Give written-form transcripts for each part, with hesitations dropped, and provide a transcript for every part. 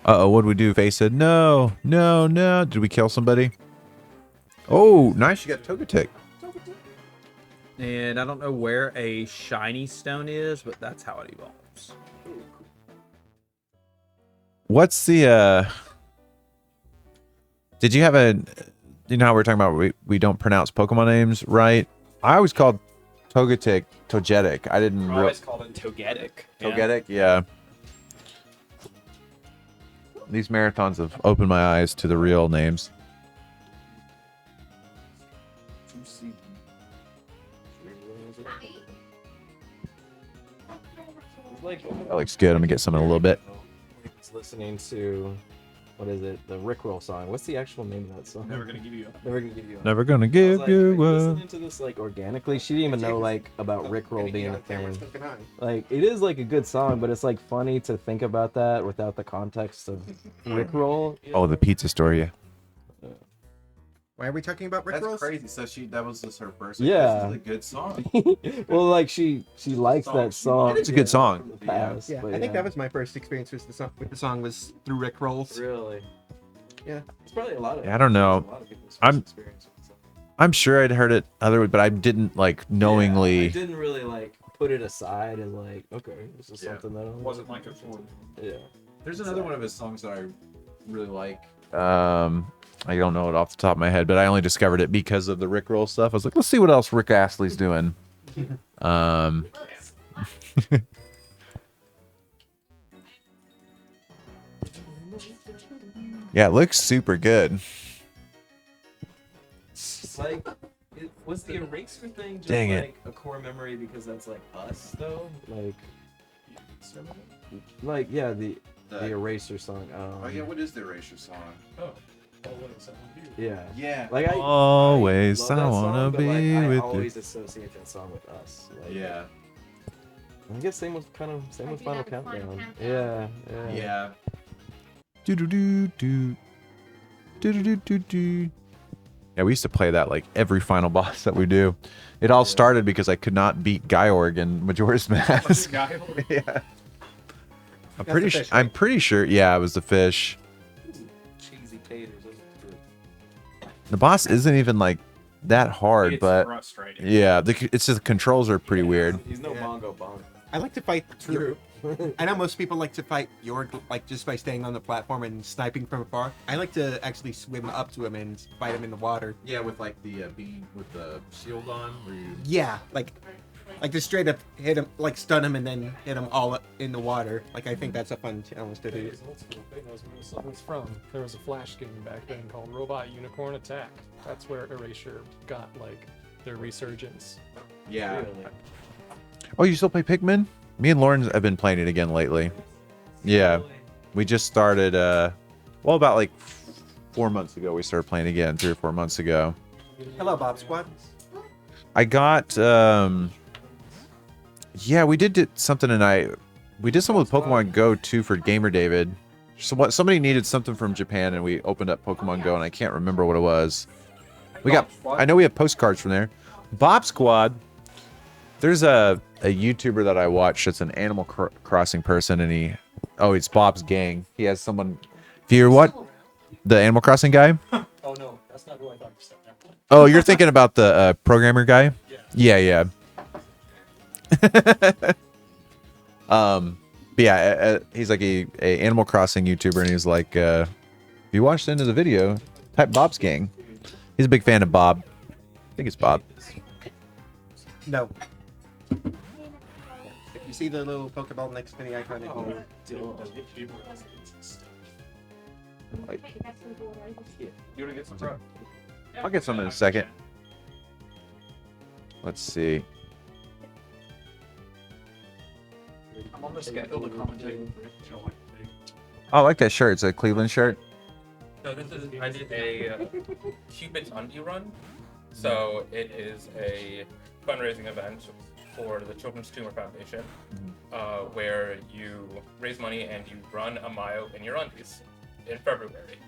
Uh-oh, what'd we do? Faye said, no, no, no. Did we kill somebody? Oh, nice. You got Togetic. And I don't know where a shiny stone is, but that's how it evolves. What's the, did you have a, you know how we're talking about we don't pronounce Pokemon names right? I always called Togetic. I didn't I always called it Togetic. Togetic, yeah. These marathons have opened my eyes to the real names. That looks good. I'm gonna get some in a little bit. I was listening to, what is it? The Rickroll song. What's the actual name of that song? Never gonna give you up. Never gonna give you up. Never gonna I was give like, you are you up. listening to this like organically. She didn't even know like about Rickroll being a thing. Like it is like a good song, but it's like funny to think about that without the context of Rickroll. Oh, the pizza store, yeah. Why are we talking about Rick That's Rolls? crazy. So that was just her first. Yeah. This is a good song. Well, like she likes that song. It's a good song. From the past, Yeah, but I think that was my first experience with the song was through Rick Rolls. really. Yeah. It's probably a lot of. Yeah, I don't know. a lot of people's first I'm- experience with the song. I'm sure I'd heard it other, but I didn't like knowingly. Yeah, I didn't really like put it aside and like, okay, this is Yeah. something that I Wasn't like a four. Yeah. There's another one of his songs that I really like. I don't know it off the top of my head, but I only discovered it because of the Rickroll stuff. I was like, let's see what else Rick Astley's doing. Yeah, it looks super good. It's like, was the eraser thing just Dang it. like a core memory because that's like us though? Like yeah, the eraser song. Oh yeah, what is the Erasure song? Oh, what is that one here? Yeah. Yeah. Like Always, love that I wanna song, but, be like, with I you. always associate that song with us. Like, Yeah. I guess same with Final Final Countdown. Countdown. Yeah. Yeah. Do do do do. Do do do do do. Yeah, we used to play that like every final boss that we do. It all started because I could not beat Gyorg in Majora's Mask. Guy. Yeah. I'm the pretty. fish, I'm right? pretty sure. Yeah, it was the fish. Cheesy taters. Those are good. The boss isn't even like that hard, It's but frustrating. yeah, it's just the controls are pretty weird. He's no Yeah. Bongo Bong. I like to fight. True. I know most people like to fight York like just by staying on the platform and sniping from afar. I like to actually swim up to him and fight him in the water. Yeah, with like the beam with the shield on. Where you... Yeah, like just straight up hit him, like stun him and then hit him all up in the water. Like I think that's a fun challenge to do. It's old school. They knows where the song's from. There was a Flash game back then called Robot Unicorn Attack. That's where Erasure got like their resurgence. Yeah. Really. Oh, you still play Pikmin? Me and Lauren have been playing it again lately. Yeah, we just started. Well, about like 4 months ago, we started playing again. 3 or 4 months ago. Hello, Bob Squad. I got. Yeah, we did something tonight. We did something with Pokemon Go too for Gamer David. So what? Somebody needed something from Japan, and we opened up Pokemon Go, and I can't remember what it was. We got. I know we have postcards from there. Bob Squad. There's a YouTuber that I watch that's an Animal Crossing person, and it's Bob's Gang. He has someone. If you're what? The Animal Crossing guy? Oh no, that's not who I thought you said. Oh, you're thinking about the programmer guy? Yeah. But yeah, he's like a Animal Crossing YouTuber, and he's like, if you watched the end of the video, type Bob's Gang. He's a big fan of Bob. I think it's Bob. No. If you see the little Pokeball next to the icon, it will. You wanna get some bro? I'll get some in a second. Let's see. I'm on the schedule to commentate. Oh, I like that shirt. It's a Cleveland shirt. So I did a Cupid's Undie Run. So it is a fundraising event for the Children's Tumor Foundation, where you raise money and you run a mile in your undies in February.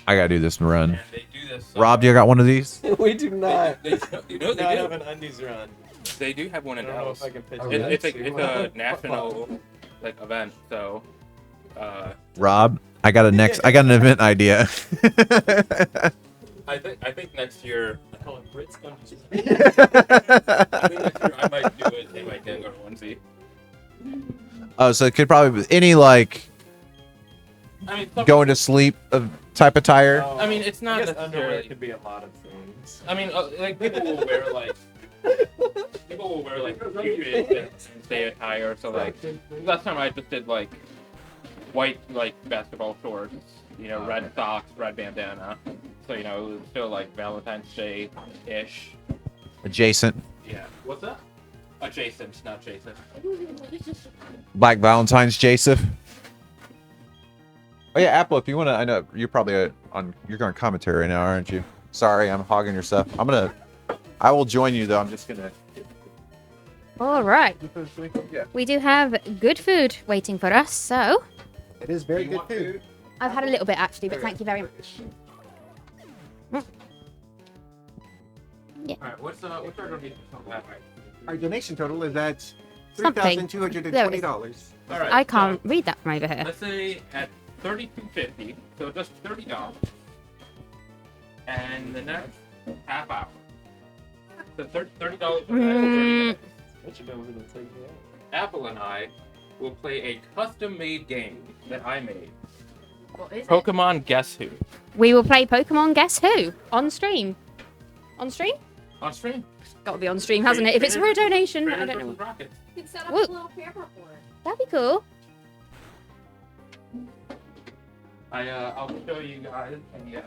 I gotta do this run. And they do this. Rob, you got one of these? We do not. They do not do. have an undies run. They do have one I in don't know Dallas. if I can pitch Oh, it. really? It's a national like event, so Rob, I got an event idea. I think next year I call it Brits Dungeons. I think next year I might do it in my Denver onesie. Oh, so it could probably be any like I mean, some going to people- sleep type attire. I mean, it's not I guess underwear necessarily. could be a lot of things. I mean, like people will wear like Cupid and stay attire. So like last time I just did like white like basketball shorts, red socks, red bandana. So it was still like Valentine's Day ish. Adjacent. Yeah. What's that? Adjacent, not Jason. Black Valentine's Joseph. Oh yeah, Apple, if you wanna, I know you're probably you're on commentary right now, aren't you? Sorry, I'm hogging your stuff. I will join you though. I'm just gonna. All right. Yeah. We do have good food waiting for us, so It is very good food. I've had a little bit actually, but thank you very much. Alright, what's our donation total at? Our donation total is at Something. $3,220. Alright. I can't read that from over here. Let's say at $32.50, so just $30. And the next half hour. So $30 for the next 30 minutes. That should be able to take me out. Apple and I will play a custom-made game that I made. What is Pokemon Guess Who. We will play Pokemon Guess Who on stream. On stream? On stream. Got to be on stream, hasn't it? If it's for a donation, I don't know. Rockets. You can set up Woo. a little camera for it. That'd be cool. I'll show you guys. Yeah.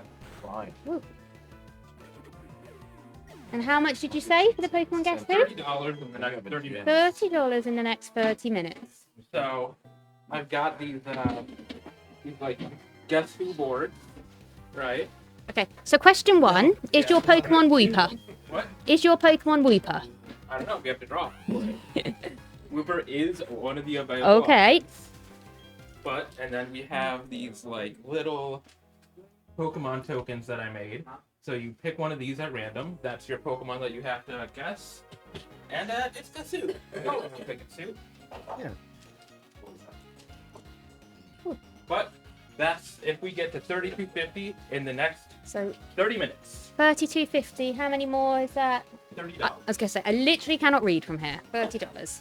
And how much did you say for the Pokemon Guess Who? $30 in the next 30 minutes. $30 in the next 30 minutes. So, I've got these like Guess Who boards, right? Okay, so question one, is your Pokemon Wooper? What? Is your Pokemon Wooper? I don't know. We have to draw. Wooper is one of the available. Okay. But and then we have these like little Pokemon tokens that I made. So you pick one of these at random. That's your Pokemon that you have to guess. And it's Katsu. Oh, you pick Katsu. Yeah. Cool. But that's if we get to 3250 in the next So 30 minutes. 32.50. How many more is that? $30. I was gonna say I literally cannot read from here. $30.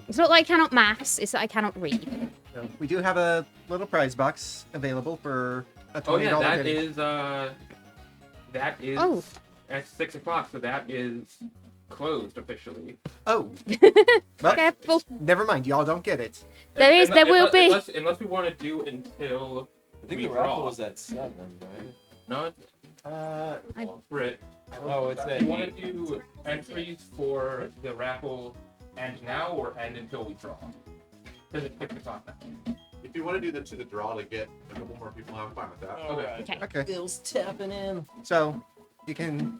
It's not that I cannot maths. It's that I cannot read. So we do have a little prize box available for a $20 Oh yeah, that donation. is Oh. at 6 o'clock, so that is closed officially. Oh. Well, Careful. never mind. Y'all don't get it. There will be. Unless we want to do until I think we the raffle draw. was at 7, right? No, Brit. Oh, it's Do you want to do entries for the raffle end now or end until we draw? Because it's 6 o'clock now. If you want to do the draw to get a couple more people, I'm fine with that. Okay. Okay. Okay. Bill's tapping in. So you can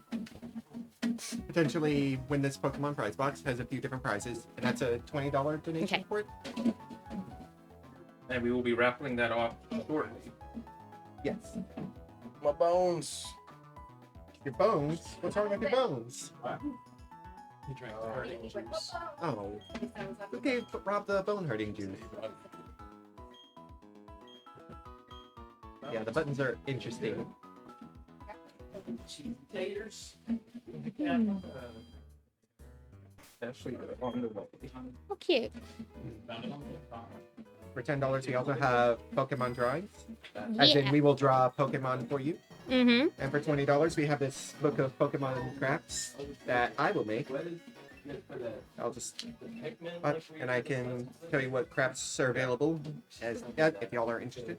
potentially win this Pokemon prize box. Has a few different prizes, and that's a $20 donation Okay. for it. And we will be raffling that off shortly. Yes. My bones. Your bones. What's wrong with your bones? He drank the hurting juice. Oh. Who gave Rob the bone hurting juice? Yeah, the buttons are interesting. Taters. Actually, on the way. Oh, cute. For $10, we also have Pokemon drawings. As in, Yeah. we will draw Pokemon for you. Mm-hmm. And for $20, we have this book of Pokemon crafts that I will make. I'll just and I can tell you what crafts are available as if y'all are interested.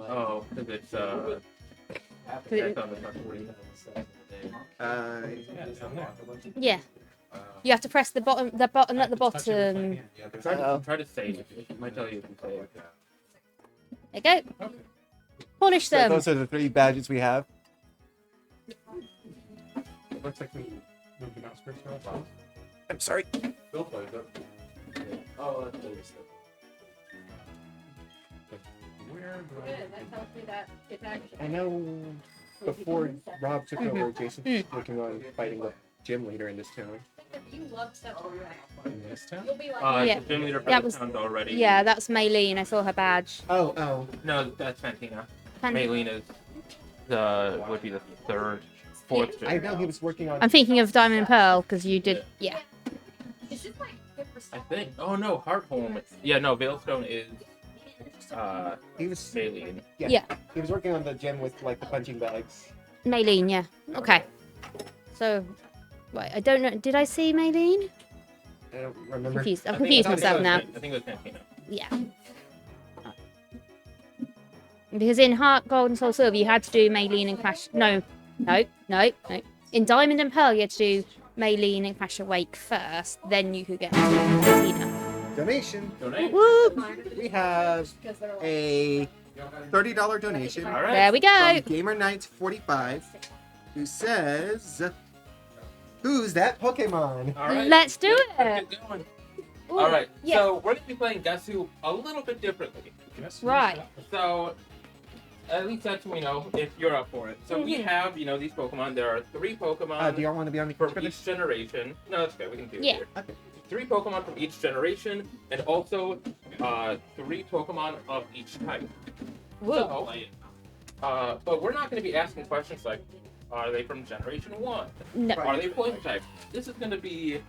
Oh, because it's It- on the front 40. Yeah. You have to press the bottom at the bottom. Try to save. It might tell you if you save. There you go. Punish So them. those are the 3 badges we have. Looks like we moved the mouse cursor off. I'm sorry. Bill plays it. Oh, that's what we said. Where do I... Good. That tells me that it's actually. I know before Rob took over, Jason was working on fighting the gym leader in this town. In this town? Yeah. The gym leader for That the was- town's already. Yeah, that's Maylene. I saw her badge. Oh. No, that's Fantina. Fan- Maylene is would be the third, fourth. I know he was working on. I'm thinking of Diamond and Pearl because you did. Yeah. I think. Oh no, Heartholm. Yeah, no, Veilstone is He was. Maylene. Yeah. He was working on the gym with like the punching bags. Maylene, yeah. Okay. So, right, I don't know. Did I see Maylene? I don't remember. Confused. I'm I think confused it was- myself now. I think it was Fantina. Yeah. Because in Heart, Gold, and Soul Silver, you had to do Maylene and Crash. No. In Diamond and Pearl, you had to do Maylene and Crash Awake first. Then you could get Tina. Donation. Donate. Woo! We have a $30 donation All right. There we go. from Gamer Knights 45, who says, "Who's that Pokemon?" All right. Let's do Let's it. get going. Ooh, All right. Yeah. So we're gonna be playing Guess Who a little bit differently. Right. So at least that's we know if you're up for it. So we Mhm. have these Pokemon. There are 3 Pokemon Do y'all want to be on the from court for each this? generation. No, that's okay. We can do it Yeah. here. Okay. 3 Pokemon from each generation, and also 3 Pokemon of each type. Woo. So, but we're not going to be asking questions like, are they from Generation 1? No. Are they poison type? This is going to be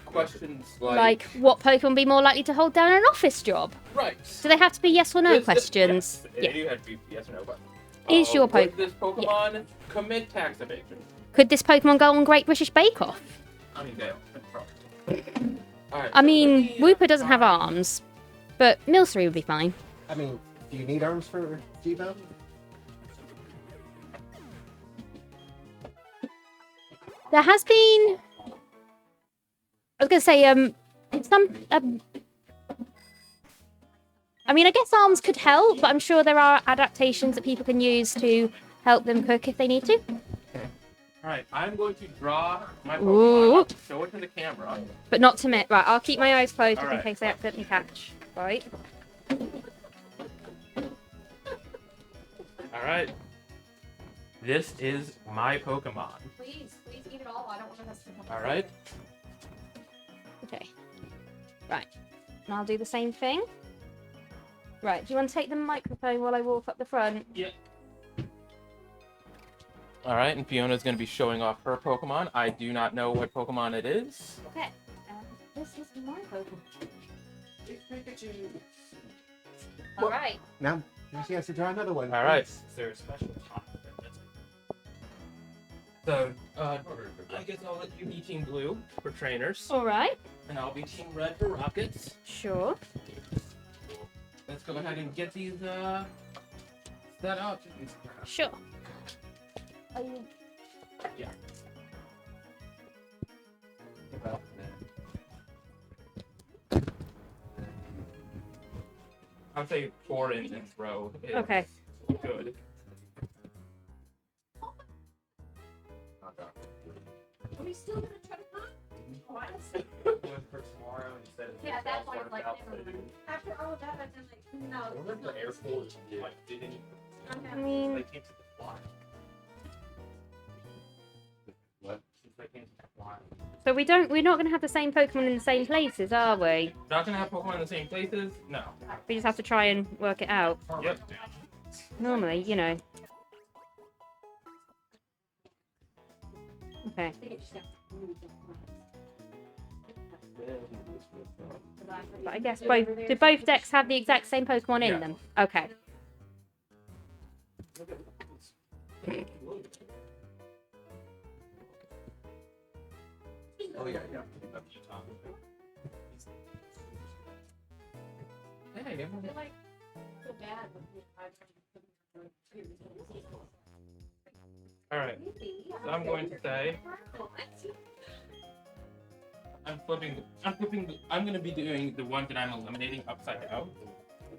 questions like, Like, what Pokemon would be more likely to hold down an office job? right. Do they have to be yes or no Is this- questions? Yes, Yeah. they do have to be yes or no questions. Is your Would this Pokemon commit tax evasion? Could this Pokemon go on Great British Bake Off? I mean, they don't. Alright, I so mean, let me, Wooper doesn't have arms, but Milcery would be fine. I mean, do you need arms for G-Bell? There has been. I was gonna say, some. I mean, I guess arms could help, but I'm sure there are adaptations that people can use to help them cook if they need to. Alright, I'm going to draw my Ooh. Pokemon. Show it to the camera. But not to me. Right, I'll keep my eyes closed just in Alright. case I accidentally catch. Right. Alright. This is my Pokemon. Please eat it all. I don't want to mess it up. Alright? Okay. Right. And I'll do the same thing. Right. Do you want to take the microphone while I walk up the front? Yep. Alright, and Fiona's going to be showing off her Pokemon. I do not know what Pokemon it is. Okay. This is my Pokemon. All right. Now she has to draw another one. Alright. Is there a special top? So, I guess I'll let you be Team Blue for trainers, All right. and I'll be Team Red for rockets. Sure. Let's go ahead and get these set up. Sure. Are you... Yeah. I'd say 4 in this row is Okay. good. Are we still gonna try to hunt? For tomorrow instead of Yeah, that's why I'm like, After all of that, I've been like, no. Remember the Air Force didn't I mean, came to the fly. What? They came to the fly. so we're not gonna have the same Pokemon in the same places, are we? Not gonna have Pokemon in the same places? No. We just have to try and work it out. Yep. Normally, you know. Okay. But I guess do both decks have the exact same Pokemon in Yeah. them? Okay. Oh yeah. Hey, everyone. Alright. So I'm going to say I'm gonna be doing the one that I'm eliminating upside down.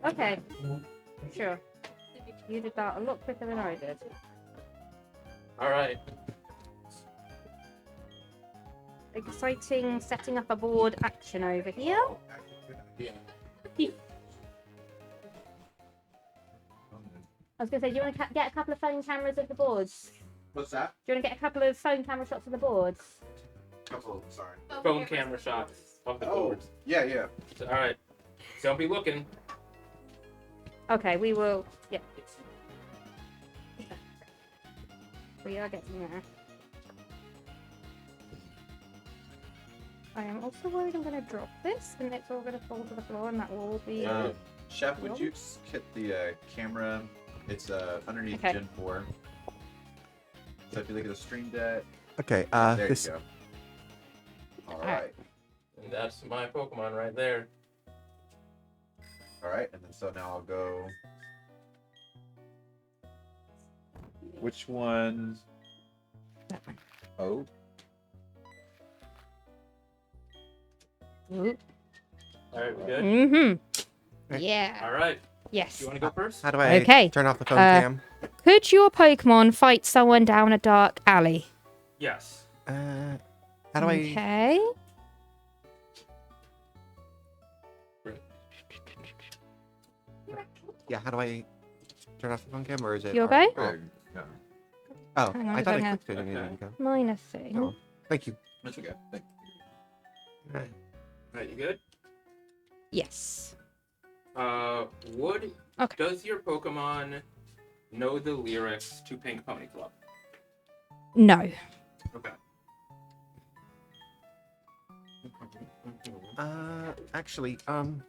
Okay. Sure. You did that a lot quicker than I did. Alright. Exciting setting up a board action over here. I was going to say, do you want to get a couple of phone cameras of the boards? What's that? Do you want to get a couple of phone camera shots of the boards? Couple. Sorry. Phone camera shots of the boards. Yeah. All right. Don't be looking. Okay, we will. Yeah. We are getting there. I am also worried I'm going to drop this and it's all going to fall to the floor and that will all be. Chef, would you hit the camera? It's underneath Okay. Gen 4. So if you look at the stream deck, Okay. there This. you go. All Alright. right. And that's my Pokemon right there. All right. And then so now I'll go. Which one? That one. Oh. Ooh. All right, we good? Mm-hmm. Yeah. All right. Yes. You want to go first? How do I Okay. turn off the phone cam? Could your Pokemon fight someone down a dark alley? Yes. How do I? Okay. Yeah. How do I turn off the phone cam, or is it? You already- okay? No. Oh, Hang on, I thought hang I on. clicked it. and it Okay. didn't go. Minor thing. Oh, thank you. That's okay. Thank Right. All right, you good? Yes. Would Okay. does your Pokemon know the lyrics to Pink Pony Club? No. Okay. Actually, Okay.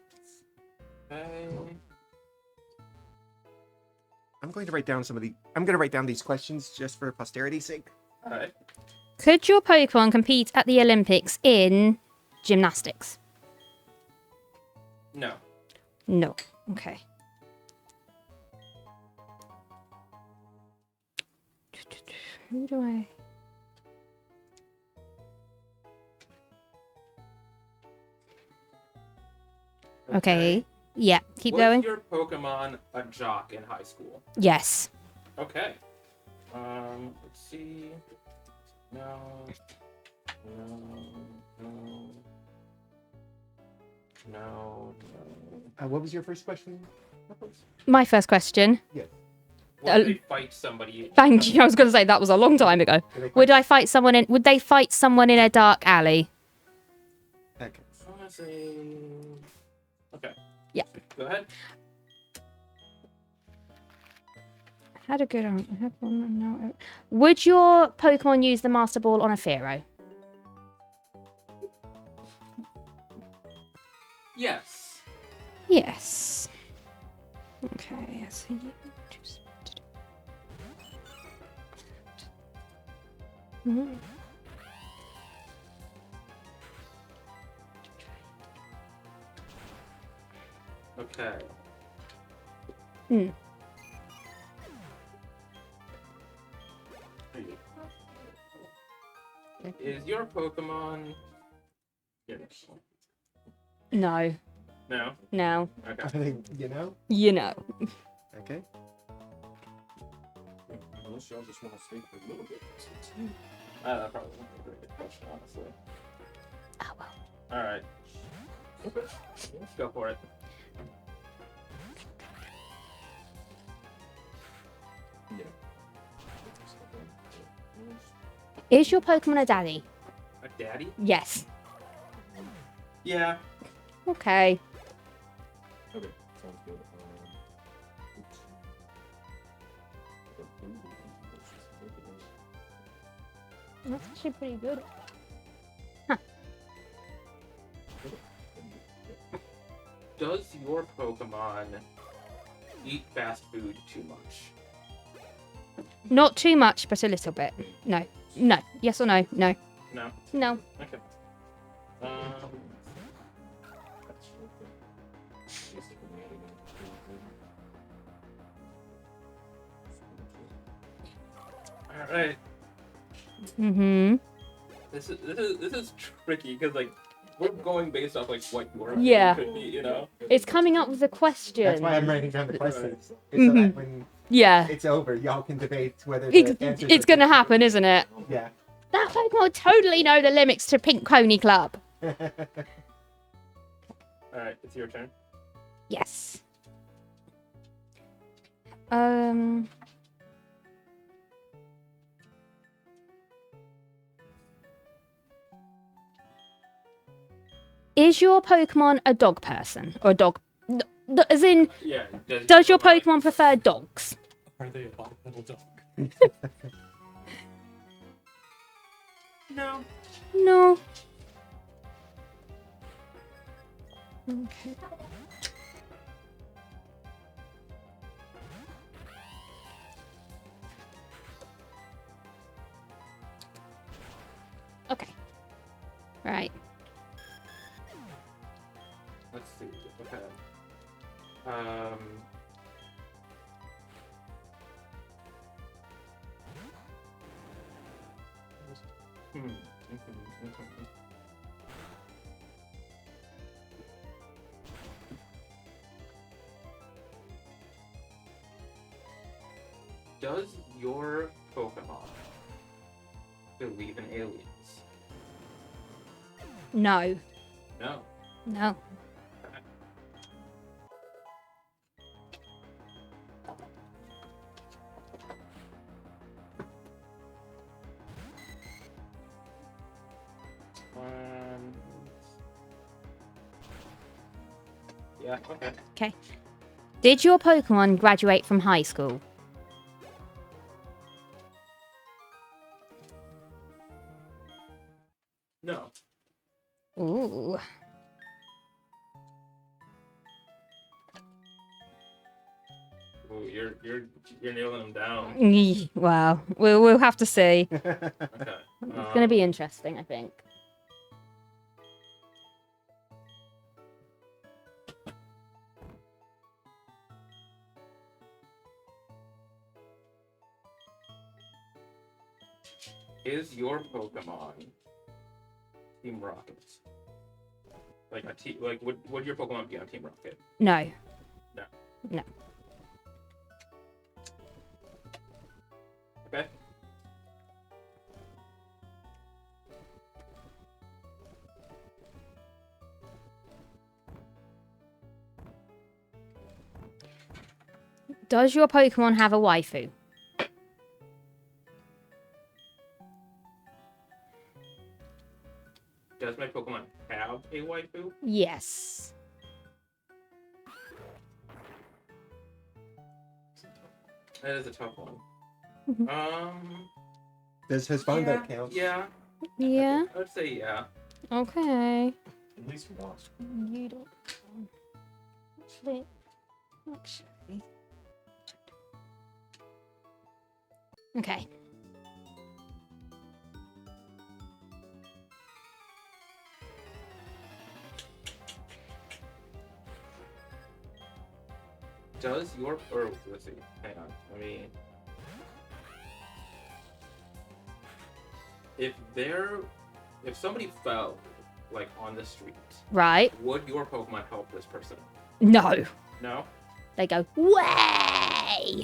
I'm going to write down I'm going to write down these questions just for posterity's sake. All right. Could your Pokemon compete at the Olympics in gymnastics? No. No. Okay. Who do I? Okay. Yeah. Keep Was going. your Pokemon a jock in high school? Yes. Okay. Let's see. No. No. No. No. No. What was your first question? My first question. Would they fight somebody? Thank you. I was going to say that was a long time ago. Would I fight someone in? Would they fight someone in a dark alley? Okay. I wanna say. Okay. Yeah. Go ahead. I had a good one. I had one. No. Would your Pokemon use the Master Ball on a Fearow? Yes. Yes. Okay. So you choose. Mhm. Okay. Hmm. Is your Pokemon? Yes. No. No. No. Okay. You know? You know. Okay. Unless y'all just want to stay for a little bit. That probably wouldn't be a very good question, honestly. Oh well. All right. Go for it. Is your Pokemon a daddy? A daddy? Yes. Yeah. Okay. Okay, sounds good. That's actually pretty good. Does your Pokemon eat fast food too much? Not too much, but a little bit. No. No. Yes or no? No. No. No. Okay. All right. Mm-hmm. This is tricky because like we're going based off like what your Yeah. opinion could be, you know. It's coming up with a question. That's why I'm writing down the questions. So Mhm. that when Yeah. it's over, y'all can debate whether the answers It's are going to happen, isn't it? Yeah. That Pokemon would totally know the limits to Pink Pony Club. All right, it's your turn. Yes. Is your Pokemon a dog person or a dog? As in, Yeah. does your Pokemon prefer dogs? Are they a bipedal dog? No. No. Okay. Okay. Right. Let's see. Okay. Does your Pokemon believe in aliens? No. No. No. Yeah, okay. Okay. Did your Pokemon graduate from high school? No. Ooh. Ooh, you're nailing them down. Well, we'll have to see. Okay. It's going to be interesting, I think. Is your Pokemon Team Rocket? Like a team? Like would your Pokemon be on Team Rocket? No. No. No. Okay. Does your Pokemon have a waifu? Does my Pokemon have a waifu? Yes. That is a tough one. Mhm. Does his phone that count? Yeah. Yeah. I would say yeah. Okay. At least once. You don't. Actually. Okay. Does your or let's see. Hang on. Let me. If somebody fell like on the street, Right. would your Pokemon help this person? No. No. They go way.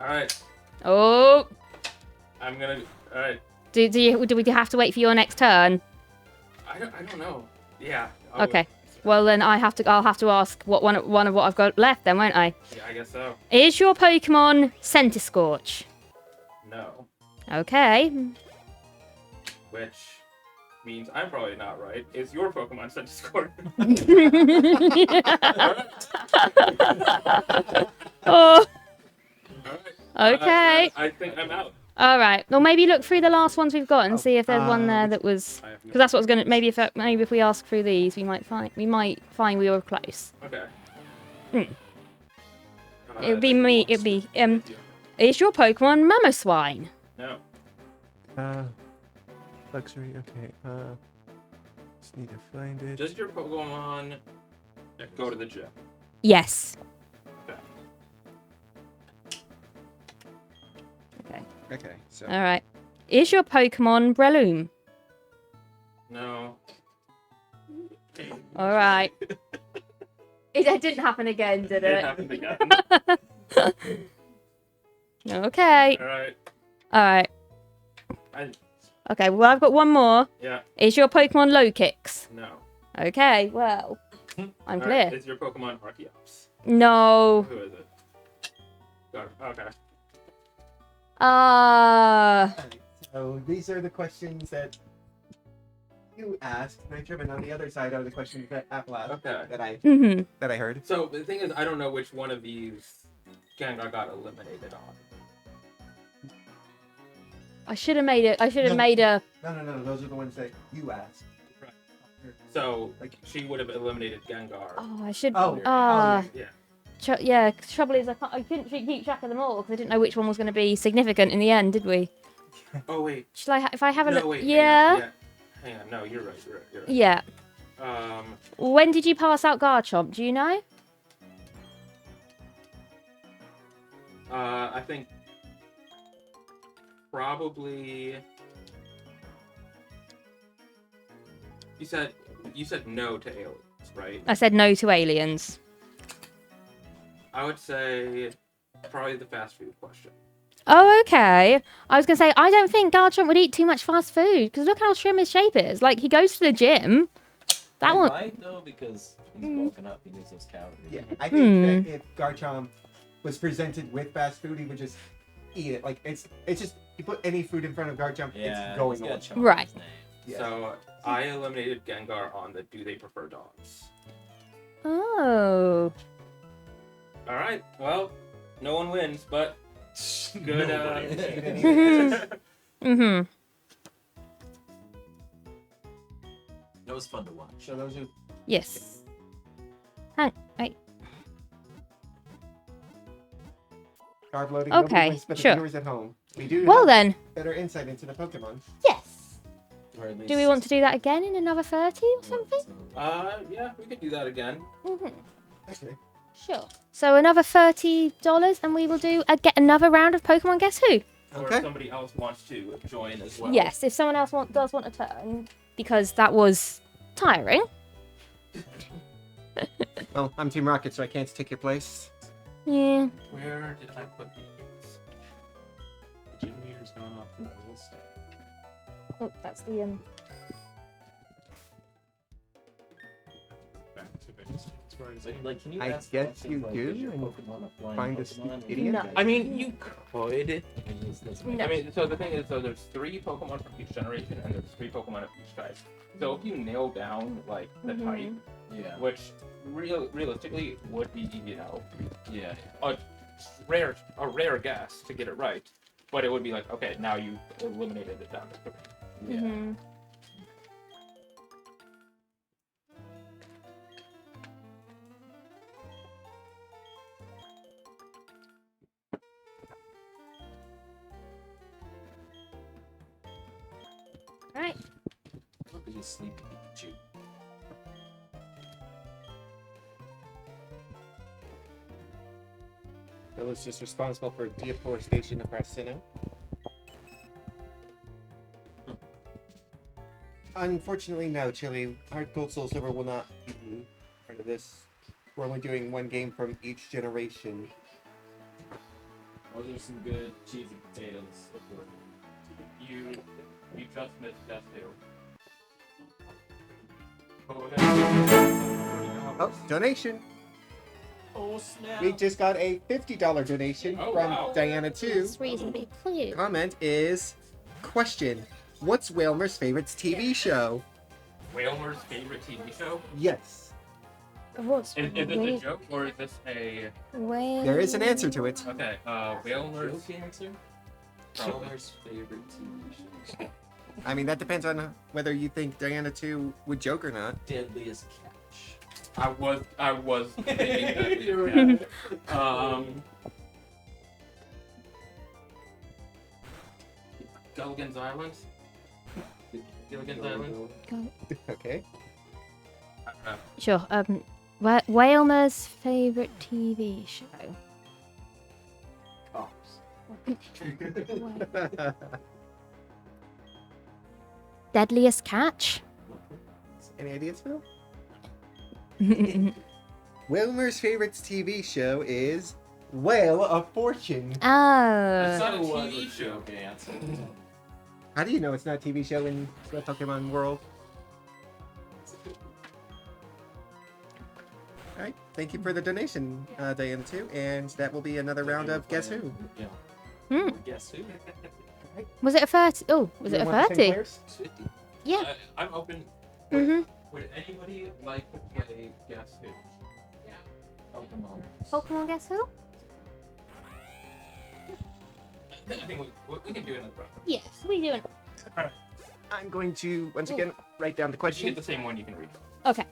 All right. Oh. I'm gonna. All right. Do we have to wait for your next turn? I don't know. Yeah. Okay. Well then I'll have to ask what one of what I've got left then, won't I? Yeah, I guess so. Is your Pokemon Center Scorch? No. Okay. Which means I'm probably not right. Is your Pokemon Center Scorch? Oh. Alright. Okay. I think I'm out. All right. Well, maybe look through the last ones we've got and see if there's one there that was. Because that's what I was gonna. Maybe if we ask through these, we might find we were close. Okay. It'd be me. It'd be Is your Pokemon Mamoswine? No. Luxury. Okay. Just need to find it. Does your Pokemon go to the gym? Yes. Okay. Okay. Okay. So. All right. Is your Pokemon Breloom? No. All right. It didn't happen again, did it? It happened again. Okay. All right. All right. Okay. Well, I've got one more. Yeah. Is your Pokemon Lokix? No. Okay. Well, I'm All clear. right. Is your Pokemon Archeops? No. Who is it? Got it. Okay. So these are the questions that You asked, and I driven on the other side of the question that Apple asked Okay. Mm-hmm. that I heard. So the thing is, I don't know which one of these Gengar got eliminated on. I should have made it. I should have No. made a. No. Those are the ones that you asked. So like she would have eliminated Gengar. Oh, I should. Oh, Yeah. Yeah. Trouble is, I couldn't keep track of them all because I didn't know which one was going to be significant in the end, did we? Oh wait. Shall I? If I have a No look. wait. Yeah. Hang on. No, you're right. You're right. Yeah. Um. When did you pass out Garchomp? Do you know? I think probably. You said no to aliens, right? I said no to aliens. I would say probably the fast food question. Oh, okay. I was gonna say I don't think Garchomp would eat too much fast food because look how trim his shape is. Like he goes to the gym. That He one. might though because he's bulking up. He needs those calories. Yeah, I think that if Garchomp was presented with fast food, he would just eat it. Like it's just you put any food in front of Garchomp, it's going he's got away. chomp in Right. his name. Yeah. So I eliminated Gengar on the do they prefer dogs. Oh. All right. Well, no one wins, but good. Mhm. It was fun to watch. So those are Yes. Hang. Wait. card loading. Okay, Nobody but the sure. viewers at home. We do Well have then. better insight into the Pokemon. Yes. Or at Do we want to do that again in another 30 or something? Yeah, we could do that again. Mhm. Okay. Sure. So another $30, and we will get another round of Pokemon Guess Who. Or Okay. if somebody else wants to join as well. Yes, if someone else does want a turn, because that was tiring. Well, I'm Team Rocket, so I can't take your place. Yeah. Where did I put these? The gym meter's gone off the rules. Oh, that's the Back to base. That's where I was aiming. Like, can you I ask guess questions you like, do, is your and Pokemon a flying find a Pokemon? stupid And idiot. No. guys- I mean, you could. It just doesn't make No. I mean, so the thing is, there's 3 Pokemon from each generation, and there's 3 Pokemon of each type. So if you nail down like the Mhm. type, Yeah. which realistically would be, Yeah. a rare guess to get it right, but it would be like, okay, now you eliminated it down to 3. Yeah. Mhm. Right. Look at you sleepy Pikachu. Bill is just responsible for deforestation across Sinnoh. Unfortunately, no, Chili. Heart Gold Soul Silver will not be part of this. We're only doing one game from each generation. Those are some good cheesy potatoes. You just missed Death Oh, donation! Oh snap! We just got a $50 donation Oh, from wow. Diana2. That's reasonably clear. Comment is, question, what's Whalmer's favorite TV show? Whalmer's favorite TV show? Yes. What's Is this a joke or is this a... There is an answer to it. Okay, Whalmer's... Joke answer? Whalmer's favorite TV show. I mean, that depends on whether you think Diana2 would joke or not. Deadliest catch. I was thinking You're that. right. Gilligan's Island? Gilligan's Island? Okay. Sure. Whalmer's favorite TV show. Deadliest Catch. Any ideas, Phil? Wilmer's favorite TV show is Whale of Fortune. It's Oh. not a TV show. Okay, answer. How do you know it's not a TV show in the Pokemon world? Alright, thank you for the donation, Diana2, and that will be another round of Guess Who? Yeah. Hmm. Guess who? Was it a 30? Oh, was it a You want the 30? players? 50. Yeah. I'm open. Mhm. Would anybody like to play Guess Who? Pokemon. Pokemon Guess Who? I think we can do another round. Yes, we do it. I'm going to once again write down the If you question. get the same one, you can read. Okay.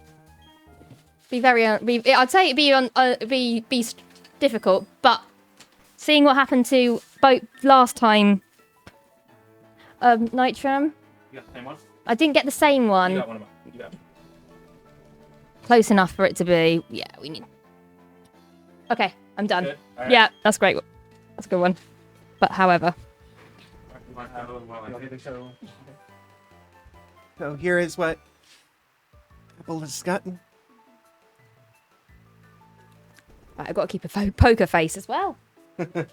Be very. I'd say it'd be difficult, but seeing what happened to both last time, Nitram, You got the same one? I didn't get the same You one. got one of mine. You got it. Close enough for it to be. Yeah, we need. Okay, I'm done. Good? All right. Yeah, that's great. That's a good one. But however, You want to have one while I do this? So here is what Apple has gotten. right, I've got to keep a poker face as well. And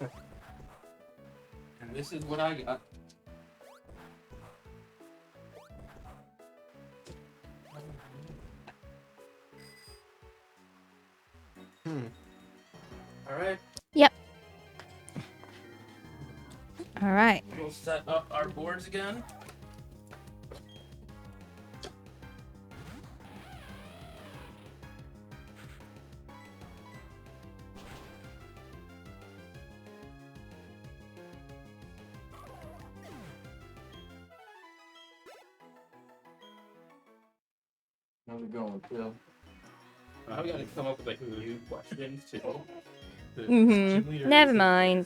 this is what I got. All right. Yep. All right. We'll set up our boards again. How's it going, Phil? I gotta come up with like new questions too. The gym leader Never is- mind.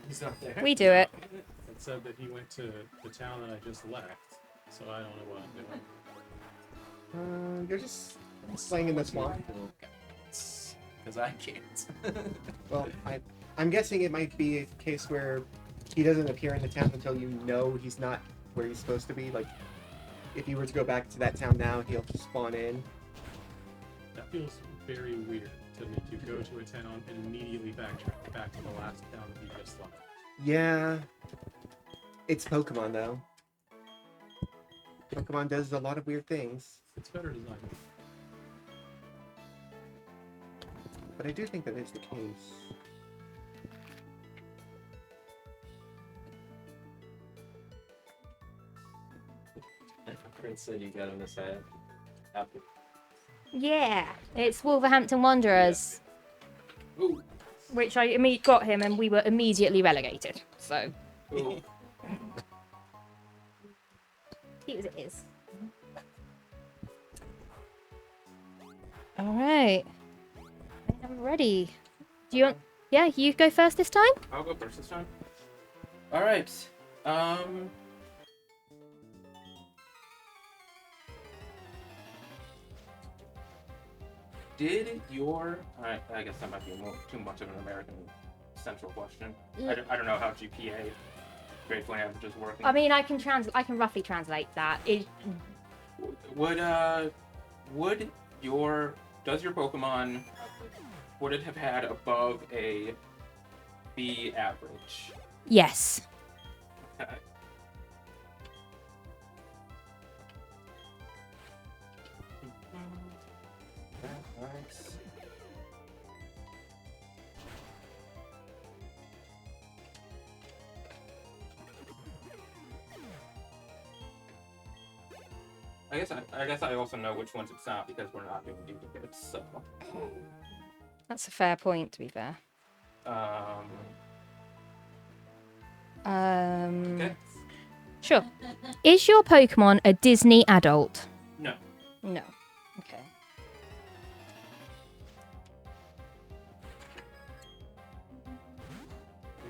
He's not there. We do it. It said that he went to the town that I just left, so I don't know what I'm doing. You're just playing in the swamp. Because I can't. Well, I'm guessing it might be a case where he doesn't appear in the town until you know he's not where he's supposed to be. Like, if you were to go back to that town now, he'll spawn in. That feels very weird to me to go to a town and immediately backtrack back to the last town that you just left. Yeah. It's Pokemon, though. Pokemon does a lot of weird things. It's better designed. But I do think that is the case. Prince said you got him this ad. Apple. Yeah, it's Wolverhampton Wanderers, Ooh. which I got him, and we were immediately relegated. So Ooh. cute as it is. All right, I'm ready. Do you want? Yeah, you go first this time. I'll go first this time. All right. Did your... I guess that might be too much of an American central question. I don't know how GPA, grade point averages work. I mean, I can roughly translate that. Does your Pokemon, would it have had above a B average? Yes. Okay. Nice. I guess I also know which ones it's not because we're not doing duplicates. So. That's a fair point, to be fair. Okay. Sure. Is your Pokemon a Disney adult? No. No. Okay.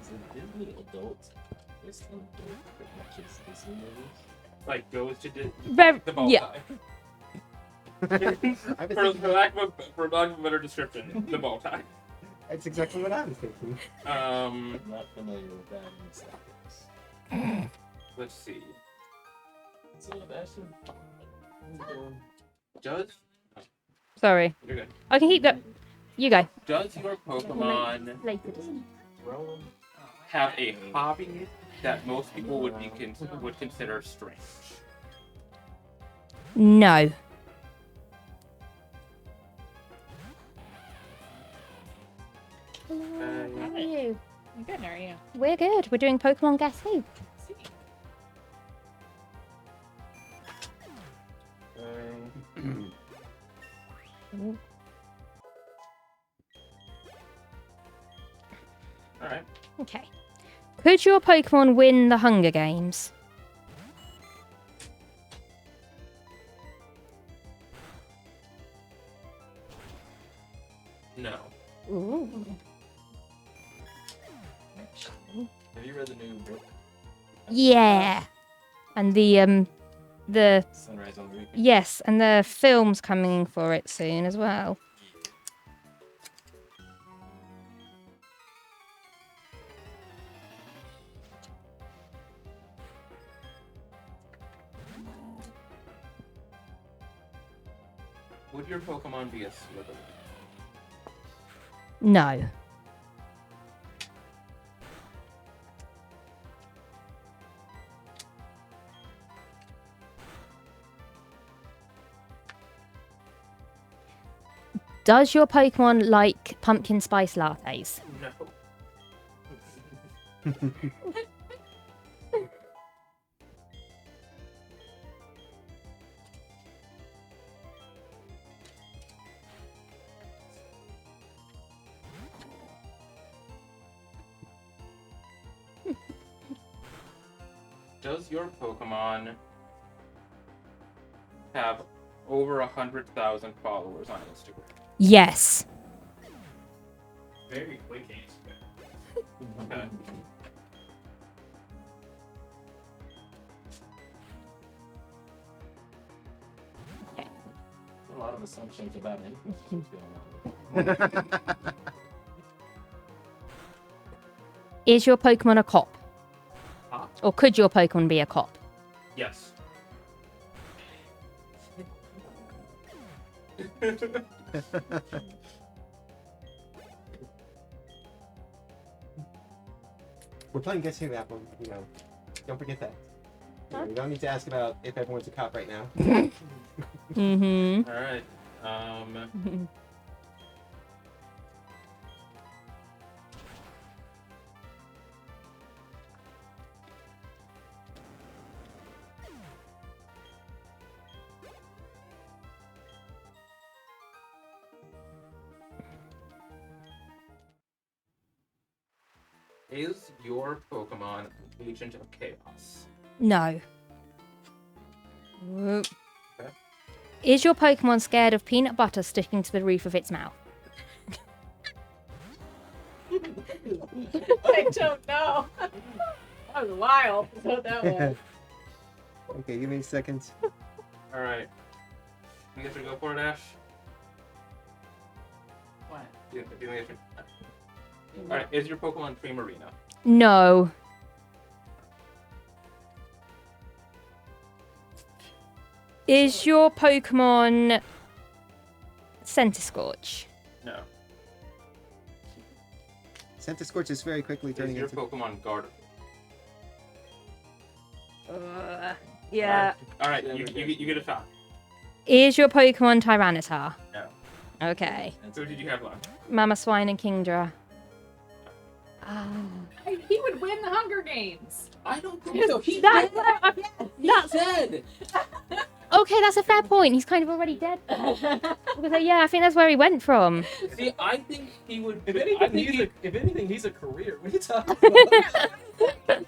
Is it Disney adult? It's an adult that watches Disney movies. Like goes to Very, the ball yeah. tie. for lack of a better description, the ball tie. That's exactly what I was thinking. I'm not familiar with that in the seconds. Let's see. So, Ashton, Does Sorry. you're good. I can keep that. You go. Does your Pokemon Later. have a hobby that most people would consider strange? No. Hello, how are you? I'm good. How are you? We're good. We're doing Pokemon Guess Who. Alright. Okay. Could your Pokemon win the Hunger Games? No. Ooh. Have you read the new book? Yeah. And the Sunrise on the Weekend? yes, and the film's coming for it soon as well. Would your Pokemon be a Slitherin? No. Does your Pokemon like pumpkin spice lattes? No. Does your Pokemon have over 100,000 followers on Instagram? Yes. Very quick answer. Okay. A lot of assumptions about anything that's going on. Is your Pokemon a cop? Huh? Or could your Pokemon be a cop? Yes. We're playing Guess Who that one, Don't forget that. We don't need to ask about if everyone's a cop right now. Mm-hmm. All right. Is your Pokemon an agent of chaos? No. Whoop. Okay. Is your Pokemon scared of peanut butter sticking to the roof of its mouth? I don't know. That was wild. So that was. Okay, give me a second. All right. You guys should go for it, Ash. What? Do you think you should? All right. Is your Pokemon Primarina? No. Is your Pokemon Centiskorch? No. Centiskorch is very quickly Is turning your into... Pokemon Gardevoir? Yeah. All right. You get a shot. Is your Pokemon Tyranitar? No. Okay. Who did you have left? Mama Swine and Kingdra. He would win the Hunger Games. I don't think so. He That- That's dead. Okay, that's a fair point. He's kind of already dead. Yeah, I think that's where he went from. See, I think he would. If I anything, think he's a career. What are you talking about?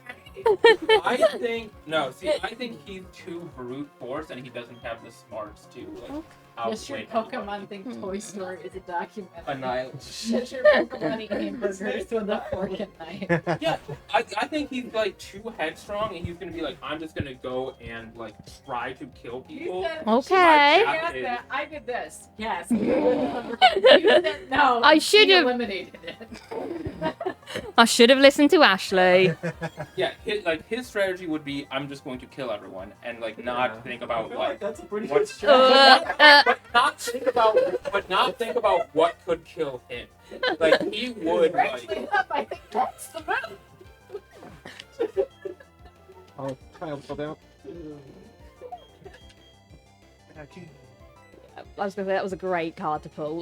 I think no. See, I think he's too brute force, and he doesn't have the smarts to like Does your outwit Pokemon think Toy Story is a documentary? annihilate. Does your Pokemon eat hamburgers with a fork and knife? Yeah, I think he's like too headstrong, and he's gonna be like, I'm just gonna go and like try to kill people. You said, Okay. I got that. I did this. Yes. You said no. I should he have- eliminated it. I should have listened to Ashley. Yeah, his strategy would be, I'm just going to kill everyone, and like not think I about feel what. like that's a pretty what- good strategy. but not think about what could kill him. Like he would like. Actually, I think that's the move. Oh, child fell down. I was gonna say that was a great card to pull.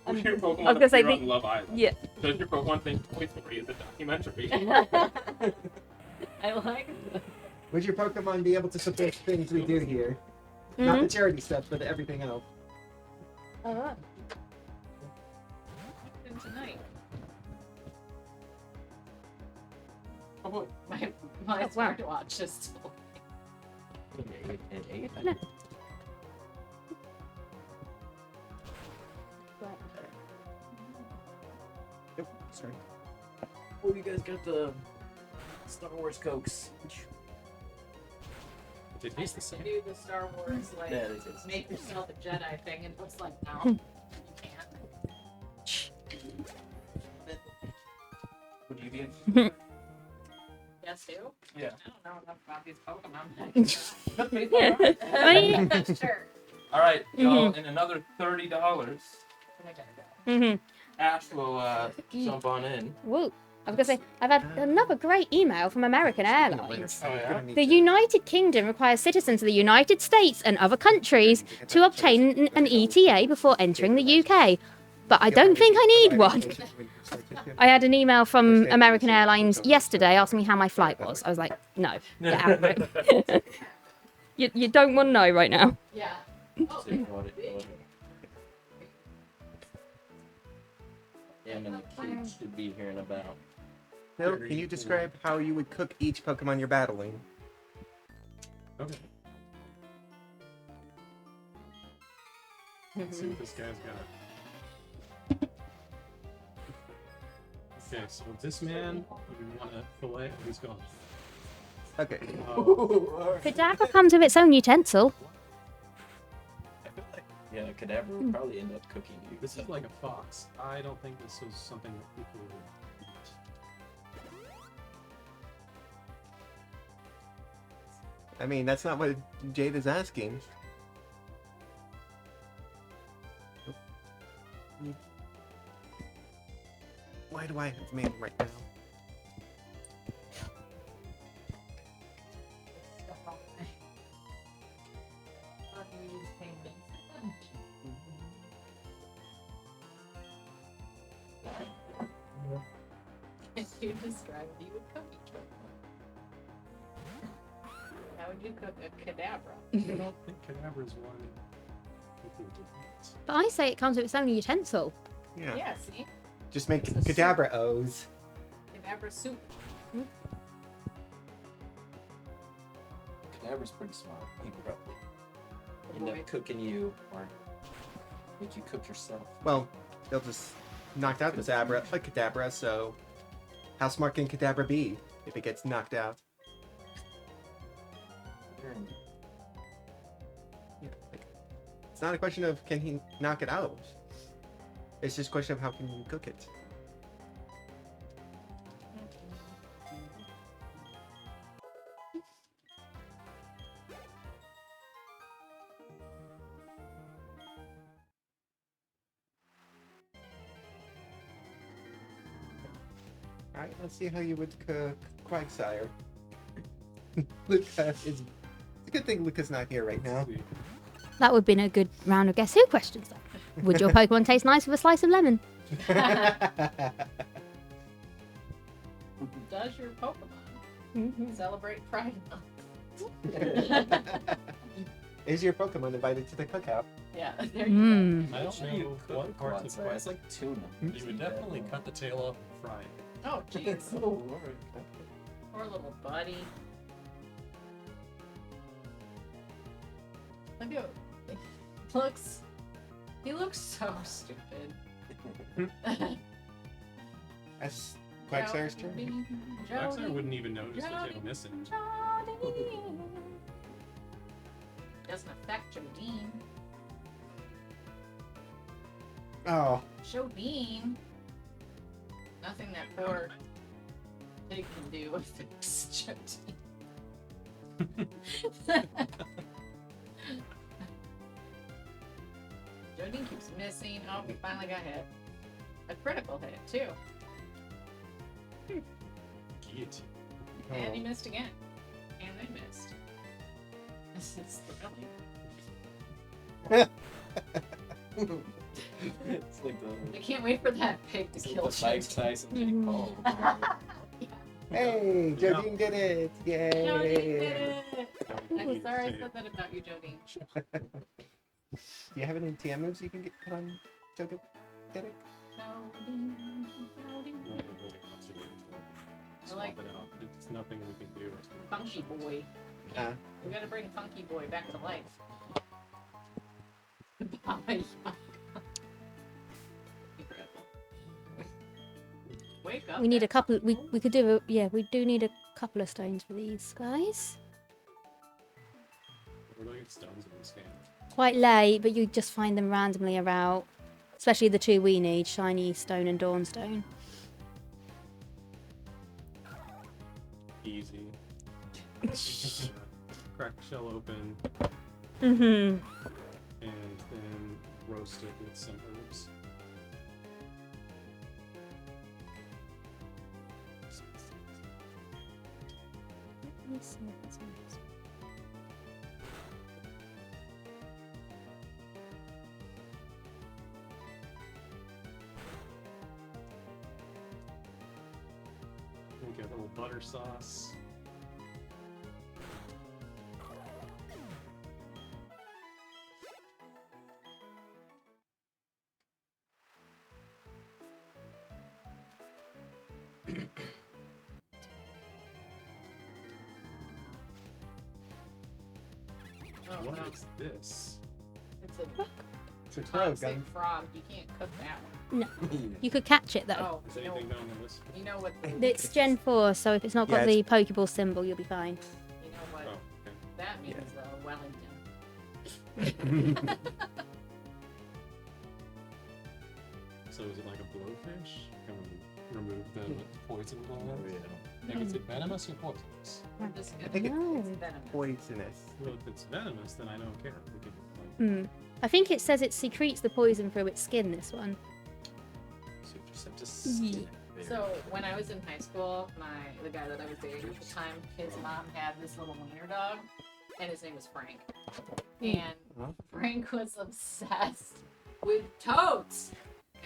Would your Pokemon I was gonna say appear the- on Love Island? Yeah. Does your Pokemon think Toy Story is a documentary? I like that. Would your Pokemon be able to support things we do here? Not the charity stuff, but everything else. Alright. And tonight. Oh boy. My wow. smartwatch is still. Nope, sorry. Oh, you guys got the Star Wars Cokes. It I tastes the used to same. do the Star Wars like Yeah, it is. make yourself a Jedi thing, and it looks like no, you can't. Would you be? Yes, who? Yeah. I don't know enough about these Pokemon. I mean, Sure. All right, y'all, and another $30. I gotta go. mhm. Ash will jump on in. Woo. I was gonna say, I've had another great email from American Airlines. Oh, yeah? The United Kingdom requires citizens of the United States and other countries to obtain an ETA before entering the UK. But I don't think I need one. I had an email from American Airlines yesterday asking me how my flight was. I was like, no, get out of it. You don't want to know right now. Yeah. Em and the kids should be here in about. Phil, can you describe how you would cook each Pokemon you're battling? Okay. Let's see what this guy's got. Okay, so this man, you want to fillet, he's gone. Okay. Kadabra comes with its own utensil. Yeah, Cadaver would probably end up cooking you. This is like a fox. I don't think this is something that people would eat. I mean, that's not what Jade is asking. Why do I have man right now? If you describe you would cook each one. How would you cook a Kadabra? I don't think Cadaver is one people would eat. But I say it comes with its own utensil. Yeah. Yeah, see? Just make Kadabra O's. Kadabra soup. Cadaver's pretty smart. He could probably end up cooking you or make you cook yourself. Well, they'll just knock out Kadabra, so how smart can Kadabra be if it gets knocked out? Yeah, like, it's not a question of can he knock it out. It's just a question of how can you cook it. Alright, let's see how you would cook Quagsire. Luca is... It's a good thing Luca's not here right now. That would have been a good round of Guess Who questions, though. Would your Pokemon taste nice with a slice of lemon? Does your Pokemon celebrate Pride Month? Is your Pokemon invited to the cookout? Yeah, there you Mmm. I don't know what parts of It's like tuna. You would definitely cut the tail off and fry it. go. Oh, jeez. Poor little buddy. Look at he looks so stupid. That's Quagsire's turn. Quagsire wouldn't even notice the tail missing. Doesn't affect Jodine. Oh, Jodine. Nothing that poor pig can do to fix Jodine. Jodine keeps missing. Oh, he finally got hit. A critical hit, too. Guillotine. And he missed again. And they missed. This is thrilling. It's like the I can't wait for that pig to kill Mike Jodine. Tyson Jake Paul. Yeah. Hey, Yeah. Jodine did it! Yay! Jodine did it! I'm sorry I said that about you, Jodine. Do you have any TM moves you can get put on Jodine? Did it? I like- Swap it out. It's nothing we can do. Funky Boy. We gotta bring Funky Boy back to life. Baba Yaga. Wake up. We need a couple. We could do. We do need a couple of stones for these guys. We're gonna get stones in this game. Quite late, but you just find them randomly about. Especially the two we need: shiny stone and dawnstone. Easy. Crack the shell open Mhm. and then roast it with some herbs. Let me see if it's on this. We get a little butter sauce. Oh, What no. is this? It's a It's a crow toxic gun. frog. You can't cook that one. No, you could catch it though. Oh, Is you know, anything down on this? you know what? It's Gen 4, so if it's not got Yeah, the Pokeball symbol, you'll be fine. You know what? Oh, okay. That means Wellington. So is it like a blowfish? Can we remove the poison glands? Like, is it venomous or poisonous? I'm just I think gonna- it's it's venomous. poisonous. Well, if it's venomous, then I don't care. We can, like, I think it says it secretes the poison through its skin. This one. So you just have to skin it. There. So when I was in high school, the guy that I was dating at the time, his mom had this little wiener dog, and his name was Frank. And Huh? Frank was obsessed with toads.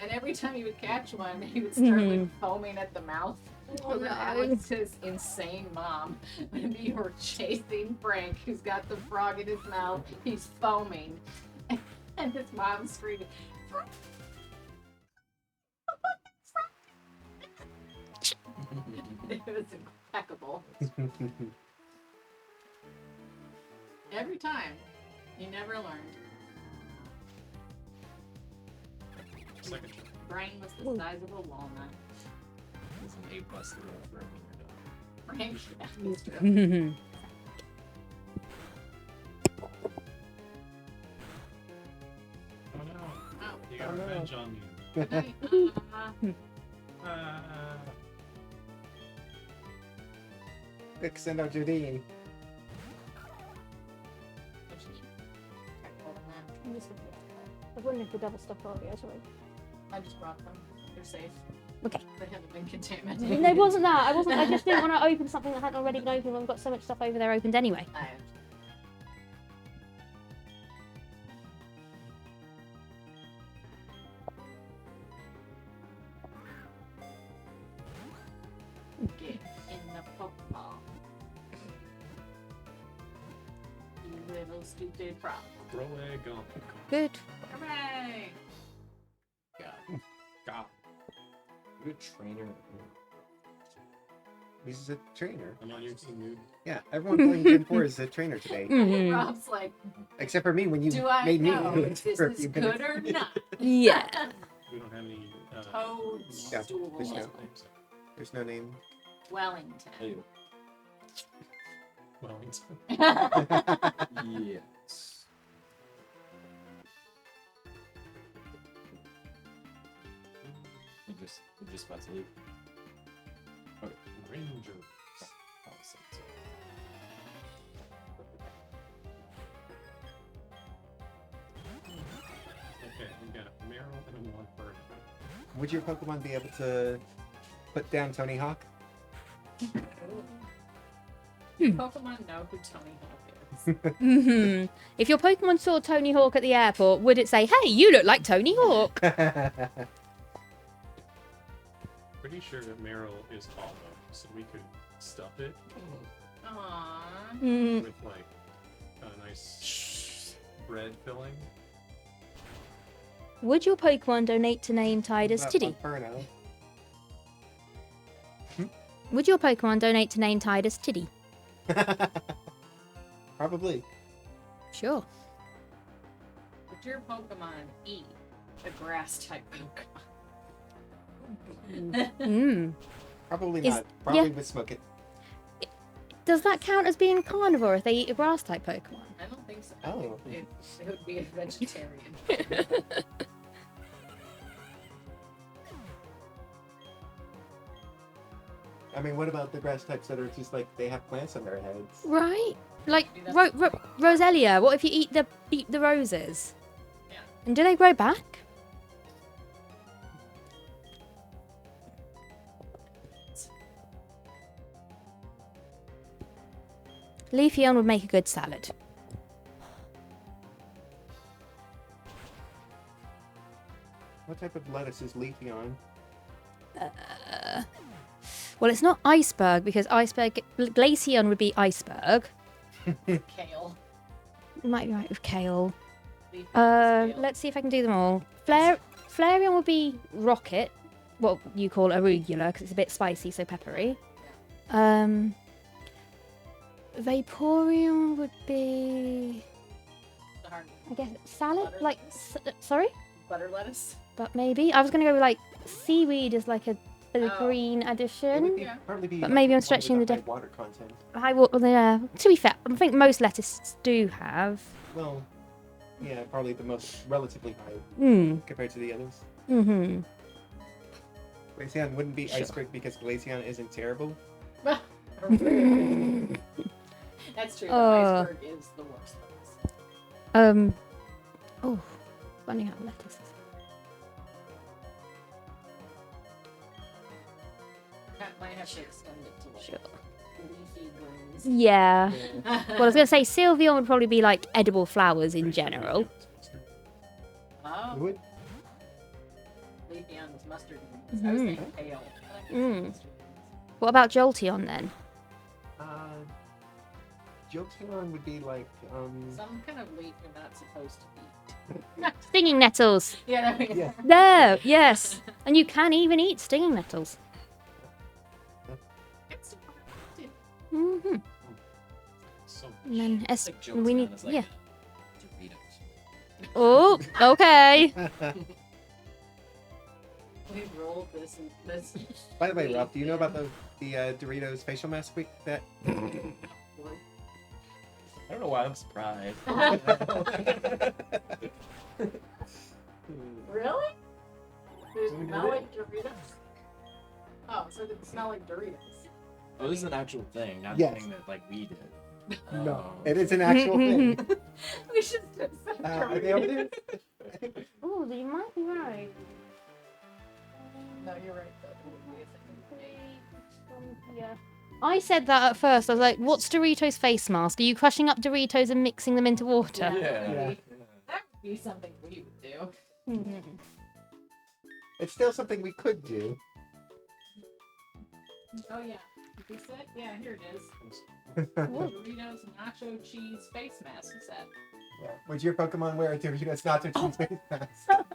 And every time he would catch one, he would start like foaming at the mouth. Oh, And no. Alex's insane mom, when we were chasing Frank, who's got the frog in his mouth, he's foaming, and his mom's screaming, "Frank!" It was impeccable. Every time. You never learned. second try. Brain was the size of a walnut. It's an A+ level for a wiener dog. Frank. Oh no! Oh, You got Oh, no. revenge on me. good night. Quick, send out Jodine. What you need? Hold on that. I was wondering if the double stuff earlier, sorry. I just brought them. They're safe. Okay. They haven't been contaminated. No, it wasn't that. I just didn't want to open something that hadn't already been opened when we've got so much stuff over there opened anyway. I Get in the football. You little stupid frog. Throw egg on. Good. Hooray! God. You're a trainer. He's a trainer. I'm on your team, dude. Yeah, everyone playing Gen 4 is a trainer today. Mhm. Rob's like, Except for me when you do I made me know do if it this for a is few good minutes. or not? Yeah. We don't have any. Yeah, Toadstool. there's no- There's no name. Wellington. Hey, Wellington. yes. We're just about to leave. Okay. Rangers. I'll say so. Okay, we got a Meryl and a Warford. Would your Pokemon be able to put down Tony Hawk? Pokemon know who Tony Hawk is. hmm If your Pokemon saw Tony Hawk at the airport, would it say, "Hey, you look like Tony Hawk"? Pretty pretty sure that Meryl is hollow, so we could stuff it Aww. Mm. with like a nice bread filling. Would your Pokemon donate to name Tidus That Tiddy? Inferno. Would your Pokemon donate to name Tidus Tiddy? Probably. Sure. Would your Pokemon eat a grass type Pokemon? Mm. Probably Is- not. Probably yeah. would smoke it. Does that count as being carnivore if they eat a grass type Pokemon? I don't think so. Oh. It would be a vegetarian. I mean, what about the grass types that are just like they have plants on their heads? Right? Like Roselia, what if you eat the roses? Yeah. And do they grow back? Leafeon would make a good salad. What type of lettuce is leafy on? Well, it's not iceberg because Glaceon would be iceberg. Kale. You might be right with kale. Leaf kale. Let's see if I can do them all. Flareon would be rocket, what you call arugula because it's a bit spicy, so peppery. Vaporeon would be, The hard I guess, salad. Butter Like, lettuce. sorry, butter lettuce. but maybe I was gonna go with like seaweed as like a Oh. green It would addition. be, Yeah. partly be But like maybe one I'm with stretching a the high def- water content. Yeah. To be fair, I think most lettuces do have. Well, yeah, probably the most relatively high Mm. compared to the others. Mm-hmm. Glaceon wouldn't be Sure. iceberg because Glaceon isn't terrible. That's true. The iceberg is the worst place. Oh, running out of lettuces. Might have to extend it to like Sure. leafy greens. Yeah. Well, I was gonna say Sylveon would probably be like edible flowers in general. Oh, Would Leafeon is mustard greens. I was Mhm. thinking kale. I like Mm. mustard greens. What about Jolteon then? Jolteon would be like Some kind of leaf you're not supposed to eat. Stinging nettles. Yeah, there we go. Yeah. There, yes. And you can even eat stinging nettles. It's Mm-hmm. So And then Like Jolteon we need, is like yeah. Doritos. Oh, okay. We rolled this and this. By the way, Rob, do you know about the Doritos facial mask week that I don't know why I'm surprised. Really? Did it smell like Doritos? Oh, so did it smell like Doritos? Oh, this is an actual thing, not Yes. the thing that like we did. No, Oh. it is an actual thing. We should have said Are they over Doritos. there? Oh, you might be right. No, you're right. That would be a thing. Yeah. I said that at first. I was like, what's Doritos face mask? Are you crushing up Doritos and mixing them into water? Yeah. That would be something we would do. Mhm. It's still something we could do. Oh yeah. We said, yeah, here it is. Doritos nacho cheese face mask set. Yeah. Would your Pokemon wear a Doritos nacho cheese face mask? That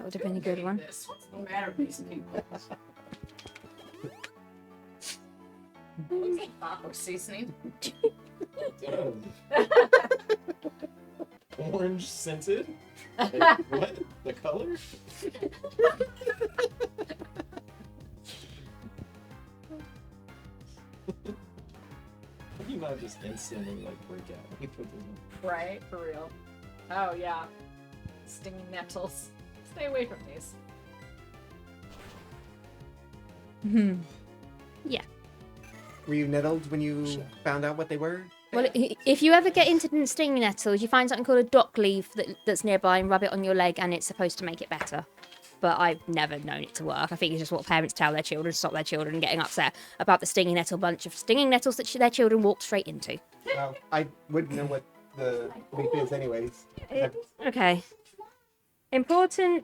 would have been a good Who one. made this? What's the matter with these people? Looks like taco seasoning. Orange scented? Like, what? The color? You not just instantly like break out. You put them Right, for real. Oh yeah. Stinging nettles. Stay away from these. Mhm. Were you nettled when you found out what they were? Well, if you ever get into stinging nettles, you find something called a dock leaf that's nearby and rub it on your leg, and it's supposed to make it better. But I've never known it to work. I think it's just what parents tell their children to stop their children getting upset about the stinging nettle bunch of stinging nettles that their children walk straight into. Well, I wouldn't know what the leaf is anyways. Okay. Important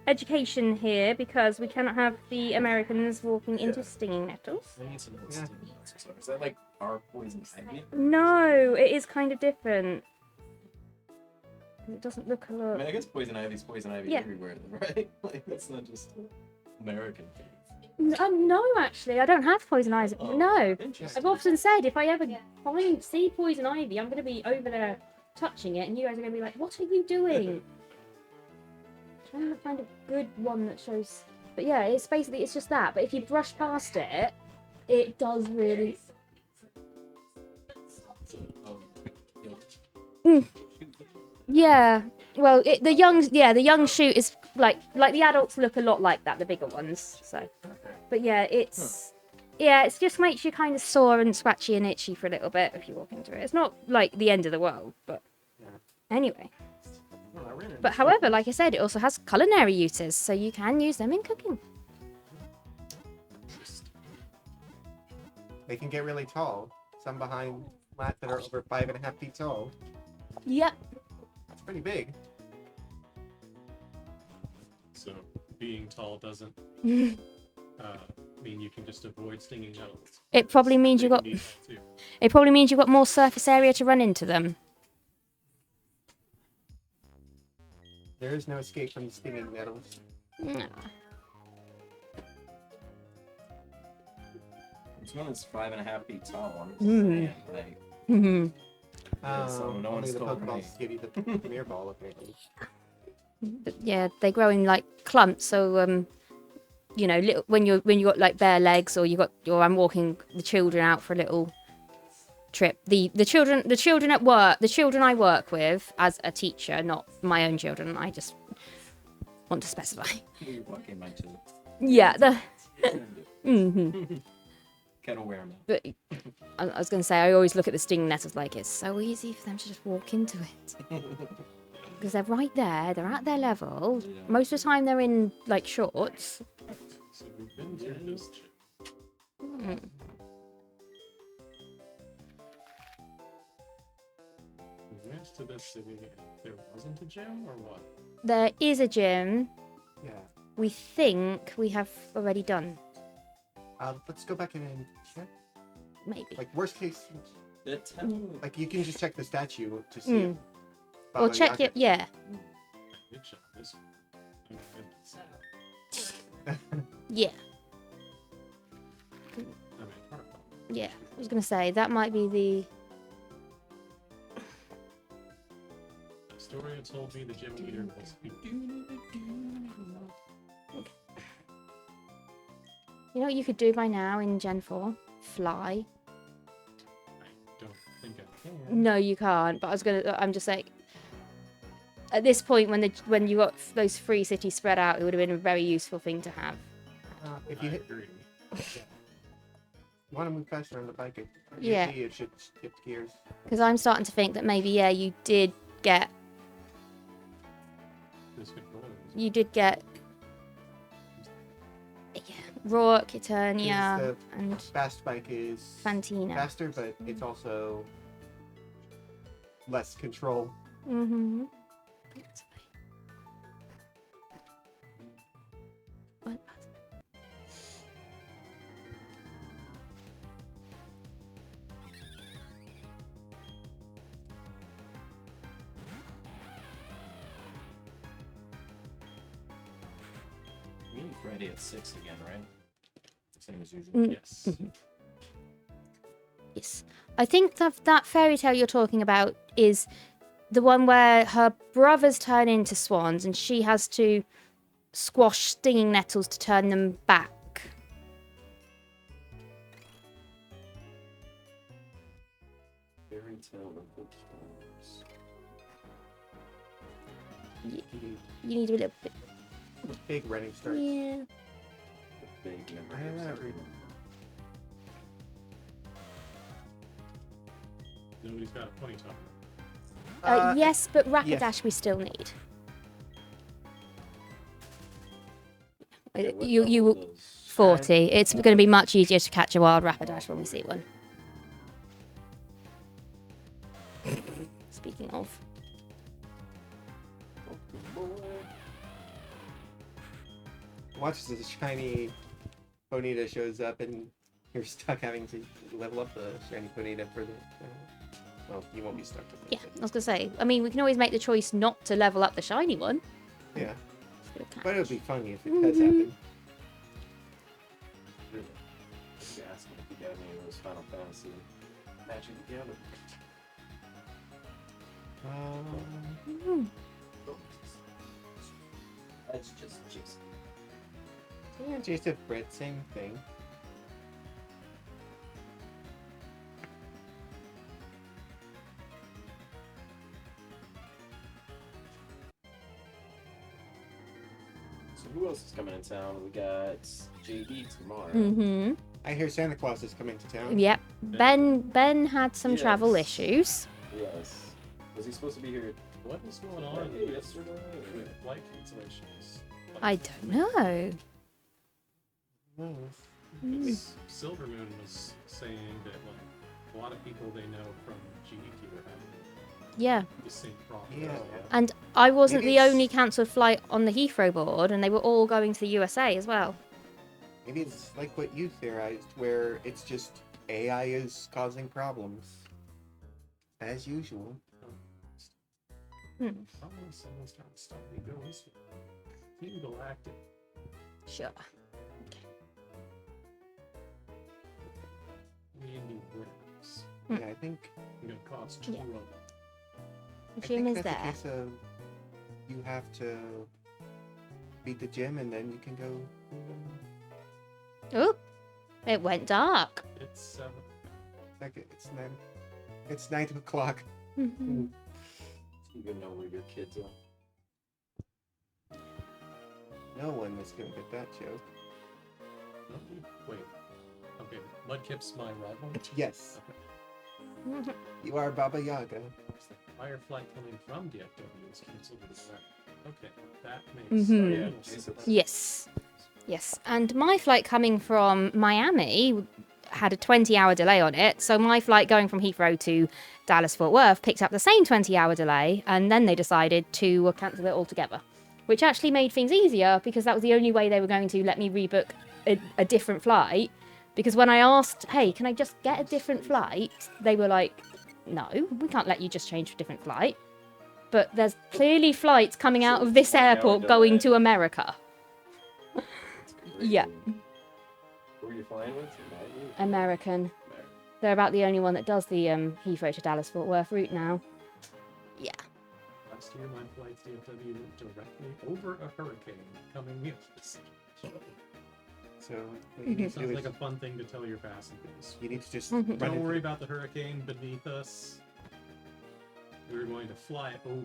education here because we cannot have the Americans walking into stinging nettles. I need to know what stinging nettles are. Is that like our poison ivy? No, it is kind of different. It doesn't look a I lot. mean, I guess poison ivy is poison ivy Yeah. everywhere, right? Like, it's not just American thing. No, actually, I don't have poison ivy. Oh, No, interesting. I've often said if I ever see poison ivy, I'm going to be over there touching it, and you guys are going to be like, "What are you doing?" Trying to find a good one that shows. But yeah, it's basically it's just that. But if you brush past it, it does really. Yeah. Well, the young shoot is like the adults look a lot like that, the bigger ones. So, but yeah, it just makes you kind of sore and scratchy and itchy for a little bit if you walk into it. It's not like the end of the world, but anyway. But however, like I said, it also has culinary uses, so you can use them in cooking. They can get really tall. Some behind flat that are over 5.5 feet tall. Yep. That's pretty big. So being tall doesn't mean you can just avoid stinging nettles. It probably means you got. It probably means you've got more surface area to run into them. There is no escape from the stinging nettles. No. This one is 5.5 feet tall. Mm. Like, Mhm. so no only one's the told me. Pokeballs give you the premiere ball, apparently. But yeah, they grow in like clumps. So you know, little, when you got like bare legs, or I'm walking the children out for a little trip. The children at work, the children I work with as a teacher, not my own children. I just want to specify. You're walking my two. Yeah, Gotta wear them. But I was going to say, I always look at the stinging nettles like it's so easy for them to just walk into it. Because they're right there, they're at their level. Yeah. Most of the time they're in like shorts. So we've been through this. Mm. We went to this city and there wasn't a gym or what? There is a gym Yeah. we think we have already done. Let's go back in and check. Maybe. Like, worst case, The temple. like, you can just check the statue to see Mm. if Or Baba check Yaga- it, yeah. Good job. This. Oh my goodness. Yeah. I mean, part of it. Yeah. I was going to say, that might be the... The story had told me the gym leader was. You know what you could do by now in Gen 4? Fly. I don't think I can. No, you can't. But I'm just like, at this point, when you got those free cities spread out, it would have been a very useful thing to have. If you I hit, agree. you want to move faster on the bike, Yeah. usually it should shift gears. Because I'm starting to think that maybe, yeah, you did get This could go. yeah, Rourke, Eternia, The and fast bike is Fantina. faster, but it's also less control. Mm-hmm. What? We need Friday at 6 again, right? Same as usual. Mm. Yes. Yes. I think that fairy tale you're talking about is the one where her brothers turn into swans and she has to squash stinging nettles to turn them back. Fairy tale of the Swans. You need a little bit. Big running start. Yeah. Big I memory. have not read. Nobody's got a ponytail. Yes, but Rapidash yes. we still need. Okay, what You level does- 40. It's going to be much easier to catch a wild Rapidash when we see one. Speaking of. Watch as the shiny Ponyta shows up and you're stuck having to level up the shiny Ponyta for the. Well, you won't be stuck with it. Yeah, I was gonna say. I mean, we can always make the choice not to level up the shiny one. Yeah. Good catch. But it would be funny if it does happen. Really? If you ask me if you got any of those Final Fantasy matching together. That's just Jason. Yeah, Jason Brett, same thing. So who else is coming in town? We got JD tomorrow. Mm-hmm. I hear Santa Claus is coming to town. Yep. Ben had some travel Yes. issues. Yes. Was he supposed to be here What was going on Friday, yesterday? with flight cancellations? I don't know. Because Silvermoon was saying that like a lot of people they know from GDQ are having Yeah. the same problem. Yeah. And I wasn't Maybe the it's- only cancelled flight on the Heathrow board, and they were all going to the USA as well. Maybe it's like what you theorized, where it's just AI is causing problems. As usual. Probably someone's trying to stop me going this way. Team Galactic. Sure. We need winners. Yeah, I think We're gonna cost 2 Yeah. of them. I Jim think is that's a there. case of you have to beat the gym and then you can go. Oh, it went dark. It's 7. It's 9 o'clock. Mm-hmm. You gonna know where your kids are. No one was gonna get that joke. Wait. Okay, Mudkip's my rival. Yes, you are Baba Yaga. Fire flight coming from DFW is cancelled. Okay, that makes Mhm. sense. Yes. Yes. And my flight coming from Miami had a 20-hour delay on it. So my flight going from Heathrow to Dallas Fort Worth picked up the same 20-hour delay, and then they decided to cancel it altogether, which actually made things easier because that was the only way they were going to let me rebook a different flight. Because when I asked, hey, can I just get a different flight? They were like, no, we can't let you just change for a different flight. But there's clearly flights coming out of this airport going to America. Yeah. Who are you flying with? American. They're about the only one that does the Heathrow to Dallas Fort Worth route now. Yeah. Last year, my flights DFW went directly over a hurricane coming the other side. So what you need to Sounds do like is a fun thing to tell your passengers. you need to just Mhm. run Don't worry into, about the hurricane beneath us. We're going to fly over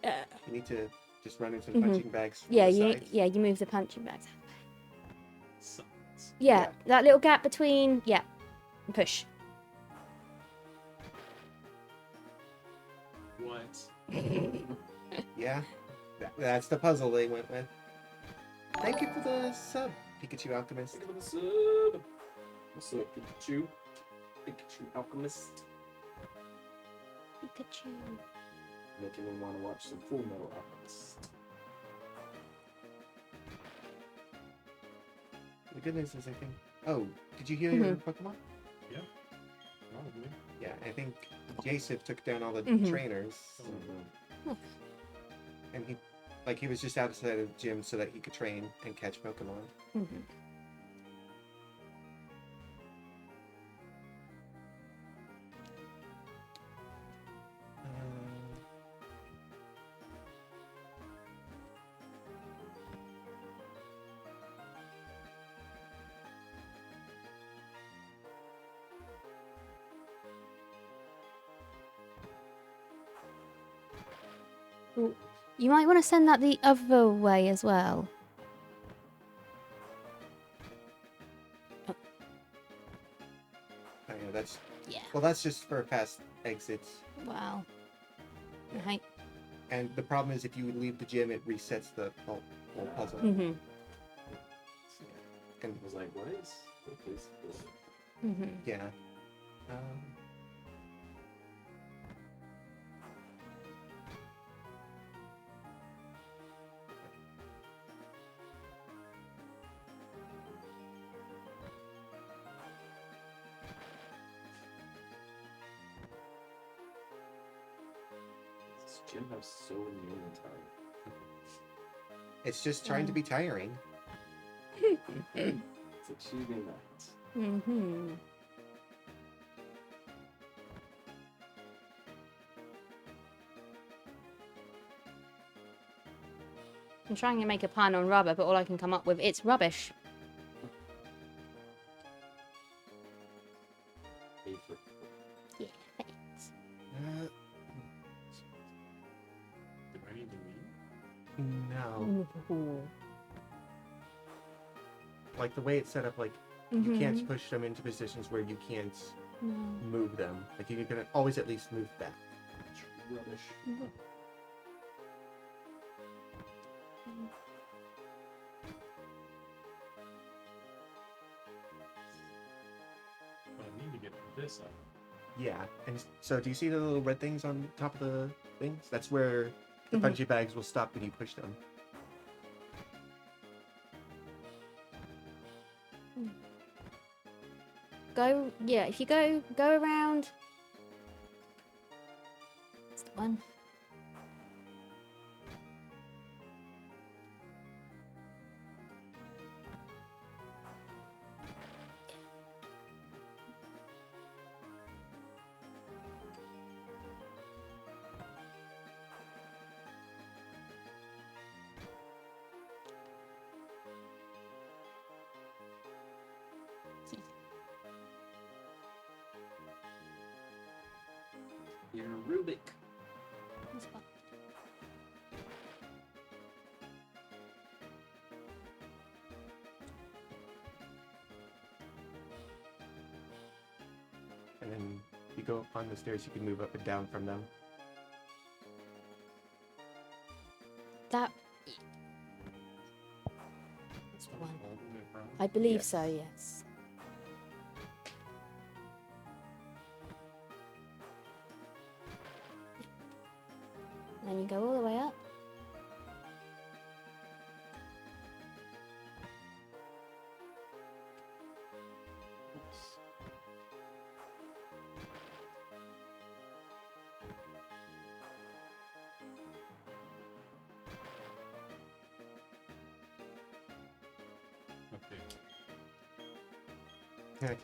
it. you need to just run into the Mhm. punching bags. From Yeah, the you sides. you move the punching bags. Science. Yeah, Yeah. that little gap between. Yeah, push. What? Yeah, that's the puzzle they went with. Thank you for the sub, Pikachu Alchemist. Look at the sub. What's up, Pikachu? Pikachu Alchemist. Pikachu. Making me want to watch some Full Metal Alchemist. The good news is, I think. Oh, did you heal your Pokemon? Probably. Yeah, I think Jasif took down all the Mhm. trainers, Oh. and he was just outside of the gym so that he could train and catch Pokemon. Mhm. Ooh, you might want to send that the other way as well. I know that's Yeah. well, that's just for past exits. Wow. Right. And the problem is, if you leave the gym, it resets the whole puzzle. Mhm. And I was like, what is this? Mhm. yeah. Gym have so many time. It's just trying to be tiring. It's achieving that. Mm-hmm. I'm trying to make a pun on rubber, but all I can come up with, it's rubbish. Yeah, thanks. Do I need to leave? No. Ooh. Like the way it's set up, like you can't push them into positions where you can't move them. Like you can always at least move back. Rubbish. But I need to get this up. Yeah, and so do you see the little red things on top of the things? That's where the bungee bags will stop when you push them. Go, yeah, if you go around. That's the one. You're Rubik. That's fine. And then you go up on the stairs, you can move up and down from them. That. That's the one. I believe so, yes. And then you go all the way up. Okay. Okay.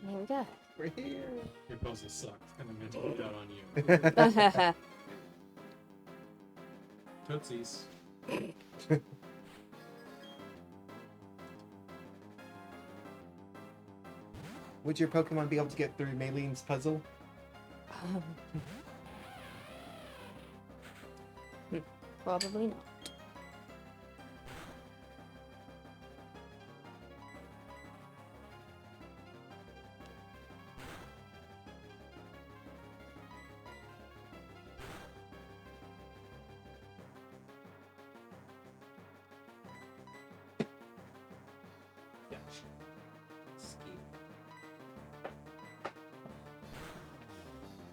Here we go. We're here. Your puzzle sucked, and I'm going to put that on you. Tootsies. Would your Pokemon be able to get through Maylene's puzzle? Probably not.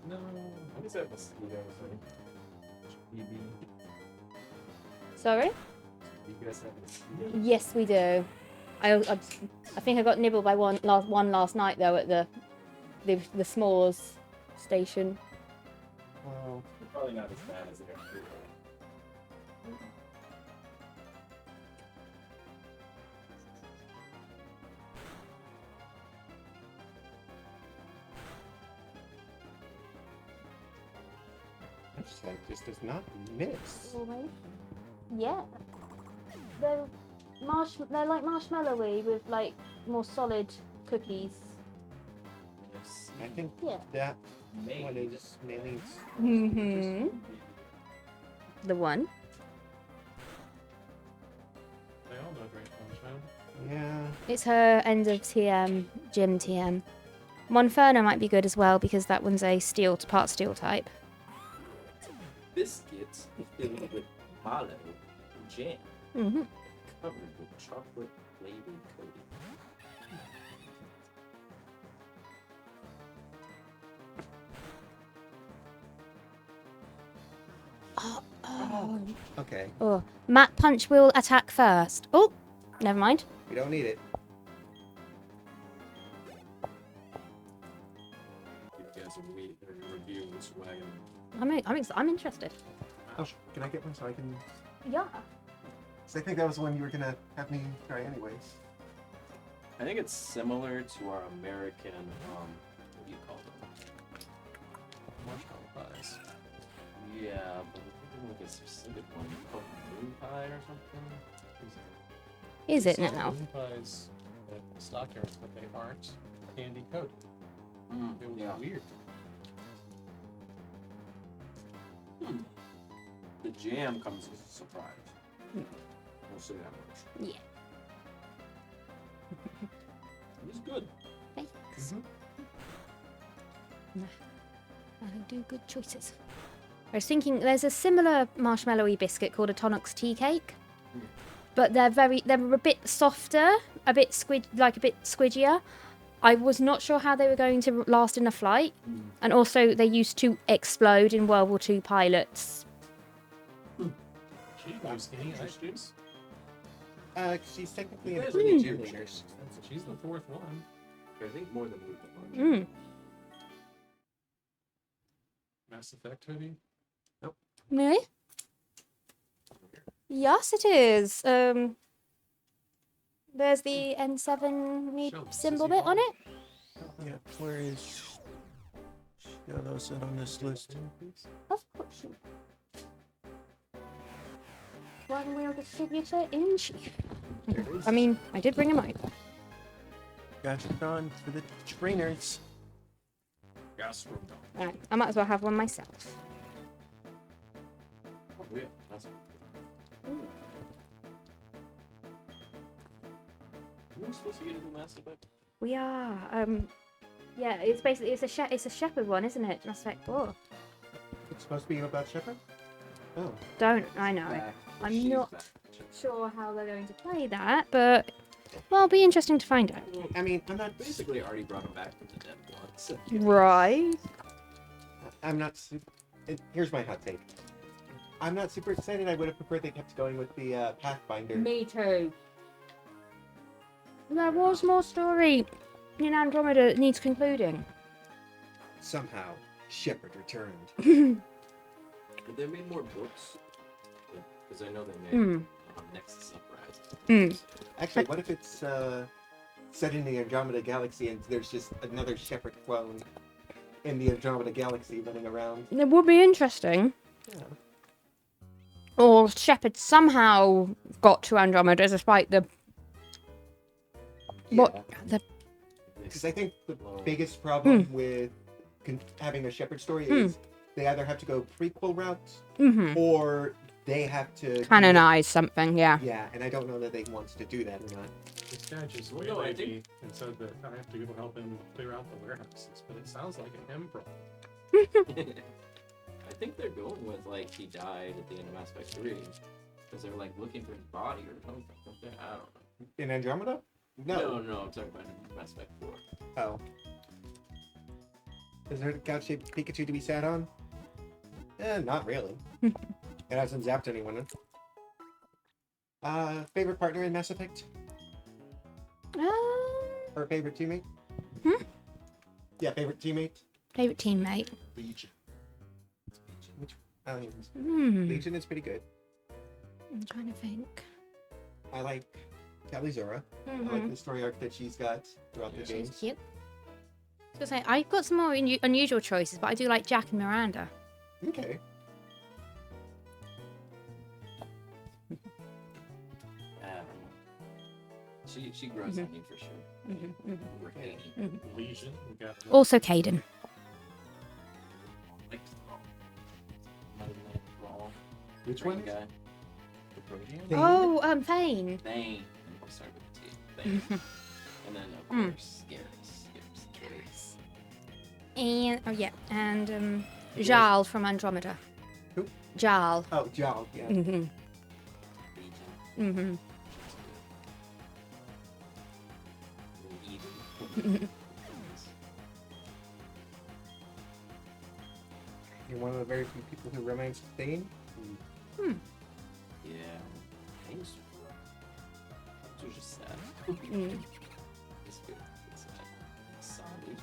No. What is that mosquito thing? BB. Sorry? You guys have mosquitoes? Yes, we do. I think I got nibbled by one last night though at the s'mores station. Well, Probably not as bad as it ever could. that just does not miss. Yeah. They're like marshmallowy with like more solid cookies. Yes. I think Yeah. that one is Maylene's. Mm-hmm. The one. They all know Great Sunshine. Yeah. It's her end of TM, gym TM. Monferno might be good as well because that one's a part steel type. Biscuits filled with mallow jam, Mm-hmm. covered with chocolate flavored coating. Oh. Okay. Oh. Mat Punch will attack first. Oh, never mind. We don't need it. You as a review this way. I'm interested. Oh, can I get one so I can? Yeah. Cause I think that was the one you were gonna have me try anyways. I think it's similar to our American, what do you call them? Marshmallow pies. Yeah, but we're thinking like a specific one called moon pie or something. Is it Some now? moon pies at Stockyards, but they aren't candy coated. It was weird. The jam comes as a surprise. We'll see that much. Yeah. It was good. Thanks. I do good choices. I was thinking there's a similar marshmallowy biscuit called a Tonox tea cake, but they're a bit softer, a bit squidgier. I was not sure how they were going to last in a flight, and also they used to explode in World War II pilots. She use any ice juice. She's technically You an guys are the cheerleader. cheerleaders. She's the fourth one. I think more than we Mm. Mass Effect hoodie. No? Yes, it is. There's the N7 Show symbol Sissy bit on Ball. it. Yeah, where is? Yeah, those sit on this list. Of course. One wheel distributor in chief. I mean, I did bring him out. Got it on for the trainers. Gas room. Right, I might as well have one myself. Oh, yeah. That's We're supposed to get into Mass Effect. We are. Yeah, it's basically it's a shepherd one, isn't it? Mass Effect 4. It's supposed to be about Shepard? Oh. Don't I know? Back. I'm She's not back. sure how they're going to play that, but well, it'll be interesting to find out. I mean, I'm not Basically, already brought him back from the dead once. Right. I'm not super. Here's my hot take. I'm not super excited. I would have preferred they kept going with the Pathfinder. Me too. There was more story in Andromeda that needs concluding. Somehow, Shepard returned. But they made more books. Because I know they made Nexus Uprising. Actually, what if it's set in the Andromeda Galaxy and there's just another Shepard clone in the Andromeda Galaxy running around? It would be interesting. Yeah. Or Shepard somehow got to Andromeda despite the Because I think the biggest problem with having a Shepard story is they either have to go prequel route or they have to canonize something, yeah. Yeah, and I don't know that they want to do that or not. This guy just Well, no, I waylaid think- me and said that I have to go help him clear out the warehouses, but it sounds like an M problem. I think they're going with like he died at the end of Mass Effect 3 because they're like looking for his body or something. I don't know. In Andromeda? No, I'm talking about Mass Effect 4. Oh. Is there a couch-shaped Pikachu to be sat on? Not really. It hasn't zapped anyone. Favorite partner in Mass Effect? Or favorite teammate? Yeah, favorite teammate? Favorite teammate. Legion. Legion is pretty good. I'm trying to think. I like Talizora. I like the story arc that she's got throughout the games. She's cute. I was gonna say, I've got some more unusual choices, but I do like Jack and Miranda. Okay. She grows on you for sure. Over Katie. Legion. We got Also Caden. Which one? Guy. the Protean. Oh, Fane. Thane. We'll start with T. Thane. And then of course Scarce. And and Jal from Andromeda. Who? Jal. Oh, Jal, yeah. Mhm. Legion. Mhm. Eden. You're one of the very few people who remains Thane. Yeah. Thane's just sad. It's good. It's sad. Solid.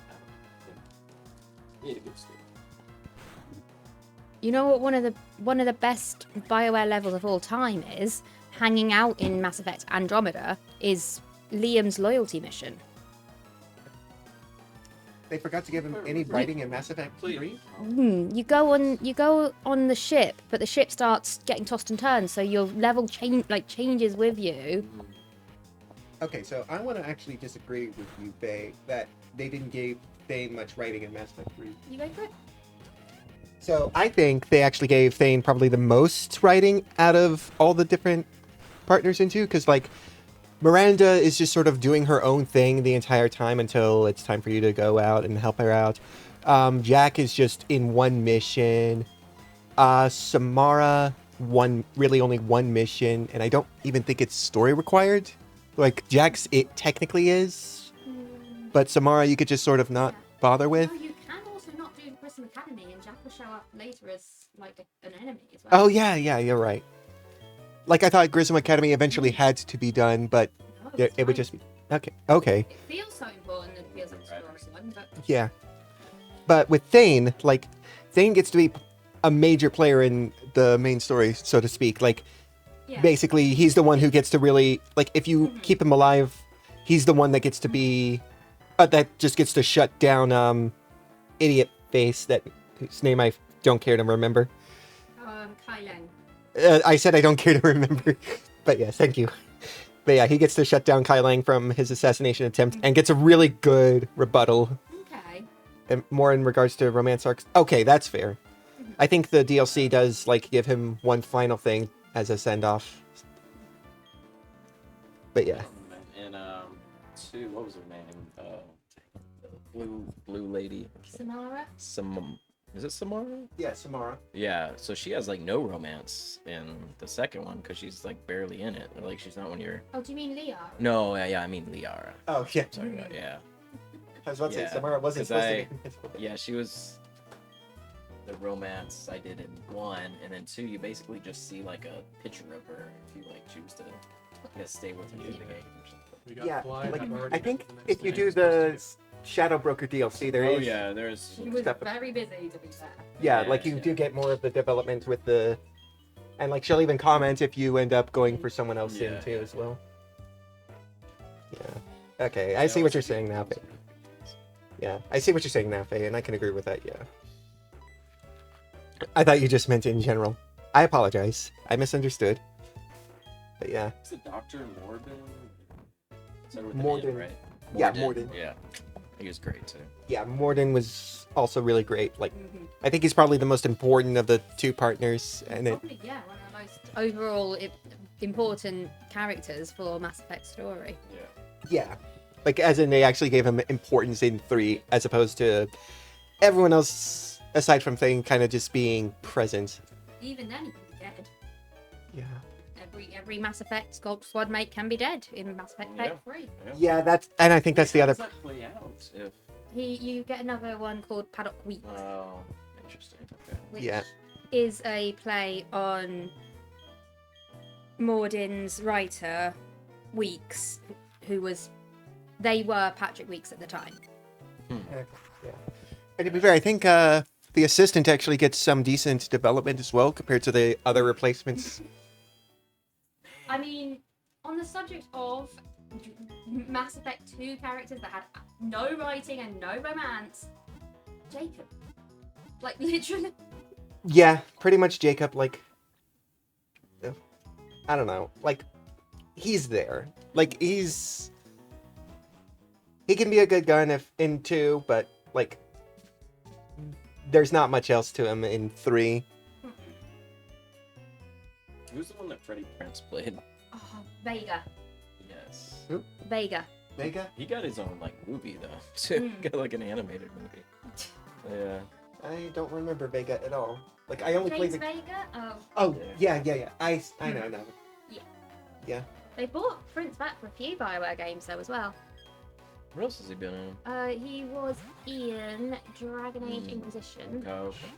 Need a good story. You know what one of the best BioWare levels of all time is? Hanging out in Mass Effect Andromeda is Liam's loyalty mission. They forgot to give him any writing in Mass Effect 3? You go on the ship, but the ship starts getting tossed and turned, so your level changes with you. Okay, so I want to actually disagree with you, Faye, that they didn't give Thane much writing in Mass Effect 3. You going for it? So I think they actually gave Thane probably the most writing out of all the different partners into, because like Miranda is just sort of doing her own thing the entire time until it's time for you to go out and help her out. Jack is just in one mission. Samara only one mission, and I don't even think it's story required. Like Jack's it technically is, but Samara you could just sort of not bother with. No, you can also not do Grissom Academy, and Jack will show up later as like an enemy as well. Oh yeah, you're right. Like I thought Grissom Academy eventually had to be done, but No, it would just be okay. It feels so important and it feels like a story one, but Yeah. But with Thane, like, Thane gets to be a major player in the main story, so to speak. Like, yeah. basically, he's the one who gets to really, like, if you keep him alive, he's the one that gets to be, that just gets to shut down, idiot face whose name I don't care to remember. Kai Lang. I said I don't care to remember, but yes, thank you. But yeah, he gets to shut down Kai Lang from his assassination attempt and gets a really good rebuttal. Okay. And more in regards to romance arcs. Okay, that's fair. I think the DLC does like give him one final thing as a send off. But yeah. And what was her name? Blue lady. Samara. Is it Samara? Yeah, Samara. Yeah, so she has like no romance in the second one because she's like barely in it. Like she's not one of your. Oh, do you mean Liara? No, yeah, I mean Liara. Oh yeah. Sorry about yeah. I was about to Yeah, say Samara wasn't 'cause supposed to be. Yeah, she was the romance I did in 1, and then 2 you basically just see like a picture of her if you like choose to stay with her through the game or something. We got Yeah, Blythe, like, I've already I think mentioned the if next you name. do the Shadow Broker DLC, there is. Oh yeah, there's She was Stuff. very busy, to be fair. Yeah, Yeah, like you yeah. do get more of the development with the, and like she'll even comment if you end up going for someone else in Yeah, too yeah. as well. Yeah. Okay, I see what you're saying now, Faye. Yeah, I see what you're saying now, Faye, and I can agree with that. Yeah. I thought you just meant in general. I apologize. I misunderstood. But yeah. Is it Dr. Morden? Is that Morden. right? Yeah, Morden. Yeah, he was great too. Yeah, Morden was also really great. Like, I think he's probably the most important of the two partners, and it. Probably, yeah, one of the most overall important characters for Mass Effect story. Yeah. Like, as in, they actually gave him importance in 3, as opposed to everyone else, aside from Thane, kind of just being present. Even then, he can be dead. Yeah. Every Mass Effect squad mate can be dead in Mass Effect Yeah. 3. Yeah, that's, and I think that's the How other. does that play out? If You get another one called Paddock Week, oh, interesting. Okay. which Yeah. is a play on Morden's writer, Weeks, they were Patrick Weeks at the time. Yeah. And to be fair, I think the assistant actually gets some decent development as well compared to the other replacements. I mean, on the subject of Mass Effect 2 characters that had no writing and no romance, Jacob. Like, literally. Yeah, pretty much Jacob, like, I don't know, like, he's there. Like, he can be a good gun in 2, but, like, there's not much else to him in 3. Who's the one that Freddie Prinze played? Oh, Vega. Yes. Vega. Vega? He got his own like movie though. Too. He got like an animated movie. Yeah. I don't remember Vega at all. Like, I only played James the... Vega? Oh. Oh, yeah. I know now. Yeah. Yeah. They brought Prince back for a few Bioware games though as well. Where else has he been in? He was in Dragon Age Inquisition. Oh, okay.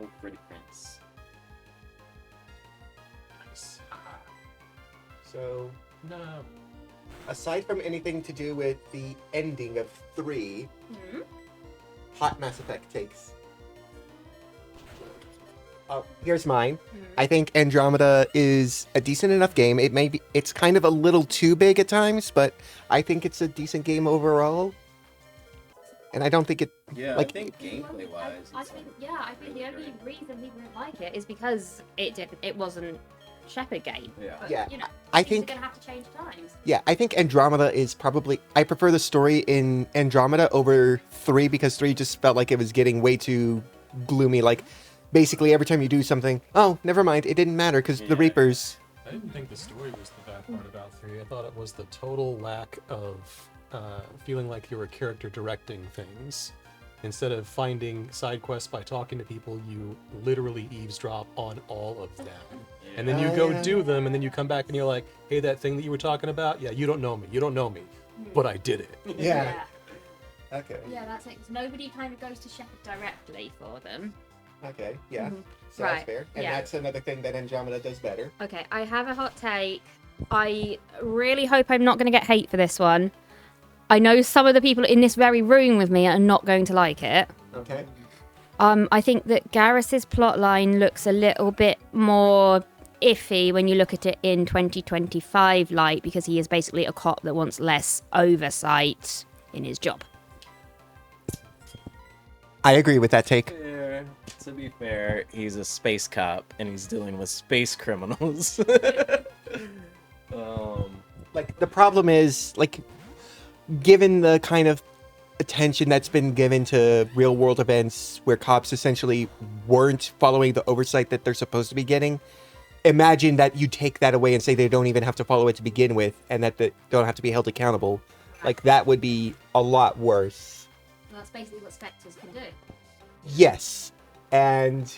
Oh, Freddie Prinze. Nice. So, No. aside from anything to do with the ending of 3, Hmm? hot Mass Effect takes. Oh, here's mine. Hmm. I think Andromeda is a decent enough game. It's kind of a little too big at times, but I think it's a decent game overall. And I don't think it Yeah, like I think gameplay wise. I think the only reason people didn't like it is because it wasn't Shepherd game. Yeah. But, Yeah, you know, I things think- are gonna have to change times. Yeah, I think Andromeda is probably. I prefer the story in Andromeda over 3 because 3 just felt like it was getting way too gloomy. Like, basically, every time you do something, oh, never mind, it didn't matter because the Yeah. Reapers. I didn't think the story was the bad part about 3. I thought it was the total lack of feeling like you were character directing things. Instead of finding side quests by talking to people, you literally eavesdrop on all of them. And then you Oh, go yeah. do them, and then you come back and you're like, hey, that thing that you were talking about? Yeah, you don't know me, but I did it. Yeah. Okay. Yeah, that's it. 'Cause nobody kind of goes to Shepherd directly for them. Okay. Yeah. Mhm. So that's Right, fair. And yeah. that's another thing that Andromeda does better. Okay, I have a hot take. I really hope I'm not going to get hate for this one. I know some of the people in this very room with me are not going to like it. Okay. I think that Garrus's plotline looks a little bit more iffy when you look at it in 2025 light, because he is basically a cop that wants less oversight in his job. I agree with that take. To be fair, he's a space cop and he's dealing with space criminals. Like, the problem is, like, given the kind of attention that's been given to real world events where cops essentially weren't following the oversight that they're supposed to be getting, imagine that you take that away and say they don't even have to follow it to begin with and that they don't have to be held accountable. Like, that would be a lot worse. That's basically what Spectres can do. Yes. And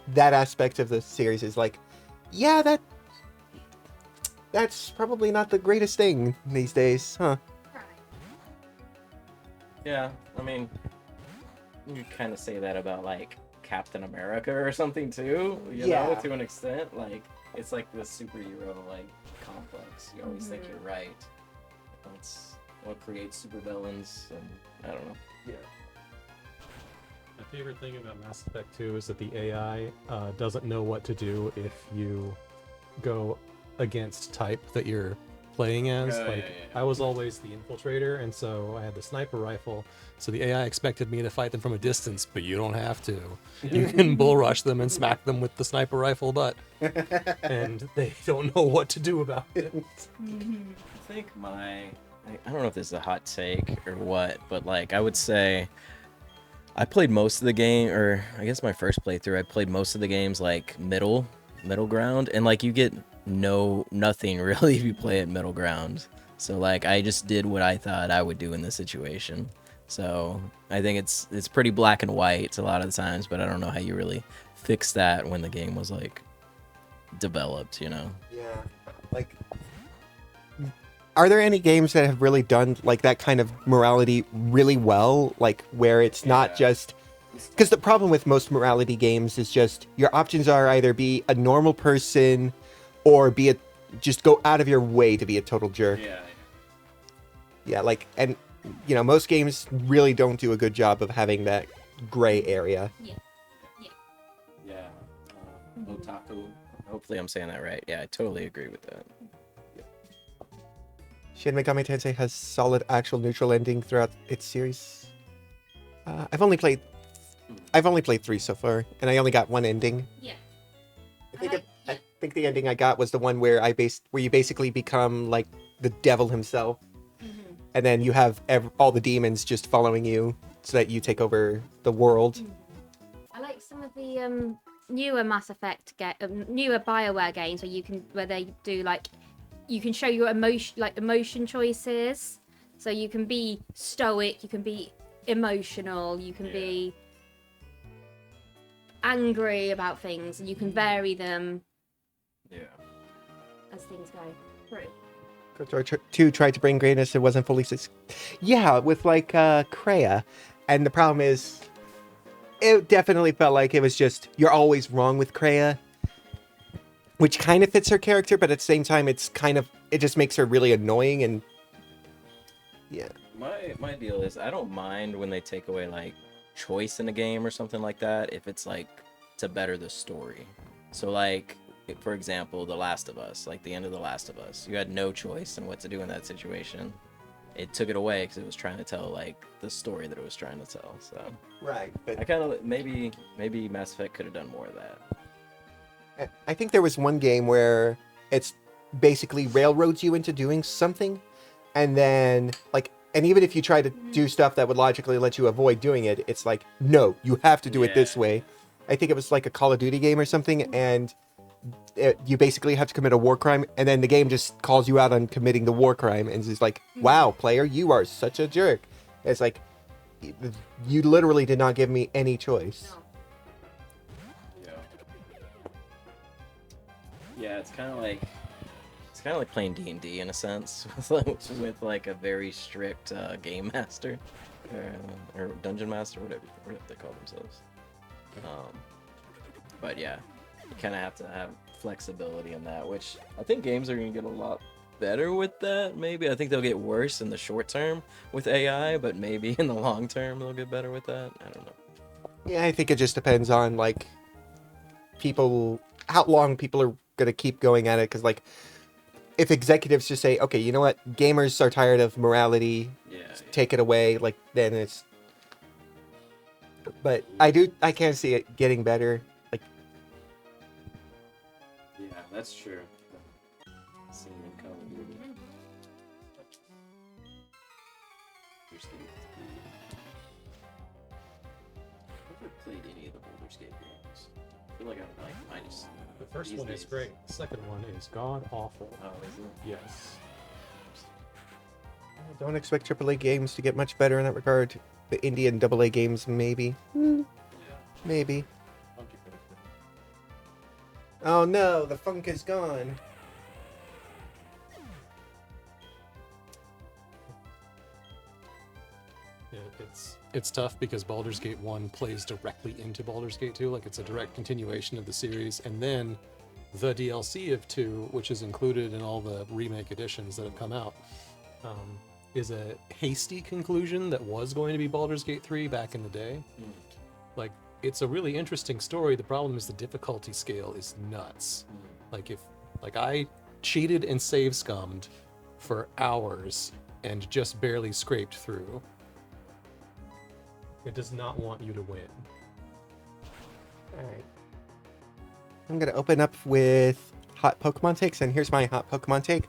that aspect of the series is like, yeah, that's probably not the greatest thing these days, huh? Yeah, I mean, you kind of say that about like Captain America or something too. You know, Yeah. to an extent, like it's like the superhero like complex. You always think you're right. That's what creates supervillains, and I don't know. Yeah. My favorite thing about Mass Effect 2 is that the AI doesn't know what to do if you go against type that you're playing as. Oh, like, yeah. I was always the infiltrator, and so I had the sniper rifle. So the AI expected me to fight them from a distance, but you don't have to. You can bull rush them and smack them with the sniper rifle butt, and they don't know what to do about it. I think I don't know if this is a hot take or what, but like I would say I played most of the game, or I guess my first playthrough, I played most of the games like middle ground, and like you get nothing really if you play at middle ground. So like I just did what I thought I would do in this situation. So I think it's pretty black and white a lot of the times, but I don't know how you really fix that when the game was like developed, you know? Yeah. Like, are there any games that have really done like that kind of morality really well? Like, where it's not just. Because the problem with most morality games is just your options are either be a normal person or just go out of your way to be a total jerk. Yeah, like, and, you know, most games really don't do a good job of having that gray area. Yeah. Otaku. Hopefully I'm saying that right. Yeah, I totally agree with that. Shin Megami Tensei has solid actual neutral ending throughout its series. I've only played 3 so far, and I only got one ending. Yeah. I think the ending I got was the one where where you basically become like the devil himself, and then you have all the demons just following you, so that you take over the world. I like some of the newer Mass Effect, newer BioWare games where they do like, you can show your emotion choices. So you can be stoic, you can be emotional, you can be angry about things, and you can vary them. Yeah. As things go through. KOTOR 2 tried to bring greatness, it wasn't fully Yeah, with like Kreia. And the problem is, it definitely felt like it was just, you're always wrong with Kreia. which kind of fits her character, but at the same time, it just makes her really annoying and yeah. My deal is I don't mind when they take away like choice in a game or something like that if it's like to better the story. So like for example, The Last of Us, like the end of The Last of Us, you had no choice in what to do in that situation. It took it away because it was trying to tell like the story that it was trying to tell. So Right, but I kind of maybe Mass Effect could have done more of that. I think there was one game where it's basically railroads you into doing something, and then like, and even if you try to do stuff that would logically let you avoid doing it, it's like, no, you have to do it this way. I think it was like a Call of Duty game or something, and you basically have to commit a war crime, and then the game just calls you out on committing the war crime, and it's like, wow, player, you are such a jerk. It's like, you literally did not give me any choice. Yeah, it's kind of like playing D&D in a sense, with like a very strict game master or dungeon master, whatever they call themselves. But yeah, you kind of have to have flexibility in that, which I think games are going to get a lot better with that. Maybe I think they'll get worse in the short term with AI, but maybe in the long term they'll get better with that. I don't know. Yeah, I think it just depends on like how long people are gonna keep going at it. Because like, if executives just say, okay, you know what, gamers are tired of morality, take it away, like then it's. But I can't see it getting better. Like, yeah, that's true. Seen in Call of Duty. I've never played any of the Baldur's Gate games. I feel like I'm like minus. The first these one is days. great. The second one is god awful. Oh, is it? Yes. don't expect AAA games to get much better in that regard. The indie and AA games, maybe. Maybe. Oh no, the funk is gone. Yeah, it's tough because Baldur's Gate 1 plays directly into Baldur's Gate 2, like it's a direct continuation of the series, and then the DLC of 2, which is included in all the remake editions that have come out, is a hasty conclusion that was going to be Baldur's Gate 3 back in the day. Like, it's a really interesting story. The problem is the difficulty scale is nuts. Like I cheated and save scummed for hours and just barely scraped through. It does not want you to win. Alright. I'm gonna open up with hot Pokemon takes, and here's my hot Pokemon take.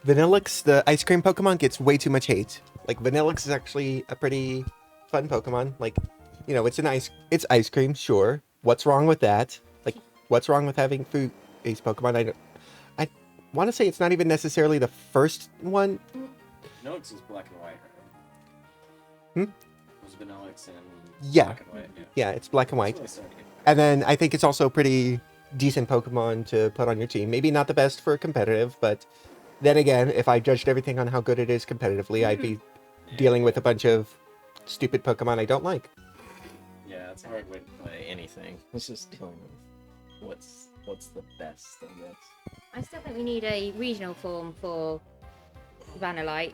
Vanillix, the ice cream Pokemon, gets way too much hate. Like, Vanillix is actually a pretty fun Pokemon. Like, you know, it's ice cream, sure. What's wrong with that? Like, what's wrong with having food-based Pokemon? I want to say it's not even necessarily the first one. Vanillix is black and white, right? It was Vanillix and yeah. black and white. Yeah, it's black and white. And then I think it's also a pretty decent Pokemon to put on your team. Maybe not the best for competitive, but then again, if I judged everything on how good it is competitively, I'd be dealing with a bunch of stupid Pokemon I don't like. Yeah, it's a hard way to play anything. It's just dealing with what's the best, I guess. I still think we need a regional form for Vanillux,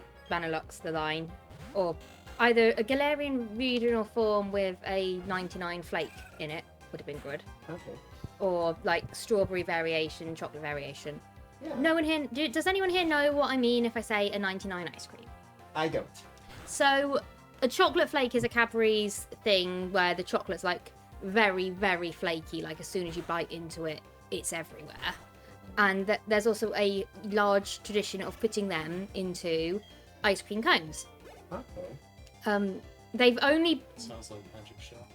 the line, or either a Galarian regional form with a 99 flake in it would have been good. Okay. Or like strawberry variation, chocolate variation. Yeah. No one here. Does anyone here know what I mean if I say a 99 ice cream? I don't. So a chocolate flake is a Cadbury's thing where the chocolate's like very, very flaky. Like as soon as you bite into it, it's everywhere. And there's also a large tradition of putting them into ice cream cones. Okay. They've only. Sounds like Magic Shell.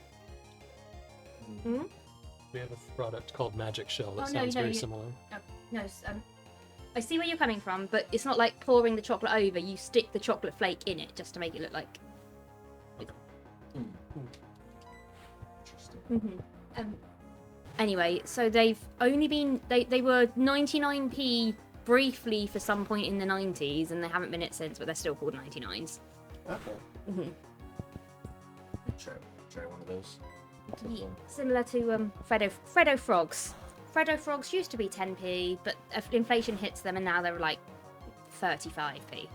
Hmm? We have a product called Magic Shell that Oh, sounds very similar. No, I see where you're coming from, but it's not like pouring the chocolate over. You stick the chocolate flake in it just to make it look like. Anyway, so they've only been they were 99p briefly for some point in the 90s, and they haven't been it since, but they're still called 99s. Okay. Try one of those. Similar to Freddo Frogs. Freddo Frogs used to be 10p, but inflation hits them and now they're like 35p.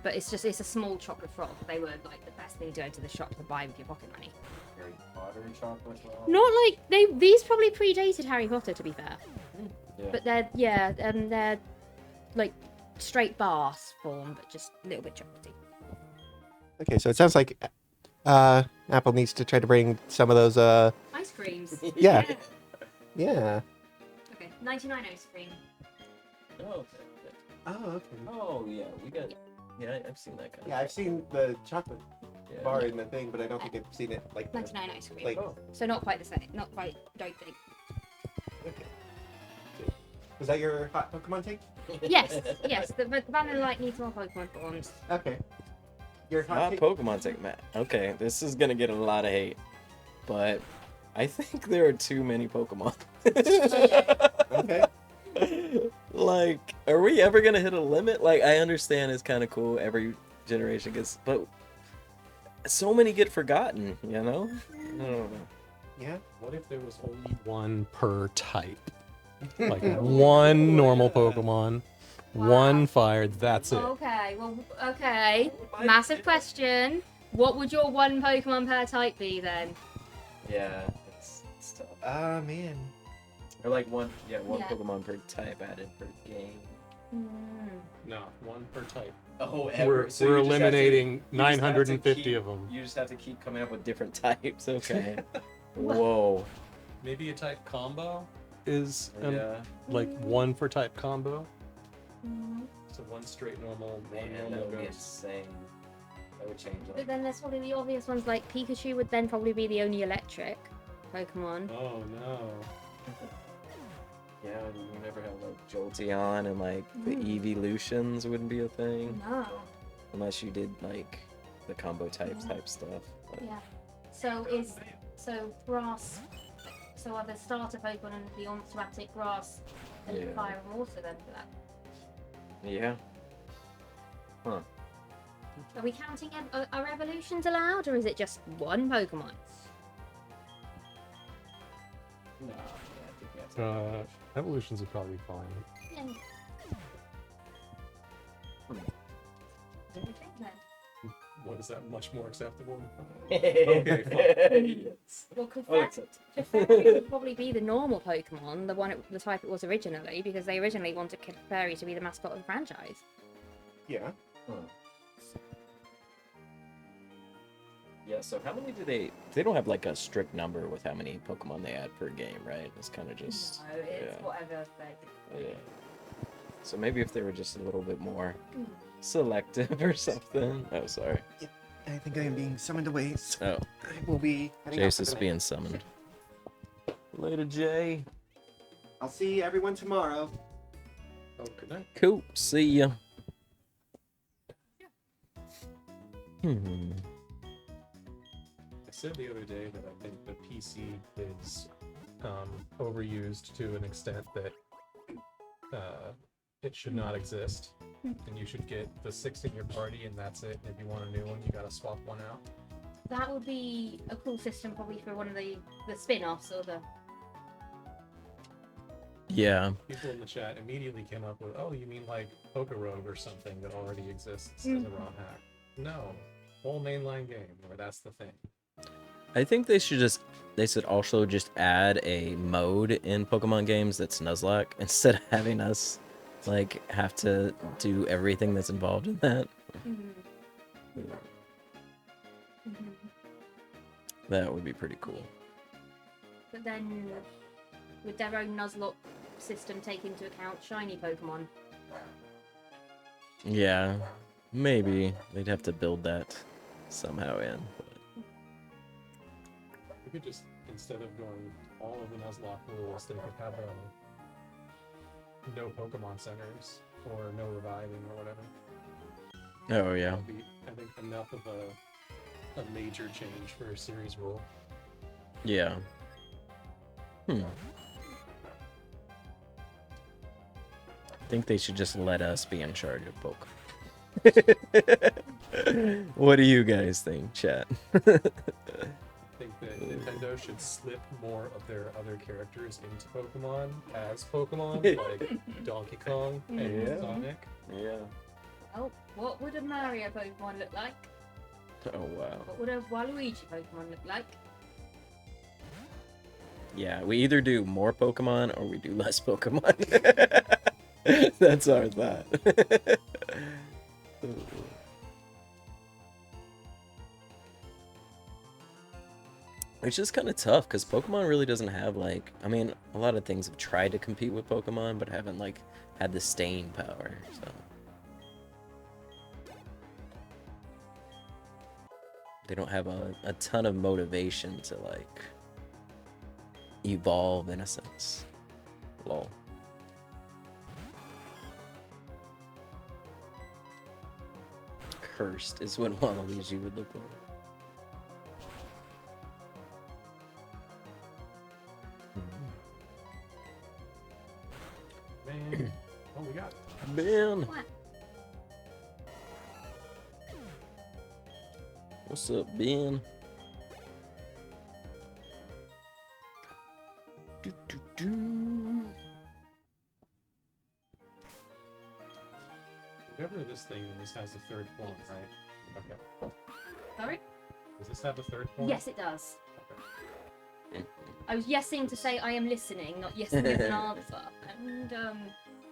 But it's a small chocolate frog. They were like the best thing to go to the shop to buy with your pocket money. Harry Potter chocolate. Not like these probably predated Harry Potter, to be fair. Yeah. But they're like straight bars form, but just a little bit chocolatey. Okay, so it sounds like Apple needs to try to bring some of those. Ice creams. Yeah. Yeah. Okay, 99 ice cream. Oh, okay. Oh, okay. Oh, yeah, we got. Yeah, I've seen that kind of. Yeah, I've seen the chocolate Yeah. bar in the thing, but I don't think I've seen it like. 99 ice cream. Like, So not quite the same. Not quite. Don't think. okay. Was that your hot Pokemon take? Yes, yes. The Vanilla Light needs more Pokemon forms. Okay. Your hot Not take? Pokemon take, Matt. Okay, this is gonna get a lot of hate, but I think there are too many Pokemon. Okay. Like, are we ever gonna hit a limit? Like, I understand it's kind of cool. Every generation gets, but so many get forgotten. You know? I don't know. Yeah. What if there was only one per type? Like one normal Pokemon, one fire, that's it. Okay, well, okay. Massive question. What would your one Pokemon per type be then? Yeah, it's tough. Ah, man. Or like one Yeah. Pokemon per type added per game. No, one per type. Oh, We're eliminating 950 of them. You just have to keep coming up with different types. Okay. Whoa. Maybe a type combo is Yeah. like one for type combo. So one straight normal, one Man, that normal would be ghost. insane. That would change. But then there's probably the obvious ones like Pikachu would then probably be the only electric Pokemon. Oh no. Yeah, and you never have like Jolteon and like the Evolutions wouldn't be a thing No. unless you did like the combo type stuff. But Yeah. So grass. So are the starter Pokemon and the automatic grass and Yeah. fire and water then for that? yeah. Huh. Are we counting are evolutions allowed or is it just one Pokemon? No, I think we have to. Evolutions would probably be fine. Yeah. What do you think then? What is that? Much more acceptable? Okay, fine. Well, I'll accept. Clefairy would probably be the normal Pokemon, the type it was originally, because they originally wanted Clefairy to be the mascot of the franchise. Yeah. Yeah, so how many do they don't have like a strict number with how many Pokemon they add per game, right? It's kind of just No, it's yeah. whatever they Yeah. So maybe if they were just a little bit more selective or something. Oh, sorry. I think I am being summoned away. So Oh, I will be. heading out Jace for is the night. being summoned. Later, Jay. I'll see everyone tomorrow. Oh, good night. Cool. See ya. Hmm. I said the other day that I think the PC is overused to an extent that it should not exist. And you should get the 6 in your party and that's it. If you want a new one, you gotta swap one out. That would be a cool system probably for one of the spin-offs or the... Yeah. People in the chat immediately came up with, oh, you mean like Pokorogue or something that already exists as a ROM hack. No. Whole mainline game where that's the thing. I think they should also just add a mode in Pokemon games that's Nuzlocke instead of having us like have to do everything that's involved in that. That would be pretty cool. But then, would their own Nuzlocke system take into account shiny Pokemon? Yeah, maybe they'd have to build that somehow in. You could just, instead of going all of the Nuzlocke rules, they could have no Pokemon centers or no reviving or whatever. Oh yeah. That'd be, I think, enough of a major change for a series rule. Yeah. I think they should just let us be in charge of Pokemon. What do you guys think, chat? I think that Nintendo should slip more of their other characters into Pokemon as Pokemon, like Donkey Kong and Yeah. Sonic. Yeah. Oh, what would a Mario Pokemon look like? Oh wow. What would a Waluigi Pokemon look like? Yeah, we either do more Pokemon or we do less Pokemon. That's our thought. It's just kind of tough because Pokemon really doesn't have like, I mean, a lot of things have tried to compete with Pokemon but haven't like had the staying power. So they don't have a ton of motivation to like evolve in a sense. Lol. Cursed is what Waluigi would look like. Man, what we got? Man. What? What's up, Ben? Do, do, do. Whatever this thing is, this has a third form, right? Okay. Sorry? Does this have a third form? Yes, it does. I was yesing to say I am listening, not yesing as an answer. And,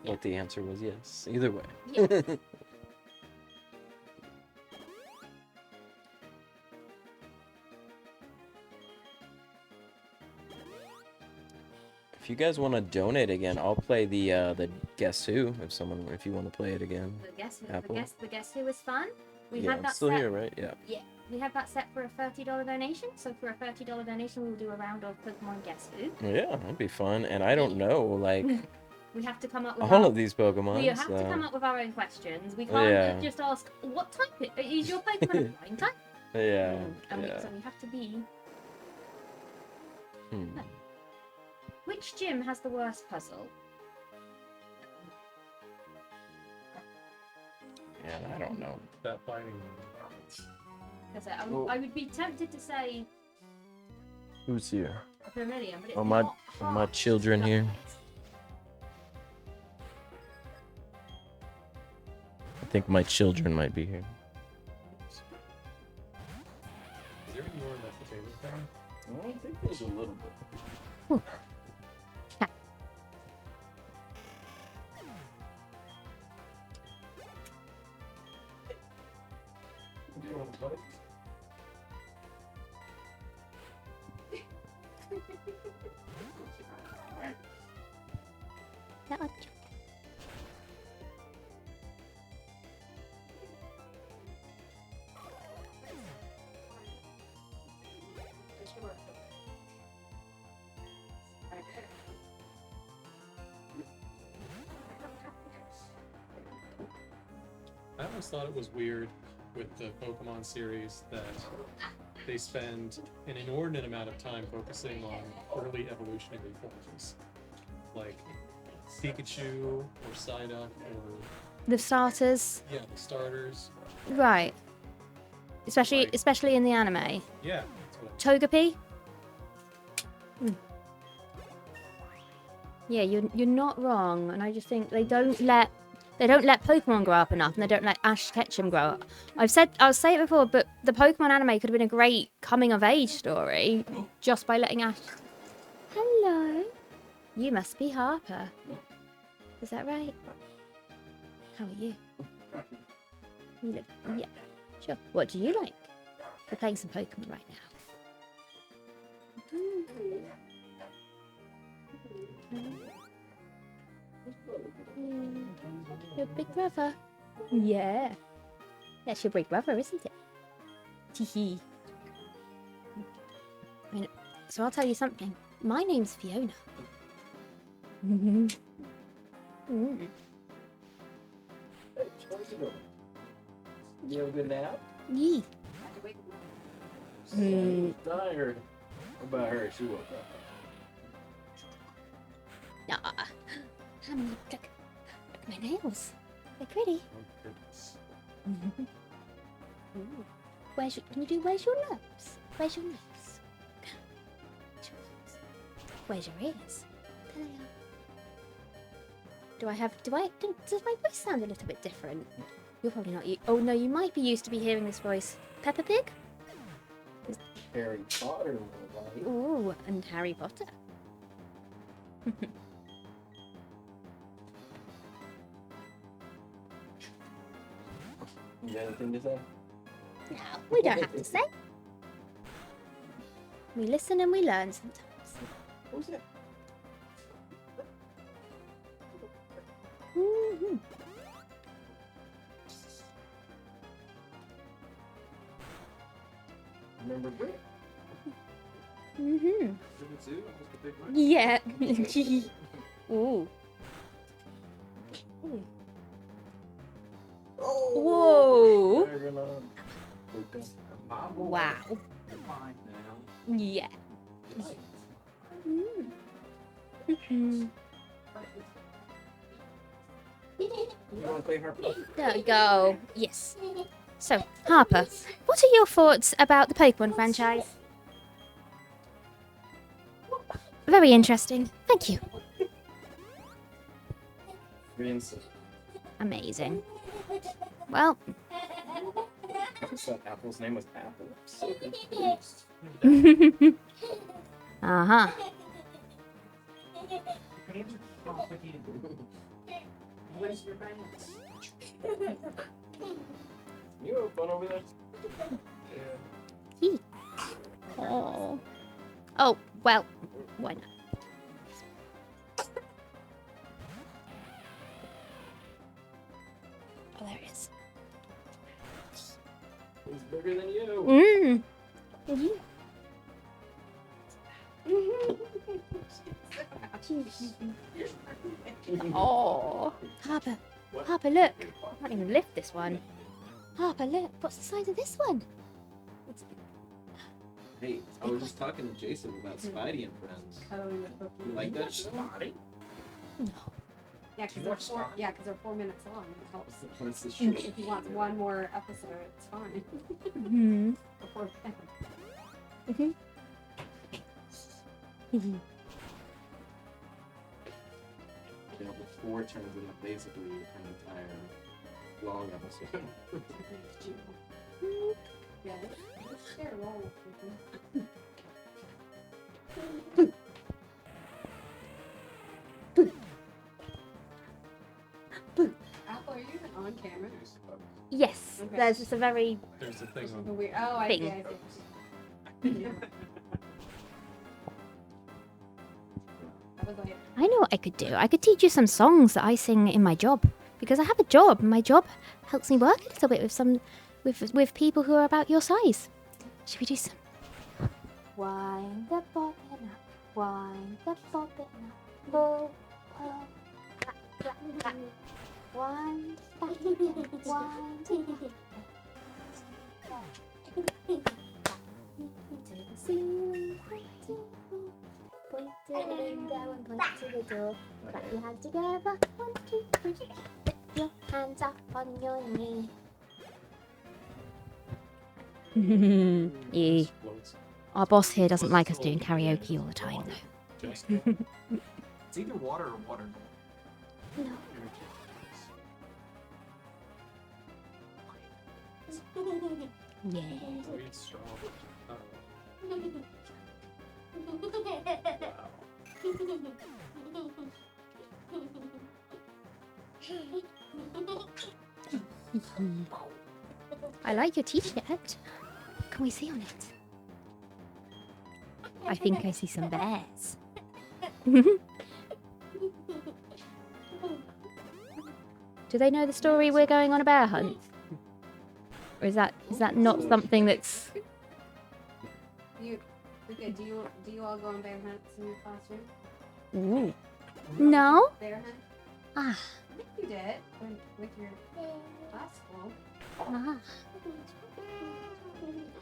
What the answer was yes. Either way. yeah. If you guys want to donate again, I'll play the Guess Who if you want to play it again. Apple. The guess who was fun. We Yeah, had I'm that still set. here, right? Yeah. Yeah, we have that set for a $30 donation. So for a $30 donation, we'll do a round of Pokemon Guess Who. Yeah, that'd be fun. And I don't know, like, We have to come up with all of these Pokemon. We have to so- come up with our own questions. We can't Yeah. just ask what type is your Pokemon a flying type. Yeah. And yeah. so we have to be. Hmm. Which gym has the worst puzzle? Yeah, I don't know. That fighting. Because I would be tempted to say Who's here? Vermilion, but it's Oh, my not my hard. children here. I think my children might be here. Is there any more in that potato thing? I think there's a little bit. Do you want to play? I always thought it was weird with the Pokemon series that they spend an inordinate amount of time focusing on early evolutionary forms. Like Pikachu or Psyduck or The starters, yeah, the starters. right? Especially Right. especially in the anime. Yeah, that's what Togepi. Yeah, you're not wrong, and I just think they don't let Pokemon grow up enough, and they don't let Ash Ketchum grow up. I'll say it before, but the Pokemon anime could have been a great coming of age story just by letting Ash. Hello, you must be Harper. Is that right? How are you? You look, yeah, sure. What do you like? We're playing some Pokemon right now. Your big brother. Yeah. That's your big brother, isn't it? Teehee. So I'll tell you something. My name's Fiona. Mm. You have a good nap? Yee. Tired. What about her? She woke up. Nah. Look at my nails. They're pretty. Where's your nose? Where's your nose? Where's your ears? There they are. Does my voice sound a little bit different? You're probably not. Oh no, you might be used to be hearing this voice. Peppa Pig? Harry Potter, right? Ooh, and Harry Potter. You got anything to say? No, we don't have to say. We listen and we learn sometimes. Who's that? Mhm. Remember Brit? Mhm. Zoo, almost a big one. Yeah. Ooh. Ooh. Whoa. We're gonna Wow. Fine now. Yeah. Mm. Mhm. You wanna play Harper? There we go. Yes. So, Harper, what are your thoughts about the Pokemon franchise? Very interesting. Thank you. Amazing. Well, I thought Apple's name was Apple. I'm so confused. uh-huh. Where's your balance? You have fun over there? Oh. Oh, well, why not? Oh, there it is. He's bigger than you. Mmm. Oh, Harper, Harper, look! I can't even lift this one. Harper, look! What's the size of this one? Hey, I was just talking to Jason about Spidey and Friends. You like that show? No. Yeah, because they're 4 minutes long. It helps. What's the show? If you want one more episode, it's fine. Hmm. Before Mhm. Mhm. Yeah, before turns into basically an entire long episode. yeah, share a roll with Apple, are you even on camera? Yes, Okay. there's just a very There's a thing on. Oh, I Thing. see, I see. I was like, I know what I could do. I could teach you some songs that I sing in my job because I have a job. And my job helps me work a little bit with people who are about your size. Should we do some? Wind the bobbin up, wind the bobbin up, pull, pull, clap, clap, clap. Wind back again, wind it back. To the ceiling, point to the window and point to the door. Clap your hands together. 1, 2, 3. Put your hands up on your knee. Yeah. Our boss here doesn't like us doing karaoke all the time, though. It's either water or water. No. Yeah. Oh, it's strong. I like your t-shirt. Can we see on it? I think I see some bears. Do they know the story we're going on a bear hunt? Or is that not something that's... Okay, do you all go on bear hunts in your classroom? Ooh. No? Bear hunt? Ah. I think you did with your class school. Ah.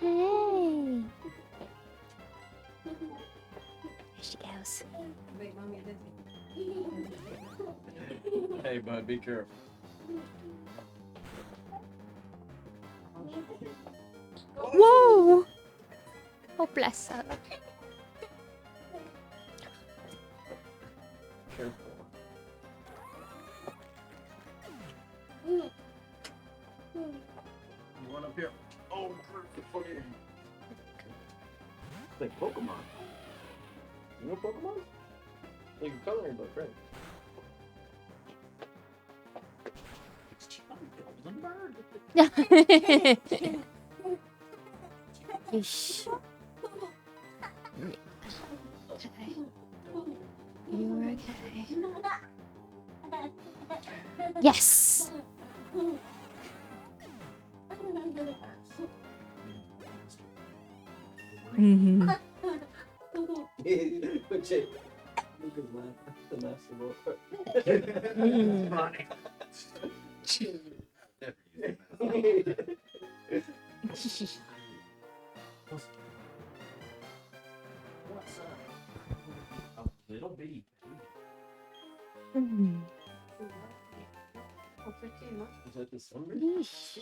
Hey. There she goes. Wait, mommy, did Hey, bud, be careful. Whoa! Oh, bless her. Careful. You want up here? Oh, perfect. It's like Pokemon. You know Pokemon? Like a coloring book, right? Ish. Okay. You're okay. Yes. Mm-hmm. Little bitty. Mm. Is that the summer? Yeesh.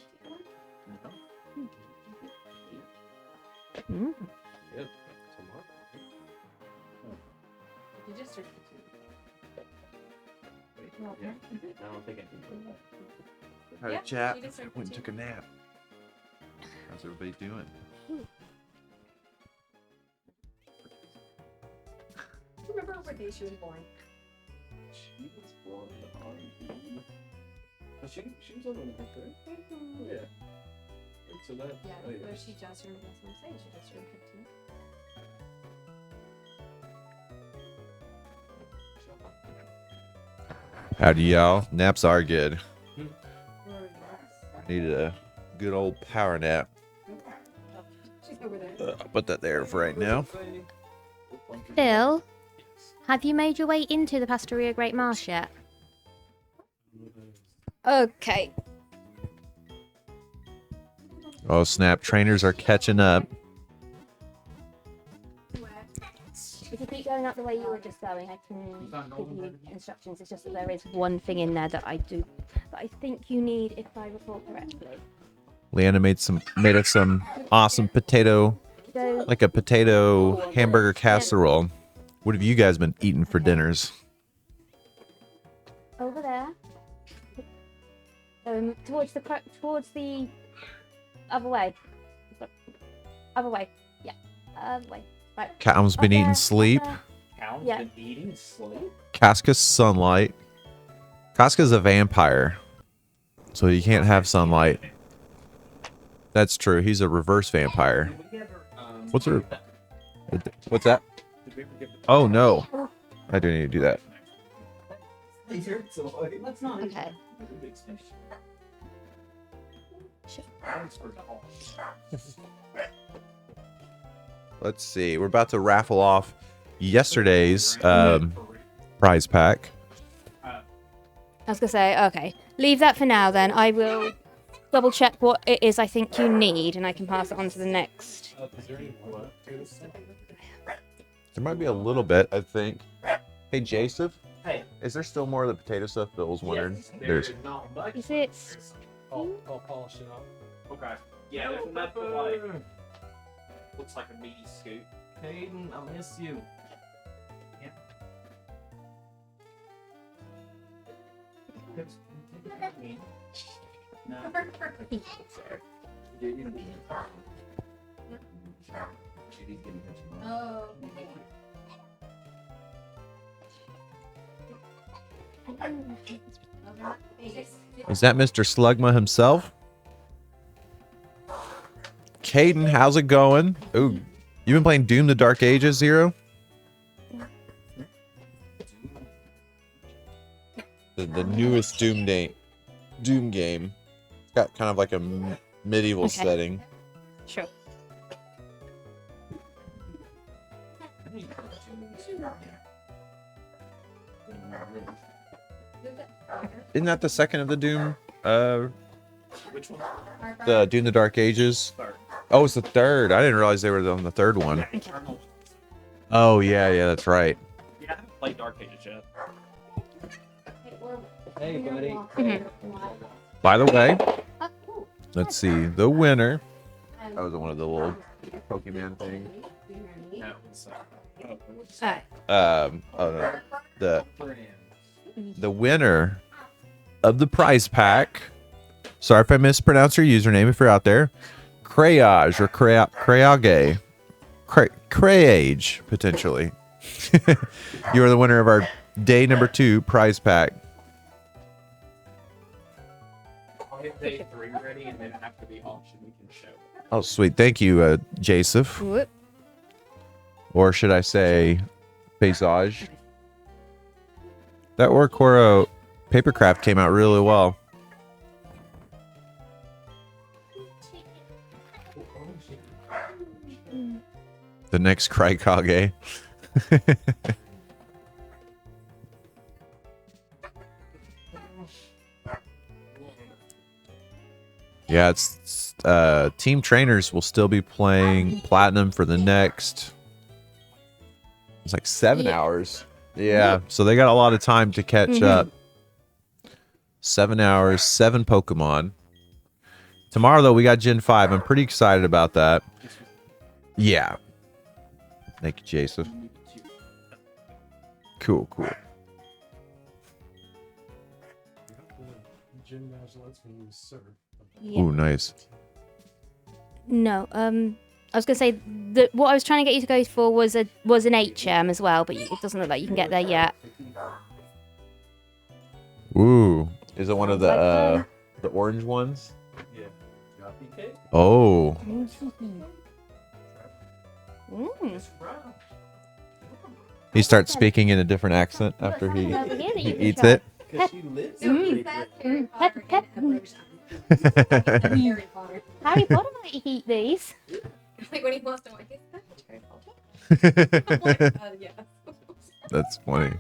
Mm. Yep. Tomorrow. You just searched Yeah. I don't think I can. Howdy, Yep, chat. she just I started went and to. took a nap. How's everybody doing? Remember what day she was born? She was born on the. Oh, she was on the 9th, right? Oh, yeah. So that. Yeah, Oh, yeah. but she just turned, that's what I'm saying, she just turned 15. Howdy, y'all. Naps are good. I needed a good old power nap. She's over there. I'll put that there for right now. Phil, have you made your way into the Pastoria Great Marsh yet? Okay. Oh, snap. Trainers are catching up. If you keep going up the way you were just going, I can give you instructions. It's just that there is one thing in there that I think you need, if I recall correctly. Leanna made us some awesome potato, Go like a potato hamburger casserole. What have you guys been eating for dinners? over there. Towards the other way. Other way. Yeah. Other way. Right. Calum's been Up eating there, sleep. up there. Cal's Yeah. been eating sleep. Casca's sunlight. Casca's a vampire, so you can't have sunlight. That's true. He's a reverse vampire. Did we ever, What's her? What's that? did we ever give Oh no, I do need to do that. Let's not. Okay. Let's see. We're about to raffle off yesterday's prize pack. I was gonna say, okay, leave that for now. Then I will double check what it is I think you need, and I can pass it on to the next. There might be a little bit, I think. Hey, Joseph. Hey. Is there still more of the potato stuff Bill was wondering? Yes, There's. there's not much. Is it? I'll polish it up. Okay. Yeah, there's enough to like. Looks like a meaty scoop. Hayden, I miss you. Oh. Is that Mr. Slugma himself? Caden, how's it going? Ooh, you been playing Doom: The Dark Ages, Zero? The newest Doom game. It's got kind of like a medieval Okay. setting. Sure. Isn't that the second of the Doom? Which one? The Doom: The Dark Ages. Third. Oh, it's the third. I didn't realize they were on the third one. Oh yeah, that's right. Yeah, I haven't played Dark Ages yet. Hey, buddy. Mm-hmm. By the way, let's see the winner. That was one of the little Pokemon things. That was. Alright. Oh no. the winner of the prize pack. Sorry if I mispronounced your username if you're out there. Crayage or Crayage. Crayage, potentially. You are the winner of our day number 2 prize pack. I'll get day 3 ready, and then after the auction, we can show. Oh, sweet. Thank you, Joseph. Whoop. Or should I say, Paysage? That Oricoro papercraft came out really well. The next Craikage. Yeah, it's team trainers will still be playing platinum for the next. It's like 7 hours. Yeah, so they got a lot of time to catch up. 7 hours, 7 Pokemon. Tomorrow though, we got Gen 5. I'm pretty excited about that. Yeah. Thank you, Jason. Cool. Yeah. Ooh, nice. No, I was gonna say that what I was trying to get you to go for was an HM as well, but it doesn't look like you can get there yet. Ooh, is it one of the orange ones? Yeah. Oh. He starts speaking in a different accent after he eats it. Harry Potter might eat these. Like when he wants to like, is that Harry Potter? Yeah. That's funny.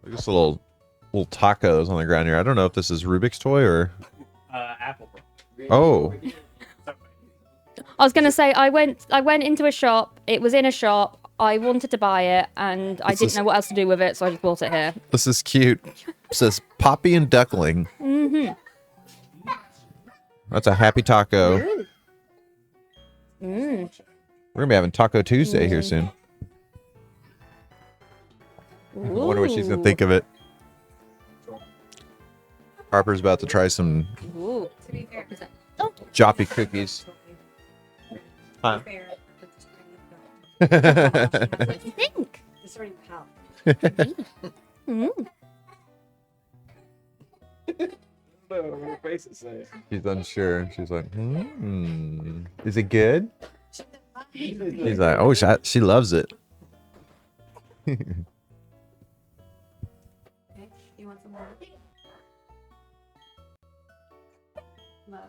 Look at this little tacos on the ground here. I don't know if this is Rubik's toy or. Apple. Oh. I was gonna say I went into a shop. It was in a shop. I wanted to buy it, and I didn't know what else to do with it, so I just bought it here. This is cute. It says Poppy and Duckling. That's a happy taco. We're gonna be having Taco Tuesday here soon. I wonder what she's gonna think of it. Harper's about to try some Joppy cookies. Huh? What do you think? It's already pal. Her face is saying. She's unsure. She's like, is it good? He's like, oh, she loves it. Okay, you want some more? Love.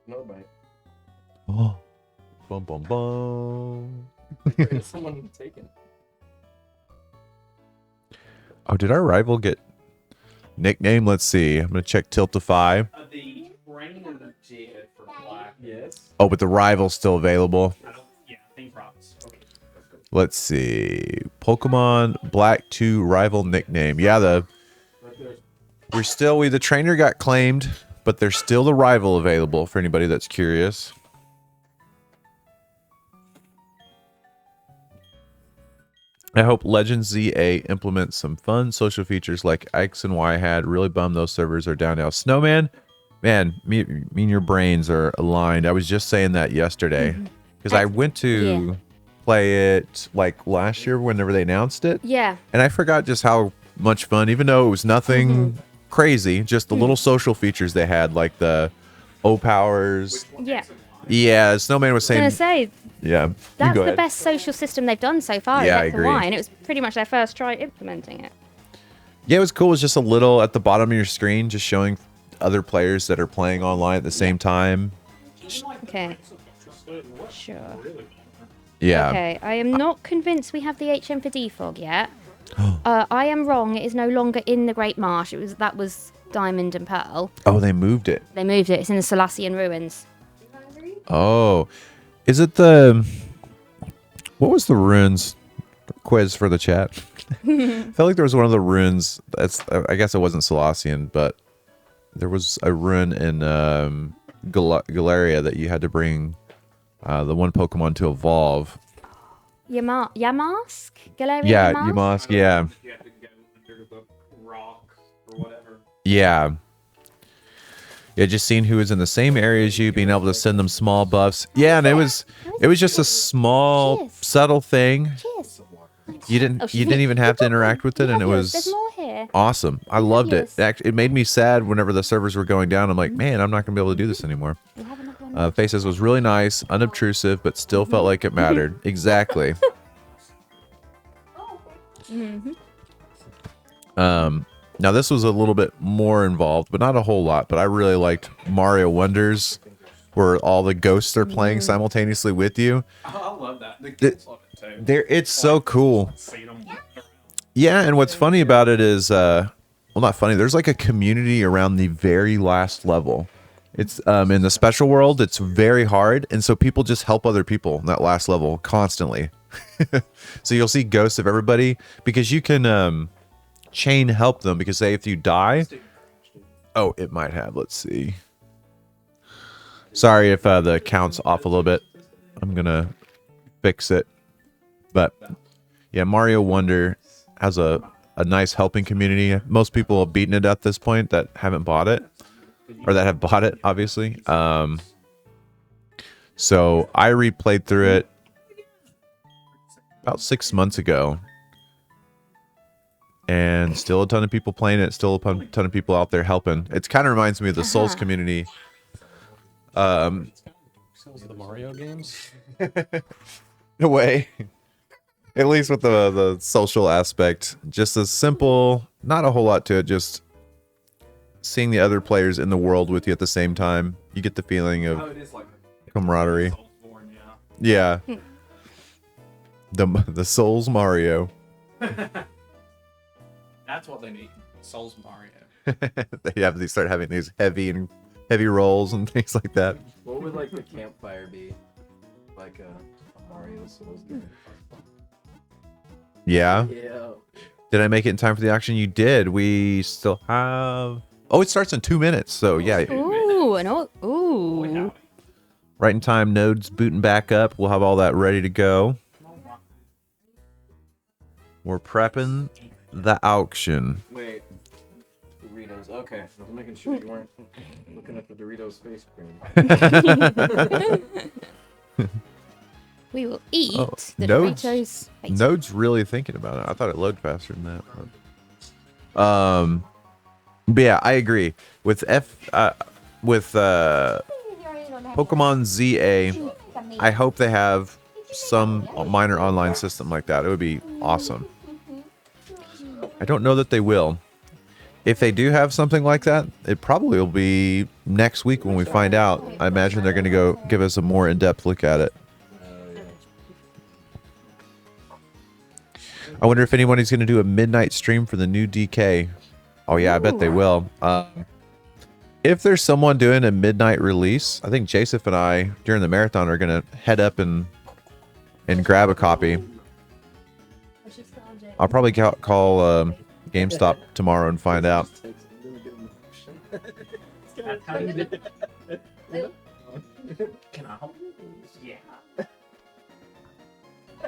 No bite. Oh, bum bum bum. Is someone taken? Oh, did our rival get nickname? Let's see. I'm gonna check Tiltify. The brain and the J for black. Yes. Oh, but the rival's still available. Yeah, same props. Okay. Let's see. Pokemon Black 2 rival nickname. Yeah, the trainer got claimed, but there's still the rival available for anybody that's curious. I hope Legends ZA implements some fun social features like X and Y had. Really bummed those servers are down now. Snowman, man, me and your brains are aligned. I was just saying that yesterday because I went to play it like last year whenever they announced it. Yeah. And I forgot just how much fun, even though it was nothing crazy, just the little social features they had, like the O-Powers. Yeah. Yeah, Snowman was I saying. was gonna say Yeah. that's go the ahead. best social system they've done so far. Yeah, I X and agree. Y, and it was pretty much their first try implementing it. Yeah, it was cool. It was just a little at the bottom of your screen, just showing other players that are playing online at the same time. Okay. Sure. Yeah. Okay, I am not convinced we have the HM for Defog yet. I am wrong. It is no longer in the Great Marsh. That was Diamond and Pearl. Oh, they moved it. They moved it. It's in the Solacian ruins. Oh, is it the? What was the ruins quiz for the chat. I felt like there was one of the runes. I guess it wasn't Colossian, but there was a rune in Galeria that you had to bring the one Pokemon to evolve. Yamask? Galarian Yeah, Yamask? Yamask, yeah. You have to go under the rock or whatever. Yeah. Yeah, just seeing who was in the same area as you, being able to send them small buffs. Yeah, and it was just a small, Cheers. subtle thing. Cheers. You didn't Oh, even have to interact with it, and it There's was more here. awesome. I loved it. Yes. It made me sad whenever the servers were going down. I'm like, man, I'm not gonna be able to do this anymore. We have another one. Faces was really nice, unobtrusive, but still felt like it mattered. Exactly. Mhm. Now this was a little bit more involved, but not a whole lot. But I really liked Mario Wonders, where all the ghosts are playing simultaneously with you. I love that. The kids love it too. It's so cool. See them. Yeah, and what's funny about it is, well, not funny. There's like a community around the very last level. It's in the special world. It's very hard, and so people just help other people in that last level constantly. So you'll see ghosts of everybody because you can chain help them because say if you die. Oh, it might have. Let's see. Sorry if the count's off a little bit. I'm gonna fix it. But yeah, Mario Wonder has a nice helping community. Most people have beaten it at this point that haven't bought it. Or that have bought it, obviously. So I replayed through it about 6 months ago. And still a ton of people playing it. Still a ton of people out there helping. It kind of reminds me of the Souls community. Souls of the Mario games? In a way. At least with the social aspect. Just a simple, not a whole lot to it. Just seeing the other players in the world with you at the same time. You get the feeling of It is like camaraderie. Soulsborne, yeah. Yeah. The Souls Mario. That's what they need. Souls Mario. They start having these heavy rolls and things like that. What would like the campfire be? Like a Mario Souls game. Yeah. Yeah. Did I make it in time for the auction? You did. We still have. Oh, it starts in 2 minutes. So yeah, Ooh, ooh. right in time. Nodes booting back up. We'll have all that ready to go. We're prepping the auction. Wait. Doritos. Okay. I was making sure you weren't looking at the Doritos face cream. We will eat the Nodes, Doritos. face. Node's really thinking about it. I thought it loaded faster than that. But yeah, I agree with Pokemon ZA. I hope they have some minor online system like that. It would be awesome. I don't know that they will. If they do have something like that, it probably will be next week when we find out. I imagine they're going to go give us a more in-depth look at it. I wonder if anybody's going to do a midnight stream for the new DK. Oh yeah, I bet they will. If there's someone doing a midnight release, I think Joseph and I during the marathon are going to head up and grab a copy. I'll probably call GameStop tomorrow and find out. Can I hold it? Yeah.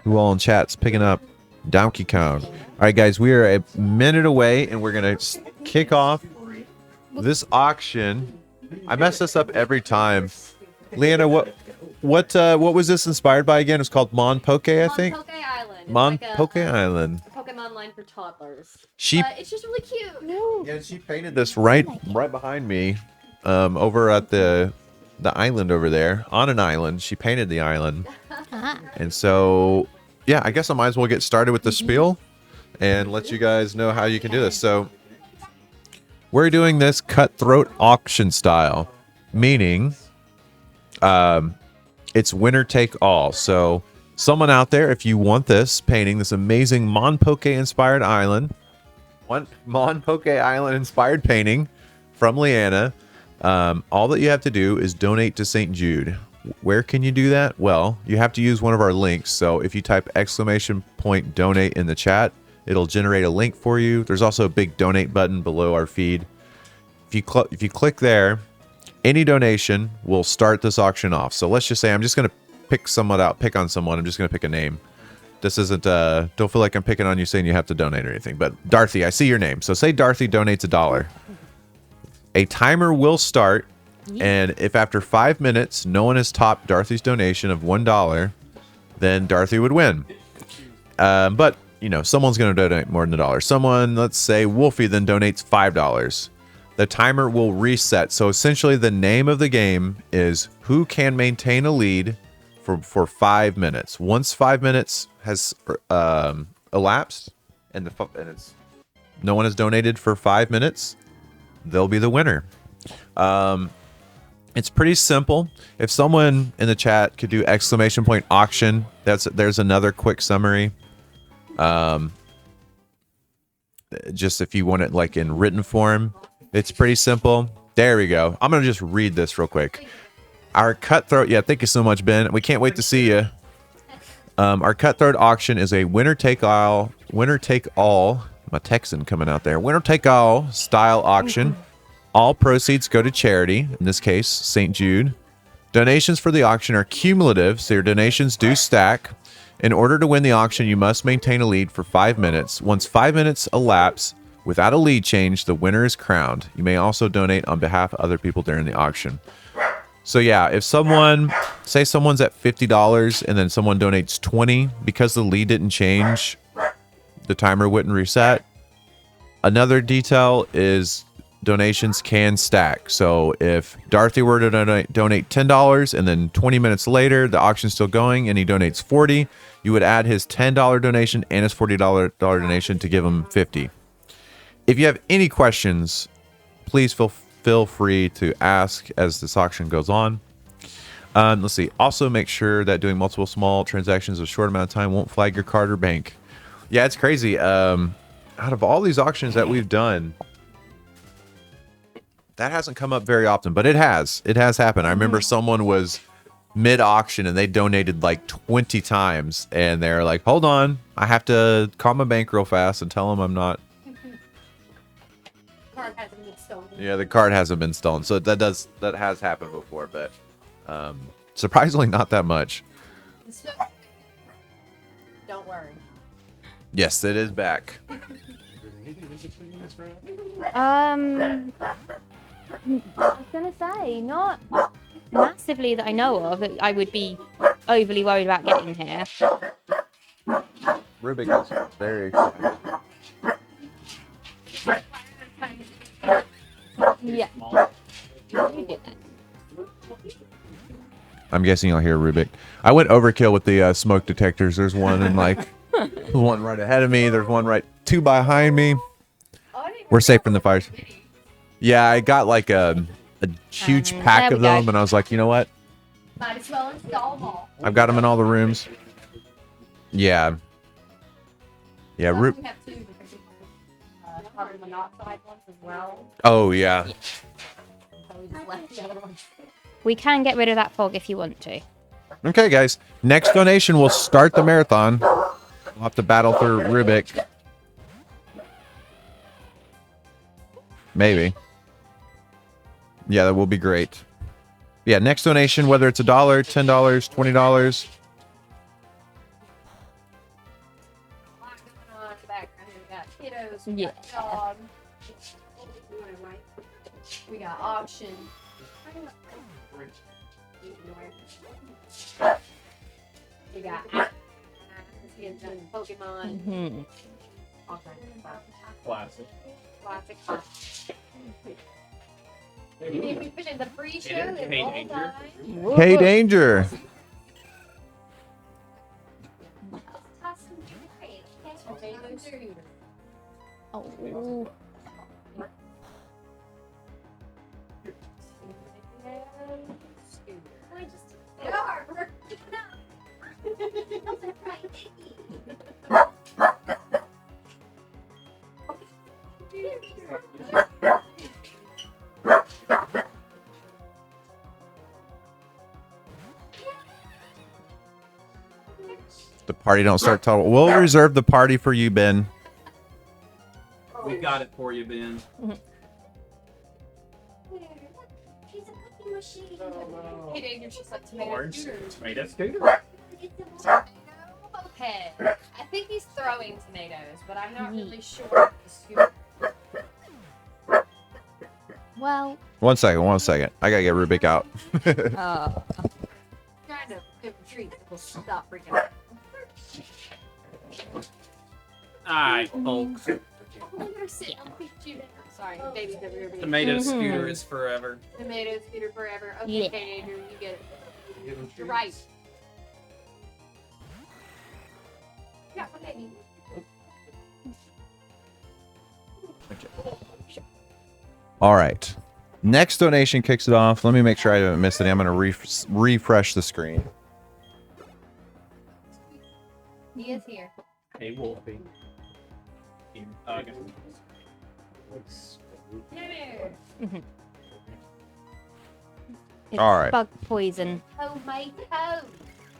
Who all in chat's picking up Donkey Kong. All right, guys, we are a minute away, and we're gonna kick off this auction. I mess this up every time. Leanna, what was this inspired by again? It's called Mon Poke, I think. Poke Island. Mon It's like Poke Island. Pokemon line for toddlers. She But it's just really cute. yeah, she painted this right behind me, over at the island over there on an island. She painted the island, and so yeah, I guess I might as well get started with the spiel and let you guys know how you can do this. So we're doing this cutthroat auction style, meaning it's winner take all. So someone out there, if you want this painting, this amazing Mon Poke inspired island, one Mon Poke Island inspired painting from Leanna, all that you have to do is donate to St. Jude. Where can you do that? Well, you have to use one of our links. So if you type !donate in the chat, it'll generate a link for you. There's also a big donate button below our feed. If you click there, any donation will start this auction off. So let's just say I'm just going to pick on someone. I'm just going to pick a name. This isn't, don't feel like I'm picking on you saying you have to donate or anything. But Dorothy, I see your name. So say Dorothy donates $1. A timer will start. And if after 5 minutes, no one has topped Dorothy's donation of $1, then Dorothy would win. But, you know, someone's going to donate more than $1. Someone, let's say Wolfie, then donates $5. The timer will reset. So essentially the name of the game is who can maintain a lead for 5 minutes. Once 5 minutes has elapsed and no one has donated for 5 minutes, they'll be the winner. It's pretty simple. If someone in the chat could do !auction, there's another quick summary. Just if you want it like in written form, it's pretty simple. There we go. I'm gonna just read this real quick. Our cutthroat, yeah, thank you so much, Ben. We can't wait to see you. Our cutthroat auction is a winner take all. My Texan coming out there. Winner take all style auction. All proceeds go to charity, in this case, St. Jude. Donations for the auction are cumulative, so your donations do stack. In order to win the auction, you must maintain a lead for 5 minutes. Once 5 minutes elapse without a lead change, the winner is crowned. You may also donate on behalf of other people during the auction. So yeah, if say someone's at $50 and then someone donates 20, because the lead didn't change, the timer wouldn't reset. Another detail is donations can stack. So if Dorothy were to donate $10 and then 20 minutes later the auction's still going and he donates 40, you would add his $10 donation and his $40 donation to give him 50. If you have any questions, please feel free to ask as this auction goes on. Let's see. Also make sure that doing multiple small transactions in a short amount of time won't flag your card or bank. Yeah, it's crazy. Out of all these auctions that we've done, that hasn't come up very often, but it has happened. I remember someone was mid-auction and they donated like 20 times and they're like, hold on, I have to call my bank real fast and tell them I'm not. Card hasn't been stolen. Yeah, the card hasn't been stolen. So that has happened before, but surprisingly not that much. Don't worry. Yes, it is back. I was gonna say, not massively that I know of. I would be overly worried about getting here. Rubik is very excited. Yeah. You did that. I'm guessing you'll hear Rubik. I went overkill with the smoke detectors. There's one in like, there's one right ahead of me. There's one two behind me. We're safe from the fires. Yeah, I got like a huge pack of them, and I was like, you know what? Might as well install them all. I've got them in all the rooms. Yeah. Yeah. We have two because carbon monoxide ones as well. Oh yeah. So we just left the other ones. We can get rid of that fog if you want to. Okay, guys. Next donation will start the marathon. We'll have to battle through Rubik. Maybe. Yeah, that will be great. Yeah, next donation, whether it's $1, $10, $20. We got dog. We got auction. We got Pokemon. Mm-hmm. All kinds of stuff. Classic. Classic. If we finish the free show, it's Hey, all Danger. time. Hey, Danger. Oh. The party don't start till. We'll reserve the party for you, Ben. We got it for you, Ben. Hey, Dave, you're just like tomato Orange scooters. tomato scooter. Okay. I think he's throwing tomatoes, but I'm not really sure. if the scooter- Well, 1 second. 1 second. I gotta get Rubik out. Trying to give him treats. We'll stop freaking out. Alright, folks. Sorry, baby's over here. being- Tomato scooter is forever. Tomato scooter forever. Okay, Yeah. okay, Andrew, you get it. You're right. Yeah, okay. All right. Next donation kicks it off. Let me make sure I haven't missed any. I'm gonna refresh the screen. He is here. Hey, Wolfie. it's All right. bug poison. Oh, my toe.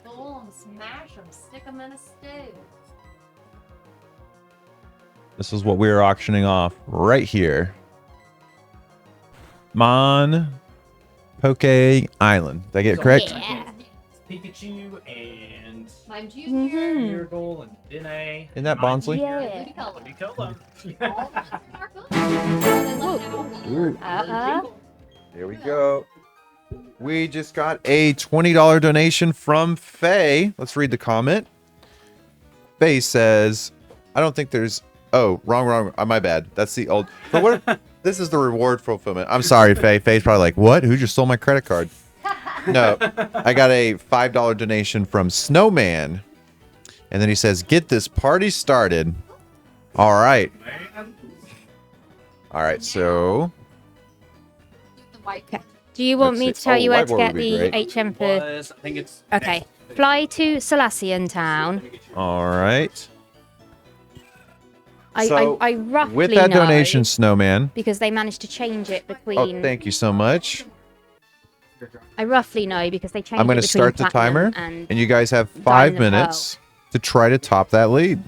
Pull them, smash them, stick them in a stew. This is what we are auctioning off right here. Mon Poke Island. Did I get it correct? Yeah. Pikachu and My junior. Miracle and Dene. Isn't that Bonsley? Yeah. Ludicolo. Here we go. We just got a $20 donation from Faye. Let's read the comment. Faye says, I don't think there's... Oh, wrong. My bad. That's the old... But what... This is the reward fulfillment. I'm sorry, Faye. Faye's probably like, what? Who just stole my credit card? No. I got a $5 donation from Snowman. And then he says, get this party started. All right. All right, so... Okay. Do you want Let's me see. to tell Oh, you where to whiteboard get would be the great. HM for? I think it's... Okay. Fly to Salacian Town. All right. I roughly With that know, donation, Snowman. because they managed to change it between. Oh, thank you so much. I roughly know because they changed. I'm going to it between start the Platinum timer, And and you guys have 5 Diamond and minutes to try to top that lead.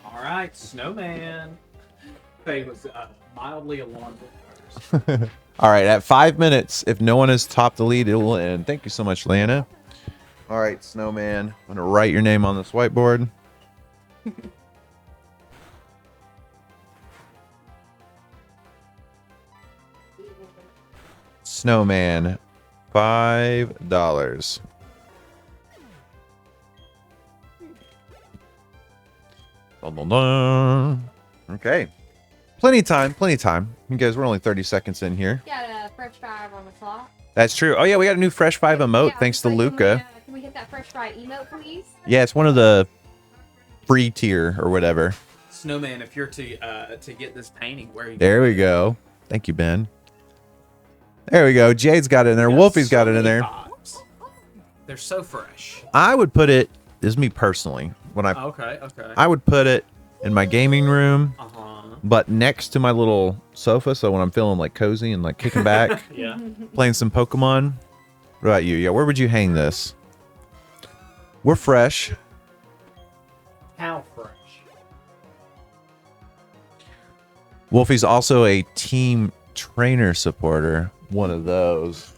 Alright, Snowman. Faye was mildly alarmed at first. All right, at 5 minutes, if no one has topped the lead, it will end. Thank you so much, Lana. All right, Snowman. I'm going to write your name on this whiteboard. Snowman, $5. Dun, dun, dun. Okay. Plenty of time. You guys, we're only 30 seconds in here. Got a fresh fry on the clock. That's true. Oh, yeah, we got a new Fresh 5 emote, Yeah, thanks to can we, Luca. Can we get that fresh fry emote, please? Yeah, it's one of the free tier or whatever. Snowman, if you're to get this painting, where are you There we go. Thank you, Ben. There we go. Jade's got it in there. Wolfie's got it in there. They're so fresh. I would put it, this is me personally, when Okay. I would put it in my gaming room, Uh-huh. but next to my little sofa, so when I'm feeling like cozy and like kicking back, Yeah. playing some Pokemon. What about you? Yeah, where would you hang this? We're fresh. How fresh? Wolfie's also a team trainer supporter. One of those.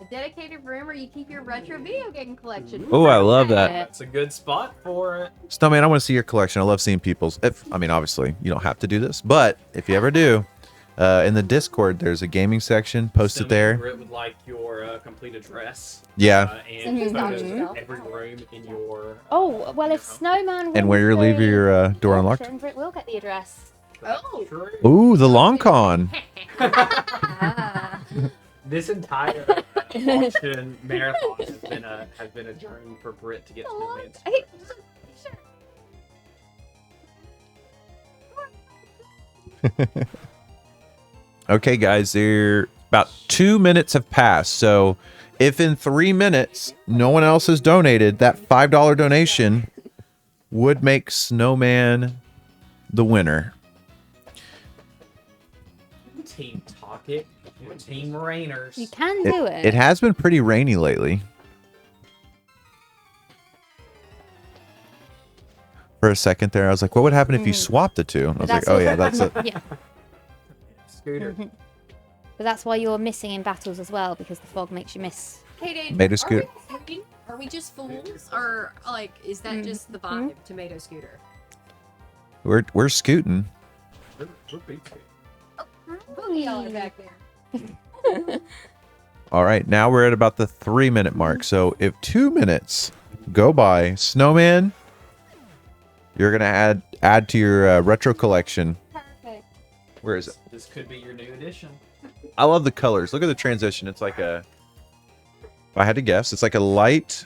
A dedicated room where you keep your retro video game collection. Oh, I love that. That's a good spot for it. Snowman, I want to see your collection. I love seeing people's. Obviously, you don't have to do this, but if you ever do, in the Discord, there's a gaming section. Post it there. It would like your complete address. Yeah. And Mhm. photos of every room in your. Oh well, if Snowman And where you wins leave the your door unlocked. auction, Britt will get the address. Oh. Ooh, the long con. This entire auction marathon has been a journey for Brit to get Snowman's. Okay, guys, about 2 minutes have passed. So if in 3 minutes no one else has donated, that $5 donation would make Snowman the winner. Team Talkit, Team Rainers. You can do it. It has been pretty rainy lately. for a second there. I was like, what would happen if you swapped the two? I was like, oh yeah, that's it. Yeah. Scooter. But that's why you're missing in battles as well, because the fog makes you miss. Kaden, Tomato Scooter. Are we just fools, or like is that just the vibe? Tomato Scooter. We're scooting. We're big. Boogie all the way back there. All right, now we're at about the 3-minute mark. So if 2 minutes go by, Snowman, you're gonna add to your retro collection. Perfect. Where is it? This could be your new addition. I love the colors. Look at the transition. It's like a. If I had to guess, it's like a light,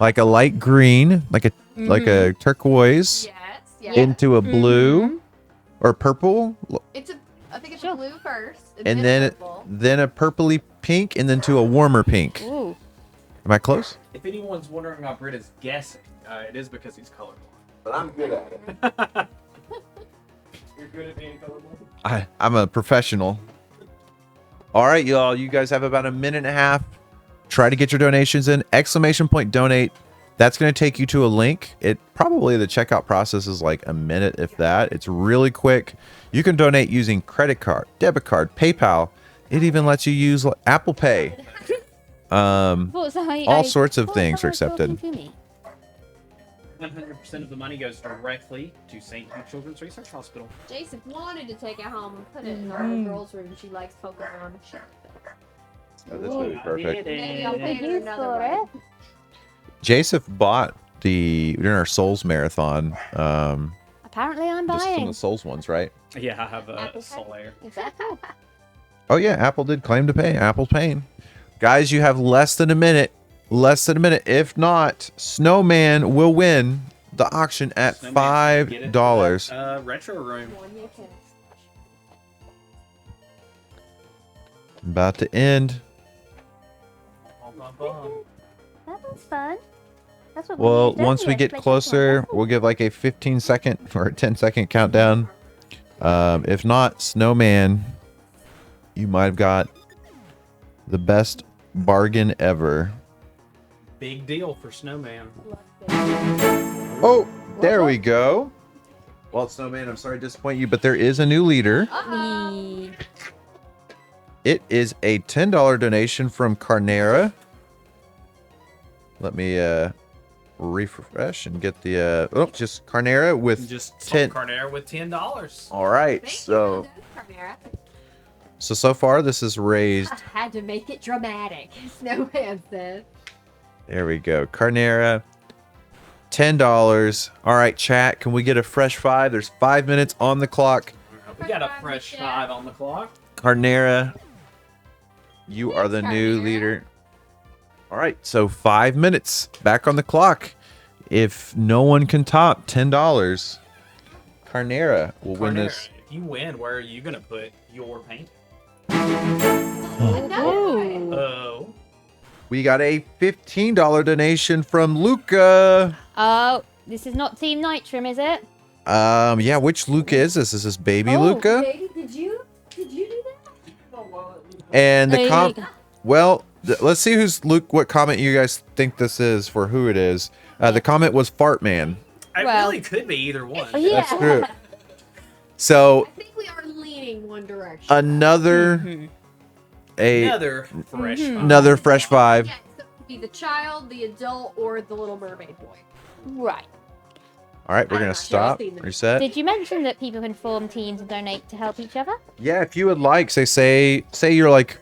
like a light green, like a turquoise Yes. into a blue or purple, I think it's a blue first, and then purple. then a purpley pink, and then to a warmer pink. Ooh. Am I close? If anyone's wondering how Britt is guessing, it is because he's colorblind. But I'm good at it. You're good at being colorblind? I'm a professional. All right, y'all. You guys have about a minute and a half. Try to get your donations in. ! Donate. That's going to take you to a link. It probably the checkout process is like a minute, if that. It's really quick. You can donate using credit card, debit card, PayPal. It even lets you use Apple Pay. All sorts of things are accepted. 100% of the money goes directly to St. Jude Children's Research Hospital. Jason wanted to take it home and put it in our girls' room. She likes Pokemon. Oh, this would be perfect. Maybe I'll pay her another way. Joseph bought during our Souls marathon. Apparently, I'm Just some of buying. the Souls ones, right? Yeah, I have a Solaire. Exactly. Oh yeah, Apple did claim to pay. Apple's paying. Guys, you have less than a minute. Less than a minute. If not, Snowman will win the auction at $5. Retro room. About to end. That was fun. That's what Well, we did once we earlier, get play Pokemon. closer, we'll give like a 15-second or a 10-second countdown. If not, Snowman, you might have got the best bargain ever. Big deal for Snowman. Oh, there we go. Well, Snowman, I'm sorry to disappoint you, but there is a new leader. It is a $10 donation from Carnera. Let me refresh and get the just Carnera with Just 10. Carnera with $10. All right, so far this is raised. I had to make it dramatic. Snowman says. There we go, Carnera, $10. All right, chat, can we get a fresh 5? There's 5 minutes on the clock. We got a fresh 5 on the clock. Carnera, you are the new leader. All right, so 5 minutes back on the clock. If no one can top $10, Carnera will win this. If you win, where are you gonna put your paint? Oh. We got a $15 donation from Luca. Oh, this is not Team Nitrum, is it? Yeah, which Luca is this? Is this baby Luca? Baby, did you do that? And the Hey. well, let's see what comment you guys think this is for who it is. The comment was Fart Man. It Well- really could be either one. Yeah. That's true. So I think we are leaning one direction. another Another fresh 5. another fresh 5. Yeah, so it could be the child, the adult, or the Little Mermaid boy. Right. All right, we're I'm gonna not sure. stop. I've seen them. Reset. Did you mention that people can form teams and donate to help each other? Yeah, if you would like, say you're like,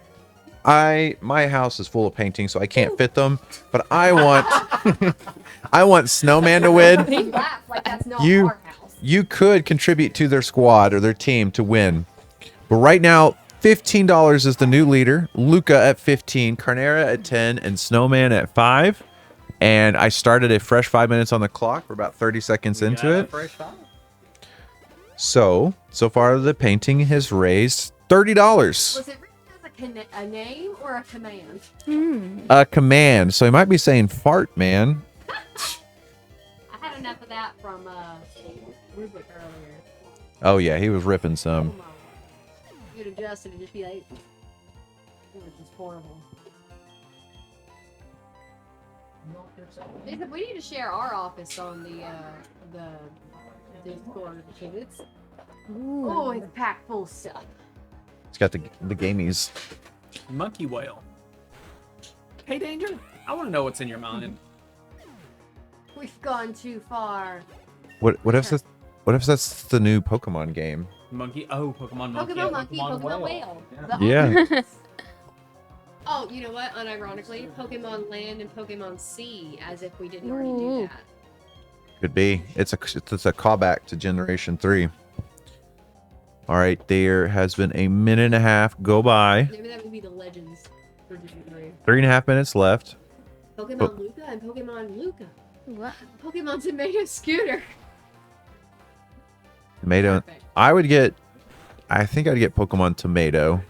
my house is full of paintings, so I can't fit them, but I want Snowman to win. He laughs like that's not You- our house. You could contribute to their squad or their team to win. But right now, $15 is the new leader. Luca at 15, Carnera at 10, and Snowman at 5. And I started a fresh 5 minutes on the clock. We're about 30 seconds into it. Fresh 5. So far the painting has raised $30. Was it written as a name or a command? A command. So he might be saying fart, man. I had enough of that from Rubik earlier. Oh yeah, he was ripping some. Come on. You'd adjust it and just be like, it was just horrible. Nathan, we need to share our office on the Discord because it's always packed full of stuff. It's got the gamies. Monkey whale. Hey, Danger. I want to know what's in your mind. We've gone too far. What if that's the new Pokemon game? Monkey. Oh, Pokemon Monkey. Pokemon Monkey, Pokemon Whale. Yeah. Oh, you know what? Unironically, Pokemon Land and Pokemon Sea, as if we didn't already do that. Could be. It's a callback to Generation 3. All right, there has been a minute and a half go by. Maybe that would be the Legends for Gen 3. 3.5 minutes left. Pokemon Luca and Pokemon Luca. What? Pokemon Tomato Scooter. Tomato. Perfect. I think I'd get Pokemon Tomato.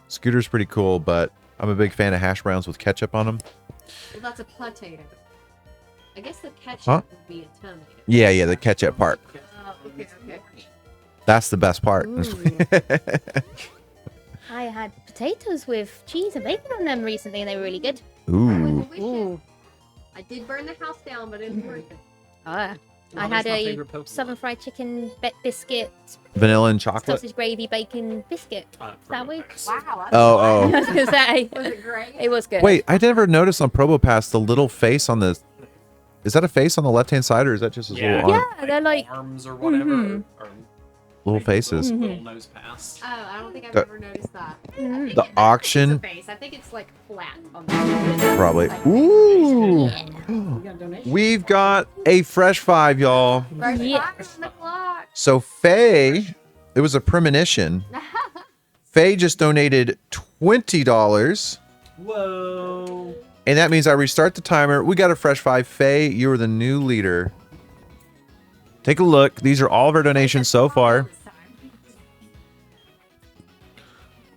Scooter's pretty cool, but I'm a big fan of hash browns with ketchup on them. Well, that's a potato. I guess the ketchup Huh? would be a tomato. Yeah, the ketchup part. Okay. That's the best part. I had potatoes with cheese and bacon on them recently, and they were really good. Ooh. Ooh. I did burn the house down, but it was worth it. Ah. I That had is my a favorite Pokemon. southern fried chicken biscuit, Vanilla and chocolate. sausage gravy, bacon biscuit. That way. Wow. Oh. I was gonna say. Was it great? It was good. Wait, I never noticed on Probo Pass the little face on the. Is that a face on the left-hand side, or is that just his little arm? Yeah, they're like arms or whatever. Mhm. Or Little faces. little nose pass. Oh, I don't think I've The- ever noticed that. The auction, It's a face. I think it's like flat on the probably. Like, Ooh. we got a donation. We've got a fresh 5, y'all. Fresh Yeah. fire on the clock. So Faye, it was a premonition. Faye just donated $20. Whoa. And that means I restart the timer. We got a fresh 5. Faye, you are the new leader. Take a look. These are all of our donations so far.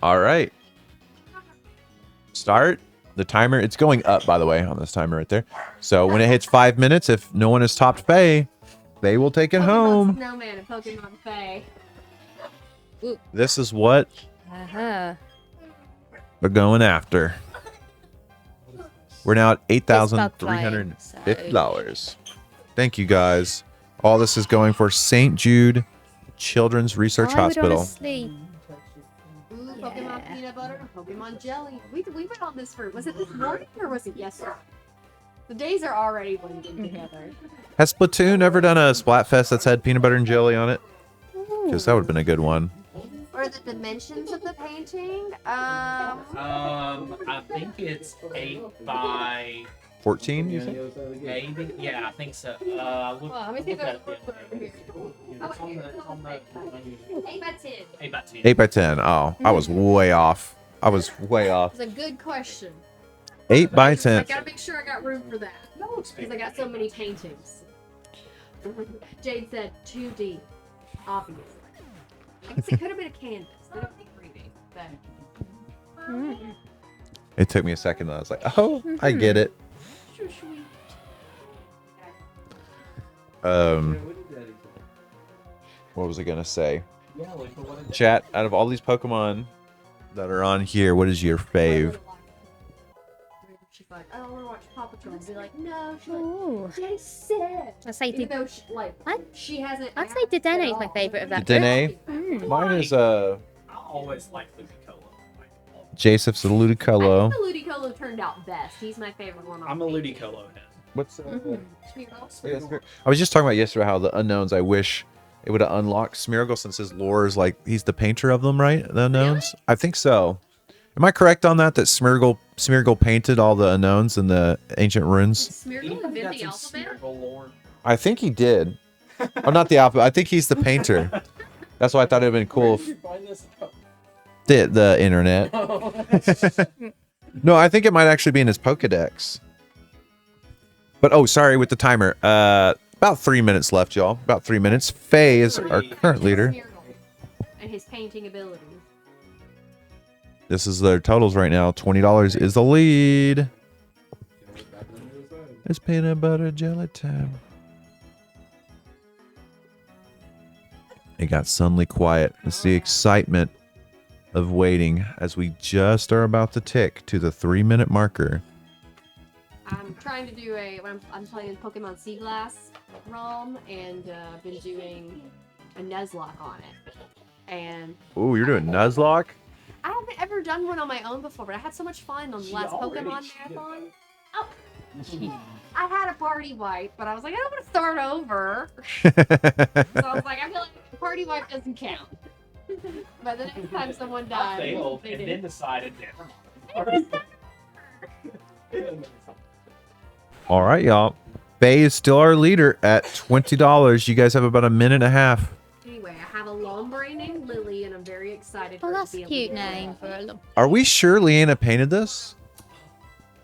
All right. Start the timer. It's going up, by the way, on this timer right there. So when it hits 5 minutes, if no one has topped Faye, they will take it Pokemon home. Snowman and Pokemon Faye. This is what Uh-huh. we're going after. We're now at It's about $8,350. Thank you, guys. All this is going for St. Jude Children's Research I would Hospital. honestly. Ooh, Pokemon Peanut Butter and Pokemon Jelly. We went on this for, was it this morning or was it yesterday? The days are already blending together. Has Splatoon ever done a Splatfest that's had peanut butter and jelly on it? Because that would have been a good one. What are the dimensions of the painting? I think it's 8 by 14, you think? maybe. Yeah, I think so. Well, let me see if I Look can at put it over here. It's on the 8 by 10. 8 by 10. 8 by 10. Oh, I was way off. I was way off. It's a good question. 8 by I 10. gotta make sure I got room for that. Because I got so many paintings. Jade said 2D, obviously. I guess it could have been a canvas. They don't think 3D. But It took me a second. I was like, oh, I get it. What was I gonna say? Chat, out of all these Pokemon that are on here, what is your fave? she's like, I don't want to watch Paw Patrol. And be like, no. She's Ooh. like, Jay said. I'd say Even though she, like, she hasn't. I'd say Dedenne is my favorite of that. Dedenne? Mm. Mine is I always like Ludicolo. Jaceph's a I Ludicolo. think the Ludicolo turned out best. He's my favorite one. I'm a Ludicolo head. What's Smeargle? I was just talking about yesterday how the unknowns, I wish it would have unlocked Smeargle since his lore is like he's the painter of them, right? The unknowns? I think so. Am I correct on that? That Smeargle painted all the unknowns and the ancient runes? Smeargle invent the alphabet? I think he did. Oh, not the alphabet. I think he's the painter. That's why I thought it'd been cool. The internet. No, I think it might actually be in his Pokedex. But oh, sorry with the timer. About 3 minutes left, y'all. About 3 minutes. Faye is our current leader. And his painting abilities. This is their totals right now. $20 is the lead. It's peanut butter jelly time. It got suddenly quiet. It's the excitement of waiting as we just are about to tick to the 3-minute marker. I'm trying to do I'm playing Pokemon Sea Glass ROM, and I've been doing a Nuzlocke on it. And Ooh, you're doing Nuzlocke? I haven't ever done one on my own before, but I had so much fun on the last Pokemon marathon. Oh, I had a party wipe, but I was like, I don't want to start over. So I was like, I feel like a party wipe doesn't count. But the next time someone died, Failed they and did. then decided never mind. All right, y'all. Faye is still our leader at $20. You guys have about a minute and a half. Anyway, I have a Lombre named Lily, and I'm very excited Oh, for that's it a to be cute name for a little. Are we sure Leanna painted this?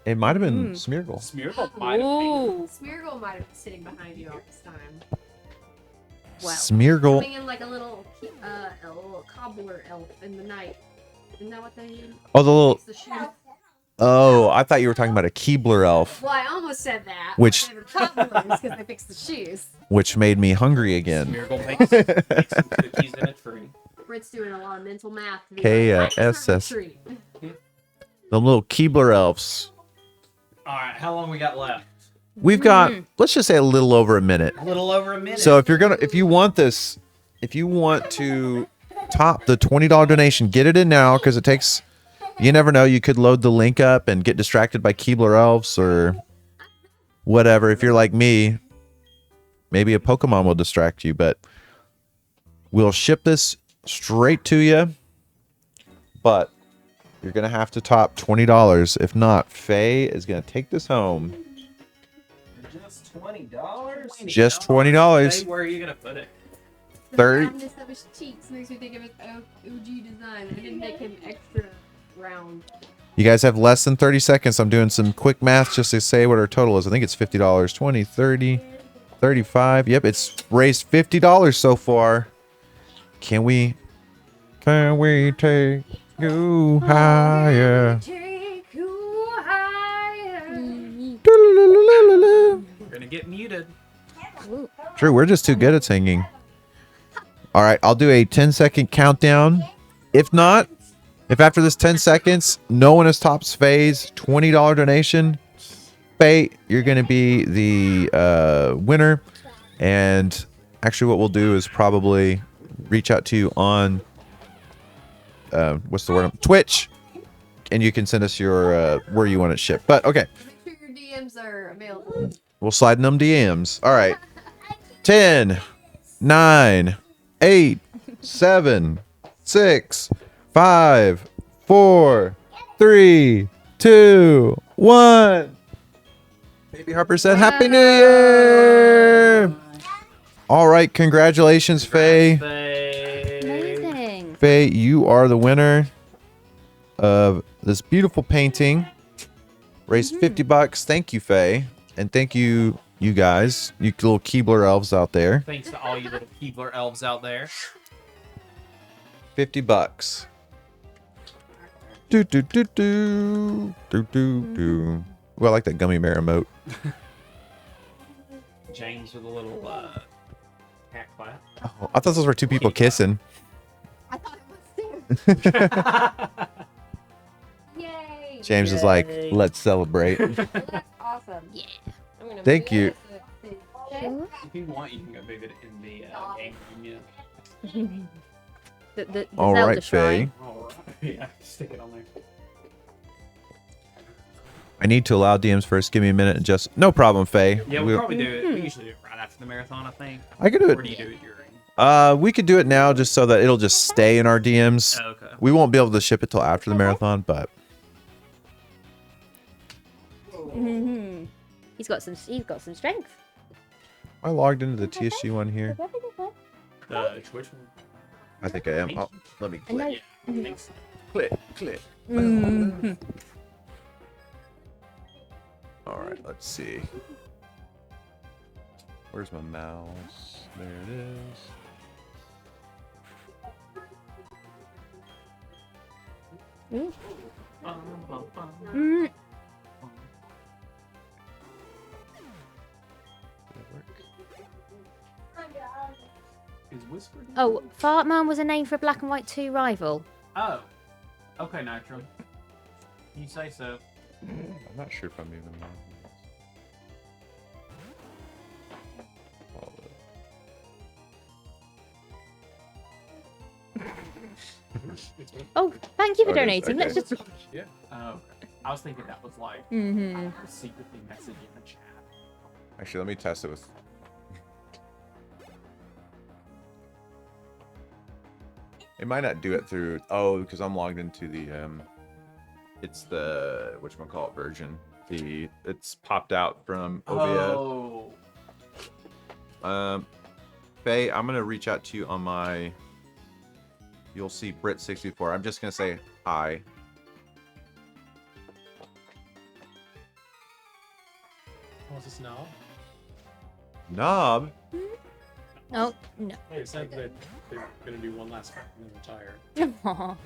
It might have been Mm. Smeargle. Smeargle might have painted. Smeargle might have been sitting behind you all this time. Well, Smeargle. Coming in like a little cobbler elf in the night. Isn't that what they mean? Oh, the little. Fix the shoes. Oh, I thought you were talking about a Keebler elf, Well, I almost said that. Which- They were cobblers because they fix the shoes. which made me hungry again. Smeargle makes some cookies in a tree. Britt's doing a lot of mental math. to be like, "What's her KSS. treat?" The little Keebler elves. All right, how long we got left? We've got, let's just say a little over a minute. A little over a minute. So if you want to top the $20 donation, get it in now because it takes. You never know. You could load the link up and get distracted by Keebler elves or whatever. If you're like me, maybe a Pokemon will distract you, but we'll ship this straight to you. But you're gonna have to top $20. If not, Faye is gonna take this home. Just $20. Just $20. Hey, where are you gonna put it? 30. The roundness of his cheeks makes me think of his OG design. I didn't make him extra round. You guys have less than 30 seconds. I'm doing some quick math just to say what our total is. I think it's $50. 20, 30, 35. Yep, it's raised $50 so far. Can we take you higher? Take you higher. We're gonna get muted. True, we're just too good at singing. All right, I'll do a 10-second countdown. If not, if after this 10 seconds, no one has tops Faye's $20 donation, Faye, you're going to be the winner. And actually what we'll do is probably reach out to you on, what's the word? Twitch. And you can send us your, where you want it shipped. But, okay. Make sure your DMs are available. We'll slide in them DMs. All right. 10, 9, 8, 7, 6, 5, 4, 3, 2, 1. Baby Harper said, Happy New Year! All right. Congratulations, Faye. amazing. Faye, you are the winner of this beautiful painting. Raised $50. Thank you, Faye. And thank you, you guys, you little Keebler elves out there. Thanks to all you little Keebler elves out there. $50. Do do do do do do do. Well, I like that gummy bear emote. James with a little cat clap. Oh, I thought those were two people kissing. I thought it was too. Yay! James is like, let's celebrate. Well, that's awesome. Yeah. I'm gonna Thank move you. this to- Sure. If you want, you can go move it in the game room. Yeah. The All Zelda right, Faye. shrine. All right. Yeah, stick it on there. I need to allow DMs first. Give me a minute and just. No problem, Faye. Yeah, We'll- we'll probably do it. We usually do it right after the marathon, I think. I could do Or do you it. do it during? We could do it now just so that it'll just stay in our DMs. Oh, okay. We won't be able to ship it till after the marathon, but Mhm. He's got some strength. I logged into the TSG one here. Which one? I think I am. Oh, let me I know. click. Thanks. Click. Click. Mhm. All right, let's see. Where's my mouse? There it is. Mm. Is Whisper? Oh, Fartman was a name for a Black and White 2 rival. Oh. Okay, Nitro. You say so. I'm not sure if I'm even on this. Oh, thank you for Oh, it is, donating. Let's okay. just. Yeah. I was thinking that was like Mm-hmm. secretly messaging in the chat. Actually, let me test it with. It might not do it through. Oh, because I'm logged into the. It's the whatchamacallit version. It's popped out from OBS. Oh. Faye, I'm gonna reach out to you on my. You'll see Brit64. I'm just gonna say hi. Oh, is this now? Knob. Oh no. They said that they're gonna do one last fight and then retire. Aw.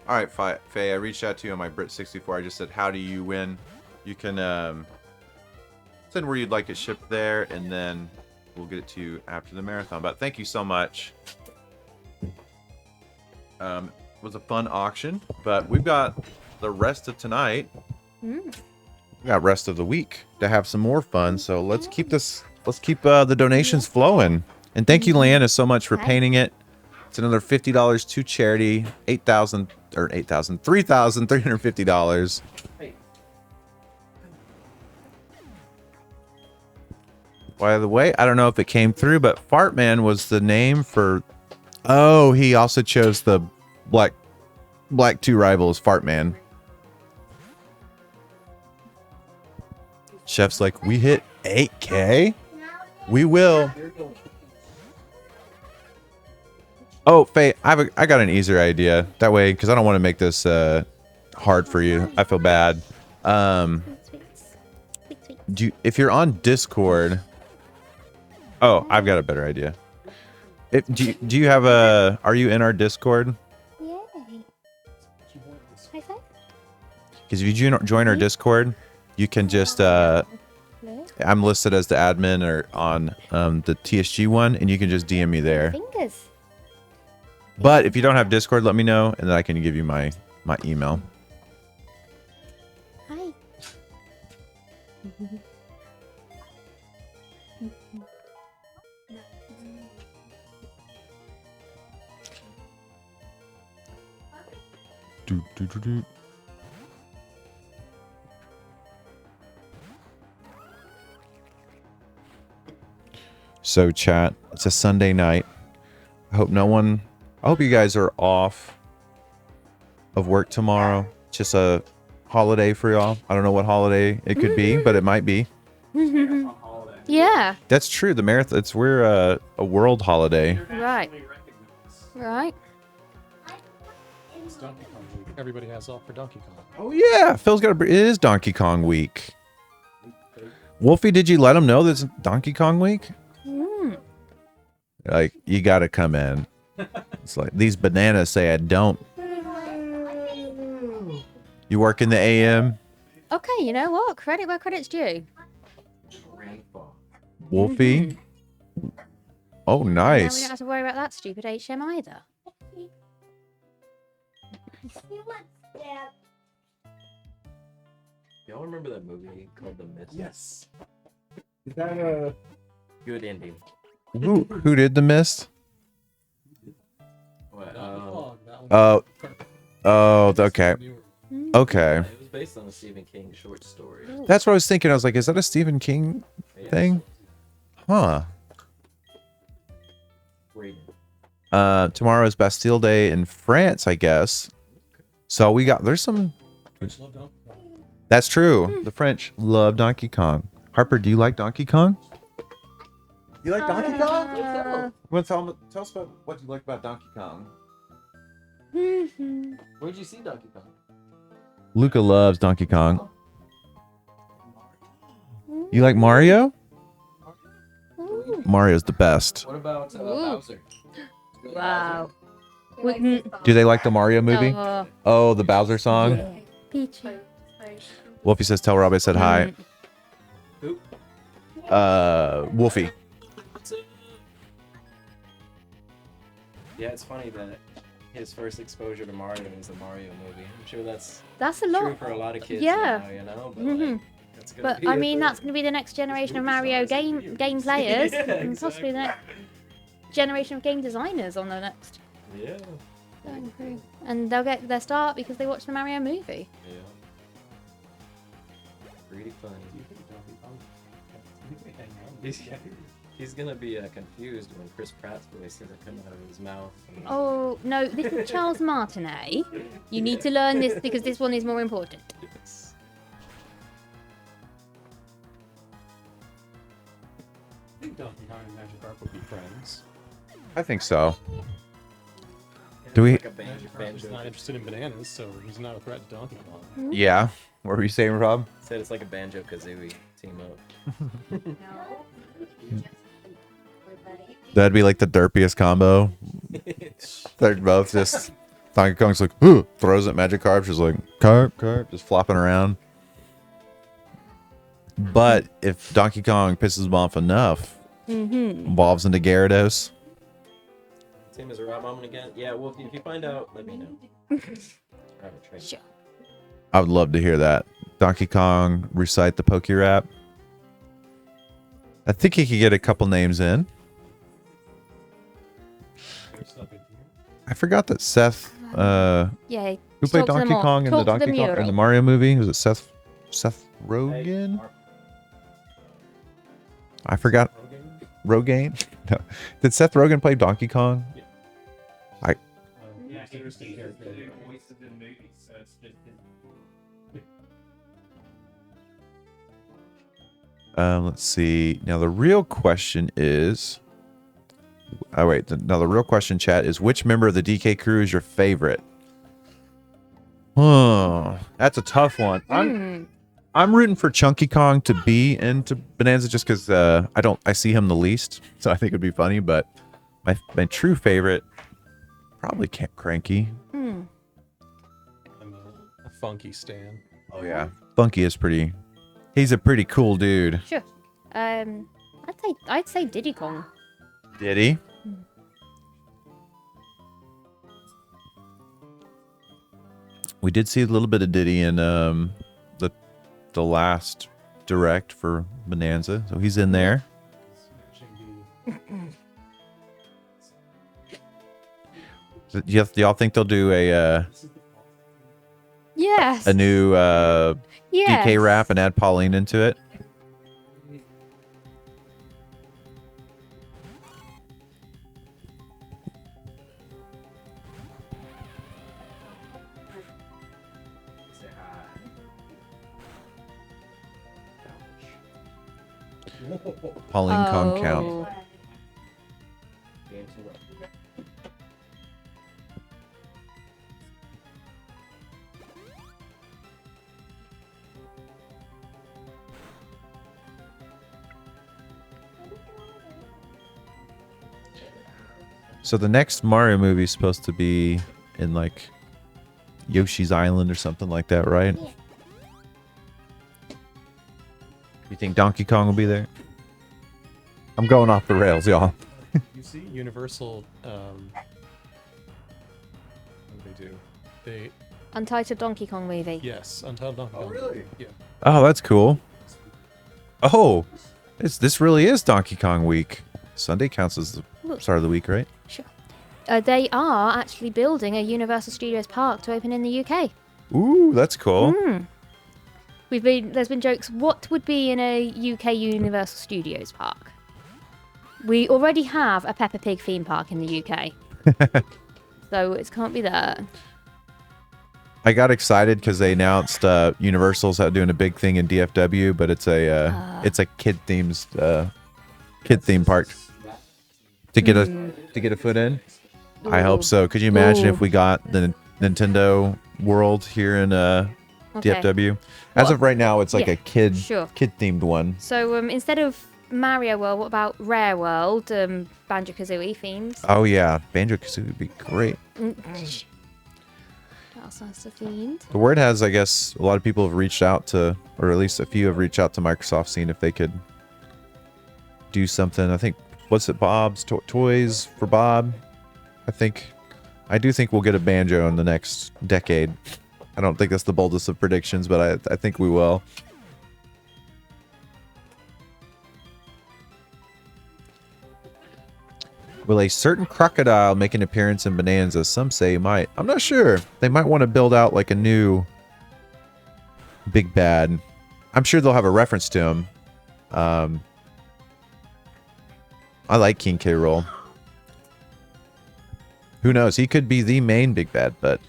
All right, Faye. I reached out to you on my Brit64. I just said, "How do you win?" You can send where you'd like it shipped there, and then we'll get it to you after the marathon. But thank you so much. It was a fun auction, but we've got the rest of tonight. Mm. We got rest of the week to have some more fun. So let's keep this. Let's keep the donations flowing. And thank you, Leanna, so much for painting it. It's another $50 to charity. $3,350. By the way, I don't know if it came through, but Fartman was the name for. Oh, he also chose the Black 2 Rivals Fartman. Chef's like, we hit 8K? We will. Oh, Faye, I got an easier idea. That way, because I don't want to make this hard for you. I feel bad. If you're on Discord. Oh, I've got a better idea. Do you have a? Are you in our Discord? Yay. High five. Because if you join our Discord, you can just. I'm listed as the admin or on the TSG one, and you can just DM me there. Fingers. But if you don't have Discord, let me know, and then I can give you my email. Hi. Do, do, do, do. So chat, it's a Sunday night. I hope you guys are off of work tomorrow. Just a holiday for y'all. I don't know what holiday it could be, but it might be. Yeah. That's true. The marathon. We're a world holiday. Right. Right. It's Donkey Kong Week. Everybody has off for Donkey Kong. Oh yeah, Phil's got it is Donkey Kong week. Wolfie, did you let him know this Donkey Kong week? Mm. Like, you gotta come in. It's like these bananas say I don't. You work in the AM, Okay, you know what? Credit where credit's due. Wolfie. Oh, Now we nice. don't have to worry about that stupid HM either. Y'all remember that movie called The Mist? Yes. Is that a Good ending. Who did the mist? What? Oh, okay. Okay. It was based on a Stephen King short story. That's what I was thinking. I was like, is that a Stephen King thing? Huh. Tomorrow is Bastille Day in France, I guess. So there's some. That's true. The French love Donkey Kong. Harper, do you like Donkey Kong? You like Donkey Kong? You want to tell us about what you like about Donkey Kong? Where'd you see Donkey Kong? Luca loves Donkey Kong. You like Mario? Mario's the best. What about Bowser? Wow. Do they like the Mario movie? Oh, the Bowser song? Peachy. Wolfie says, tell Rob I said hi. Who? Wolfie. Yeah, it's funny that his first exposure to Mario was the Mario movie. I'm sure that's That's a true lot. for a lot of kids Yeah. now, you know. But, Mhm. like, that's gonna But be I a mean, thing. that's going to be the next generation of Mario game players, Yeah, and possibly the next generation of game designers on the next. Yeah. going through. And they'll get their start because they watched the Mario movie. Yeah. Pretty funny. He's gonna be confused when Chris Pratt's voice doesn't come out of his mouth. Oh no, this is Charles Martinet. You need to learn this because this one is more important. Yes. I think Donkey Kong and Magikarp would be friends. I think so. Do we? Like a Magikarp is not interested in bananas, so he's not a threat to Donkey Kong. Yeah. What were you saying, Rob? Said it's like a Banjo Kazooie team up. That'd be like the derpiest combo. They're both just Donkey Kong's like, ooh, throws at Magikarp. She's like, carp, just flopping around. But if Donkey Kong pisses him off enough, evolves into Gyarados. Same as a Rob moment again. Yeah, well, if you find out, let me know. Sure. I would love to hear that. Donkey Kong recite the Poke Rap. I think he could get a couple names in. I forgot that Seth, Yeah. who played talk to them Donkey all. Kong in the Talk to Donkey Kong in mural. the Mario movie? Was it Seth Rogen? I forgot. Rogaine? No. Did Seth Rogen play Donkey Kong? I Yeah, interesting character. let's see. Now the real question is. Oh wait. Now the real question, chat, is which member of the DK crew is your favorite? Oh, that's a tough one. I'm rooting for Chunky Kong to be into Bonanza just because I see him the least, so I think it'd be funny. But my true favorite, probably Cranky. I'm a funky stan. Oh yeah, Funky is pretty. He's a pretty cool dude. Sure. I'd say Diddy Kong. Did he? We did see a little bit of Diddy in the last direct for Bonanza, so he's in there. Do y'all think they'll do Yes. a new Yes. DK rap and add Pauline into it? Pauline Kong count. So the next Mario movie is supposed to be in like Yoshi's Island or something like that, right? Yeah. You think Donkey Kong will be there? I'm going off the rails, y'all. You see, Universal, what do they do? They, Untitled Donkey Kong movie. yes, Untitled Donkey Kong. really? Yeah. Oh, that's cool. Oh, this really is Donkey Kong week. Sunday counts as the start of the week, right? Sure. They are actually building a Universal Studios park to open in the UK. Ooh, that's cool. There's been jokes. What would be in a UK Universal Studios park? We already have a Peppa Pig theme park in the UK, so it can't be that. I got excited because they announced Universal's doing a big thing in DFW, but it's a kid theme park. To get a foot in. I hope so. Could you imagine if we got the Nintendo World here in DFW? As of right now, it's like Yeah, a kid sure. themed one. So instead of Mario World, what about Rare World? Banjo Kazooie themed. Oh yeah, Banjo Kazooie would be great. That's nice themed. The word has, I guess, a lot of people have reached out to, or at least a few have reached out to Microsoft, seeing if they could do something. I think, what's it, Bob's Toys for Bob? I think I do think we'll get a banjo in the next decade. I don't think that's the boldest of predictions, but I think we will. Will a certain crocodile make an appearance in Bonanza? Some say he might. I'm not sure. They might want to build out like a new big bad. I'm sure they'll have a reference to him. I like King K. Rool. Who knows? He could be the main big bad, but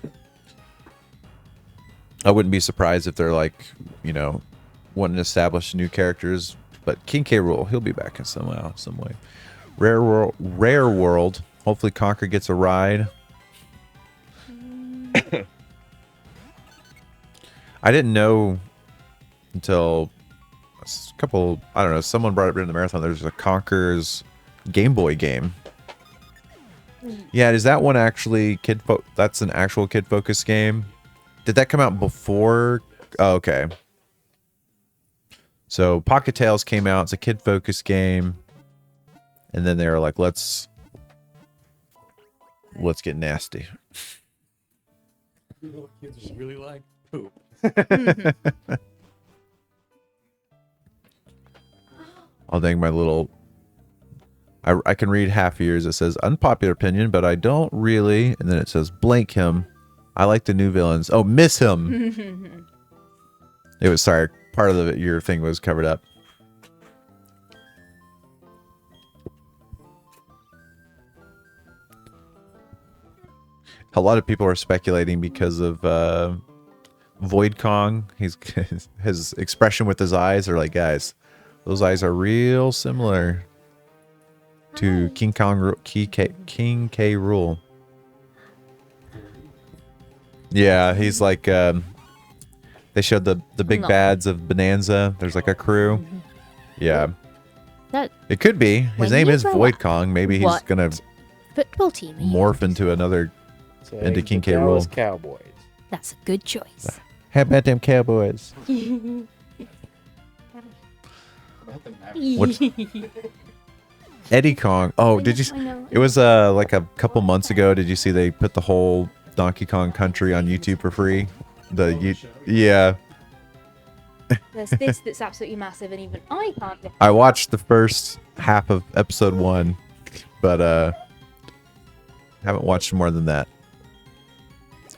I wouldn't be surprised if they're like, you know, wanting to establish new characters. But King K. Rool, he'll be back in somehow, some way. Rare World. Hopefully Conquer gets a ride. I didn't know until a couple, I don't know, someone brought it up in the marathon. There's a Conquer's Game Boy game. Yeah, is that one actually that's an actual kid focused game? Did that come out before? Oh, okay. So Pocket Tales came out. It's a kid focused game. And then they were like, let's get nasty. Kids really like poop. I'll think my little... I can read half yours. It says, unpopular opinion, but I don't really... And then it says, blank him. I like the new villains. Oh, miss him. It was, sorry, part of your thing was covered up. A lot of people are speculating because of Void Kong. His expression with his eyes are like, guys, those eyes are real similar to King K. Rool. Yeah, he's like they showed the big bads of Bonanza. There's like a crew. Yeah. It could be. His name is Void Kong. Maybe he's gonna football team morph into another into King K. Rool. Cowboys. That's a good choice. How about them Cowboys? What's Eddie Kong? Oh, did you? It was like a couple months ago. Did you see they put the whole Donkey Kong Country on YouTube for free? Yeah. There's this that's absolutely massive, and even I can't. I watched the first half of episode 1, but haven't watched more than that.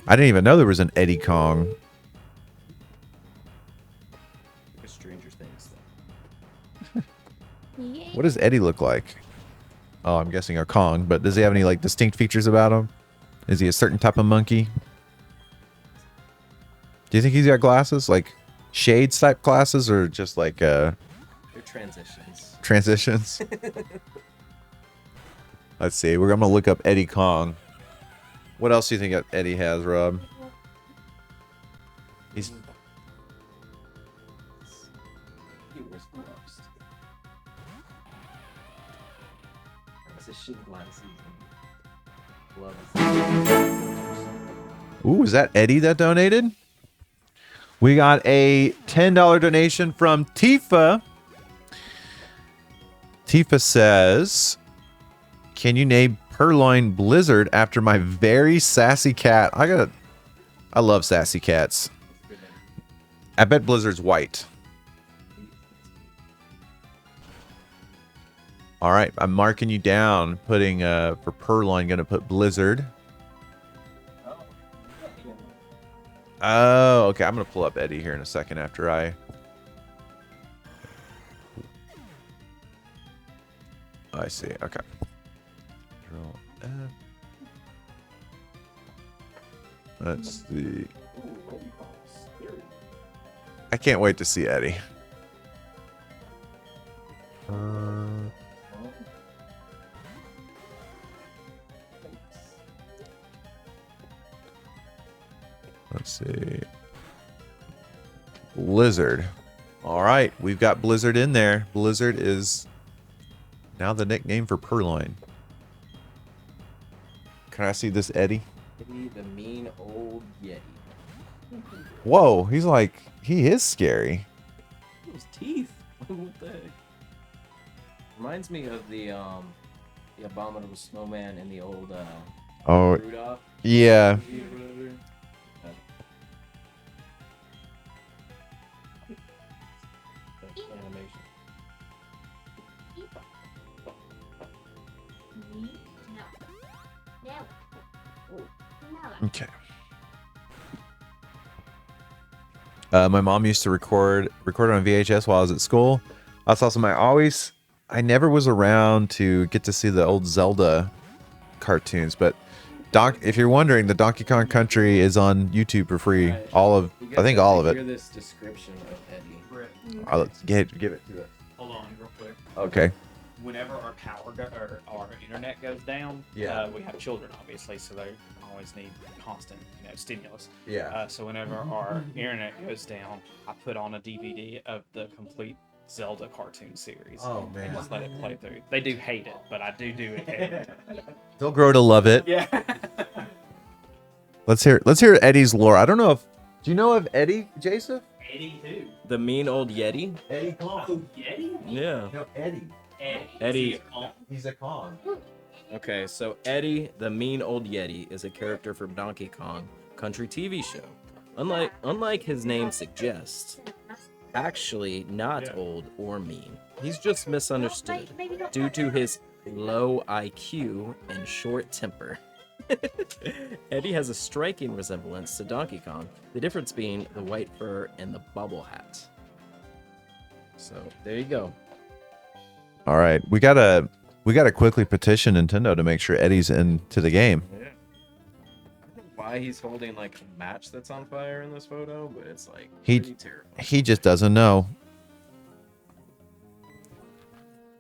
I didn't even know there was an Eddie Kong. Stranger Things. What does Eddie look like? Oh, I'm guessing a Kong, but does he have any like distinct features about him? Is he a certain type of monkey? Do you think he's got glasses, like shades type glasses, or just like They're transitions. Transitions? Let's see. I'm gonna look up Eddie Kong. What else do you think Eddie has, Rob? He's He wears gloves. It's a shoe glasses and gloves. Ooh, is that Eddie that donated? We got a $10 donation from Tifa. Tifa says, can you name Purloin Blizzard after my very sassy cat? I love sassy cats. I bet Blizzard's white. All right, I'm marking you down. Putting for Purloin, gonna put Blizzard. Oh, okay. I'm gonna pull up Eddie here in a second after I. I see. Okay. Control F. Let's see. I can't wait to see Eddie. Let's see. Blizzard. All right, we've got Blizzard in there. Blizzard is now the nickname for Purloin. Can I see this Eddie? Eddie, the mean old Yeti. Whoa, he's like, he is scary. Those teeth. What the heck? Reminds me of the abominable snowman in the old Oh, Rudolph. Yeah. Animation. Okay. My mom used to record on VHS while I was at school. That's awesome. I never was around to get to see the old Zelda cartoons, but if you're wondering, the Donkey Kong Country is on YouTube for free. Alright. All of, You I guys think have all to of Hear it. this description of Eddie. Let's give it to it. Hold on, real quick. Okay. Whenever our power or our internet goes down, Yeah. we have children obviously, so they always need constant, stimulus. Yeah. So whenever our internet goes down, I put on a DVD of the complete Zelda cartoon series. Oh, man. And just let it play through. They do hate it, but I do it every time. They'll grow to love it. Yeah. Let's hear Eddie's lore. I don't know if, do you know of Eddie, Jason? Eddie who? The mean old Yeti. Eddie Kong. Oh, Yeti? Yeah. No, Eddie. Eddie. He's a Kong. Okay, so Eddie, the mean old Yeti, is a character from Donkey Kong Country TV show. Unlike his name suggests, actually not old or mean. He's just misunderstood due to his low IQ and short temper. Eddie has a striking resemblance to Donkey Kong, the difference being the white fur and the bubble hat. So there you go. All right, we gotta quickly petition Nintendo to make sure Eddie's into the game. Yeah. I don't know why he's holding like a match that's on fire in this photo, but it's like pretty terrible. He just doesn't know.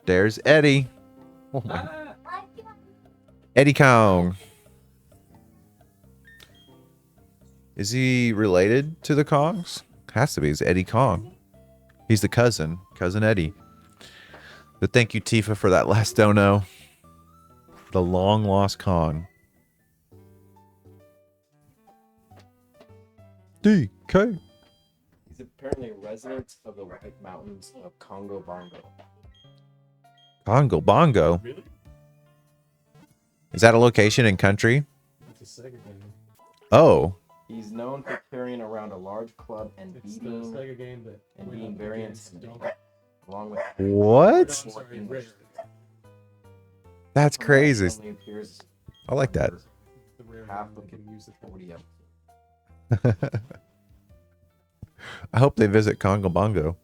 There's Eddie. Oh my. Eddie Kong. Is he related to the Kongs? Has to be. He's Eddie Kong. He's the cousin Eddie. But thank you, Tifa, for that last dono. The long lost Kong. DK. He's apparently a resident of the White Mountains of Congo Bongo. Congo Bongo. Really? Is that a location in country? It's a Sega game. Oh. He's known for carrying around a large club and It's the beating Sega game that and went being up very against intimidating, Donkey- along with What? I'm sorry, Rick. That's crazy. only appears I like that. The rare half one of that can use the it. 40 episodes. I hope they visit Congo Bongo.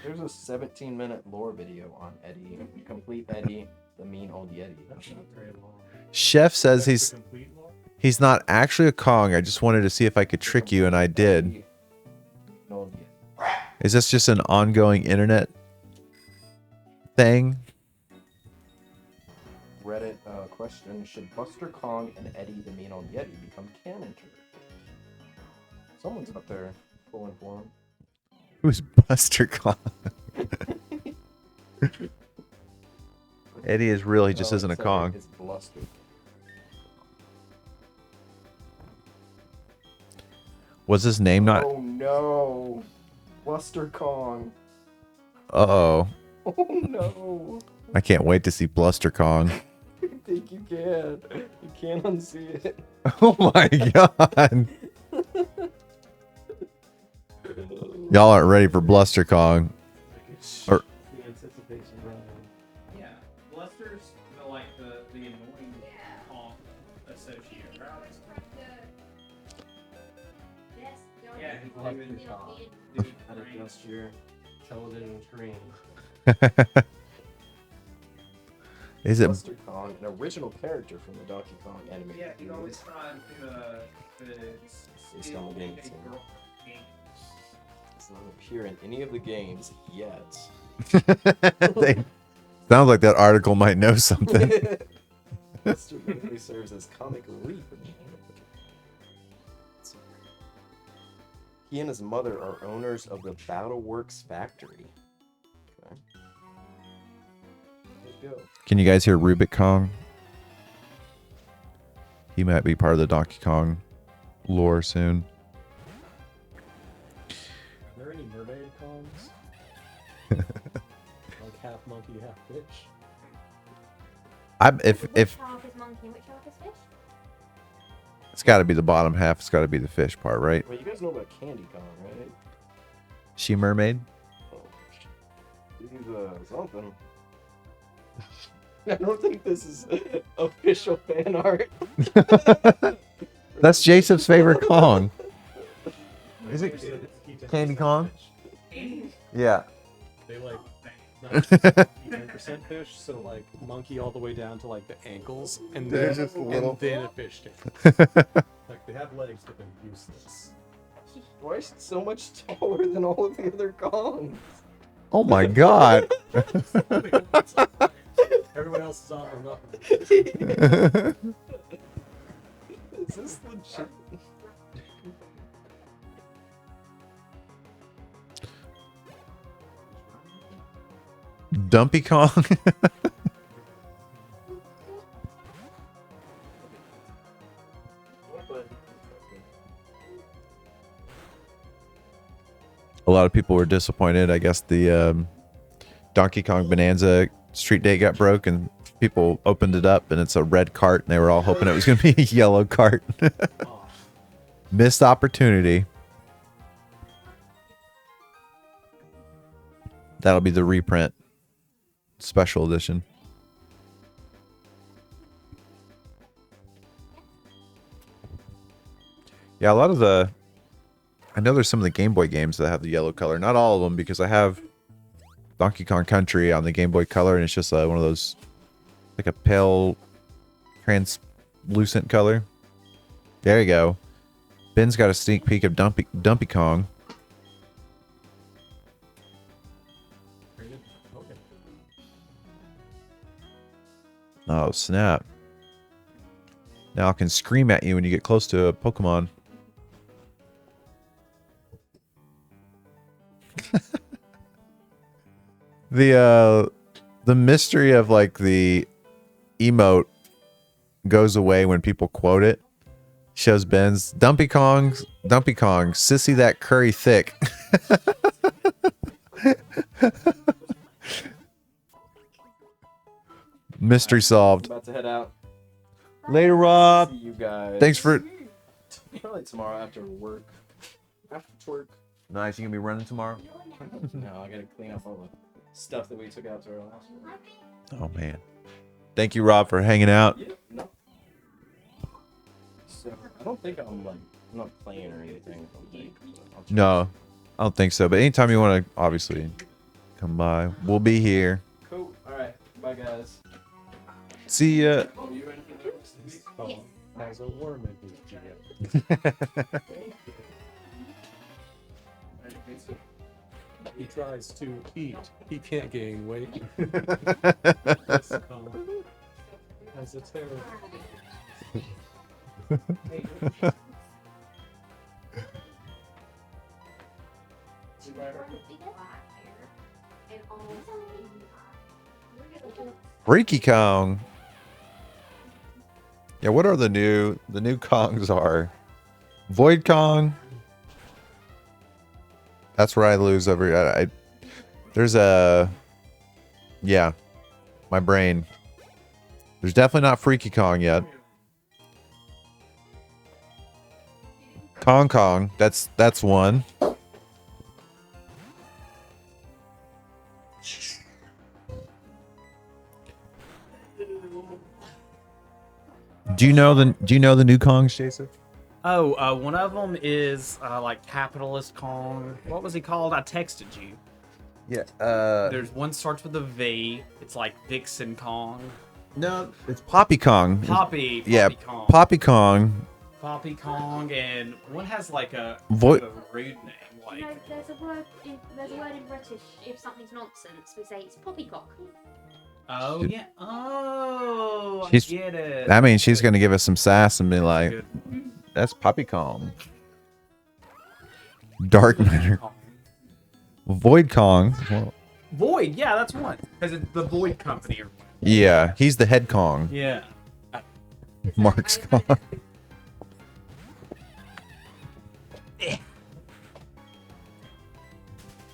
There's a 17-minute lore video on Eddie, complete Eddie, the mean old Yeti. That's not very long. Chef says That's the complete one? he's not actually a Kong. I just wanted to see if I could trick you, and I did. Old Yeti. Is this just an ongoing internet thing? Reddit question: should Buster Kong and Eddie, the mean old Yeti, become canon characters? Someone's up there pulling for him. Who's Buster Kong? Eddie is real. He just isn't a Kong. It's Bluster. Was his name not? Oh no, Buster Kong. Uh-oh. Oh no. I can't wait to see Bluster Kong. I think you can. You can't unsee it. Oh my god. Y'all aren't ready for Bluster Kong. Or The anticipation running. Yeah, Bluster's the annoying Kong associate, right? Yeah, he's doing How to adjust your television screen. is it? Buster Kong, an original character from the Donkey Kong animated Yeah, he's always series. trying to Based on the game, make so. a girl game. Does not appear in any of the games yet. Sounds like that article might know something. Buster usually serves as comic relief in the anime. He and his mother are owners of the Battleworks factory. Okay. Let's go. Can you guys hear Rubik Kong? He might be part of the Donkey Kong lore soon. Are there any mermaid Kongs? Like half monkey, half fish? If monkey and which half is fish? It's got to be the bottom half. It's got to be the fish part, right? Wait, you guys know about Candy Kong, right? She mermaid. He's something. I don't think this is official fan art. That's Jason's favorite Kong. Is it Candy Kong? Yeah. They like 90% fish, so like monkey all the way down to like the ankles, and They're then, just little. and then a fish tank. Like they have legs, but they're useless. Why is it so much taller than all of the other Kongs? Oh my god. Everyone else is on or nothing. Is this legit? Dumpy Kong. A lot of people were disappointed. I guess the Donkey Kong Bonanza street day got broke and people opened it up and it's a red cart and they were all hoping it was going to be a yellow cart. Missed opportunity. That'll be the reprint. Special edition. Yeah, a lot of the... I know there's some of the Game Boy games that have the yellow color. Not all of them, because I have Donkey Kong Country on the Game Boy Color, and it's just one of those... like a pale, translucent color. There you go. Ben's got a sneak peek of Dumpy Kong. Oh, snap. Now I can scream at you when you get close to a Pokemon. The mystery of like the emote goes away when people quote it. Shows Ben's Dumpy Kong, sissy that curry thick. Mystery solved. About to head out. Later, Rob. See you guys. Thanks for... Probably tomorrow after work. After work. Nice, you gonna be running tomorrow? No, I gotta clean up all the stuff that we took out to our last one. Oh, man. Thank you, Rob, for hanging out. Yeah, no. So, I don't think I'm not playing or anything. I don't think. So No, I don't think so. But anytime you want to, obviously, come by, we'll be here. Cool. Alright. Bye, guys. See ya. Has a worm in his GM. He tries to eat. He can't gain weight. Has a terror. Freaky Kong. Yeah, what are the new Kongs are? Void Kong. That's where I lose every. There's a. Yeah, my brain. There's definitely not Freaky Kong yet. Kong. That's one. Do you know the new Kongs, Jason? Oh, one of them is like Capitalist Kong. What was he called? I texted you. Yeah. There's one starts with a V. It's like Vixen Kong. No, it's Poppy Kong. Poppy Kong. Poppy Kong. Poppy Kong, and one has like a, Vo- kind of a rude name. Like No, there's a word in British. If something's nonsense, we say it's poppycock. oh yeah, oh I She's- get it. I mean, she's gonna give us some sass and be like, Good. "That's Poppy Kong." Dark Matter. Void Kong. Well, Void, yeah, that's one. Because it's the Void Company. Or yeah, he's the head Kong. yeah. Mark's Kong.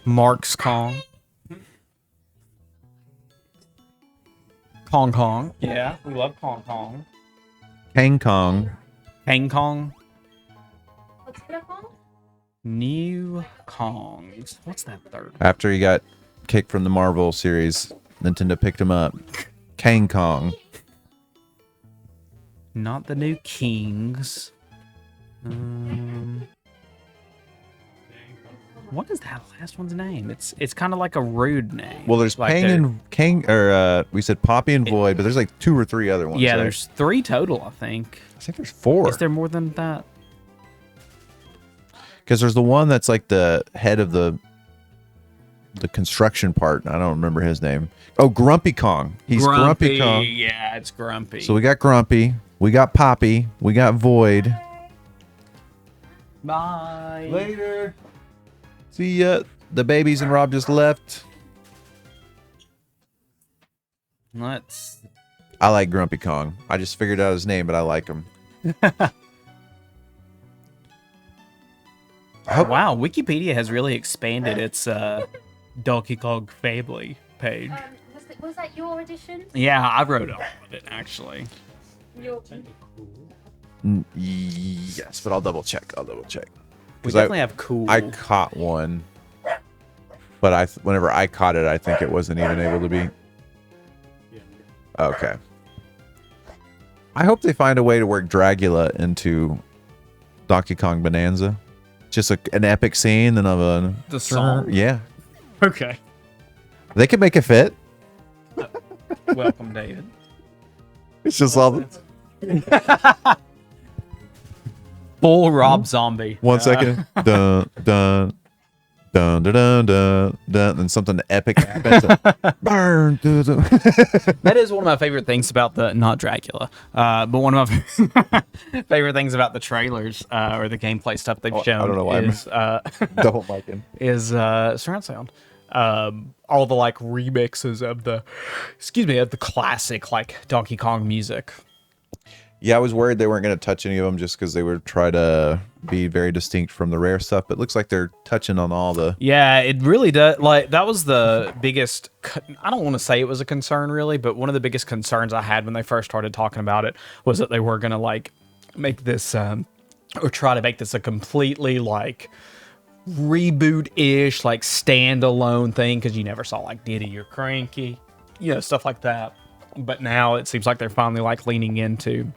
Mark's Kong. Kong. Yeah, we love Kong. Kang Kong. Hang Kong. What's it called? New Kongs. What's that third? After he got kicked from the Marvel series, Nintendo picked him up. Kang Kong. Not the new Kings. What is that last one's name? It's kind of like a rude name. Well, there's like Pang and Kang, or we said Poppy and Void, but there's like 2 or 3 other ones. yeah, right? there's 3 total, I think. I think there's 4. Is there more than that? Because there's the one that's like the head of the construction part. I don't remember his name. Oh, Grumpy Kong. He's Grumpy Kong. Yeah, it's Grumpy. So we got Grumpy, we got Poppy, we got Void. Bye. Later. See ya. The babies and Rob just left. Let's. I like Grumpy Kong. I just figured out his name, but I like him. Wow, Wikipedia has really expanded its Donkey Kong family page. Was that your edition? Yeah, I wrote all of it actually. Yes, but I'll double check. We 'Cause definitely have cool. I caught one, but whenever I caught it, I think it wasn't even able to be. Okay. I hope they find a way to work Dragula into Donkey Kong Bonanza. Just an epic scene and of a The song? Yeah, Okay. they could make it fit. Welcome, David. It's just all the Full Rob Zombie. 1 second. Dun dun dun dun dun dun dun, and something epic happens. Burn through the. That is one of my favorite things about the not Dracula, but one of my favorite things about the trailers or the gameplay stuff they've shown. I don't know why is, double micing. Is surround sound. All the like remixes of the classic like Donkey Kong music. Yeah, I was worried they weren't going to touch any of them just because they would try to be very distinct from the rare stuff. But it looks like they're touching on all the. Yeah, it really does. Like that was the biggest. I don't want to say it was a concern really, but one of the biggest concerns I had when they first started talking about it was that they were going to like make this or try to make this a completely like reboot-ish, like standalone thing because you never saw like Diddy or Cranky, stuff like that. But now it seems like they're finally like leaning into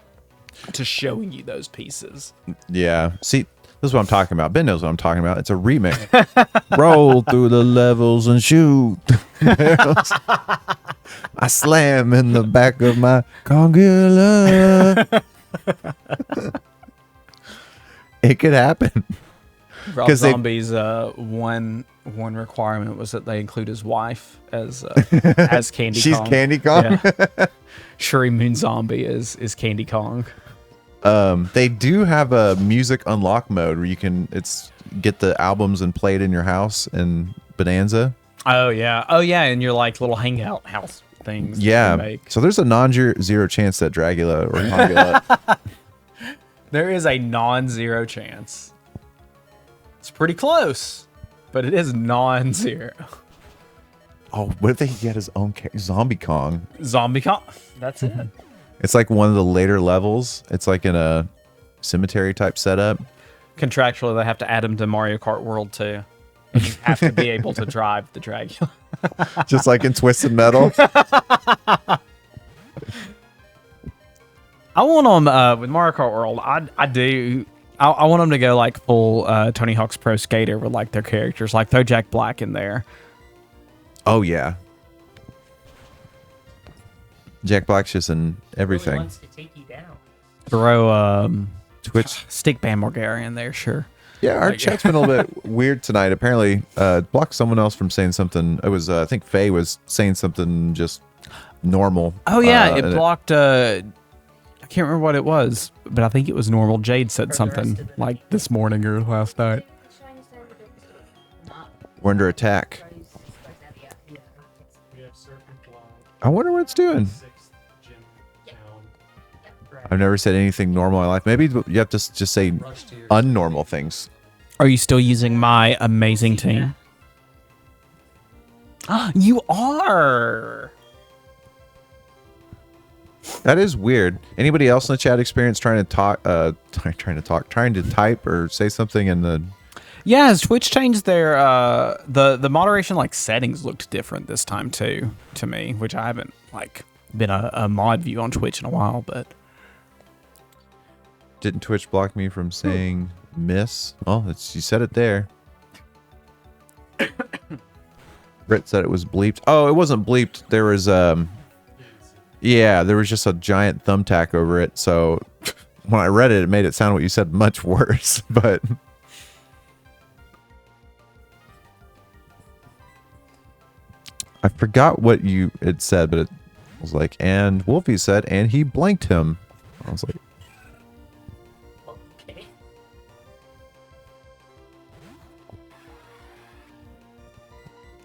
showing you those pieces. Yeah. See, this is what I'm talking about. Ben knows what I'm talking about. It's a remix. Roll through the levels and shoot. I slam in the back of my Kongula. It could happen. Rob Zombie's one requirement was that they include his wife as as Candy She's Kong. Candy Kong. Yeah. Shuri Moon Zombie is Candy Kong. They do have a music unlock mode where you can get the albums and play it in your house in Bonanza. Oh yeah, and your like little hangout house things. Yeah. So there's a non-zero chance that Dragula or Kongula. There is a non-zero chance. It's pretty close, but it is non-zero. Oh, what if they get his own Zombie Kong? Zombie Kong. That's it. It's like one of the later levels. It's like in a cemetery type setup. Contractually, they have to add him to Mario Kart World too. And you have to be able to drive the Dragula. Just like in Twisted Metal. I want them with Mario Kart World. I do. I want them to go like full Tony Hawk's Pro Skater with like their characters, like throw Jack Black in there. Oh yeah. Jack Black's just in everything. Wants to take you down. Throw Twitch Stick Bam Morgari in there, sure. Yeah, our chat's been a little bit weird tonight. Apparently, blocked someone else from saying something. It was I think Faye was saying something just normal. Oh yeah, it and blocked. I can't remember what it was, but I think it was normal. Jade said something like this morning or last night. we're under attack. I wonder what it's doing. I've never said anything normal in my life. Maybe you have to just say unnormal things. Are you still using my amazing team? You are. That is weird. Anybody else in the chat experience trying to type or say something in the? Yeah, has Twitch changed their the moderation like settings looked different this time too to me, which I haven't like been a mod view on Twitch in a while, but Didn't Twitch block me from saying miss? Oh, you said it there. Britt said it was bleeped. Oh, it wasn't bleeped. There was yeah, there was just a giant thumbtack over it. So when I read it, it made it sound what you said much worse. But I forgot what you had said, but it was like, and Wolfie said, and he blanked him. I was like, Okay.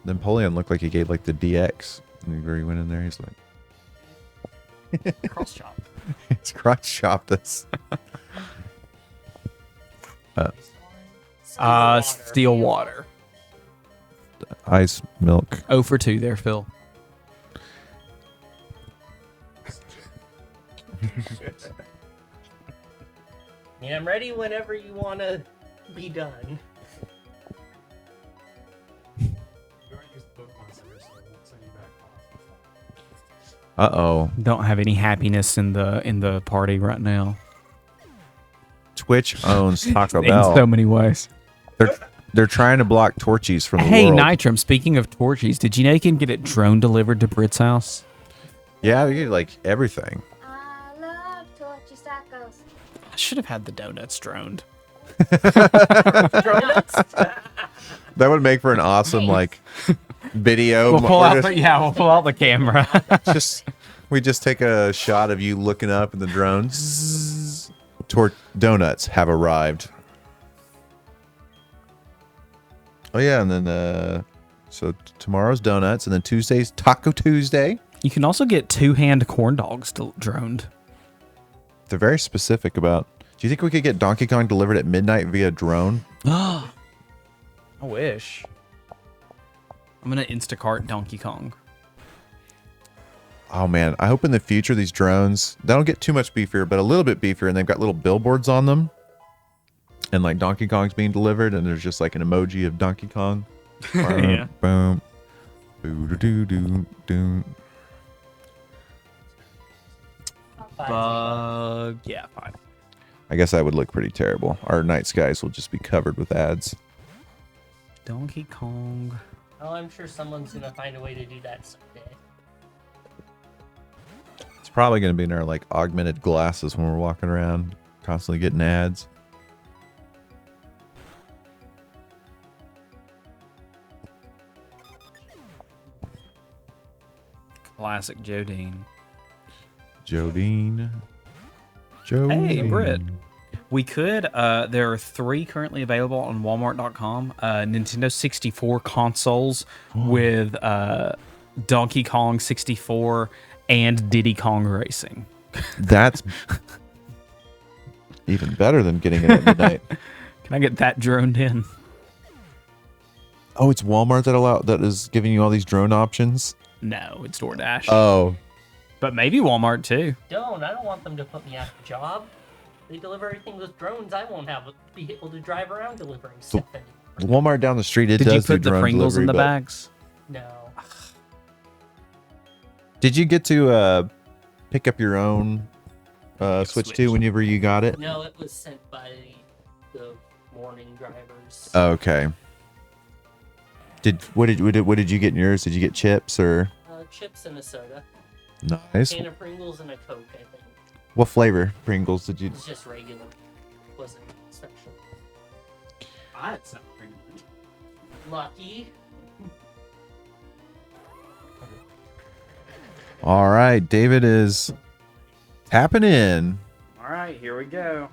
Napoleon looked like he gave like the DX. And he went in there, he's like, Cross chop. it's cross chopped us. Steel water. Ice milk. 0 for 2 there, Phil. Yeah, I'm ready whenever you want to be done. Uh-oh. Don't have any happiness in the party right now. Twitch owns Taco In Bell. so many ways. They're trying to block Torchies from the Hey, world. Nitram, speaking of Torchies, did you know you can get it drone delivered to Brit's house? Yeah, you get like everything. I love torchy tacos. I should have had the donuts droned. That would make for an awesome like video. We'll pull out the camera. We just take a shot of you looking up in the drone. Zzz. Donuts have arrived. Oh yeah, and then so tomorrow's donuts, and then Tuesday's Taco Tuesday. You can also get 2-hand corn dogs droned. They're very specific about. Do you think we could get Donkey Kong delivered at midnight via drone? I wish. I'm gonna Instacart Donkey Kong. Oh man, I hope in the future these drones, they don't get too much beefier, but a little bit beefier, and they've got little billboards on them. And like Donkey Kong's being delivered, and there's just like an emoji of Donkey Kong. Yeah. Boom. Boo-doo-doo-doo-doo. Bug. Yeah, fine. I guess that would look pretty terrible. Our night skies will just be covered with ads. Donkey Kong. Oh, I'm sure someone's gonna find a way to do that someday. It's probably going to be in our like augmented glasses when we're walking around, constantly getting ads. Classic Jodine. Jodine. Hey, Britt. We could, there are 3 currently available on Walmart.com. Nintendo 64 consoles with Donkey Kong 64 and Diddy Kong Racing. That's even better than getting it at midnight. Can I get that droned in? Oh, it's Walmart that is giving you all these drone options? No, it's DoorDash. Oh. But maybe Walmart too. I don't want them to put me out of a job. They deliver everything with drones. I won't be able to drive around delivering stuff anymore. Walmart down the street, it Did does you put do the drone Pringles delivery, in the but- bags? No. Did you get to pick up your own Switch 2 whenever you got it? No, it was sent by the morning drivers. Okay. What did you get in yours? Did you get chips or Chips and a soda. nice? Can of Pringles and a Coke, I think. What flavor Pringles did you? It's just regular. Wasn't special. I had some pretty good. Lucky. All right, David is tapping in. All right, here we go.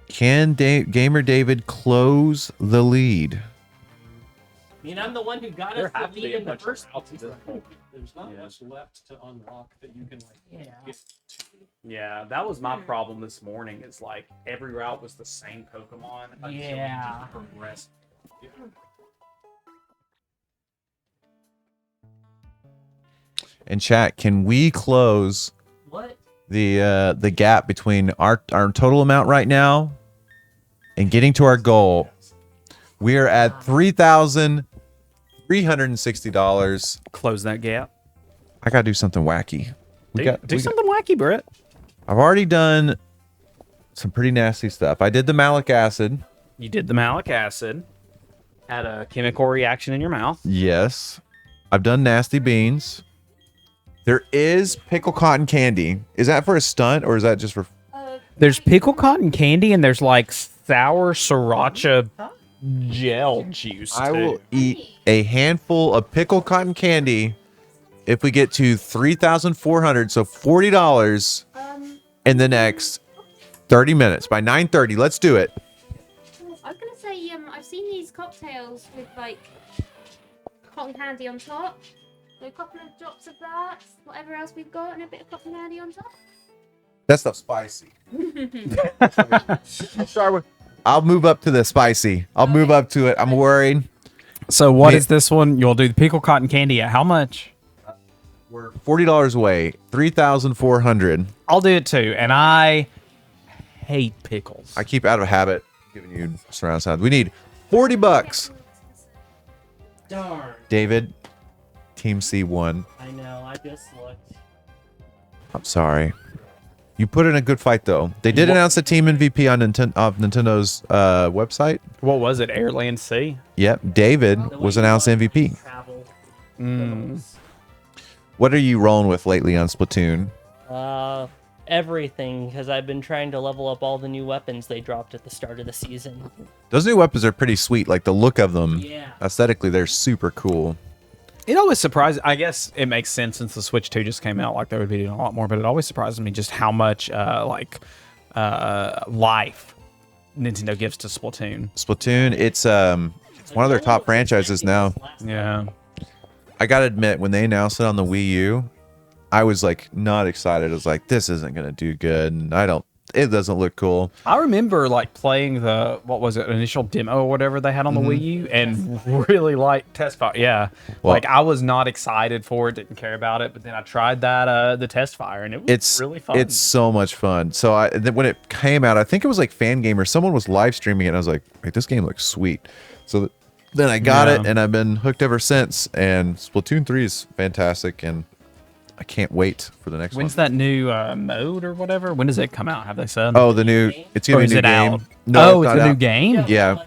Can Gamer David close the lead? I mean, I'm the one who got There us have the to be lead a in the bunch of first routes at place. this point. There's not much left to unlock that you can like get to. Yeah, that was my problem this morning. Is like every route was the same Pokemon until you Yeah. just progressed. Yeah. And chat, can we close What? The gap between our total amount right now and getting to our goal. We are at $3,360. Close that gap. I gotta do something wacky. Do something wacky, Brett. I've already done some pretty nasty stuff. I did the malic acid. You did the malic acid. Had a chemical reaction in your mouth. Yes. I've done nasty beans. There is pickle cotton candy. Is that for a stunt or is that just for... There's pickle cotton candy and there's like sour sriracha gel juice. I will too. eat a handful of pickle cotton candy if we get to 3,400, so $40 in the next 30 minutes. By 9:30, let's do it. I was gonna say, I've seen these cocktails with like cotton candy on top. So a couple of drops of that, whatever else we've got, and a bit of cotton candy on top. That stuff's spicy. I'll move up to the spicy. I'll move up to it. I'm worried. So what is this one? You'll do the pickle cotton candy at how much? We're $40 away. 3,400. I'll do it too. And I hate pickles. I keep out of habit giving you surround sound. We need $40. Darn. David, Team C won. I know. I just looked. I'm sorry. You put in a good fight, though. They did announce a team MVP on Nintendo's website. What was it? Airland C? Yep. David was announced MVP. What are you rolling with lately on Splatoon? Everything, because I've been trying to level up all the new weapons they dropped at the start of the season. Those new weapons are pretty sweet. Like the look of them. Yeah. Aesthetically, they're super cool. It always surprises. I guess it makes sense since the Switch 2 just came out. Like they would be doing a lot more, but it always surprises me just how much life Nintendo gives to Splatoon. Splatoon, it's one of their top franchises now. Yeah. I gotta admit, when they announced it on the Wii U, I was like not excited. I was like, this isn't gonna do good, and it doesn't look cool. I remember like playing the initial demo or whatever they had on the Wii U and really liked Test Fire. Yeah. Well, like I was not excited for it, didn't care about it, but then I tried that the Test Fire and it was really fun. It's so much fun. So when it came out, I think it was like Fan Gamer. Someone was live streaming it and I was like, wait, this game looks sweet. So then I got it and I've been hooked ever since. And Splatoon 3 is fantastic and I can't wait for the next one. When's that new mode or whatever? When does it come out? Have they said? Oh, it's gonna be a new game. Out? No, it's a new game. Yeah.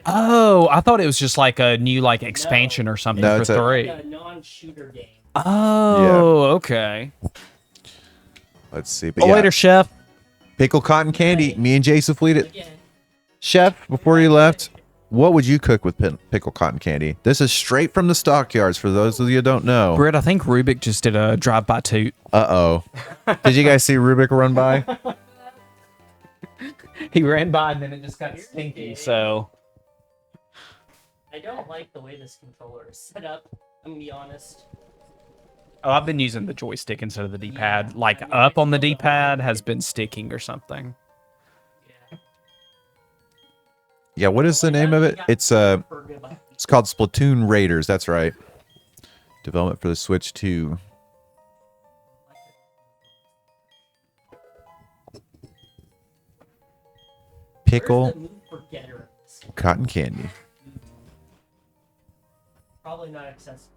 Oh, I thought it was just like a new expansion or something for 3. A non-shooter game. Oh, okay. Let's see. But Later, Chef. Pickle cotton candy. Me and Jason fleeted. Chef, before you left, what would you cook with pickle cotton candy? This is straight from the stockyards for those of you who don't know. Britt, I think Rubik just did a drive-by toot. Uh-oh. Did you guys see Rubik run by? He ran by and then it just got stinky, so... I don't like the way this controller is set up, I'm gonna be honest. Oh, I've been using the joystick instead of the D-pad. Up on the D-pad has been sticking or something. Yeah, what is the name of it? It's called Splatoon Raiders. That's right. Development for the Switch 2. Pickle cotton candy. Probably not accessible.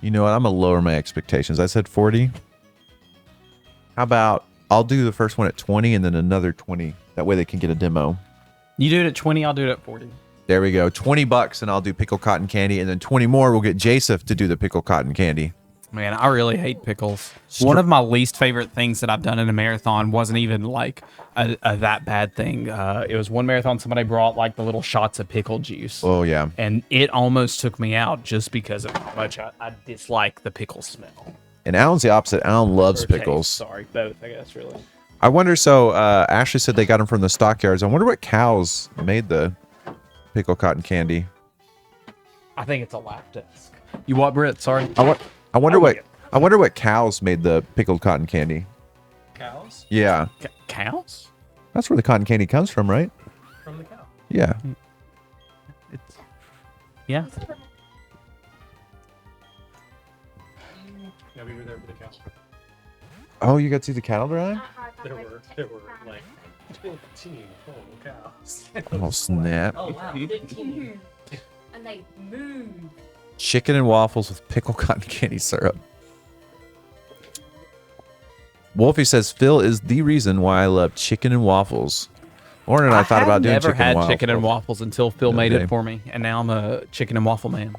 You know what? I'm gonna lower my expectations. I said 40. How about I'll do the first one at 20 and then another 20. That way they can get a demo. You do it at 20, I'll do it at 40. There we go. $20 and I'll do pickle cotton candy, and then 20 more we'll get Jasif to do the pickle cotton candy. Man, I really hate pickles. One of my least favorite things that I've done in a marathon wasn't even like a that bad thing. It was one marathon somebody brought like the little shots of pickle juice. Oh yeah. And it almost took me out just because of how much I dislike the pickle smell. And Alan's the opposite. Alan loves Or taste, pickles. sorry, both, I guess, really. I wonder, so Ashley said they got them from the stockyards. I wonder what cows made the pickle cotton candy. I think it's a lap disc. You what, Britt? Sorry. I wonder what cows made the pickled cotton candy. Cows? Yeah. Cows? That's where the cotton candy comes from, right? From the cow. Yeah. Yeah. Yeah, we were there for the cow. Oh, you got to see the cattle drive? There were like 15 whole cows. Oh, snap. Oh wow, 15. And they move. Chicken and waffles with pickle cotton candy syrup. Wolfie says Phil is the reason why I love chicken and waffles. Lauren and I thought about doing never chicken and had waffles. chicken and waffles until Phil made Okay. it for me, and now I'm a chicken and waffle man.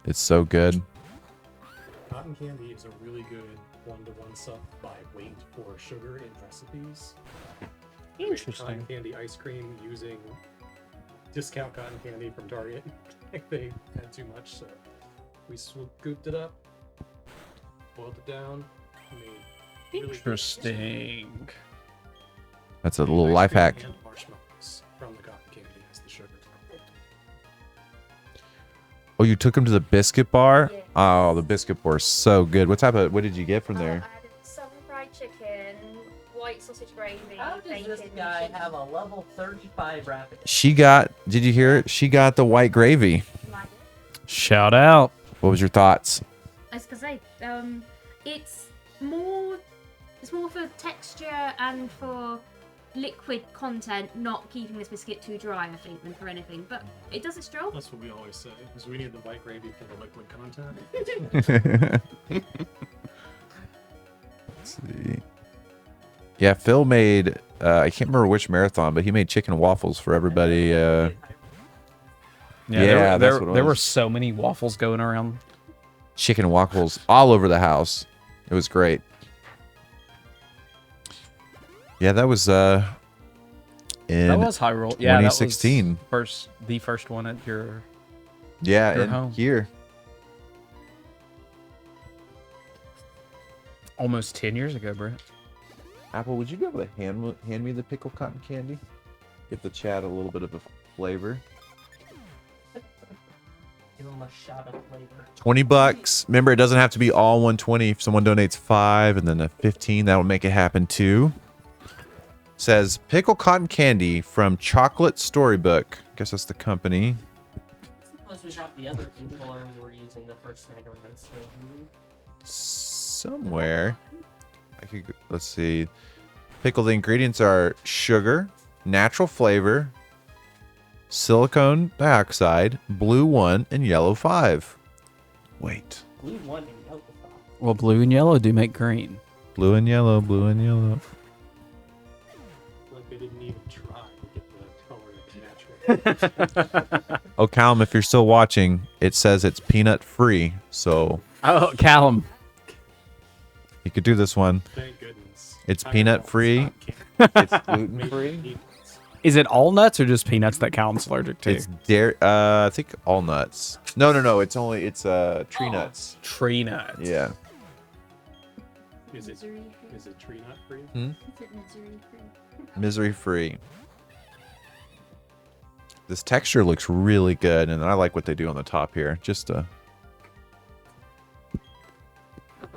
It's so good. Cotton candy is a really good one-to-one sub by weight for sugar in recipes. Interesting. Cotton candy ice cream using discount cotton candy from Target. They had too much, so we scooped it up, boiled it down. Made really good Interesting. That's a little life hack. and marshmallows from the cotton candy as the sugar. Oh, you took him to the biscuit bar? Oh, the biscuit bar is so good. What did you get from there? I had southern fried chicken, white sausage gravy, How does this bacon, guy cheese. have a level 35 rapid? Did you hear it? She got the white gravy. Shout out. What was your thoughts? I was gonna say, it's more for texture and for liquid content, not keeping this biscuit too dry, I think, than for anything. But it does its job. That's what we always say, because we need the white gravy for the liquid content. Let's see. Yeah, Phil made, I can't remember which marathon, but he made chicken and waffles for everybody. Yeah, that's what it there were was. so many waffles going around. Chicken and waffles all over the house. It was great. Yeah, that was in That was Hyrule. Yeah, 2016. that was the first one at your Yeah, your and home. here. Almost 10 years ago, Brett. Apple, would you be able to hand me the pickle cotton candy? Give the chat a little bit of a flavor. Give him a shot of flavor. $20. Remember, it doesn't have to be all 120. If someone donates 5 and then a 15, that will make it happen too. Says pickle cotton candy from Chocolate Storybook. Guess that's the company. Suppose we got the other controller we were using the first night around. So Somewhere. Let's see. Pickle, the ingredients are sugar, natural flavor, silicone dioxide, blue 1, and yellow 5. Wait. blue one and yellow five. Well, blue and yellow do make green. Blue and yellow, blue and yellow. Like they didn't even try to get the color natural. Oh, Callum, if you're still watching, it says it's peanut free. So Oh, Callum. you could do this one. Thank goodness. It's peanut free. It's gluten free. Is it all nuts or just peanuts that Callum's allergic to? It's dairy. I think all nuts. No. It's tree nuts. Tree nuts. Yeah. Is it tree nut free? Hmm? Is it misery free? Misery free. This texture looks really good, and I like what they do on the top here. Just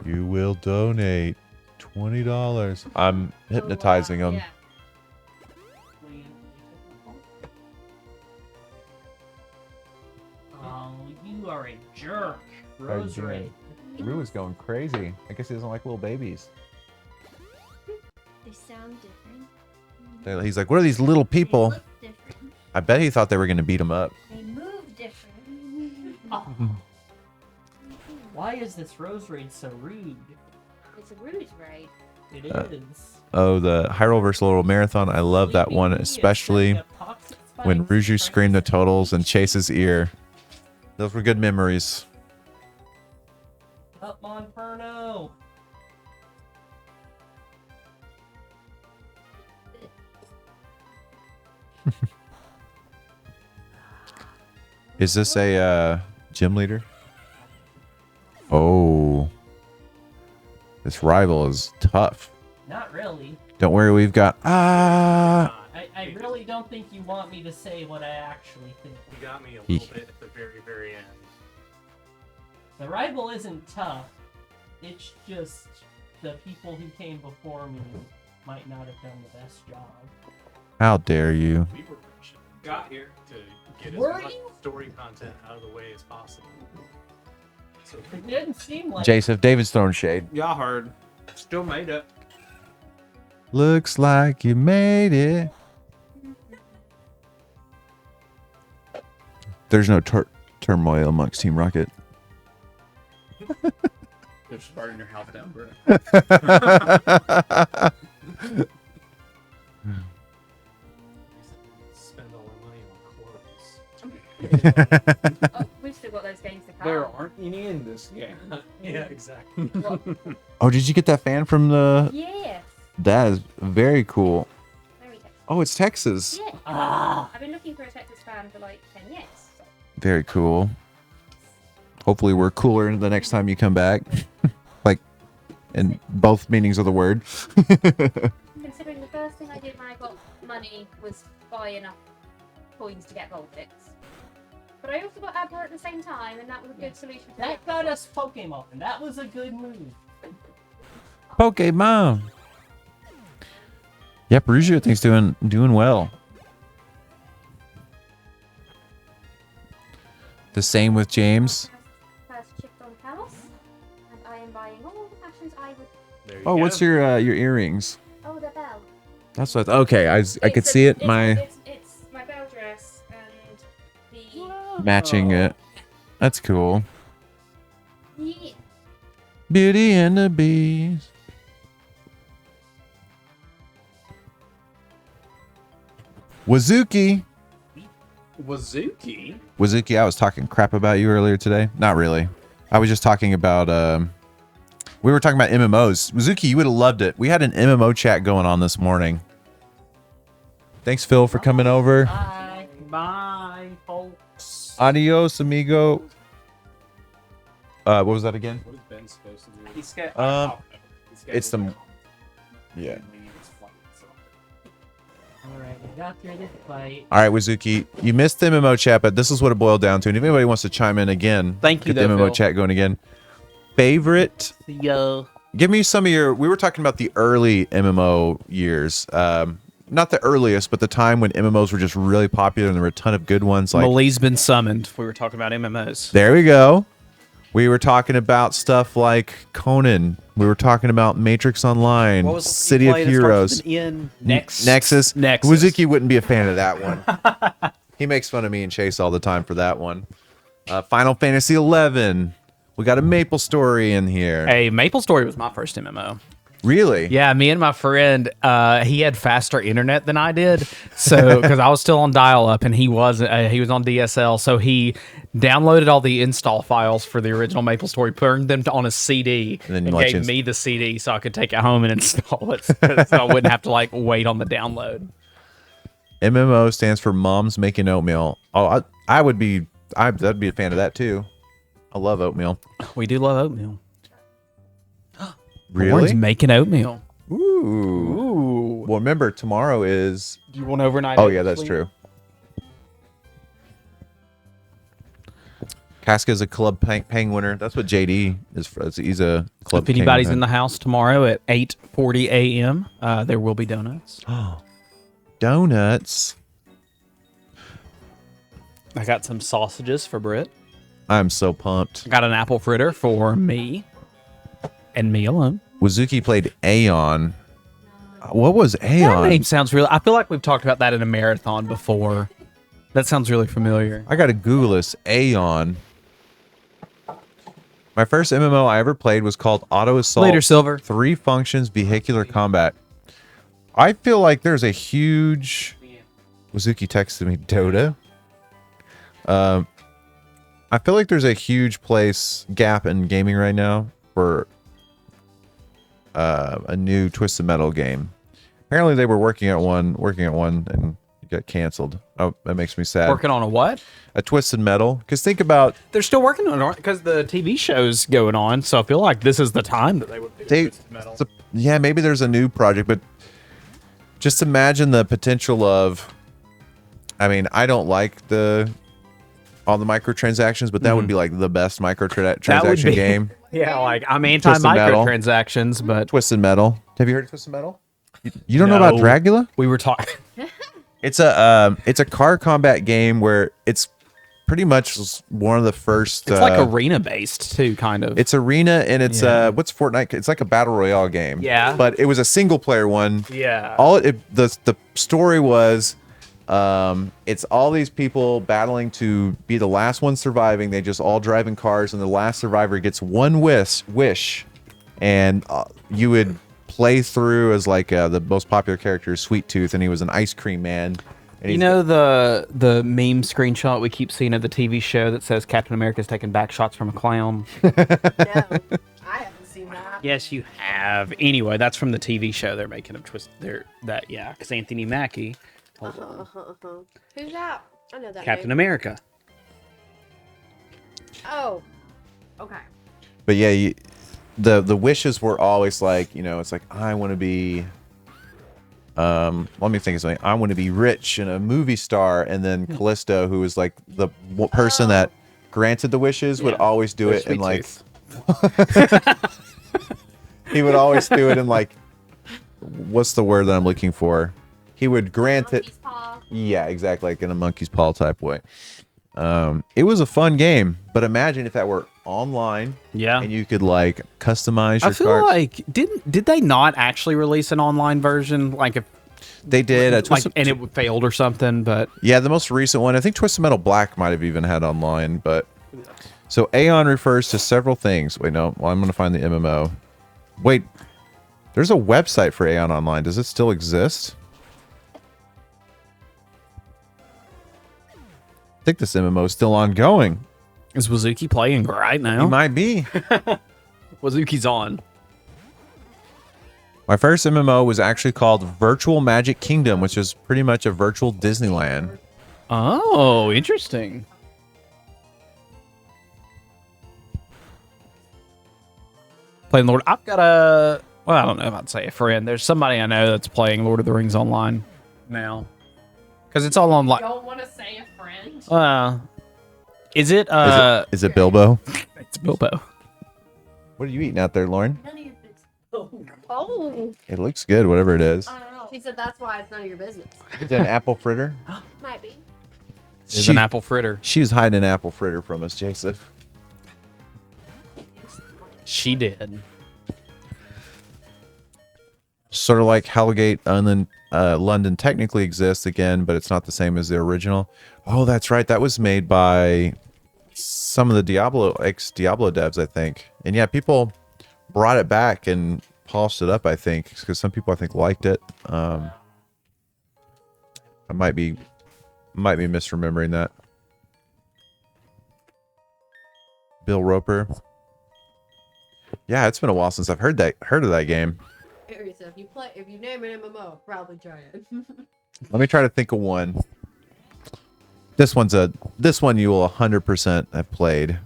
you will donate $20. I'm hypnotizing them. Oh, you are a jerk, Rosemary. Rue is going crazy. I guess he doesn't like little babies. They sound different. He's like, what are these little people? They look different. I bet he thought they were going to beat him up. They move different. Oh. Why is this rose raid so rude? It's a rude raid. It is. Oh, the Hyrule vs. Little Marathon. I love that one, especially when Rouge screamed the totals in Chase's ear. Those were good memories. Up Monferno. Is this a gym leader? Oh. This rival is tough. Not really. Don't worry, we've got... I really don't think you want me to say what I actually think. You got me a little bit at the very, very end. The rival isn't tough. It's just the people who came before me might not have done the best job. How dare you? We were got here to get as Were much you? story content out of the way as possible. It didn't seem like Jason, David's throwing shade. Y'all heard. Still made it. Looks like you made it. There's no turmoil amongst Team Rocket. They're just burning your house down, bro. Spend all our money on clothes. Oh, we've still got those games to come. There aren't any in this game. Yeah, exactly. Oh, did you get that fan from the... Yes. That is very cool. Very Texas. Oh, it's Texas. Yeah. Ah. I've been looking for a Texas fan for like 10 years. So. Very cool. Hopefully we're cooler the next time you come back. Like, in both meanings of the word. Considering the first thing I did when I got money was buy enough coins to get gold bits. But I also got Adler at the same time, and that was a good solution to that got us Pokemon, and that was a good move. Pokemon. Yeah, Perugia I think's doing well. The same with James. First chipped on Kalos, and I am buying all the fashions I would. Oh, what's your earrings? Oh, the bell. That's what. Okay, I could see it. It's my bell dress and the Matching it. That's cool. Yeah. Beauty and the Beast. Wazuki. Wazuki? I was talking crap about you earlier today. Not really. I was just talking about we were talking about MMOs. Wazuki, you would have loved it. We had an MMO chat going on this morning. Thanks, Phil, for coming over. Bye. Bye, folks. Adios, amigo. What was that again? What is Ben supposed to do? He's got. It's the yeah. Alright, we got through this fight. All right, Wazuki, you missed the MMO chat, but this is what it boiled down to. And if anybody wants to chime in again, Thank you, get the though, MMO Phil. chat going again. Favorite? Yo. Give me some of your. We were talking about the early MMO years. Not the earliest, but the time when MMOs were just really popular and there were a ton of good ones. Like Mali's been summoned. We were talking about MMOs. there we go. We were talking about stuff like Conan. We were talking about Matrix Online, What was the City of play that starts Heroes, with an N? Nexus. Nexus. Wazuki wouldn't be a fan of that one. He makes fun of me and Chase all the time for that one. Final Fantasy 11. We got a Maple Story in here. Hey, Maple Story was my first MMO. Really? Yeah, me and my friend, he had faster internet than I did, so because I was still on dial-up and he was on DSL, so he downloaded all the install files for the original Maple Story, turned them on a CD, And then and let gave you me the CD so I could take it home and install it, so I wouldn't have to like wait on the download. MMO stands for Moms Making Oatmeal. Oh, I'd be a fan of that too. I love oatmeal. We do love oatmeal. Really? Warren's making oatmeal. Ooh. Well, remember tomorrow is. Do you want overnight? Oh oats, yeah, that's please? true. Casca's a club pang winner. That's what JD is. He's a club. If anybody's in the house tomorrow at 8:40 a.m., there will be donuts. Oh, donuts! I got some sausages for Britt. I'm so pumped. I got an apple fritter for me and me alone. Wazuki played Aeon. What was That Aeon? name sounds real. I feel like we've talked about that in a marathon before. That sounds really familiar. I gotta Google this. Aeon. My first MMO I ever played was called Auto Assault. Later, Silver. 3 functions, vehicular combat. I feel like there's a huge. Wazuki texted me Dota. I feel like there's a huge gap in gaming right now for a new Twisted Metal game. Apparently they were working at one, and it got canceled. Oh, that makes me sad. Working on a what? A Twisted Metal. Because think about They're still working on it because the TV show's going on. So I feel like this is the time that they would do Twisted Metal. yeah, maybe there's a new project, but just imagine the potential of. I mean, I don't like all the microtransactions, but that would be like the best microtransaction game. Yeah, like I'm Twisted Metal. anti-microtransactions, but Twisted Metal. Have you heard of Twisted Metal? You don't know about No. Dragula? We were talking. It's a car combat game where it's pretty much was one of the first. It's like arena based too, kind of. It's arena, and it's Yeah. what's Fortnite? It's like a battle royale game. Yeah. But it was a single player one. Yeah. The story was, it's all these people battling to be the last one surviving. They just all drive in cars, and the last survivor gets one wish, and you would play through as like the most popular character, Sweet Tooth, and he was an ice cream man. And You know the meme screenshot we keep seeing of the TV show that says Captain America's taking back shots from a clown? No, I haven't seen that. Yes, you have. Anyway, that's from the TV show they're making of Twist. Yeah, because Anthony Mackie, Who's that? I know that. Captain name. America. Oh, okay. But yeah, the wishes were always like, it's like, I want to be, let me think of something. I want to be rich and a movie star. And then Callisto, who was like the person that granted the wishes, would always do it in like, he would always do it in like, what's the word that I'm looking for? He would grant it. Yeah, exactly. Like in a monkey's paw type way. It was a fun game, but imagine if that were online. Yeah. And you could like customize your I feel cards. like did they not actually release an online version? Like if they did, and it failed or something. But yeah, the most recent one, I think Twisted Metal Black might have even had online. But so Aeon refers to several things. Wait, no, well, I'm gonna find the MMO. Wait, there's a website for Aeon Online. Does it still exist? I think this MMO is still ongoing. Is Wazuki playing right now? He might be. Wazuki's on. My first MMO was actually called Virtual Magic Kingdom, which is pretty much a virtual Disneyland. Oh, interesting. Playing Lord. I've got a. Well, I don't know if I'd say a friend. There's somebody I know that's playing Lord of the Rings online now. Because it's all online. Don't want to say a friend. Is it? Is it Bilbo? It's Bilbo. What are you eating out there, Lauren? Oh. It looks good, whatever it is. I don't know. She said that's why it's none of your business. Is it an apple fritter? Might be. It's an apple fritter. She was hiding an apple fritter from us, Joseph. She did. Sort of like Hellgate London technically exists again, but it's not the same as the original. Oh, that's right. That was made by some of the Diablo devs, I think. And yeah, people brought it back and polished it up, I think, because some people I think liked it. I might be misremembering that. Bill Roper. Yeah, it's been a while since I've heard of that game. So if you name an MMO, probably try it. Let me try to think of one. This one you will 100% have played,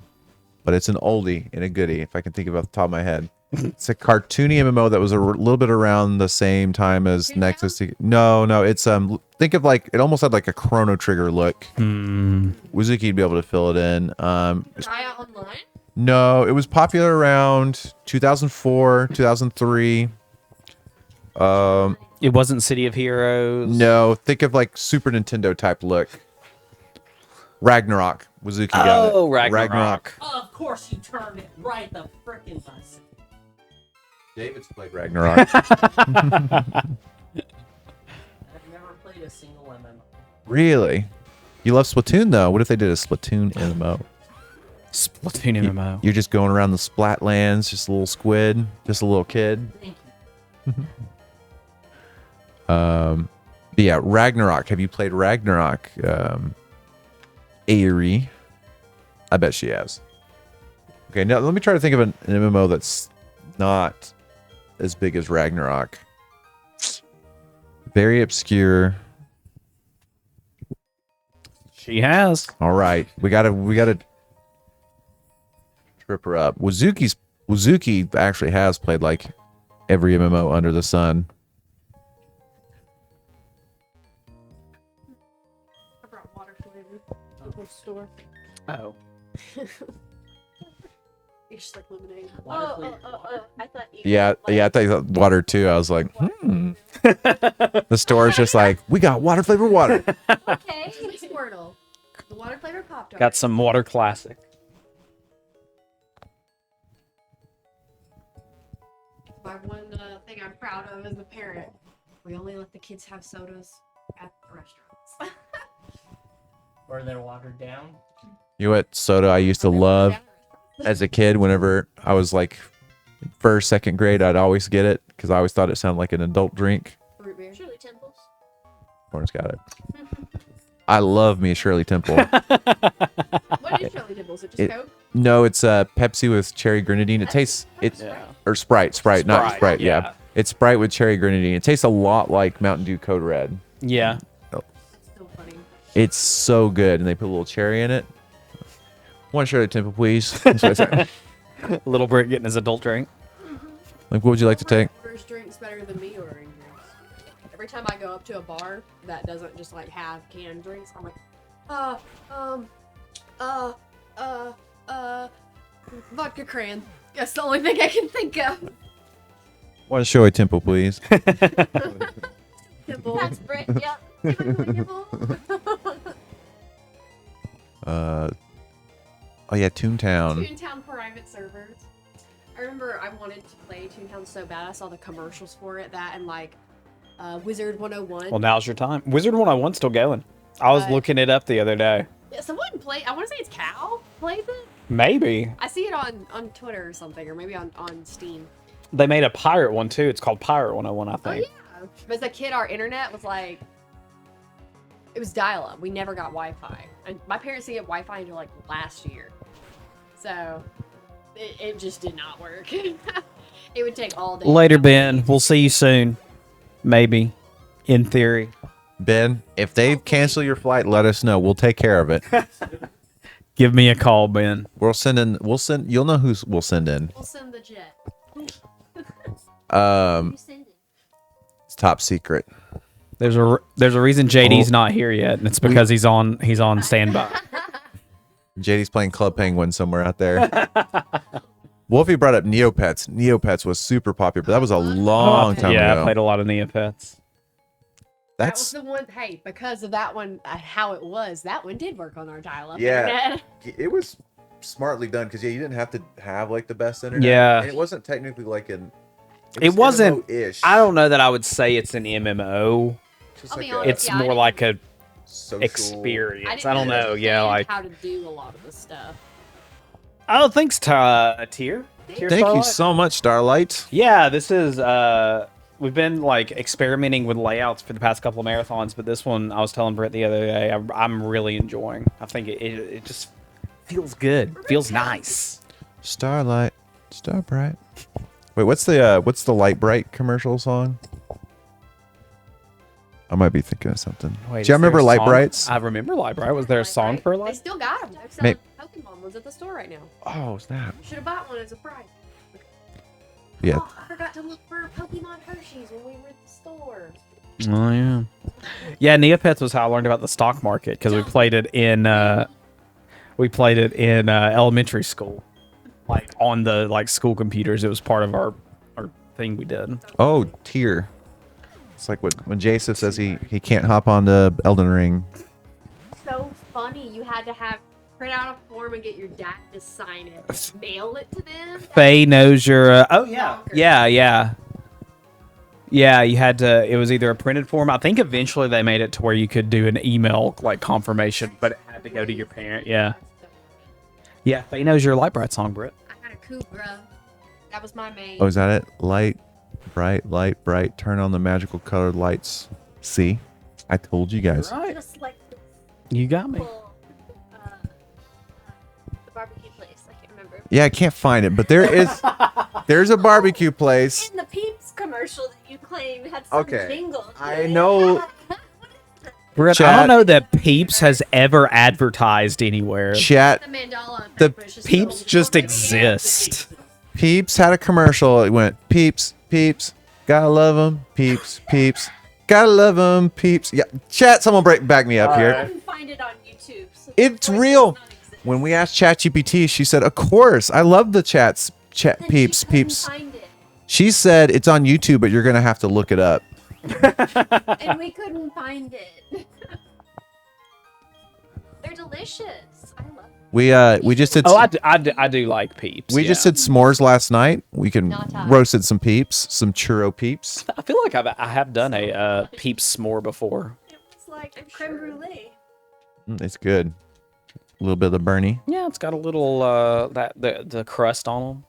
but it's an oldie and a goodie if I can think of it off the top of my head. It's a cartoony MMO that was a little bit around the same time as Nexus. No, it's think of like it almost had like a Chrono Trigger look. Wuzuki'd be able to fill it in. Try out online? No, it was popular around 2004, 2003. It wasn't City of Heroes. No, think of like Super Nintendo type look. Ragnarok. Wuzuki got it. Oh, Ragnarok. Oh, of course you turned it right the frickin' bus. David's played Ragnarok. I've never played a single MMO. Really? You love Splatoon though? What if they did a Splatoon MMO? Splatoon MMO. You're just going around the Splatlands, just a little squid, just a little kid. But yeah, Ragnarok. Have you played Ragnarok? Aerie. I bet she has. Okay, now let me try to think of an MMO that's not as big as Ragnarok. Very obscure. She has. All right, we gotta trip her up. Wuzuki actually has played like every MMO under the sun. I brought water flavor from the store. Oh. It's just like lemonade. Oh, I thought you. Yeah, I thought you thought water too. I was like, The store's just like, we got water flavored water. Okay, Squirtle. The water flavored Pop Tart. Got some water classic. My one thing I'm proud of as a parent, we only let the kids have sodas at the restaurants. Or they're watered down. You know what soda I used to love as a kid? Whenever I was like first, second grade, I'd always get it because I always thought it sounded like an adult drink. Root beer. Shirley Temples. Corner's got it. I love me a Shirley Temple. What is Shirley Temples? Is it just Coke? No, it's Pepsi with cherry grenadine. It tastes or Sprite, not Sprite. Yeah. It's Sprite with cherry grenadine. It tastes a lot like Mountain Dew Code Red. Yeah. So funny. It's so good, and they put a little cherry in it. One Shirley Temple, please. Little Britt getting his adult drink. Like, what would you like to take? First drink's better than me ordering drinks. Every time I go up to a bar that doesn't just like have canned drinks, I'm like, vodka cran. That's the only thing I can think of. One Shirley Temple, please. Temple. That's Brit, yep. Oh yeah, Toontown. Toontown private servers. I remember I wanted to play Toontown so bad. I saw the commercials for it, that and like Wizard 101. Well, now's your time. Wizard 101's still going. I was looking it up the other day. Yeah, someone play. I want to say it's Cal plays it. Maybe. I see it on Twitter or something, or maybe on Steam. They made a pirate one too. It's called Pirate 101, I Oh think. yeah. But as a kid, our internet was like, it was dial-up. We never got Wi-Fi, and my parents didn't get Wi-Fi until like last year, so it just did not work. It would take all day. Later, Ben. We'll see you soon. Maybe. In theory. Ben, if they cancel your flight, let us know. We'll take care of it. Give me a call, Ben. We'll send. You'll know who we'll send in. We'll send the jet. It's top secret. There's a reason JD's not here yet, and it's because he's on standby. JD's playing Club Penguin somewhere out there. Wolfie brought up Neopets. Neopets was super popular, but that was a long time ago. Yeah, I played a lot of Neopets. That was the one. Hey, because of that one, how it was, that one did work on our dial-up Yeah, internet. it was smartly done because you didn't have to have like the best internet. Yeah. and it wasn't technically like an. It wasn't. MMO-ish. I don't know that I would say it's an MMO. Just like It's yeah, I more didn't- like a social experience. didn't I don't know. Yeah, understand like how to do a lot of the stuff. oh, thanks to a tier. Thank you so much, Starlight. Yeah, this is we've been like experimenting with layouts for the past couple of marathons, but this one I was telling Britt the other day I'm really enjoying. I think it just feels good, feels nice. Starlight, Star Bright. Wait, what's the Light Bright commercial song? I might be thinking of something. Wait, Do you is there remember a Light song? Brights? I remember Light Bright. Was there a song for They Light? still got them. They're May- selling Pokemon ones at the store right now. Oh, is that? Should have bought one as a prize. Yeah. Oh, I forgot to look for Pokemon Hershey's when we were at the store. Oh yeah, yeah. Neopets was how I learned about the stock market because we played it in elementary school, like on the school computers. It was part of our thing we did. Oh, tier. It's like when Jason says he can't hop on the Elden Ring. So funny. You had to print out a form and get your dad to sign it, and mail it to them. Faye knows your. Oh yeah, yeah. You had to. It was either a printed form. I think eventually they made it to where you could do an email confirmation, but it had to go to your parent. Yeah. Yeah, Faye knows your Light Bright song, Britt. I had a Cobra. That was my main. Oh, is that it? Light bright. Turn on the magical colored lights. See, I told you guys. Right. Just like You got me. the barbecue place. I can't remember. Yeah, I can't find it, but there's a barbecue place. In the Peeps commercial that you claim had some jingle. I know. Britt, I don't know that Peeps has ever advertised anywhere. Chat. The Peeps just exist. Peeps had a commercial. It went Peeps, gotta love them. Peeps, gotta love them. Peeps. Yeah, chat. Someone back me up I here. couldn't find it on YouTube. So It's real. When we asked ChatGPT, she said, "Of course, I love the chat Peeps." find it. She said it's on YouTube, but you're gonna have to look it up. And we couldn't find it. They're delicious. I love. We just did. Oh, I do like peeps. We just did s'mores last night. We can Not hot. roasted some peeps, some churro peeps. I feel like I have done a peeps s'more before. It's like creme brulee. It's good. A little bit of the Bernie. Yeah, it's got a little the crust on them.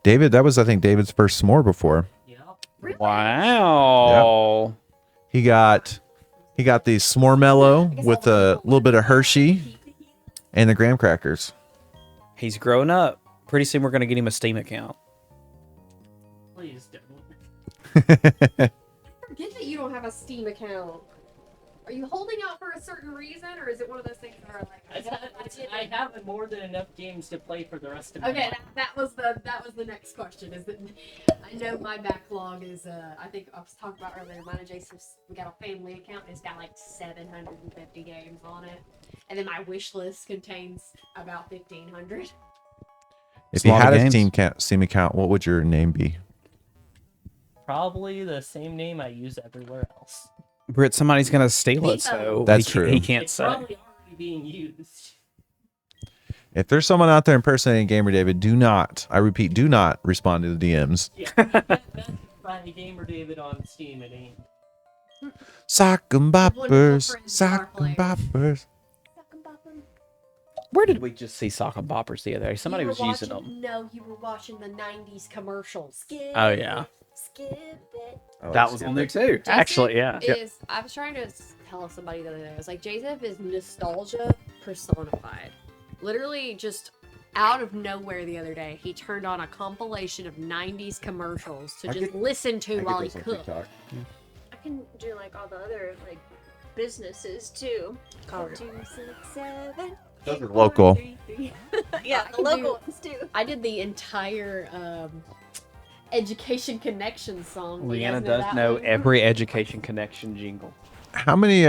David, that was I think David's first s'more before. Wow. Yep. He got the s'more mellow with a little bit of Hershey and the graham crackers. He's grown up. Pretty soon we're gonna get him a Steam account. Please don't. Forget that you don't have a Steam account. Are you holding out for a certain reason, or is it one of those things that are like? I have more than enough games to play for the rest of my Okay, life. that was the next question. Is that I know my backlog is I think I was talking about earlier. Mine and Jason's we got a family account. And it's got like 750 games on it, and then my wish list contains about 1,500. If you had a Steam account, what would your name be? Probably the same name I use everywhere else. Britt, somebody's gonna steal it, so That's he, true. He can't It's say. probably already being used. If there's someone out there impersonating Gamer David, do not, I repeat, do not respond to the DMs. Yeah, that's my Gamer David on Steam. It ain't. Sock 'em boppers, sock 'em boppers. Where did we just see Sock and Boppers the other day? Somebody You was were using watching- them. No, you were watching the '90s commercials. Skip Oh, yeah. it, skip it. That was on there too. Actually, yeah. I was trying to tell somebody the other day. I was like, Joseph is nostalgia personified. Literally, just out of nowhere the other day, he turned on a compilation of '90s commercials to just listen to while he cooked. I can do like all the other like businesses too. Oh, 2, 6, 7. Those are local. Yeah, the local ones too. I did the entire Education Connection song. You Leanna guys does that know one? every Education Connection jingle. How many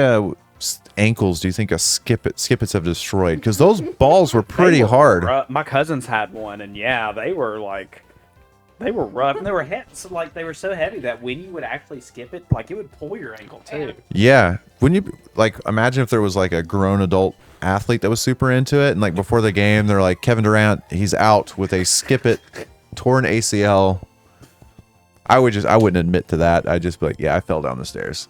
ankles do you think a Skippets have destroyed? Because those balls were pretty hard. My cousins had one, and yeah, they were rough, and they were so, like they were so heavy that when you would actually skip it, like it would pull your ankle too. Yeah. Wouldn't you like imagine if there was like a grown adult athlete that was super into it, and like before the game, they're like Kevin Durant, he's out with a Skippet torn ACL. I wouldn't admit to that. I'd just be like, yeah, I fell down the stairs.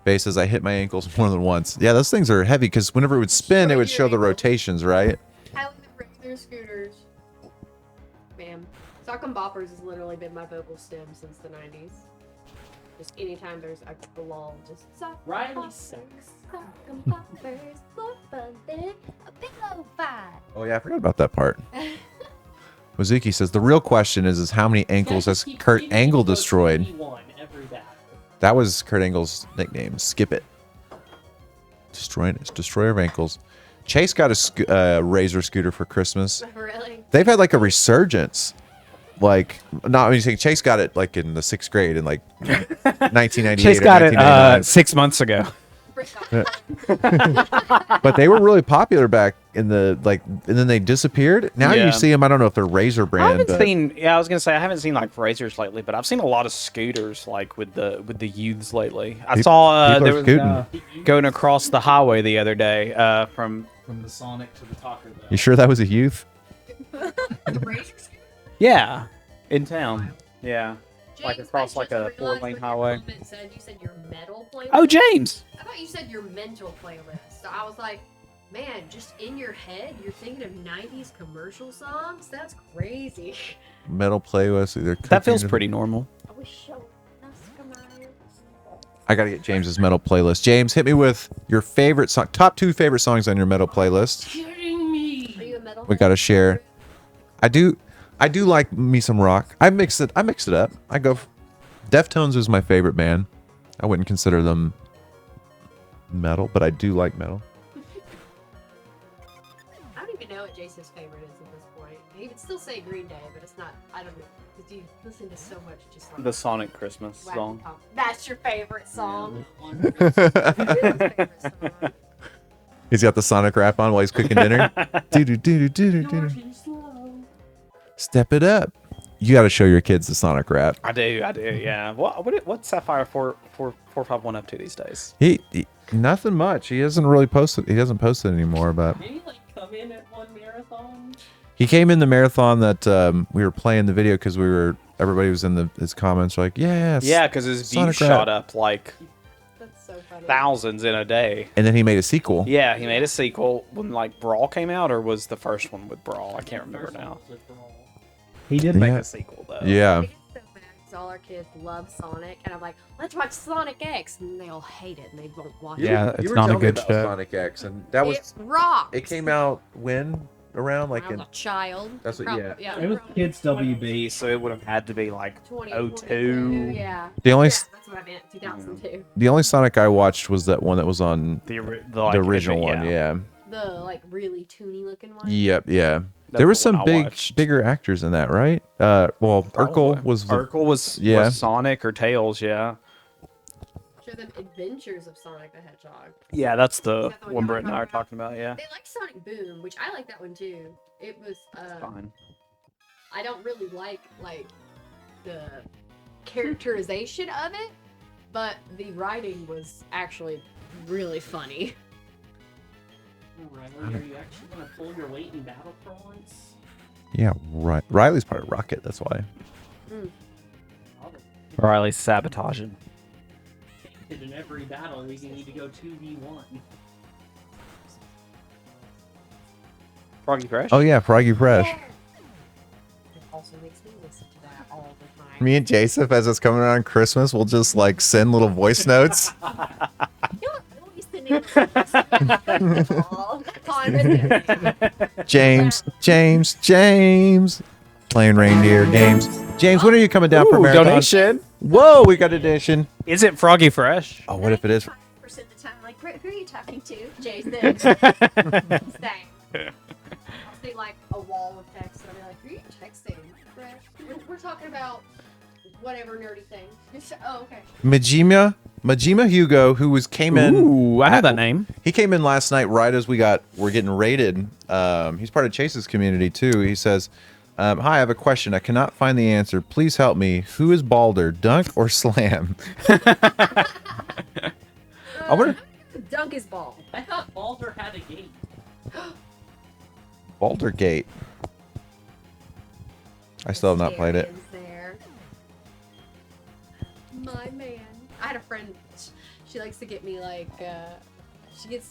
Bay says I hit my ankles more than once. Yeah, those things are heavy because whenever it would spin, it would show the rotations, right? How the regular scooters. Bam. Sock and Boppers has literally been my vocal stem since the '90s. Just anytime there's a lull, just sock and Riley boppers, sucks. sock and boppers, more fun than a pillow fight. Oh yeah, I forgot about that part. Wazuki says the real question is how many ankles has Kurt Angle destroyed? That was Kurt Angle's nickname. Skip it. Destroyer of ankles. Chase got a Razor scooter for Christmas. Really? They've had like a resurgence. Like, not when you say Chase got it like in the 6th grade in like 1998. Chase or got it 1999. 6 months ago. But they were really popular back in the and then they disappeared. Now Yeah. you see them. I don't know if they're Razor I brand. haven't But seen. Yeah, I was gonna say I haven't seen like Razors lately, but I've seen a lot of scooters like with the youths lately. I saw people there are was scooting. going across the highway the other day from the Sonic to the Taco Bell. You sure that was a youth? yeah in town. Yeah, like James, across I like just a realized 4-lane what highway. your comment said. You said your metal playlist. Oh, James. I thought you said your mental playlist. So I was like, man, just in your head, you're thinking of '90s commercial songs. That's crazy. Metal playlist. Either That feels cooking or- pretty normal. I wish so. I gotta get James's metal playlist. James, hit me with your favorite song. Top 2 favorite songs on your metal playlist. Kidding me. Are you a metal? We gotta share. I do like me some rock. I mix it up. I go. Deftones is my favorite band. I wouldn't consider them metal, but I do like metal. I don't even know what Jason's favorite is at this point. He would still say Green Day, but it's not. I don't know. Because you listen to so much just like The Sonic Christmas wacky song. pop. That's your favorite song. He's got the Sonic rap on while he's cooking dinner. Do-do-do-do-do-do-do. Step it up. You got to show your kids the Sonic rap. I do. Yeah. What's Sapphire 451 up to these days? Nothing much. He hasn't really posted. He doesn't post it anymore, but Did he like come in at one marathon? he came in the marathon that we were playing the video because everybody was in his comments like, yes. Yeah, because his views Sonic shot Rap. up like That's so funny. thousands in a day. And then he made a sequel. Yeah, he made a sequel when like Brawl came out, or was the first one with Brawl? I can't remember now. He did make Yeah. a sequel though. Yeah. I get so mad 'cause all our kids love Sonic, and I'm like, let's watch Sonic X, and they all hate it, and they won't watch Yeah, it. it's not a good show. Sonic X, and that was It rocks. it came out when around like When I was in a child. That's what- Prob- yeah. It was Kids WB, so it would have had to be like 2022, 02. yeah. The only Yeah, s- that's what I meant. 2002. the only Sonic I watched was that one that was on The original one. Yeah. The like really toony looking one. Yep. Yeah. That's There were the some one I bigger actors in that, right? Well, Urkel was was Sonic or Tails, yeah. Show them Adventures of Sonic the Hedgehog. Yeah, that's Is the that the one one you're Brett and I are talking talking about, yeah. They like Sonic Boom, which I like that one too. It was Fine. I don't really like the characterization of it, but the writing was actually really funny. Riley, are you actually gonna pull your weight in battle for once? Yeah, right. Riley's part of Rocket. That's why. Riley's sabotaging. In every battle, we need to go 2v1. Froggy Fresh? Oh yeah, Froggy Fresh. It also makes me listen to that all the time. Me and Joseph, as it's coming around Christmas, we'll just like send little voice notes. James, playing reindeer games. James, when are you coming down for Ooh, marathon? donation. Whoa, we got a donation. Is it Froggy Fresh? Oh, what if it is? Percent of the time, like, who are you talking to, Jason? Same. I'll see like a wall of text, and I'll be like, "Who are you texting, Fresh? We're talking about whatever nerdy thing." Oh, okay. Majima Hugo, who came in. Ooh, I have that name. He came in last night right as we're getting raided. He's part of Chase's community too. He says, "Hi, I have a question. I cannot find the answer. Please help me. Who is Balder, Dunk or Slam?" I wonder. Dunk is ball. I thought Baldur had a gate. Balder Gate. I still have not played it. There. My man. I had a friend. She likes to get me like.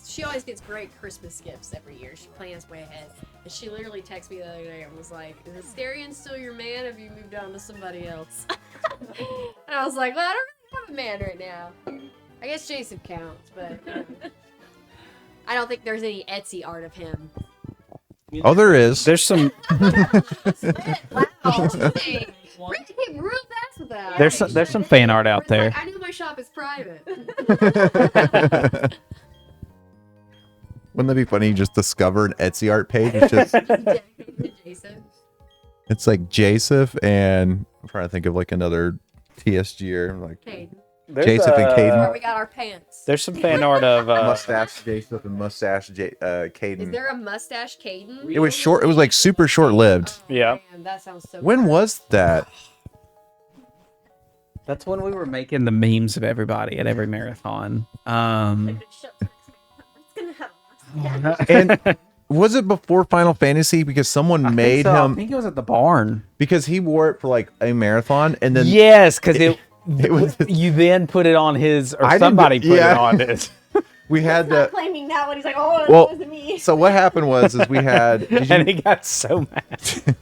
She always gets great Christmas gifts every year. She plans way ahead. And she literally texted me the other day and was like, "Is Asterion still your man? Have you moved on to somebody else?" And I was like, "Well, I don't really have a man right now. I guess Jason counts, but I don't think there's any Etsy art of him." Oh, there is. There's some. Wow. Hey, Rick came real fast with that. There's some fan art out there. I knew my shop is private. Wouldn't that be funny? You just discover an Etsy art page. It's just. Dedicated to Jason. It's like Joseph and I'm trying to think of like another TSGer like Caden. Joseph and Where Caden. we got our pants. There's some fan art of Mustache Joseph and mustache Is Caden. there a mustache Caden? It was short. It was like super short lived. Yeah. Man, that sounds so When was that? That's when we were making the memes of everybody at every marathon. And was it before Final Fantasy? Because someone made I him think it was at the barn. because he wore it for like a marathon, and then Yes, because it was. you then put it on his, or I didn't- somebody put yeah. it on his. We had Not the. claiming that one. He's like, oh, Well, it wasn't me. so what happened was we had. Did And you, he got so mad.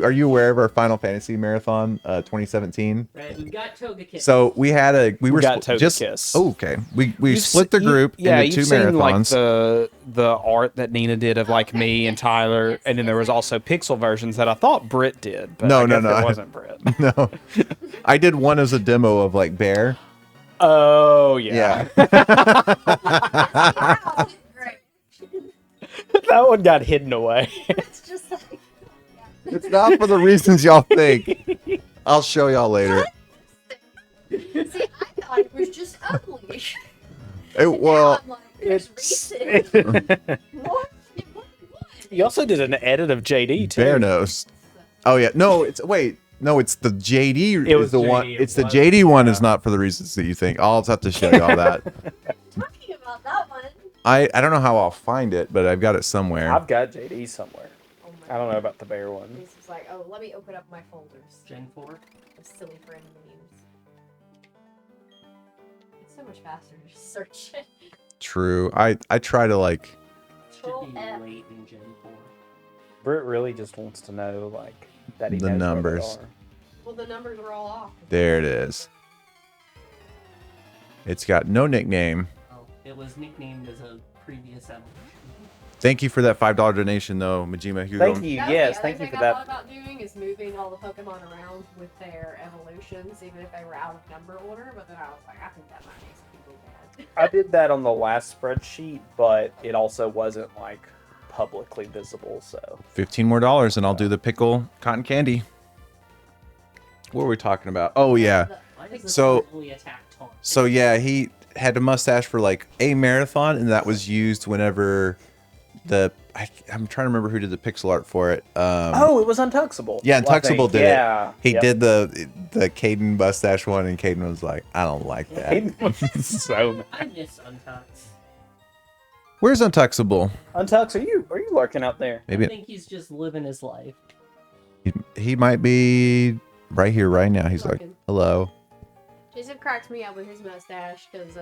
Are you aware of our Final Fantasy marathon 2017? Right, we've got Togekiss. So we had we were got split- just Togekiss. oh, okay. We You've split the se- group yeah, into two you've seen, marathons. like the art that Nina did of like me and Tyler, and then there was also pixel versions that I thought Britt did, but No, I no, guess no. it wasn't Britt. No, I did one as a demo of like Bear. Oh yeah, that one got hidden away. It's just like, It's not for the reasons y'all think. I'll show y'all later. See, I thought it was just ugly. Well, I'm like, It's what? you also did an edit of JD too. Bear nose. Oh yeah, no, it's the JD. It was is the one. JD, It's the it was, JD one is not for the reasons that you think. I'll have to show y'all that. I don't know how I'll find it, but I've got it somewhere. I've got JD somewhere. Oh my I don't know about the bear one. This is like, oh, let me open up my folders. Gen 4. Of silly friend memes. It's so much faster to just search it. True. I try to like. Should Control be F. late in Gen 4. Britt really just wants to know like that he The knows numbers. Where they are. Well, the numbers are all off. There it is. It's got no nickname. Oh, it was nicknamed as a previous evolution. Thank you for that $5 donation, though, Majima Hugo. Thank you. That was Yes, the thank other you thing for I that. thought about doing is moving all the Pokemon around with their evolutions, even if they were out of number order. But then I was like, I think that might make some people mad. I did that on the last spreadsheet, but it also wasn't like publicly visible. So $15 more, and I'll do the pickle cotton candy. What were we talking about? Oh yeah. Why does this So really attack taunt? so yeah, he had a mustache for like a marathon, and that was used whenever I'm trying to remember who did the pixel art for it. oh, it was Untuxable. Yeah, I Untuxable think. did Yeah, it. He yep. did the Caden mustache one, and Caden was like, I don't like that. Caden was so mad. I miss Untux. Where's Untuxable? Untux, are you lurking out there? I Maybe think he's just living his life. he might be right here, right now. He's like, Lurking. hello. Jason cracks me up with his mustache because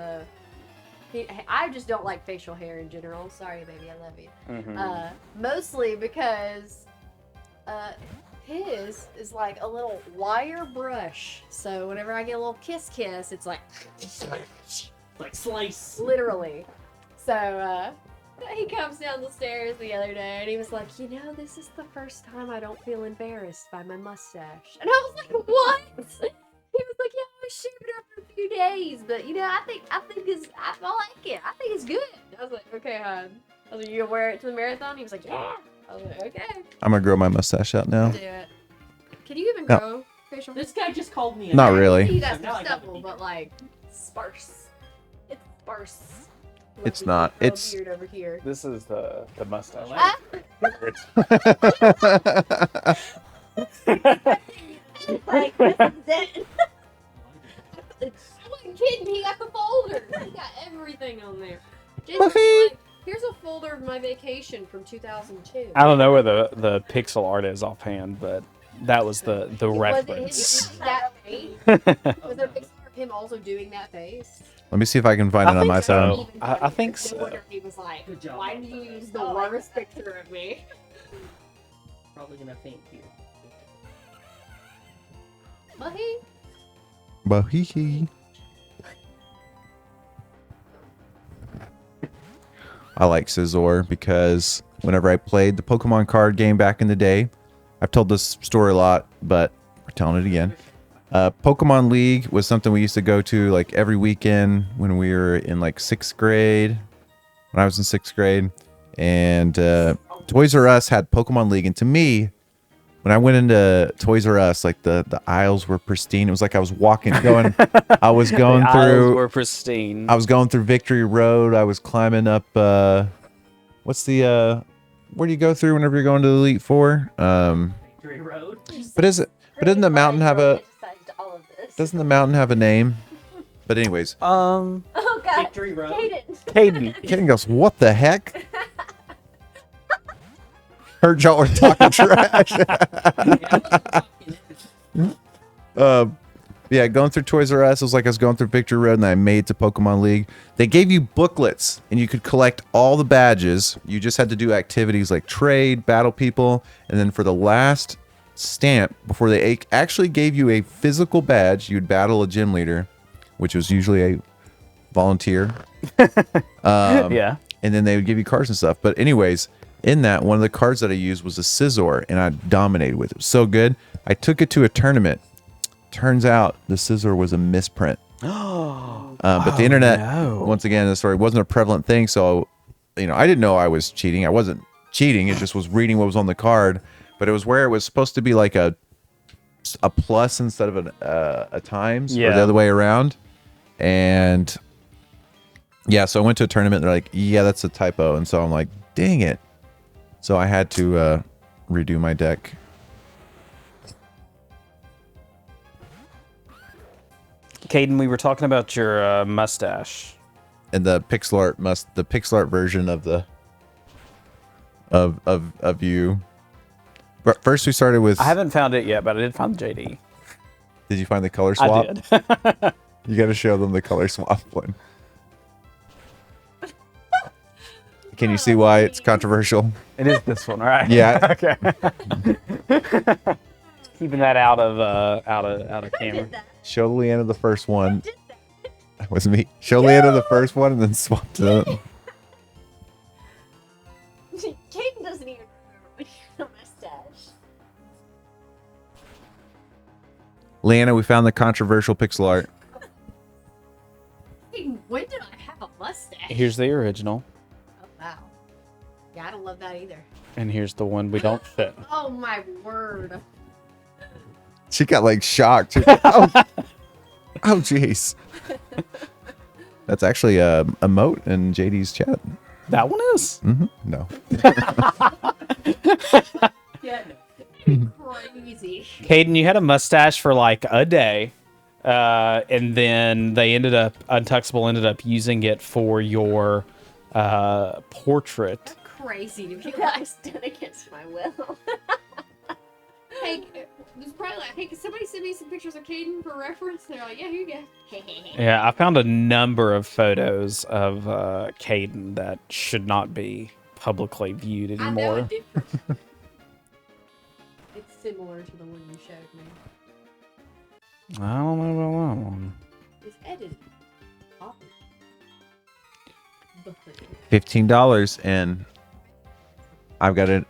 I just don't like facial hair in general. Sorry, baby, I love you. Mhm. Mostly because his is like a little wire brush. So whenever I get a little kiss, it's like Like slice. literally. So he comes down the stairs the other day and he was like, you know, this is the first time I don't feel embarrassed by my mustache. And I was like, what? He was like, yeah, I was shaving it for a few days, but you know, I think I like it. I think it's good. I was like, okay, hon. I was like, you gonna wear it to the marathon? He was like, yeah. I was like, okay, I'm gonna grow my mustache out now. do it. Can you even No. grow facial hair? This guy just called me a Not nerd. really. He does So now I got stubble, but like sparse. It's sparse. It's Let me not. grow a It's- beard over here. This is the mustache. Ah! Like, this is it. I wasn't kidding. He got the folder. He got everything on there. Jason, like, here's a folder of my vacation from 2002. I don't know where the pixel art is offhand, but that was the Was it reference. that face? Was there a picture of him also doing that face? Let me see if I can find it on my phone. I think No so. wonder he was like, Good job. why did you use the worst picture of me? Probably gonna faint here. Mahi? Bahee. I like Scizor because whenever I played the Pokemon card game back in the day, I've told this story a lot, but we're telling it again. Pokemon League was something we used to go to like every weekend when we were in like 6th grade, when I was in 6th grade. And Toys R Us had Pokemon League. And to me, when I went into Toys R Us, like the aisles were pristine. It was like I was I was going The through. aisles were pristine. I was going through Victory Road. I was climbing up. What's the? Where do you go through whenever you're going to the Elite Four? Victory Road. But doesn't the mountain have a? Doesn't the mountain have a name? But anyways, Oh god. Victory Road. Caden. Kaden goes, "What the heck?" Heard y'all were talking trash. Yeah, going through Toys R Us, it was like I was going through Victory Road, and I made it to Pokemon League. They gave you booklets, and you could collect all the badges. You just had to do activities like trade, battle people, and then for the last stamp, before they actually gave you a physical badge, you'd battle a gym leader, which was usually a volunteer. Yeah. And then they would give you cards and stuff. But anyways, in that, one of the cards that I used was a Scizor, and I dominated with it. It was so good. I took it to a tournament. Turns out the Scizor was a misprint. But the internet, once again, the story wasn't a prevalent thing. So, I didn't know I was cheating. I wasn't cheating. It just was reading what was on the card. But it was where it was supposed to be like a plus instead of a times, or the other way around. And yeah, so I went to a tournament. They're like, yeah, that's a typo. And so I'm like, dang it. So I had to redo my deck. Caden, we were talking about your mustache. and the pixel art version of the of you. But first we started with. I haven't found it yet, but I did find the JD. Did you find the color swap? I did. You got to show them the color swap one. Can you see why it's controversial? It is this one, right? Yeah. Okay. Keeping that out of camera. Show Leanna the first one. That was me. Show Leanna the first one and then swap to them. Caden doesn't even remember when you had a mustache. Leanna, we found the controversial pixel art. Caden, when did I have a mustache? Here's the original, Oh, wow. Yeah, I don't love that either. and here's the one we don't fit. Oh, my word. She got like shocked. Oh, jeez. That's actually a emote in JD's chat. That one is? No. Yeah, crazy. Caden, you had a mustache for like a day, and then Untuxable ended up using it for your portrait. Crazy to be last done against my will. Hey, there's probably like, hey, can somebody send me some pictures of Caden for reference? They're like, yeah, here you go. Yeah, I found a number of photos of Caden that should not be publicly viewed I know anymore. it different. It's similar to the one you showed me. I don't know about that one. It's edited. Awesome. $15, and I've got to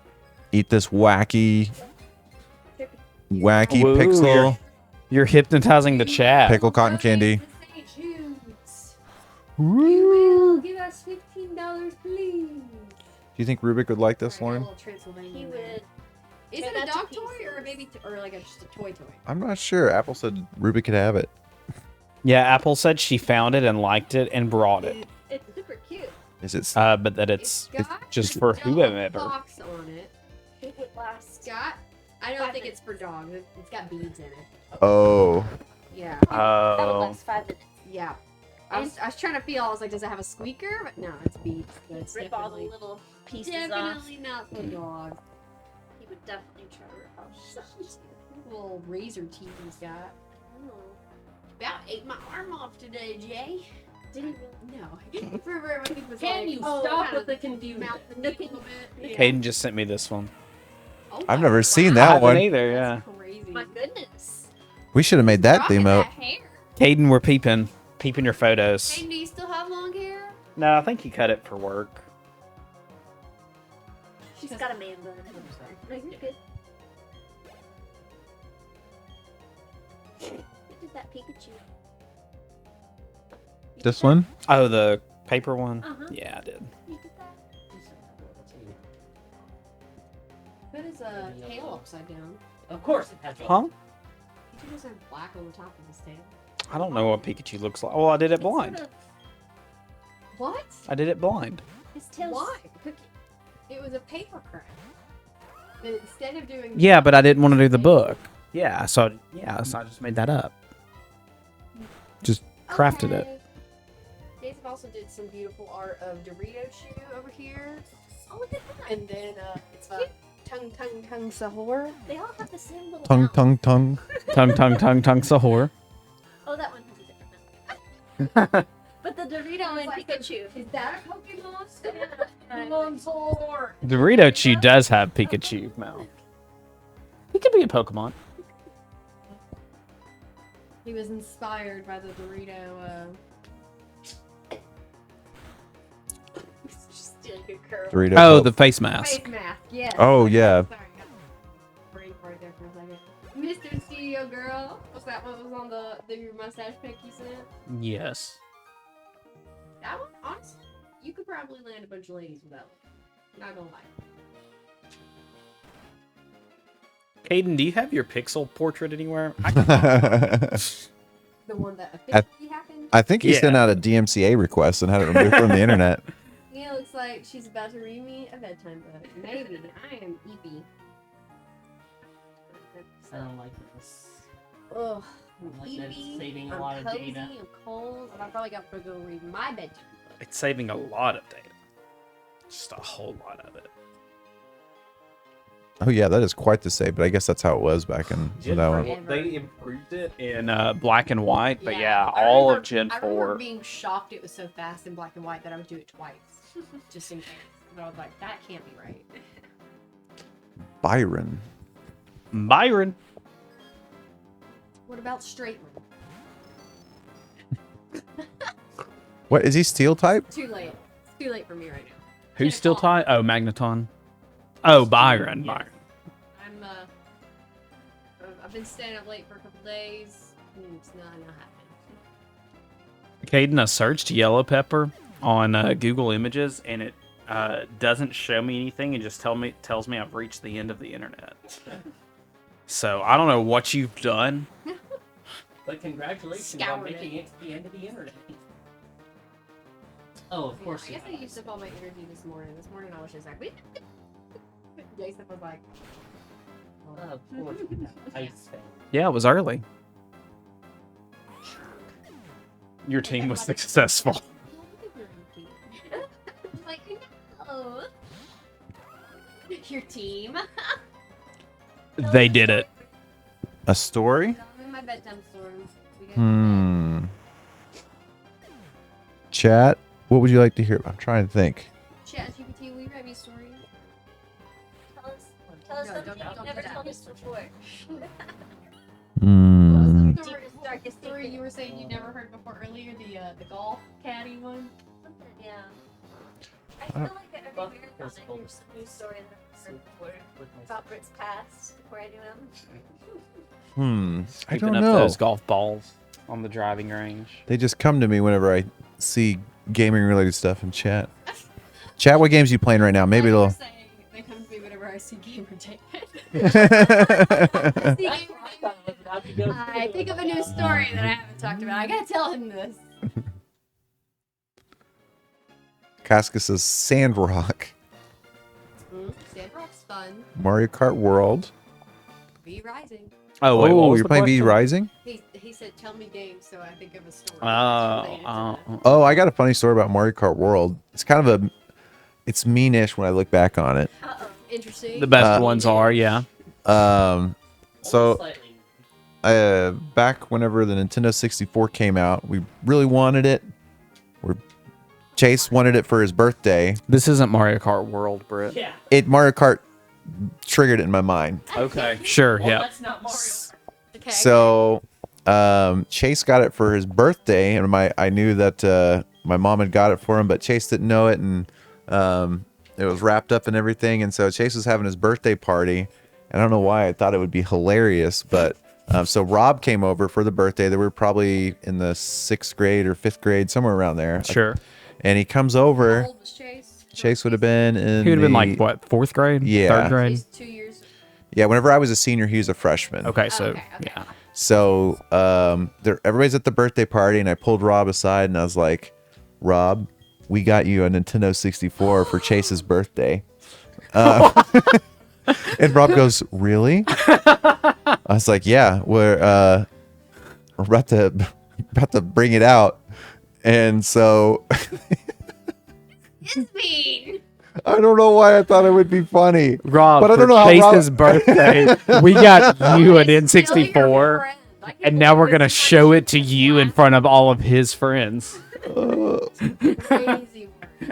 eat this wacky Whoa, pixel You're hypnotizing the chat. pickle cotton candy. You will give us $15, please. Do you think Rubik would like this, Lauren? He would. Is it a dog toy or a baby, or like just a toy? I'm not sure. Apple said Rubik could have it. Yeah, Apple said she found it and liked it and brought it. It's super cute. Is it? But that it's just for whoever. Box on it. It would last. Scott, I don't think it's for dogs. It's got beads in it. Oh. Yeah. Oh. That would last 5 minutes. Yeah. I was trying to feel. I was like, does it have a squeaker? But no, it's beads. So it's Rip all the little pieces definitely not for dogs. He would definitely try to rip off some. Little razor teeth he's got. About ate my arm off today, Jay. Didn't really? No. Remember when he was Can like, you oh, stop kind with of the confusion? mouth the nick a little bit? Caden just sent me this one. I've never seen I that haven't one. either, yeah. Crazy. My goodness. We should have made that the emote. Caden, we're peeping your photos. Hey, do you still have long hair? No, I think he cut it for work. She's got a man bun. No, you're good. What did that Pikachu? This one? Oh, the paper one? Uh-huh. Yeah, I did. You did that? Put his tail upside down. Of course it has. Huh? He doesn't have black on the top of his tail. I don't know what Pikachu looks like. Oh, I did it blind. What? I did it blind. His tail. Why? It was a paper craft. And instead of doing. Yeah, but I didn't want to do the book. Yeah, so I just made that up. Just crafted it. Jason also did some beautiful art of Dorito Chew over here. Oh, look at that. And then it's tongue sahur. They all have the same little Tongue, mouth. tongue, tongue. Tongue, Sahur. Oh, that one has a different mouth. But the Dorito and Pikachu. Is that a Pokemon? Dorito Chew does have Pikachu mouth. He could be a Pokemon. He was inspired by the Dorito. Just doing a good curve. Dorito. Oh, Pop. the face mask. Face mask, yes. Oh, yeah. Sorry, I got a break right there for a second. Mr. Studio Girl. Was that what was on the mustache pic you sent? Yes. That one, honestly, you could probably land a bunch of ladies with that one. Not gonna lie. Caden, do you have your pixel portrait anywhere? The one that officially happened? I think he sent out a DMCA request and had it removed from the internet. Yeah, looks like she's about to read me a bedtime book. Maybe. I am Evie. I don't like this. Ugh. I like that it's Evie, saving a I'm lot of cozy, data. I'm cold, and I probably got to go read my bedtime book. It's saving a lot of data. Just a whole lot of it. Oh yeah, that is quite the save, but I guess that's how it was back in that one. They improved it in black and white, but yeah, I all remember- of Gen I remember 4. being shocked it was so fast in black and white that I would do it twice, just in case. But I was like, that can't be right. Byron. Byron. What about Straightman? What is he? Steel type? Too late. It's too late for me right now. Who's still tied? Oh, Magneton. Oh, Byron. Byron. I'm I've been staying up late for a couple days. It's not happening. Caden, I searched yellow pepper on Google Images, and it doesn't show me anything. It just tells me I've reached the end of the internet. So I don't know what you've done. But congratulations on making it to the end of the internet. Oh, of course. I guess I used up all my energy this morning. This morning I was just like, Jason was like, Of course. Ice fan. Yeah, it was early. Your team was successful. like, no. Your team. They did it. A story? I'm in my bedtime storm. Chat. What would you like to hear? I'm trying to think. Chat GPT, will you write me a story? Tell us No, something don't you've never do that. told us before. The story you were saying you never heard before earlier, the golf caddy one. Yeah. I feel like every marathon I hear some new story that I've heard before about Brit's past before I do them. I Keeping don't up know. those golf balls on the driving range. They just come to me whenever I see gaming related stuff in chat. Chat, what games you playing right now? Maybe it'll. They come to me whenever I see Gamer David. I think of a new story that I haven't talked about. I gotta tell him this. Casca says Sandrock, Sandrock's fun. Mario Kart World. V Rising. Oh, wait, what was you're the playing V question? Rising? He said, tell me games, so I think of a story. Oh, I got a funny story about Mario Kart World. It's kind of it's meanish when I look back on it. Interesting. The best ones are, yeah. So, back whenever the Nintendo 64 came out, we really wanted it. Chase wanted it for his birthday. This isn't Mario Kart World, Britt. Yeah. Mario Kart triggered it in my mind. Okay, sure, Well, yeah. that's not Mario Kart. So, Chase got it for his birthday, and I knew that my mom had got it for him, but Chase didn't know it, and it was wrapped up and everything. And so Chase was having his birthday party. I don't know why I thought it would be hilarious, but so Rob came over for the birthday. They were probably in the 6th grade or 5th grade, somewhere around there. Sure. And he comes over. How old was Chase? Chase would have been in. He would have been like what, 4th grade? Yeah. 3rd grade? He's 2 years. Yeah, whenever I was a senior, he was a freshman. Okay, so yeah. So everybody's at the birthday party, and I pulled Rob aside, and I was like, "Rob, we got you a Nintendo 64 for Chase's birthday." And Rob goes, "Really?" I was like, "Yeah, we're about to bring it out," and so It's mean. I don't know why I thought it would be funny, Rob, but I don't for know how Chase's birthday, we got you an N64, and now we're gonna show it to you in front of all of his friends.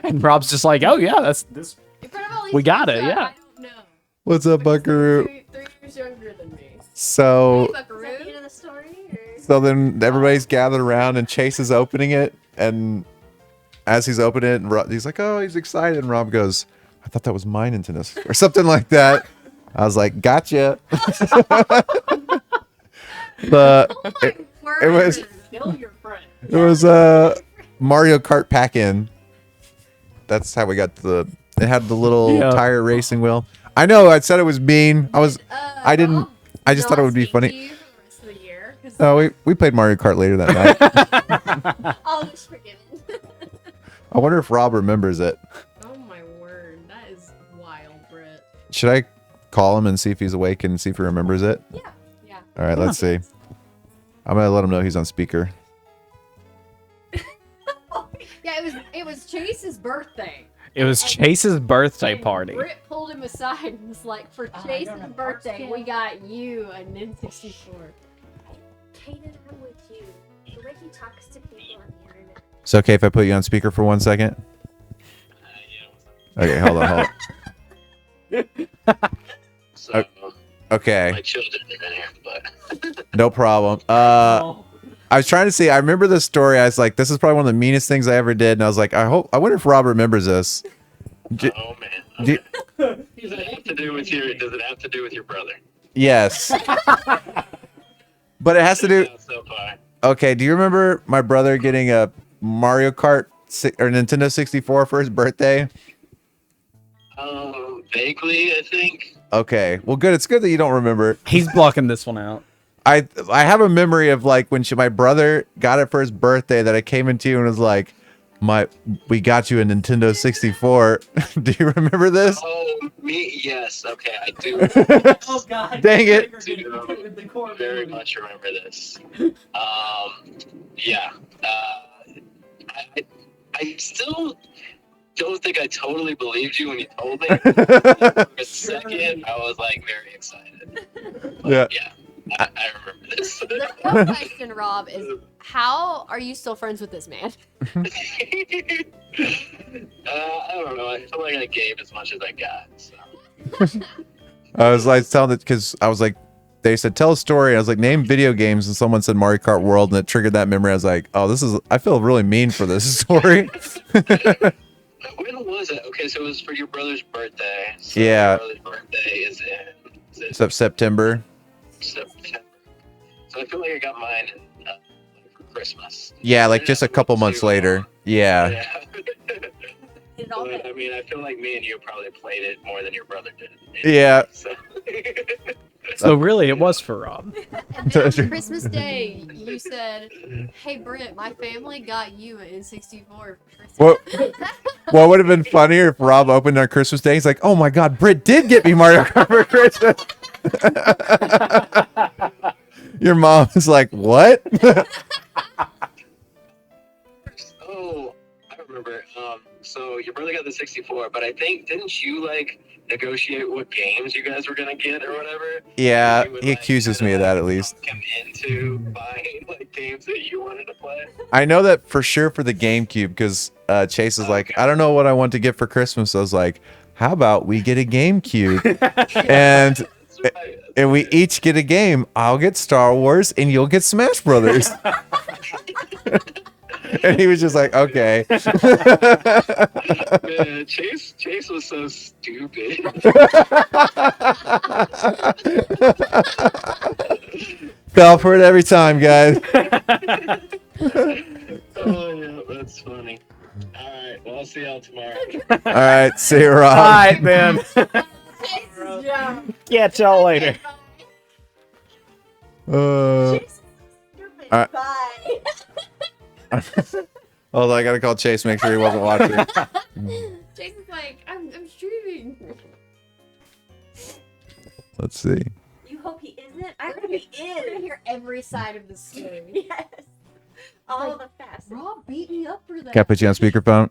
And Rob's just like, "Oh yeah, that's this. We got it, yeah." What's up, Buckaroo? 3 years younger than me. So. Is that the end of the story? Or? So then everybody's gathered around, and Chase is opening it, and as he's opening it, and he's like, "Oh, he's excited," and Rob goes, "I thought that was my Nintendo," or something like that. I was like, "Gotcha." But it was Mario Kart pack-in. That's how we got it had the little tire racing wheel. I know I said it was mean. I just thought it would be funny. No, we played Mario Kart later that night. Always forgiven. I wonder if Rob remembers it. Oh my word, that is wild, Britt. Should I call him and see if he's awake and see if he remembers it? Yeah. All right, let's see. I'm gonna let him know he's on speaker. Yeah, it was Chase's birthday. It was Chase's birthday party. Britt pulled him aside and was like, "For Chase's birthday, we got you a Nintendo 64." Kaden, I'm with you. The way he talks to people on the internet. It's okay if I put you on speaker for 1 second? Okay, hold on. So, Okay. my children are in here, but No problem. I was trying to see. I remember this story. I was like, "This is probably one of the meanest things I ever did." And I was like, I wonder if Rob remembers this. oh man. Do- Does it have to do with your? Does it have to do with your brother? yes. But it has to do. So far. Okay. Do you remember my brother getting a Mario Kart or Nintendo 64 for his birthday? Vaguely, I think. Okay. Well, good. It's good that you don't remember. He's blocking this one out. I have a memory of like when my brother got it for his birthday that I came into you and was like, we got you a Nintendo 64. Do you remember this? Oh, me? Yes. Okay, I do. Oh God! Dang it. I very much remember this. Yeah. I still don't think I totally believed you when you told me. For a second, I was like very excited. Yeah. Yeah. I remember this. The real question, Rob, is how are you still friends with this man? I don't know. I feel like I gave as much as I got. So. I was like telling it because I was like, they said tell a story. I was like, name video games, and someone said Mario Kart World, and it triggered that memory. I was like, oh, I feel really mean for this story. When was it? Okay, so it was for your brother's birthday. So Yeah. Your brother's birthday is in September. September. So I feel like I got mine for Christmas. Yeah, like just a couple months later. Yeah. But, I mean, I feel like me and you probably played it more than your brother did. Yeah. So. So really, it was for Rob. And then on Christmas Day, you said, "Hey Britt, my family got you an N64 for Christmas." What would have been funnier if Rob opened on Christmas Day? He's like, oh my God, Britt did get me Mario Kart for Christmas. Your mom is like, what? Oh, I remember. So your brother got the 64, but I think didn't you like negotiate what games you guys were gonna get or whatever? Yeah, he accuses me of that at least. Come into buying like games that you wanted to play. I know that for sure for the GameCube because Chase is like, I don't know what I want to get for Christmas. I was like, how about we get a GameCube? and we each get a game. I'll get Star Wars and you'll get Smash Brothers. And he was just like, okay. Man, Chase was so stupid. Fell for it every time, guys. Oh yeah, that's funny. All right, well I'll see y'all tomorrow. All right, see you, Rob. All right, man. Catch y'all later. All right. Bye. Hold on, I gotta call Chase, make sure he wasn't watching. Jason's like, I'm streaming. Let's see. You hope he isn't? I hope he We're gonna is. hear every side of the story. Yes. All the facets. Rob beat me up for that. Can I put you on speakerphone?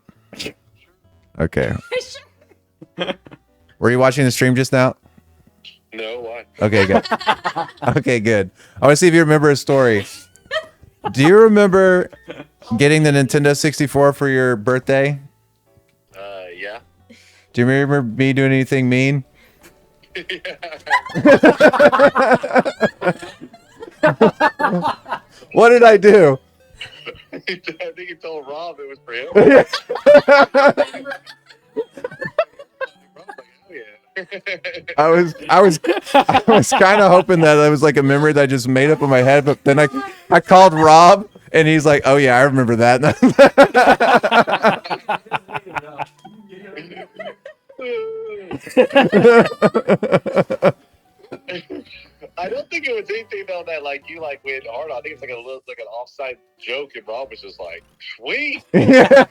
Okay. Were you watching the stream just now? No, why? Okay, good. Okay, good. I want to see if you remember a story. Do you remember getting the Nintendo 64 for your birthday? Yeah. Do you remember me doing anything mean? What did I do? I think you told Rob it was for him. I was kind of hoping that it was like a memory that I just made up in my head, but then I called Rob and he's like, "Oh yeah, I remember that." I don't think it was anything though that like you like went hard on. I think it's like a little like an offside joke, and Rob was just like, "Sweet." Yeah,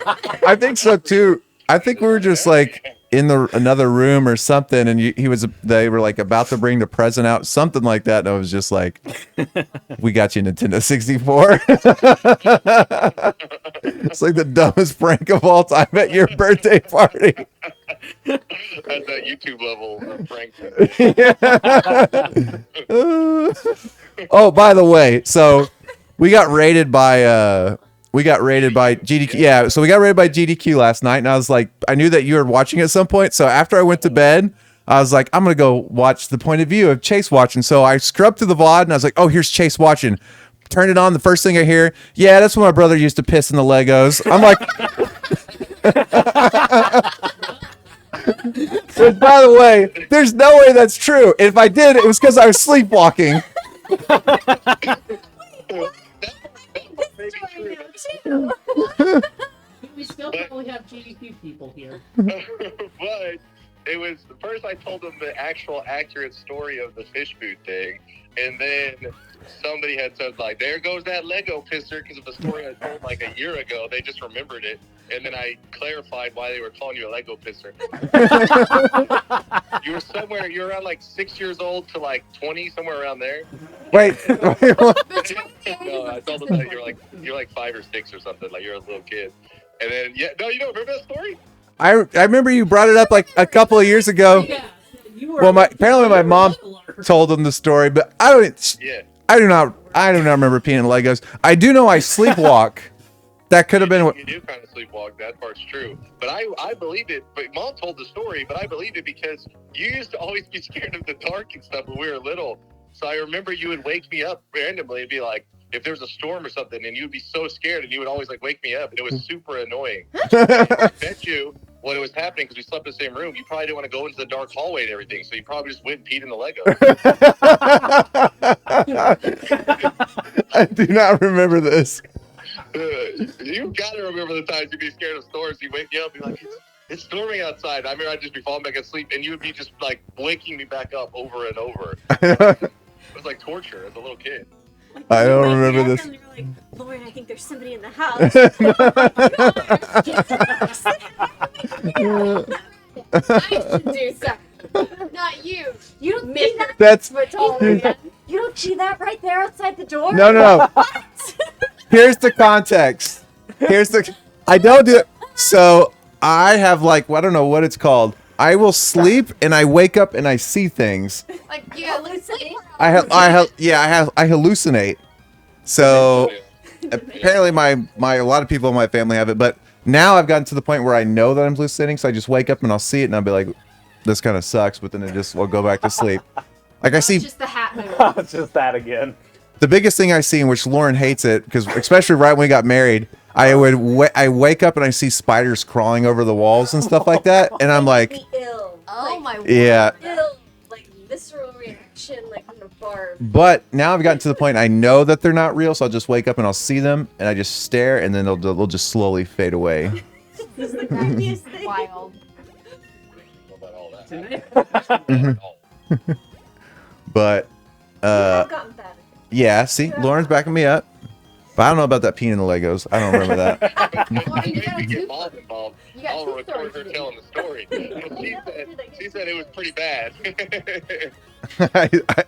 I think so too. I think we were just like, in another room or something, and they were like about to bring the present out, something like that, and I was just like, "We got you Nintendo 64." It's like the dumbest prank of all time at your birthday party. At that YouTube level of prank. Oh, by the way, so we got raided by GDQ. Yeah, so we got raided by GDQ last night, and I was like, I knew that you were watching at some point. So after I went to bed, I was like, I'm gonna go watch the point of view of Chase watching. So I scrubbed through the VOD, and I was like, oh, here's Chase watching. Turn it on. The first thing I hear, yeah, that's when my brother used to piss in the Legos. I'm like. Which, by the way, there's no way that's true. If I did, it was because I was sleepwalking. We still probably have GDQ people here. But it was first I told them the actual accurate story of the fish food thing, and then somebody had said like, "There goes that Lego pisser," because of the story I told like a year ago. They just remembered it, and then I clarified why they were calling you a Lego pisser. You were somewhere. You're around like 6 years old to like 20, somewhere around there. Wait. No, I told them that you're like 5 or 6 or something. Like you're a little kid, and then you don't remember that story? I remember you brought it up like a couple of years ago. Yeah, Well, apparently my mom told them the story, but I do not remember peeing in Legos. I do know I sleepwalk. That could have been what You do kind of sleepwalk. That part's true. But I believed it. But Mom told the story, but I believed it because you used to always be scared of the dark and stuff when we were little. So I remember you would wake me up randomly and be like, if there was a storm or something, and you'd be so scared, and you would always like wake me up, and it was super annoying. I bet you when it was happening, because we slept in the same room, you probably didn't want to go into the dark hallway and everything, so you probably just went and peed in the Lego. I do not remember this. You gotta remember the times you'd be scared of storms. You wake me up, and be like, it's storming outside. I remember I'd just be falling back asleep, and you would be just like waking me back up over and over. It was like torture as a little kid. I don't remember this. And you're like, Lauren, I think there's somebody in the house. I should do something. Not you. You don't see that? That's You don't see that right there outside the door? No. What? Here's the context. I don't do it. So I have like, I don't know what it's called. I will sleep and I wake up and I see things. Like you hallucinate. I hallucinate. So apparently a lot of people in my family have it, but now I've gotten to the point where I know that I'm hallucinating, so I just wake up and I'll see it and I'll be like, this kind of sucks, but then I'll go back to sleep. Like I see Just the hat move. It's just that again. the biggest thing I see, in which Lauren hates it, because especially right when we got married, I wake up and I see spiders crawling over the walls and stuff like that, and I'm like, Ill. Oh my yeah. Ill. Like visceral reaction, like from a barb. But now I've gotten to the point I know that they're not real, so I'll just wake up and I'll see them, and I just stare, and then they'll just slowly fade away. This is the craziest thing. Wild. But I've gotten better. yeah, see, Lauren's backing me up. But I don't know about that peeing in the Legos. I don't remember that. We get Mom involved. I'll record her telling the story. She said it was pretty bad.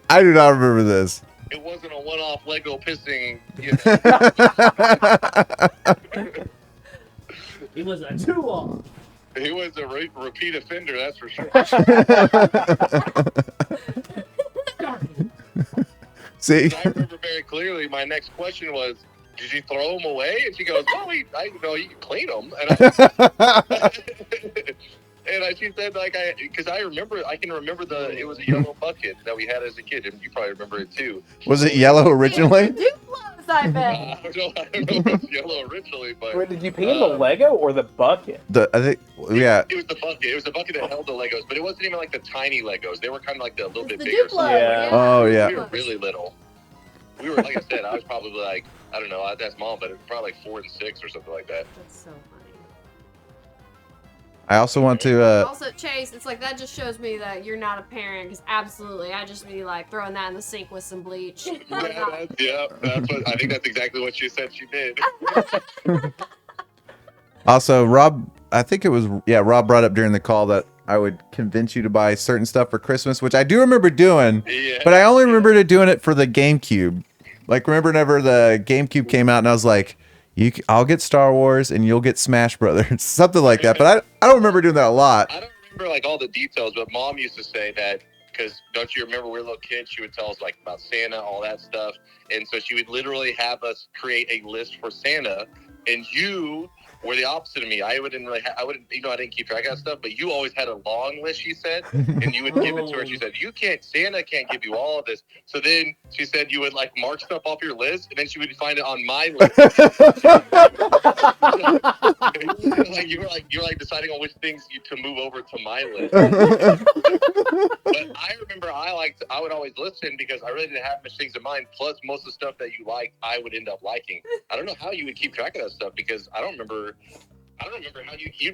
I do not remember this. It wasn't a one-off Lego pissing. It was a two-off. He was a repeat offender, that's for sure. See? I remember very clearly. My next question was, "Did you throw them away?" And she goes, "No, you can clean them." And she said, because I can remember it was a yellow bucket that we had as a kid, and you probably remember it too. Was it yellow originally? Duplos, I bet. I don't know if it was yellow originally, but. Wait, did you pee in the Lego or the bucket? I think, yeah. It was the bucket. It was the bucket that held the Legos, but it wasn't even like the tiny Legos. They were kind of like the little bit bigger. Duplo, Yeah. Oh, yeah. We were really little. We were, like I said, I was probably like, I don't know, that's Mom, but it was probably like 4 and 6 or something like that. That's so funny. I also want to. Also, Chase, it's like that just shows me that you're not a parent. Because absolutely, I just be like throwing that in the sink with some bleach. That's what I think. That's exactly what she said she did. Also, Rob, I think it was Rob brought up during the call that I would convince you to buy certain stuff for Christmas, which I do remember doing, Yeah. but I only remember doing it for the GameCube. Like, remember whenever the GameCube came out and I was like, I'll get Star Wars and you'll get Smash Brothers, something like that. But I don't remember doing that a lot. I don't remember like all the details, but Mom used to say that because don't you remember we were little kids? She would tell us like about Santa, all that stuff, and so she would literally have us create a list for Santa, and you were the opposite of me. I wouldn't, I didn't keep track of that stuff, but you always had a long list, she said, and you would give it to her. She said, Santa can't give you all of this. So then she said you would like mark stuff off your list, and then she would find it on my list. like you were like deciding on which things to move over to my list. But I remember I would always listen because I really didn't have much things in mind. Plus, most of the stuff that you liked, I would end up liking. I don't know how you would keep track of that stuff because I don't remember how you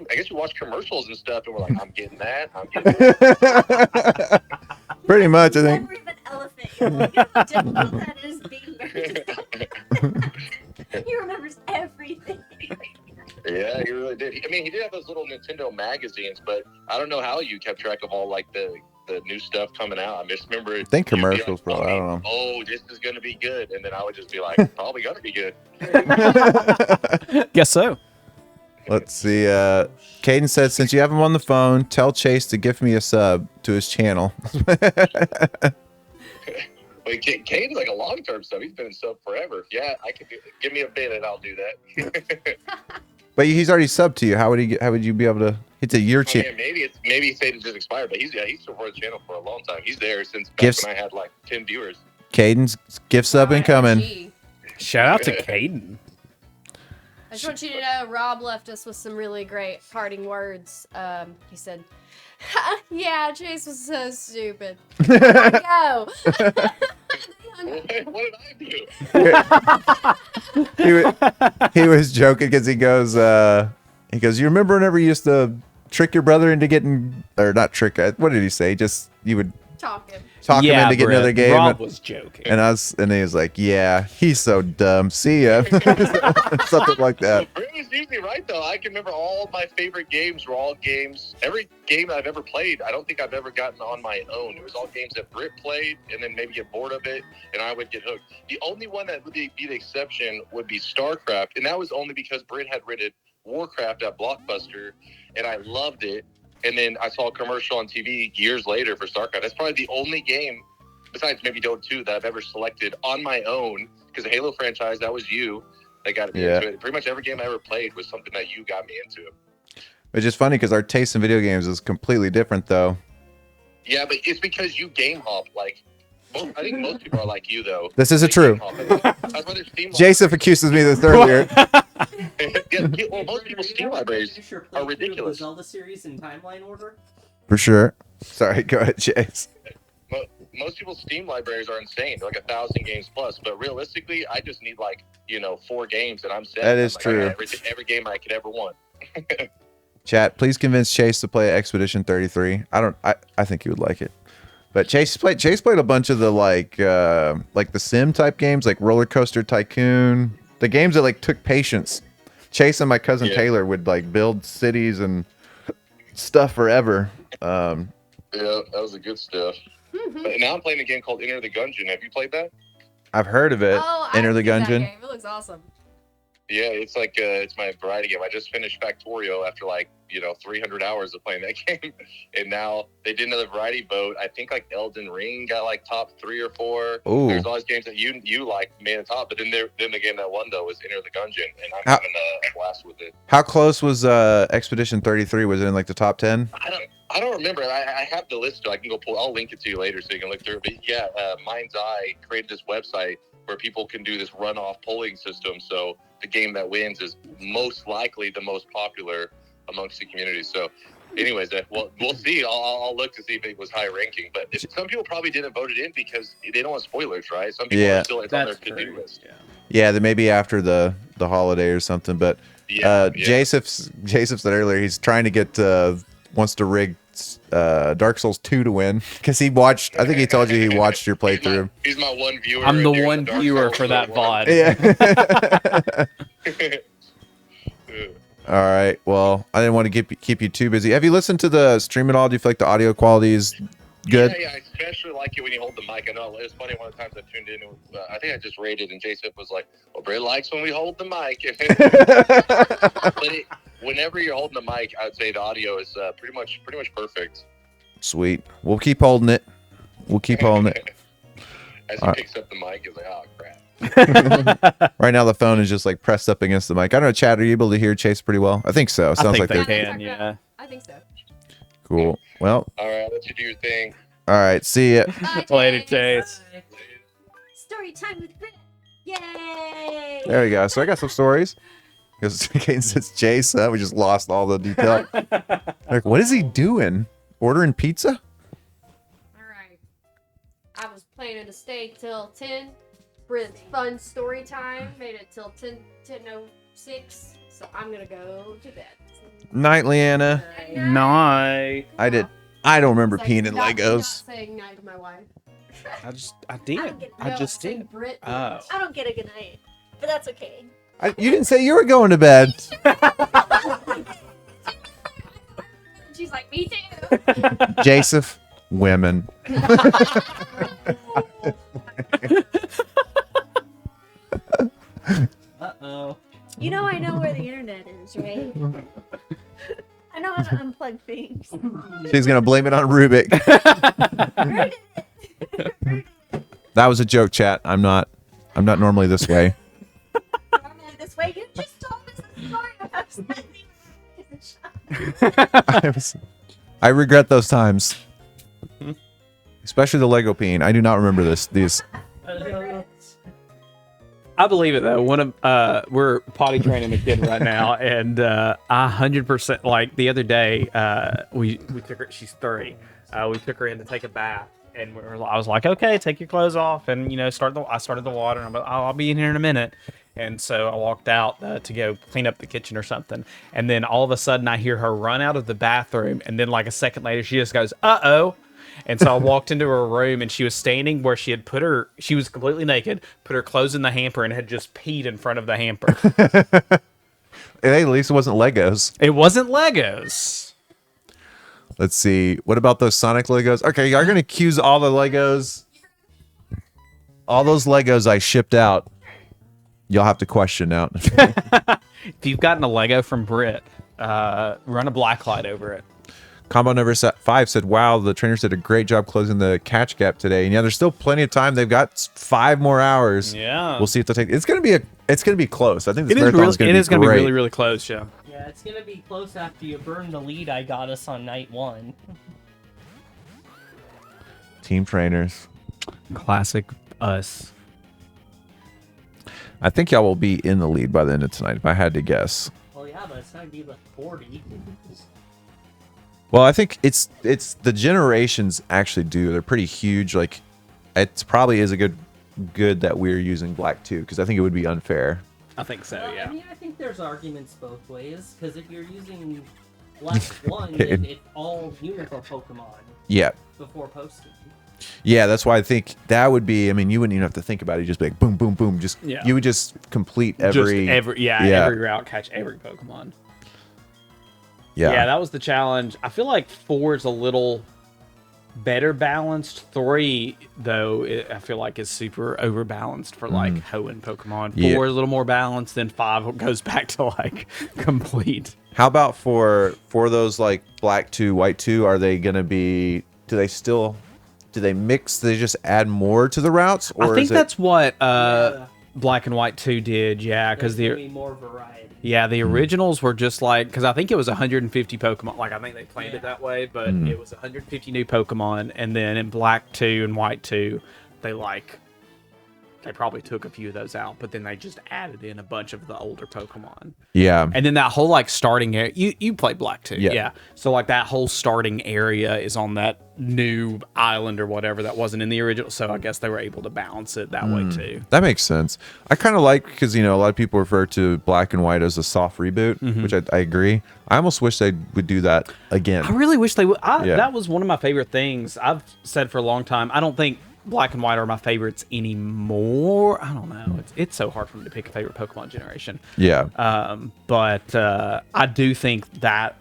I guess you watch commercials and stuff and we're like, I'm getting that. Pretty much, I think. Memory of an elephant. You know how difficult that is being very He remembers everything. Yeah, he really did. I mean, he did have those little Nintendo magazines, but I don't know how you kept track of all like the new stuff coming out. I just remember. I think commercials, bro. I don't know. Oh, this is gonna be good, and then I would just be like, probably gonna be good. Guess so. Let's see. Caden said, since you have him on the phone, tell Chase to gift me a sub to his channel. Wait, Caden's like a long-term sub. He's been in sub forever. Yeah, I could give me a bit, and I'll do that. But he's already subbed to you. How would you be able to? It's a year channel. Yeah, maybe Satan just expired, but he's supported the channel for a long time. He's there since back Gifts. when I had like 10 viewers. Caden's gift sub incoming. Gee. Shout out to Caden. I just want you to know, Rob left us with some really great parting words. He said, "Yeah, Chase was so stupid." Go. What did I do? he was joking because he goes, you remember whenever you used to trick your brother into getting, or not trick, what did he say? Just, you would talk him into getting another game. Rob was joking. And he was like, yeah, he's so dumb. See ya. Something like that. Britt was usually right, though. I can remember all of my favorite games were all games. Every game I've ever played, I don't think I've ever gotten on my own. It was all games that Britt played and then maybe get bored of it, and I would get hooked. The only one that would be the exception would be StarCraft, and that was only because Britt had rented Warcraft at Blockbuster, and I loved it. And then I saw a commercial on TV years later for StarCraft. That's probably the only game, besides maybe Dota 2, that I've ever selected on my own. Because the Halo franchise, that was you that got me into it. Pretty much every game I ever played was something that you got me into. Which is funny because our taste in video games is completely different, though. Yeah, but it's because you game hop. Like, I think most people are like you, though. This isn't true. Jason accuses me this earlier. Well, most people's Steam libraries are ridiculous. The Zelda series in timeline order. For sure. Sorry, go ahead, Chase. Most people's Steam libraries are insane. They're like 1,000 games plus. But realistically, I just need 4 games, and I'm set. That is I true. got every game I could ever want. Chat, please convince Chase to play Expedition 33. I think he would like it. But Chase played a bunch of the like the sim type games, like Roller Coaster Tycoon, the games that took patience. Chase and my cousin Taylor would build cities and stuff forever. Yeah, that was the good stuff. But now I'm playing a game called Enter the Gungeon. Have you played that? I've heard of it. Enter the Gungeon. It looks awesome. Yeah, it's it's my variety game. I just finished Factorio after 300 hours of playing that game, and now they did another variety vote. I think Elden Ring got top 3 or 4. Ooh. There's all these games that you made the top, but then the game that won though was Enter the Gungeon, and I'm having a blast with it. How close was Expedition 33? Was it in the top 10? I don't remember. I have the list. So I can go pull. I'll link it to you later so you can look through it. But yeah, Mind's Eye created this website where people can do this runoff polling system. So the game that wins is most likely the most popular amongst the community. So anyways, we'll see. I'll look to see if it was high ranking. But some people probably didn't vote it in because they don't want spoilers, right? Some people are still, it's on their to-do list. Yeah, then maybe after the holiday or something. But Jasif said earlier he's trying to get wants to rig Dark Souls 2 to win because he watched. I think he told you he watched your playthrough. He's my one viewer. I'm the one viewer for that VOD. Yeah. All right. Well, I didn't want to keep you too busy. Have you listened to the stream at all? Do you feel like the audio quality is good? Yeah, I especially like it when you hold the mic. I know it was funny one of the times I tuned in. I think I just rated, and Jason was like, "Well, Britt likes when we hold the mic." But whenever you're holding the mic, I'd say the audio is pretty much perfect. Sweet. We'll keep holding it. We'll keep holding it. As he All right. picks up the mic, he's like, "Oh crap." Right now, the phone is just like pressed up against the mic. I don't know, Chad, are you able to hear Chase pretty well? I think so. Sounds like they they're can, yeah. I think so. cool. Well, All right, I'll let you do your thing. all right. See ya. Later, Chase. Story time with Britt. Yay! There we go. So I got some stories. Because since Chase, we just lost all the detail. Like, what is he doing? Ordering pizza? Alright. I was planning to stay till 10. Britt's fun story time made it till 10:06. So I'm gonna go to bed. Night, Leanna. Night. I don't remember It's like peeing in not Legos. saying night to my wife. I did. I just did. Britt. Oh. I don't get a good night, but that's okay. You didn't say you were going to bed. She's like, me too. Joseph, women. Uh-oh. You know I know where the internet is, right? I know how to unplug things. She's gonna blame it on Rubik. That was a joke, chat. I'm not normally this way. Normally this way, you just told us the story about something. I regret those times, especially the Lego peeing. I do not remember these. I believe it though. We're potty training a kid right now, and I 100% like the other day. We took her. She's 3. We took her in to take a bath, and I was like, okay, take your clothes off, and I started the water, and I'm like, I'll be in here in a minute. And so I walked out to go clean up the kitchen or something, and then all of a sudden I hear her run out of the bathroom, and then like a second later she just goes, "Uh-oh." And so I walked into her room, and she was standing where she had she was completely naked, put her clothes in the hamper, and had just peed in front of the hamper. Hey, at least it wasn't Legos. It wasn't Legos. Let's see. What about those Sonic Legos? Okay, you're going to accuse all the Legos. All those Legos I shipped out. You'll have to question now. If you've gotten a Lego from Brit, run a blacklight over it. Combo number 5 said, "Wow, the trainers did a great job closing the catch gap today." And yeah, there's still plenty of time. They've got 5 more hours. Yeah, we'll see if they take. It's gonna be close. I think this it is marathon really, is gonna be great. really, really close. Yeah. Yeah, it's gonna be close after you burn the lead I got us on night 1. Team trainers, classic us. I think y'all will be in the lead by the end of tonight, if I had to guess. Well, yeah, but it's gonna be like 40. Well, I think it's the generations actually do. They're pretty huge. Like, it probably is a good that we're using black too, because I think it would be unfair. I think so. Well, Yeah. I mean, I think there's arguments both ways, because if you're using black 1, then it's all unicorn Pokemon. Yeah. Before posting. Yeah, that's why I think that would be. I mean, you wouldn't even have to think about it. You just be like, boom, boom, boom. Just you would just complete every every route, catch every Pokemon. Yeah, that was the challenge. I feel like 4 is a little better balanced. 3, though, I feel like is super overbalanced for like hoeing Pokemon. 4 is a little more balanced, then 5 goes back to like complete. How about for those like black 2, white 2? Are they gonna be? Do they mix? Do they just add more to the routes? Or I think that's what Black and White 2 did. Yeah, because be more variety. Yeah, the originals were just like, because I think it was 150 Pokemon. Like, I think they planned it that way, but it was 150 new Pokemon. And then in Black 2 and White 2, they probably took a few of those out, but then they just added in a bunch of the older Pokemon. Yeah. And then that whole like starting area, you play Black 2. Yeah. Yeah. So like that whole starting area is on that new island or whatever that wasn't in the original. So I guess they were able to balance it that way too. That makes sense. I kind of like, because a lot of people refer to Black and White as a soft reboot, which I agree. I almost wish they would do that again. I really wish they would. That was one of my favorite things. I've said for a long time, I don't think Black and White are my favorites anymore. I don't know. It's so hard for me to pick a favorite Pokemon generation. Yeah. But I do think that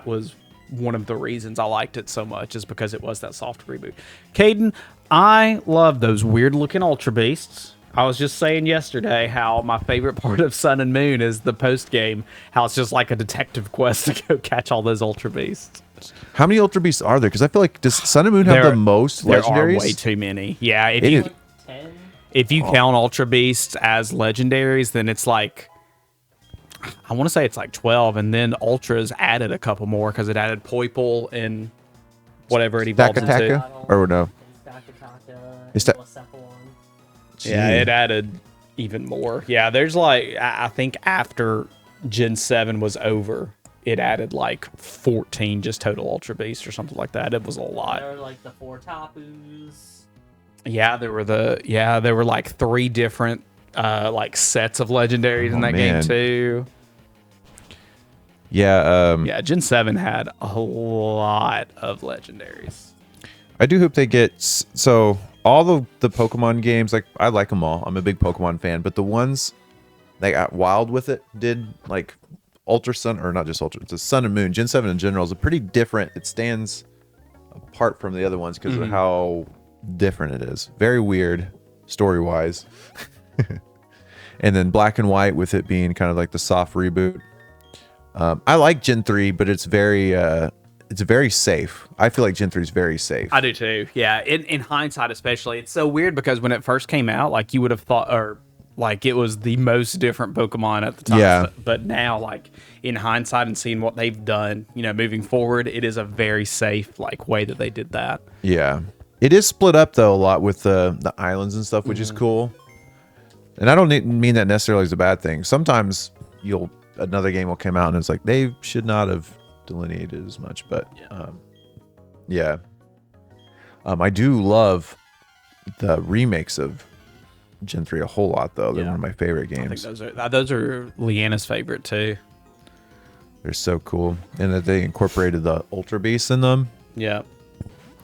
was one of the reasons I liked it so much is because it was that soft reboot. Caden, I love those weird looking Ultra Beasts. I was just saying yesterday how my favorite part of Sun and Moon is the post game, how it's just like a detective quest to go catch all those Ultra Beasts. How many Ultra Beasts are there? Because I feel like does Sun and Moon have the most legendaries? There are way too many. Yeah, if you count Ultra Beasts as legendaries, then it's like I want to say it's like 12, and then Ultras added a couple more because it added Poipole and whatever it evolved into. Or no? Is that? Yeah, it added even more. Yeah, there's like I think after Gen 7 was over, it added like 14 just total Ultra Beasts or something like that. It was a lot. There were like the 4 Tapus. Yeah, there were like 3 different like sets of legendaries in that game too. Yeah, yeah, Gen 7 had a lot of legendaries. I do hope they get so all the Pokemon games, like I like them all. I'm a big Pokemon fan, but the ones that got wild with it did like Ultra Sun, or not just Ultra, it's a Sun and Moon. Gen 7 in general is a pretty different. It stands apart from the other ones because of how different it is. Very weird story wise. And then Black and White with it being kind of like the soft reboot. I like Gen 3, but it's very safe. I feel like Gen 3 is very safe. I do too. Yeah, in hindsight especially, it's so weird because when it first came out, like you would have thought, or like it was the most different Pokemon at the time. Yeah. But now, like in hindsight and seeing what they've done, you know, moving forward, it is a very safe like way that they did that. Yeah, it is split up though a lot with the islands and stuff, which is cool. And I don't mean that necessarily as a bad thing. Sometimes another game will come out and it's like they should not have delineated as much, but yeah. I do love the remakes of Gen 3 a whole lot though. They're one of my favorite games. I think those are Leanna's favorite too. They're so cool, and that they incorporated the Ultra Beasts in them. Yeah.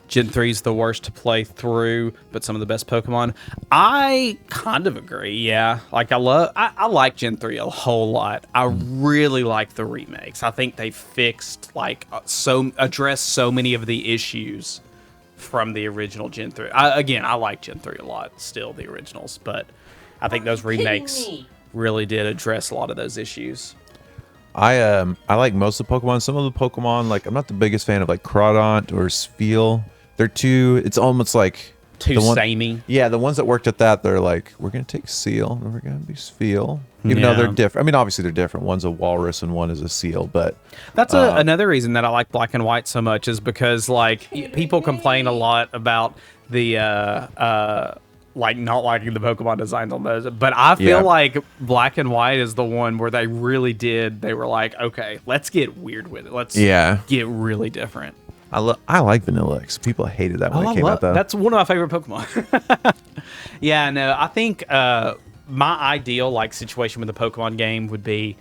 Gen 3 is the worst to play through, but some of the best Pokemon. I kind of agree, yeah. Like I like Gen 3 a whole lot. I really like the remakes. I think they fixed addressed so many of the issues from the original Gen 3. I like Gen 3 a lot, still the originals, but I think those remakes really did address a lot of those issues. I like most of the Pokemon. Some of the Pokemon, like I'm not the biggest fan of like Crawdont or Spheal. They're it's almost like too samey. Yeah, the ones that worked at that, they're like, we're gonna take Seal and we're gonna be Spheal. Even though they're different. I mean, obviously they're different. One's a walrus and one is a seal, but that's another reason that I like Black and White so much is because like people complain a lot about the like not liking the Pokemon designs on those, but I feel like Black and White is the one where they really they were like, okay, let's get weird with it. Let's get really different. I like Vanilla X. People hated that when it came out though. That's one of my favorite Pokemon. Yeah, no, I think my ideal like situation with the Pokemon game would be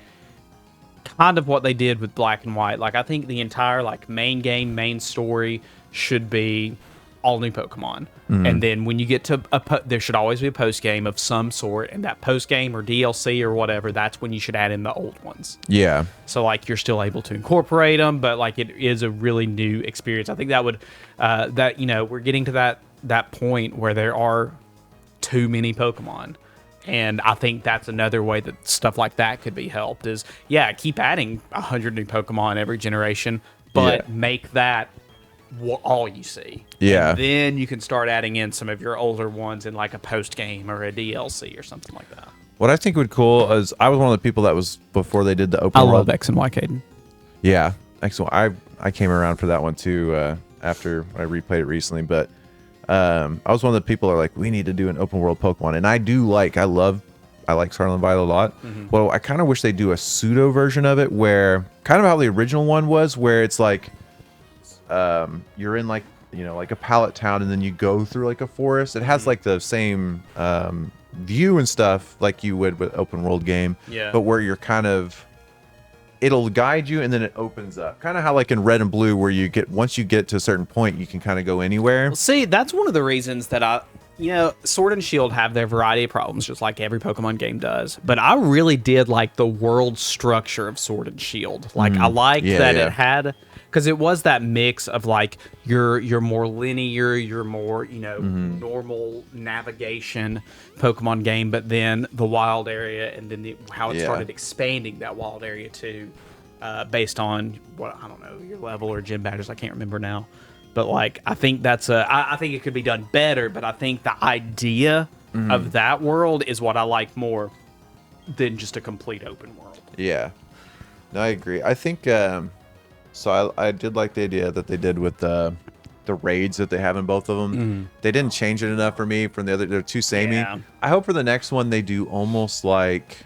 kind of what they did with Black and White. Like I think the entire like main game, main story should be all new Pokemon. And then when you get to there should always be a post game of some sort, and that post game or DLC or whatever, that's when you should add in the old ones. Yeah. So like you're still able to incorporate them, but like it is a really new experience. I think that would that we're getting to that point where there are too many Pokemon. And I think that's another way that stuff like that could be helped is keep adding 100 new Pokemon every generation, but make that all you see. Yeah. And then you can start adding in some of your older ones in like a post game or a DLC or something like that. What I think would be cool is I was one of the people that was before they did the open world. I love X and Y, Caden. Yeah. Excellent. I came around for that one too after I replayed it recently, but I was one of the people that are like, we need to do an open world Pokemon. And I like Scarlet and Violet a lot. Well, I kind of wish they do a pseudo version of it where kind of how the original one was, where it's like you're in like like a pallet town and then you go through like a forest. It has like the same view and stuff like you would with open world game, but where you're kind of it'll guide you and then it opens up. Kind of how like in Red and Blue, where you get once you get to a certain point, you can kind of go anywhere. Well, see, that's one of the reasons that Sword and Shield have their variety of problems, just like every Pokemon game does. But I really did like the world structure of Sword and Shield. Like, I liked that it had, because it was that mix of like you're more linear, you're more normal navigation Pokemon game, but then the wild area, and then how it started expanding that wild area too, based on what I don't know your level or gym badges. I can't remember now. But like, I think I think it could be done better. But I think the idea of that world is what I like more than just a complete open world. Yeah, no, I agree. I think so. I did like the idea that they did with the raids that they have in both of them. They didn't change it enough for me from the other. They're too samey. Yeah. I hope for the next one they do almost like.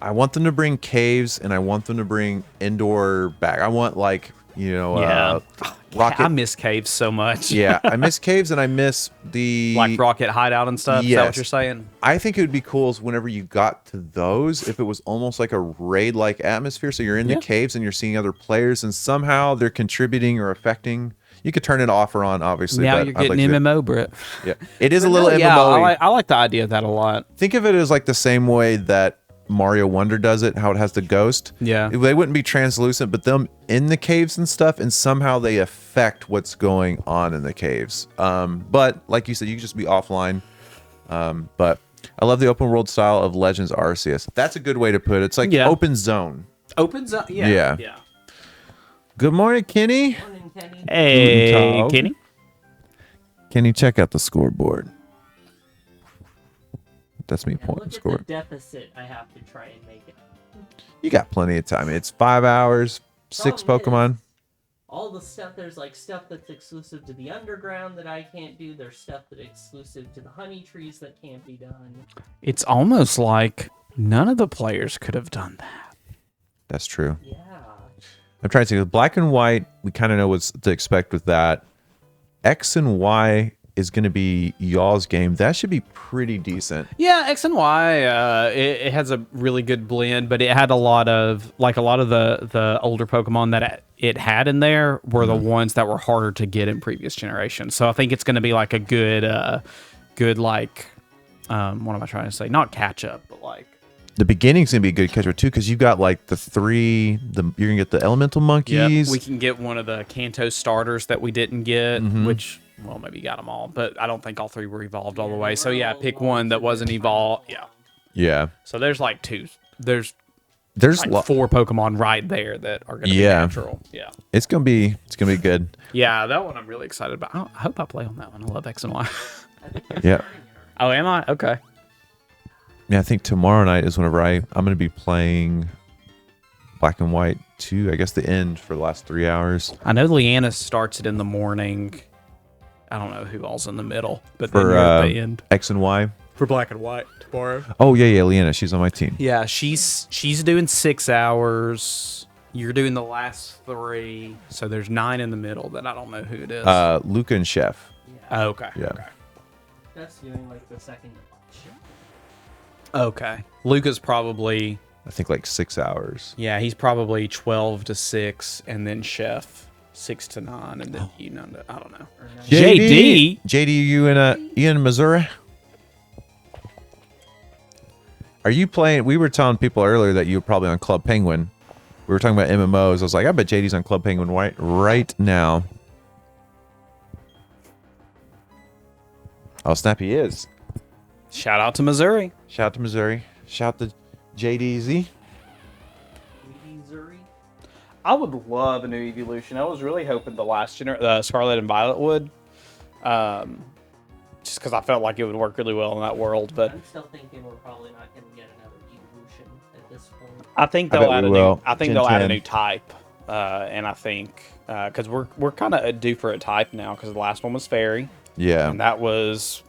I want them to bring caves and I want them to bring indoor back. I want like. Rocket. I miss caves so much. Yeah, I miss caves and I miss the like rocket hideout and stuff. Yes. Is that what you're saying? I think it would be cool is whenever you got to those, if it was almost like a raid-like atmosphere. So you're in the caves and you're seeing other players and somehow they're contributing or affecting. You could turn it off or on, obviously. Now but you're getting MMO, Britt. Yeah, it is a little MMO. I like the idea of that a lot. Think of it as like the same way that Mario Wonder does it, how it has the ghost. Yeah. They wouldn't be translucent, but them in the caves and stuff, and somehow they affect what's going on in the caves. But like you said, you can just be offline. But I love the open world style of Legends Arceus. That's a good way to put it. It's like open zone. Open zone? Yeah. Good morning, Kenny. Morning, Kenny. Hey, Kenny. Kenny, check out the scoreboard. That's me pointing Look the score. at the deficit I have to try and make it. You got plenty of time. It's 5 hours, 6 Pokemon. All the stuff, there's like stuff that's exclusive to the underground that I can't do. There's stuff that's exclusive to the honey trees that can't be done. It's almost like none of the players could have done that. That's true. Yeah. I'm trying to see. With Black and White, we kind of know what to expect with that. X and Y is going to be y'all's game. That should be pretty decent. Yeah, X and Y, it has a really good blend, but it had a lot of the older Pokemon that it had in there were the ones that were harder to get in previous generations. So I think it's going to be like a good like, what am I trying to say? Not catch up, but like. The beginning's going to be a good catch up too, because you got like you're going to get the elemental monkeys. Yep, we can get one of the Kanto starters that we didn't get, which... Well, maybe you got them all, but I don't think all 3 were evolved all the way. So yeah, pick one that wasn't evolved. Yeah. Yeah. So there's like 2. There's like 4 Pokemon right there that are going to be natural. Yeah. It's gonna be good. Yeah, that one I'm really excited about. I hope I play on that one. I love X and Y. Yeah. Oh, am I? Okay. Yeah, I think tomorrow night is whenever I'm gonna be playing Black and White 2. I guess the end for the last 3 hours. I know Leanna starts it in the morning. I don't know who all's in the middle, but for then you're at the end. X and Y. For Black and White tomorrow. Oh yeah, Leanna, she's on my team. Yeah, she's doing 6 hours. You're doing the last 3, so there's 9 in the middle that I don't know who it is. Luca and Chef. Oh, okay. Yeah. Okay. That's doing like the second shift. Okay. Luca's probably, I think, like 6 hours. Yeah, he's probably 12 to 6, and then Chef 6 to 9, and then I don't know. JD, you in Missouri? Are you playing? We were telling people earlier that you were probably on Club Penguin. We were talking about MMOs. I was like, I bet JD's on Club Penguin right now. Oh, snap, he is. Shout out to Missouri. Shout out to Missouri. Shout out to JDZ. I would love a new evolution. I was really hoping the last Scarlet and Violet would. Just because I felt like it would work really well in that world. But I'm still thinking we're probably not going to get another evolution at this point. I think they'll add a new type. And I think because we're kind of due for a type now because the last one was Fairy. Yeah. And that was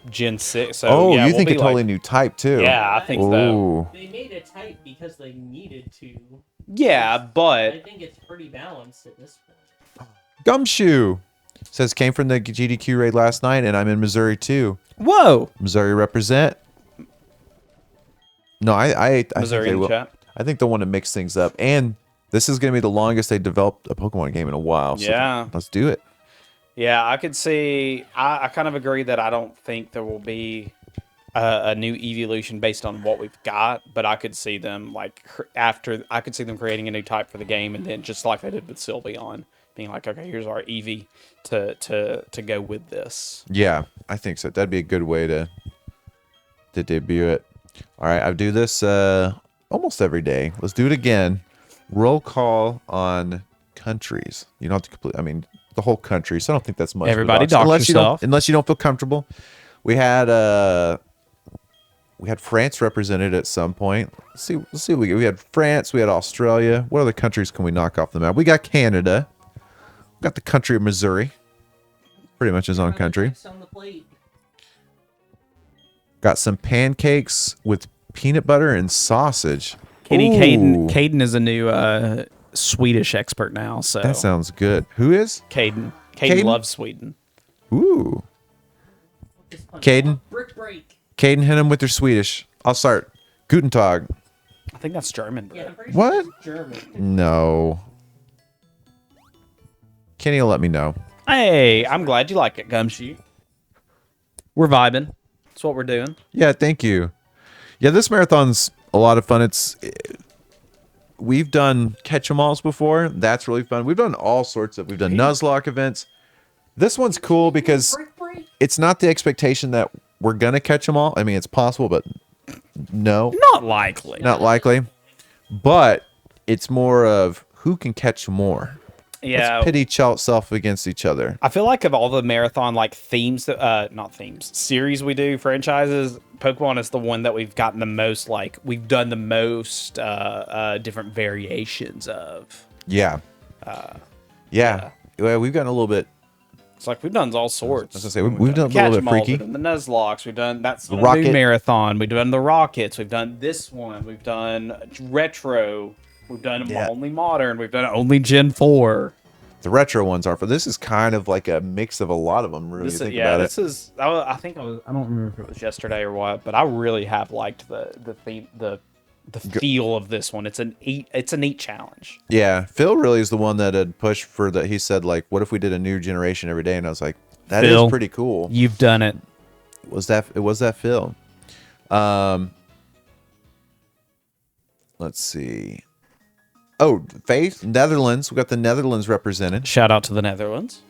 Gen 6. So, you think a totally new type too? Yeah, I think so. They made a type because they needed to. Yeah, but I think it's pretty balanced at this point. Gumshoe says came from the GDQ raid last night, and I'm in Missouri too. Whoa, Missouri represent. No, I Missouri think they in the will. chat. I think they'll want to mix things up, and this is going to be the longest they developed a Pokemon game in a while. So Yeah. let's do it. Yeah, I could see. I kind of agree that I don't think there will be a new evolution based on what we've got, but I could see them I could see them creating a new type for the game, and then just like they did with Sylveon, being like, okay, here's our Eevee to go with this. Yeah, I think so. That'd be a good way to debut it. All right, I do this almost every day. Let's do it again. Roll call on countries. You don't have to complete. I mean, the whole country. So I don't think that's much. Everybody of a dox. dox yourself. Unless you don't feel comfortable. We had France represented at some point. Let's see what we had France. We had Australia. What other countries can we knock off the map? We got Canada. We got the country of Missouri. Pretty much his own country. Got some pancakes with peanut butter and sausage. Caden is a new Swedish expert now. So that sounds good. Who is? Caden. Caden loves Sweden. Ooh. Caden. Brick break. Caden, hit him with your Swedish. I'll start. Guten Tag. I think that's German. Yeah, I'm pretty What? Sure it's German. No. Kenny will let me know. Hey, I'm glad you like it, Gumshoe. We're vibing. That's what we're doing. Yeah, thank you. Yeah, this marathon's a lot of fun. We've done catch-em-alls before. That's really fun. We've done all sorts of. We've done Nuzlocke events. This one's cool because it's not the expectation that we're gonna catch them all. I mean, it's possible, but no, not likely. Not likely. But it's more of who can catch more. Yeah. Let's pit each itself against each other. I feel like of all the marathon themes that not themes series we do franchises, Pokemon is the one that we've gotten the most we've done the most different variations of. Yeah. Yeah. Well, we've gotten a little bit. It's like we've done all sorts. I was gonna say we've done a little bit freaky. We've done the Nuzlocks. We've done that's the Rocket new marathon. We've done the Rockets. We've done this one. We've done retro. We've done only modern. We've done only Gen 4. The retro ones are for this is kind of like a mix of a lot of them. Really, This is, think yeah, about this is. I think I don't remember if it was yesterday or what, but I really have liked the theme, the feel of this one. It's a neat challenge. Yeah, Phil really is the one that had pushed for the. He said like, "What if we did a new generation every day?" And I was like, "That is Phil, pretty cool." You've done it. It was that Phil? Let's see. Oh, Faith, Netherlands. We got the Netherlands represented. Shout out to the Netherlands.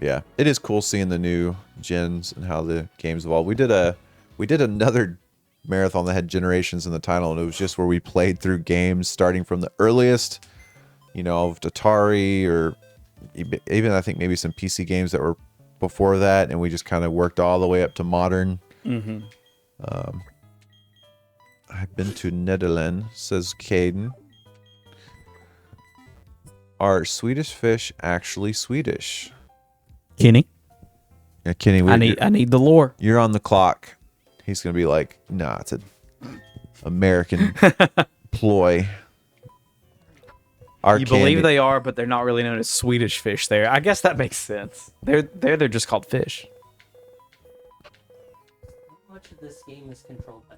Yeah, it is cool seeing the new gens and how the games evolve. We did another marathon that had generations in the title, and it was just where we played through games starting from the earliest, of Atari, or even I think maybe some PC games that were before that, and we just kind of worked all the way up to modern. Mm-hmm. I've been to Netherlands, says Caden. Are Swedish fish actually Swedish? Kenny. Yeah, Kenny. I need the lore. You're on the clock. He's gonna be like, nah, it's an American ploy. You believe they are, but they're not really known as Swedish fish there. I guess that makes sense. They're just called fish. How much of this game is controlled by?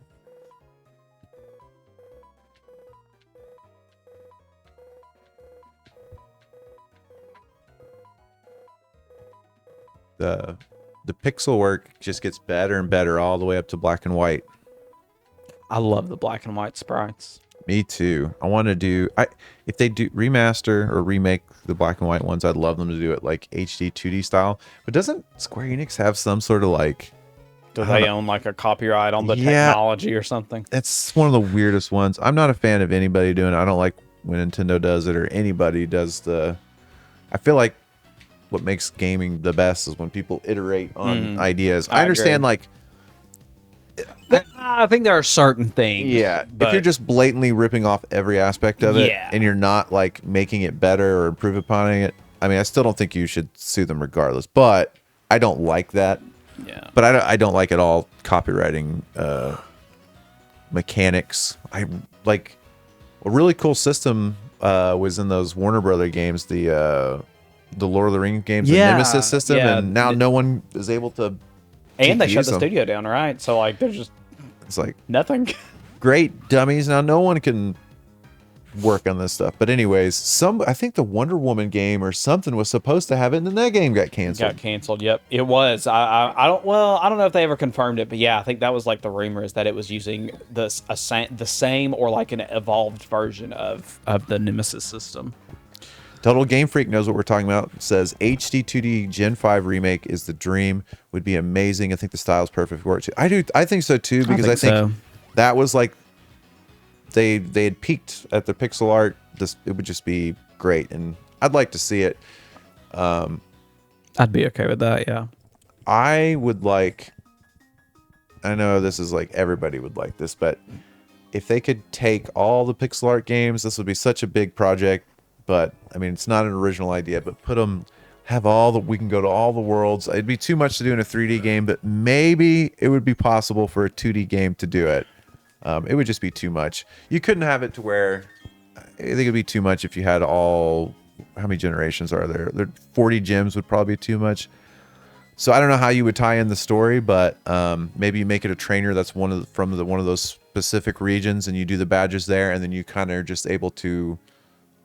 The pixel work just gets better and better all the way up to black and white. I love the black and white sprites. Me too. I want to do if they do remaster or remake the black and white ones, I'd love them to do it like HD 2D style. But doesn't Square Enix have some sort of do they own a copyright on the technology or something? It's one of the weirdest ones. I'm not a fan of anybody doing it. I don't like when Nintendo does it or anybody does I feel like what makes gaming the best is when people iterate on ideas. I understand I think there are certain things. Yeah, if you're just blatantly ripping off every aspect of it and you're not making it better or improve upon it, I mean, I still don't think you should sue them regardless. But I don't like that. Yeah. But I don't like at all copywriting mechanics. I like a really cool system was in those Warner Brother games, the Lord of the Rings games, the Nemesis system, and now no one is able to And they to shut use the them. studio down, right? So like, there's just It's like nothing. great dummies. Now no one can work on this stuff. But anyways, I think the Wonder Woman game or something was supposed to have it, and then that game got canceled. Got canceled. Yep, it was. I don't. Well, I don't know if they ever confirmed it, but yeah, I think that was like the rumor is that it was using the same or like an evolved version of the Nemesis system. Total Game Freak knows what we're talking about. It says HD 2D Gen 5 remake is the dream. Would be amazing. I think the style's perfect for it too. I do. I think so too, because I think that was like they had peaked at the pixel art. It would just be great, and I'd like to see it. I'd be okay with that. Yeah. I would like. I know this is like everybody would like this, but if they could take all the pixel art games, this would be such a big project. But I mean, it's not an original idea, but put them, we can go to all the worlds. It'd be too much to do in a 3D game, but maybe it would be possible for a 2D game to do it. It would just be too much. You couldn't have it to where, I think it'd be too much if you had how many generations are there? 40 gems would probably be too much. So I don't know how you would tie in the story, but maybe you make it a trainer that's one of those specific regions, and you do the badges there, and then you kind of are just able to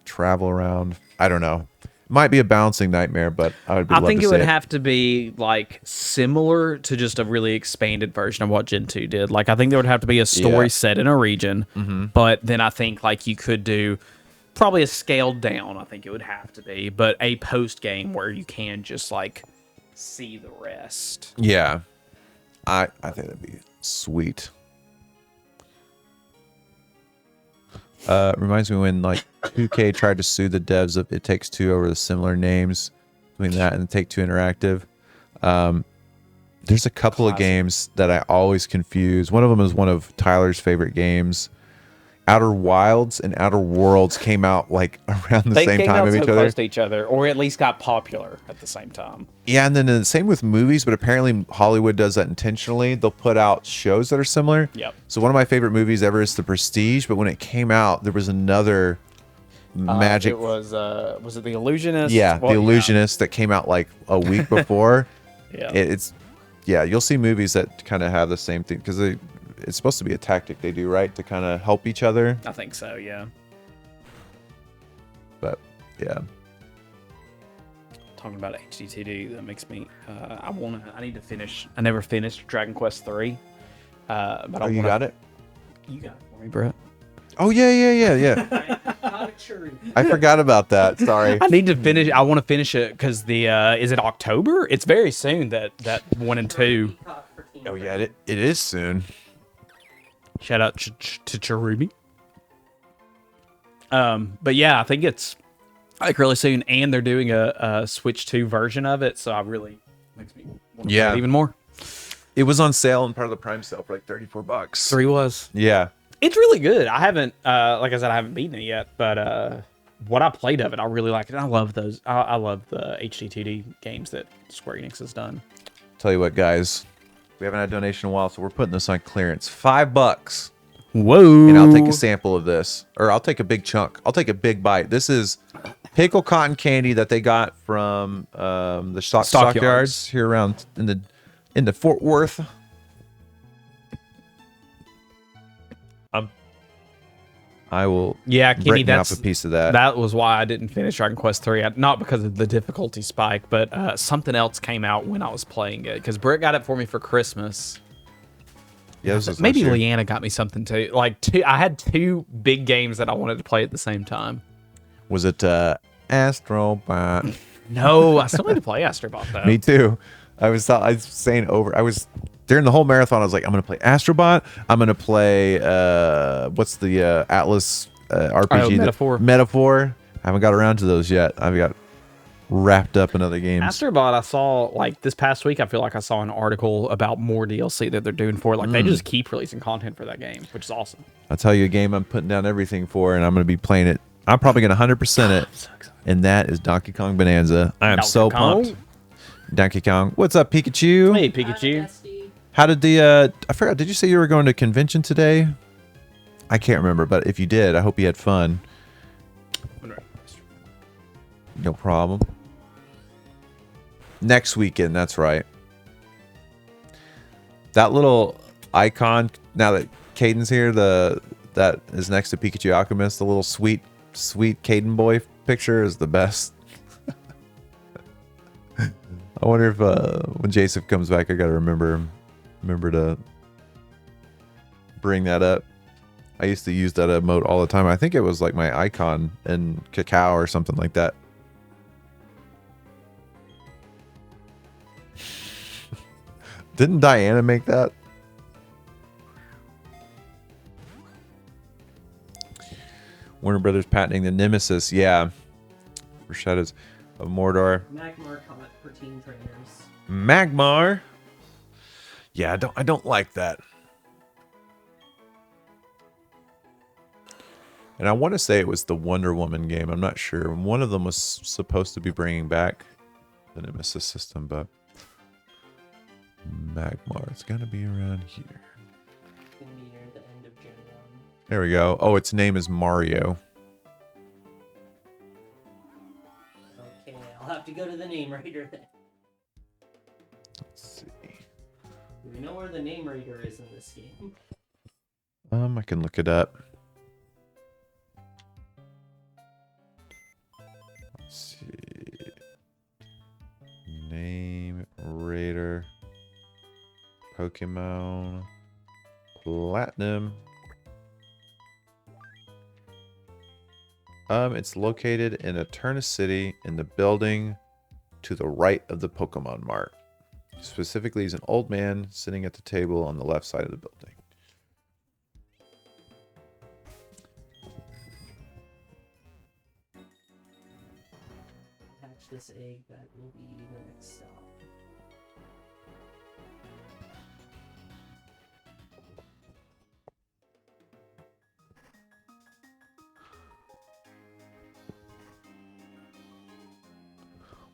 travel around. I don't know. Might be a balancing nightmare, but I think it would have to be like similar to just a really expanded version of what Gen 2 did. Like I think there would have to be a story set in a region, but then I think like you could do probably a scaled down. I think it would have to be, but a post game where you can just like see the rest. Yeah, I think that'd be sweet. Reminds me when like 2K tried to sue the devs of It Takes Two over the similar names between that and Take-Two Interactive. There's a couple of games that I always confuse. One of them is one of Tyler's favorite games. Outer Wilds and Outer Worlds came out like around the same time of each other. Close to each other, or at least got popular at the same time. Yeah, and then the same with movies, but apparently Hollywood does that intentionally. They'll put out shows that are similar. Yep. So one of my favorite movies ever is The Prestige, but when it came out, there was another magic. It was it The Illusionist? Yeah, The Illusionist that came out like a week before. Yeah. You'll see movies that kind of have the same thing because it's supposed to be a tactic they do, right, to kind of help each other. I think so, yeah. But yeah. Talking about HDTD, that makes me I need to finish. I never finished Dragon Quest 3. But you got it? You got it for me, Brett. Oh yeah. I forgot about that. Sorry. I need to finish. I want to finish it because is it October? It's very soon that 1 and 2. Oh yeah, it is soon. Shout out to Cherubi. But yeah, I think it's like really soon, and they're doing a Switch 2 version of it, so I really makes me want to play it even more. It was on sale and part of the Prime sale for like $34. 3 was. Yeah. It's really good. I haven't, like I said, I haven't beaten it yet, but what I played of it, I really like it. I love those. I love the HDTD games that Square Enix has done. Tell you what, guys, we haven't had a donation in a while, so we're putting this on clearance. $5. Whoa! And I'll take a sample of this, or I'll take a big chunk. I'll take a big bite. This is pickle cotton candy that they got from the stockyards here around in the Fort Worth. I will Kenny, break off a piece of that. That was why I didn't finish Dragon Quest 3. Not because of the difficulty spike, but something else came out when I was playing it. Because Britt got it for me for Christmas. Yeah, this was maybe last year. Leanna got me something too. I had 2 big games that I wanted to play at the same time. Was it Astrobot? No, I still need to play Astrobot though. Me too. I was saying during the whole marathon, I was like, I'm going to play Astrobot. I'm going to play, what's the Atlas RPG? Metaphor. I haven't got around to those yet. I've got wrapped up in other games. Astrobot, I saw, this past week, I feel like I saw an article about more DLC that they're doing for it. They just keep releasing content for that game, which is awesome. I'll tell you a game I'm putting down everything for, and I'm going to be playing it. I'm probably going to 100% it, and that is Donkey Kong Bonanza. I am so pumped. Donkey Kong. What's up, Pikachu? Hey, Pikachu. How did I forgot, did you say you were going to convention today? I can't remember, but if you did, I hope you had fun. No problem. Next weekend, that's right. That little icon, now that Caden's here, that is next to Pikachu Alchemist, the little sweet Caden boy picture is the best. I wonder if when Jason comes back, I gotta remember to bring that up. I used to use that emote all the time. I think it was like my icon in Cacao or something like that. Didn't Diana make that? Warner Brothers patenting the Nemesis, yeah. For Shadows of Mordor. Magmar comic for teen trainers. Magmar? Yeah, I don't like that. And I want to say it was the Wonder Woman game. I'm not sure. One of them was supposed to be bringing back the Nemesis system, but Magmar, it's gonna be around here. It's gonna be near the end of Gen 1. There we go. Oh, its name is Mario. Okay, I'll have to go to the name reader then. Let's see. Do we know where the name reader is in this game? I can look it up. Let's see. Name Raider. Pokemon Platinum. It's located in Eterna City in the building to the right of the Pokemon Mart. Specifically, he's an old man sitting at the table on the left side of the building. Hatch this egg, that will be the next stop.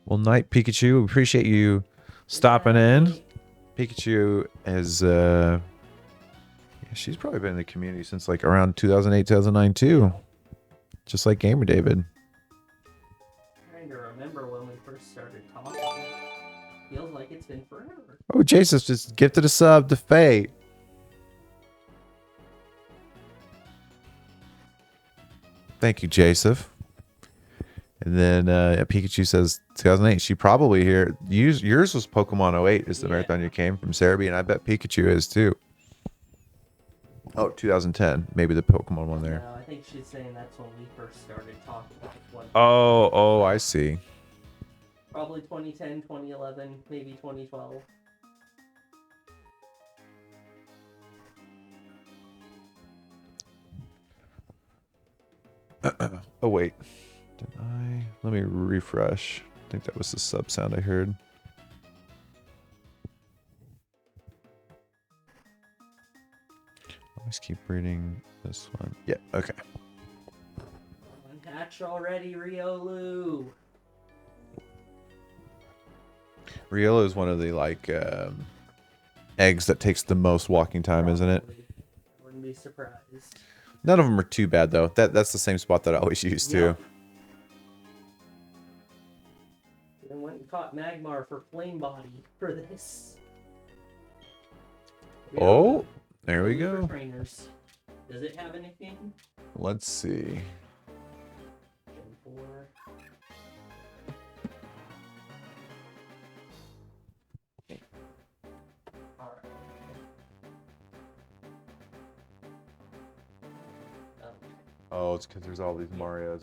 Well, night Pikachu. We appreciate you stopping in. Pikachu has, yeah, she's probably been in the community since like around 2008, 2009 too. Just like Gamer David. Trying to remember when we first started talking. Feels like it's been forever. Oh, Jesus just gifted a sub to Faye. Thank you, Jasif. And then Pikachu says 2008. She probably here. Yours was Pokemon 08 is the marathon you came from Cerebi, and I bet Pikachu is too. Oh, 2010. Maybe the Pokemon one there. No, I think she's saying that's when we first started talking. Oh, I see. Probably 2010, 2011, maybe 2012. Oh, wait. Did I? Let me refresh. I think that was the sub sound I heard. Always keep reading this one. Yeah, okay. Hatch already, Riolu. Riolo is one of the like eggs that takes the most walking time, isn't it? Wouldn't be surprised. None of them are too bad though. That's the same spot that I always use too. I went and caught Magmar for Flame Body for this. Oh, there we For go. trainers. Does it have anything? Let's see. Gen 4. Alright. Oh, it's because there's all these Marios.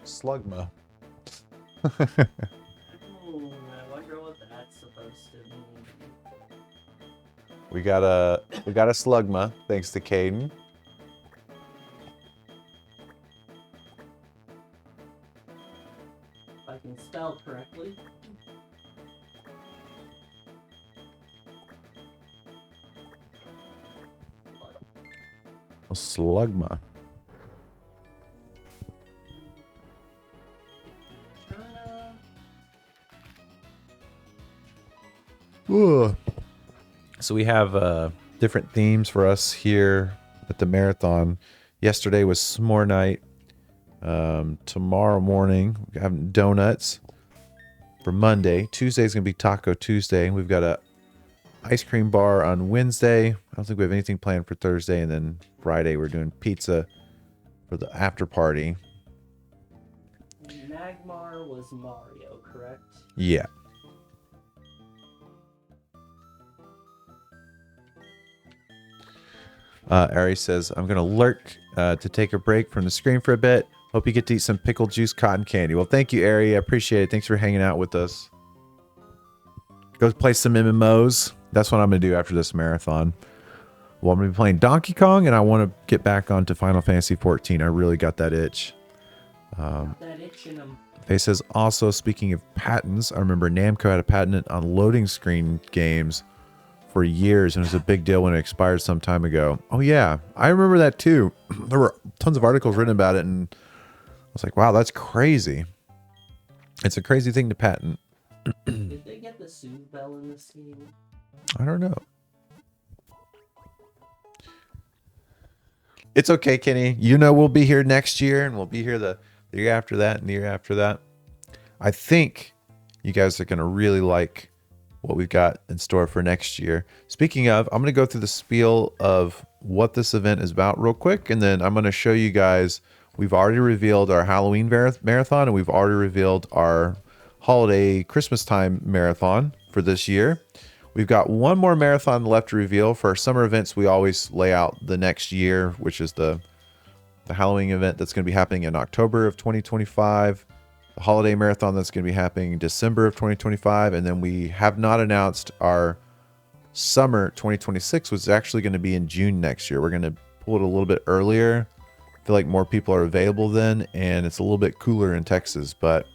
Slugma. I wonder what that's supposed to mean. We got a Slugma, thanks to Caden. If I can spell correctly. A Slugma. Ooh. So we have different themes for us here at the marathon. Yesterday was s'more night. Tomorrow morning we're having donuts. for Monday. Tuesday's going to be Taco Tuesday. We've got a ice cream bar on Wednesday. I don't think we have anything planned for Thursday. And then Friday, we're doing pizza for the after party. Magmar was Mario, correct? Yeah. Ari says, I'm going to lurk to take a break from the screen for a bit. Hope you get to eat some pickle juice cotton candy. Well, thank you, Ari. I appreciate it. Thanks for hanging out with us. Go play some MMOs. That's what I'm going to do after this marathon. Well, I'm going to be playing Donkey Kong, and I want to get back onto Final Fantasy 14. I really got that itch. That itch in 'em. Faye says, also, speaking of patents, I remember Namco had a patent on loading screen games for years, and it was a big deal when it expired some time ago. Oh, yeah. I remember that, too. There were tons of articles written about it, and I was like, wow, that's crazy. It's a crazy thing to patent. Did they get the Soothe Bell in this game? I don't know. It's okay, Kenny. You know we'll be here next year, and we'll be here the year after that and the year after that. I think you guys are going to really like what we've got in store for next year. Speaking of, I'm going to go through the spiel of what this event is about real quick, and then I'm going to show you guys. We've already revealed our Halloween marathon, and we've already revealed our holiday Christmas time marathon for this year. We've got one more marathon left to reveal. For our summer events, we always lay out the next year, which is the Halloween event that's going to be happening in October of 2025. The holiday marathon that's going to be happening in December of 2025. And then we have not announced our summer 2026, which is actually going to be in June next year. We're going to pull it a little bit earlier. I feel like more people are available then, and it's a little bit cooler in Texas. But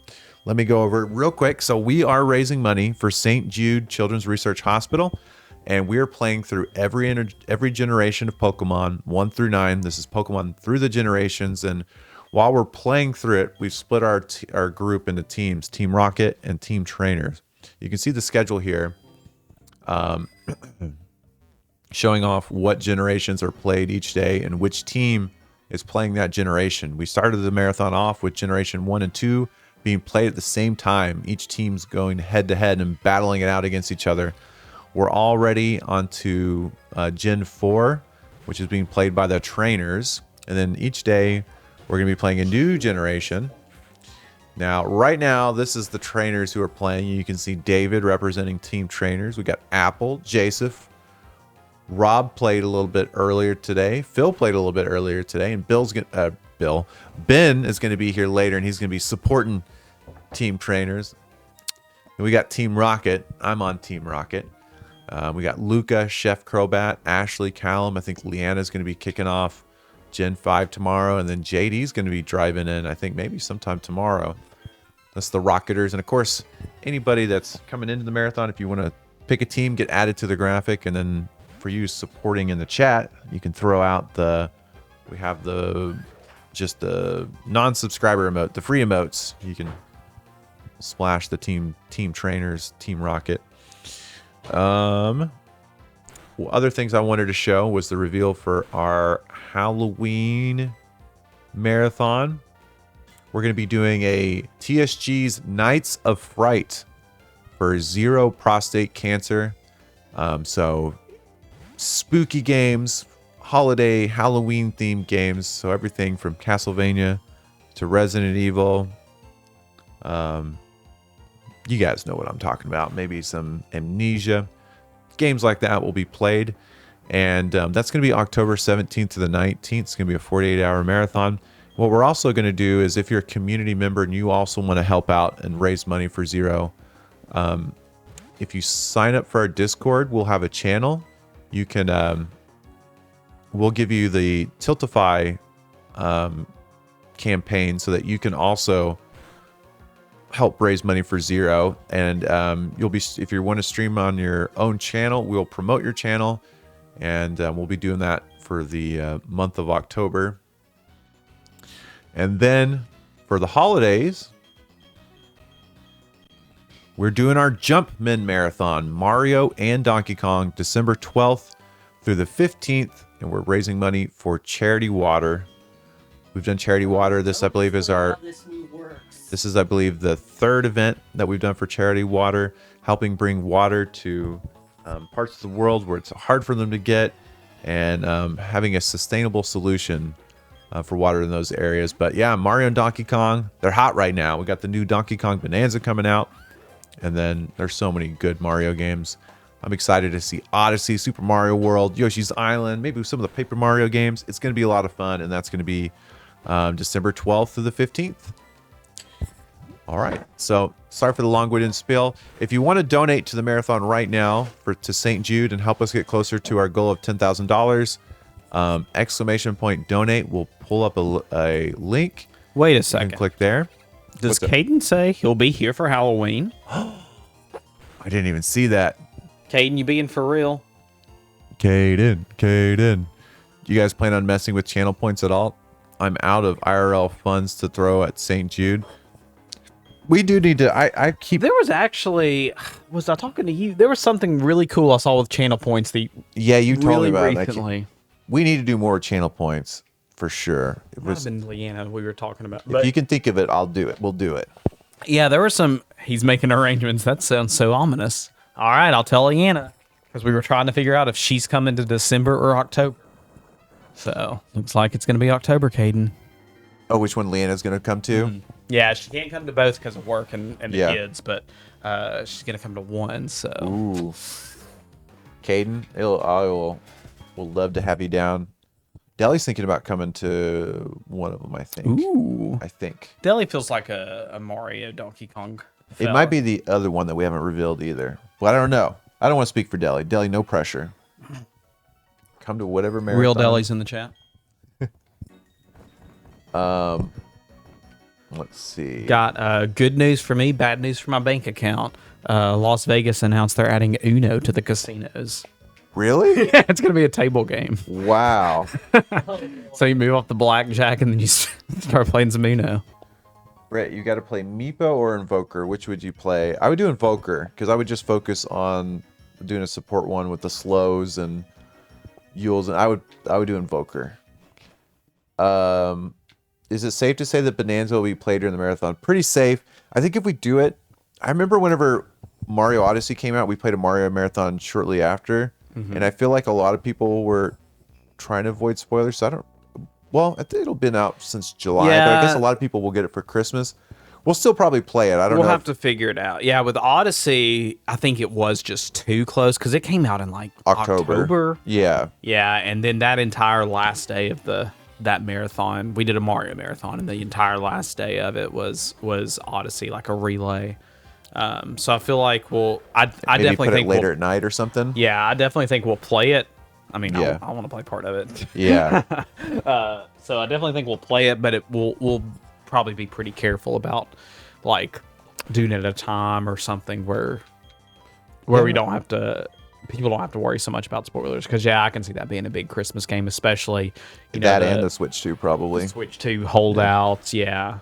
let me go over it real quick. So we are raising money for St. Jude Children's Research Hospital, and we are playing through every generation of Pokemon 1 through 9. This is Pokemon through the generations, and while we're playing through it, we've split our group into teams, Team Rocket and Team Trainers. You can see the schedule here, showing off what generations are played each day and which team is playing that generation. We started the marathon off with Generation 1 and 2 being played at the same time. Each team's going head to head and battling it out against each other. We're already onto Gen 4, which is being played by the trainers. And then each day we're going to be playing a new generation. Now, right now, this is the trainers who are playing. You can see David representing Team Trainers. We got Apple, Joseph. Rob played a little bit earlier today. Phil played a little bit earlier today. And Ben is going to be here later, and he's going to be supporting Team Trainers. And we got Team Rocket. I'm on Team Rocket. We got Luca, Chef Crobat, Ashley, Callum. I think Leanna's going to be kicking off Gen 5 tomorrow. And then JD's going to be driving in, I think, maybe sometime tomorrow. That's the Rocketers. And, of course, anybody that's coming into the marathon, if you want to pick a team, get added to the graphic. And then for you supporting in the chat, you can throw out we have just the non-subscriber emote, the free emotes. You can splash the Team Trainers, Team Rocket. Other things I wanted to show was the reveal for our Halloween marathon. We're going to be doing a TSG's Nights of Fright for Zero prostate cancer. So spooky games, holiday Halloween themed games. So everything from Castlevania to Resident Evil. You guys know what I'm talking about. Maybe some Amnesia. Games like that will be played. And that's going to be October 17th to the 19th. It's going to be a 48-hour marathon. What we're also going to do is if you're a community member and you also want to help out and raise money for Zero, if you sign up for our Discord, we'll have a channel. You can, we'll give you the Tiltify campaign so that you can also help raise money for Zero. And you'll be, if you want to stream on your own channel, we'll promote your channel, and we'll be doing that for the month of October. And then for the holidays, we're doing our Jumpman Marathon, Mario and Donkey Kong, December 12th through the 15th, and we're raising money for Charity Water. We've done Charity Water. This, I believe, is our... How this move works. This is, I believe, the third event that we've done for Charity Water, helping bring water to parts of the world where it's hard for them to get, and having a sustainable solution for water in those areas. But yeah, Mario and Donkey Kong, they're hot right now. We got the new Donkey Kong Bonanza coming out, and then there's so many good Mario games. I'm excited to see Odyssey, Super Mario World, Yoshi's Island, maybe some of the Paper Mario games. It's going to be a lot of fun, and that's going to be December 12th through the 15th. All right, so sorry for the long-winded spiel. If you want to donate to the marathon right now to St. Jude and help us get closer to our goal of $10,000, exclamation point donate will pull up a link. Wait a second. You can click there. Does Caden say he'll be here for Halloween? I didn't even see that. Caden, you being for real? Caden. Do you guys plan on messing with channel points at all? I'm out of IRL funds to throw at St. Jude. We do need to. I keep. There was actually. Was I talking to you? There was something really cool I saw with channel points. Yeah, you told me about recently. it. We need to do more channel points for sure. It was been Leanna we were talking about. If you can think of it, I'll do it. We'll do it. Yeah, there were some. He's making arrangements. That sounds so ominous. All right, I'll tell Leanna because we were trying to figure out if she's coming to December or October. So looks like it's going to be October, Caden. Oh, which one Leanna's going to come to? Mm-hmm. Yeah, she can't come to both because of work and the kids, but she's going to come to one, so. Ooh. Caden, I will love to have you down. Deli's thinking about coming to one of them, I think. Ooh. I think. Deli feels like a Mario Donkey Kong fella. It might be the other one that we haven't revealed either. But I don't know. I don't want to speak for Deli. Deli, no pressure. Come to whatever marathon. Real Deli's in the chat. Let's see. Got good news for me, bad news for my bank account. Las Vegas announced they're adding Uno to the casinos. Really? Yeah, it's going to be a table game. Wow. So you move off the blackjack and then you start playing some Uno. Brett, you got to play Meepo or Invoker. Which would you play? I would do Invoker because I would just focus on doing a support one with the slows and Yules, and I would do Invoker. Is it safe to say that Bonanza will be played during the marathon? Pretty safe. I think if we do it, I remember whenever Mario Odyssey came out, we played a Mario marathon shortly after, and I feel like a lot of people were trying to avoid spoilers. So well, I think it'll been out since July, but I guess a lot of people will get it for Christmas. We'll still probably play it. I don't know. We'll have to figure it out. Yeah, with Odyssey, I think it was just too close because it came out in like October. Yeah. Yeah, and then that entire last day of that marathon, we did a Mario marathon, and the entire last day of it was Odyssey, like a relay. So I feel like I definitely think later at night or something. Yeah, I definitely think we'll play it. I mean, I want to play part of it. Yeah. So I definitely think we'll play it, but we'll probably be pretty careful about like doing it at a time or something where we don't have to. People don't have to worry so much about spoilers because I can see that being a big Christmas game, especially that and the Switch 2 probably. The Switch 2 holdouts, yeah.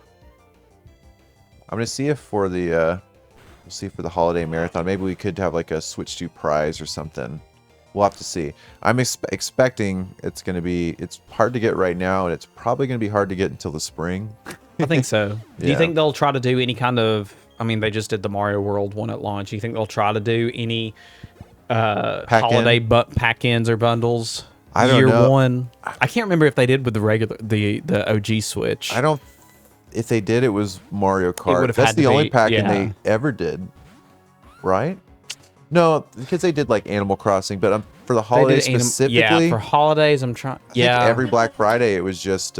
I'm gonna see if for the we'll see for the holiday marathon, maybe we could have like a Switch 2 prize or something. We'll have to see. I'm expecting it's hard to get right now, and it's probably gonna be hard to get until the spring. I think so. Do you think they'll try to do any kind of? I mean, they just did the Mario World one at launch. Do you think they'll try to do any holiday pack-ins or bundles? I don't know. Year one. I can't remember if they did with the OG Switch. I don't. If they did, it was Mario Kart. That's the only pack-in they ever did, right? No, because they did like Animal Crossing, but for the holidays specifically. Yeah, for holidays, I'm trying. I think every Black Friday, it was just.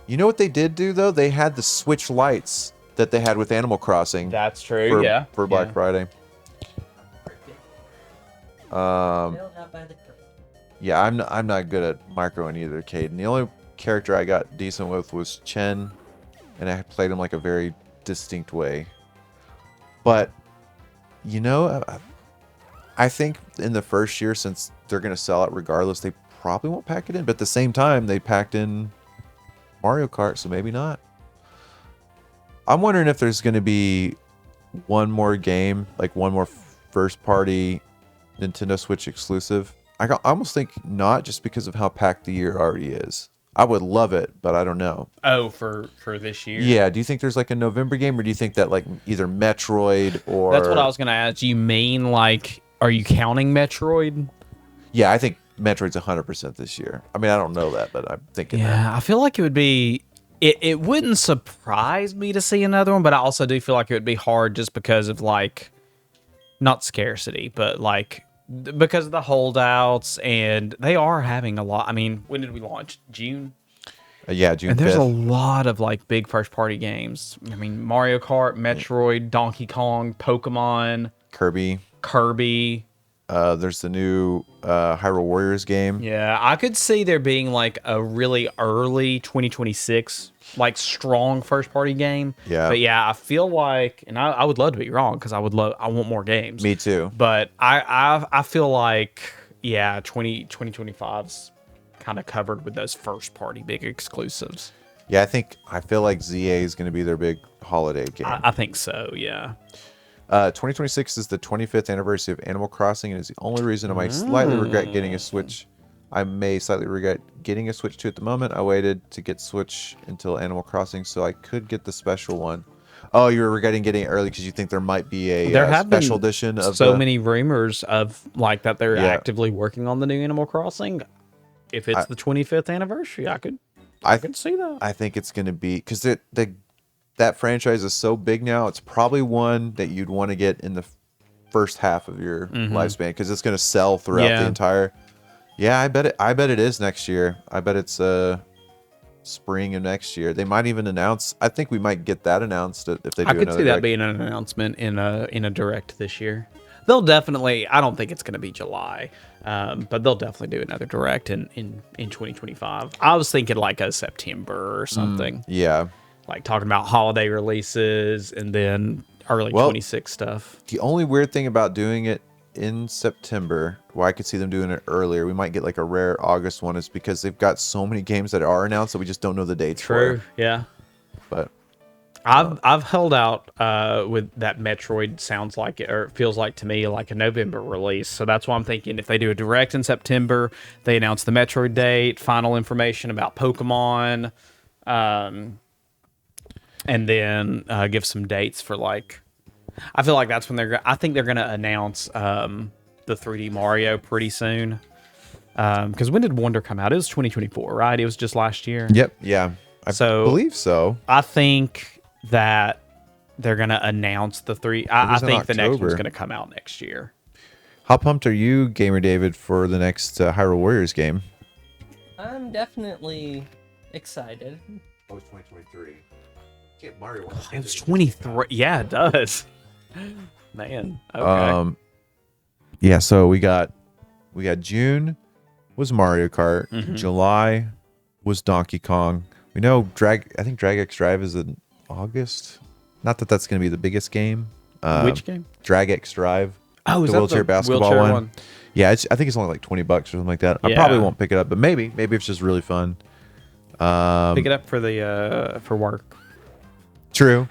You know what they did do though? They had the Switch lights that they had with Animal Crossing. That's true. For Black Friday. Yeah, I'm not good at microing either, Caden. The only character I got decent with was Chen, and I played him like a very distinct way. But I think in the first year, since they're gonna sell it regardless, they probably won't pack it in. But at the same time, they packed in Mario Kart, so maybe not. I'm wondering if there's gonna be one more game, like one more first-party Nintendo Switch exclusive. I almost think not, just because of how packed the year already is. I would love it, but I don't know. Oh, for this year. Yeah. Do you think there's like a November game, or do you think that like either Metroid or? That's what I was gonna ask. You mean like, are you counting Metroid? Yeah, I think Metroid's 100% this year. I mean, I don't know that, but I'm thinking. Yeah, I feel like it would be. It wouldn't surprise me to see another one, but I also do feel like it would be hard just because of like, not scarcity, but like because of the holdouts, and they are having a lot. I mean, when did we launch? June. Yeah, June. And there's 5th. a lot of like big first party games. I mean, Mario Kart, Metroid, Donkey Kong, Pokemon, Kirby. There's the new Hyrule Warriors game. Yeah, I could see there being like a really early 2026, like strong first party game. Yeah. But yeah, I feel like, and I would love to be wrong because I want more games. Me too. But I feel like, yeah, 2025's kind of covered with those first party big exclusives. Yeah, I feel like ZA is going to be their big holiday game. I think so, yeah. 2026 is the 25th anniversary of Animal Crossing, and is the only reason I might slightly regret getting a Switch. I may slightly regret getting a Switch 2 at the moment. I waited to get Switch until Animal Crossing, so I could get the special one. Oh, you were regretting getting it early because you think there might be a special edition of many rumors of like that they're actively working on the new Animal Crossing. If it's the 25th anniversary, I could see that. I think it's going to be because that franchise is so big now. It's probably one that you'd want to get in the first half of your lifespan because it's going to sell throughout the entire. Yeah, I bet it is next year. I bet it's spring of next year. They might even announce. I think we might get that announced if they do. I could see that being an announcement in a direct this year. They'll definitely. I don't think it's going to be July, but they'll definitely do another direct in 2025. I was thinking like a September or something. Yeah. Like talking about holiday releases and then early 26 stuff. The only weird thing about doing it in September, why I could see them doing it earlier, we might get like a rare August one, is because they've got so many games that are announced that we just don't know the dates for. Yeah. But I've held out with that Metroid sounds like it, or feels like to me like a November release. So that's why I'm thinking if they do a direct in September, they announce the Metroid date, final information about Pokemon, and then give some dates for like, I feel like that's when I think they're going to announce the 3D Mario pretty soon. Because when did Wonder come out? It was 2024, right? It was just last year. Yep. Yeah. I believe so. I think that they're going to announce the three. I think the next one's going to come out next year. How pumped are you, Gamer David, for the next Hyrule Warriors game? I'm definitely excited. Oh, it's 2023. Mario. It was 23. Yeah, it does. Man. Okay. Yeah. So we got June was Mario Kart. July was Donkey Kong. We know I think Drag X Drive is in August. Not that that's going to be the biggest game. Which game? Drag X Drive. Oh, is the that wheelchair the basketball wheelchair one? Yeah, I think it's only like $20 or something like that. I probably won't pick it up, but maybe it's just really fun. Pick it up for work. True.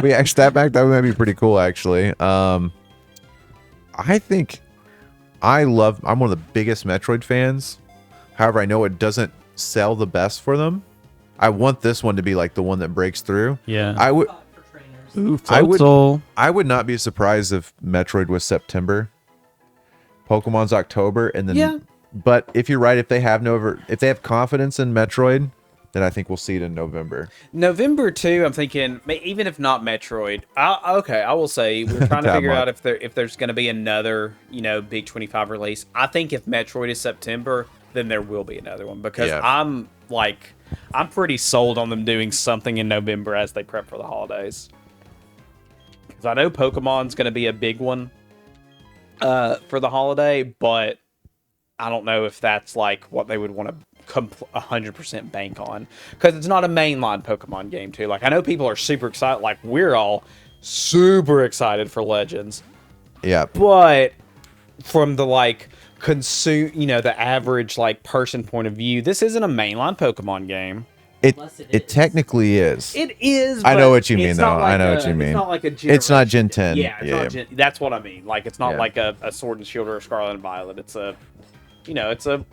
We actually that would be pretty cool actually. I think I'm one of the biggest Metroid fans. However, I know it doesn't sell the best for them. I want this one to be like the one that breaks through. Yeah. I would Floatzel. I would not be surprised if Metroid was September. Pokemon's October, and then but if you're right, if they have confidence in Metroid, then I think we'll see it in November. November too. I'm thinking even if not Metroid, I will say we're trying to figure out if there's going to be another big 25 release. I think if Metroid is September, then there will be another one because I'm pretty sold on them doing something in November as they prep for the holidays. Because I know Pokemon's going to be a big one for the holiday, but I don't know if that's like what they would want to 100% bank on, because it's not a mainline Pokemon game too. Like I know people are super excited, like we're all super excited for Legends. Yeah. But from the the average person point of view, this isn't a mainline Pokemon game. It technically is. It is. I know what you mean, though. I know what you mean. It's not like a It's not Gen 10. Yeah, that's what I mean. Like it's not like a Sword and Shield or a Scarlet and Violet. It's a, it's a.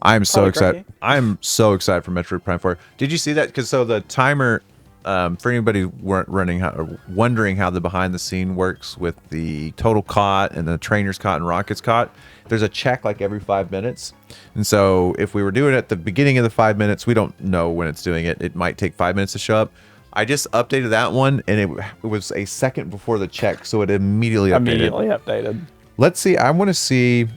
I'm so Probably excited. cranky. I'm so excited for Metroid Prime 4. Did you see that? Because so the timer, for anybody wondering how the behind the scene works with the total caught and the trainer's caught and rockets caught, there's a check like every 5 minutes. And so if we were doing it at the beginning of the 5 minutes, we don't know when it's doing it. It might take 5 minutes to show up. I just updated that one, and it was a second before the check, so it immediately updated. Let's see. I want to see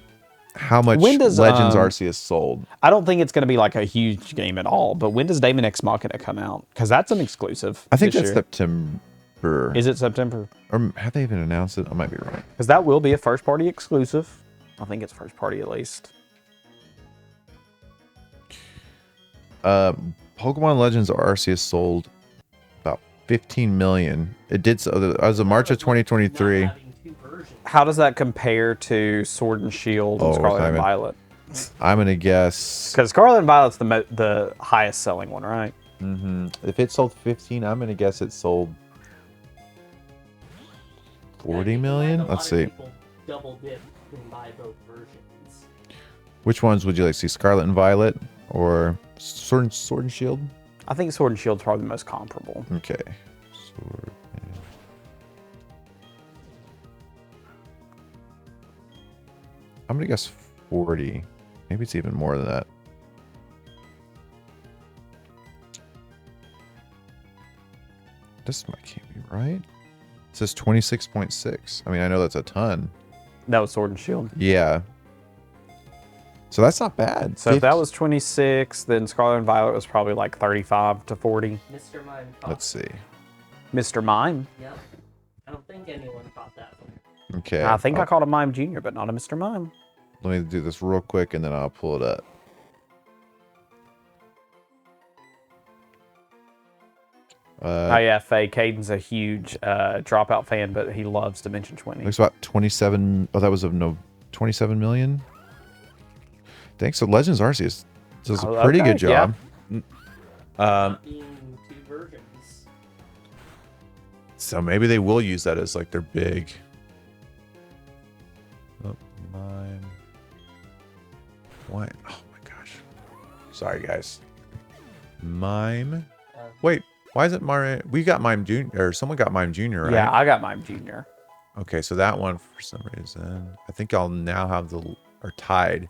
how much When does, Legends Arceus sold. I don't think it's going to be like a huge game at all. But when does Daemon X Machina come out? Because that's an exclusive. I think this that's year. September. Is it September? Or have they even announced it? I might be wrong. Because that will be a first party exclusive. I think it's first party at least. Pokemon Legends Arceus sold about 15 million. It did so as of March of 2023. How does that compare to Sword and Shield and Scarlet and Violet? I'm gonna guess because Scarlet and Violet's the highest selling one, right? Mm-hmm. If it sold 15, I'm gonna guess it sold 40 million. Let's see. Double dip and buy both versions. Which ones would you like to see, Scarlet and Violet or Sword and Shield? I think Sword and Shield's probably the most comparable. Okay. Sword and... I'm gonna guess 40. Maybe it's even more than that. This can't be right. It says 26.6. I mean, I know that's a ton. That was Sword and Shield. Yeah. So that's not bad. So if that was 26, then Scarlet and Violet was probably like 35 to 40. Mr. Mime. Let's see. Mr. Mime? Yep. I don't think anyone caught that one. Okay. I think I called a Mime Jr., but not a Mr. Mime. Let me do this real quick and then I'll pull it up. Oh yeah, Faye. Caden's a huge Dropout fan, but he loves Dimension 20. Looks about 27. Oh, that was of no 27 million. Thanks to Legends Arceus. Does a pretty good job. Two versions. So maybe they will use that as like their big. Oh, mime. What? Oh my gosh. Sorry, guys. Mime. Wait, why is it Mario? We got Mime Junior, or someone got Mime Junior, right? Yeah, I got Mime Junior. Okay, so that one for some reason, I think I'll now have are tied.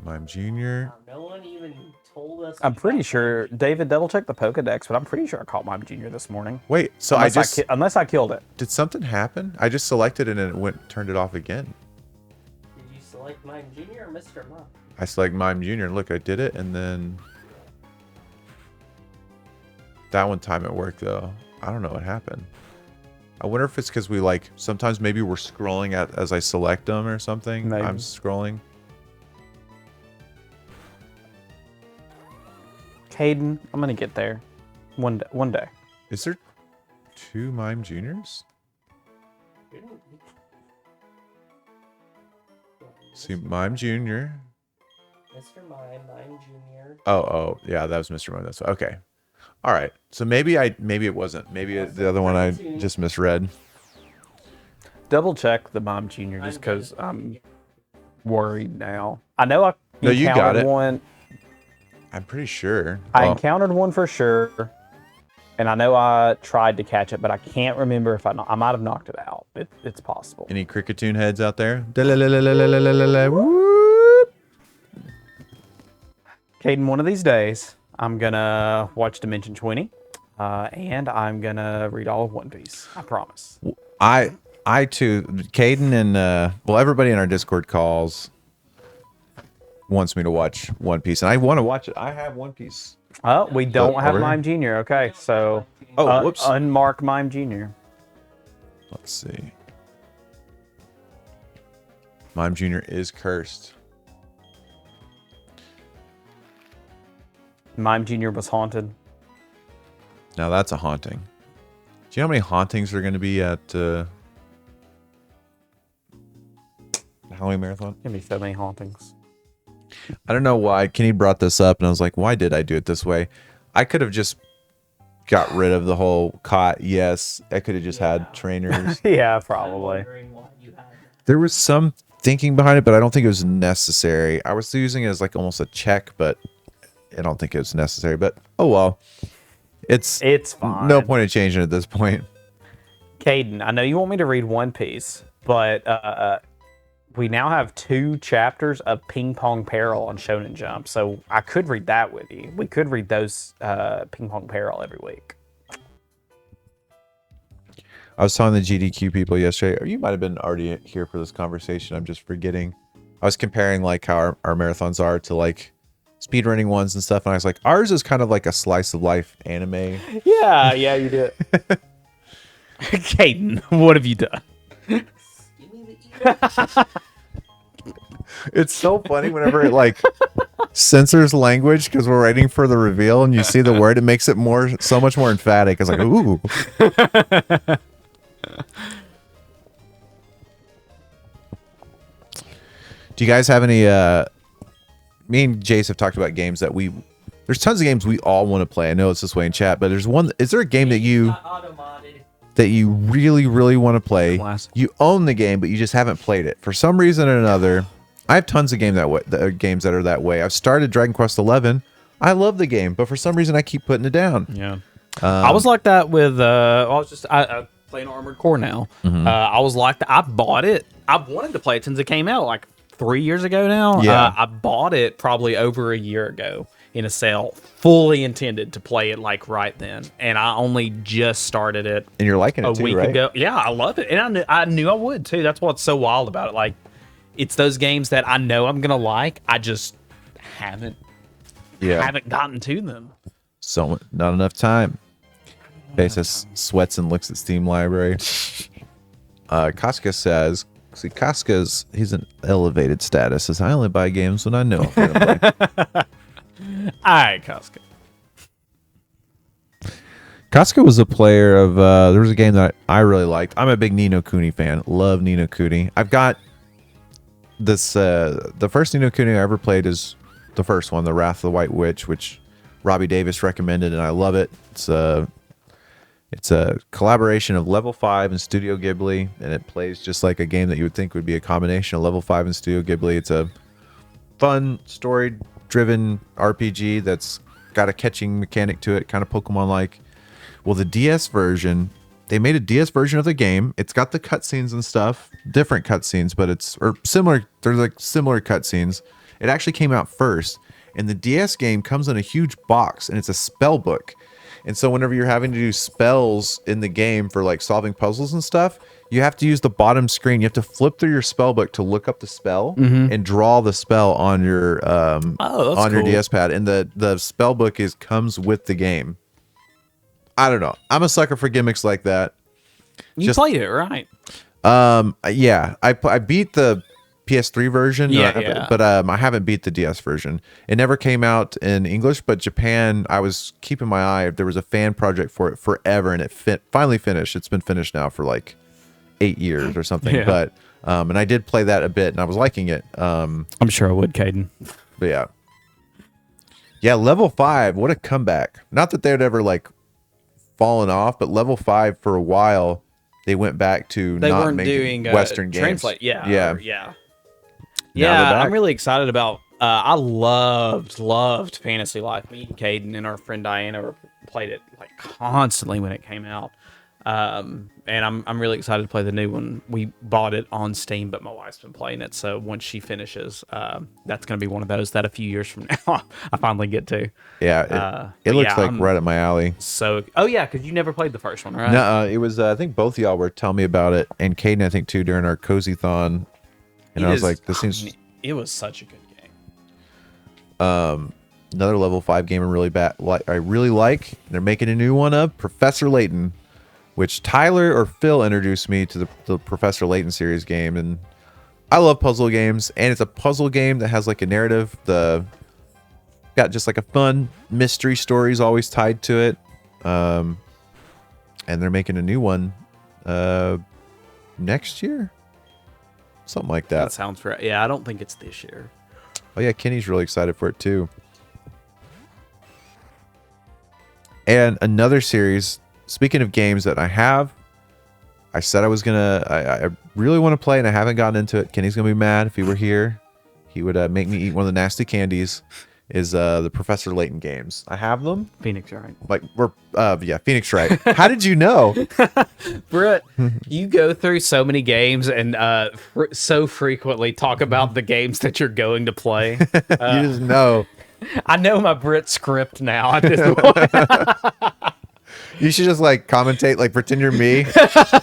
Mime Junior. No one even told us. I'm pretty sure David double checked the Pokedex, but I'm pretty sure I caught Mime Junior this morning. Wait, so unless I killed it. Did something happen? I just selected it and it turned it off again. Did you select Mime Junior or Mr. Mime? I select Mime Junior and look, I did it, and then that one time it worked though. I don't know what happened. I wonder if it's because we sometimes maybe we're scrolling as I select them or something. Maybe. I'm scrolling. Caden, I'm gonna get there one day. Is there 2 Mime Juniors? See, Mime Junior. Mr. Mime, Mime Junior. Oh, yeah, that was Mr. Mime. That's okay. All right. So maybe it wasn't. Maybe the other one I just misread. Double check the Mime Junior just because I'm worried now. I know you got it. One. I'm pretty sure. I encountered one for sure, and I know I tried to catch it, but I can't remember if I might have knocked it out. It's possible. Any Cricketune heads out there? Caden, one of these days, I'm gonna watch Dimension 20, and I'm gonna read all of One Piece. I promise. I too, Caden and everybody in our Discord calls wants me to watch One Piece, and I want to watch it. I have One Piece. Oh, we don't have Mime Jr. Okay, so whoops. Unmarked Mime Jr. Let's see. Mime Jr. is cursed. Mime Jr. was haunted. Now that's a haunting. Do you know how many hauntings are going to be at Halloween Marathon? Gonna be so many hauntings. I don't know why Kenny brought this up, and I was like, why did I do it this way? I could have just got rid of the whole cot. Yes, I could have just had trainers. Yeah, probably. There was some thinking behind it, but I don't think it was necessary. I was using it as like almost a check, but I don't think it was necessary. But oh well, it's fine. No point in changing it at this point. Caden, I know you want me to read One Piece, but we now have 2 chapters of Ping Pong Peril on Shonen Jump, so I could read that with you. We could read those Ping Pong Peril every week. I was telling the GDQ people yesterday, or you might have been already here for this conversation. I'm just forgetting. I was comparing like how our marathons are to like speedrunning ones and stuff, and I was like, ours is kind of like a slice of life anime. Yeah, you did. Caden, what have you done? It's so funny whenever it like censors language because we're waiting for the reveal and you see the word, it makes it so much more emphatic. It's like, ooh. Do you guys have any me and Jace have talked about games that there's tons of games we all want to play. I know it's this way in chat, but there's one. Is there a game that you really, really want to play? You own the game, but you just haven't played it for some reason or another. I have tons of games that are that way. I've started Dragon Quest 11. I love the game, but for some reason I keep putting it down. Yeah, I was like that with. I playing Armored Core now. I was like that. I bought it. I wanted to play it since it came out like 3 years ago now. Yeah. I bought it probably over a year ago in a sale, fully intended to play it like right then, and I only just started it. And you're liking it a too, week right? ago. Yeah, I love it, and I knew I would too. That's what's so wild about it. Like, it's those games that I know I'm gonna like. I just haven't gotten to them. So not enough time. Basis sweats and looks at Steam library. Casca says, see, he's an elevated status. Says, I only buy games when I know I'm gonna play. All right, Casca. Casca was a player of, there was a game that I really liked. I'm a big Ni no Kuni fan. Love Ni no Kuni. I've got this, the first Ni no Kuni I ever played is the first one, The Wrath of the White Witch, which Robbie Davis recommended, and I love it. It's a collaboration of Level 5 and Studio Ghibli, and it plays just like a game that you would think would be a combination of Level 5 and Studio Ghibli. It's a fun, story-driven RPG that's got a catching mechanic to it, kind of Pokemon-like. Well, the DS version, they made a DS version of the game. It's got the cutscenes and stuff, different cutscenes, but similar. They're like similar cutscenes. It actually came out first, and the DS game comes in a huge box, and it's a spell book. And so whenever you're having to do spells in the game for like solving puzzles and stuff, you have to use the bottom screen. You have to flip through your spell book to look up the spell and draw the spell on your your DS pad. And the spell book comes with the game. I don't know. I'm a sucker for gimmicks like that. You played it, right? Yeah. I beat the PS3 version, but I haven't beat the DS version. It never came out in English, but Japan, I was keeping my eye. There was a fan project for it forever, and it finally finished. It's been finished now for like 8 years or something. Yeah. But and I did play that a bit, and I was liking it. I'm sure I would, Caden. But yeah, Level 5, what a comeback! Not that they'd ever like fallen off, but Level 5 for a while they went back to They not weren't making doing Western games. translate. Yeah. Now Yeah, they're back. I'm really excited about. I loved Fantasy Life. Me and Caden and our friend Diana played it like constantly when it came out, and I'm really excited to play the new one. We bought it on Steam, but my wife's been playing it. So once she finishes, that's going to be one of those that a few years from now I finally get to. Yeah, it looks like right up my alley. So, because you never played the first one, right? No, it was. I think both of y'all were telling me about it, and Caden, I think too, during our Cozy-thon. And I was like, this seems. It was such a good game. Another Level 5 game I really like. They're making a new one of Professor Layton, which Tyler or Phil introduced me to the Professor Layton series game, and I love puzzle games. And it's a puzzle game that has like a narrative. Got just like a fun mystery stories always tied to it. And they're making a new one next year. Something like that. That sounds right. Yeah, I don't think it's this year. Oh yeah, Kenny's really excited for it too. And another series, speaking of games that I have I said I was gonna. I really want to play, and I haven't gotten into it. Kenny's gonna be mad if he were here. He would make me eat one of the nasty candies. Is the Professor Layton games? I have them. Phoenix Wright. Like we're yeah, Phoenix Wright. How did you know? Brett, you go through so many games and so frequently talk about the games that you're going to play. You just know. I know my Brit script now at this point. You should just like commentate, like pretend you're me.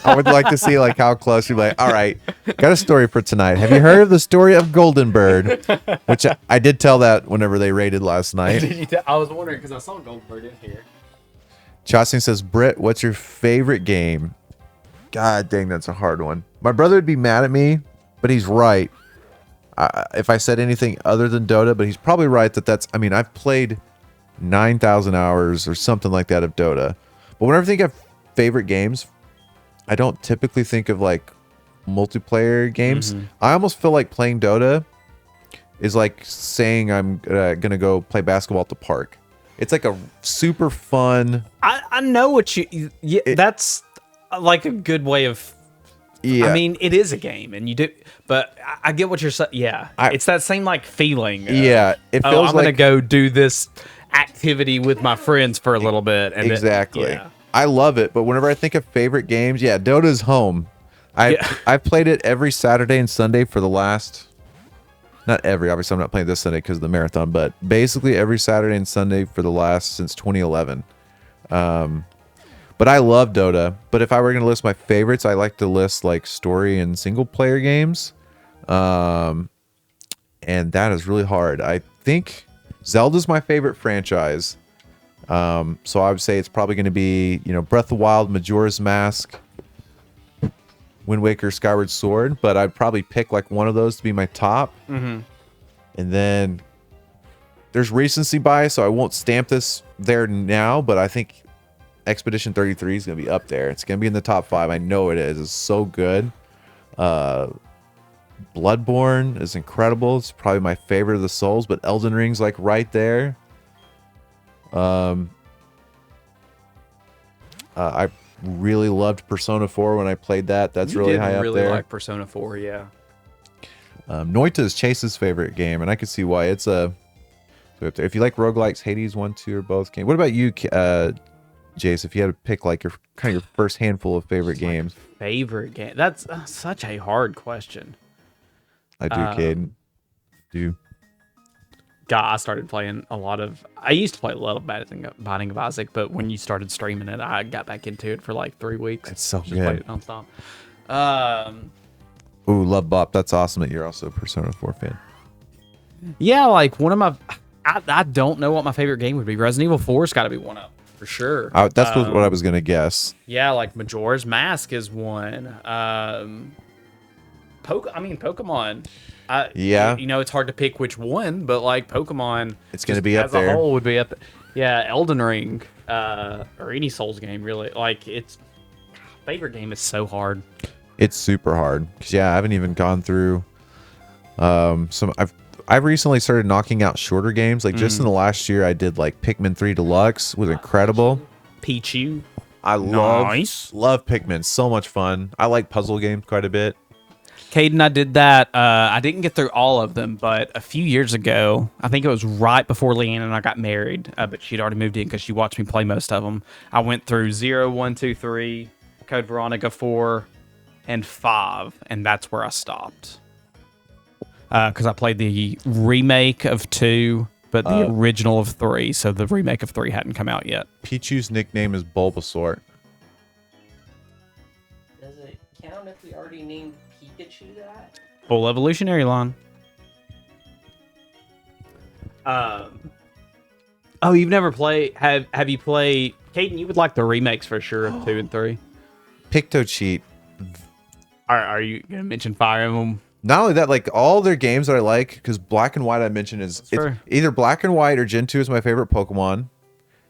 I would like to see like how close you're like, all right, got a story for tonight. Have you heard of the story of Golden Bird? Which I did tell that whenever they raided last night. I was wondering because I saw Goldberg in here. Chasing says, Britt, what's your favorite game? God dang, that's a hard one. My brother would be mad at me, but he's right. If I said anything other than Dota, but he's probably right that's, I mean, I've played 9,000 hours or something like that of Dota. But whenever I think of favorite games, I don't typically think of like multiplayer games. I almost feel like playing Dota is like saying I'm gonna go play basketball at the park. It's like a super fun. I know what that's like a good way of. Yeah. I mean, it is a game, and you do, but I get what you're saying. Yeah, it's that same like feeling. Yeah, it feels I'm gonna go do this activity with my friends for a little bit. And exactly. Yeah. I love it, but whenever I think of favorite games, yeah, Dota's home. I've played it every Saturday and Sunday for the last. Not every, obviously I'm not playing this Sunday because of the marathon, but basically every Saturday and Sunday for the last since 2011. But I love Dota. But if I were gonna list my favorites, I like to list like story and single player games. And that is really hard. I think Zelda's my favorite franchise. So I would say it's probably going to be, Breath of the Wild, Majora's Mask, Wind Waker, Skyward Sword. But I'd probably pick like one of those to be my top. And then there's recency bias, so I won't stamp this there now. But I think Expedition 33 is going to be up there. It's going to be in the top 5. I know it is. It's so good. Bloodborne is incredible. It's probably my favorite of the Souls, but Elden Ring's like right there. I really loved Persona 4 when I played that. That's really high up there. Really like Persona 4, yeah. Noita is Chase's favorite game, and I can see why. It's a if you like roguelikes, Hades 1, 2, or both games. What about you, Jace? If you had to pick like your first handful of favorite games. Favorite game? That's such a hard question. I do, Caden. Do. God, I started playing a lot of. I used to play a lot of Binding of Isaac, but when you started streaming it, I got back into it for like 3 weeks. It's so Just good. played it nonstop. Ooh, Love Bop. That's awesome that you're also a Persona 4 fan. Yeah, like one of my. I don't know what my favorite game would be. Resident Evil 4's got to be one up for sure. That's what I was gonna guess. Yeah, like Majora's Mask is one. Pokemon. Yeah. It's hard to pick which one, but like Pokemon, it's gonna be up there. As a whole, would be up. Yeah, Elden Ring, or any Souls game, really. Like it's favorite game is so hard. It's super hard because I haven't even gone through. I've recently started knocking out shorter games. Like just in the last year, I did like Pikmin 3 Deluxe was incredible. Pichu. I love Pikmin. So much fun. I like puzzle games quite a bit. Caden, I did that. I didn't get through all of them, but a few years ago, I think it was right before Leanne and I got married, but she'd already moved in because she watched me play most of them. I went through 0, 1, 2, 3, Code Veronica 4, and 5, and that's where I stopped. Because I played the remake of 2, but the original of 3, so the remake of 3 hadn't come out yet. Pichu's nickname is Bulbasaur. Does it count if we already named Pikachu that? Full evolutionary line. Oh, you've never played? Have you played? Caden, you would like the remakes for sure of 2 and 3. Picto Cheat. Are you gonna mention Fire Emblem? Not only that, like all their games that I like, because Black and White I mentioned is it's either Black and White or Gen 2 is my favorite Pokemon.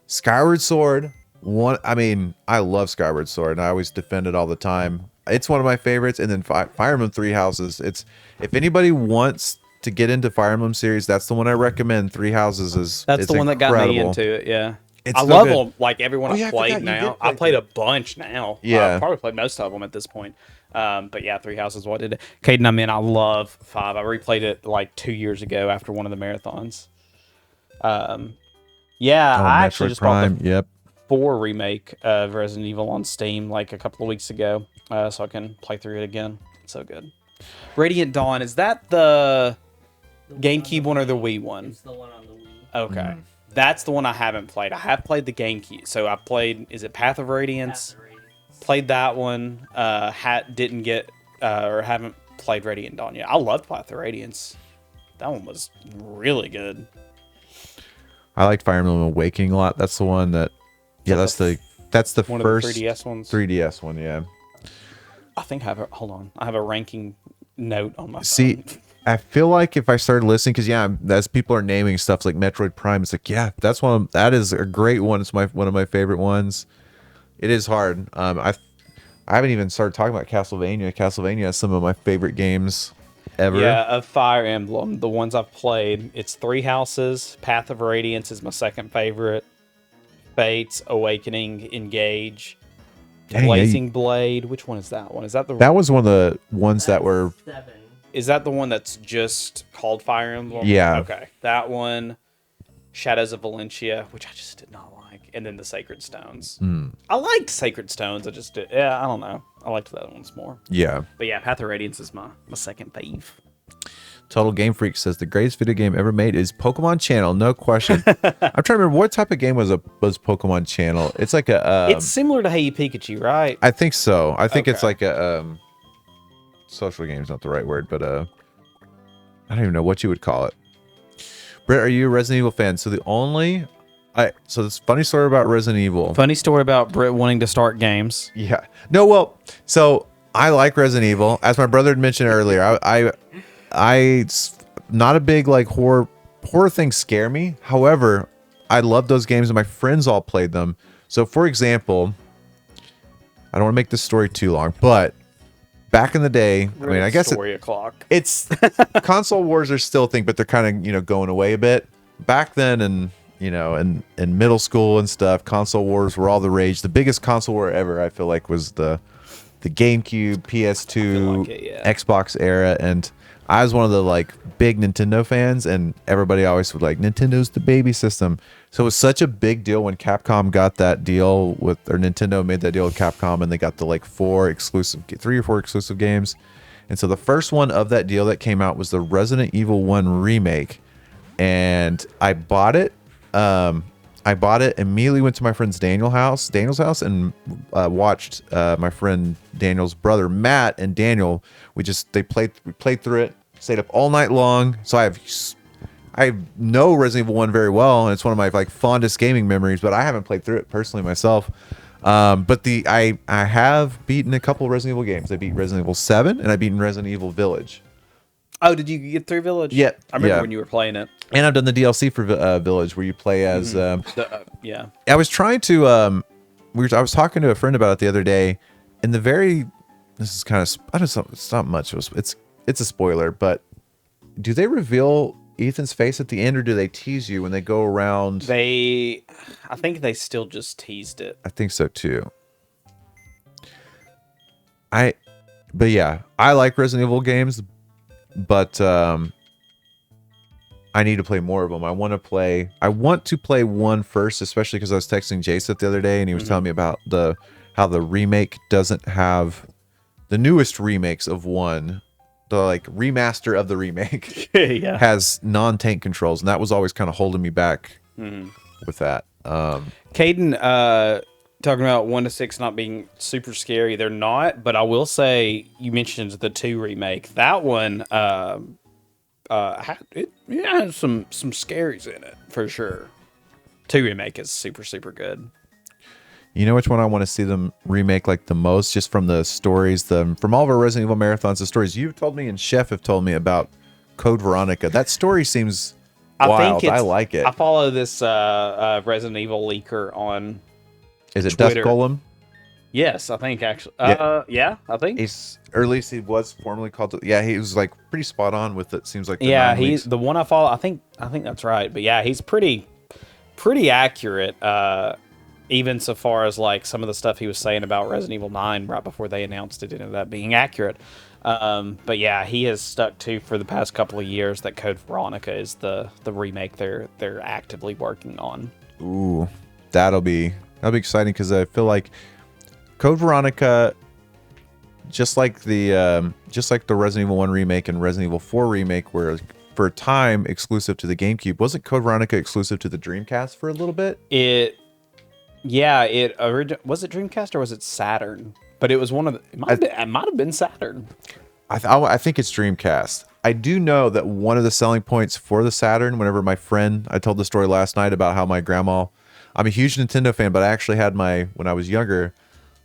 Skyward Sword, I love Skyward Sword, and I always defend it all the time. It's one of my favorites, and then Fire Emblem Three Houses. If anybody wants to get into Fire Emblem series, that's the one I recommend. Three Houses is That's the one that got me incredible. into it. Yeah. I still love good. them, like everyone Oh, I've yeah, I played forgot you now. did play I played a bunch now. Yeah. I've probably played most of them at this point. But yeah, Three Houses what did it. Caden, I love 5. I replayed it like 2 years ago after one of the marathons. Yeah, Oh, I actually Metroid just bought Prime. the Yep. 4 remake of Resident Evil on Steam like a couple of weeks ago, so I can play through it again. It's so good. Radiant Dawn, is that the GameCube one or the Wii one? It's the one on the Wii. Okay. That's the one I haven't played. I have played the GameCube. So I played, is it Path of Radiance? Played that one. Didn't get, or haven't played Radiant Dawn yet. I loved Path of Radiance. That one was really good. I liked Fire Emblem Awakening a lot. That's the one that, yeah, that's the one first of the 3DS ones. 3DS one, yeah. I think I have a, hold on. I have a ranking note on my See, phone. I feel like if I started listening, because yeah, as people are naming stuff like Metroid Prime, it's like, yeah, that is a great one. It's one of my favorite ones. It is hard. I haven't even started talking about Castlevania. Castlevania is some of my favorite games ever. Yeah, of Fire Emblem, the ones I've played, it's Three Houses. Path of Radiance is my second favorite. Fates, Awakening, Engage, Dang, Blazing Blade. Which one is that one? Is that the? That was one of the ones that were. Is that the one that's just called Fire Emblem? Yeah. Okay, that one. Shadows of Valencia, which I just did not like, and then the Sacred Stones. I liked Sacred Stones. I just did. Yeah, I don't know. I liked the other ones more. Yeah. But yeah, Path of Radiance is my second fave. Total Game Freak says the greatest video game ever made is Pokemon Channel, no question. I'm trying to remember what type of game was Pokemon Channel. It's like a. It's similar to Hey Pikachu, right? I think so. I think it's Okay. like a social game is not the right word, but I don't even know what you would call it. Britt, are you a Resident Evil fan? So so this funny story about Resident Evil. Funny story about Britt wanting to start games. Yeah. No, well, so I like Resident Evil. As my brother had mentioned earlier, I not a big like horror things scare me. However, I love those games and my friends all played them. So for example, I don't want to make this story too long, but back in the day, I mean, I guess story o'clock. it's console wars are still a thing, but they're kind of, going away a bit. Back then and in middle school and stuff, console wars were all the rage. The biggest console war ever, I feel like, was the GameCube, PS2, Xbox era, and I was one of the like big Nintendo fans, and everybody always would like Nintendo's the baby system. So it was such a big deal when Capcom got that deal or Nintendo made that deal with Capcom, and they got the like 3 or 4 exclusive games. And so the first one of that deal that came out was the Resident Evil 1 remake, and I bought it. Immediately went to my friend's Daniel's house, and watched my friend Daniel's brother Matt and Daniel. We played through it, stayed up all night long. So I know Resident Evil 1 very well, and it's one of my like fondest gaming memories. But I haven't played through it personally myself. But I have beaten a couple of Resident Evil games. I beat Resident Evil 7, and I beaten Resident Evil Village. Oh, did you get through Village? Yeah, I remember yeah. when you were playing it. And I've done the DLC for Village, where you play as. Yeah. I was trying to. I was talking to a friend about it the other day. In the very, this is kind of. I don't know. It's not much. It's a spoiler, but do they reveal Ethan's face at the end, or do they tease you when they go around? I think they still just teased it. I think so too. But yeah, I like Resident Evil games. But I need to play more of them. I want to play 1 first, especially because I was texting Jason the other day, and he was telling me about how the remake doesn't have the newest remakes of 1, the like remaster of the remake Yeah. has non-tank controls, and that was always kind of holding me back with that. Caden, talking about 1 to 6 not being super scary, they're not. But I will say, you mentioned the 2 remake. That one had some scaries in it for sure. 2 remake is super good. You know which one I want to see them remake like the most, just from the stories, from all of our Resident Evil marathons, the stories you've told me and Chef have told me about Code Veronica. That story seems wild. I like it. I follow this Resident Evil leaker on. Is it Twitter. Dust Golem? Yes, I think actually. Yeah, I think. Or at least he was formerly called. Yeah, he was like pretty spot on with it. Seems like. He's the one I follow. I think that's right. But yeah, he's pretty pretty accurate. Even so far as like some of the stuff he was saying about Resident Evil 9 right before they announced it ended up being accurate. But yeah, he has stuck to for the past couple of years that Code Veronica is the remake they're actively working on. Ooh, that'll be exciting because I feel like Code Veronica, just like the Resident Evil 1 remake and Resident Evil 4 remake, were for a time exclusive to the GameCube. Wasn't Code Veronica exclusive to the Dreamcast for a little bit? Was it Dreamcast or was it Saturn? But it was one of the, it might have been Saturn. I think it's Dreamcast. I do know that one of the selling points for the Saturn, whenever I told the story last night about how my grandma, I'm a huge Nintendo fan, but I actually had when I was younger,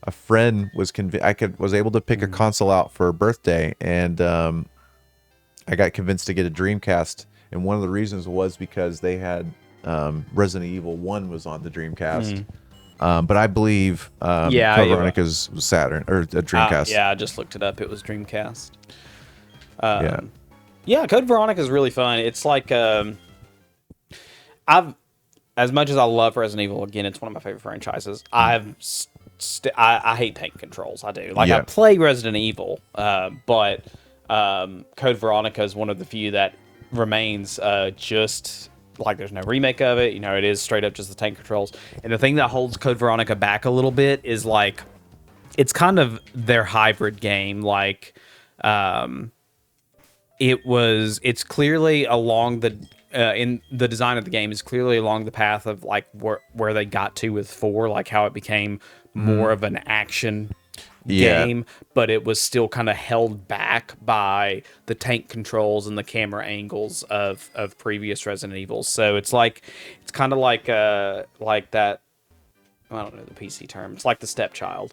a friend was was able to pick a console out for a birthday, and I got convinced to get a Dreamcast, and one of the reasons was because they had Resident Evil 1 was on the Dreamcast. But I believe Code Veronica's was Saturn or a Dreamcast. I just looked it up. It was Dreamcast. Yeah, Code Veronica is really fun. It's like as much as I love Resident Evil, again, it's one of my favorite franchises. I hate tank controls. I do. I play Resident Evil, but Code Veronica is one of the few that remains just. Like, there's no remake of it. It is straight up just the tank controls. And the thing that holds Code Veronica back a little bit is, like, it's kind of their hybrid game. Like, it's clearly along the, in the design of the game is clearly along the path of, like, where they got to with 4, like, how it became more of an action game, but it was still kind of held back by the tank controls and the camera angles of previous Resident Evils. So it's kind of like that. I don't know the PC term. It's like the stepchild,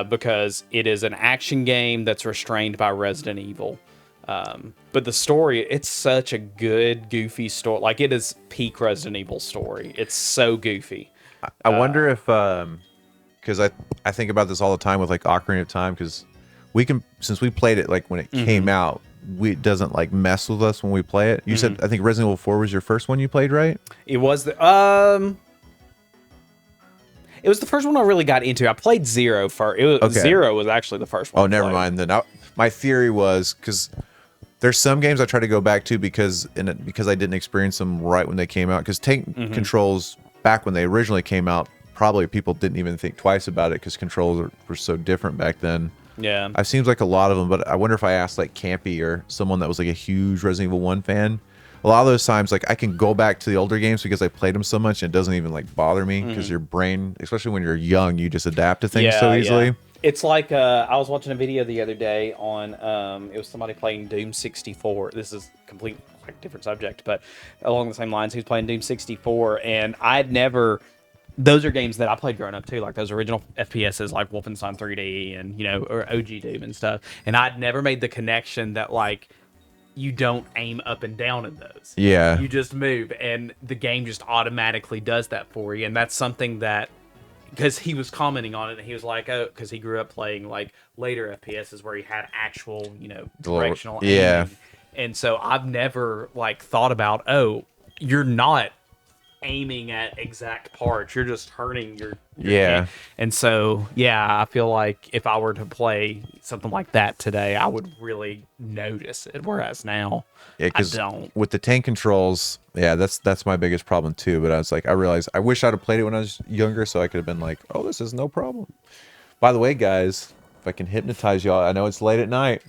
because it is an action game that's restrained by Resident Evil. But the story, it's such a good, goofy story. Like, it is peak Resident Evil story. It's so goofy. I wonder if because I think about this all the time with like Ocarina of Time, because since we played it like when it came out, it doesn't like mess with us when we play it. You said I think Resident Evil 4 was your first one you played, right? It was the first one I really got into. I played Zero first. Zero was actually the first one. Oh, never mind then. My theory was because there's some games I try to go back to because I didn't experience them right when they came out. Because tank controls back when they originally came out, probably people didn't even think twice about it because controls were so different back then. Yeah. I've seen like a lot of them, but I wonder if I asked like Campy or someone that was like a huge Resident Evil 1 fan. A lot of those times, like I can go back to the older games because I played them so much and it doesn't even like bother me because your brain, especially when you're young, you just adapt to things so easily. Yeah. It's like I was watching a video the other day on it was somebody playing Doom 64. This is complete like different subject, but along the same lines, he was playing Doom 64, and I'd never. Those are games that I played growing up too, like those original FPSs like Wolfenstein 3D and or OG Doom and stuff. And I'd never made the connection that like you don't aim up and down in those. Yeah. You just move, and the game just automatically does that for you. And that's something that, because he was commenting on it, and he was like, oh, because he grew up playing like later FPSs where he had actual, directional aiming. And so I've never like thought about, oh, you're not aiming at exact parts, you're just turning your game. And so I feel like if I were to play something like that today, I would really notice it, whereas now I don't. With the tank controls, that's my biggest problem too. But I realized I wish I'd have played it when I was younger, so I could have been like, oh, this is no problem. By the way, guys, if I can hypnotize y'all, I know it's late at night,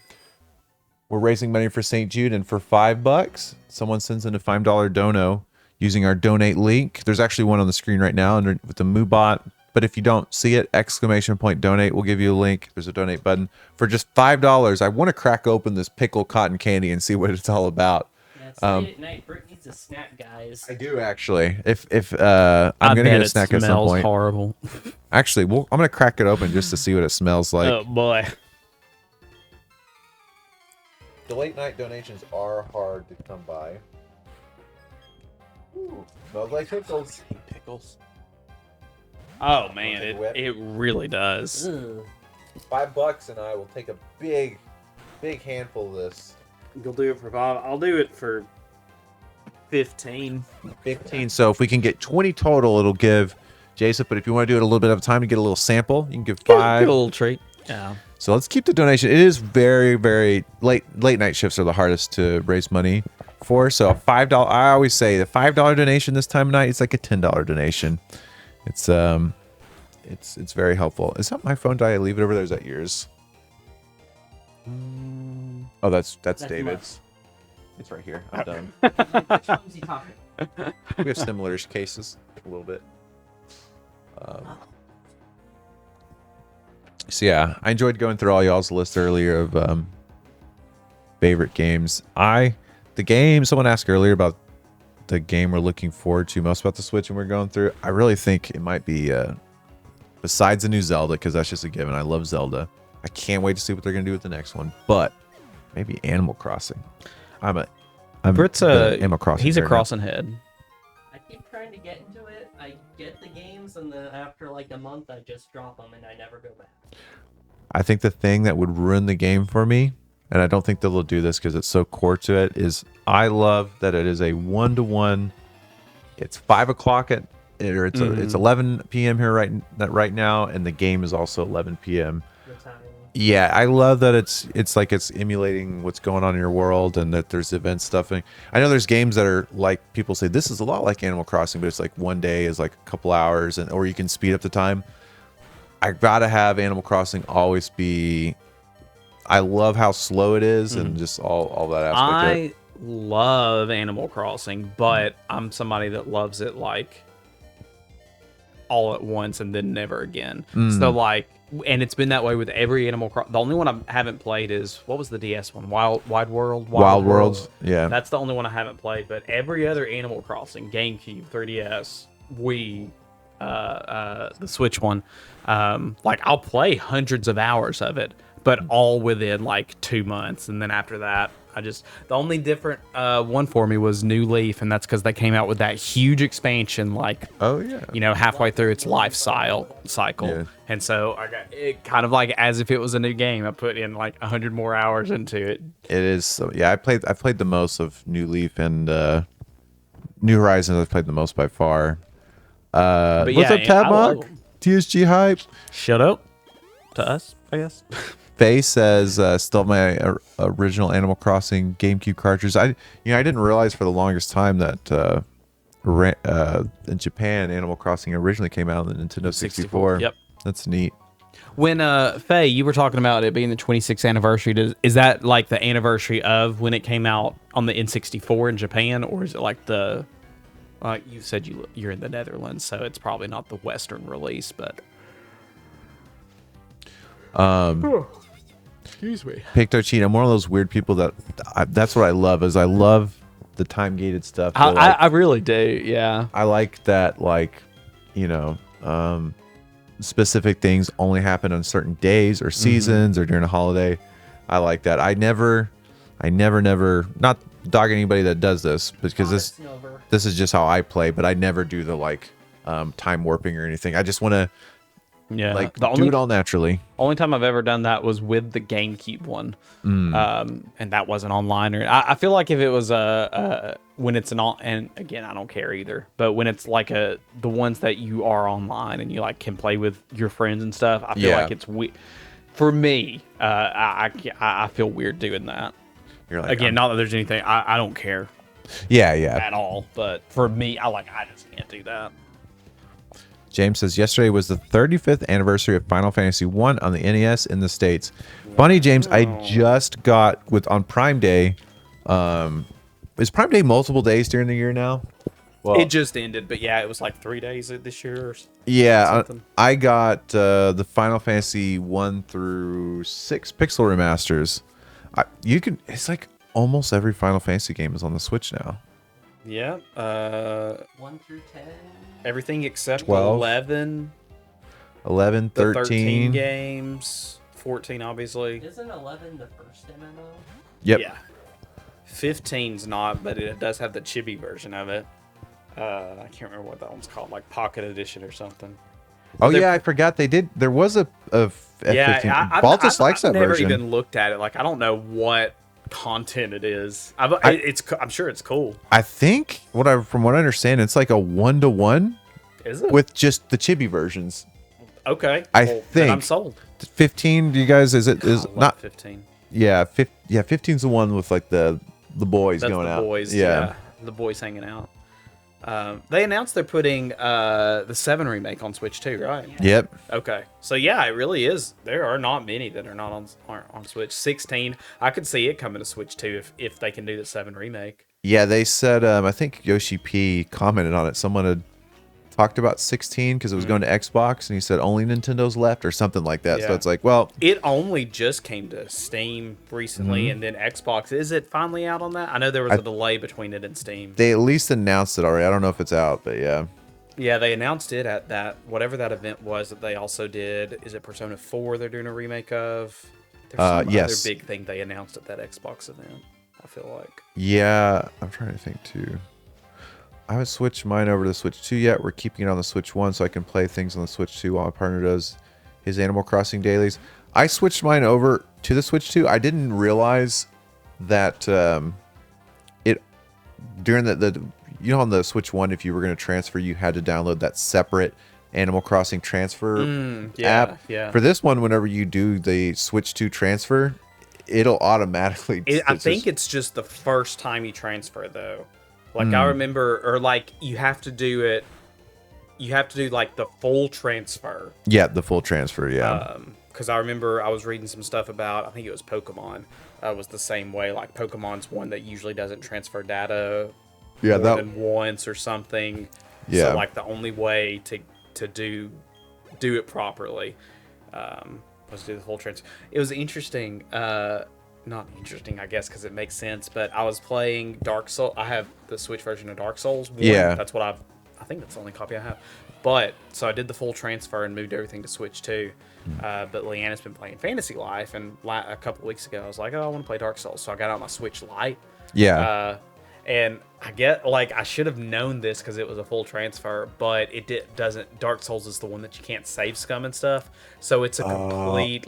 we're raising money for St. Jude, and for $5 someone sends in a $5 dono using our donate link. There's actually one on the screen right now with the MooBot. But if you don't see it, !donate will give you a link. There's a donate button. For just $5, I want to crack open this pickle cotton candy and see what it's all about. Yeah, it's late at night. Britt needs a snack, guys. I do actually. If I'm gonna get a snack at some point. It smells horrible. Actually, I'm gonna crack it open just to see what it smells like. Oh boy. The late night donations are hard to come by. Ooh, smells like pickles. Pickles. Oh man, it really does. $5 and I will take a big handful of this. You'll do it for $5. I'll do it for 15. 15. So if we can get 20 total, it'll give Jason. But if you want to do it a little bit of time to get a little sample, you can give 5. Get a little treat. Yeah. So let's keep the donation. It is very, very late night shifts are the hardest to raise money for. So a $5. I always say the $5 donation this time of night is like a $10 donation. It's very helpful. Is that my phone? Did I leave it over there? Is that yours? Oh, that's David's. It's right here. I'm done. Which one's he talking? We have similar cases a little bit. So yeah, I enjoyed going through all y'all's list earlier of favorite games. Someone asked earlier about the game we're looking forward to most about the Switch, and we're going through. I really think it might be besides the new Zelda, because that's just a given. I love Zelda. I can't wait to see what they're gonna do with the next one. But maybe Animal Crossing. Britt's Animal Crossing. He's a nerd now. crossing head. I keep trying to get into it. I get the games, and then after like a month, I just drop them, and I never go back. I think the thing that would ruin the game for me, and I don't think they'll do this because it's so core to it, is I love that it is a 1-to-1. It's 5 o'clock or it's 11 p.m. here right now, and the game is also 11 p.m. Yeah, I love that it's like it's emulating what's going on in your world, and that there's event stuff. And I know there's games that are like, people say this is a lot like Animal Crossing, but it's like one day is like a couple hours, or you can speed up the time. I gotta have Animal Crossing always be. I love how slow it is, and just all that aspect of it. I love Animal Crossing, but I'm somebody that loves it like all at once and then never again. So like, and it's been that way with every Animal Crossing. The only one I haven't played is, what was the DS one? Wide World? Wild Worlds. Yeah. That's the only one I haven't played, but every other Animal Crossing, GameCube, 3DS, Wii, the Switch one, like I'll play hundreds of hours of it, but all within like 2 months. And then after that, the only different one for me was New Leaf, and that's because they came out with that huge expansion, like, halfway through its life cycle. Yeah. And so I got it kind of like as if it was a new game. I put in like 100 more hours into it. It is. So yeah, I played the most of New Leaf and New Horizons. I've played the most by far. What's up, Tabmock? TSG hype. Shut up to us, I guess. Faye says, still my original Animal Crossing GameCube cartridge. I didn't realize for the longest time that in Japan, Animal Crossing originally came out on the Nintendo 64. Yep. That's neat. When Faye, you were talking about it being the 26th anniversary. Is that like the anniversary of when it came out on the N64 in Japan, or is it like the? You said you're in the Netherlands, so it's probably not the Western release, but. Excuse me. Picto Cheat. I'm one of those weird people that's what I love. Is I love the time gated stuff. I really do. Yeah. I like that. Like, specific things only happen on certain days or seasons or during a holiday. I like that. I never not dog anybody that does this, because this is just how I play. But I never do the like time warping or anything. I just want to. Yeah, like do it all naturally. Only time I've ever done that was with the GameCube one, and that wasn't online. Or I feel like if it was when it's and again I don't care either, but when it's like the ones that you are online and you like can play with your friends and stuff, I feel like it's weird. For me, I feel weird doing that. You're like, again, not that there's anything I don't care. Yeah, at all. But for me, I just can't do that. James says, yesterday was the 35th anniversary of Final Fantasy 1 on the NES in the States. Funny, James, I just got on Prime Day. Is Prime Day multiple days during the year now? Well, it just ended, but yeah, it was like 3 days this year. Or I got the Final Fantasy 1 through 6 pixel remasters. It's like almost every Final Fantasy game is on the Switch now. Yeah. 1 through 10. Everything except 12, 11, 13. 13 games, 14 obviously. Isn't 11 the first MMO? Yep. Yeah. 15's not, but it does have the chibi version of it. I can't remember what that one's called, like Pocket Edition or something. Oh yeah, I forgot they did. There was a F15. Yeah, Baltus likes that I've never version. even looked at it. Like I don't know what content it is. I'm sure it's cool. I think from what I understand, it's like a 1-to-1 Is it? with just the chibi versions. Okay. I then think I'm sold. 15. Do you guys? Is it is I love not 15. Yeah, 15's the one with like the boys That's going the out. boys. Yeah, the boys hanging out. They announced they're putting the 7 remake on Switch too, right? Yep. Okay, so yeah, it really is. There are not many that are not aren't on Switch. 16, I could see it coming to Switch too if they can do the 7 remake. Yeah, they said. I think Yoshi P commented on it. Someone had talked about 16 because it was going to Xbox, and he said only Nintendo's left or something like that. So Yeah. it's like, well, It only just came to Steam recently, Mhm. and then Xbox. Is it finally out on that? I know there was a delay between it and Steam. they at least announced it already. I don't know if it's out, but yeah. Yeah, they announced it at that whatever that event was that they also did. Is it Persona 4 they're doing a remake of? There's some yes. other big thing they announced at that Xbox event, I feel like. Yeah, I'm trying to think too. I haven't switched mine over to the Switch 2 yet. We're keeping it on the Switch 1 so I can play things on the Switch 2 while my partner does his Animal Crossing dailies. I switched mine over to the Switch 2. I didn't realize that it during the on the Switch 1, if you were going to transfer, you had to download that separate Animal Crossing transfer app. Yeah. For this one, whenever you do the Switch 2 transfer, it'll automatically. I think it's just the first time you transfer though. Like I remember, or like you have to do it. You have to do like the full transfer. Yeah, the full transfer. Yeah. Because I remember I was reading some stuff about. I think it was Pokemon. Was the same way. Like Pokemon's one that usually doesn't transfer data. Yeah, more than once or something. Yeah. So like the only way to do it properly was to do the full transfer. It was interesting. Not interesting, I guess, because it makes sense. But I was playing Dark Souls. I have the Switch version of Dark Souls 1. Yeah. That's what I think that's the only copy I have. But so I did the full transfer and moved everything to Switch 2. But Leanna's been playing Fantasy Life, and a couple weeks ago I was like, oh, I want to play Dark Souls, so I got out my Switch Lite. Yeah. And I should have known this because it was a full transfer, but it doesn't. Dark Souls is the one that you can't save scum and stuff, so it's a complete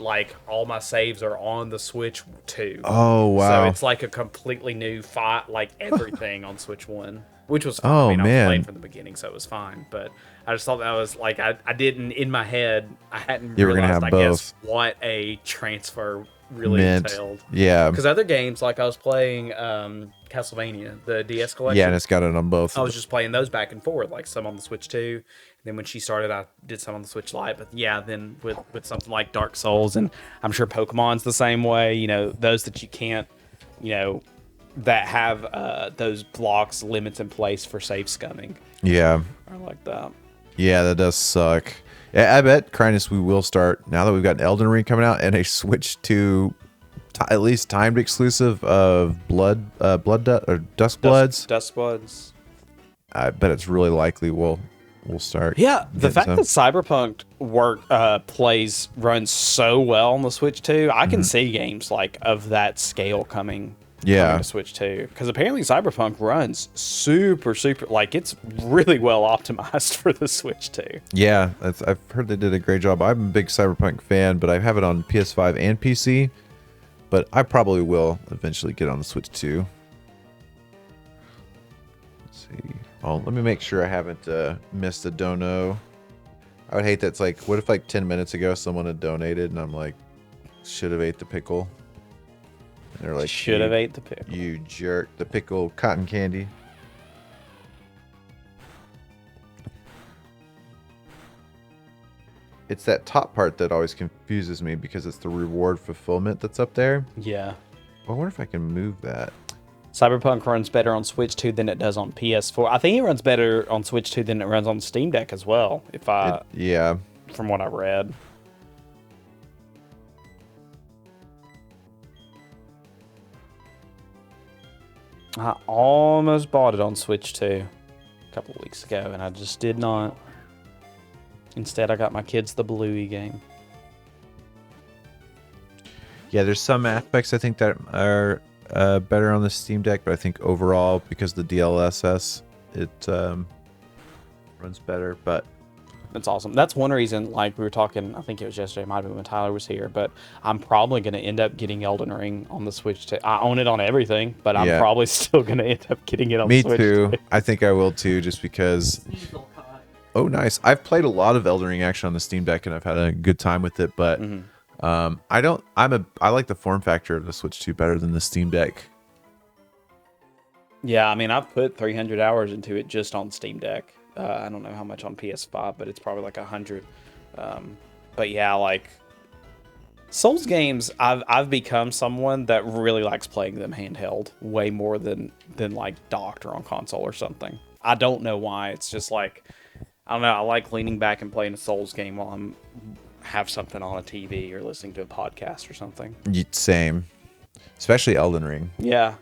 all my saves are on the Switch 2. Oh wow! So it's like a completely new fight, like everything on Switch 1, which was fine. Oh, I mean, I was man. playing from the beginning, so it was fine. But I just thought that was like I didn't in my head I hadn't You were gonna realized have I guess both. what a transfer really Meant. entailed. Yeah. Because other games, like I was playing Castlevania, the DS collection. Yeah, and it's got it on both. I was just playing those back and forth, like some on the Switch 2. And then when she started, I did some on the Switch Lite. But yeah, then with something like Dark Souls, and I'm sure Pokemon's the same way, those that you can't, that have those blocks, limits in place for save scumming. Yeah. I like that. Yeah, that does suck. Yeah, I bet, Crinus, we will start, now that we've got an Elden Ring coming out and a Switch 2 at least timed exclusive of Dusk Bloods. Dusk Bloods. I bet it's really likely we'll start. Yeah, the getting fact some. that Cyberpunk runs so well on the Switch 2, I can see games like of that scale coming to Switch 2, because apparently Cyberpunk runs super like it's really well optimized for the Switch 2. Yeah, I've heard they did a great job. I'm a big Cyberpunk fan, but I have it on PS5 and PC. But I probably will eventually get on the Switch 2. Let's see. Oh, let me make sure I haven't missed a dono. I would hate that. It's like, what if like 10 minutes ago someone had donated and I'm like, should have ate the pickle. And they're like, Should have ate the pickle. You jerk. The pickle cotton candy. It's that top part that always confuses me because it's the reward fulfillment that's up there. Yeah. I wonder if I can move that. Cyberpunk runs better on Switch 2 than it does on PS4. I think it runs better on Switch 2 than it runs on Steam Deck as well, yeah. From what I read. I almost bought it on Switch 2 a couple of weeks ago, and I just did not. Instead, I got my kids the Bluey game. Yeah, there's some aspects I think that are better on the Steam Deck, but I think overall, because the DLSS, it runs better. But That's awesome. That's one reason, like we were talking, I think it was yesterday, might have been when Tyler was here, but I'm probably going to end up getting Elden Ring on the Switch too. I own it on everything, but I'm Yeah. probably still going to end up getting it on Me the Switch too. I think I will too, just because. Oh, nice. I've played a lot of Elden Ring actually on the Steam Deck, and I've had a good time with it. But I like the form factor of the Switch 2 better than the Steam Deck. Yeah, I mean, I've put 300 hours into it just on Steam Deck. I don't know how much on PS5, but it's probably like 100. But yeah, like Souls games, I've become someone that really likes playing them handheld way more than like docked or on console or something. I don't know why. It's just like, I don't know. I like leaning back and playing a Souls game while I'm have something on a TV or listening to a podcast or something. Same, especially Elden Ring. Yeah.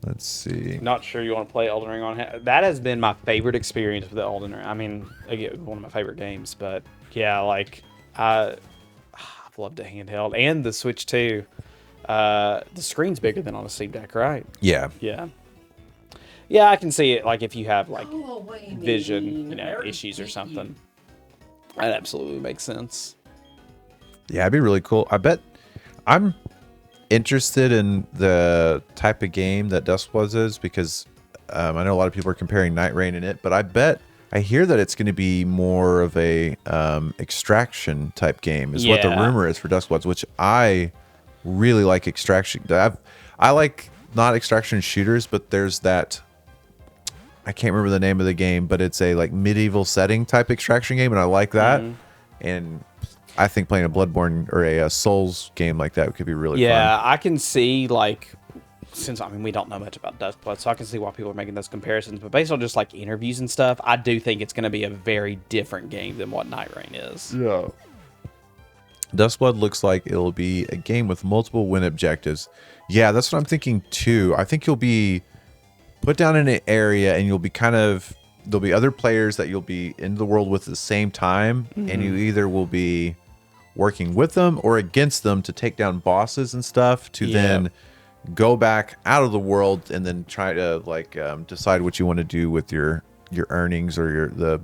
Let's see. Not sure you want to play Elden Ring on that has been my favorite experience with the Elden Ring. I mean, again, one of my favorite games, but yeah, like I've loved the handheld and the Switch too. The screen's bigger than on a Steam Deck, right? Yeah. Yeah. Yeah, I can see it. Like if you have like vision, issues or something, that absolutely makes sense. Yeah, it'd be really cool. I bet I'm interested in the type of game that Duskbloods is because I know a lot of people are comparing Night Rain in it, but I hear that it's going to be more of a extraction type game is what the rumor is for Duskbloods, which I really like extraction. I like not extraction shooters, but there's that, I can't remember the name of the game, but it's a like medieval setting type extraction game, and I like that. And I think playing a Bloodborne or a Souls game like that could be really fun. Yeah, I can see like, since I mean we don't know much about Duskblood, so I can see why people are making those comparisons. But based on just like interviews and stuff, I do think it's going to be a very different game than what Night Rain is. Yeah. Duskblood looks like it'll be a game with multiple win objectives. Yeah, that's what I'm thinking too. I think you'll be put down in an area and you'll be there'll be other players that you'll be in the world with at the same time, and you either will be working with them or against them to take down bosses and stuff to then go back out of the world and then try to like decide what you want to do with your earnings or the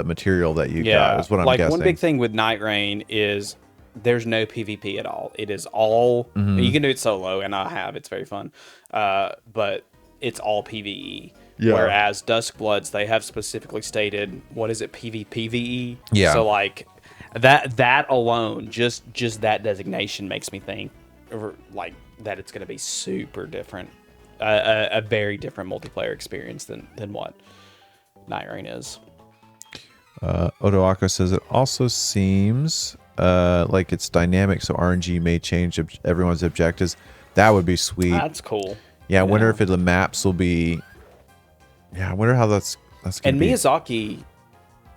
material that you got is what I'm guessing. One big thing with Night Rain is there's no PvP at all. It is all you can do it solo, and it's very fun. But it's all PvE. Yeah. Whereas Duskbloods, they have specifically stated, what is it, PvPvE? Yeah. So like that alone, just that designation makes me think like that it's going to be super different, a very different multiplayer experience than what Night Rain is. Odoaka says it also seems like it's dynamic, so RNG may change everyone's objectives. That would be sweet. That's cool. Yeah, I wonder if the maps will be. Yeah, I wonder how that's going to be. And Miyazaki,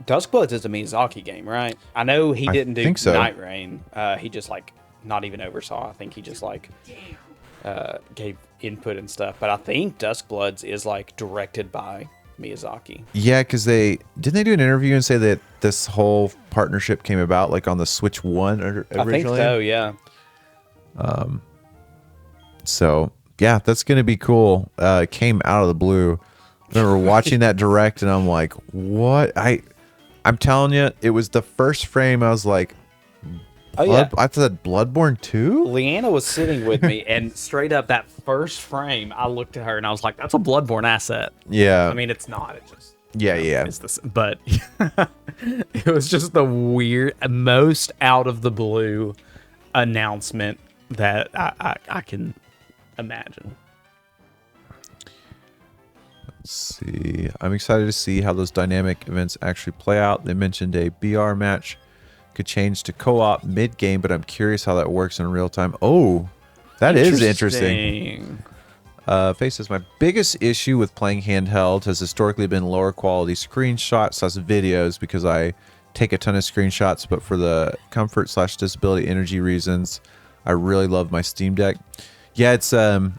Duskbloods is a Miyazaki game, right? I know he didn't do Night Rain. He just like not even oversaw. I think he just like gave input and stuff. But I think Duskbloods is like directed by Miyazaki. Yeah, because didn't they do an interview and say that this whole partnership came about like on the Switch 1 originally? I think so, yeah. So yeah, that's gonna be cool. It came out of the blue. I remember watching that direct, and I'm like, "What?" I'm telling you, it was the first frame. I was like, I thought Bloodborne 2? Leanna was sitting with me, and straight up that first frame, I looked at her and I was like, "That's a Bloodborne asset." Yeah. I mean, it's not. It's just It's this, but it was just the most out of the blue announcement that I can imagine. Let's see. I'm excited to see how those dynamic events actually play out. They mentioned a BR match could change to co-op mid-game, but I'm curious how that works in real time. Oh, that is interesting. Face says, my biggest issue with playing handheld has historically been lower quality screenshots / videos because I take a ton of screenshots, but for the comfort / disability energy reasons, I really love my Steam Deck. Yeah, it's I'm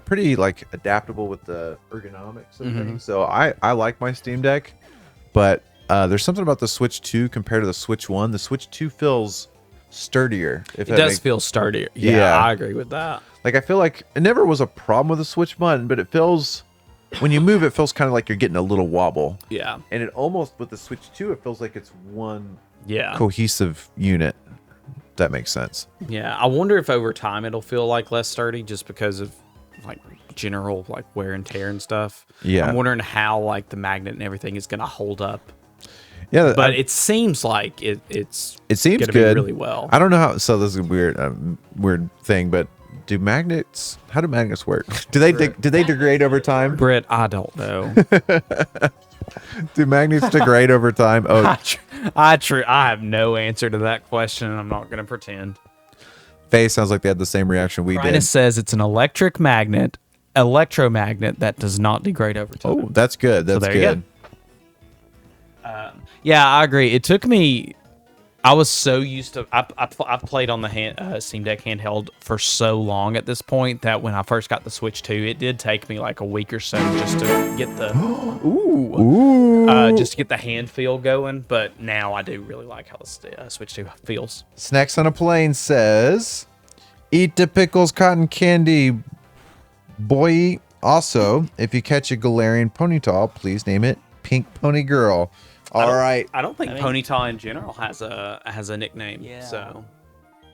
pretty like adaptable with the ergonomics of things, so I like my Steam Deck, but there's something about the Switch 2 compared to the Switch 1. The Switch 2 feels sturdier. It does feel sturdier. Yeah, I agree with that. Like I feel like it never was a problem with the Switch 1, but it feels when you move, it feels kind of like you're getting a little wobble. Yeah. And it almost, with the Switch 2, it feels like it's one Yeah. cohesive unit. That makes sense. Yeah, I wonder if over time it'll feel like less sturdy just because of like general like wear and tear and stuff. Yeah. I'm wondering how like the magnet and everything is going to hold up. Yeah, but it seems like it seems gonna good. be really well. I don't know how. So this is a weird thing, but how do magnets work? Do they degrade over time? Britt, I don't know. Do magnets degrade over time? Oh, I have no answer to that question, and I'm not going to pretend. Faye sounds like they had the same reaction we did. Linus says it's an electromagnet that does not degrade over time. Oh, that's good. That's there you good. go. Yeah, I agree. It took me. I was so used to. I've played on the Steam Deck handheld for so long at this point that when I first got the Switch 2, it did take me like a week or so just to get the just to get the hand feel going. But now I do really like how the Switch 2 feels. Snacks on a Plane says, "Eat the pickles, cotton candy, boy." Also, if you catch a Galarian Ponyta, please name it Pink Pony Girl. All right. I don't think Ponyta in general has a nickname. Yeah. So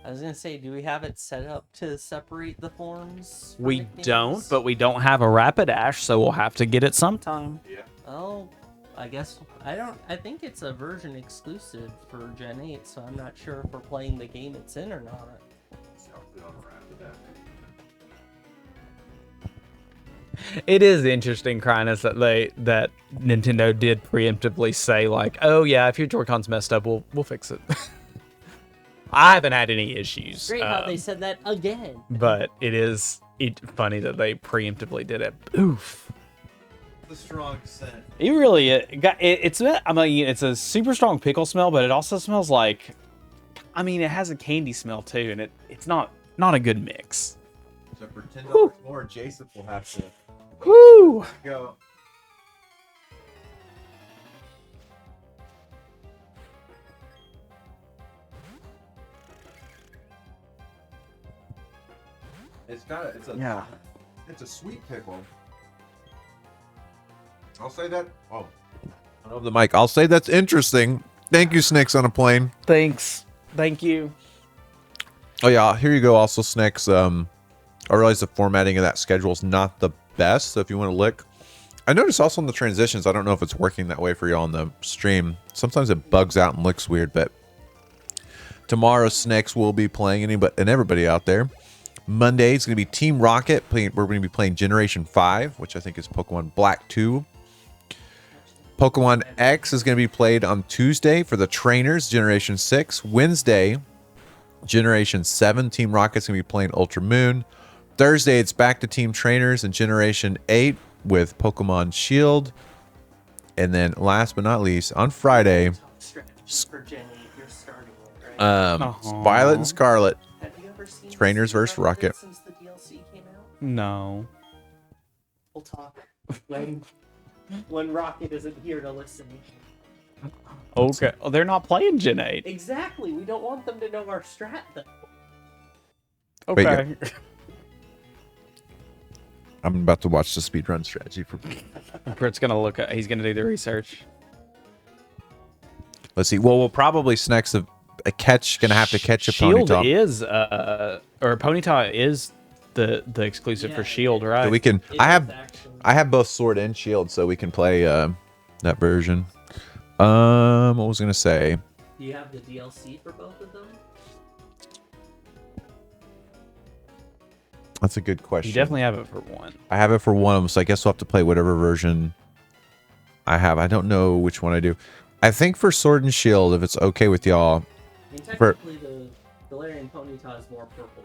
I was gonna say, do we have it set up to separate the forms? for we nicknames? don't, but we don't have a Rapidash, so we'll have to get it sometime. Yeah. Oh, I guess I don't. I think it's a version exclusive for Gen 8, so I'm not sure if we're playing the game it's in or not. It is interesting, Crinus, that Nintendo did preemptively say like, "Oh yeah, if your Joy-Con's messed up, we'll fix it." I haven't had any issues. Great how they said that again. But it's funny that they preemptively did it. Oof. The strong scent. It really it's a super strong pickle smell, but it also smells like, it has a candy smell too, and it's not a good mix. So for $10 more, Jason will have to Woo! go. It's a sweet pickle. I'll say that. Oh, I don't have the mic. I'll say that's interesting. Thank you, Snakes on a Plane. Thanks. Thank you. Oh yeah, here you go. Also, Snakes. I realize the formatting of that schedule is not the best. So if you want to look, I noticed also in the transitions. I don't know if it's working that way for you on the stream. Sometimes it bugs out and looks weird. But tomorrow, Snakes will be playing and everybody out there. Monday it's going to be Team Rocket. We're going to be playing Generation 5, which I think is Pokemon Black 2. Pokemon X is going to be played on Tuesday for the trainers, Generation 6. Wednesday, Generation 7, Team Rocket's going to be playing Ultra Moon. Thursday, it's back to Team Trainers and Generation 8 with Pokemon Shield. And then last but not least, on Friday, For Gen 8, you're starting with, right? Violet and Scarlet. Have you ever seen Trainers versus Rocket. since the DLC came out? No. We'll talk when Rocket isn't here to listen. Okay. Oh, they're not playing Gen 8. Exactly. We don't want them to know our strat though. Okay. I'm about to watch the speedrun strategy for. Britt's gonna he's gonna do the research. Let's see. Well, we'll probably Snacks gonna have to catch a Shield Ponyta. is or Ponyta is the exclusive for Shield, right? So we can. I have both Sword and Shield, so we can play that version. What was I gonna say? Do you have the DLC for both of them? That's a good question. You definitely have it for one. I have it for one of them, so I guess we'll have to play whatever version I have. I don't know which one I do. I think for Sword and Shield, if it's okay with y'all. I mean, technically, the Galarian Ponyta is more purple.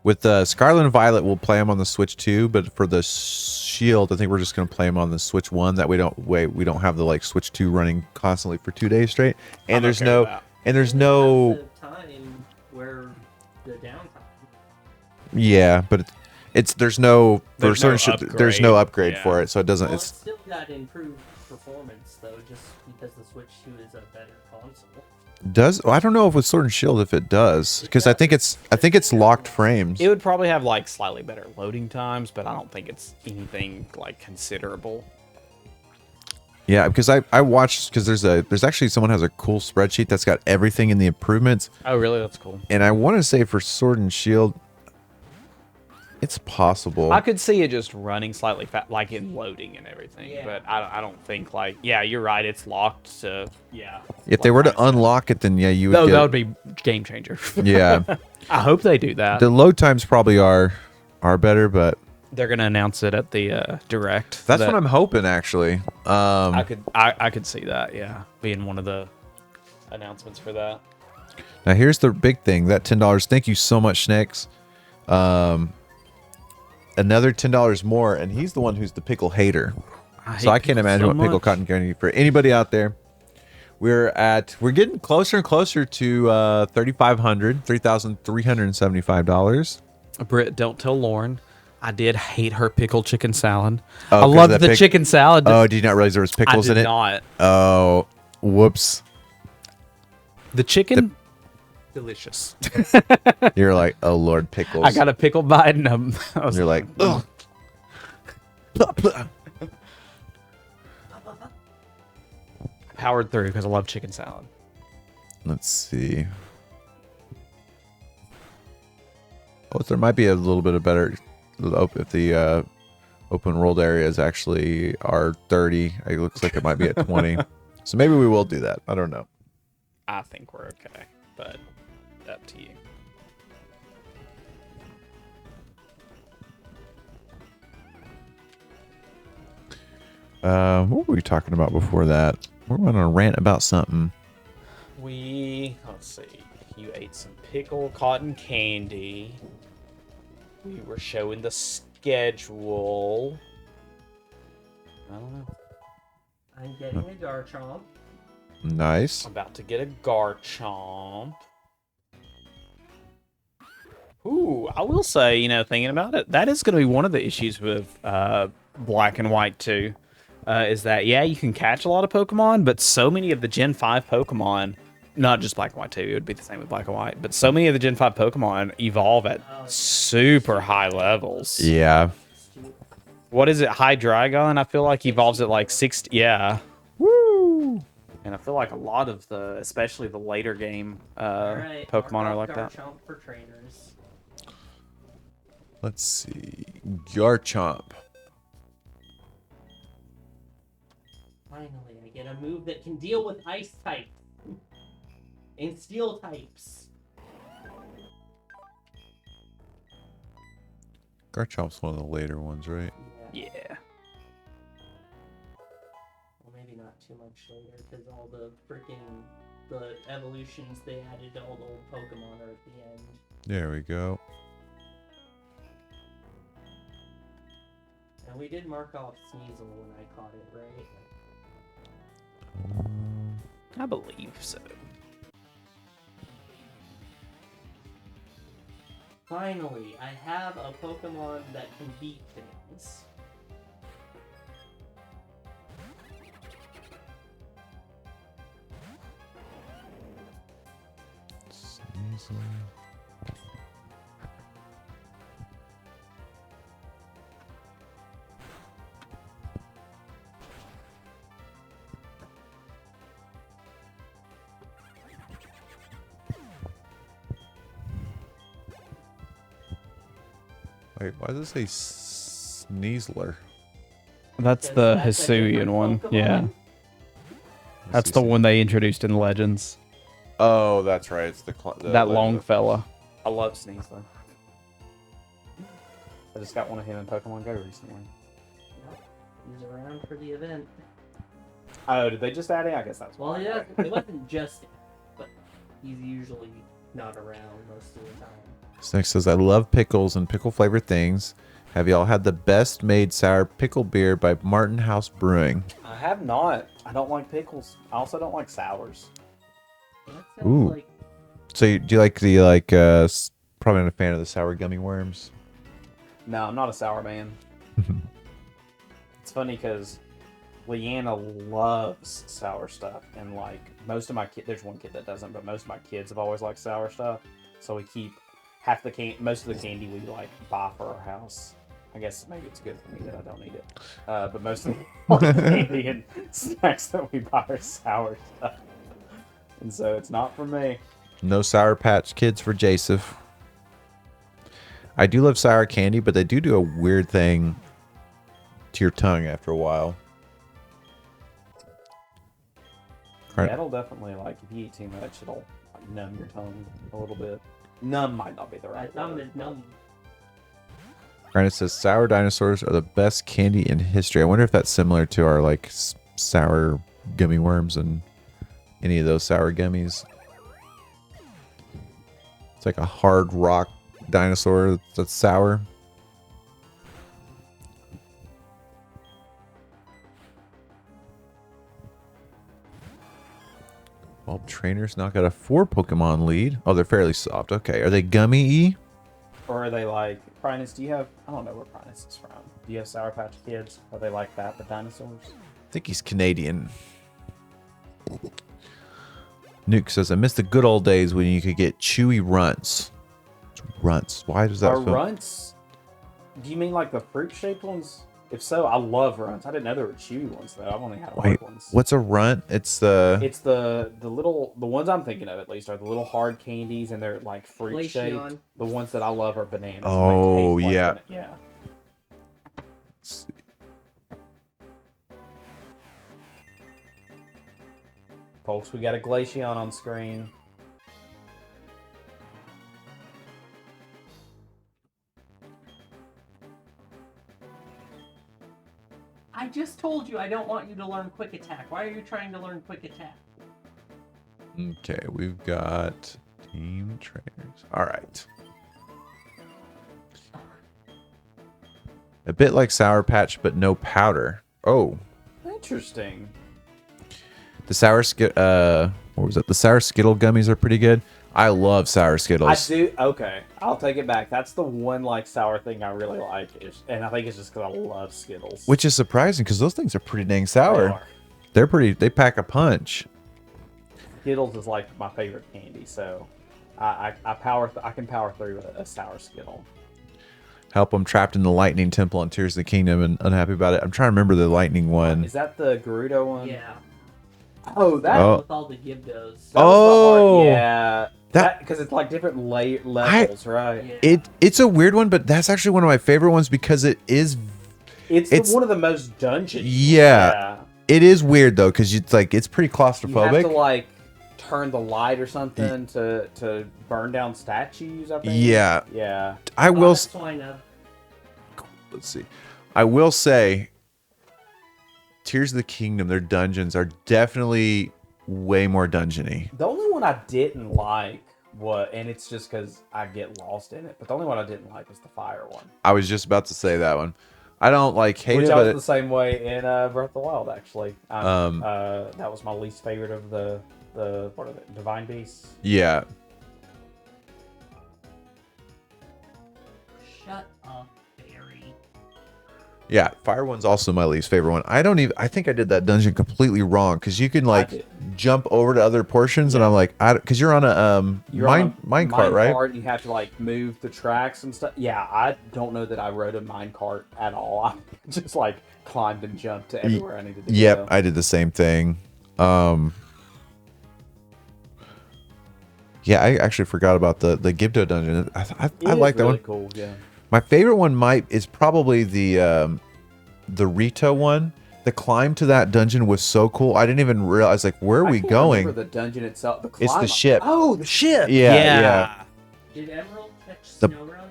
With the Scarlet and Violet, we'll play them on the Switch 2, but for the Shield, I think we're just gonna play them on the Switch 1. That we don't have the Switch 2 running constantly for 2 days straight. And there's no time where the downtime. Yeah, but there's no upgrade Yeah. for it, so it doesn't. Well, It's it's still got improved performance though, just because the Switch 2 is a better console. I don't know if with Sword and Shield if it does, because I think it's locked frames. It would probably have like slightly better loading times, but I don't think it's anything like considerable. Yeah, because I watched, because there's actually someone has a cool spreadsheet that's got everything in the improvements. Oh, really? That's cool. And I want to say for Sword and Shield, it's possible. I could see it just running slightly like in loading and everything, but I don't think like, yeah, you're right. It's locked to, yeah. If they were to unlock it, then yeah, you would. No, get, that would be game changer. Yeah. I hope they do that. The load times probably are better, but they're gonna announce it at the direct. That's what I'm hoping, actually. I could see that, yeah, being one of the announcements for that. Now here's the big thing: that $10. Thank you so much, Snakes. Another $10 more, and he's the one who's the pickle hater. So I can't imagine what pickle cotton candy for anybody out there. We're getting closer and closer to $3,375. Britt, don't tell Lauren. I did hate her pickled chicken salad. Oh, I loved the chicken salad. Oh, did you not realize there was pickles in it? I did not. Oh, whoops. The chicken, delicious. You're like, oh Lord, pickles. I got a pickle bite, and you're like, ugh. Powered through because I love chicken salad. Let's see. Oh, there might be a little bit of better if the open world areas actually are 30. It looks like it might be at 20. So maybe we will do that. I don't know. I think we're okay, but up to you. What were we talking about before that? We're going on a rant about something. Let's see. You ate some pickle cotton candy. We were showing the schedule. I don't know. I'm getting a Garchomp. Nice. I'm about to get a Garchomp. Ooh, I will say, thinking about it, that is going to be one of the issues with Black and White 2. Is that, yeah, you can catch a lot of Pokemon, but so many of the Gen 5 Pokemon, not just Black and White 2, it would be the same with Black and White, but so many of the Gen 5 Pokemon evolve at super high levels. Yeah. What is it? Hydreigon, I feel like evolves at like 60. Yeah. Woo! And I feel like a lot of especially the later game Right, Pokemon are like that. Garchomp for trainers. Let's see. Garchomp. Finally, I get a move that can deal with ice types and steel types. Garchomp's one of the later ones, right? Yeah. Well, maybe not too much later, because all the evolutions they added to all the old Pokemon are at the end. There we go. And we did mark off Sneasel when I caught it, right? I believe so. Finally, I have a Pokemon that can beat things. Wait, why does it say Sneasler? That's the Hisuian one. Yeah. That's the one they introduced in Legends. Oh, that's right. It's that long fella. I love Sneasler. I just got one of him in Pokemon Go recently. He's around for the event. Oh, did they just add it? I guess that's Well, why. yeah, it wasn't just, but he's usually not around most of the time. Snake says, I love pickles and pickle flavored things. Have y'all had the best made sour pickle beer by Martin House Brewing? I have not. I don't like pickles. I also don't like sours. Ooh. Like... So do you like the probably not a fan of the sour gummy worms? No, I'm not a sour man. It's funny because Leanna loves sour stuff, and like most of my kids, there's one kid that doesn't, but most of my kids have always liked sour stuff. So we keep most of the candy we like buy for our house. I guess maybe it's good for me that I don't eat it. But most of the candy and snacks that we buy are sour stuff, and so it's not for me. No Sour Patch Kids for Joseph. I do love sour candy, but they do a weird thing to your tongue after a while. Yeah, it'll definitely, like, if you eat too much, it'll like, numb your tongue a little bit. Numb might not be the right Numb word. is numb. Granted says sour dinosaurs are the best candy in history. I wonder if that's similar to our like sour gummy worms and any of those sour gummies. It's like a hard rock dinosaur that's sour. Well, trainers now got a 4 Pokemon lead. Oh, they're fairly soft. Okay, are they gummy-y? Or are they like, Prinus, do you have, I don't know where Prinus is from. Do you have Sour Patch Kids? Are they like that, the dinosaurs? I think he's Canadian. Nuke says, I miss the good old days when you could get chewy runts. Runts. Why does that Are feel... runts, do you mean like the fruit-shaped ones? If so, I love runts. I didn't know there were chewy ones, though. I've only had Wait, hard ones. what's a runt? It's the... It's the ones I'm thinking of, at least, are the little hard candies, and they're like fruit-shaped. Glaceon. The ones that I love are bananas. and they Oh, taste like yeah. yeah. Folks, we got a Glaceon on screen. I just told you I don't want you to learn Quick Attack. Why are you trying to learn Quick Attack? Okay, we've got team trainers. All right. A bit like Sour Patch, but no powder. Oh, Interesting. the sour what was it? The sour Skittle gummies are pretty good. I love sour I Skittles. do. Okay, I'll take it back. That's the one like sour thing I really like, and I think it's just because I love Skittles. Which is surprising because those things are pretty dang sour. They are. They're pretty. They pack a punch. Skittles is like my favorite candy, so I can power through a sour Skittle. Help, I'm trapped in the lightning temple on Tears of the Kingdom and unhappy about it. I'm trying to remember the lightning one. Is that the Gerudo one? Yeah. Oh, that. Oh. With all the Gibdos. Oh. Yeah. That- Because it's like different levels, right? Yeah. It's a weird one, but that's actually one of my favorite ones because it is. It's one of the most dungeons. Yeah. It is weird though because it's like it's pretty You have claustrophobic. to like turn the light or something to burn down statues. I think. Yeah. Yeah. I will. That's why I Let's see. I will say, Tears of the Kingdom, their dungeons are definitely way more dungeony. The only one I didn't like and it's just because I get lost in it, but the only one I didn't like was the fire one. I was just about to say that one. I don't like hate Which it, I but was the same way in Breath of the Wild, actually. That was my least favorite of the what are they, Divine Beasts. yeah. Shut up, Barry. Yeah, fire one's also my least favorite one. I think I did that dungeon completely wrong because you can like jump over to other portions, and I'm like, because you're on a mine cart, right? You have to like move the tracks and stuff. Yeah, I don't know that I rode a mine cart at all. I just like climbed and jumped to everywhere I needed to Yep, go. I did the same thing. Yeah, I actually forgot about the Gibdo dungeon. I like that really one. Cool, yeah. My favorite one is probably the Rito one. The climb to that dungeon was so cool. I didn't even realize like where are we going? Remember the dungeon itself. It's the ship. Oh, the ship. Yeah. Did Emerald catch The- Snowrun?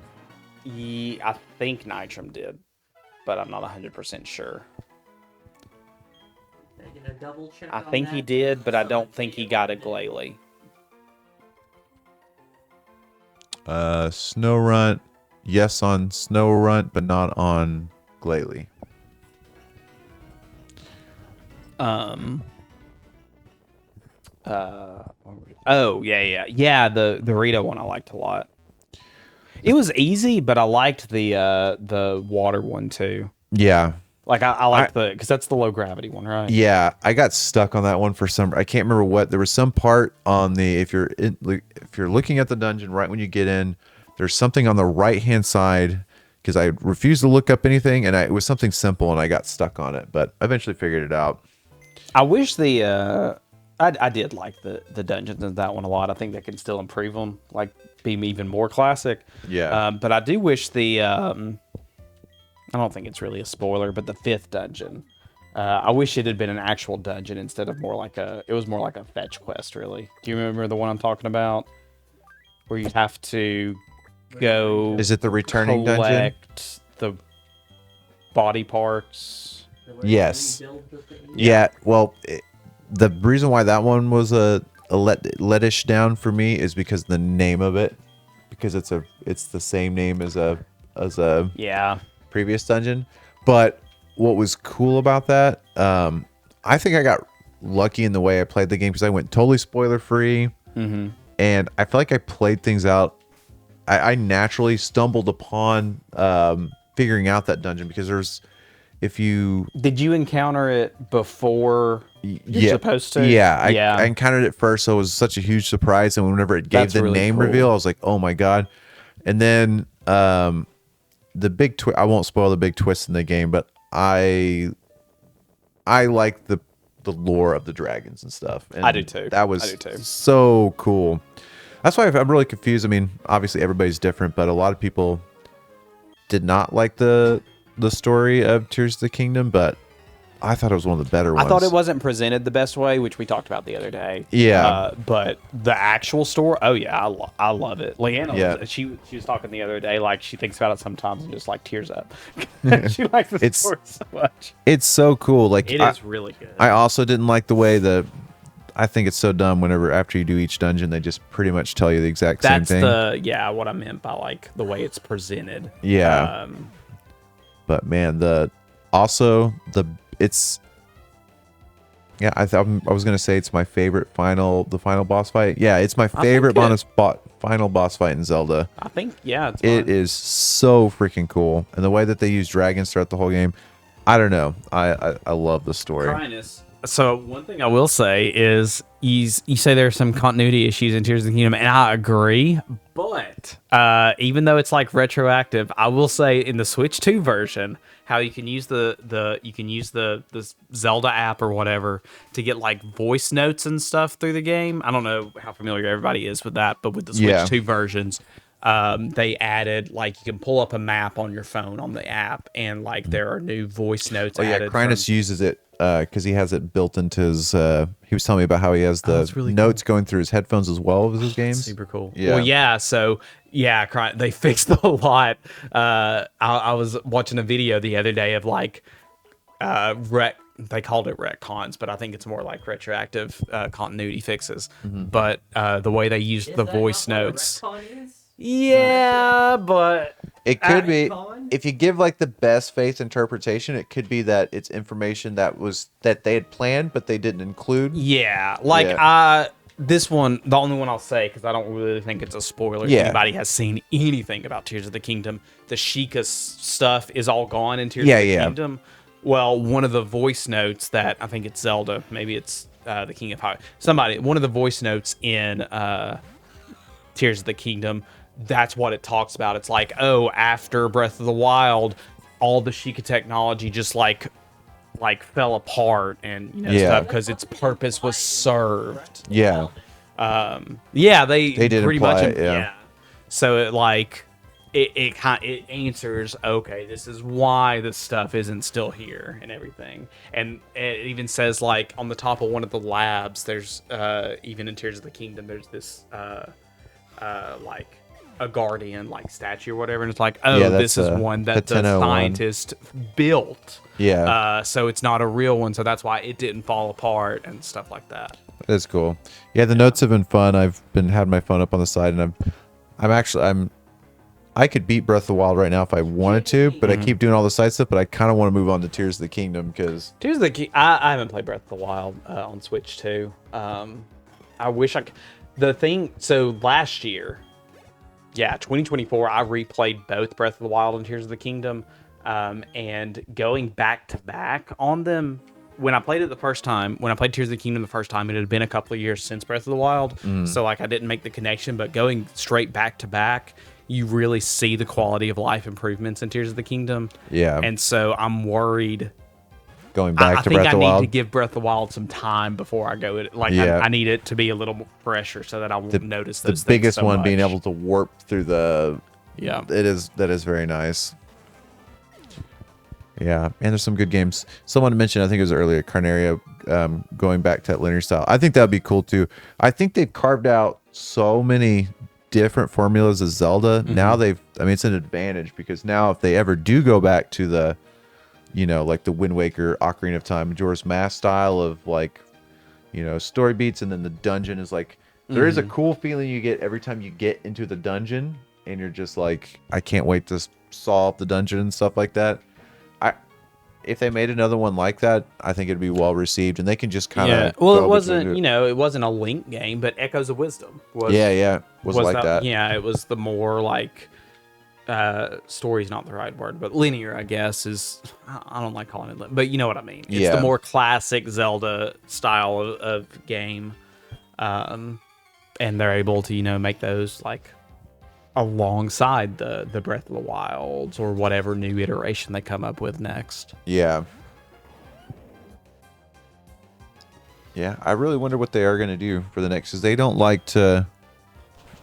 Yeah, I think Nitram did, but I'm not 100% sure. Can I get a double check I on think he that? did, but I don't think he got a Glalie. Snow Runt. Yes on Snow Runt, but not on Glalie. Oh yeah. The Rito one I liked a lot. It was easy, but I liked the water one too. Yeah. Like I like the because that's the low gravity one, right? Yeah, I got stuck on that one for some. I can't remember what. There was some part on the if you're looking at the dungeon right when you get in, there's something on the right hand side because I refused to look up anything and it was something simple and I got stuck on it, but I eventually figured it out. I wish I did like the dungeons in that one a lot. I think they can still improve them, like be even more classic. Yeah. But I do wish I don't think it's really a spoiler, but the 5th dungeon. I wish it had been an actual dungeon instead of it was more like a fetch quest, really. Do you remember the one I'm talking about? Where you have to go... Is it the returning dungeon? Collect the body parts. Yes. Yeah, well, the reason why that one was a let-ish down for me is because the name of it. Because it's the same name as a previous dungeon. But what was cool about that, I think I got lucky in the way I played the game because I went totally spoiler free, and I feel like I played things out. I naturally stumbled upon figuring out that dungeon because did you encounter it before you're supposed to? Yeah, I encountered it first, so it was such a huge surprise, and whenever it gave the name reveal, I was like, oh my god. And then the big twist, I won't spoil the big twist in the game, but I like the lore of the dragons and stuff. And I do too. That was so cool. That's why I'm really confused. I mean, obviously everybody's different, but a lot of people did not like the story of Tears of the Kingdom, but I thought it was one of the better ones. I thought it wasn't presented the best way, which we talked about the other day. Yeah. But the actual story, oh yeah, I love it. Leanna, Yeah. she was talking the other day, like she thinks about it sometimes and just like tears up. She likes the story so much. It's so cool. Like it is really good. I also didn't like the way I think it's so dumb whenever after you do each dungeon, they just pretty much tell you the exact same thing. That's what I meant by like the way it's presented. Yeah. But man, I was gonna say it's my favorite the final boss fight. Yeah, it's my favorite final boss fight in Zelda. I think it is so freaking cool, and the way that they use dragons throughout the whole game, I don't know. I love the story. So one thing I will say is you say there's some continuity issues in Tears of the Kingdom, and I agree. But even though it's like retroactive, I will say in the Switch 2 version, how you can use the Zelda app or whatever to get like voice notes and stuff through the game. I don't know how familiar everybody is with that, but with the Switch 2 versions, they added like you can pull up a map on your phone on the app, and like there are new voice notes added. Crinus uses it because he has it built into his. He was telling me about how he has the notes going through his headphones as well as his games. Super cool. Yeah. Well, yeah. So yeah, they fixed a lot. I was watching a video the other day of like they called it retcons, but I think it's more like retroactive continuity fixes. But the way they used the voice notes. Yeah, but it could be if you give like the best faith interpretation, it could be that it's information that they had planned but they didn't include. Yeah, this one, the only one I'll say, because I don't really think it's a spoiler if anybody has seen anything about Tears of the Kingdom, the Sheikah stuff is all gone in Tears of the Kingdom. Well, one of the voice notes that I think it's Zelda, maybe it's the King of High, one of the voice notes in Tears of the Kingdom, that's what it talks about. It's like, after Breath of the Wild, all the Sheikah technology just like fell apart and stuff because its purpose was served. Yeah. They did pretty imply much. it, So it answers. Okay, this is why this stuff isn't still here and everything. And it even says like on the top of one of the labs, there's even in Tears of the Kingdom, there's this like a guardian like statue or whatever, and it's like, this is one that the scientist built. So it's not a real one, so that's why it didn't fall apart and stuff like that. That's cool. Yeah, the notes have been fun. I've been had my phone up on the side, and I could beat Breath of the Wild right now if I wanted to, but I keep doing all the side stuff. But I kind of want to move on to Tears of the Kingdom because Tears of the Kingdom. I haven't played Breath of the Wild on Switch 2. I wish I could. So last year, 2024, I replayed both Breath of the Wild and Tears of the Kingdom. and going back to back on them. When I played it the first time, when I played Tears of the Kingdom the first time, it had been a couple of years since Breath of the Wild, so like I didn't make the connection. But going straight back to back, you really see the quality of life improvements in Tears of the Kingdom. Yeah. And so I'm worried. Going back I to think Breath of the I Wild. need to give Breath of the Wild some time before I go. Like Yeah. I need it to be a little more fresher so that I won't notice those The things biggest so one much. being able to warp through the. Yeah. That is very nice. Yeah, and there's some good games. Someone mentioned, I think it was earlier, Carnaria, going back to that linear style. I think that would be cool too. I think they've carved out so many different formulas of Zelda. Now it's an advantage because now if they ever do go back to the, like the Wind Waker, Ocarina of Time, Majora's Mask style of like, story beats, and then the dungeon is like, there is a cool feeling you get every time you get into the dungeon, and you're just like, I can't wait to solve the dungeon and stuff like that. If they made another one like that, I think it'd be well received, and they can just kind of. Well, it wasn't, it wasn't a Link game, but Echoes of Wisdom was. Was like that. Yeah, it was the more like, story's not the right word, but linear, I guess, is. I don't like calling it, but you know what I mean. It's the more classic Zelda style of game, and they're able to make those like alongside the Breath of the Wilds or whatever new iteration they come up with next. Yeah, I really wonder what they are going to do for the next, because they don't like to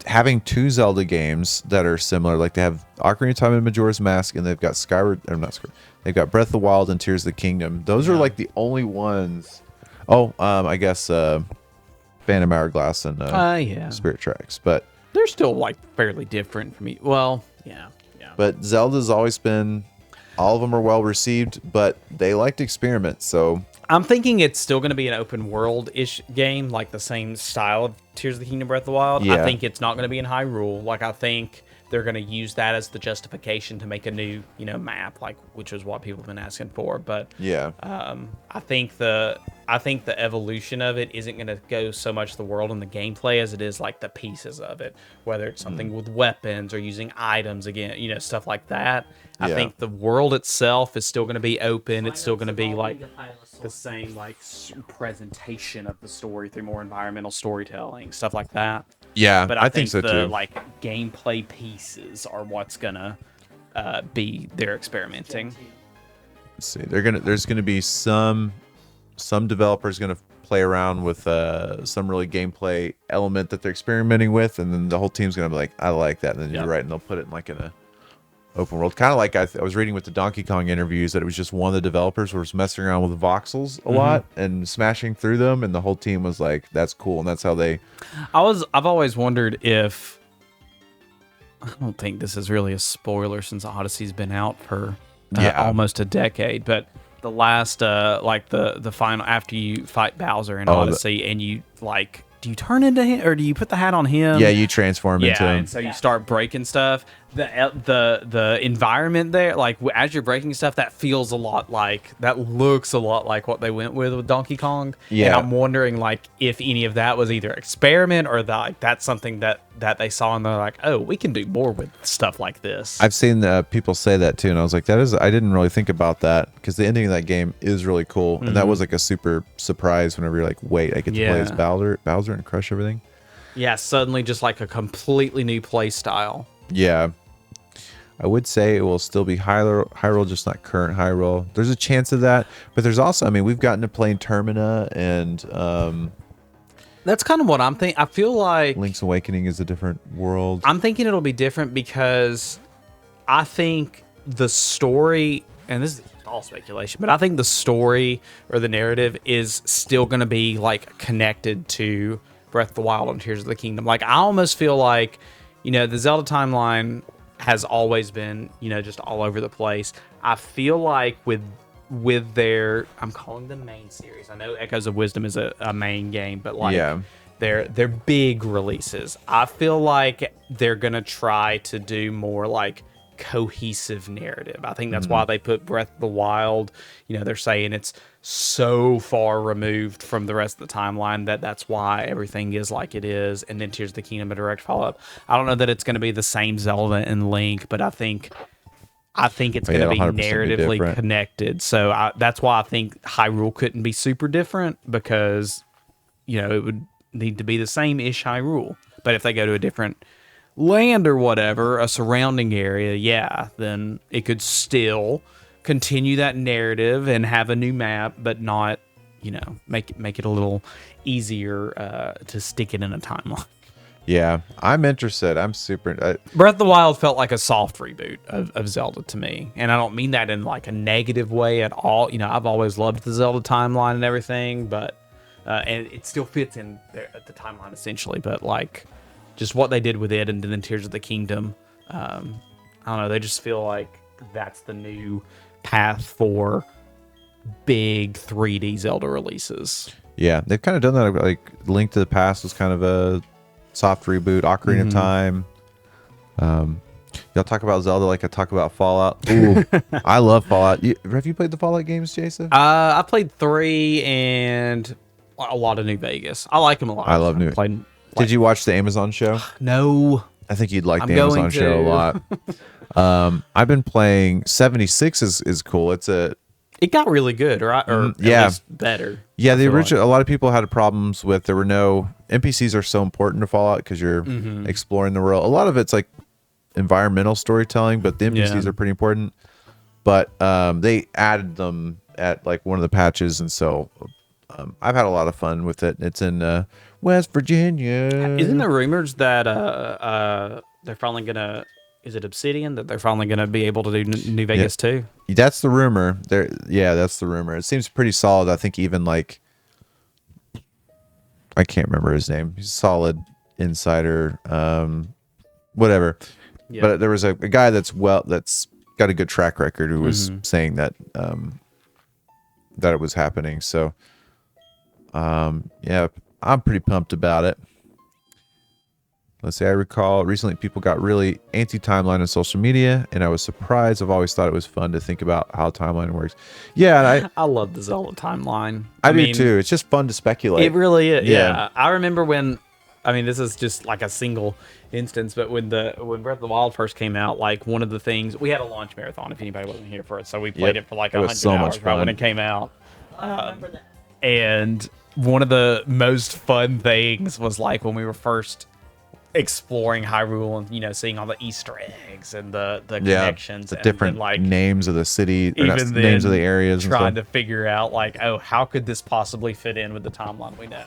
having two Zelda games that are similar. Like they have Ocarina of Time and Majora's Mask, and they've got they've got Breath of the Wild and Tears of the Kingdom. Those are like the only ones. I guess Phantom Hourglass and Spirit Tracks, but they're still like fairly different from me. Well, yeah. But Zelda's always been, all of them are well received, but they like to experiment. So I'm thinking it's still going to be an open world-ish game, like the same style of Tears of the Kingdom, Breath of the Wild. Yeah. I think it's not going to be in Hyrule. Like I think they're going to use that as the justification to make a new, map, like which is what people have been asking for. But yeah, I think the evolution of it isn't going to go so much the world and the gameplay as it is like the pieces of it, whether it's something with weapons or using items again, stuff like that. I think the world itself is still going to be open. It's still going to be like the same like presentation of the story through more environmental storytelling, stuff like that. Yeah, but I think so the too. like gameplay pieces are what's gonna be their experimenting. Let's see, there's gonna be some developers gonna play around with some really gameplay element that they're experimenting with, and then the whole team's gonna be like, I like that, and then you're right, and they'll put it in like in a open world, kind of like I was reading with the Donkey Kong interviews that it was just one of the developers was messing around with voxels a lot and smashing through them, and the whole team was like, that's cool, and that's how they. I've always wondered if, I don't think this is really a spoiler since Odyssey's been out for almost a decade, but the last like the final after you fight Bowser in Odyssey and you like, do you turn into him or do you put the hat on him? Yeah, you transform into him. And so you start breaking stuff. The environment there, like as you're breaking stuff, that feels a lot like, that looks a lot like what they went with Donkey Kong. Yeah. And I'm wondering like if any of that was either experiment or that's something that they saw and they're like, oh, we can do more with stuff like this. I've seen people say that too, and I was like, I didn't really think about that, because the ending of that game is really cool, and that was like a super surprise whenever you're like, wait, I get to play as Bowser and crush everything. Yeah, suddenly just like a completely new play style. Yeah. I would say it will still be Hyrule, just not current Hyrule. There's a chance of that, but there's also, I mean, we've gotten to playing Termina, and that's kind of what I'm thinking. I feel like Link's Awakening is a different world. I'm thinking it'll be different because I think the story, and this is all speculation, but I think the story or the narrative is still going to be like connected to Breath of the Wild and Tears of the Kingdom. Like I almost feel like, the Zelda timeline has always been, just all over the place. I feel like with their, I'm calling them main series. I know Echoes of Wisdom is a main game, but like they're big releases. I feel like they're gonna try to do more like cohesive narrative. I think that's why they put Breath of the Wild, they're saying it's so far removed from the rest of the timeline that's why everything is like it is, and then Tears of the Kingdom a direct follow-up. I don't know that it's going to be the same Zelda and Link, but I think I think it's Oh, going to yeah, be 100% be narratively different. connected. So that's why I think Hyrule couldn't be super different because, it would need to be the same-ish Hyrule. But if they go to a different land or whatever, a surrounding area, yeah, then it could still continue that narrative and have a new map, but not, make it a little easier to stick it in a timeline. Yeah, I'm interested. I'm super. Breath of the Wild felt like a soft reboot of Zelda to me. And I don't mean that in like a negative way at all. I've always loved the Zelda timeline and everything, but and it still fits in the timeline essentially. But like just what they did with it and then Tears of the Kingdom, I don't know. They just feel like that's the new path for big 3D Zelda releases. Yeah, they've kind of done that. Like Link to the Past was kind of a soft reboot. Ocarina of Time. Y'all talk about Zelda like I talk about Fallout. Ooh, I love Fallout. Have you played the Fallout games, Jason? I played 3 and a lot of New Vegas. I like them a lot. I love New. Did you watch the Amazon show? No. I think you'd like the Amazon show a lot. I've been playing 76 is cool. It got really good, right? Or at least better. Yeah, the original. A lot of people had problems with there were no NPCs are so important to Fallout because you're exploring the world. A lot of it's like environmental storytelling, but the NPCs are pretty important. But they added them at like one of the patches, and so I've had a lot of fun with it. It's in West Virginia. Isn't there rumors that they're finally gonna? Is it Obsidian that they're finally gonna be able to do New Vegas too? That's the rumor. That's the rumor. It seems pretty solid. I think even like I can't remember his name. He's a solid insider. Whatever. Yeah. But there was a guy that's got a good track record who was saying that that it was happening. So yeah, I'm pretty pumped about it. Let's say I recall recently people got really anti-timeline on social media, and I was surprised. I've always thought it was fun to think about how timeline works. Yeah, and I love the Zelda timeline. I mean, do too. It's just fun to speculate. It really is. Yeah. I remember when, this is just like a single instance, but when Breath of the Wild first came out, like one of the things, we had a launch marathon if anybody wasn't here for it, so we played it for like 100 hours right when it came out. And one of the most fun things was like when we were first exploring Hyrule and seeing all the Easter eggs and the connections, the and different like names of the city, or even names of the areas, trying to figure out like, oh, how could this possibly fit in with the timeline we know?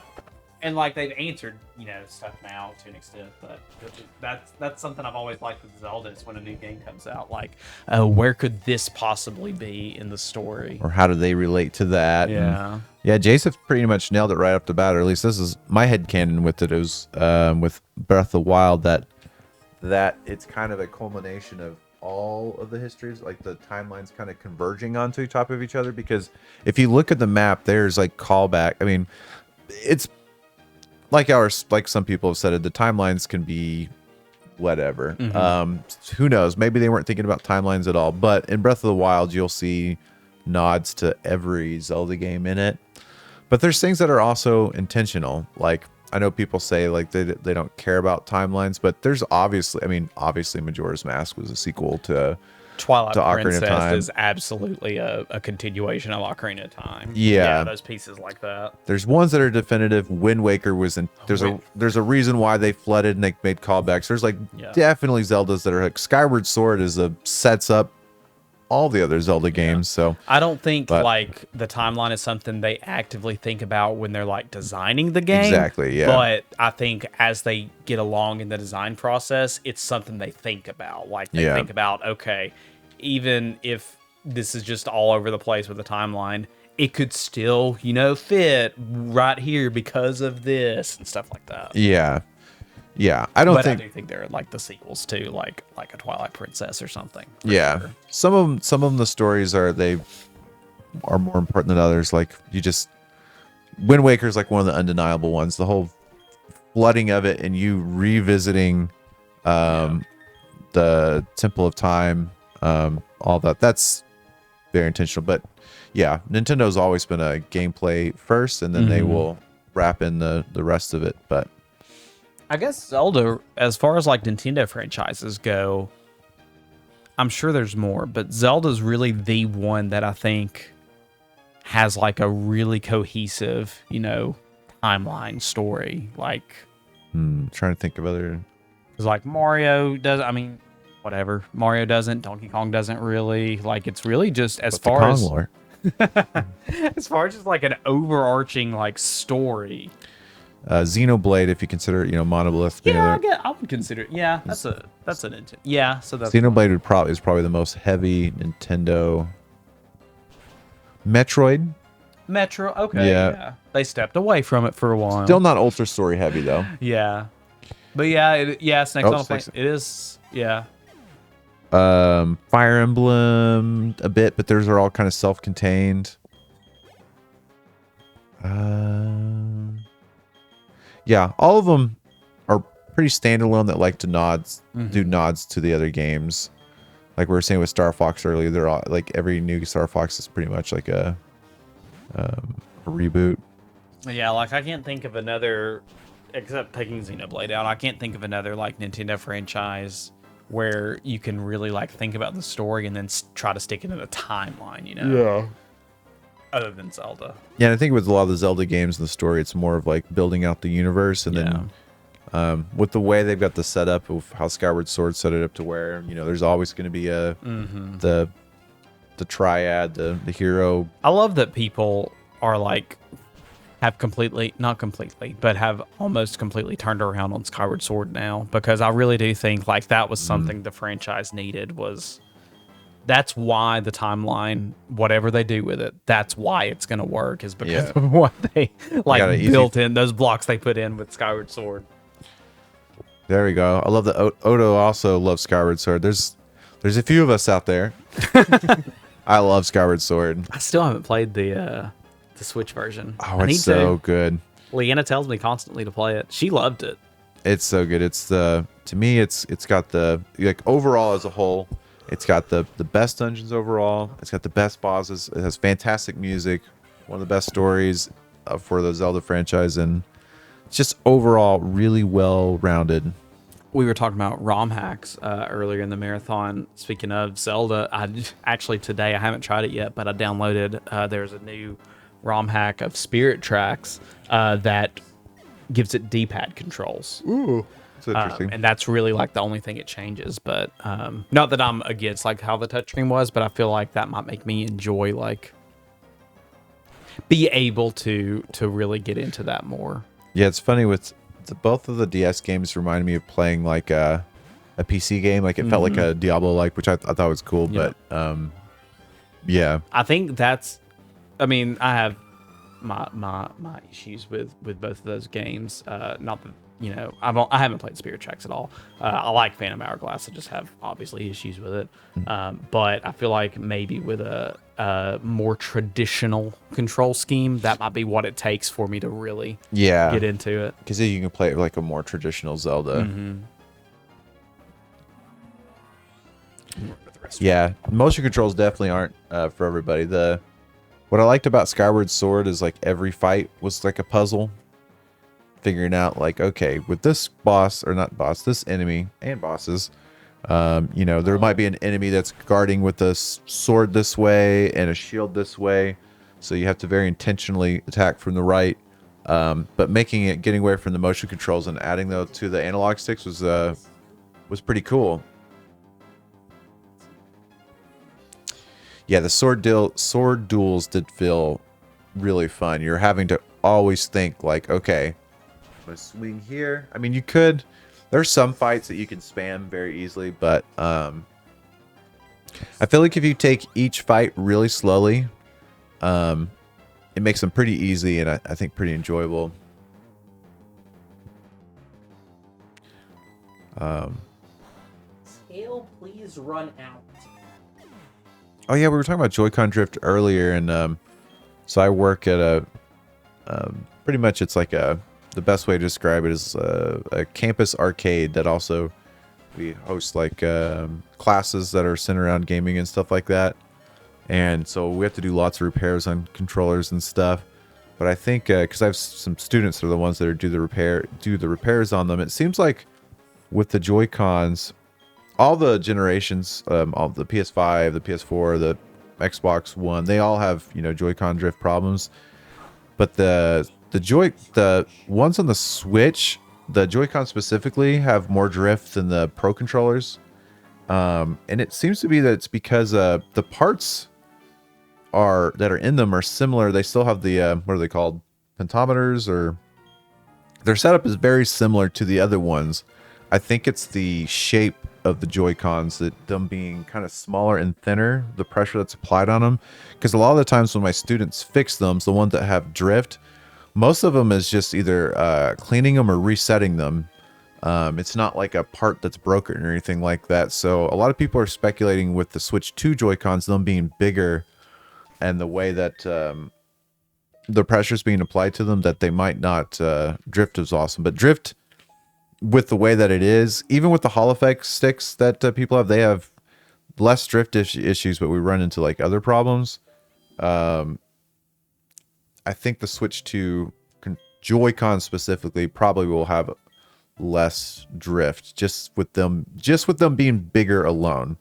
And like they've answered stuff now to an extent, but that's something I've always liked with Zelda is when a new game comes out, like, oh, where could this possibly be in the story, or how do they relate to that? Yeah, Jason pretty much nailed it right off the bat, or at least this is my headcanon with it. It was with Breath of the Wild that it's kind of a culmination of all of the histories, like the timelines kind of converging onto top of each other. Because if you look at the map, there's like callback. I mean, it's like some people have said it, the timelines can be whatever. Who knows? Maybe they weren't thinking about timelines at all. But in Breath of the Wild, you'll see nods to every Zelda game in it. But there's things that are also intentional. Like I know people say like they don't care about timelines, but there's obviously Majora's Mask was a sequel to Twilight Ocarina of Time. Princess is absolutely a continuation of Ocarina of Time. Yeah, those pieces like that. There's ones that are definitive. Wind Waker was in. There's a reason why they flooded and they made callbacks. There's like definitely Zeldas that are like Skyward Sword sets up all the other Zelda games. So I don't think like the timeline is something they actively think about when they're like designing the game. Exactly. Yeah. But I think as they get along in the design process, it's something they think about. Like they think about, okay, even if this is just all over the place with the timeline, it could still, fit right here because of this and stuff like that. Yeah. Yeah, I do think they're like the sequels to like a Twilight Princess or something. Yeah, sure. Some of them the stories are more important than others. Like Wind Waker is like one of the undeniable ones. The whole flooding of it and you revisiting the Temple of Time, all that's very intentional. But yeah, Nintendo's always been a gameplay first, and then they will wrap in the rest of it. But I guess Zelda, as far as like Nintendo franchises go, I'm sure there's more, but Zelda's really the one that I think has like a really cohesive, timeline story. Like, Trying to think of other. because like Mario does, I mean, whatever. Mario doesn't, Donkey Kong doesn't really. Like, it's really just as What's the far Kong as lore? as far as just like an overarching like story. Xenoblade, if you consider Monolith. being Yeah, there. I would consider it. Yeah, that's a Nintendo. Yeah, so that's Xenoblade is probably the most heavy Nintendo. Metroid, Metro. Okay, Yeah. yeah. They stepped away from it for a while. still not ultra story heavy though. Yeah, but yeah, Snake's Oh, on a plane. Snake's- It is. Yeah. Fire Emblem a bit, but theirs are all kind of self-contained. Yeah, all of them are pretty standalone that like to do nods to the other games. Like we were saying with Star Fox earlier, they're all like every new Star Fox is pretty much like a reboot. Yeah, like I can't think of another, except taking Xenoblade out. I can't think of another like Nintendo franchise where you can really like think about the story and then try to stick it in a timeline. Yeah. Other than Zelda. Yeah, and I think with a lot of the Zelda games and the story, it's more of like building out the universe, and then with the way they've got the setup of how Skyward Sword set it up to where there's always going to be the triad, the hero. I love that people are like have not completely, but have almost completely turned around on Skyward Sword now, because I really do think like that was something the franchise needed. That's why the timeline, whatever they do with it, that's why it's going to work, is because of what they like built in, those blocks they put in with Skyward Sword. There we go. I love that Odo also loves Skyward Sword. There's a few of us out there. I love Skyward Sword. I still haven't played the Switch version. Oh, I need it's so to. good. Leanna tells me constantly to play it. She loved it. It's so good. To me, it's got the, like, overall as a whole, it's got the best dungeons overall. It's got the best bosses. It has fantastic music. One of the best stories for the Zelda franchise, and it's just overall really well rounded. We were talking about ROM hacks earlier in the marathon. Speaking of Zelda, today I haven't tried it yet, but I downloaded. There's a new ROM hack of Spirit Tracks that gives it D-pad controls. Ooh, that's interesting. And that's really like the only thing it changes. But not that I'm against like how the touchscreen was, but I feel like that might make me enjoy like be able to really get into that more. Yeah, it's funny with both of the DS games reminded me of playing like a PC game. Like it felt like a Diablo-like, which I thought was cool. Yeah. But yeah, I think that's. I mean, I have my issues with both of those games. Not that I haven't played Spirit Tracks at all. I like Phantom Hourglass. I just have obviously issues with it. But I feel like maybe with a more traditional control scheme, that might be what it takes for me to really get into it. Because you can play it like a more traditional Zelda. Yeah, motion controls definitely aren't for everybody. What I liked about Skyward Sword is like every fight was like a puzzle. Figuring out like, okay, with this boss, or not boss, this enemy and bosses, there might be an enemy that's guarding with a sword this way and a shield this way. So you have to very intentionally attack from the right. But getting away from the motion controls and adding those to the analog sticks was pretty cool. Yeah, the sword duels did feel really fun. You're having to always think like, okay, I'm gonna swing here. I mean, there's some fights that you can spam very easily, but I feel like if you take each fight really slowly, it makes them pretty easy and I think pretty enjoyable. Tail, please run out. Oh yeah, we were talking about Joy-Con drift earlier, and so I work at pretty much it's like the best way to describe it is a campus arcade that also we host like classes that are centered around gaming and stuff like that, and so we have to do lots of repairs on controllers and stuff. But I think because I have some students that are the ones that do the repairs on them, it seems like with the Joy-Cons, all the generations, all the PS5, the PS4, the Xbox One, they all have, you know, Joy-Con drift problems. But the ones on the Switch, the Joy-Con specifically, have more drift than the Pro controllers. And it seems to be that it's because the parts that are in them are similar. They still have the what are they called? Pentometers, or their setup is very similar to the other ones. I think it's the shape of the Joy-Cons, that them being kind of smaller and thinner, the pressure that's applied on them. Because a lot of the times when my students fix them, the ones that have drift, most of them is just either cleaning them or resetting them. It's not like a part that's broken or anything like that. So a lot of people are speculating with the Switch 2 Joy-Cons, them being bigger, and the way that the pressure's being applied to them, that they might not drift as awesome. But drift, with the way that it is, even with the Hall effect sticks that people have, they have less drift issues, but we run into like other problems. I think the Switch 2 Joy-Con specifically probably will have less drift, just with them being bigger alone.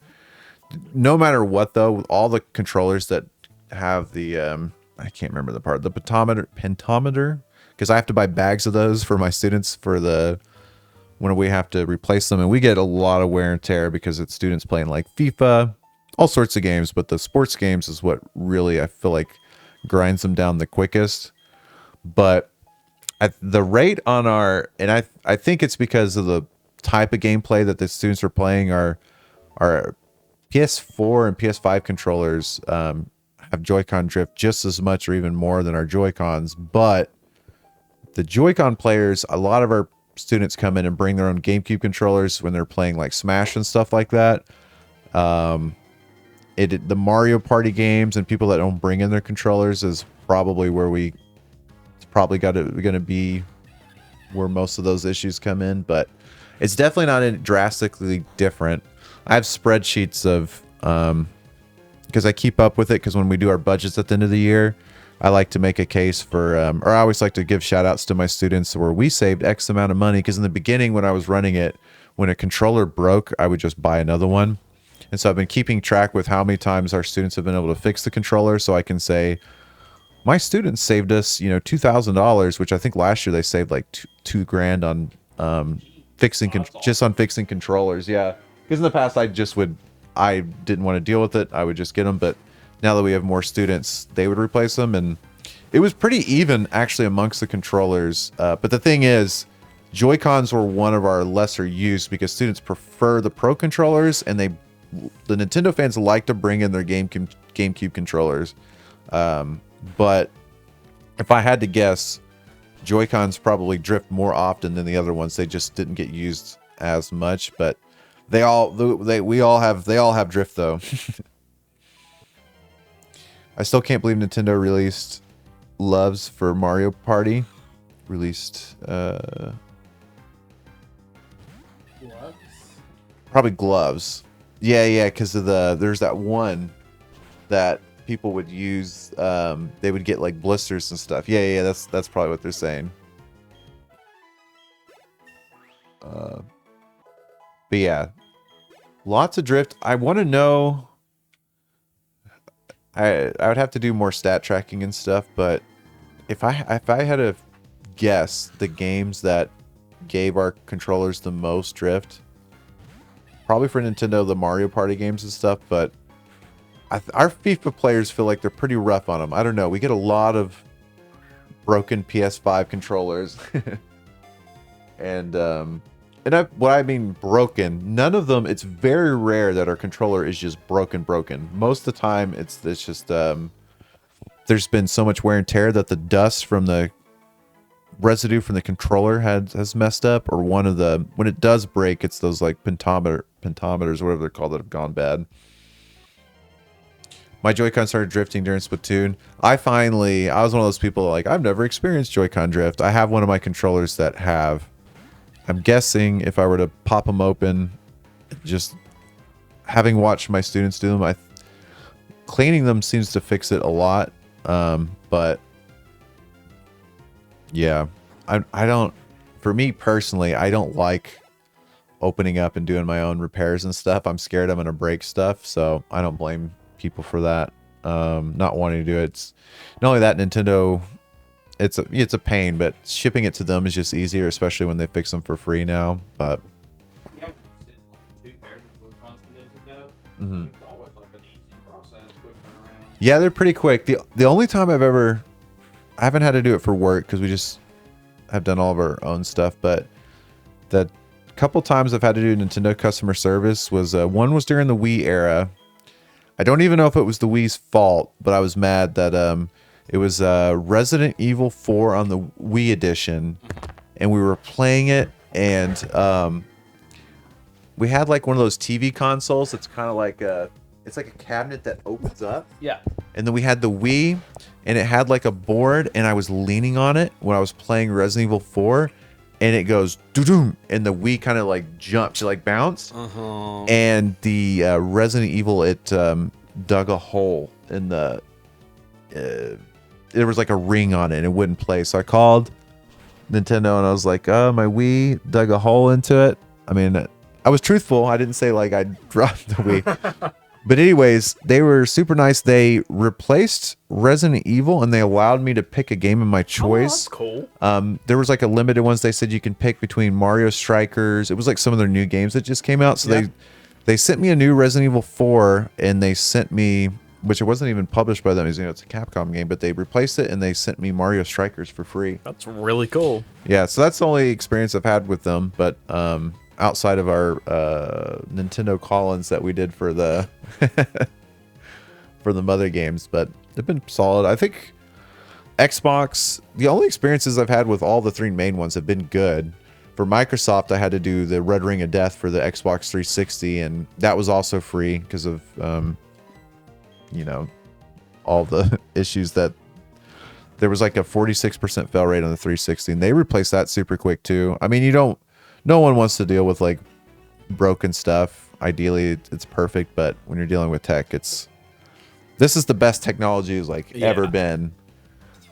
No matter what though, all the controllers that have the I can't remember the part, the pentometer, because I have to buy bags of those for my students for when we have to replace them, and we get a lot of wear and tear because it's students playing like FIFA, all sorts of games, but the sports games is what really I feel like grinds them down the quickest. But at the rate on and I think it's because of the type of gameplay that the students are playing. Our PS4 and PS5 controllers have Joy-Con drift just as much or even more than our Joy-Cons, but the Joy-Con players, a lot of our students come in and bring their own GameCube controllers when they're playing like Smash and stuff like that. The Mario Party games and people that don't bring in their controllers is probably where it's probably going to be where most of those issues come in, but it's definitely not drastically different. I have spreadsheets of because I keep up with it, because when we do our budgets at the end of the year, I like to make a case for, or I always like to give shout outs to my students where we saved X amount of money. Because in the beginning, when I was running it, when a controller broke, I would just buy another one. And so I've been keeping track with how many times our students have been able to fix the controller, so I can say, my students saved us, you know, $2,000, which I think last year they saved like $2,000 on fixing controllers. Yeah, because in the past I didn't want to deal with it. I would just get them, but now that we have more students, they would replace them, and it was pretty even actually amongst the controllers. But the thing is, Joy-Cons were one of our lesser used because students prefer the Pro controllers, and the Nintendo fans like to bring in their GameCube controllers. But if I had to guess, Joy-Cons probably drift more often than the other ones. They just didn't get used as much, but they all have drift though. I still can't believe Nintendo released Loves for Mario Party. Probably gloves. Yeah, because of there's that one that people would use. They would get like blisters and stuff. Yeah, that's probably what they're saying. But yeah, lots of drift. I want to know. I would have to do more stat tracking and stuff, but if I had to guess the games that gave our controllers the most drift, probably for Nintendo, the Mario Party games and stuff, but our FIFA players feel like they're pretty rough on them. I don't know. We get a lot of broken PS5 controllers. What I mean broken, none of them, it's very rare that our controller is just broken. Most of the time, it's just, there's been so much wear and tear that the dust from the residue from the controller has messed up, or when it does break, it's those like pentometers, whatever they're called, that have gone bad. My Joy-Con started drifting during Splatoon. I was one of those people like, I've never experienced Joy-Con drift. I have one of my controllers that have. I'm guessing if I were to pop them open, just having watched my students do them, cleaning them seems to fix it a lot. But yeah, I don't, for me personally, I don't like opening up and doing my own repairs and stuff. I'm scared I'm gonna break stuff, so I don't blame people for that. Not wanting to do it. It's not only that Nintendo, it's a pain, but shipping it to them is just easier, especially when they fix them for free now. But yeah, they're pretty quick. The only time I haven't had to do it for work because we just have done all of our own stuff, but the couple times I've had to do Nintendo customer service was one was during the Wii era. I don't even know if it was the Wii's fault, but I was mad that it was Resident Evil 4 on the Wii edition, and we were playing it, and we had like one of those TV consoles that's kind of like it's like a cabinet that opens up. Yeah. And then we had the Wii, and it had like a board, and I was leaning on it when I was playing Resident Evil 4, and it goes doo-doom, and the Wii kind of like jumps, it like bounced, and the Resident Evil, it dug a hole in the. There was like a ring on it, and it wouldn't play. So I called Nintendo, and I was like, "Oh, my Wii dug a hole into it." I mean, I was truthful. I didn't say like I dropped the Wii. But anyways, they were super nice. They replaced Resident Evil, and they allowed me to pick a game of my choice. Oh, that's cool. There was like a limited ones. They said you can pick between Mario Strikers. It was like some of their new games that just came out. So they sent me a new Resident Evil 4, and they sent me, which it wasn't even published by them. It's a Capcom game, but they replaced it, and they sent me Mario Strikers for free. That's really cool. Yeah, so that's the only experience I've had with them. But outside of our Nintendo call-ins that we did for the for the mother games, but they've been solid. I think Xbox, the only experiences I've had with all the three main ones have been good. For Microsoft, I had to do the Red Ring of Death for the Xbox 360, and that was also free because of you know, all the issues that there was like a 46% fail rate on the 360, and they replaced that super quick too. I mean, no one wants to deal with like broken stuff. Ideally, it's perfect, but when you're dealing with tech, this is the best technology has like ever been.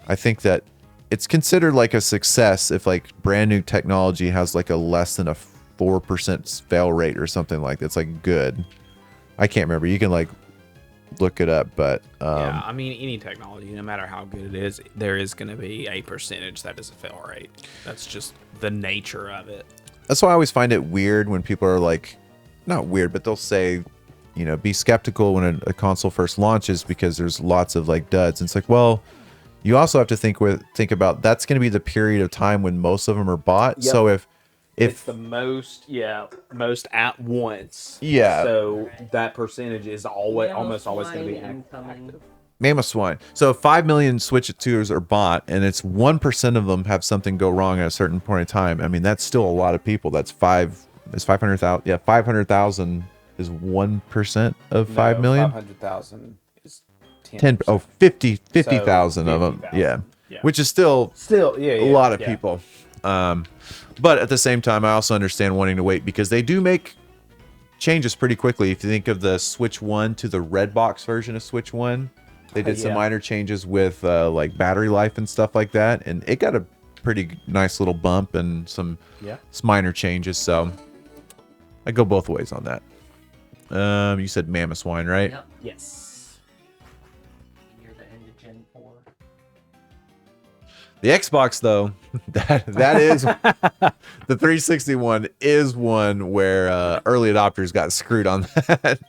I think that it's considered like a success if like brand new technology has like a less than a 4% fail rate or something like that. It's like good. I can't remember. You can like look it up, but yeah, I mean, any technology, no matter how good it is, there is going to be a percentage that is a fail rate. That's just the nature of it. That's why I always find it weird when people are like, not weird, but they'll say, you know, be skeptical when a console first launches because there's lots of like duds. And it's like, well, you also have to think about that's going to be the period of time when most of them are bought. Yep. So if it's the most at once. Yeah. So that percentage is almost always going to be active. Mammoth swine. So 5 million Switch 2s are bought, and it's 1% of them have something go wrong at a certain point in time. I mean, that's still a lot of people. That's 500,000. Yeah, 500,000 is 1% of 5 million. 500,000 is 10. Oh, 50,000 of them. Yeah. Which is still a lot of people. But at the same time, I also understand wanting to wait because they do make changes pretty quickly. If you think of the Switch 1 to the red box version of Switch 1, they did some minor changes with like battery life and stuff like that, and it got a pretty nice little bump and some minor changes. So I go both ways on that. You said Mammoth Swine, right? Yep. Yes. Near the end of Gen 4. The Xbox, though, that is the 360 one is one where early adopters got screwed on that.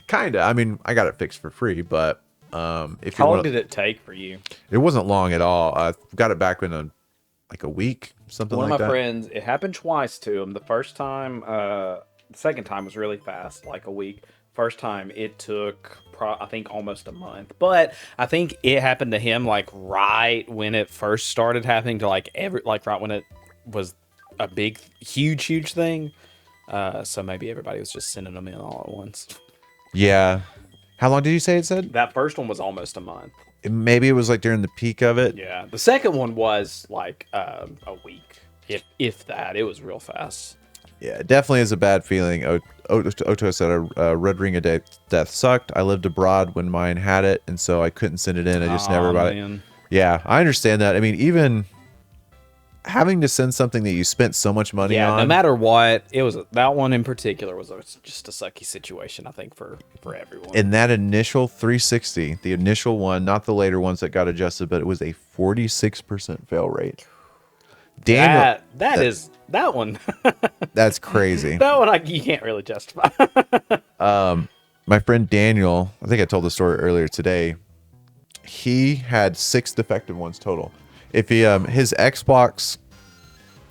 Kinda. I mean, I got it fixed for free, but if how long did it take for you? It wasn't long at all. I got it back in a week, something like that. One of my friends, it happened twice to him. The first time, the second time was really fast, like a week. First time, it took, I think, almost a month. But I think it happened to him like right when it first started happening to like right when it was a big, huge thing. So maybe everybody was just sending them in all at once. Yeah. How long did you say it said? That first one was almost a month. Maybe it was like during the peak of it. Yeah. The second one was like a week, if that. It was real fast. Yeah, it definitely is a bad feeling. Oto said a Red Ring of Death sucked. I lived abroad when mine had it, and so I couldn't send it in. I just never bought it. Yeah, I understand that. I mean, even having to send something that you spent so much money Yeah, on. no matter what, it was that one in particular was just a sucky situation. I think for everyone. In that initial 360, the initial one, not the later ones that got adjusted, but it was a 46% fail rate. Daniel, that one. That's crazy. That one you can't really justify. My friend Daniel, I think I told the story earlier today. He had 6 defective ones total. If he his Xbox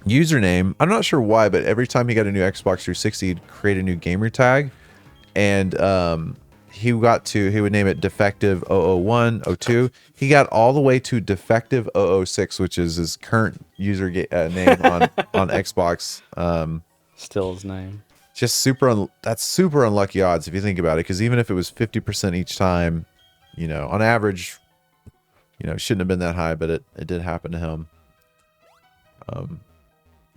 username, I'm not sure why, but every time he got a new Xbox 360, he'd create a new gamer tag, and he would name it defective 001, 02. He got all the way to defective 006, which is his current user name on Xbox. Still his name. Just that's super unlucky odds if you think about it, because even if it was 50% each time, on average, it shouldn't have been that high, but it did happen to him. But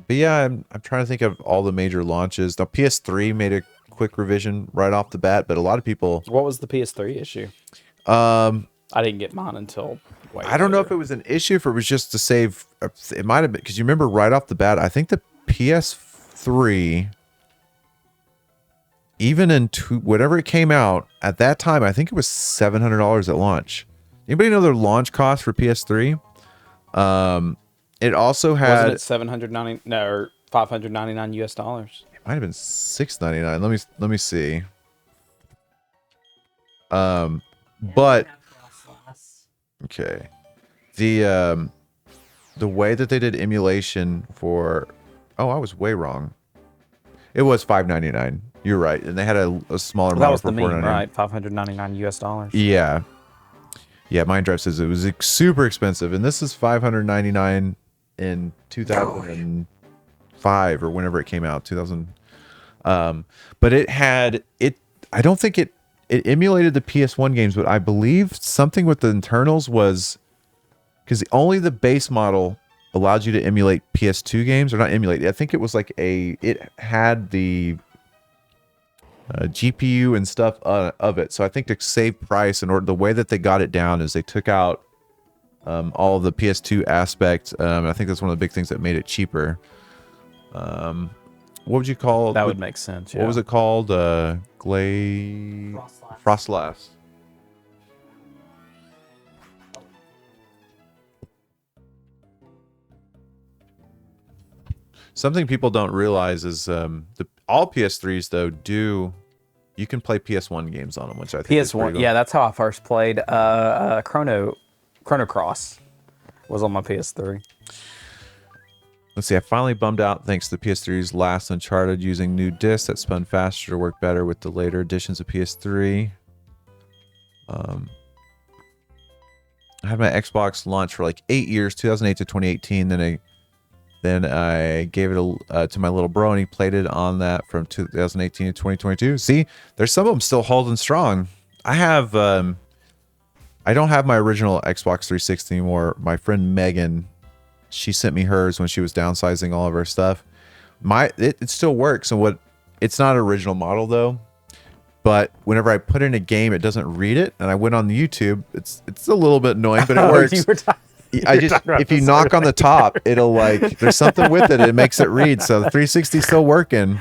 yeah, I'm trying to think of all the major launches. The PS3 made a quick revision right off the bat, but a lot of people. What was the PS3 issue? I didn't get mine until. I don't know if it was an issue, if it was just to save. It might have been, because you remember right off the bat, I think the PS3, even in whatever it came out at that time, I think it was $700 at launch. Anybody know their launch cost for PS3? It also had. Wasn't it $790 or $599 US dollars? It might have been $699. Let me see. But okay, the way that they did emulation for. Oh, I was way wrong. It was $599. You're right, and they had a smaller model That was for the meme, $499. right? $599 US dollars. Yeah. Yeah, Mind Drive says it was super expensive, and this is $599 in 2005 or whenever it came out, 2000. But I don't think it emulated the PS1 games, but I believe something with the internals was because only the base model allowed you to emulate PS2 games, or not emulate. I think it was like it had the GPU and stuff of it. So I think to save price, the way that they got it down is they took out all of the PS2 aspect. I think that's one of the big things that made it cheaper. What would you call that? Would make sense. Yeah. What was it called? Frostlass. Something people don't realize is all PS3s though you can play PS1 games on them, which I think is pretty PS1. cool. Yeah, that's how I first played Chrono Cross was on my PS3. Let's see, I finally bummed out thanks to the PS3's last Uncharted using new discs that spun faster to work better with the later editions of PS3. I had my Xbox launch for like 8 years, 2008 to 2018. Then I gave it to my little bro, and he played it on that from 2018 to 2022. See, there's some of them still holding strong. I don't have my original Xbox 360 anymore. My friend Megan, she sent me hers when she was downsizing all of her stuff. It still works, and it's not an original model though. But whenever I put in a game, it doesn't read it, and I went on YouTube. It's a little bit annoying, but it works. If you knock on the top, it'll there's something with it. It makes it read. So the 360 is still working.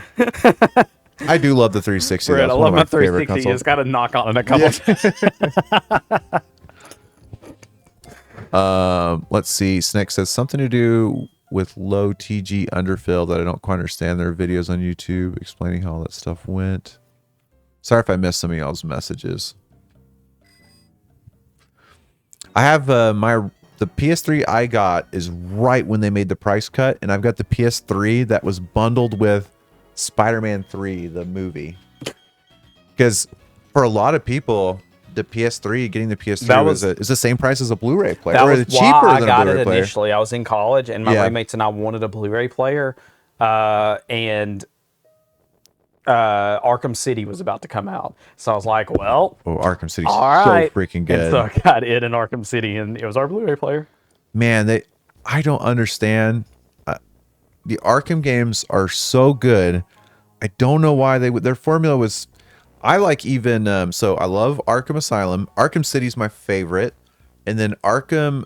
I do love the 360. Brett, That's I one love of my my favorite 360. consoles. It's got to knock on it a couple times. Let's see. Snake says something to do with low TG underfill that I don't quite understand. There are videos on YouTube explaining how all that stuff went. Sorry if I missed some of y'all's messages. I have the PS3 I got is right when they made the price cut, and I've got the PS3 that was bundled with Spider-Man 3, the movie. Because for a lot of people, the PS3, getting the PS3 is the same price as a Blu-ray player. That or was cheaper why I than got a Blu-ray it player. initially. I was in college, and my Yeah. roommates and I wanted a Blu-ray player, and Arkham City was about to come out, so I was like, "Well, Oh, Arkham City's all right." so freaking And good. so I got it in Arkham City, and it was our Blu-ray player. Man, I don't understand. The Arkham games are so good. I don't know why their formula was. I like even so. I love Arkham Asylum. Arkham City's my favorite, and then Arkham.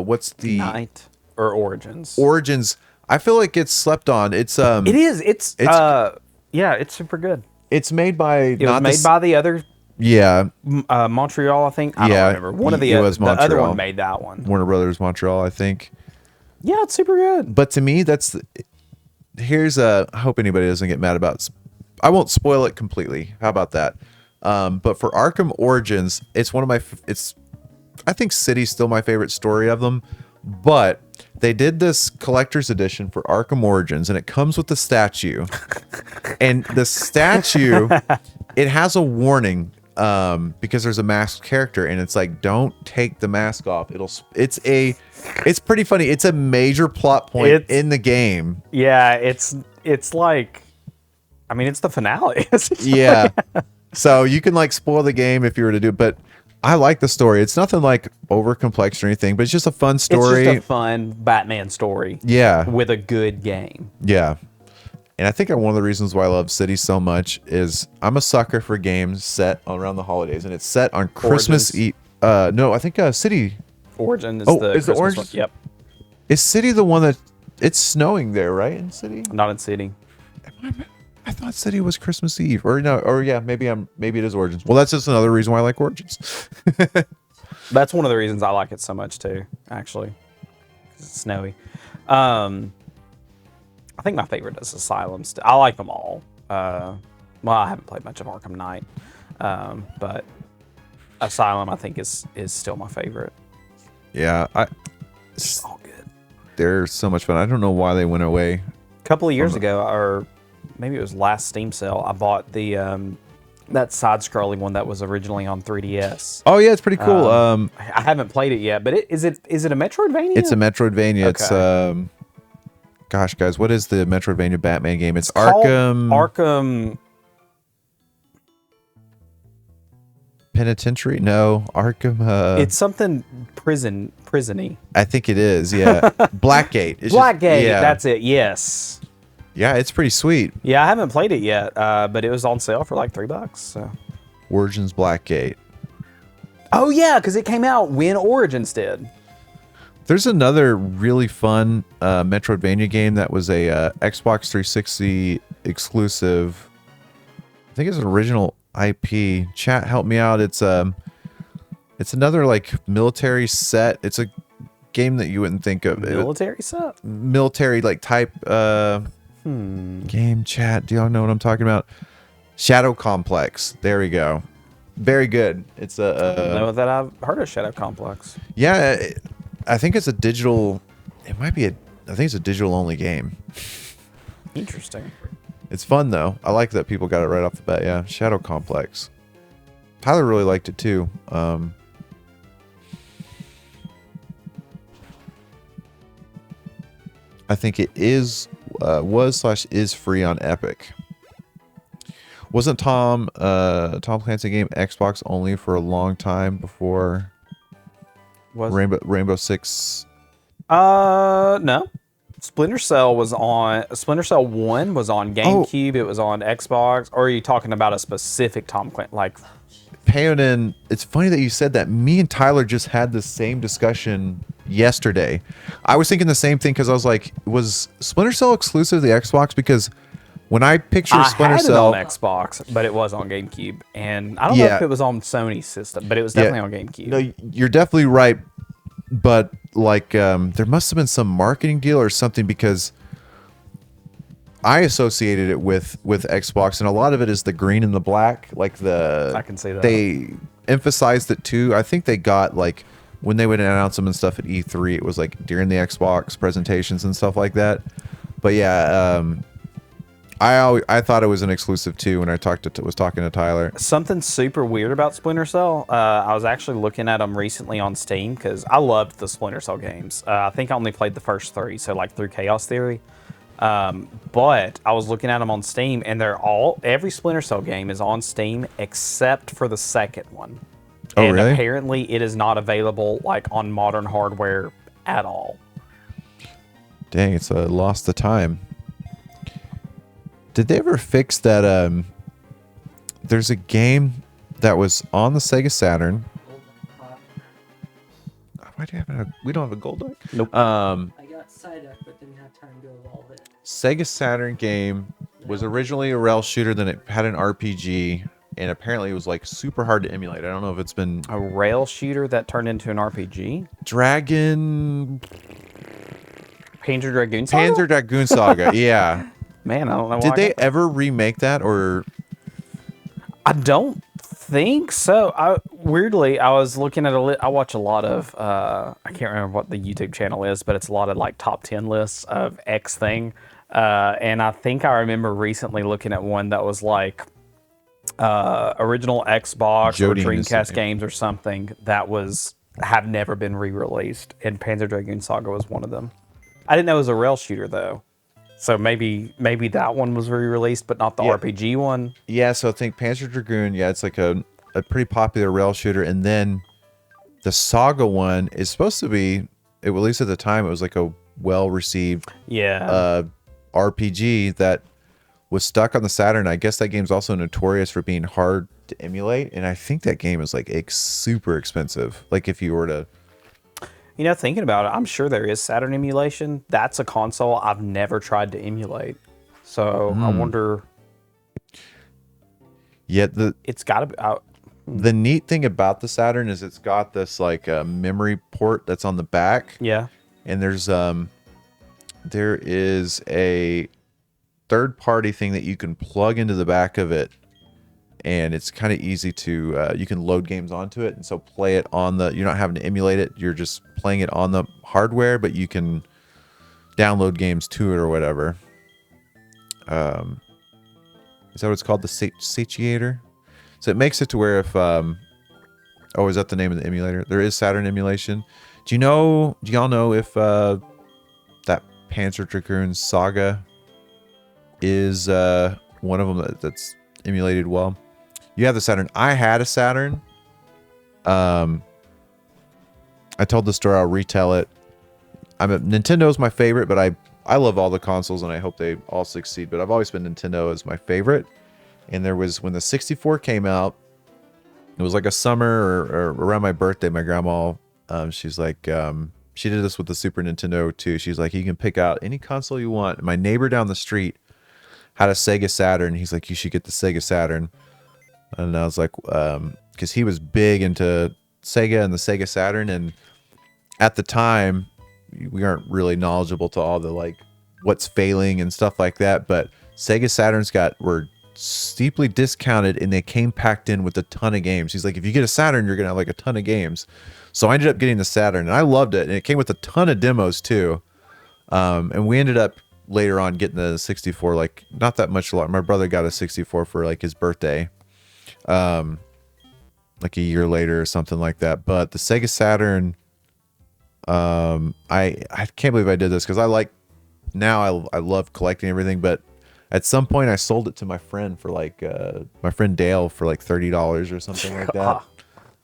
What's the Knight or Origins? Origins. I feel like it's slept on. It's It is. It's yeah, it's super good. It's made by It was made by the other yeah Montreal, I think. I don't remember. One of the it was the other Montreal. one made that one. Warner Brothers Montreal, I think. Yeah, it's super good. But to me, here's a. I hope anybody doesn't get mad about. I won't spoil it completely. How about that? But for Arkham Origins, it's one of my. I think City's still my favorite story of them, but they did this collector's edition for Arkham Origins, and it comes with the statue, and the statue, it has a warning because there's a masked character, and it's like, don't take the mask off. It's pretty funny. It's a major plot point in the game. Yeah, it's like, I mean, it's the finale. Yeah. So you can like spoil the game if you were to do it, but I like the story. It's nothing like over complex or anything, but it's just a fun story. It's just a fun Batman story. Yeah. With a good game. Yeah. And I think one of the reasons why I love City so much is I'm a sucker for games set around the holidays, and it's set on Christmas Eve. No, I think City. Origin is the Christmas Orange one. Yep. Is City the one that it's snowing there, right? In City? Not in City. I thought City was Christmas Eve, or no, or yeah, maybe it is Origins. Well, that's just another reason why I like Origins. That's one of the reasons I like it so much too, actually. 'Cause it's snowy. I think my favorite is Asylum. I like them all. Well, I haven't played much of Arkham Knight, but Asylum I think is still my favorite. Yeah, it's all good. They're so much fun. I don't know why they went away. A couple of years ago, or maybe it was last Steam sale, I bought the that side-scrolling one that was originally on 3DS. Oh yeah, it's pretty cool. I haven't played it yet, but is it a Metroidvania? It's a Metroidvania. Okay. It's gosh, guys, what is the Metroidvania Batman game? It's called Arkham Penitentiary? No, Arkham. It's something prison-y. I think it is. Yeah, Blackgate. Blackgate. That's it. Yes. Yeah, it's pretty sweet. Yeah, I haven't played it yet, but it was on sale for like $3. So. Origins Blackgate. Oh yeah, because it came out when Origins did. There's another really fun Metroidvania game that was a Xbox 360 exclusive. I think it's an original IP. Chat, help me out. It's another like military set. It's a game that you wouldn't think of. Military set? Military like type game. Chat, do y'all know what I'm talking about? Shadow Complex. There we go. Very good. It's I don't know that I've heard of Shadow Complex. Yeah, I think it's a digital. It might be I think it's a digital only game. Interesting. It's fun though. I like that people got it right off the bat. Yeah, Shadow Complex. Tyler really liked it too. I think it is is free on Epic. Wasn't Tom Clancy game Xbox only for a long time before Rainbow Six? No. Splinter Cell 1 was on GameCube. It was on Xbox. Or are you talking about a specific Tom Clancy? Like Payonin, it's funny that you said that. Me and Tyler just had the same discussion yesterday. I was thinking the same thing because I was like, was Splinter Cell exclusive to the Xbox? Because when I picture Splinter Cell on Xbox, but it was on GameCube, and I don't know if it was on Sony's system, but it was definitely on GameCube. No, you're definitely right, but like there must have been some marketing deal or something because I associated it with Xbox, and a lot of it is the green and the black, like I can see that. They emphasized it too. I think they got like when they would announce them and stuff at E3, it was like during the Xbox presentations and stuff like that. But yeah, I thought it was an exclusive too when I was talking to Tyler. Something super weird about Splinter Cell. I was actually looking at them recently on Steam because I loved the Splinter Cell games. I think I only played the first 3, so like through Chaos Theory. But I was looking at them on Steam, and every Splinter Cell game is on Steam except for the second one. Oh, and really? Apparently, it is not available like on modern hardware at all. Dang, it's a lost the time. Did they ever fix that? There's a game that was on the Sega Saturn. Why do you have we don't have a gold duck? Nope. Psyduck, but didn't have time to evolve it. Sega Saturn game was originally a rail shooter, then it had an RPG, and apparently it was like super hard to emulate. I don't know if it's been a rail shooter that turned into an RPG. Panzer Dragoon Saga. Panzer Dragoon Saga, yeah. Man, I don't know. Did they ever remake that, or? I don't think so. Weirdly, I was looking at I watch a lot of I can't remember what the YouTube channel is, but it's a lot of like top 10 lists of X thing. And I think I remember recently looking at one that was like original Xbox or Dreamcast games or something that have never been re-released, and Panzer Dragoon Saga was one of them. I didn't know it was a rail shooter though. So maybe that one was re-released, but not the RPG one. Yeah, so I think Panzer Dragoon, it's like a pretty popular rail shooter, and then the Saga one is supposed to be, at least at the time, it was like a well-received RPG that was stuck on the Saturn. I guess that game's also notorious for being hard to emulate, and I think that game is like super expensive. Like if you were to... You know, thinking about it, I'm sure there is Saturn emulation. That's a console I've never tried to emulate. So I wonder... Yeah, it's got to be out. The neat thing about the Saturn is it's got this like memory port that's on the back. Yeah. And there is a third-party thing that you can plug into the back of it, and it's kind of easy to you can load games onto it, and so play it on you're not having to emulate it, you're just playing it on the hardware, but you can download games to it or whatever. Is that what it's called, the satiator? So it makes it to where if is that the name of the emulator? There is Saturn emulation. Do y'all know if that Panzer Dragoon Saga is one of them that's emulated well? You have the Saturn. I had a Saturn. I told the story, I'll retell it. Nintendo's my favorite, but I love all the consoles and I hope they all succeed, but I've always been Nintendo as my favorite. And there was, when the 64 came out, it was like a summer or around my birthday, my grandma, she's like, she did this with the Super Nintendo too. She's like, you can pick out any console you want. And my neighbor down the street had a Sega Saturn. He's like, you should get the Sega Saturn. And I was like, because he was big into Sega and the Sega Saturn. And at the time, we aren't really knowledgeable to all the like what's failing and stuff like that. But Sega Saturns were steeply discounted, and they came packed in with a ton of games. He's like, if you get a Saturn, you're gonna have like a ton of games. So I ended up getting the Saturn, and I loved it, and it came with a ton of demos too. And we ended up later on getting the 64, like not that much longer. My brother got a 64 for like his birthday, like a year later or something like that. But the Sega Saturn, I can't believe I did this, because I love collecting everything, but at some point I sold it to my friend for like my friend Dale for like $30 or something like that.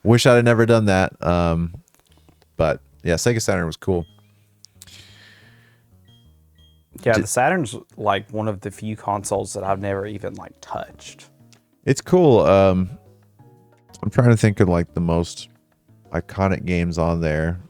Wish I'd have never done that. But yeah, Sega Saturn was cool. Yeah, the Saturn's like one of the few consoles that I've never even like touched. It's cool. I'm trying to think of like the most iconic games on there.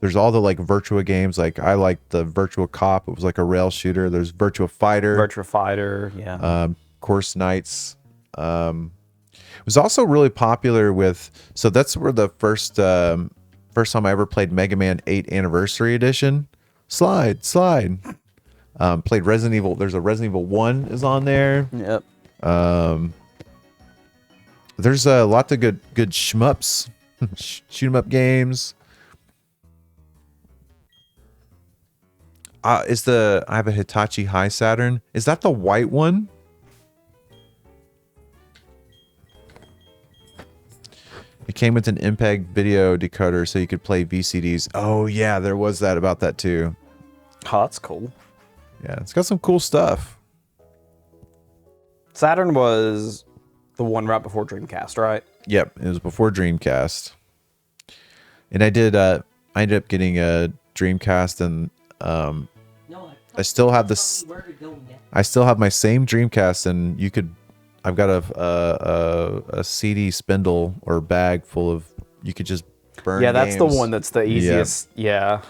There's all the like Virtua games. Like I like the Virtua Cop. It was like a rail shooter. There's Virtua Fighter. Yeah. Course Knights. It was also really popular with. So that's where the first time I ever played Mega Man 8 Anniversary Edition. Slide. Played Resident Evil. There's a Resident Evil 1 is on there. Yep. There's a lot of good shmups, shoot 'em up games. I have a Hitachi High Saturn. Is that the white one? It came with an MPEG video decoder so you could play VCDs. Oh yeah, there was that about that too. Oh, that's cool. Yeah, it's got some cool stuff. Saturn was the one right before Dreamcast, right? Yep, it was before Dreamcast. And I ended up getting a Dreamcast, and I still have this. I still have my same Dreamcast, and I've got a CD spindle or bag full of. You could just burn. Yeah, that's games. the one that's the easiest. Yeah.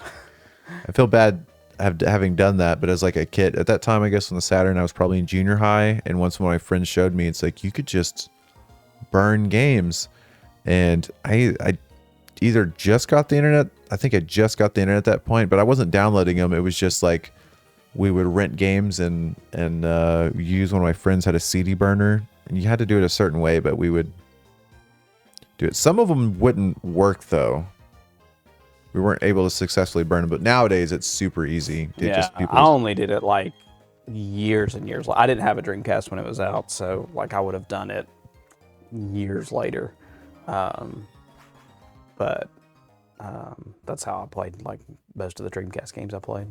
I feel bad. having done that, but as like a kid at that time, I guess on the Saturn, I was probably in junior high, and once one of my friends showed me, it's like you could just burn games, and I either just got the internet. I think I just got the internet at that point, but I wasn't downloading them. It was just like we would rent games and use one of my friends had a CD burner, and you had to do it a certain way, but we would do it. Some of them wouldn't work though. We weren't able to successfully burn them, but nowadays it's super easy. I only did it like years and years. I didn't have a Dreamcast when it was out, so like I would have done it years later. But that's how I played like most of the Dreamcast games I played.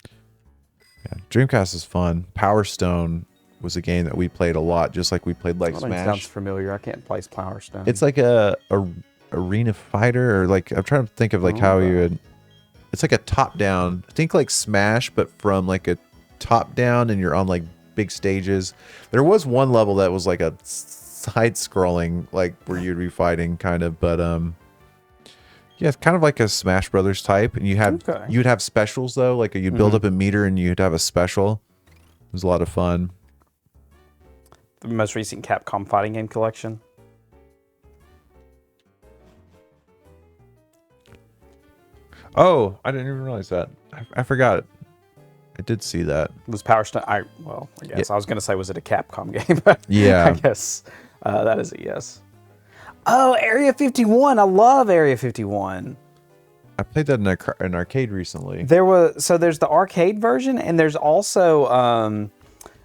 Yeah, Dreamcast is fun. Power Stone was a game that we played a lot, just like we played like Smash. Sounds familiar. I can't place Power Stone. It's like a arena fighter, or like I'm trying to think of like how you would. It's like a top down. Think like Smash, but from like a top down, and you're on like big stages. There was one level that was like a side scrolling, like where you'd be fighting kind of, but yeah, it's kind of like a Smash Brothers type, and you'd have specials though, like you'd build up a meter and you'd have a special. It was a lot of fun. The most recent Capcom fighting game collection. Oh, I didn't even realize that. I forgot it. I did see that. Was Power Stone? I guess I was going to say, was it a Capcom game? Yeah. I guess that is a yes. Oh, Area 51. I love Area 51. I played that in an arcade recently. There's the arcade version, and there's also on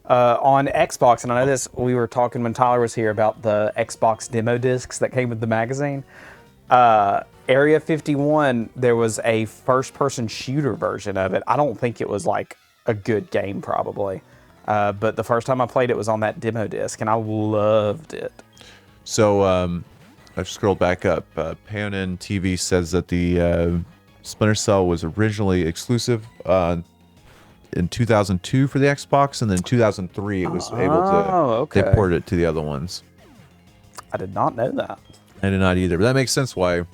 Xbox. And I know this, we were talking when Tyler was here about the Xbox demo discs that came with the magazine. Area 51, there was a first-person shooter version of it. I don't think it was like a good game, probably. But the first time I played it was on that demo disc, and I loved it. So I've scrolled back up. Payonin TV says that the Splinter Cell was originally exclusive in 2002 for the Xbox, and then in 2003 it was able to they ported it to the other ones. I did not know that. I did not either, but that makes sense why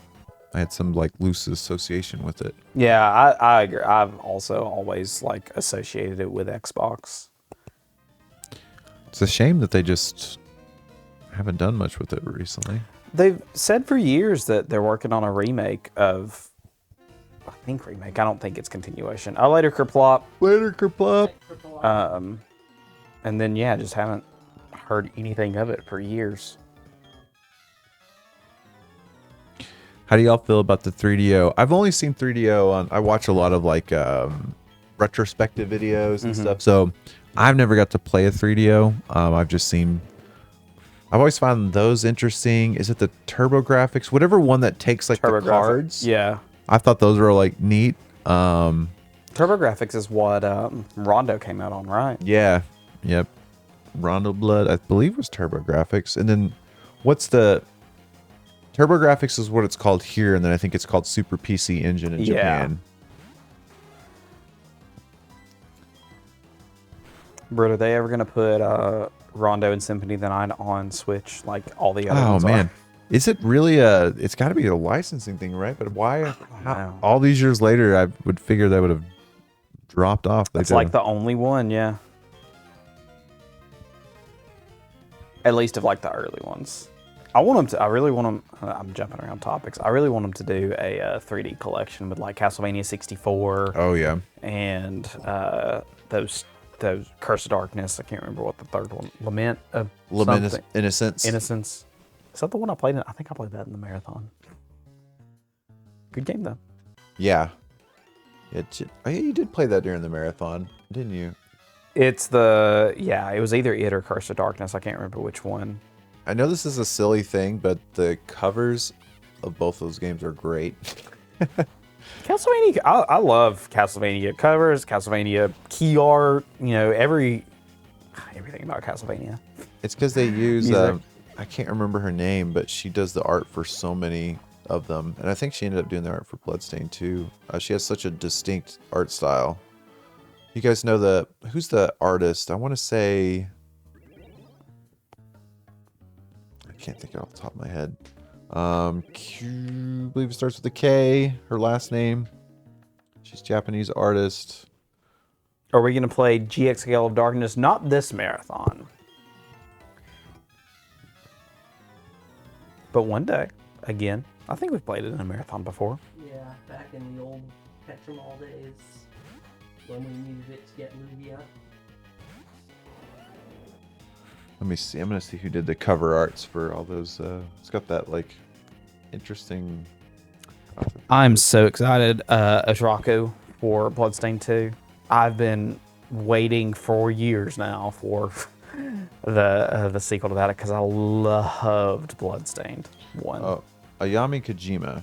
I had some like loose association with it. Yeah, I agree. I've also always like associated it with Xbox. It's a shame that they just haven't done much with it recently. They've said for years that they're working on a remake of, I don't think it's continuation. Later Kerplop. Later Kerplop. And then yeah, just haven't heard anything of it for years. How do y'all feel about the 3DO? I've only seen 3DO on. I watch a lot of like retrospective videos and stuff. So I've never got to play a 3DO. I've just seen. I've always found those interesting. Is it the TurboGrafx? Whatever one that takes like the cards. Yeah. I thought those were like neat. TurboGrafx is what Rondo came out on, right? Yeah. Yep. Rondo Blood, I believe, was TurboGrafx. And then what's the TurboGrafx is what it's called here, and then I think it's called Super PC Engine in Japan. Britt, are they ever going to put Rondo and Symphony of the Night on Switch like all the other ones man. are? Is it really it's got to be a licensing thing, right? But why? All these years later, I would figure that would have dropped off. It's like the only one, yeah. At least of like the early ones. I really want them, I'm jumping around topics. I really want them to do a 3D collection with like Castlevania 64. Oh, yeah. And those Curse of Darkness. I can't remember what the third one. Lament of Innocence. Innocence. Is that the one I played in? I think I played that in the marathon. Good game, though. Yeah. You did play that during the marathon, didn't you? It was either it or Curse of Darkness. I can't remember which one. I know this is a silly thing, but the covers of both those games are great. Castlevania, I love Castlevania covers, Castlevania key art, everything about Castlevania. It's because they use, I can't remember her name, but she does the art for so many of them. And I think she ended up doing the art for Bloodstained too. She has such a distinct art style. You guys know who's the artist? I want to say, I can't think off the top of my head. I believe it starts with a K, her last name. She's Japanese artist. Are we gonna play GX Gale of Darkness? Not this marathon, but one day again. I think we've played it in a marathon before. Yeah, back in the old Catch 'em All days when we needed it to get Lugia. Let me see. I'm gonna see who did the cover arts for all those. It's got that like interesting. I'm so excited, Ashraku, for Bloodstained 2. I've been waiting for years now for the sequel to that because I loved Bloodstained 1. Oh, Ayami Kojima.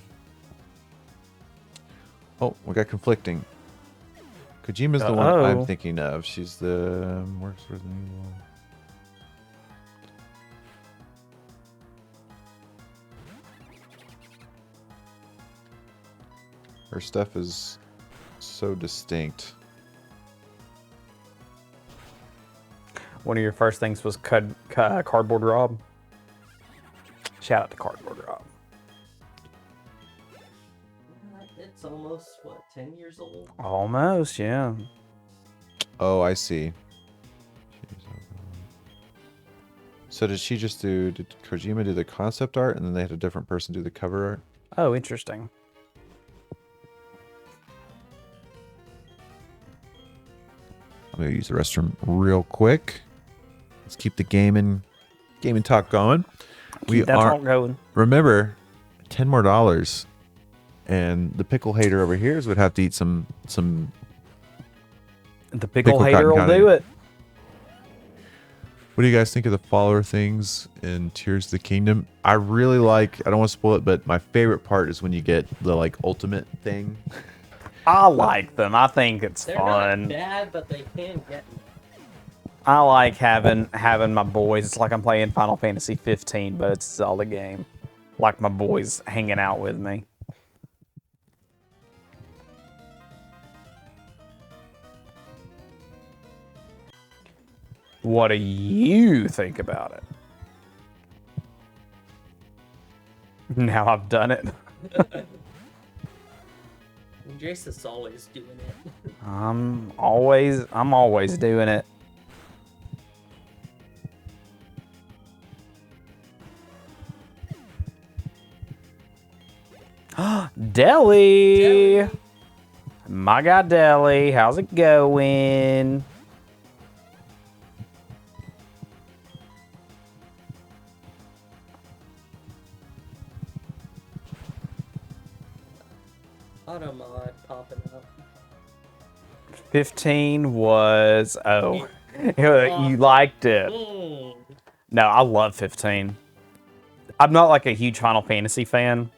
Oh, we got conflicting. Kojima's the one I'm thinking of. She's the works for the new one. Her stuff is so distinct. One of your first things was Cardboard Rob. Shout out to Cardboard Rob. It's almost, what, 10 years old? Almost, yeah. Oh, I see. So did she just do? Did Kojima do the concept art, and then they had a different person do the cover art? Oh, interesting. I'm gonna use the restroom real quick. Let's keep the gaming talk going. Keep that talk going. Remember, $10 more, and the pickle hater over here would have to eat some. The pickle hater will do it. What do you guys think of the follower things in Tears of the Kingdom? I really like. I don't want to spoil it, but my favorite part is when you get the like ultimate thing. I like them. I think it's They're fun. not bad, but they can get me. I like having my boys. It's like I'm playing Final Fantasy 15, but it's a Zelda game. Like my boys hanging out with me. What do you think about it? Now I've done it. Jace is always doing it. I'm always doing it. Deli! My guy Deli, how's it going? Automod popping up. 15 was you liked it. No, I love 15. I'm not like a huge Final Fantasy fan.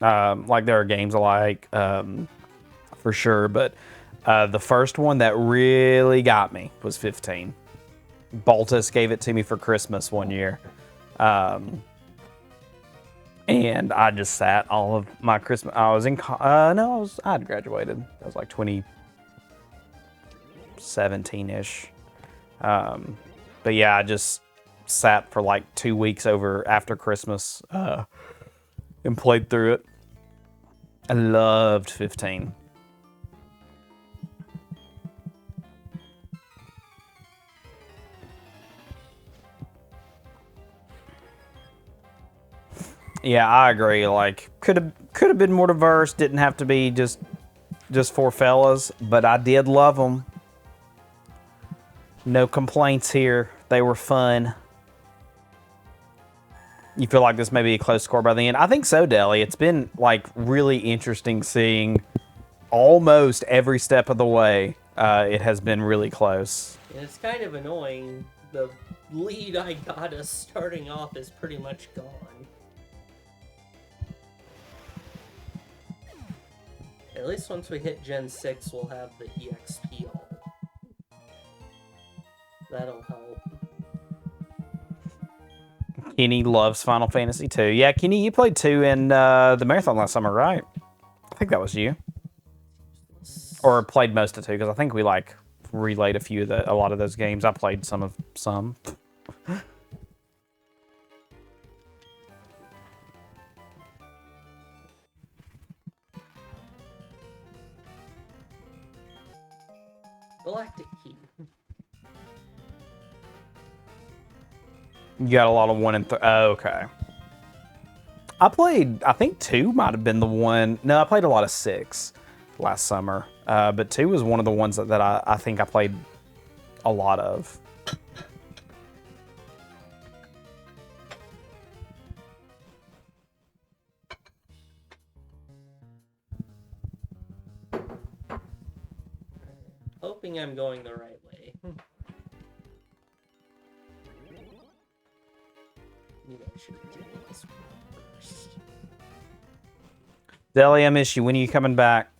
Like there are games I like for sure, but the first one that really got me was 15. Baltus gave it to me for Christmas one year. And I just sat all of my Christmas. I was in, I'd graduated. I was like 2017-ish. But yeah, I just sat for like 2 weeks after Christmas and played through it. I loved 15. Yeah, I agree. Like, could have been more diverse. Didn't have to be just for fellas, but I did love them. No complaints here. They were fun. You feel like this may be a close score by the end? I think so, Deli. It's been like really interesting seeing almost every step of the way. It has been really close. And it's kind of annoying. The lead I got us starting off is pretty much gone. At least once we hit Gen 6, we'll have the EXP all. That'll help. Kenny loves Final Fantasy 2. Yeah, Kenny, you played 2 in the marathon last summer, right? I think that was you. Or played most of 2, because I think we like relayed a lot of those games. I played some. Galactic Key. You got a lot of 1 and 3. Oh, okay. I played, I think 2 might have been the one. No, I played a lot of 6 last summer. But 2 was one of the ones that I think I played a lot of. Hoping I'm going the right way. Maybe I should do this one first. Deli, I miss you. When are you coming back?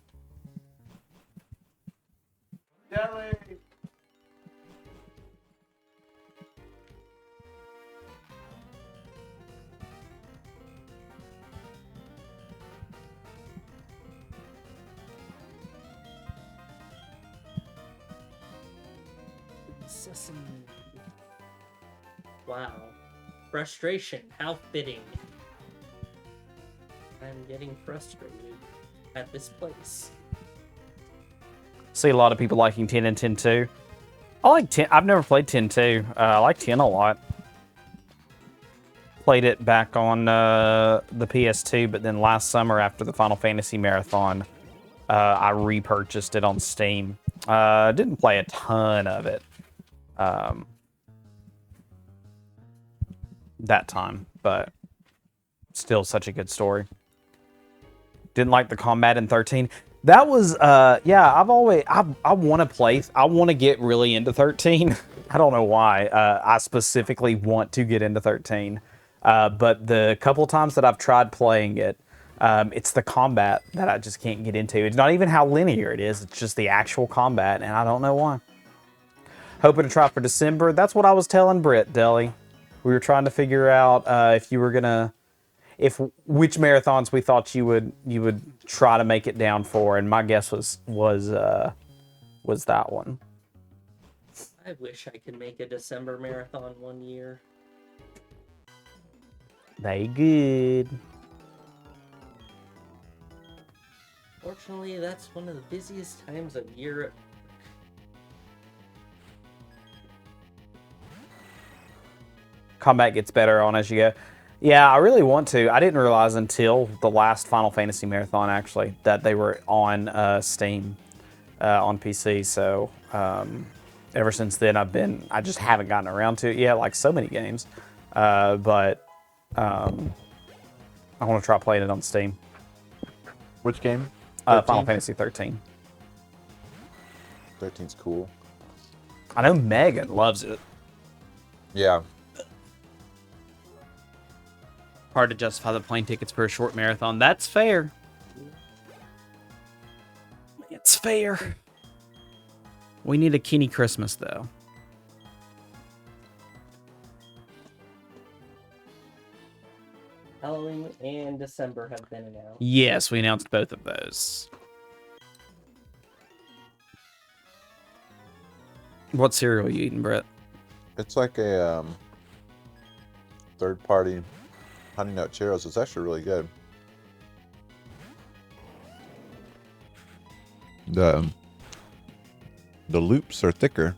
Deli. Sesame. Wow. Frustration. How fitting. I'm getting frustrated at this place. See a lot of people liking 10 and 10 too. I like 10. I've never played 10 too. I like 10 a lot. Played it back on the PS2, but then last summer after the Final Fantasy Marathon, I repurchased it on Steam. Didn't play a ton of it that time, but still such a good story. Didn't like the combat in 13. That was, yeah, I want to play, I want to get really into 13. I don't know why. I specifically want to get into 13. But the couple times that I've tried playing it, it's the combat that I just can't get into. It's not even how linear it is. It's just the actual combat, and I don't know why. Hoping to try for December. That's what I was telling Britt, Deli. We were trying to figure out if you were gonna, which marathons we thought you would try to make it down for, and my guess was that one. I wish I could make a December marathon one year. They good. Fortunately, that's one of the busiest times of year. Combat gets better on as you go. Yeah, I really want to. I didn't realize until the last Final Fantasy Marathon, actually, that they were on Steam on PC. So ever since then, I just haven't gotten around to it yet, like so many games. But I want to try playing it on Steam. Which game? Final Fantasy 13. 13's cool. I know Megan loves it. Yeah. Hard to justify the plane tickets for a short marathon. That's fair. It's fair. We need a Kenny Christmas, though. Halloween and December have been announced. Yes, we announced both of those. What cereal are you eating, Brett? It's like a third-party Honey Nut Cheerios. It's actually really good. The loops are thicker.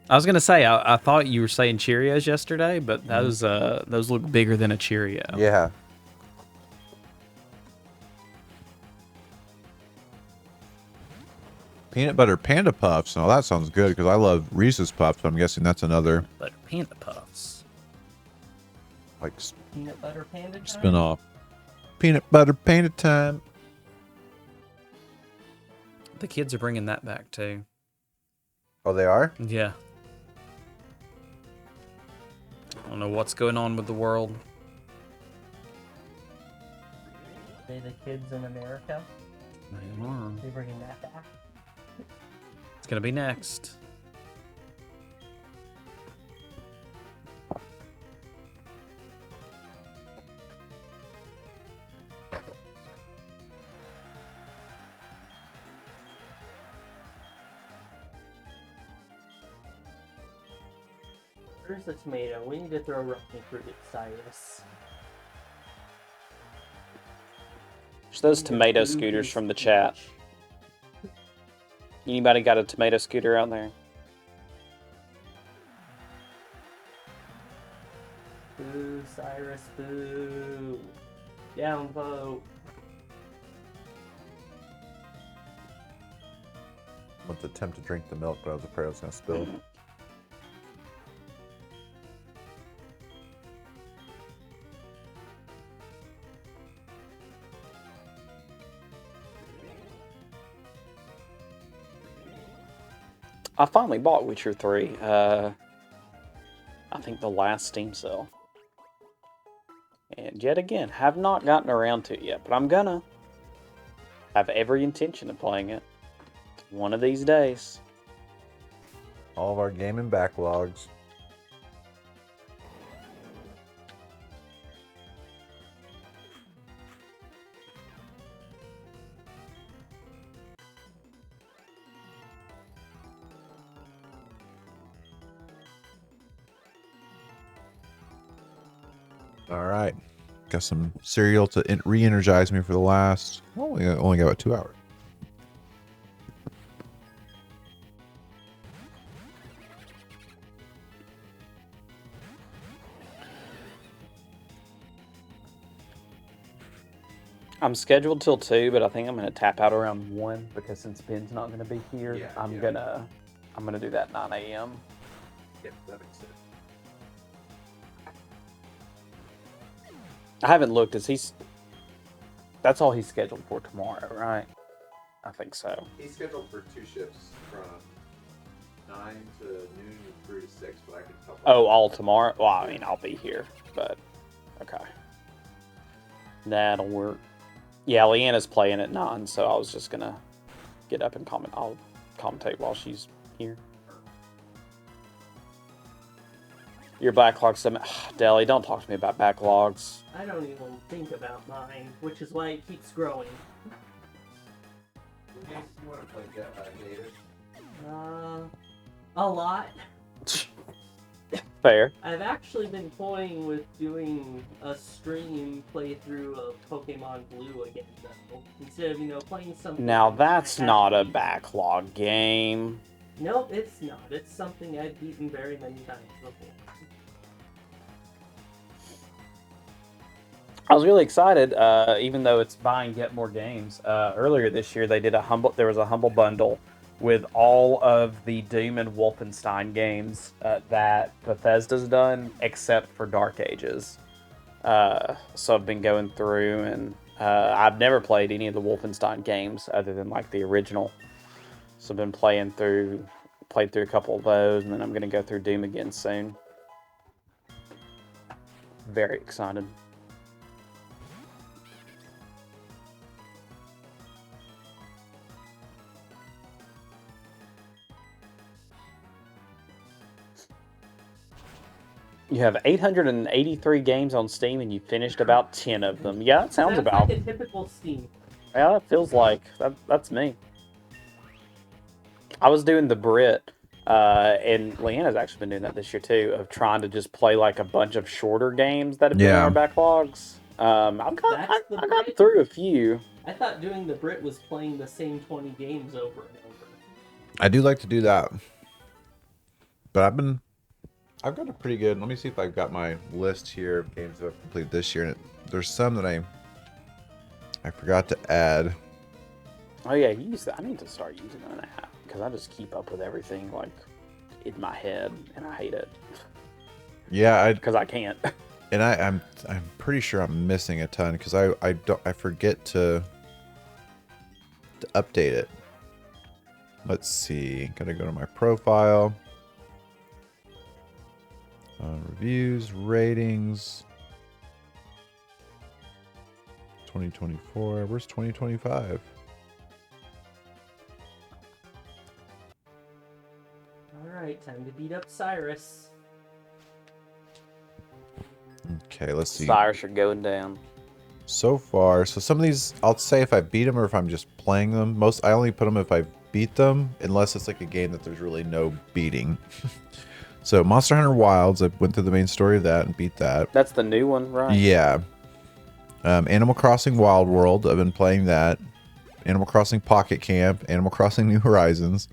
I was gonna say I thought you were saying Cheerios yesterday, but those look bigger than a Cheerio. Yeah. Peanut butter panda puffs. Now that sounds good because I love Reese's Puffs. But I'm guessing that's another Butter panda puffs. like Peanut butter panda time? spin-off. Peanut butter panda time. The kids are bringing that back too. Oh, they are? Yeah. I don't know what's going on with the world. They the kids in America? They are. They bringing that back? It's gonna be next. Where's the tomato? We need to throw rotten fruit at Cyrus. There's those tomato scooters from the chat. Anybody got a tomato scooter out there? Boo, Cyrus, boo. Downvote. I went to attempt to drink the milk, but I was afraid I was going to spill. I finally bought Witcher 3. I think the last Steam sale. And yet again, have not gotten around to it yet, but I'm gonna. Have every intention of playing it one of these days. All of our gaming backlogs. All right. Got some cereal to re-energize me for the last... Oh, we only got about 2 hours. I'm scheduled till 2, but I think I'm gonna tap out around 1 because since Ben's not gonna be here, I'm gonna do that 9 a.m. Yep, that makes sense. I haven't looked. That's all he's scheduled for tomorrow, right? I think so. He's scheduled for 2 shifts from 9 to noon and 3 to 6, but I can tell. Oh, all tomorrow? Well, I mean, I'll be here, but okay. That'll work. Yeah, Leanna's playing at 9, so I was just gonna get up and comment. I'll commentate while she's here. Your backlog summit. Deli, don't talk to me about backlogs. I don't even think about mine, which is why it keeps growing. What games do you want to play, David? A lot. Fair. I've actually been toying with doing a stream playthrough of Pokemon Blue again, though. Instead of, playing something... Now, that's not a backlog game. Nope, it's not. It's something I've beaten very many times before. I was really excited, even though it's buying yet more games. Earlier this year, they did there was a Humble Bundle with all of the Doom and Wolfenstein games that Bethesda's done, except for Dark Ages. So I've been going through, and I've never played any of the Wolfenstein games other than like the original. So I've been played through a couple of those, and then I'm going to go through Doom again soon. Very excited. You have 883 games on Steam, and you finished about 10 of them. Yeah, that sounds about... like a typical Steam. Yeah, that feels like... That's me. I was doing the Brit, and Leanna's actually been doing that this year, too, of trying to just play, like, a bunch of shorter games that have been in our backlogs. I've got through a few. I thought doing the Brit was playing the same 20 games over and over. I do like to do that. But I've got a pretty good... Let me see if I've got my list here of games that I've completed this year. And there's some that I forgot to add. Oh, yeah, I need to start using an app, because I just keep up with everything, like, in my head, and I hate it. Yeah, because I can't. And I'm pretty sure I'm missing a ton, because I forget to update it. Let's see. Gotta go to my profile. Reviews, ratings. 2024. Where's 2025? Alright, time to beat up Cyrus. Okay, let's see. Cyrus are going down. So far, so some of these, I'll say if I beat them or if I'm just playing them. I only put them if I beat them, unless it's like a game that there's really no beating. So Monster Hunter Wilds, I went through the main story of that and beat that. That's the new one, right? Yeah. Animal Crossing Wild World, I've been playing that. Animal Crossing Pocket Camp, Animal Crossing New Horizons.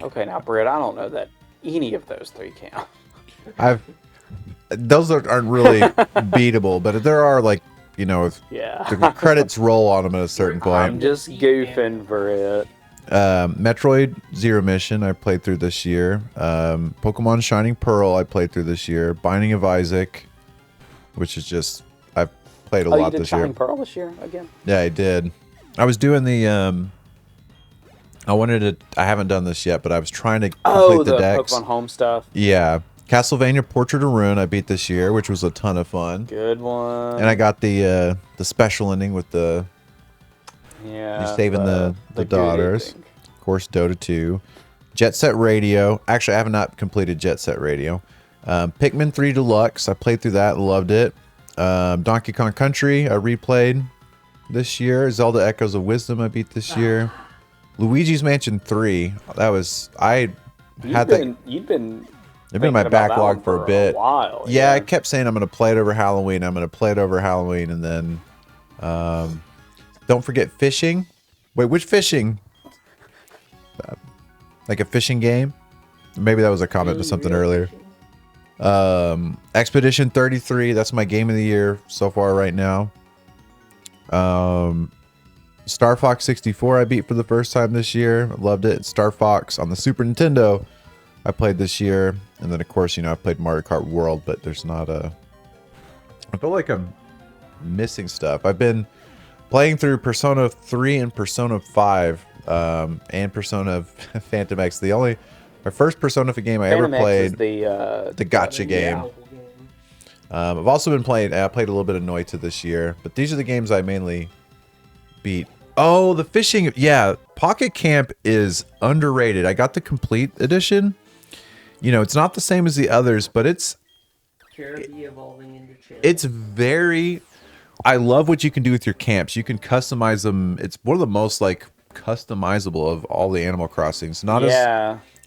Okay, now Britt, I don't know that any of those three count. Those aren't really beatable, but there are like, you know, if Yeah. the credits roll on them at a certain point. I'm just goofing, Britt. Metroid Zero Mission I played through this year. Pokemon Shining Pearl I played through this year. Binding of Isaac, which is just I've played a lot you did this year. Shining Pearl this year again? Yeah, I did. I was doing the I haven't done this yet, but I was trying to complete the decks. Pokemon Home stuff. Yeah. Castlevania Portrait of Ruin I beat this year, which was a ton of fun. Good one. And I got the special ending with the you saving the daughters. Of course, Dota 2. Jet Set Radio. Actually, I have not completed Jet Set Radio. Pikmin 3 Deluxe. I played through that, loved it. Donkey Kong Country I replayed this year. Zelda Echoes of Wisdom I beat this year. Luigi's Mansion 3. That was You've been They've been in my thinking about that backlog one for a bit. While, yeah, I kept saying I'm going to play it over Halloween. I'm going to play it over Halloween, and then don't forget fishing. Wait, which fishing? Like a fishing game? Maybe that was a comment to something earlier. Expedition 33. That's my game of the year so far right now. Star Fox 64 I beat for the first time this year. Loved it. Star Fox on the Super Nintendo I played this year. And then, of course, you know, I played Mario Kart World, but there's not a... I feel like I'm missing stuff. I've been playing through Persona 3 and Persona 5 and Persona Phantom X. My first Persona game I ever played, the gacha game. I've also been playing, I played a little bit of Noita this year, but these are the games I mainly beat. Oh, the fishing. Yeah, Pocket Camp is underrated. I got the complete edition. You know, it's not the same as the others, but it's very... I love what you can do with your camps. You can customize them. It's one of the most like customizable of all the Animal Crossings.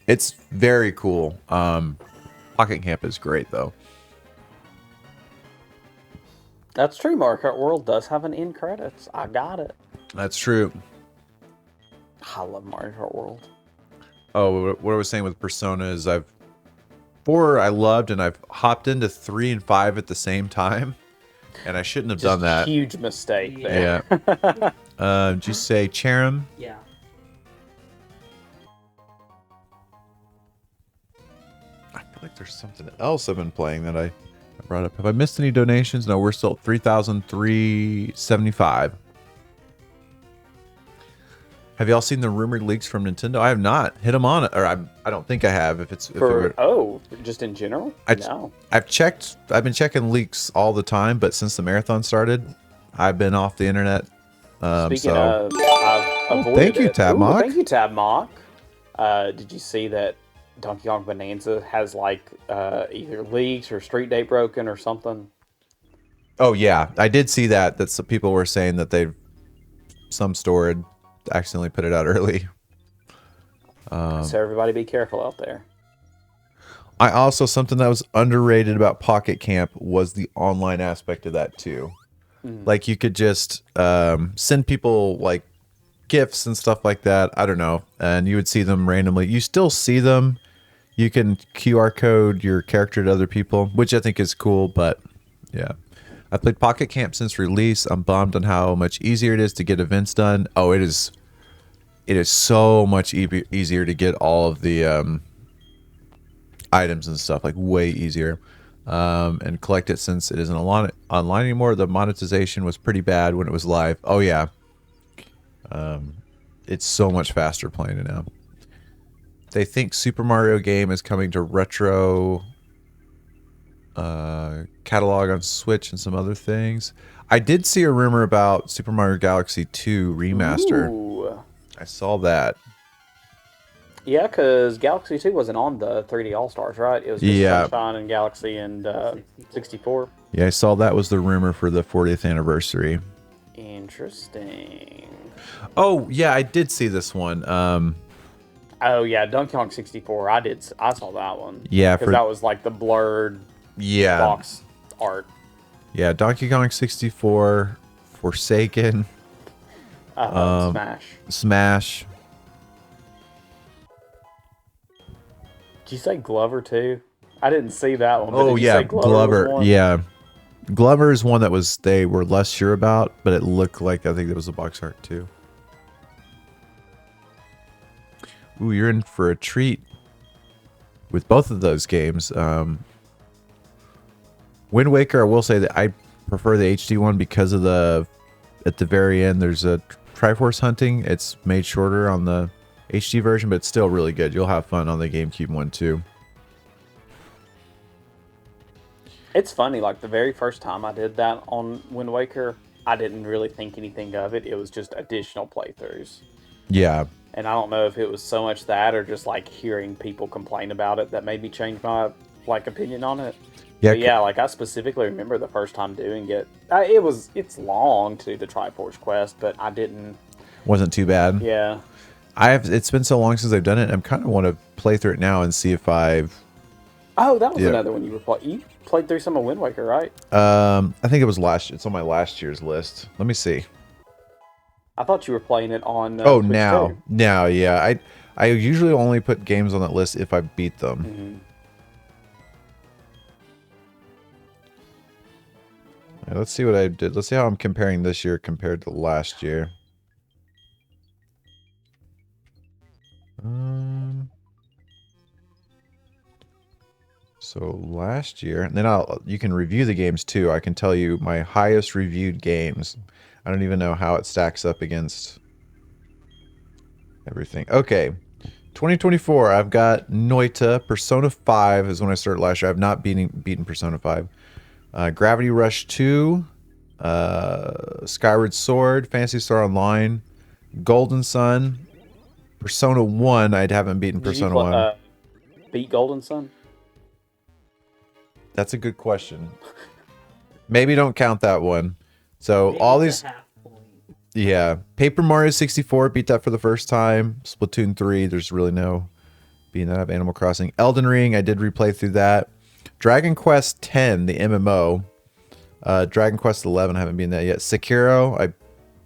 It's very cool. Pocket Camp is great though. That's true. Mario Kart World does have an end credits. I got it. That's true. I love Mario Kart World. Oh, what I was saying with Persona is 4 I loved, and I've hopped into 3 and 5 at the same time, and I shouldn't have done that. Huge mistake there. Yeah. Did you say Cherim? Yeah. I feel like there's something else I've been playing that I brought up. Have I missed any donations? No, we're still at 3,375. Have y'all seen the rumored leaks from Nintendo? I have not. Hit them on it, or I don't think I have. Just in general? No. I've checked. I've been checking leaks all the time, but since the marathon started, I've been off the internet. Speaking of, I've avoided thank you, it. Tab Ooh, Mock. Thank you, Tab Mock. Did you see that Donkey Kong Bonanza has like either leaks or street date broken or something? Oh yeah, I did see that. That some people were saying that some store had accidentally put it out early. So everybody be careful out there. I also, something that was underrated about Pocket Camp was the online aspect of that too. Like you could just send people like gifts and stuff like that. I don't know. And you would see them randomly. You still see them. You can QR code your character to other people, which I think is cool. But yeah, I played Pocket Camp since release. I'm bummed on how much easier it is to get events done. Oh, it is so much easier to get all of the items and stuff, like way easier. And collect it since it isn't online anymore. The monetization was pretty bad when it was live. Oh yeah. It's so much faster playing it now. They think Super Mario game is coming to retro catalog on Switch and some other things. I did see a rumor about Super Mario Galaxy 2 remaster. Ooh. I saw that. Yeah, because Galaxy 2 wasn't on the 3D All-Stars, right? It was just Sunshine and Galaxy and 64. Yeah, I saw that was the rumor for the 40th anniversary. Interesting. Oh, yeah, I did see this one. Oh, yeah, Donkey Kong 64. I saw that one. Yeah, because that was like the blurred box art. Yeah, Donkey Kong 64, Forsaken. Smash. Smash. Did you say Glover too? I didn't see that one. But Oh did you yeah, say Glover. Glover. Was one? Yeah, Glover is one that was they were less sure about, but it looked like I think it was a box art too. Ooh, you're in for a treat with both of those games. Wind Waker, I will say that I prefer the HD one because of at the very end there's a Triforce hunting. It's made shorter on the HD version, but it's still really good. You'll have fun on the GameCube one too. It's funny, like the very first time I did that on Wind Waker, I didn't really think anything of it. It was just additional playthroughs. Yeah. And I don't know if it was so much that or just like hearing people complain about it that made me change my like opinion on it. Yeah, but yeah, like I specifically remember the first time doing it. It's long to do the Triforce quest, but I didn't. Wasn't too bad. Yeah. It's been so long since I've done it. I'm kind of want to play through it now and see if I've. Oh, that was another one you were playing. You played through some of Wind Waker, right? I think it was it's on my last year's list. Let me see. I thought you were playing it on. Oh, Switch now, too. yeah. I usually only put games on that list if I beat them. Mm-hmm. Right, let's see what I did. Let's see how I'm comparing this year compared to last year. So last year, and then you can review the games too. I can tell you my highest reviewed games. I don't even know how it stacks up against everything. Okay, 2024. I've got Noita. Persona 5 is when I started last year. I've not beaten Persona 5. Gravity Rush 2, Skyward Sword, Phantasy Star Online, Golden Sun, Persona 1. I haven't beaten Persona 1. Beat Golden Sun? That's a good question. Maybe don't count that one. So all these, yeah, Paper Mario 64, beat that for the first time. Splatoon 3, there's really no beating that up. Animal Crossing, Elden Ring, I did replay through that. Dragon Quest 10, the MMO. Dragon Quest 11, I haven't beaten that yet. Sekiro, I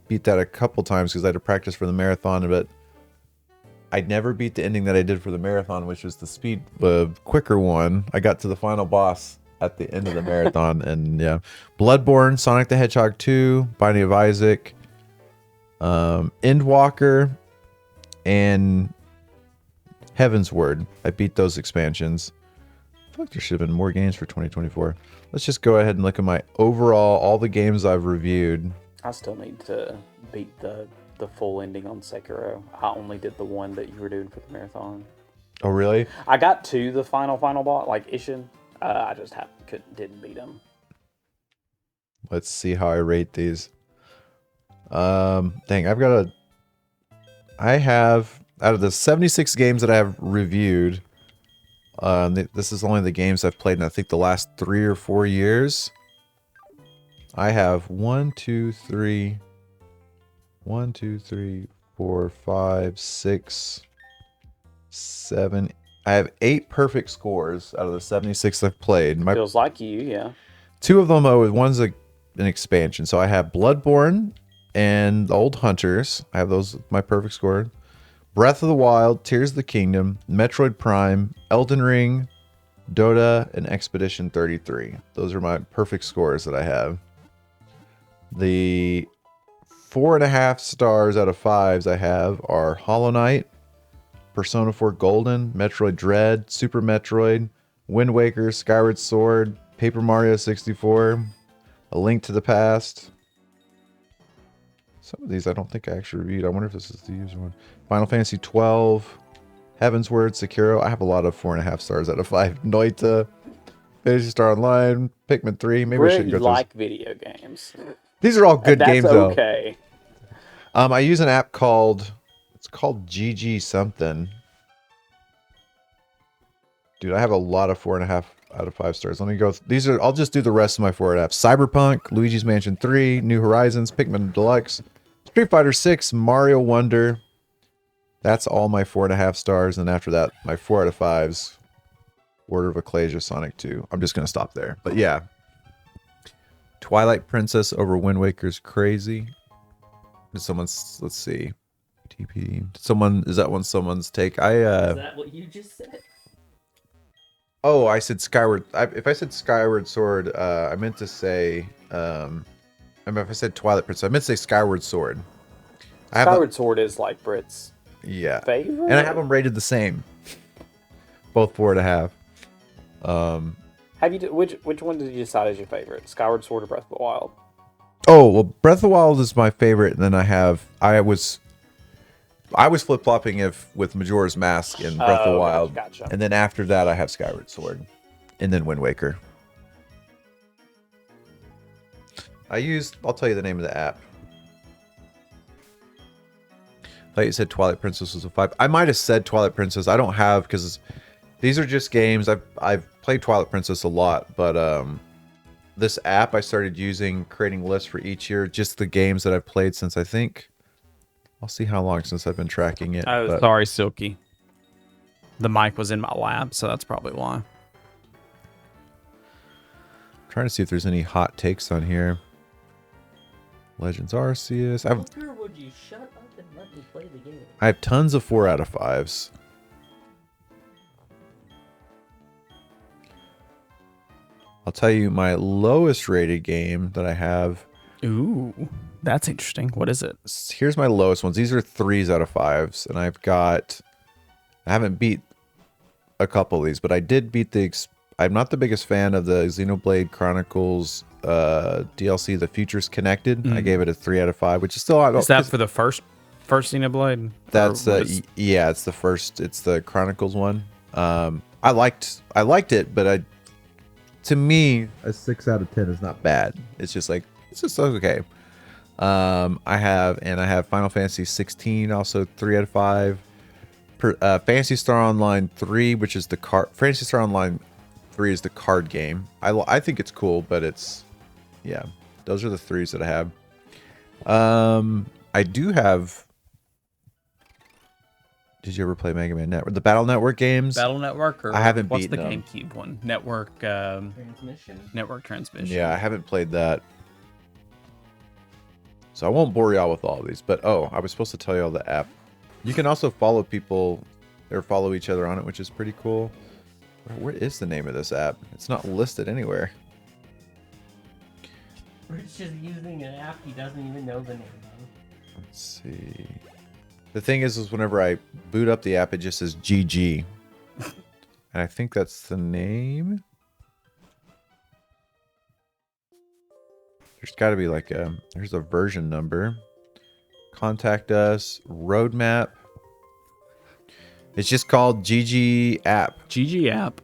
beat that a couple times because I had to practice for the marathon, but I never beat the ending that I did for the marathon, which was the quicker one. I got to the final boss at the end of the marathon, and yeah. Bloodborne, Sonic the Hedgehog 2, Binding of Isaac, Endwalker, and Heaven's Word. I beat those expansions. I feel like there should have been more games for 2024. Let's just go ahead and look at my overall, all the games I've reviewed. I still need to beat the full ending on Sekiro. I only did the one that you were doing for the marathon. Oh, really? I got to the final boss, like Ishin. I just didn't beat him. Let's see how I rate these. Dang, I have, out of the 76 games that I have reviewed, this is only the games I've played in, I think, the last 3 or 4 years. I have 1, 2, 3, 4, 5, 6, 7. I have 8 perfect scores out of the 76 I've played. Feels like you, yeah. 2 of them, one's an expansion. So I have Bloodborne and Old Hunters. I have those, my perfect score. Breath of the Wild, Tears of the Kingdom, Metroid Prime, Elden Ring, Dota, and Expedition 33. Those are my perfect scores that I have. The 4.5 stars out of 5s I have are Hollow Knight, Persona 4 Golden, Metroid Dread, Super Metroid, Wind Waker, Skyward Sword, Paper Mario 64, A Link to the Past. Some of these I don't think I actually reviewed. I wonder if this is the user one. Final Fantasy 12, Heaven's Word, Sekiro. I have a lot of 4.5 stars out of 5. Noita, Phantasy Star Online, Pikmin 3. Maybe I should go through. Like video games. These are all good games, though. That's okay. I use an app called GG something. Dude, I have a lot of 4.5 out of 5 stars. Let me go. I'll just do the rest of my 4 apps. Cyberpunk, Luigi's Mansion 3, New Horizons, Pikmin Deluxe, Street Fighter 6, Mario Wonder. That's all my 4.5 stars. And after that, my 4 out of 5s. Order of Ecclesia, Sonic 2. I'm just going to stop there. But yeah. Twilight Princess over Wind Waker's crazy. Someone's, let's see. TP. Is that one someone's take? Is that what you just said? Oh, I said Skyward. If I said Skyward Sword, I meant to say. I mean, if I said Twilight Princess, I meant to say Skyward Sword. Skyward Sword is like Brit's favorite, and I have them rated the same. Both 4.5. Have you which one did you decide as your favorite? Skyward Sword or Breath of the Wild? Oh well, Breath of the Wild is my favorite, and then I was flip flopping with Majora's Mask and Breath of the Wild, gotcha. And then after that I have Skyward Sword, and then Wind Waker. I'll tell you the name of the app. Like you said, Twilight Princess was a 5. I might have said Twilight Princess. I don't have, because these are just games. I've played Twilight Princess a lot, but this app I started using, creating lists for each year, just the games that I've played since, I think. I'll see how long since I've been tracking it. Oh, but... sorry, Silky. The mic was in my lap, so that's probably why. Trying to see if there's any hot takes on here. Legends Arceus. Walter, would you shut up and let me play the game? I have tons of 4 out of 5s. I'll tell you my lowest rated game that I have. Ooh, that's interesting. What is it? Here's my lowest ones. These are 3s out of 5s, and I haven't beat a couple of these, but I did beat I'm not the biggest fan of the Xenoblade Chronicles DLC, The Futures Connected. I gave it a 3 out of 5, which is still... Is that for the first Xenoblade? That's yeah, it's the first. It's the Chronicles one. I liked it, but to me, a 6 out of 10 is not bad. It's just okay. I have Final Fantasy 16, also 3 out of 5. Phantasy Star Online 3, which is the card. Phantasy Star Online 3 is the card game. I think it's cool, but yeah. Those are the 3s that I have. I do have. Did you ever play Mega Man Network? The Battle Network games? Battle Network, or I haven't what's beaten the them. GameCube one? Network Transmission. Network Transmission. Yeah, I haven't played that. So I won't bore y'all with all of these. But I was supposed to tell y'all the app. You can also follow people or follow each other on it, which is pretty cool. Where is the name of this app? It's not listed anywhere. Rich is using an app he doesn't even know the name of. Let's see. The thing is whenever I boot up the app, it just says GG. And I think that's the name. There's got to be there's a version number. Contact us. Roadmap. It's just called GG app. GG app.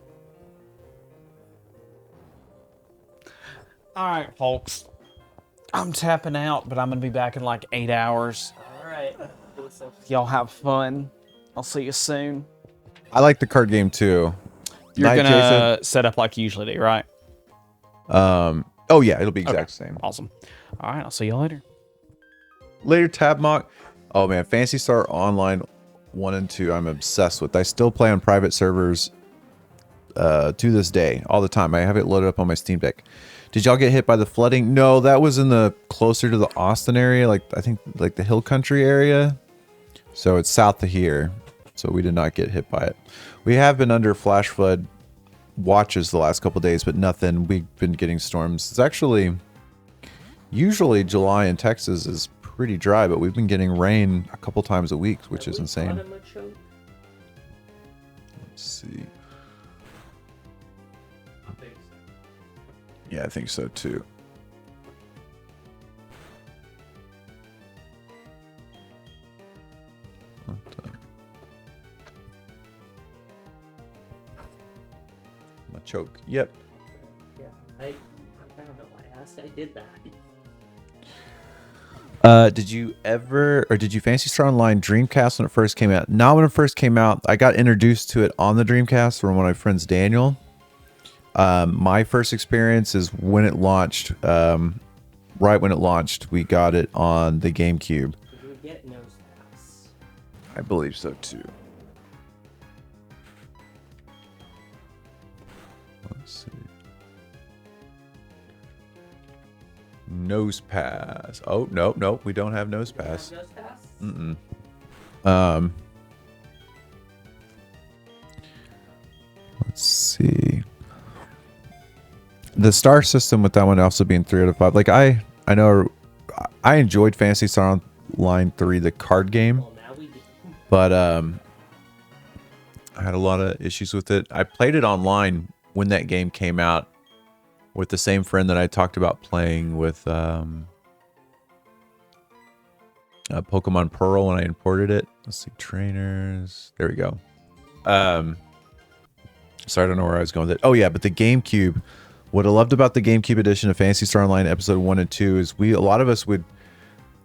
All right, folks. I'm tapping out, but I'm going to be back in like 8 hours. All right. Y'all have fun. I'll see you soon. I like the card game too. You're going to set up like you usually do, right? Oh yeah, it'll be exact same. Awesome. All right, I'll see you later. Later, Tab Mock. Oh man, Phantasy Star Online 1 and 2 I'm obsessed with. I still play on private servers to this day, all the time. I have it loaded up on my Steam Deck. Did y'all get hit by the flooding? No, that was in the closer to the Austin area, I think the Hill Country area. So it's south of here. So we did not get hit by it. We have been under flash flood watches the last couple of days, but nothing. We've been getting storms. It's actually usually July in Texas is pretty dry, but we've been getting rain a couple times a week, which is insane. Let's see. Yeah, I think so too. My choke. Yep. Yeah, I don't know why I asked. I did that. Did you Fantasy Star Online Dreamcast when it first came out? Not when it first came out. I got introduced to it on the Dreamcast from one of my friends, Daniel. My first experience is when it launched. Right when it launched, we got it on the GameCube. Did we get nose pass? I believe so too. Let's see. Nose pass. Oh, no, we don't have nose pass. Nose pass? Mm-mm. Let's see. The star system with that one also being 3 out of 5. Like I know I enjoyed Phantasy Star Online 3, the card game, but I had a lot of issues with it. I played it online when that game came out with the same friend that I talked about playing with Pokemon Pearl when I imported it. Let's see, trainers. There we go. Sorry, I don't know where I was going with it. Oh yeah, but the GameCube. What I loved about the GameCube edition of Phantasy Star Online Episode 1 and 2 is a lot of us would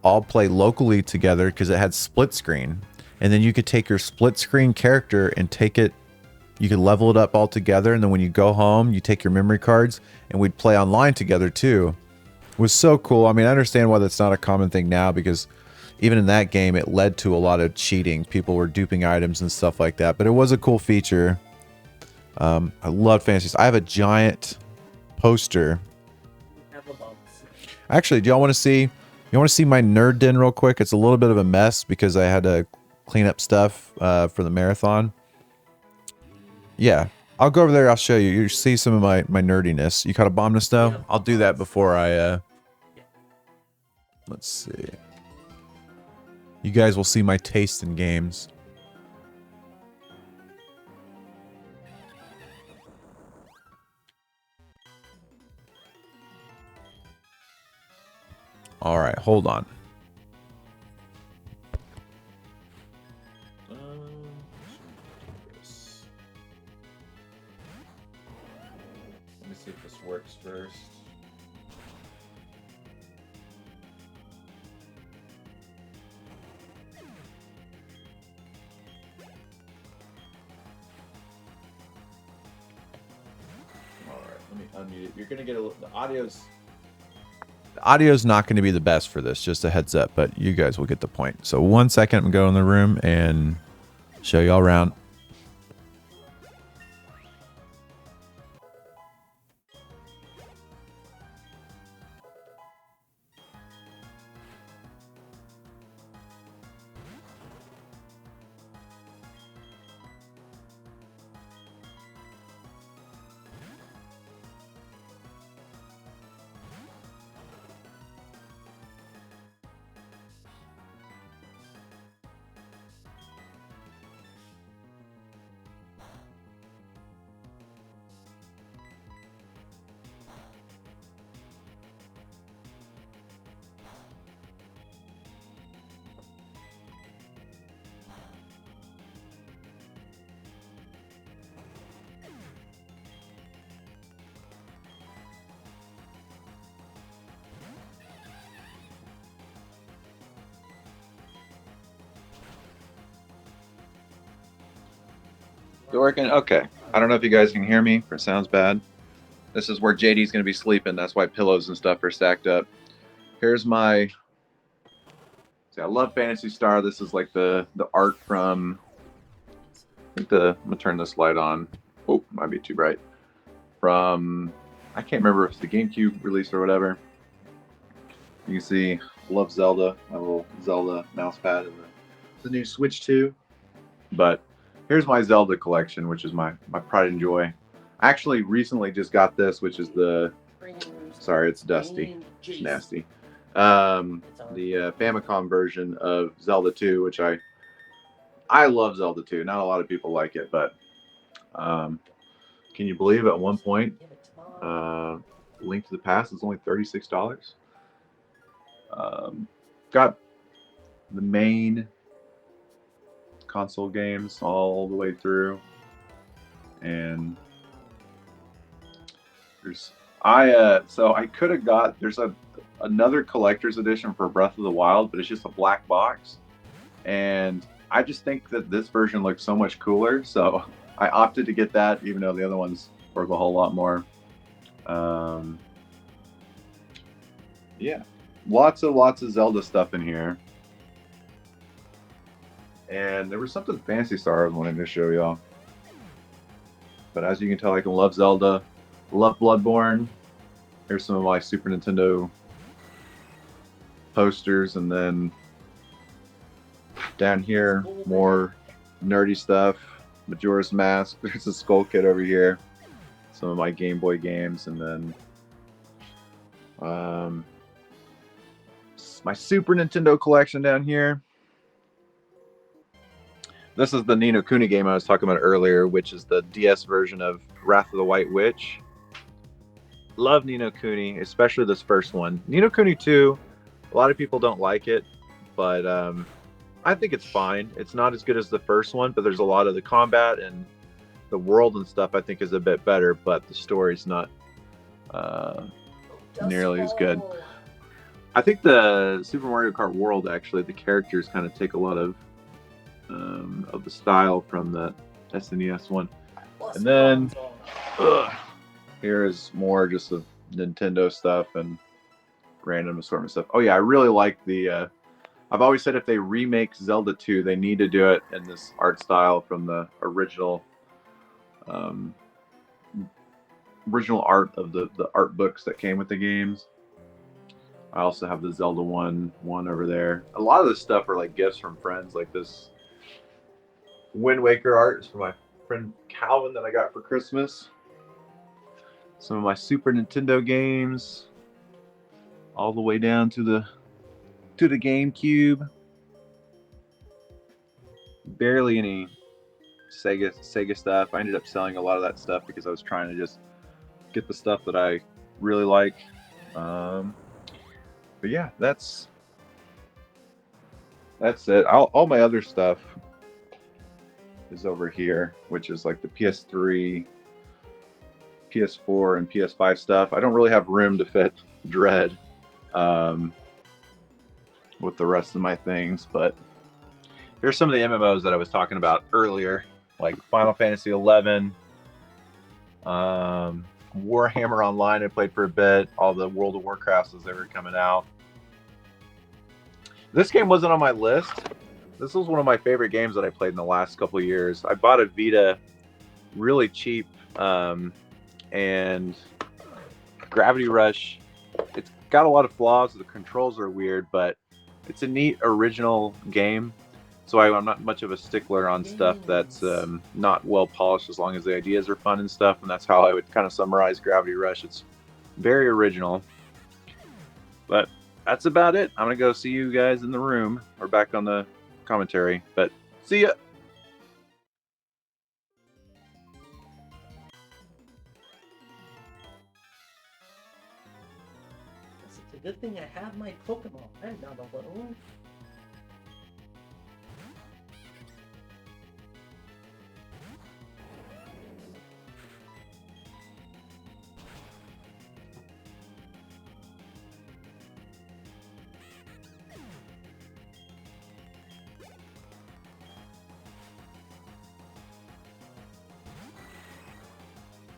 all play locally together because it had split screen. And then you could take your split screen character and take it, you could level it up all together. And then when you go home, you take your memory cards and we'd play online together too. It was so cool. I mean, I understand why that's not a common thing now because even in that game, it led to a lot of cheating. People were duping items and stuff like that. But it was a cool feature. I love Phantasy. I have a giant poster. Actually, do y'all want to see? You want to see my nerd den real quick? It's a little bit of a mess because I had to clean up stuff for the marathon. Yeah, I'll go over there. I'll show you. You see some of my nerdiness. You caught a bomb nest though? I'll do that before I. Let's see. You guys will see my taste in games. All right, hold on. Let me see if this works first. All right, let me unmute it. You're gonna get the audio's. The audio's not going to be the best for this, just a heads up, but you guys will get the point. So 1 second, I'm going to go in the room and show y'all around. Still working? Okay. I don't know if you guys can hear me, or it sounds bad. This is where JD's going to be sleeping. That's why pillows and stuff are stacked up. Here's my... See, I love Phantasy Star. This is like the art from... I think I'm going to turn this light on. Oh, might be too bright. From... I can't remember if it's the GameCube release or whatever. You can see, I love Zelda. My little Zelda mouse pad and the new Switch 2. But... here's my Zelda collection, which is my pride and joy. I actually recently just got this, which is the... Sorry, it's dusty. It's nasty. The Famicom version of Zelda 2, which I love Zelda 2. Not a lot of people like it, but... can you believe at one point, Link to the Past is only $36? Got the main... console games all the way through, and there's so I could have got another collector's edition for Breath of the Wild, but it's just a black box, and I just think that this version looks so much cooler, so I opted to get that, even though the other one's worth a whole lot more. Yeah, lots of Zelda stuff in here. And there was something Phantasy Star I was wanting to show y'all. But as you can tell, I can love Zelda, love Bloodborne. Here's some of my Super Nintendo posters, and then down here, more nerdy stuff. Majora's Mask. There's a Skull Kid over here. Some of my Game Boy games, and then my Super Nintendo collection down here. This is the Ni no Kuni game I was talking about earlier, which is the DS version of Wrath of the White Witch. Love Ni no Kuni, especially this first one. Ni no Kuni 2, a lot of people don't like it, but I think it's fine. It's not as good as the first one, but there's a lot of the combat and the world and stuff I think is a bit better, but the story's not nearly as good. I think the Super Mario Kart World, actually, the characters kind of take a lot of the style from the SNES one. And then here is more just of Nintendo stuff and random assortment stuff. Oh yeah, I really like the I've always said if they remake Zelda 2, they need to do it in this art style from the original original art of the art books that came with the games. I also have the Zelda 1 over there. A lot of this stuff are like gifts from friends, like this Wind Waker art is from my friend Calvin that I got for Christmas. Some of my Super Nintendo games, all the way down to the GameCube. Barely any Sega stuff. I ended up selling a lot of that stuff because I was trying to just get the stuff that I really like. But yeah, that's it. All my other stuff is over here, which is like the PS3, PS4, and PS5 stuff. I don't really have room to fit Dread with the rest of my things, but here's some of the MMOs that I was talking about earlier, like Final Fantasy 11, Warhammer Online I played for a bit, all the World of Warcrafts as they were coming out. This game wasn't on my list. This was one of my favorite games that I played in the last couple of years. I bought a Vita really cheap, and Gravity Rush, it's got a lot of flaws. The controls are weird, but it's a neat original game. So I'm not much of a stickler on stuff that's not well polished, as long as the ideas are fun and stuff. And that's how I would kind of summarize Gravity Rush. It's very original. But that's about it. I'm going to go see you guys in the room. Or back on the commentary. But see ya! It's a good thing I have my Pokemon. I'm not alone.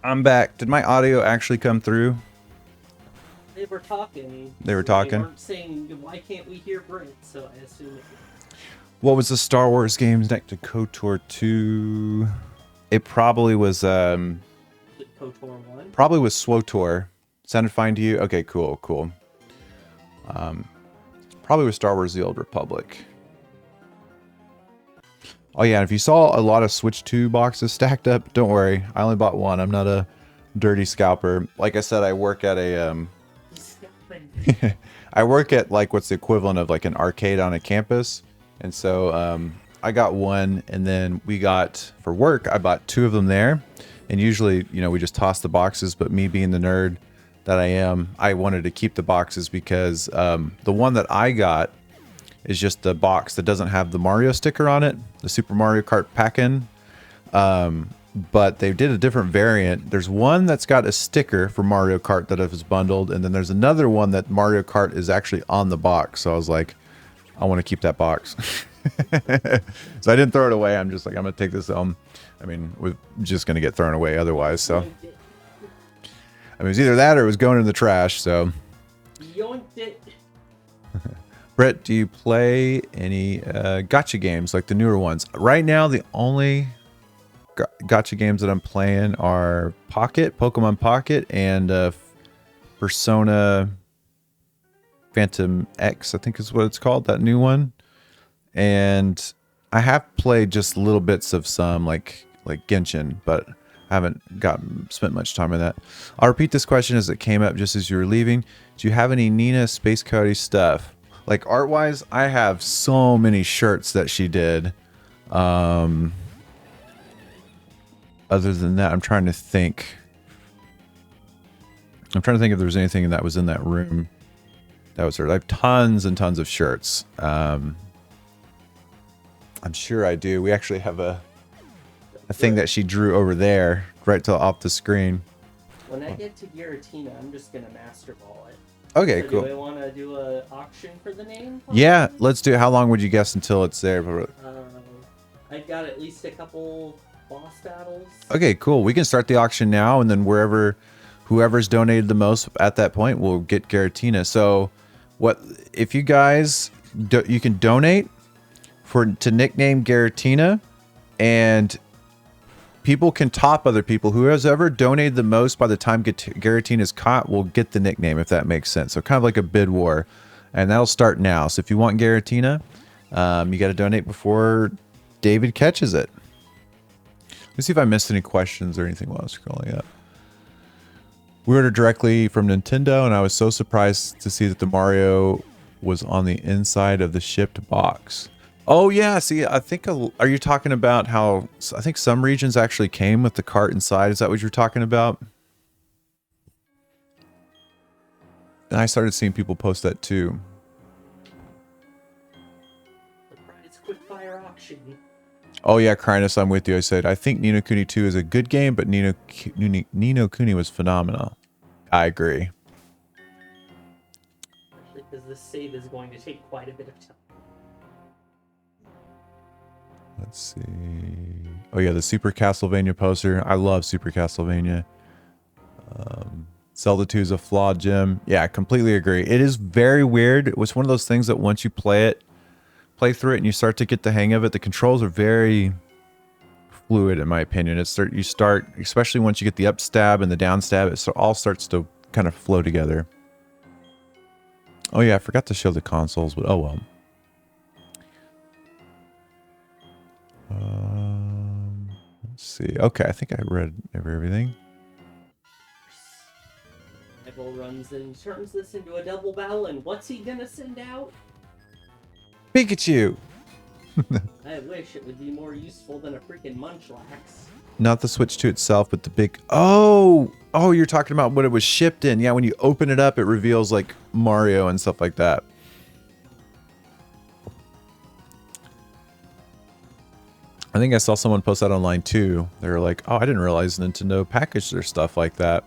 I'm back. Did my audio actually come through? They were talking. They were talking? They weren't saying, why can't we hear Brent? So I assume it. What was the Star Wars games next to KOTOR 2? It probably was KOTOR 1? probably was SWOTOR. Sounded fine to you? Okay, cool. Probably was Star Wars The Old Republic. Oh yeah, and if you saw a lot of Switch 2 boxes stacked up, don't worry. I only bought one. I'm not a dirty scalper. Like I said, I work at a I work at like what's the equivalent of like an arcade on a campus. And so I got one, and then we got, for work, I bought 2 of them there. And usually, you know, we just toss the boxes, but me being the nerd that I am, I wanted to keep the boxes because the one that I got is just the box that doesn't have the Mario sticker on it, the Super Mario Kart pack-in. But they did a different variant. There's one that's got a sticker for Mario Kart that is bundled, and then there's another one that Mario Kart is actually on the box. So I was like, I want to keep that box. So I didn't throw it away. I'm just like, I'm going to take this home. I mean, we're just going to get thrown away otherwise. So I mean, it was either that or it was going in the trash. So Yoinked it. Brett, do you play any gacha games, like the newer ones? Right now, the only gacha games that I'm playing are Pocket, Pokemon Pocket, and Persona Phantom X, I think is what it's called, that new one. And I have played just little bits of some like Genshin, but I haven't spent much time on that. I'll repeat this question as it came up just as you were leaving. Do you have any Nina Space Coyote stuff? Like art-wise, I have so many shirts that she did. Other than that, I'm trying to think. I'm trying to think if there's anything that was in that room that was her. I have tons and tons of shirts. I'm sure I do. We actually have a thing that she drew over there, right off the screen. When I get to Giratina, I'm just gonna master ball it. Okay, So cool. Do I want to do an auction for the name? Yeah, let's do it. How long would you guess until it's there? I've got at least a couple boss battles. Okay, cool. We can start the auction now, and then whoever's donated the most at that point will get Giratina. So, what if you guys you can donate to nickname Giratina, and people can top other people. Whoever's ever donated the most by the time Giratina is caught will get the nickname, if that makes sense. So kind of like a bid war, and that'll start now. So if you want Giratina, you got to donate before David catches it. Let's see if I missed any questions or anything while I was scrolling up. We ordered directly from Nintendo, and I was so surprised to see that the Mario was on the inside of the shipped box. Oh yeah, see, I think, are you talking about how, I think some regions actually came with the cart inside? Is that what you're talking about? And I started seeing people post that too. It's quick fire auction. Oh yeah, Crinus, I'm with you. I said, I think Ni no Kuni 2 is a good game, but Ni no Kuni was phenomenal. I agree. Because this save is going to take quite a bit of time. Let's see. Oh yeah, the Super Castlevania poster. I love Super Castlevania. Zelda 2 is a flawed gem. Yeah, I completely agree. It is very weird. It was one of those things that once you play through it and you start to get the hang of it, the controls are very fluid in my opinion. You start, especially once you get the up stab and the down stab, it all starts to kind of flow together. Oh yeah, I forgot to show the consoles, but oh well. Let's see. Okay, I think I read everything. Rival runs and turns this into a double battle, and what's he gonna send out? Pikachu! I wish it would be more useful than a freaking Munchlax. Not the Switch 2 itself, but the big... Oh, you're talking about what it was shipped in. Yeah, when you open it up, it reveals like Mario and stuff like that. I think I saw someone post that online too. They were like, oh, I didn't realize Nintendo packaged their stuff like that.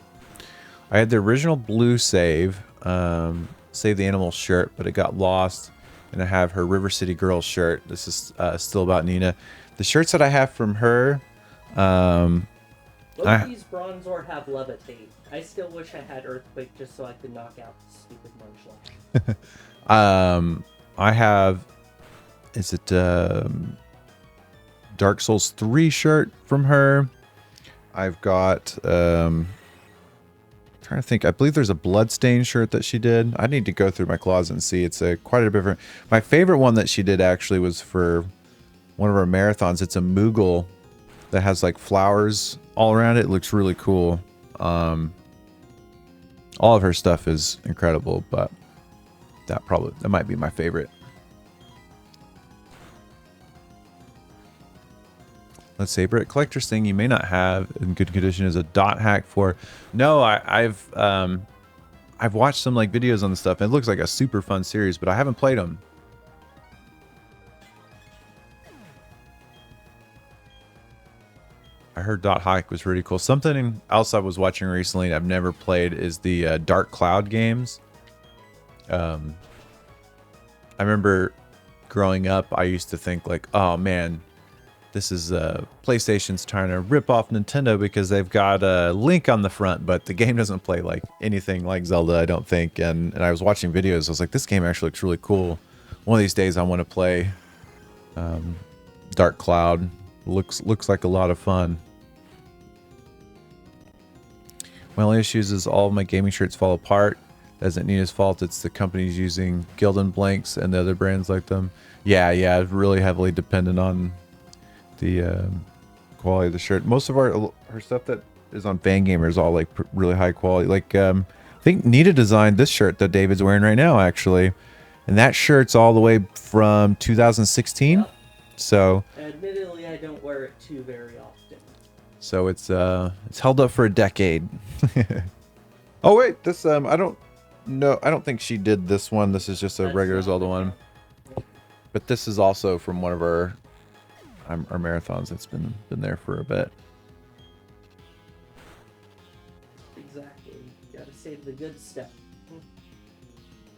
I had the original blue save, Save the Animal shirt, but it got lost. And I have her River City Girls shirt. This is still about Nina. The shirts that I have from her... Both these Bronzor have Levitate. I still wish I had Earthquake just so I could knock out the stupid Munchlax. I have... Is it... Dark Souls 3 shirt from her. I've got trying to think. I believe there's a Bloodstained shirt that she did. I need to go through my closet and see. It's quite a different. My favorite one that she did actually was for one of our marathons. It's a Moogle that has like flowers all around it. It looks really cool. All of her stuff is incredible, but that might be my favorite. Let's say, Brit, collector's thing you may not have in good condition is a dot hack for. No, I've watched some like videos on the stuff. And it looks like a super fun series, but I haven't played them. I heard dot hack was really cool. Something else I was watching recently and I've never played is the Dark Cloud games. I remember growing up, I used to think like, oh man, this is PlayStation's trying to rip off Nintendo because they've got a Link on the front, but the game doesn't play like anything like Zelda, I don't think. And I was watching videos. I was like, this game actually looks really cool. One of these days, I want to play Dark Cloud. Looks like a lot of fun. My only issues is all of my gaming shirts fall apart. isn't Nina's fault. It's the companies using Gildan blanks and the other brands like them. Yeah, it's really heavily dependent on the quality of the shirt. Most of her stuff that is on Fangamer is all like really high quality. Like I think Nita designed this shirt that David's wearing right now, actually, and that shirt's all the way from 2016. Yep. So admittedly, I don't wear it too very often. So it's held up for a decade. Oh wait, this I don't think she did this one. This is just a regular Zelda one. But this is also from one of our marathons that's been there for a bit. Exactly. You gotta save the good stuff.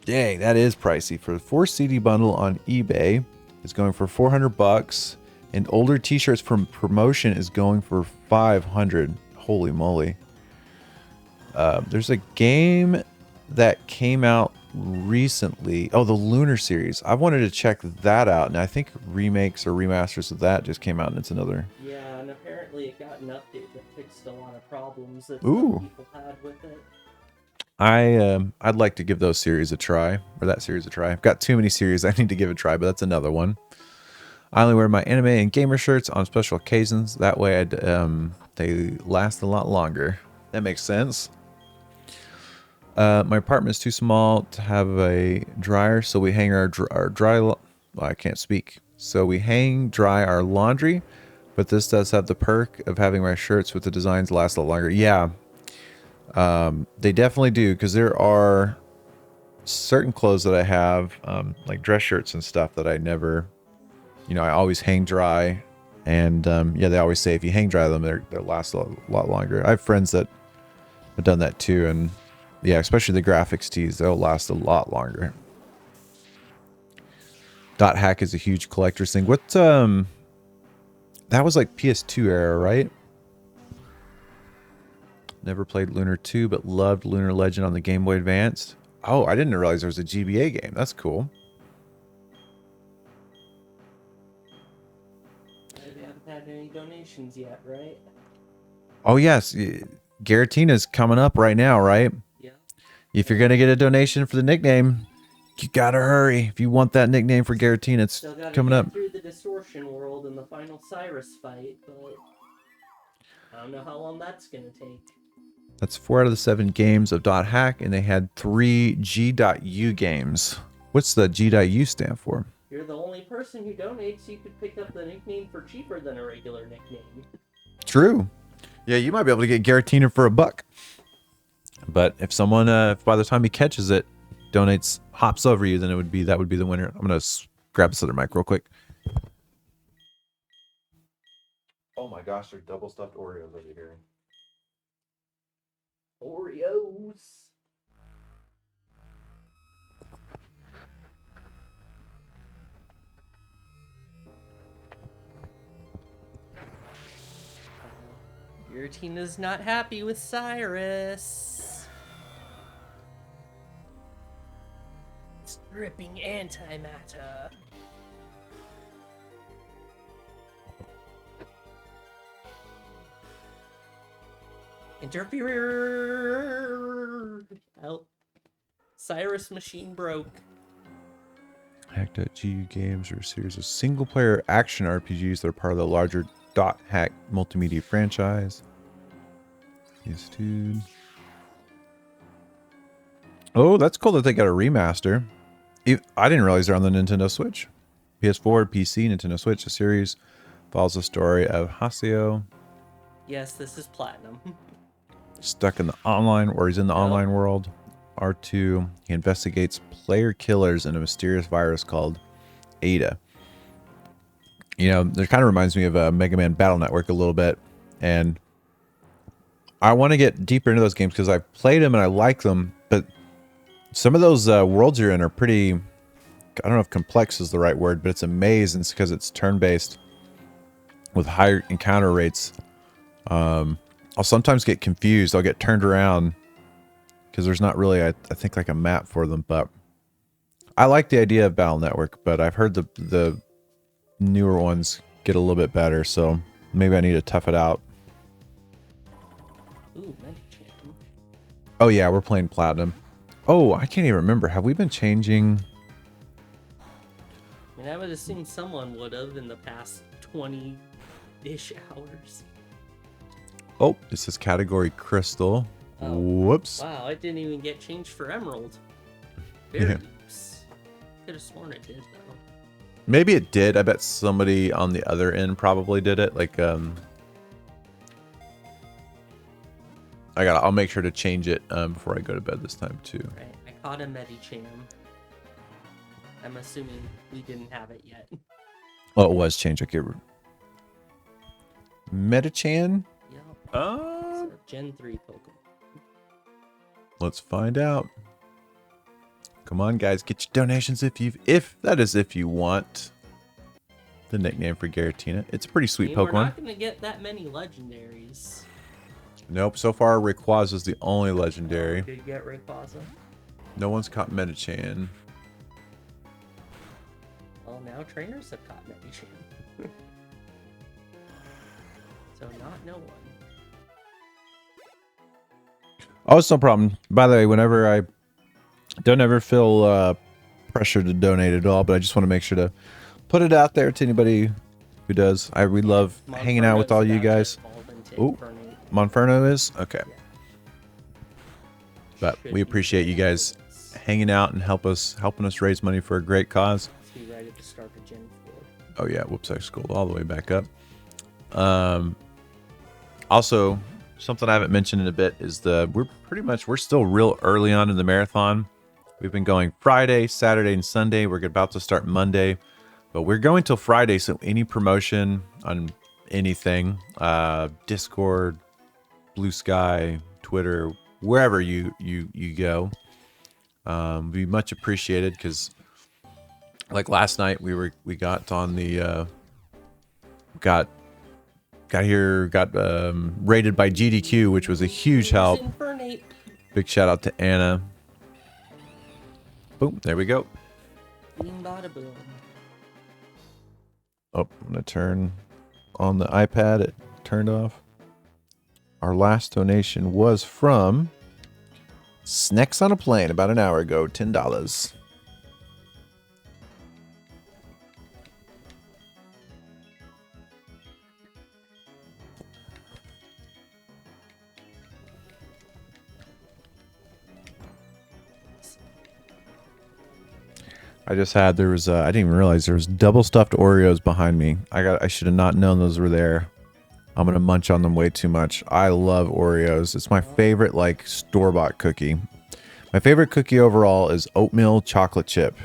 Dang, that is pricey. For a 4 CD bundle on eBay, it's going for $400, and older T-shirts from promotion is going for $500. Holy moly! There's a game that came out recently. Oh, the Lunar series. I wanted to check that out, and I think remakes or remasters of that just came out, and it's another. Yeah, and apparently it got an update that fixed a lot of problems that Ooh. some people had with it. I'd like to give those series a try, or that series a try. I've got too many series I need to give a try, but that's another one. I only wear my anime and gamer shirts on special occasions. That way, they last a lot longer. That makes sense. My apartment is too small to have a dryer, so we hang our dry. Well, I can't speak. So we hang dry our laundry, but this does have the perk of having my shirts with the designs last a lot longer. Yeah, they definitely do, because there are certain clothes that I have, like dress shirts and stuff, that I never, I always hang dry, and yeah, they always say if you hang dry them, they last a lot longer. I have friends that have done that too, and yeah, especially the graphics tees, they'll last a lot longer. Dot hack is a huge collector's thing. What that was like PS2 era, right? Never played Lunar 2, but loved Lunar Legend on the Game Boy Advance. Oh, I didn't realize there was a GBA game. That's cool. They haven't had any donations yet, right? Oh yes, Garatina's coming up right now, right? Yeah. If you're gonna get a donation for the nickname, you gotta hurry. If you want that nickname for Garatina, it's Still gotta coming get up. through the Distortion world in the final Cyrus fight, but I don't know how long that's gonna take. That's 4 out of the 7 games of Dot Hack, and they had 3 G.U games. What's the G.U stand for? You're the only person who donates, you could pick up the nickname for cheaper than a regular nickname. True. Yeah, you might be able to get Garatina for $1. But if someone, if by the time he catches it, hops over you, then that would be the winner. I'm gonna grab this other mic real quick. Oh my gosh, they're double stuffed Oreos over here. Oreos. Garatina's not happy with Cyrus. Stripping antimatter. Interfere. Help. Cyrus machine broke. Hack.gu games are a series of single-player action RPGs that are part of the larger Dot Hack multimedia franchise. Yes, dude. Oh, that's cool that they got a remaster. I didn't realize they're on the Nintendo Switch. PS4, PC, Nintendo Switch. The series follows the story of Haseo. Yes, this is platinum. Stuck in the online, or he's in the online world. R2, he investigates player killers in a mysterious virus called Ada. You know, it kind of reminds me of Mega Man Battle Network a little bit. And I want to get deeper into those games because I've played them and I like them. But some of those worlds you're in are pretty, I don't know if complex is the right word, but it's a maze, and it's because it's turn-based with higher encounter rates. I'll sometimes get confused. I'll get turned around because there's not really, I think, like a map for them. But I like the idea of Battle Network, but I've heard the newer ones get a little bit better, so maybe I need to tough it out. Ooh, Medicham. Oh yeah, we're playing Platinum. Oh, I can't even remember. Have we been changing? I mean, I would assume someone would have in the past 20-ish hours. Oh, it says category crystal. Whoops. Wow, it didn't even get changed for emerald. Yeah. Very oops. Could have sworn it did though. Maybe it did. I bet somebody on the other end probably did it. Like, I'll make sure to change it before I go to bed this time too. Right, I caught a Medicham. I'm assuming we didn't have it yet. Oh, it was changed. Okay. Metachan? Yep. Uh, Gen 3 Pokemon. Let's find out. Come on, guys, get your donations if you want the nickname for Garatina. It's a pretty sweet I mean, Pokemon. We're not gonna get that many legendaries. Nope, so far Rayquaza is the only legendary. Did get Rayquaza? No one's caught Metachan. Well, now trainers have caught Medicham. So not no one. Oh, it's no problem. By the way, whenever I don't ever feel pressure to donate at all, but I just want to make sure to put it out there to anybody who does. We love hanging out with all you guys. Ooh, Monferno is? Okay. But we appreciate you guys hanging out and helping us raise money for a great cause. Let's be right at the start of Gen 4. Oh yeah, whoops, I scrolled all the way back up. Also, something I haven't mentioned in a bit is we're still real early on in the marathon. We've been going Friday, Saturday, and Sunday. We're about to start Monday, but we're going till Friday. So any promotion on anything, Discord, Blue Sky, Twitter, wherever you go, be much appreciated. Because like last night, we got on the got rated by GDQ, which was a huge help. Big shout out to Anna. Boom, there we go. Bing bada boom. Oh, I'm gonna turn on the iPad. It turned off. Our last donation was from Snacks on a Plane about an hour ago, $10. I didn't even realize there was double stuffed Oreos behind me. I should have not known those were there. I'm gonna munch on them way too much. I love Oreos. It's my favorite like store-bought cookie. My favorite cookie overall is oatmeal chocolate chip.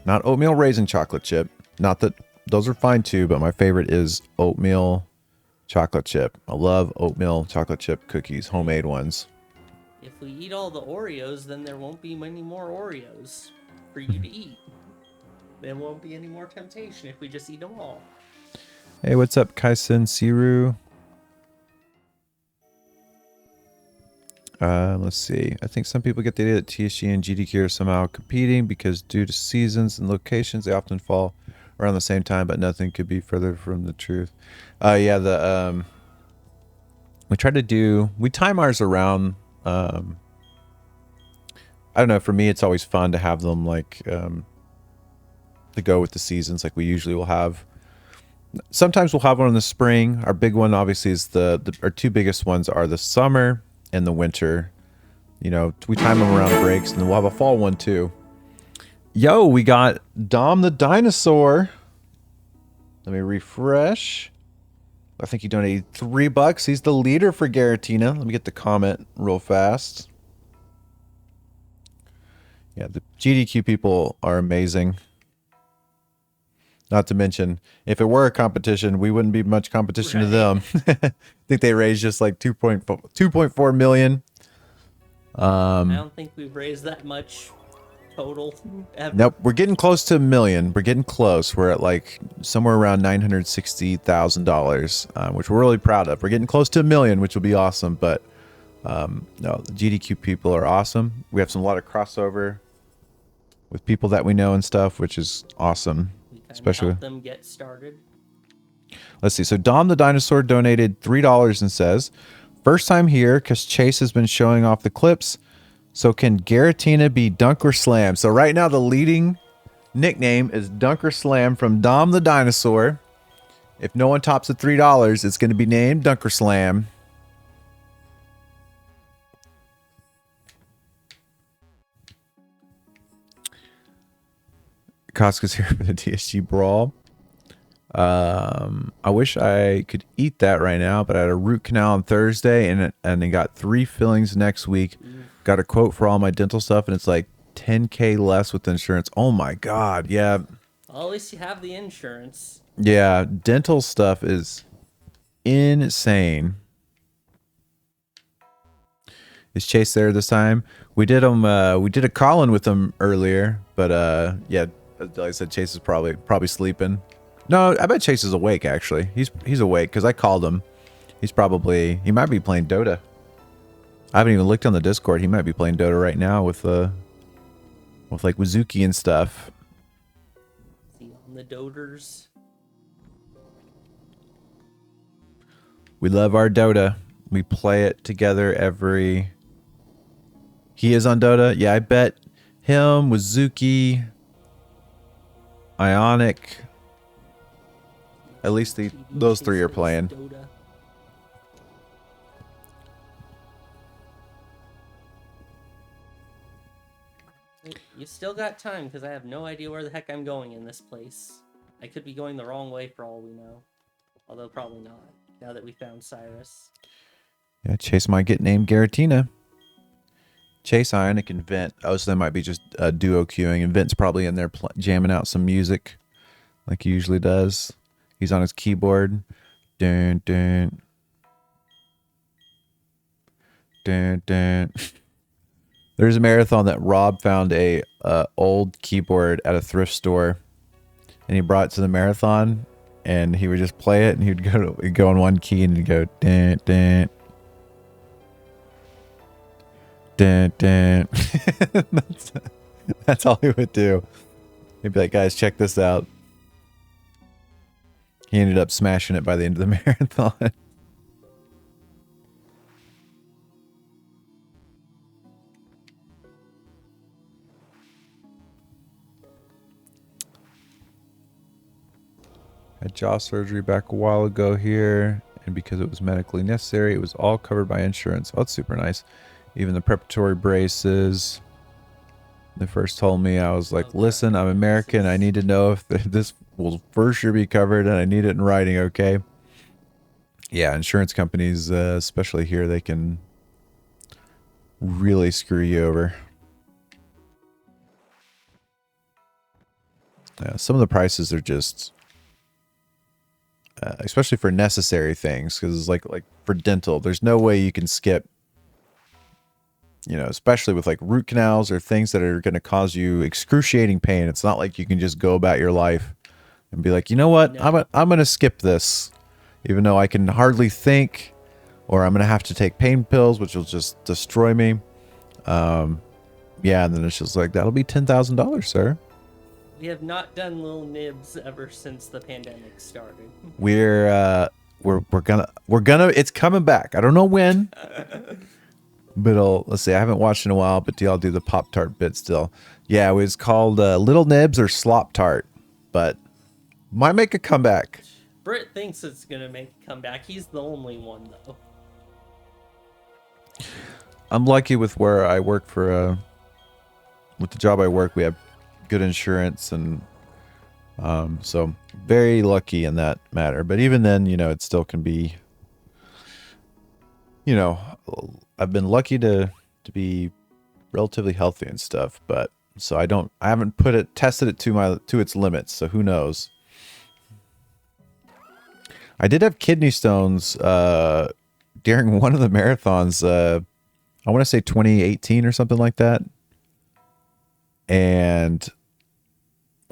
Not oatmeal raisin chocolate chip. Not that those are fine too, but my favorite is oatmeal chocolate chip. I love oatmeal chocolate chip cookies, homemade ones. If we eat all the Oreos, then there won't be many more Oreos for you to eat. There won't be any more temptation if we just eat them all. Hey, what's up, Kaisen Siru? Let's see. I think some people get the idea that TSG and GDQ are somehow competing because due to seasons and locations, they often fall around the same time, but nothing could be further from the truth. Yeah, we time ours around, I don't know, for me, it's always fun to have them like, to go with the seasons. Like we usually will have, sometimes we'll have one in the spring. Our big one obviously is our two biggest ones are the summer and the winter. You know, we time them around breaks, and then we'll have a fall one too. Yo, we got Dom the Dinosaur. Let me refresh. I think he donated $3. He's the leader for Garatina. Let me get the comment real fast. Yeah, the GDQ people are amazing. Not to mention, if it were a competition, we wouldn't be much competition to them. I think they raised just like 2.4 million. I don't think we've raised that much total ever. Nope, we're getting close to $1 million. We're getting close. We're at like somewhere around $960,000, which we're really proud of. We're getting close to $1 million, which will be awesome. But no, the GDQ people are awesome. We have a lot of crossover with people that we know and stuff, which is awesome. Especially help them get started. Let's see. So Dom the Dinosaur donated $3 and says, first time here because Chase has been showing off the clips. So can Garatina be Dunk or Slam? So right now the leading nickname is Dunk or Slam from Dom the Dinosaur. If no one tops at $3, it's going to be named Dunk or Slam. Costco's here for the TSG Brawl. I wish I could eat that right now, but I had a root canal on Thursday and then got 3 fillings next week. Got a quote for all my dental stuff, and it's like $10K less with insurance. Oh my God. Yeah. Well, at least you have the insurance. Yeah. Dental stuff is insane. Is Chase there this time? We did we did a call-in with him earlier, but yeah, like I said, Chase is probably sleeping. No, I bet Chase is awake actually. He's awake because I called him. He might be playing Dota. I haven't even looked on the Discord. He might be playing Dota right now with like Wazuki and stuff. See on the Doters. We love our Dota. We play it together every. He is on Dota. Yeah, I bet him, Wazuki, Ionic. At least those 3 are playing. You still got time, because I have no idea where the heck I'm going in this place. I could be going the wrong way for all we know. Although probably not, now that we found Cyrus. Yeah, Chase might get named Garatina. Chase, Ionic, and Vent. Oh, so they might be just duo queuing, and Vent's probably in there jamming out some music like he usually does. He's on his keyboard. Dun, dun. Dun, dun. There's a marathon that Rob found a old keyboard at a thrift store, and he brought it to the marathon, and he would just play it, and he'd go on one key, and he'd go dun, dun. Dun, dun. That's all he would do. He'd be like, guys, check this out. He ended up smashing it by the end of the marathon. Had jaw surgery back a while ago here, and because it was medically necessary, it was all covered by insurance. Oh, that's super nice. Even the preparatory braces. They first told me, I was like, listen, I'm American. I need to know if this will for sure be covered, and I need it in writing, okay? Yeah, insurance companies, especially here, they can really screw you over. Yeah, some of the prices are just, especially for necessary things, because like for dental, there's no way you can skip. You know, especially with like root canals or things that are going to cause you excruciating pain. It's not like you can just go about your life and be like, you know what, no. I'm going to skip this, even though I can hardly think, or I'm going to have to take pain pills, which will just destroy me. Yeah, and then it's just like, that'll be $10,000, sir. We have not done little nibs ever since the pandemic started. We're gonna, it's coming back. I don't know when. But let's see, I haven't watched in a while, but do y'all do the Pop-Tart bit still? Yeah, it was called Little Nibs or Slop Tart, but might make a comeback. Britt thinks it's going to make a comeback. He's the only one, though. I'm lucky with where I work for, with the job I work, we have good insurance, and so very lucky in that matter. But even then, you know, it still can be, you know, I've been lucky to be relatively healthy and stuff, but so I haven't tested it to its limits, so who knows. I did have kidney stones during one of the marathons, I want to say 2018 or something like that. And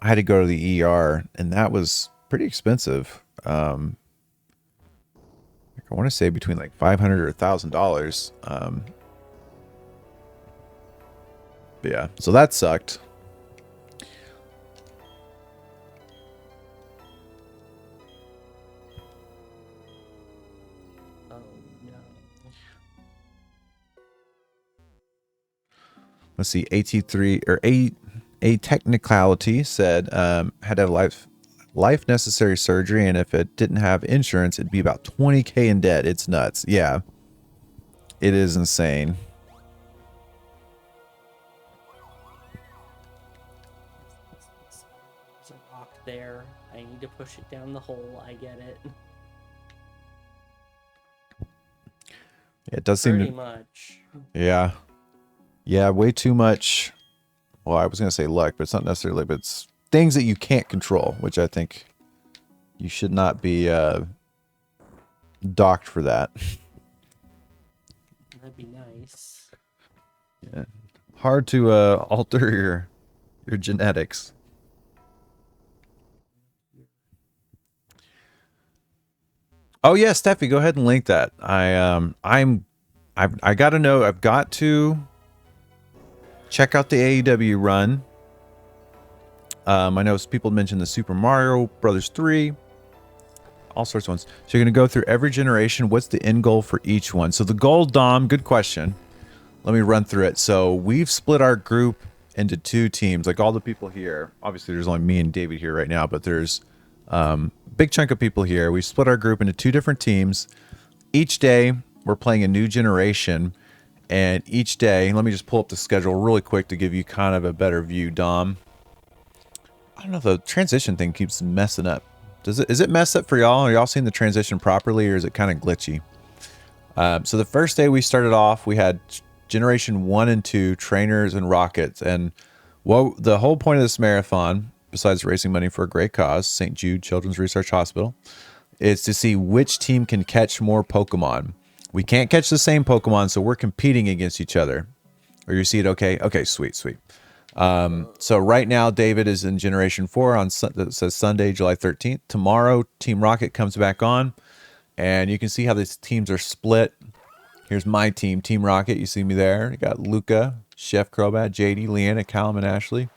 I had to go to the ER, and that was pretty expensive. I want to say between like $500 or $1,000. Yeah, so that sucked. Oh, no. let's see, AT3 or a technicality said had to have life necessary surgery, and if it didn't have insurance, it'd be about 20K in debt. It's nuts. Yeah, it is insane. There's a rock there. I need to push it down the hole. I get it. It does seem Pretty to, much. Yeah. Yeah, way too much. Well, I was going to say luck, but it's not necessarily, but it's things that you can't control, which I think you should not be docked for that. That'd be nice. Yeah. Hard to alter your genetics. Oh yeah, Steffi, go ahead and link that. I got to know. I've got to check out the AEW run. I know people mentioned the Super Mario Brothers 3, all sorts of ones. So you're gonna go through every generation. What's the end goal for each one? So the goal, Dom, good question. Let me run through it. So we've split our group into 2 teams. Like all the people here. Obviously, there's only me and David here right now, but there's big chunk of people here. We split our group into 2 different teams. Each day we're playing a new generation, and each day, let me just pull up the schedule really quick to give you kind of a better view, Dom. I don't know if the transition thing keeps messing up. Is it messed up for y'all? Are y'all seeing the transition properly, or is it kind of glitchy? So the first day we started off, we had generation 1 and 2 trainers and rockets, and the whole point of this marathon, besides raising money for a great cause, St. Jude Children's Research Hospital, is to see which team can catch more Pokemon. We can't catch the same Pokemon, so we're competing against each other. Or you see it, okay? Okay, sweet. So right now, David is in Generation 4 on that says Sunday, July 13th. Tomorrow, Team Rocket comes back on, and you can see how these teams are split. Here's my team, Team Rocket. You see me there. You got Luca, Chef Crobat, JD, Leanna, Callum, and Ashley.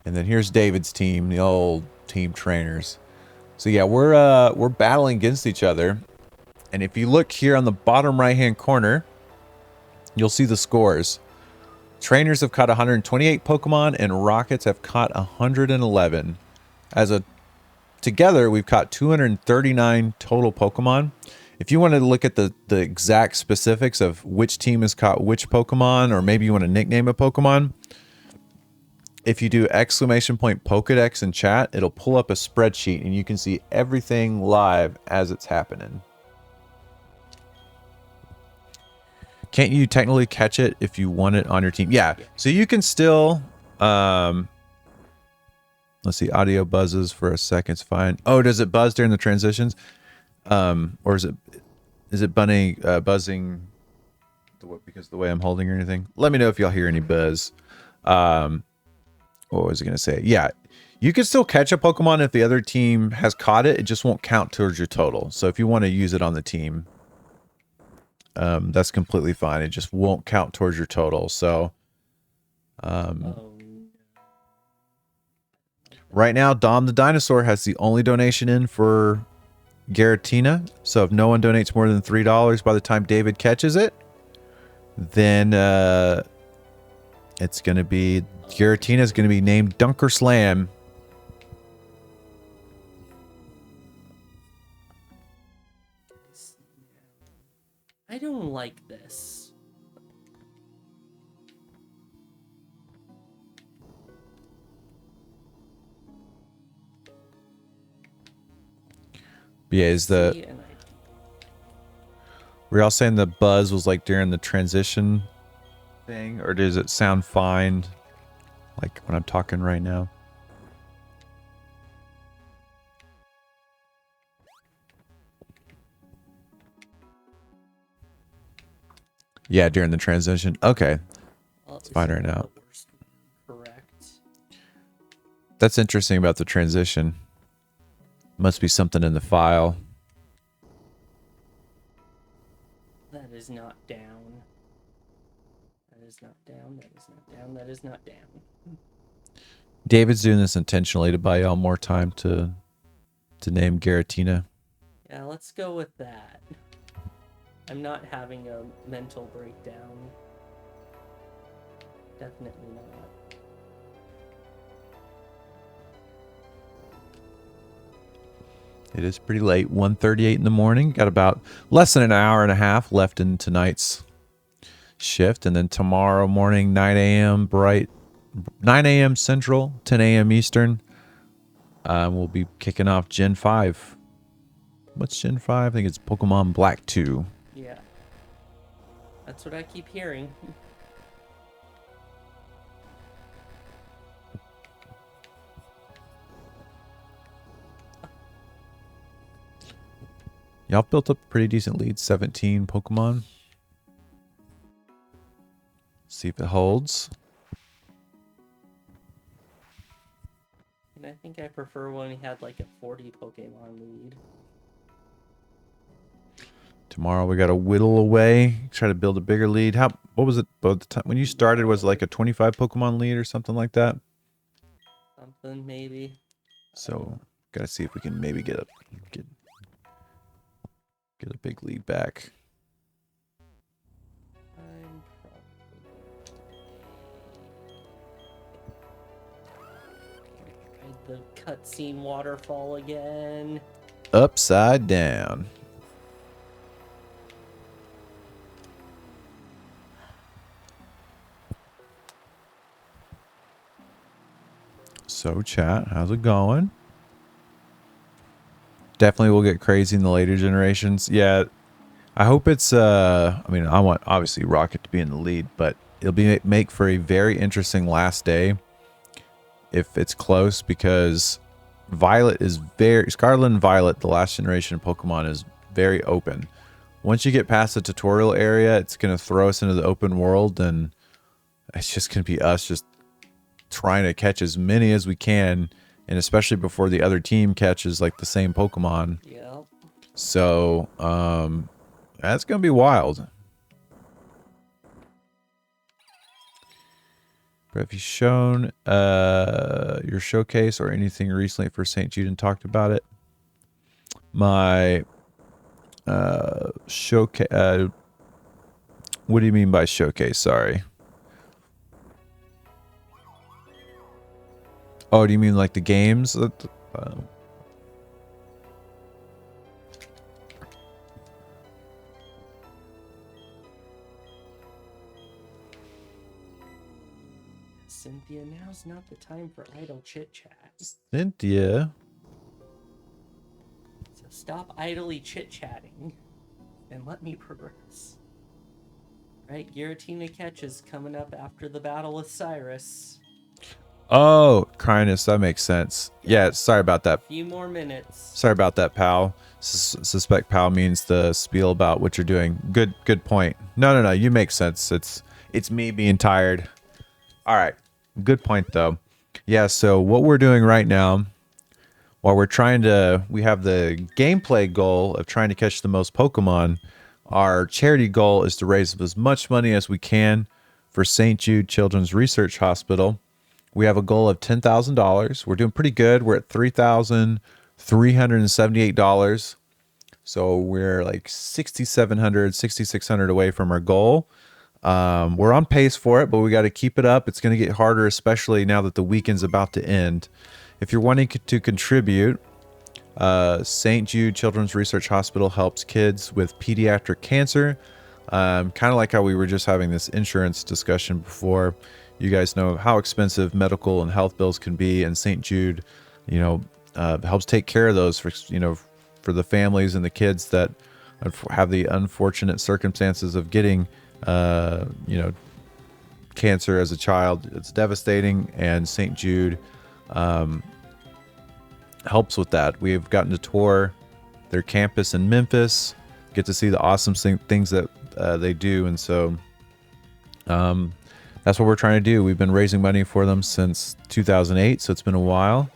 And then here's David's team, the old team trainers. So yeah, we're battling against each other. And if you look here on the bottom right-hand corner, you'll see the scores. Trainers have caught 128 Pokemon, and Rockets have caught 111. Together, we've caught 239 total Pokemon. If you want to look at the exact specifics of which team has caught which Pokemon, or maybe you want to nickname a Pokemon, if you do ! Pokedex in chat, it'll pull up a spreadsheet, and you can see everything live as it's happening. Can't you technically catch it if you want it on your team? Yeah. So you can still, let's see, audio buzzes for a second. It's fine. Oh, does it buzz during the transitions? Or is it buzzing because of the way I'm holding or anything? Let me know if y'all hear any buzz. What was I going to say? Yeah. You can still catch a Pokemon if the other team has caught it. It just won't count towards your total. So if you want to use it on the team, that's completely fine. It just won't count towards your total. So, right now, Dom the Dinosaur has the only donation in for Garatina. So if no one donates more than $3 by the time David catches it, then it's going to be, Garatina is going to be named Dunker Slam. I don't like this. Yeah, were y'all saying the buzz was like during the transition thing, or does it sound fine like when I'm talking right now? Yeah, during the transition. Okay. It's fine right now. Correct. That's interesting about the transition. Must be something in the file. That is not down. That is not down. That is not down. That is not down. David's doing this intentionally to buy y'all more time to name Garatina. Yeah, let's go with that. I'm not having a mental breakdown. Definitely not. It is pretty late, 1:38 in the morning. Got about less than an hour and a half left in tonight's shift. And then tomorrow morning, 9 a.m. bright, 9 a.m. Central, 10 a.m. Eastern. We'll be kicking off Gen 5. What's Gen 5? I think it's Pokemon Black 2. Yeah. That's what I keep hearing. Y'all built up a pretty decent lead, 17 Pokemon. See if it holds. And I think I prefer when he had like a 40 Pokemon lead. Tomorrow we got to whittle away, try to build a bigger lead. What was it both the time when you started? Was it like a 25 Pokemon lead or something like that? Something maybe. So gotta see if we can maybe get a big lead back. The cutscene waterfall again. Upside down. So chat, how's it going? Definitely will get crazy in the later generations. Yeah, I hope it's I mean, I want obviously Rocket to be in the lead, but it'll be make for a very interesting last day if it's close, because Violet is Scarlet and Violet, the last generation of Pokemon, is very open. Once you get past the tutorial area, it's going to throw us into the open world, and it's just going to be us just trying to catch as many as we can, and especially before the other team catches like the same Pokemon. Yeah. So, that's going to be wild. But have you shown your showcase or anything recently for St. Jude and talked about it? My showcase. What do you mean by showcase? Sorry. Oh, do you mean like the games? Cynthia, now's not the time for idle chit chat. Cynthia. So stop idly chit chatting and let me progress. Right, Giratina catches coming up after the battle with Cyrus. Oh, Crynus, that makes sense. Yeah, sorry about that. A few more minutes. Sorry about that, pal. Suspect pal means the spiel about what you're doing. Good point. No, you make sense. It's me being tired. All right. Good point, though. Yeah, so what we're doing right now, while we have the gameplay goal of trying to catch the most Pokemon, our charity goal is to raise as much money as we can for St. Jude Children's Research Hospital. We have a goal of $10,000. We're doing pretty good. We're at $3,378. So we're like $6,700, $6,600 away from our goal. We're on pace for it, but we got to keep it up. It's going to get harder, especially now that the weekend's about to end. If you're wanting to contribute, St. Jude Children's Research Hospital helps kids with pediatric cancer. Kind of like how we were just having this insurance discussion before. You guys know how expensive medical and health bills can be, and St. Jude, helps take care of those for the families and the kids that have the unfortunate circumstances of getting cancer as a child. It's devastating, and St. Jude helps with that. We've gotten to tour their campus in Memphis, get to see the awesome things that they do, and so that's what we're trying to do. We've been raising money for them since 2008, so it's been a while.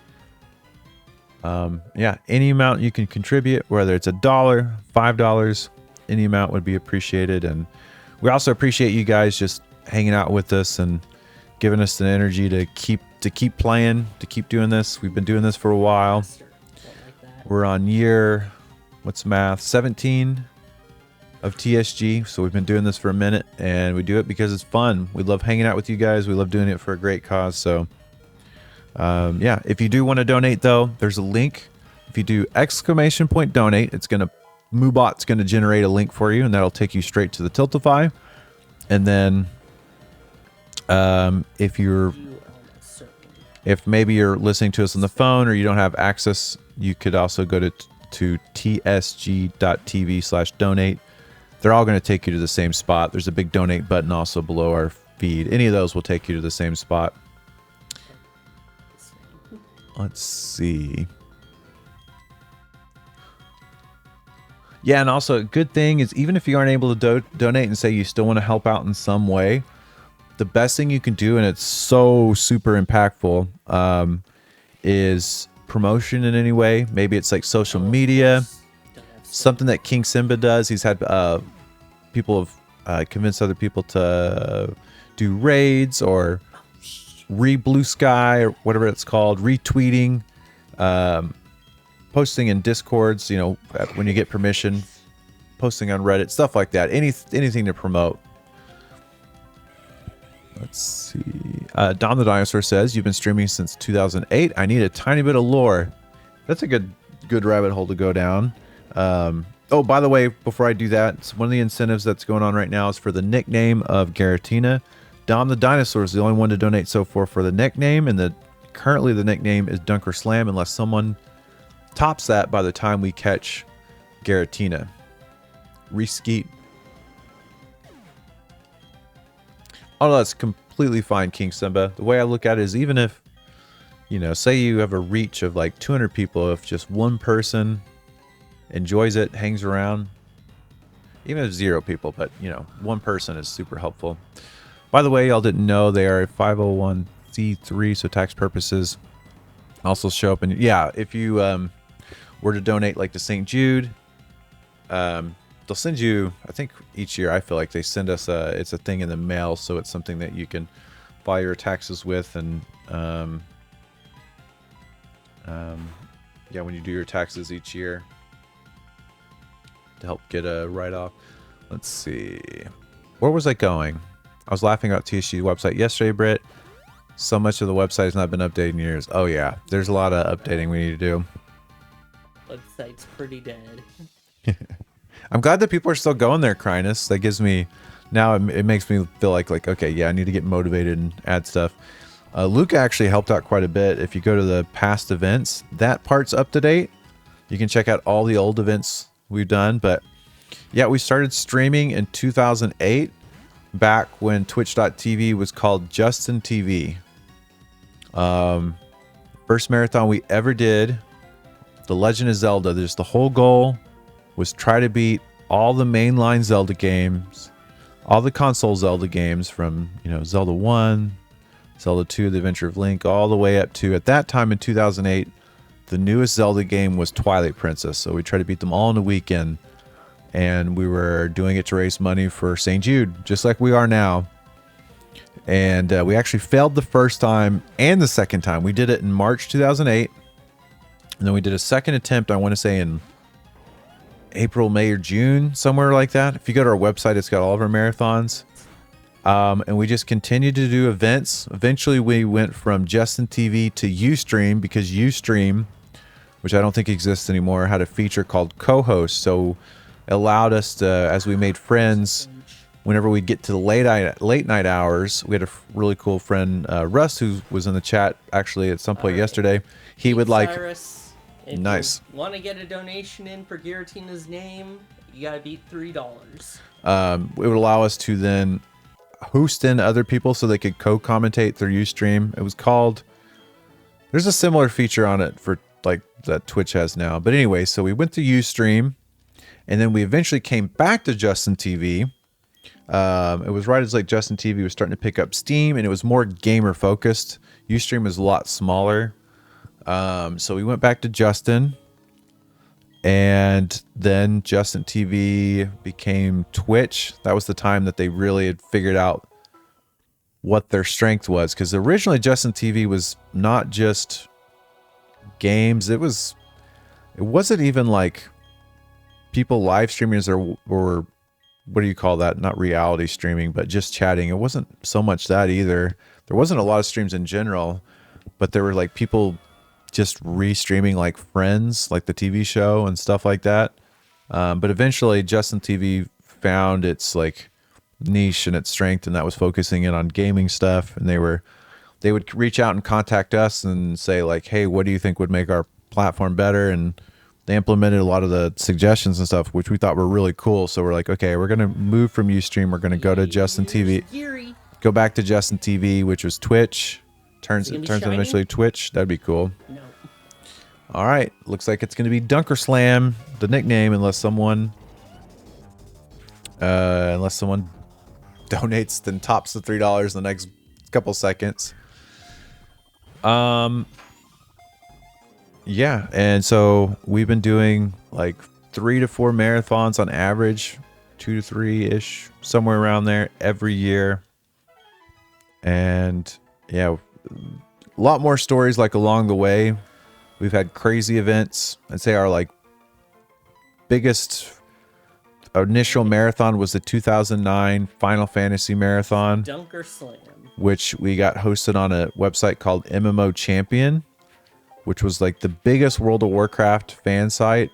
Yeah, any amount you can contribute, whether it's $1, $5, any amount would be appreciated. And we also appreciate you guys just hanging out with us and giving us the energy to keep playing, to keep doing this. We've been doing this for a while. We're on year, what's math, 17 of TSG. So we've been doing this for a minute, and we do it because it's fun. We love hanging out with you guys. We love doing it for a great cause. So yeah, if you do want to donate though, there's a link. If you do !donate, it's gonna Moobot's gonna generate a link for you, and that'll take you straight to the Tiltify. And then if maybe you're listening to us on the phone or you don't have access, you could also go to tsg.tv/donate. They're all going to take you to the same spot. There's a big donate button also below our feed. Any of those will take you to the same spot. Let's see. Yeah, and also a good thing is even if you aren't able to donate and say you still want to help out in some way, the best thing you can do, and it's so super impactful, is promotion in any way. Maybe it's like social media, something that King Simba does. He's had people have convinced other people to do raids or Blue Sky or whatever it's called, retweeting, posting in Discords, you know, when you get permission, posting on Reddit, stuff like that. Anything to promote. Let's see. Don the Dinosaur says, you've been streaming since 2008. I need a tiny bit of lore. That's a good rabbit hole to go down. Oh, by the way, before I do that, one of the incentives that's going on right now is for the nickname of Garatina. Don the Dinosaur is the only one to donate so far for the nickname, and currently the nickname is Dunker Slam, unless someone tops that by the time we catch Garatina. Reskeet. Oh, no, that's completely fine, King Simba. The way I look at it is, even if, you know, say you have a reach of like 200 people, if just one person enjoys it, hangs around, even if 0 people, but, you know, one person is super helpful. By the way, y'all didn't know they are a 501c3, so tax purposes also show up. And yeah, if you were to donate like to St. Jude, they'll send you, I think each year, I feel like they send us it's a thing in the mail, so it's something that you can file your taxes with, and yeah, when you do your taxes each year, to help get a write-off. Let's see, where was I going? I was laughing about TSG website yesterday, Britt. So much of the website has not been updated in years. Oh yeah, there's a lot of updating we need to do. Website's pretty dead. I'm glad that people are still going there, Crinus. That gives me, now it makes me feel like okay, yeah, I need to get motivated and add stuff. Luca actually helped out quite a bit. If you go to the past events, that part's up to date. You can check out all the old events we've done. But yeah, we started streaming in 2008, back when Twitch.tv was called Justin TV. First marathon we ever did, The Legend of Zelda. There's the whole goal was try to beat all the mainline Zelda games, all the console Zelda games from, you know, Zelda 1, Zelda 2, The Adventure of Link, all the way up to, at that time in 2008, the newest Zelda game was Twilight Princess. So we tried to beat them all in a weekend, and we were doing it to raise money for St. Jude, just like we are now. And we actually failed the first time and the second time. We did it in March 2008, and then we did a second attempt, I want to say in April, May, or June, somewhere like that. If you go to our website, it's got all of our marathons. And we just continued to do events. Eventually, we went from Justin TV to Ustream, because Ustream, which I don't think exists anymore, had a feature called co-host. So it allowed us to, as we made friends, whenever we get to the late night hours, we had a really cool friend, Russ, who was in the chat actually at some point yesterday. He would like... Cyrus, if nice. you want to get a donation in for Giratina's name, you gotta beat $3. It would allow us to then host in other people so they could co-commentate through Ustream. It was called... There's a similar feature on it for like that Twitch has now. But anyway, so we went to Ustream, and then we eventually came back to Justin TV. It was right as like Justin TV was starting to pick up steam, and it was more gamer focused. Ustream was a lot smaller. So we went back to Justin, and then Justin TV became Twitch. That was the time that they really had figured out what their strength was, because originally Justin TV was not just games. It wasn't even like people live streaming or what do you call that? Not reality streaming, but just chatting. It wasn't so much that either. There wasn't a lot of streams in general, but there were like people just re-streaming like Friends, like the TV show and stuff like that. But eventually Justin TV found its like niche and its strength, and that was focusing in on gaming stuff. And they would reach out and contact us and say like, hey, what do you think would make our platform better? And they implemented a lot of the suggestions and stuff, which we thought were really cool. So we're like, okay, we're going to move from Ustream. We're going to go to Justin TV, go back to Justin TV, which was Twitch. Turns into eventually Twitch. That'd be cool. No. All right. Looks like it's going to be Dunker Slam, the nickname, unless someone donates and tops the $3 in the next couple seconds. Yeah, and so we've been doing like 3 to 4 marathons on average, 2 to 3 ish, somewhere around there every year. And yeah, a lot more stories like along the way. We've had crazy events. I'd say our like biggest initial marathon was the 2009 Final Fantasy Marathon, Dunker Slam, which we got hosted on a website called MMO Champion, which was like the biggest World of Warcraft fan site.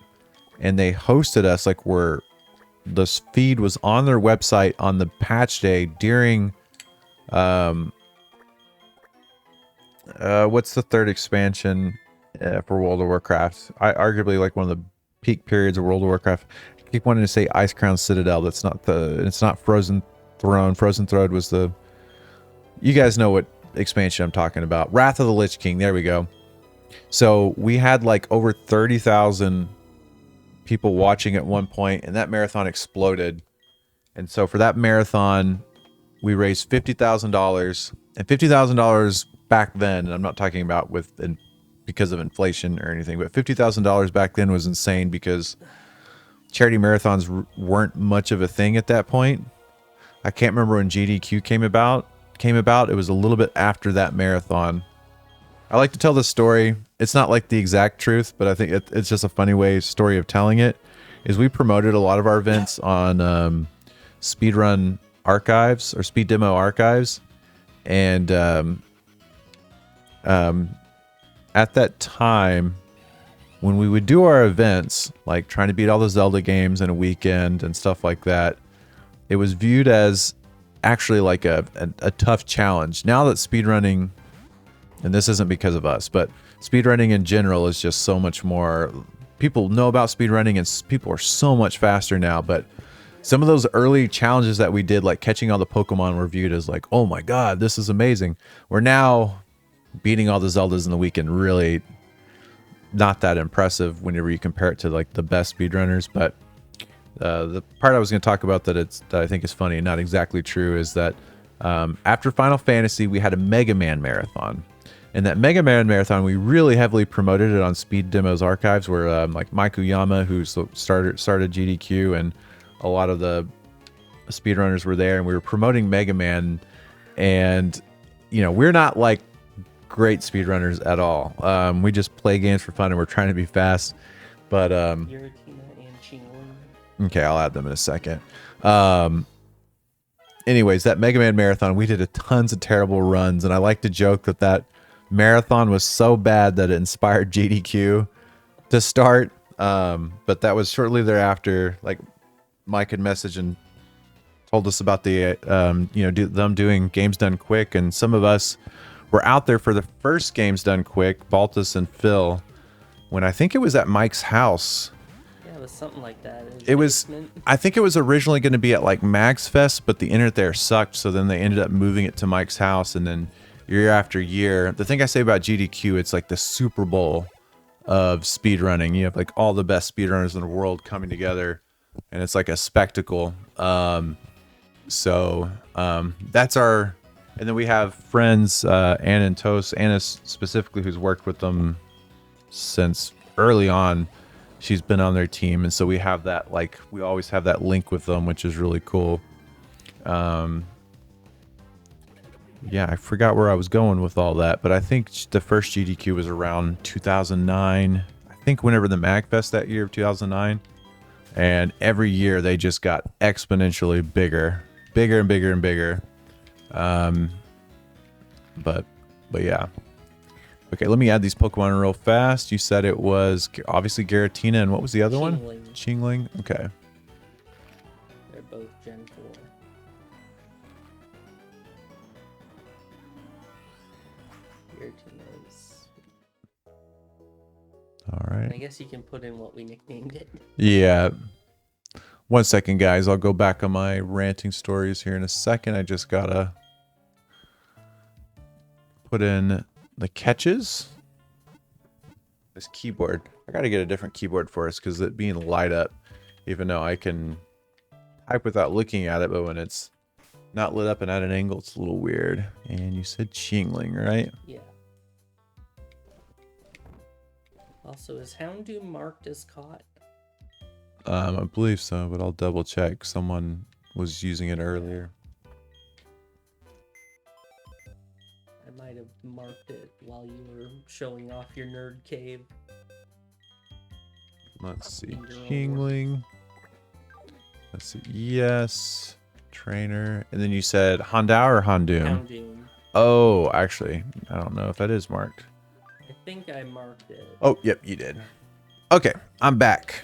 And they hosted us like the feed was on their website on the patch day during, what's the third expansion for World of Warcraft? Arguably like one of the peak periods of World of Warcraft. I keep wanting to say Icecrown Citadel. It's not Frozen Throne. Frozen Throne was you guys know what expansion I'm talking about. Wrath of the Lich King. There we go. So we had like over 30,000 people watching at one point, and that marathon exploded. And so for that marathon, we raised $50,000, and $50,000 back then, and I'm not talking about because of inflation or anything, but $50,000 back then was insane because charity marathons weren't much of a thing at that point. I can't remember when GDQ came about. It was a little bit after that marathon. I like to tell this story. It's not like the exact truth, but I think it's just a funny story of telling it. Is we promoted a lot of our events on Speedrun Archives or Speed Demo Archives, and at that time, when we would do our events, like trying to beat all the Zelda games in a weekend and stuff like that, it was viewed as actually like a tough challenge. Now that speedrunning, and this isn't because of us, but speedrunning in general is just so much more. People know about speedrunning and people are so much faster now, but some of those early challenges that we did, like catching all the Pokemon, were viewed as like, oh my god, this is amazing. We're now beating all the Zeldas in the weekend really not that impressive whenever you compare it to like the best speedrunners. But the part I was going to talk about that I think is funny and not exactly true is that after Final Fantasy, we had a Mega Man marathon. And that Mega Man marathon, we really heavily promoted it on Speed Demos Archives, where like Mike Uyama, who started GDQ, and a lot of the speedrunners were there, and we were promoting Mega Man. And you know, we're not like great speedrunners at all. We just play games for fun, and we're trying to be fast. But okay, I'll add them in a second. Anyways, that Mega Man marathon, we did tons of terrible runs, and I like to joke that marathon was so bad that it inspired GDQ to start. But that was shortly thereafter. Like Mike had messaged and told us about the them doing Games Done Quick, and some of us were out there for the first Games Done Quick, Baltus and Phil, when I think it was at Mike's house. Yeah, it was something like that. I think it was originally going to be at like Max Fest, but the internet there sucked, so then they ended up moving it to Mike's house, and then year after year. The thing I say about GDQ, it's like the Super Bowl of speedrunning. You have like all the best speedrunners in the world coming together, and it's like a spectacle. That's our, and then we have friends, Anna and Toast. Anna specifically, who's worked with them since early on. She's been on their team, and so we have that, like, we always have that link with them, which is really cool. Yeah, I forgot where I was going with all that, but I think the first GDQ was around 2009. I think whenever the MagFest that year of 2009. And every year they just got exponentially bigger, bigger and bigger and bigger. But yeah. Okay, let me add these Pokemon real fast. You said it was obviously Giratina, and what was the other one? Chingling. Okay. They're both Gen 4. Giratina's. All right. I guess you can put in what we nicknamed it. Yeah. 1 second, guys. I'll go back on my ranting stories here in a second. I just gotta put in the catches. This keyboard. I gotta get a different keyboard for us because it being light up, even though I can type without looking at it, but when it's not lit up and at an angle, it's a little weird. And you said Chingling, right? Yeah. Also, is Houndoom marked as caught? I believe so, but I'll double check. Someone was using it earlier. I might have marked it while you were showing off your nerd cave. Let's see. Chingling. Let's see. Yes. Trainer. And then you said Hondao or Hondoom? Houndoom. Oh, actually, I don't know if that is marked. I think I marked it. Oh, yep, you did. Okay, I'm back.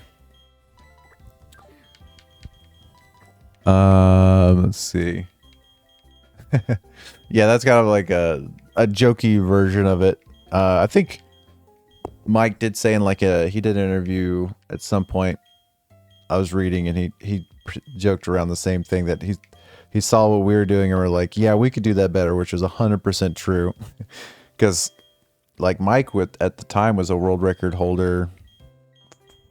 Let's see. Yeah, that's kind of like a jokey version of it. I think Mike did say in like he did an interview at some point I was reading, and he joked around the same thing, that he saw what we were doing and we're like, yeah, we could do that better, which was 100% true. Because like Mike at the time was a world record holder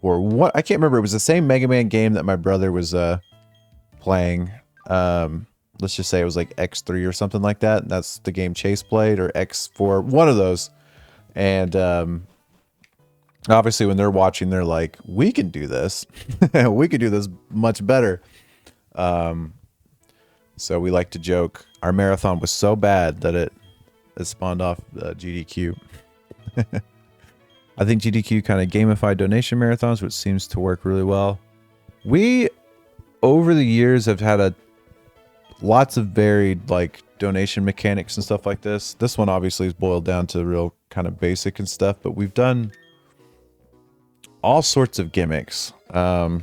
for what, I can't remember. It was the same Mega Man game that my brother was playing. Let's just say it was like X3 or something like that. That's the game Chase played, or X4, one of those. And obviously when they're watching, they're like, we can do this. We could do this much better. So we like to joke, our marathon was so bad that it spawned off GDQ. I think GDQ kind of gamified donation marathons, which seems to work really well. We, over the years, have had lots of varied like donation mechanics and stuff like this. This one obviously is boiled down to real kind of basic and stuff, but we've done all sorts of gimmicks. Yeah.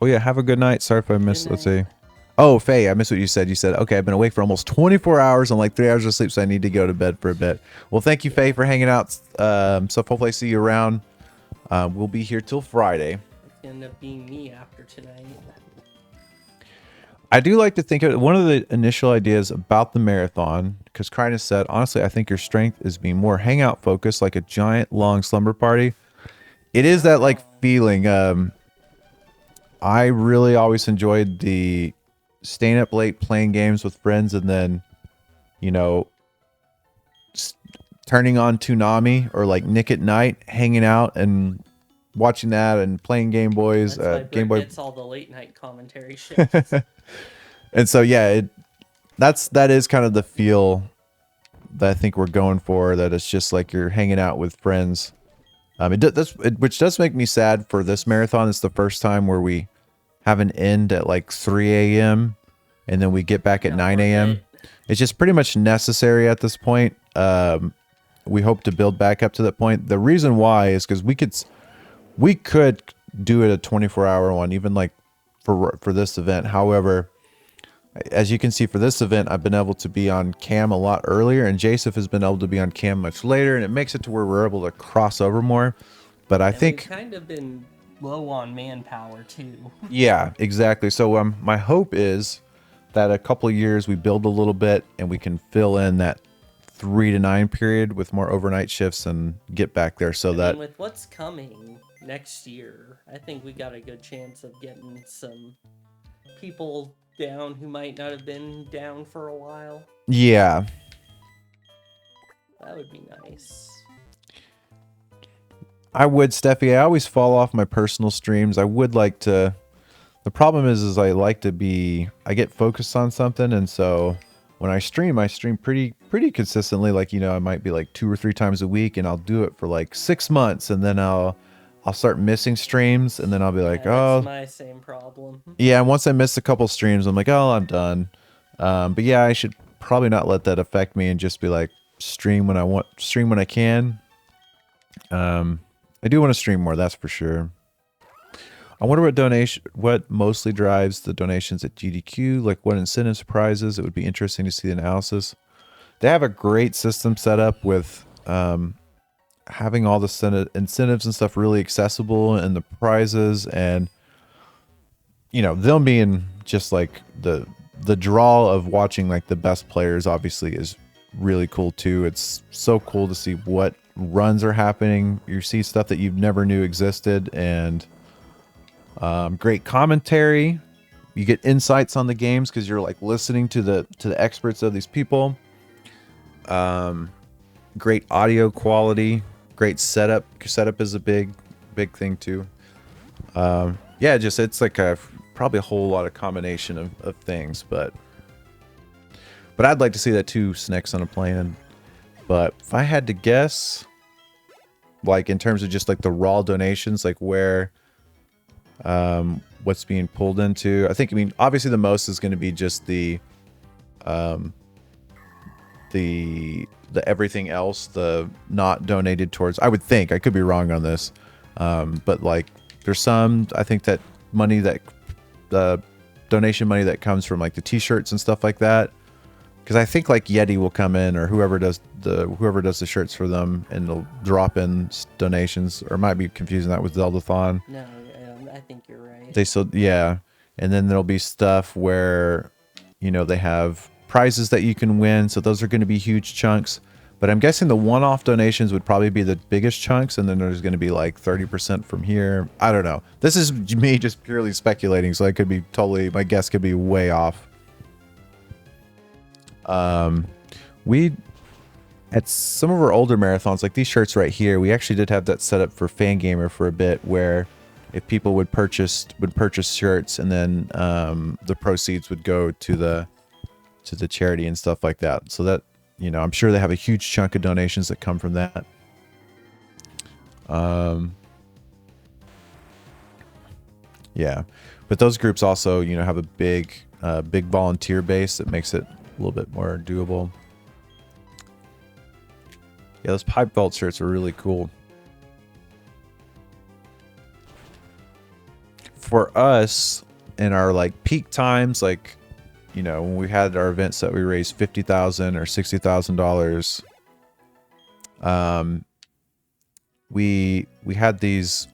Oh yeah, have a good night. Sorry if I missed. Let's see. Oh, Faye, I missed what you said. You said, okay, I've been awake for almost 24 hours on like 3 hours of sleep, so I need to go to bed for a bit. Well, thank you, Faye, for hanging out. So hopefully I see you around. We'll be here till Friday. It's gonna end up being me after tonight. I do like to think of one of the initial ideas about the marathon, because Krynos said, honestly, I think your strength is being more hangout focused, like a giant long slumber party. It is that like feeling. I really always enjoyed the staying up late playing games with friends, and then, you know, turning on Toonami or like Nick at Night, hanging out and watching that and playing Game Boys. That's why Game Boy gets all the late night commentary shit. And so yeah, that is kind of the feel that I think we're going for. That it's just like you're hanging out with friends. Which does make me sad for this marathon. It's the first time where we have an end at like 3 a.m. and then we get back at 9 a.m. It's just pretty much necessary at this point. We hope to build back up to that point. The reason why is because we could do it a 24-hour one, even like for this event. However, as you can see for this event, I've been able to be on cam a lot earlier, and Joseph has been able to be on cam much later, and it makes it to where we're able to cross over more. But I think we've kind of been low on manpower too. Yeah, exactly. So my hope is that a couple of years we build a little bit and we can fill in that 3 to 9 period with more overnight shifts and get back there. So I mean, with what's coming next year, I think we got a good chance of getting some people down who might not have been down for a while. Yeah. That would be nice. I would, Steffi. I always fall off my personal streams. I would like to. The problem is I like to be. I get focused on something, and so when I stream pretty consistently. Like, you know, I might be like 2 or 3 times a week, and I'll do it for like 6 months, and then I'll start missing streams, and then I'll be like, Yeah, oh, that's my same problem. yeah. And once I miss a couple streams, I'm like, oh, I'm done. But yeah, I should probably not let that affect me and just be like, stream when I want, stream when I can. I do want to stream more, that's for sure. I wonder what mostly drives the donations at GDQ, like what incentives, prizes. It would be interesting to see the analysis. They have a great system set up with having all the incentives and stuff really accessible, and the prizes, and you know, them being just like the draw of watching like the best players obviously is really cool too. It's so cool to see what runs are happening. You see stuff that you've never knew existed, and great commentary. You get insights on the games because you're like listening to the experts of these people. Great audio quality, great setup. Setup is a big thing too. Yeah, just it's like probably a whole lot of combination of things, but I'd like to see that too, Snacks on a Plan. But if I had to guess, like in terms of just like the raw donations, like where what's being pulled into, I mean obviously the most is going to be just the everything else, the not donated towards, I would think, I could be wrong on this, but like there's some, I think that money, that the donation money that comes from like the t-shirts and stuff like that, because I think like Yeti will come in, or whoever does the shirts for them, and they'll drop in donations, or might be confusing that with Zeldathon. No, I think you're right. They still, yeah, and then there'll be stuff where, you know, they have prizes that you can win, so those are going to be huge chunks. But I'm guessing the one-off donations would probably be the biggest chunks, and then there's going to be like 30% from here. I don't know. This is me just purely speculating, so I could be totally, my guess could be way off. We, at some of our older marathons, like these shirts right here, we actually did have that set up for Fangamer for a bit, where if people would purchase shirts, and then the proceeds would go to the charity and stuff like that. So that, you know, I'm sure they have a huge chunk of donations that come from that. Yeah, but those groups also, you know, have a big volunteer base that makes it a little bit more doable. Yeah, those pipe vault shirts are really cool. For us, in our like peak times, like, you know, when we had our events that we raised $50,000 or $60,000, we had these,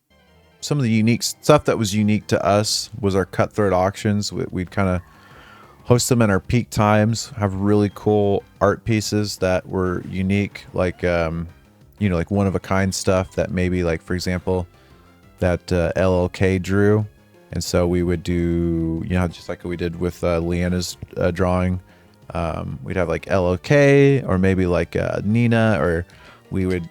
some of the unique stuff that was unique to us was our cutthroat auctions. We'd kind of host them in our peak times, have really cool art pieces that were unique, like you know, like one of a kind stuff that maybe, like for example, that LLK drew. And so we would do, you know, just like we did with Leanna's drawing. We'd have like LLK, or maybe like Nina, or we would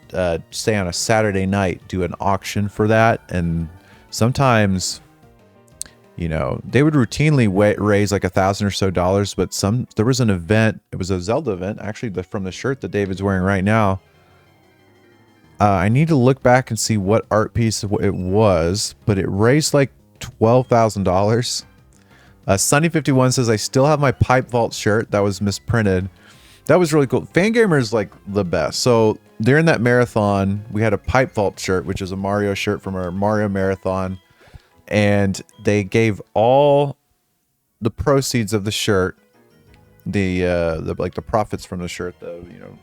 say on a Saturday night do an auction for that. And sometimes, you know, they would routinely raise like $1,000 or so, but there was an event, it was a Zelda event, actually, from the shirt that David's wearing right now. I need to look back and see what art piece it was, but it raised like $12,000. Sunny51 says, I still have my Pipe Vault shirt that was misprinted. That was really cool. Fangamer is like the best. So during that marathon, we had a Pipe Vault shirt, which is a Mario shirt from our Mario marathon. And they gave all the proceeds of the shirt, the like the profits from the shirt, though, you know,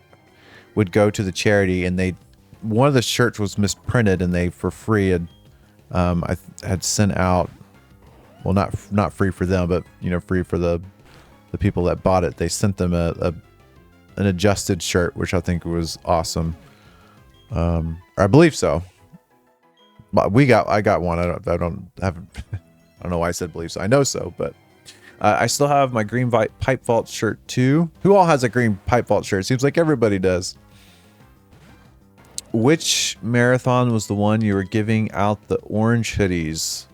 would go to the charity. And one of the shirts was misprinted, and they for free had I had sent out, well, not free for them, but you know, free for the people that bought it. They sent them an adjusted shirt, which I think was awesome. I believe so. But I got one. I don't know why I said believe so. I know so, but I still have my green Pipe Vault shirt too. Who all has a green Pipe Vault shirt? Seems like everybody does. Which marathon was the one you were giving out the orange hoodies?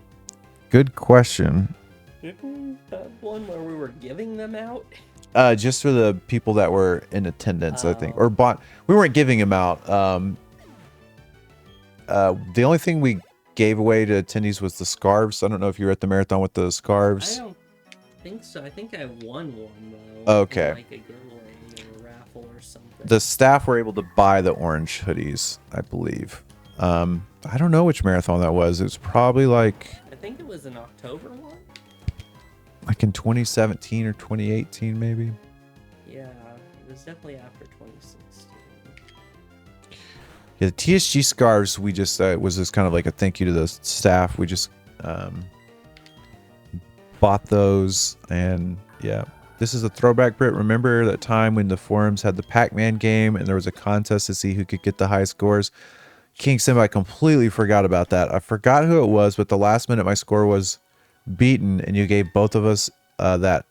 Good question. Didn't we have one where we were giving them out? Just for the people that were in attendance, I think, or bought. We weren't giving them out. The only thing we gave away to attendees was the scarves. I don't know if you were at the marathon with the scarves. I don't think so. I think I won one though. Okay. In, like a giveaway or a raffle or something. The staff were able to buy the orange hoodies, I believe. I don't know which marathon that was. It was probably like I think it was an October one. like in 2017 or 2018, maybe. Yeah, it was definitely after 2016. Yeah, the TSG scarves, we just was just kind of like a thank you to the staff. We just bought those, and yeah. This is a throwback, Brit. Remember that time when the forums had the Pac-Man game and there was a contest to see who could get the high scores? King Simba, I completely forgot about that. I forgot who it was, but the last minute my score was beaten, and you gave both of us that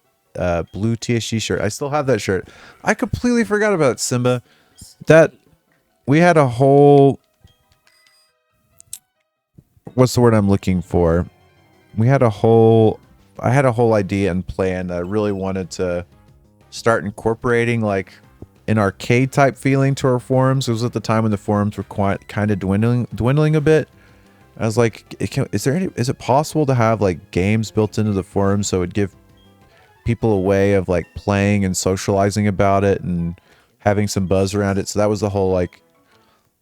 blue TSG shirt. I still have that shirt. I completely forgot about it, Simba. That we had a whole, what's the word I'm looking for? I had a whole idea and plan that I really wanted to start incorporating like an arcade type feeling to our forums. It was at the time when the forums were quite kind of dwindling a bit. I was like, is it possible to have like games built into the forum so it'd give people a way of like playing and socializing about it and having some buzz around it? So that was the whole like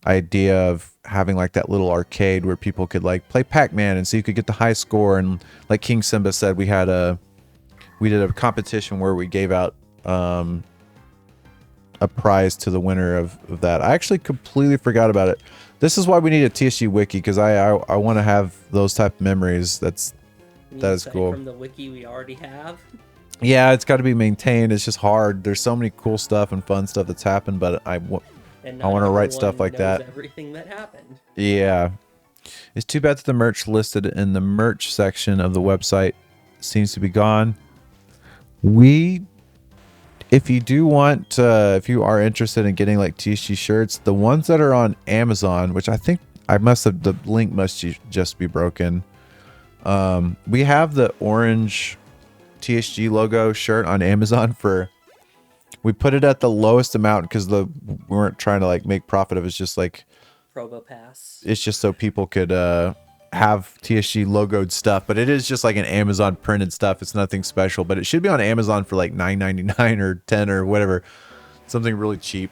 idea of having like that little arcade where people could like play Pac-Man and so you could get the high score. And like King Simba said, we did a competition where we gave out a prize to the winner of that. I actually completely forgot about it. This is why we need a TSG wiki, because I want to have those type of memories. That is cool. From the wiki we already have. Yeah, it's got to be maintained. It's just hard. There's so many cool stuff and fun stuff that's happened, but I want to write stuff like that. Everything that happened. Yeah. It's too bad that the merch listed in the merch section of the website seems to be gone. If you do want, if you are interested in getting like TSG shirts, the ones that are on Amazon, which I think the link must just be broken. We have the orange TSG logo shirt on Amazon we put it at the lowest amount because we weren't trying to like make profit of it. It's just like Probo Pass. It's just so people could have TSG logoed stuff, but it is just like an Amazon printed stuff. It's nothing special, but it should be on Amazon for like $9.99 or $10 or whatever, something really cheap.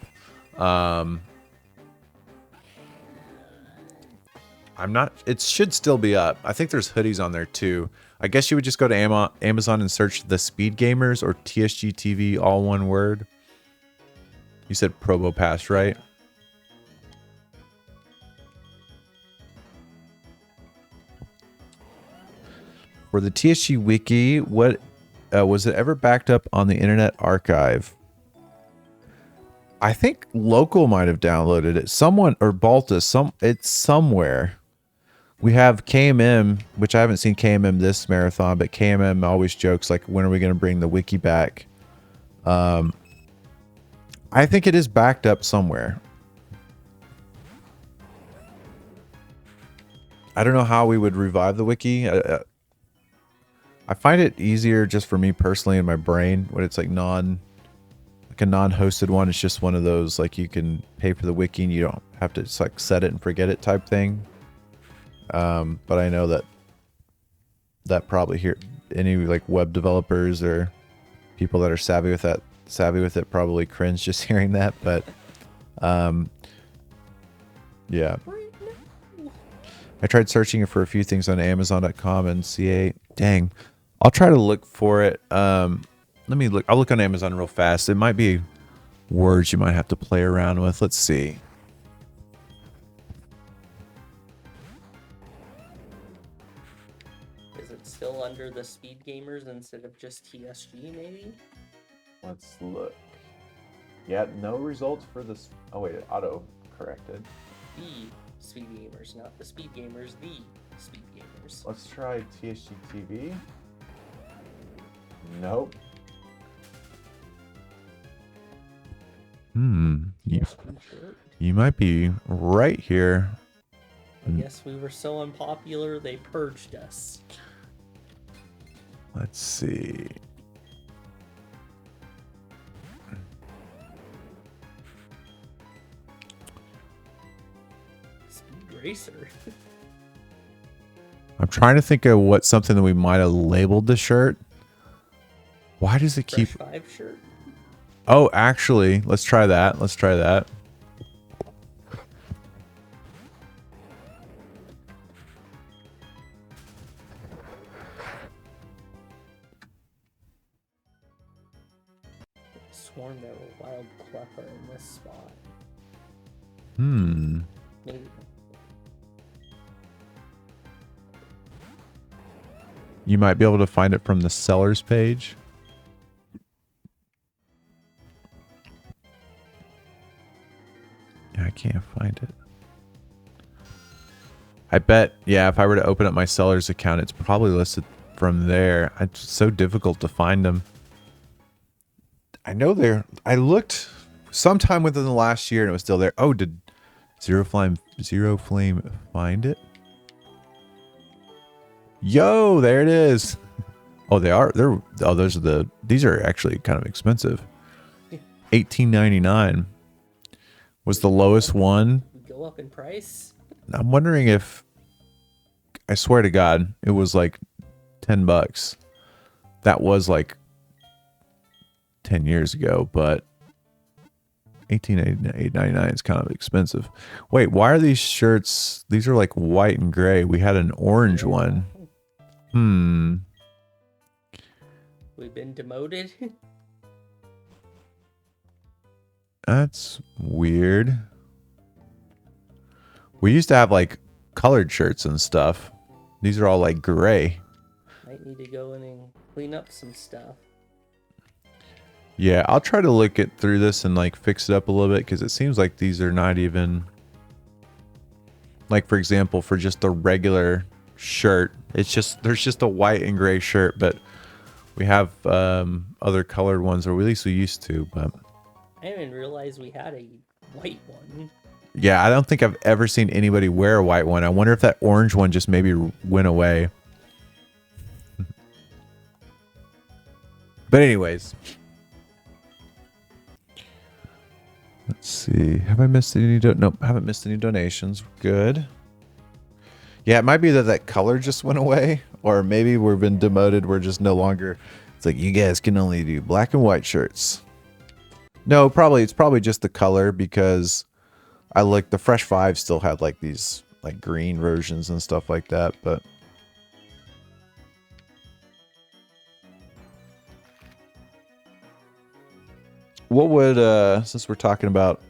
It should still be up. I think there's hoodies on there too. I guess you would just go to Amazon and search the Speed Gamers or TSG TV, all one word. You said Probo Pass, right? For the TSG wiki, what was it ever backed up on the Internet Archive? I think Local might have downloaded it. Someone, or Baltus, it's somewhere. We have KMM, which I haven't seen KMM this marathon, but KMM always jokes like, when are we going to bring the wiki back? I think it is backed up somewhere. I don't know how we would revive the wiki. I find it easier just for me personally in my brain when it's like a non-hosted one. It's just one of those like you can pay for the wiki and you don't have to just like set it and forget it type thing. But I know that probably any like web developers or people that are savvy with it probably cringe just hearing that. But yeah, I tried searching for a few things on Amazon.com and CA. Dang, I'll try to look for it. Let me look. I'll look on Amazon real fast. It might be words you might have to play around with. Let's see. Is it still under the Speed Gamers instead of just TSG, maybe? Let's look. Yeah, no results for this. Oh wait, auto corrected. The Speed Gamers, not the Speed Gamers, the Speed Gamers. Let's try TSG TV. Nope. You might be right here. I guess we were so unpopular they purged us. Let's see. Eraser. I'm trying to think of what something that we might have labeled the shirt. Why does it keep... Fresh 5 shirt. Oh, actually, let's try that. Let's try that. Sworn there were wild cleffer in this spot. Hmm. Maybe. You might be able to find it from the seller's page. Yeah, I can't find it. I bet, yeah, if I were to open up my seller's account, it's probably listed from there. It's so difficult to find them. I know there. I looked sometime within the last year and it was still there. Oh, did Zero Flame find it? Yo, there it is. Oh, these are actually kind of expensive. $18.99 was the lowest one. Go up in price. I'm wondering if, I swear to God, it was like $10. That was like 10 years ago, but $18.99 is kind of expensive. Wait, why are these shirts? These are like white and gray. We had an orange one. We've been demoted. That's weird. We used to have like colored shirts and stuff. These are all like gray. Might need to go in and clean up some stuff. Yeah, I'll try to look it through this and like fix it up a little bit because it seems like these are not even like, for example, for just a regular shirt, it's just there's just a white and gray shirt, but we have other colored ones, or at least we used to. But I didn't even realize we had a white one. yeah, I don't think I've ever seen anybody wear a white one. I wonder if that orange one just maybe went away. But anyways, let's see. Have I missed any? Nope, haven't missed any donations. Good. Yeah, it might be that that color just went away, or maybe we've been demoted. We're just no longer. It's like you guys can only do black and white shirts. No, it's probably just the color, because I like the Fresh 5 still had like these like green versions and stuff like that, but what would since we're talking about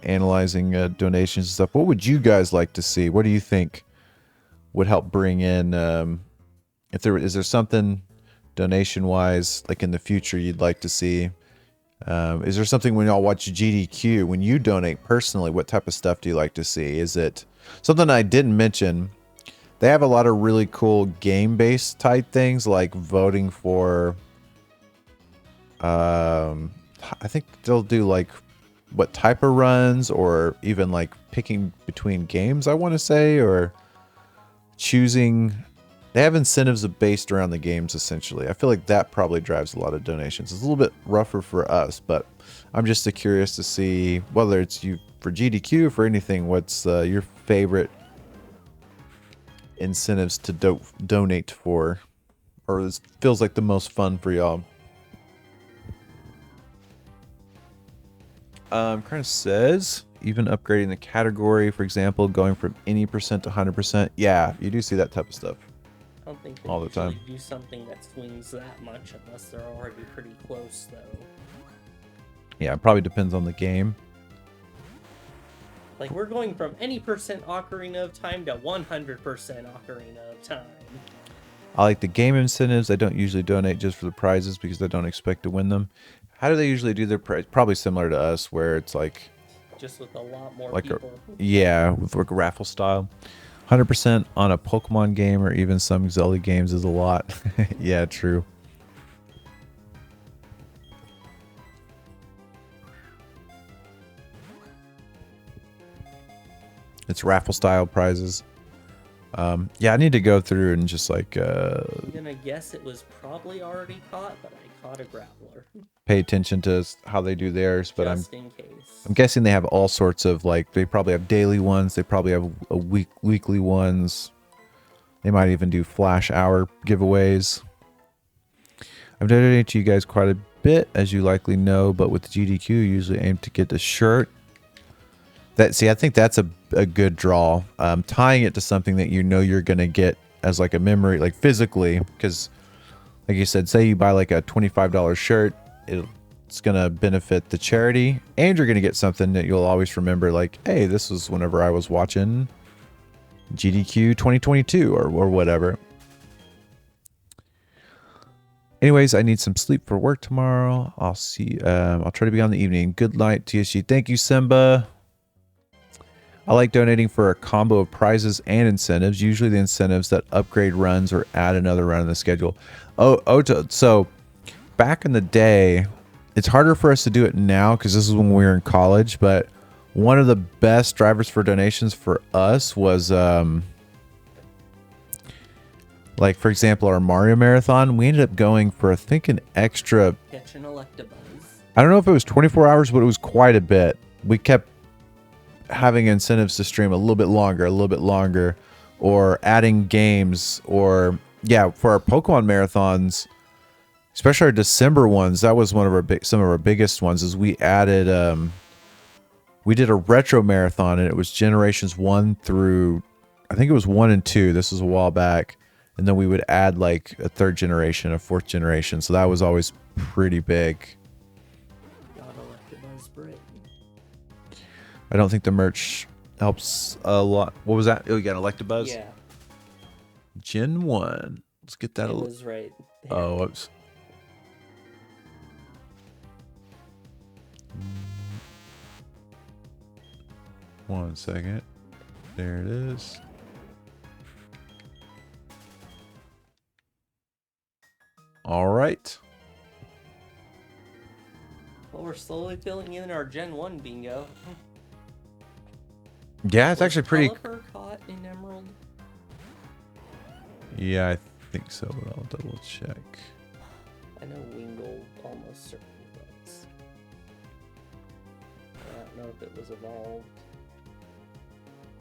analyzing donations and stuff, what would you guys like to see? What do you think would help bring in is there something donation wise like in the future you'd like to see? Is there something when y'all watch GDQ, when you donate personally, what type of stuff do you like to see? Is it something I didn't mention? They have a lot of really cool game-based type things, like voting for I think they'll do like what type of runs, or even like picking between games, I want to say, or choosing. They have incentives based around the games, essentially. I feel like that probably drives a lot of donations. It's a little bit rougher for us, but I'm just curious to see, whether it's you for GDQ or for anything, what's your favorite incentives to donate for, or this feels like the most fun for y'all. Kind of says, even upgrading the category, for example, going from any percent to 100%. Yeah, you do see that type of stuff. I don't think they all the time. do something that swings that much unless they're already pretty close, though. Yeah, it probably depends on the game. Like, we're going from any percent Ocarina of Time to 100% Ocarina of Time. I like the game incentives. I don't usually donate just for the prizes because I don't expect to win them. How do they usually do their prize? Probably similar to us, where it's like just with a lot more like people. Yeah, with like a raffle style. 100% on a Pokemon game or even some Zelda games is a lot. Yeah, true. It's raffle style prizes. Yeah, I need to go through and just like I'm gonna guess it was probably already caught, but I caught a grappler. pay attention to how they do theirs. But Just in case. I'm guessing they have all sorts of like they probably have daily ones. They probably have weekly ones. They might even do flash hour giveaways. I've donated to you guys quite a bit, as you likely know, but with the GDQ, you usually aim to get the shirt. I think that's a good draw. Tying it to something that you know you're gonna get as like a memory, like physically, because like you said, say you buy like a $25 shirt, it's gonna benefit the charity, and you're gonna get something that you'll always remember. Like, hey, this was whenever I was watching GDQ 2022 or whatever. Anyways, I need some sleep for work tomorrow. I'll see. I'll try to be on the evening. Good night, TSG. Thank you, Simba. I like donating for a combo of prizes and incentives. Usually the incentives that upgrade runs or add another run in the schedule. So back in the day, it's harder for us to do it now because this is when we were in college. But one of the best drivers for donations for us was, like for example, our Mario Marathon. We ended up going for I think an extra. Catch an Electabuzz. I don't know if it was 24 hours, but it was quite a bit. We kept having incentives to stream a little bit longer, or adding games, or yeah, for our Pokemon marathons, especially our December ones. That was one of some of our biggest ones. Is we added, we did a retro marathon, and it was generations 1 through, I think it was 1 and 2. This was a while back, and then we would add like a 3rd generation, a 4th generation. So that was always pretty big. I don't think the merch helps a lot. What was that? Oh, you got Electabuzz? Yeah. Gen 1. Let's get that. It was right there. Oh, whoops. One second. There it is. All right. Well, we're slowly filling in our Gen 1 bingo. Yeah, it's actually pretty. Pelipper caught in Emerald? Yeah, I think so, but I'll double check. I know Wingull almost certainly was. I don't know if it was evolved.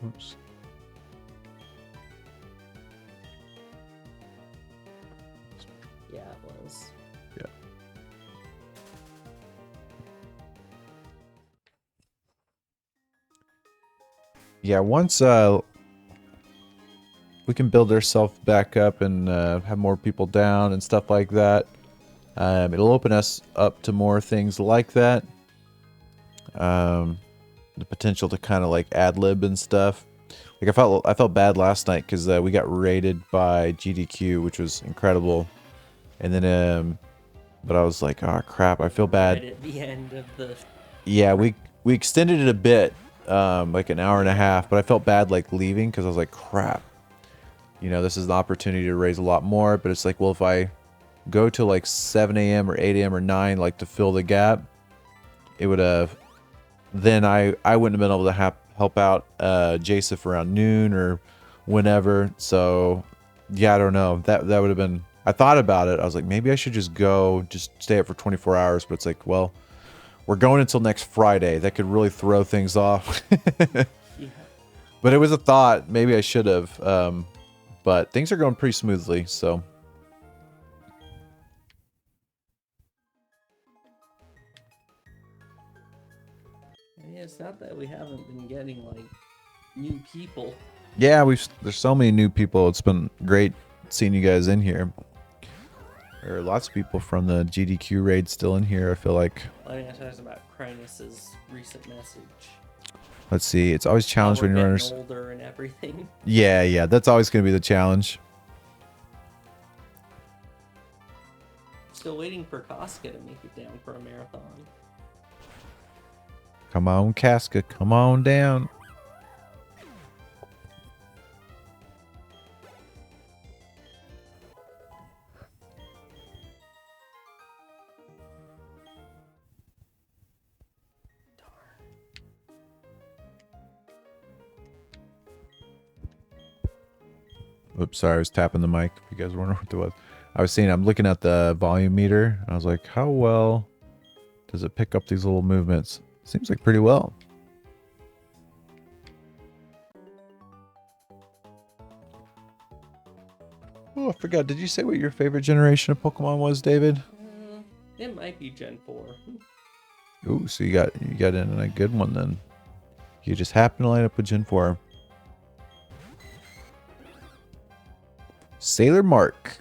Oops. Yeah, it was. Yeah. Yeah, once we can build ourselves back up and have more people down and stuff like that, it'll open us up to more things like that. The potential to kind of like ad lib and stuff. Like I felt bad last night because we got raided by GDQ, which was incredible, and then but I was like, oh crap, I feel bad. Right at the end of the. Yeah, we extended it a bit. Like an hour and a half, but I felt bad like leaving because I was like, crap, you know, this is an opportunity to raise a lot more. But it's like, well, if I go to like 7 a.m. or 8 a.m. or 9, like to fill the gap, it would have, then I wouldn't have been able to help out Jacef around noon or whenever. So yeah, I don't know, that would have been, I thought about it, I was like, maybe I should just stay up for 24 hours, but it's like, well, we're going until next Friday. That could really throw things off. Yeah. But it was a thought. Maybe I should have. But things are going pretty smoothly, so. Yeah, it's not that we haven't been getting like new people. Yeah, there's so many new people. It's been great seeing you guys in here. There are lots of people from the GDQ raid still in here, I feel like. I think I talked about Krynus's recent message. Let's see. It's always a challenge when you're runners. Older and everything. Yeah, that's always going to be the challenge. Still waiting for Casca to make it down for a marathon. Come on, Casca. Come on down. Oops, sorry, I was tapping the mic. If you guys wondering what that was, I was saying I'm looking at the volume meter. And I was like, how well does it pick up these little movements? Seems like pretty well. Oh, I forgot. Did you say what your favorite generation of Pokemon was, David? It might be Gen 4. Ooh, so you got in a good one then. You just happened to line up with Gen 4. Sailor Mark.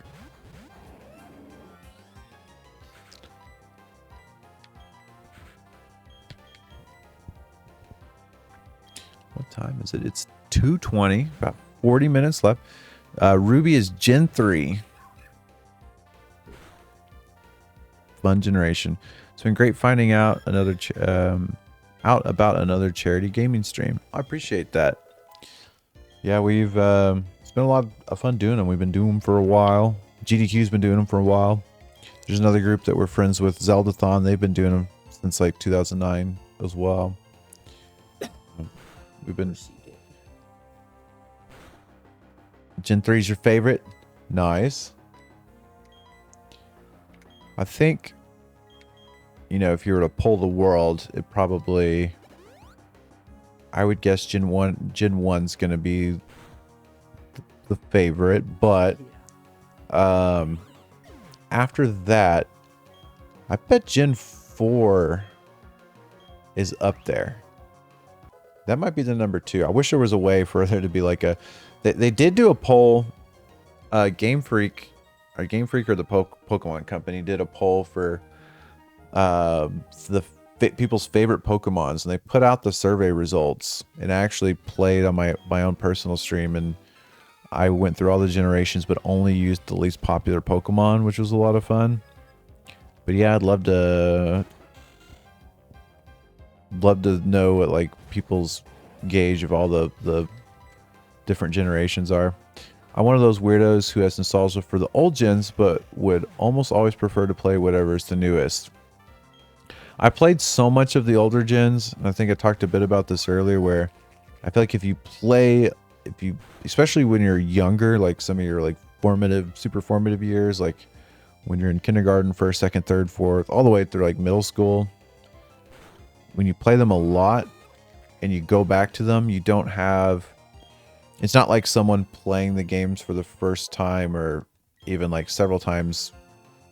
What time is it? It's 2:20. About 40 minutes left. Ruby is Gen 3. Fun generation. It's been great finding out about another charity gaming stream. I appreciate that. Yeah, we've it's been a lot of fun doing them. We've been doing them for a while. GDQ's been doing them for a while. There's another group that we're friends with, Zeldathon. They've been doing them since like 2009 as well. We've been. Gen 3 is your favorite? Nice. I think, you know, if you were to poll the world, it probably, I would guess Gen 1's going to be the favorite, but after that, I bet Gen 4 is up there. That might be the number 2. I wish there was a way for there to be like a, they did do a poll, Game Freak or the Pokemon company did a poll for people's favorite Pokemons, and they put out the survey results, and I actually played on my own personal stream, and I went through all the generations but only used the least popular Pokemon, which was a lot of fun. But yeah, I'd love to know what like people's gauge of all the different generations are. I'm one of those weirdos who has nostalgia for the old gens, but would almost always prefer to play whatever is the newest. I played so much of the older gens, and I think I talked a bit about this earlier, where I feel like if you especially when you're younger, like some of your like super formative years, like when you're in kindergarten, first, second, third, fourth, all the way through like middle school, when you play them a lot and you go back to them, you don't have, it's not like someone playing the games for the first time or even like several times.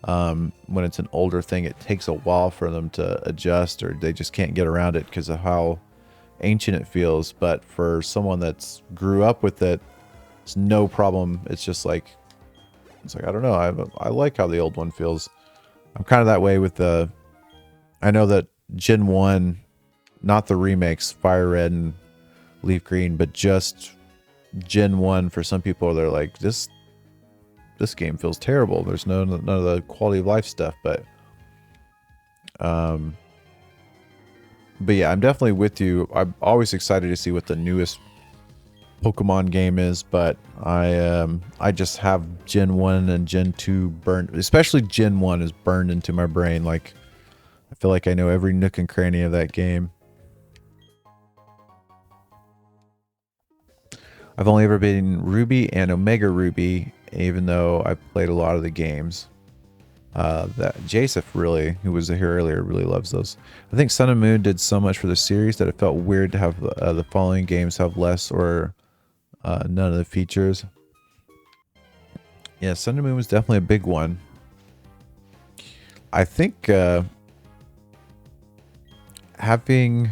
When it's an older thing, it takes a while for them to adjust, or they just can't get around it because of how ancient it feels. But for someone that's grew up with it, it's no problem. It's just like, I don't know, I like how the old one feels. I'm kind of that way with I know that Gen 1, not the remakes, Fire Red and Leaf Green, but just Gen 1, for some people, they're like, this game feels terrible. There's none of the quality of life stuff, but yeah, I'm definitely with you. I'm always excited to see what the newest Pokemon game is, but I just have Gen 1 and Gen 2 burned, especially Gen 1 is burned into my brain. Like, I feel like I know every nook and cranny of that game. I've only ever been Ruby and Omega Ruby, even though I played a lot of the games. That Jasif, really, who was here earlier, really loves those. I think Sun and Moon did so much for the series that it felt weird to have the following games have less or none of the features. Yeah, Sun and Moon was definitely a big one. I think having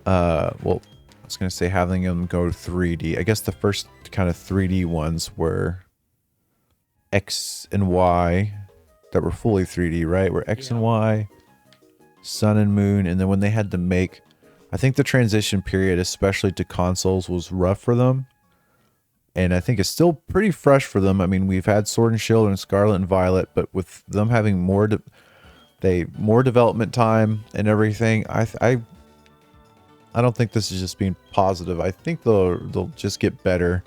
well, I was going to say having them go 3D. I guess the first kind of 3D ones were X and Y that were fully 3D, right? Were X and Y, Sun and Moon, and then when they had to make, I think the transition period, especially to consoles, was rough for them. And I think it's still pretty fresh for them. I mean, we've had Sword and Shield and Scarlet and Violet, but with them having more development time and everything, I don't think this is just being positive. I think they'll just get better.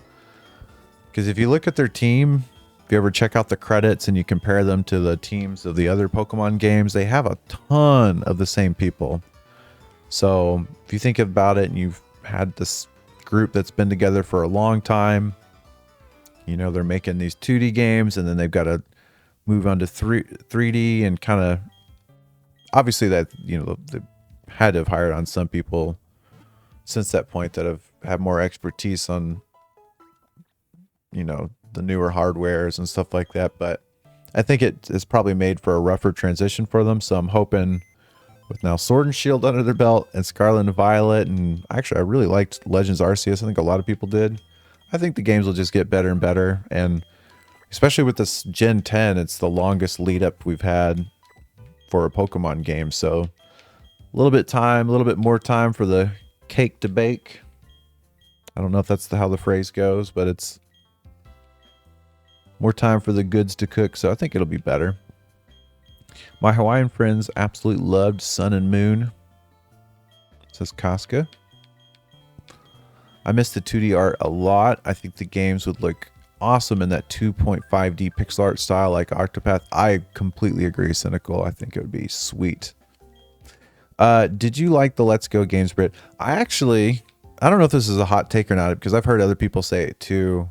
Because if you look at their team, if you ever check out the credits and you compare them to the teams of the other Pokemon games, they have a ton of the same people. So if you think about it and you've had this group that's been together for a long time. You know, they're making these 2D games, and then they've got to move on to 3D and kind of, obviously that, you know, they had to have hired on some people since that point that have more expertise on, you know, the newer hardwares and stuff like that. But I think it is probably made for a rougher transition for them. So I'm hoping with now Sword and Shield under their belt and Scarlet and Violet, and actually I really liked Legends Arceus. I think a lot of people did. I think the games will just get better and better, and especially with this Gen 10, it's the longest lead up we've had for a Pokemon game. So a little bit more time for the cake to bake. I don't know if that's how the phrase goes, but it's more time for the goods to cook. So I think it'll be better. My Hawaiian friends absolutely loved Sun and Moon, says Casca. I miss the 2D art a lot. I think the games would look awesome in that 2.5D pixel art style like Octopath. I completely agree, Cynical. I think it would be sweet. Did you like the Let's Go games, Britt? I don't know if this is a hot take or not, because I've heard other people say it too.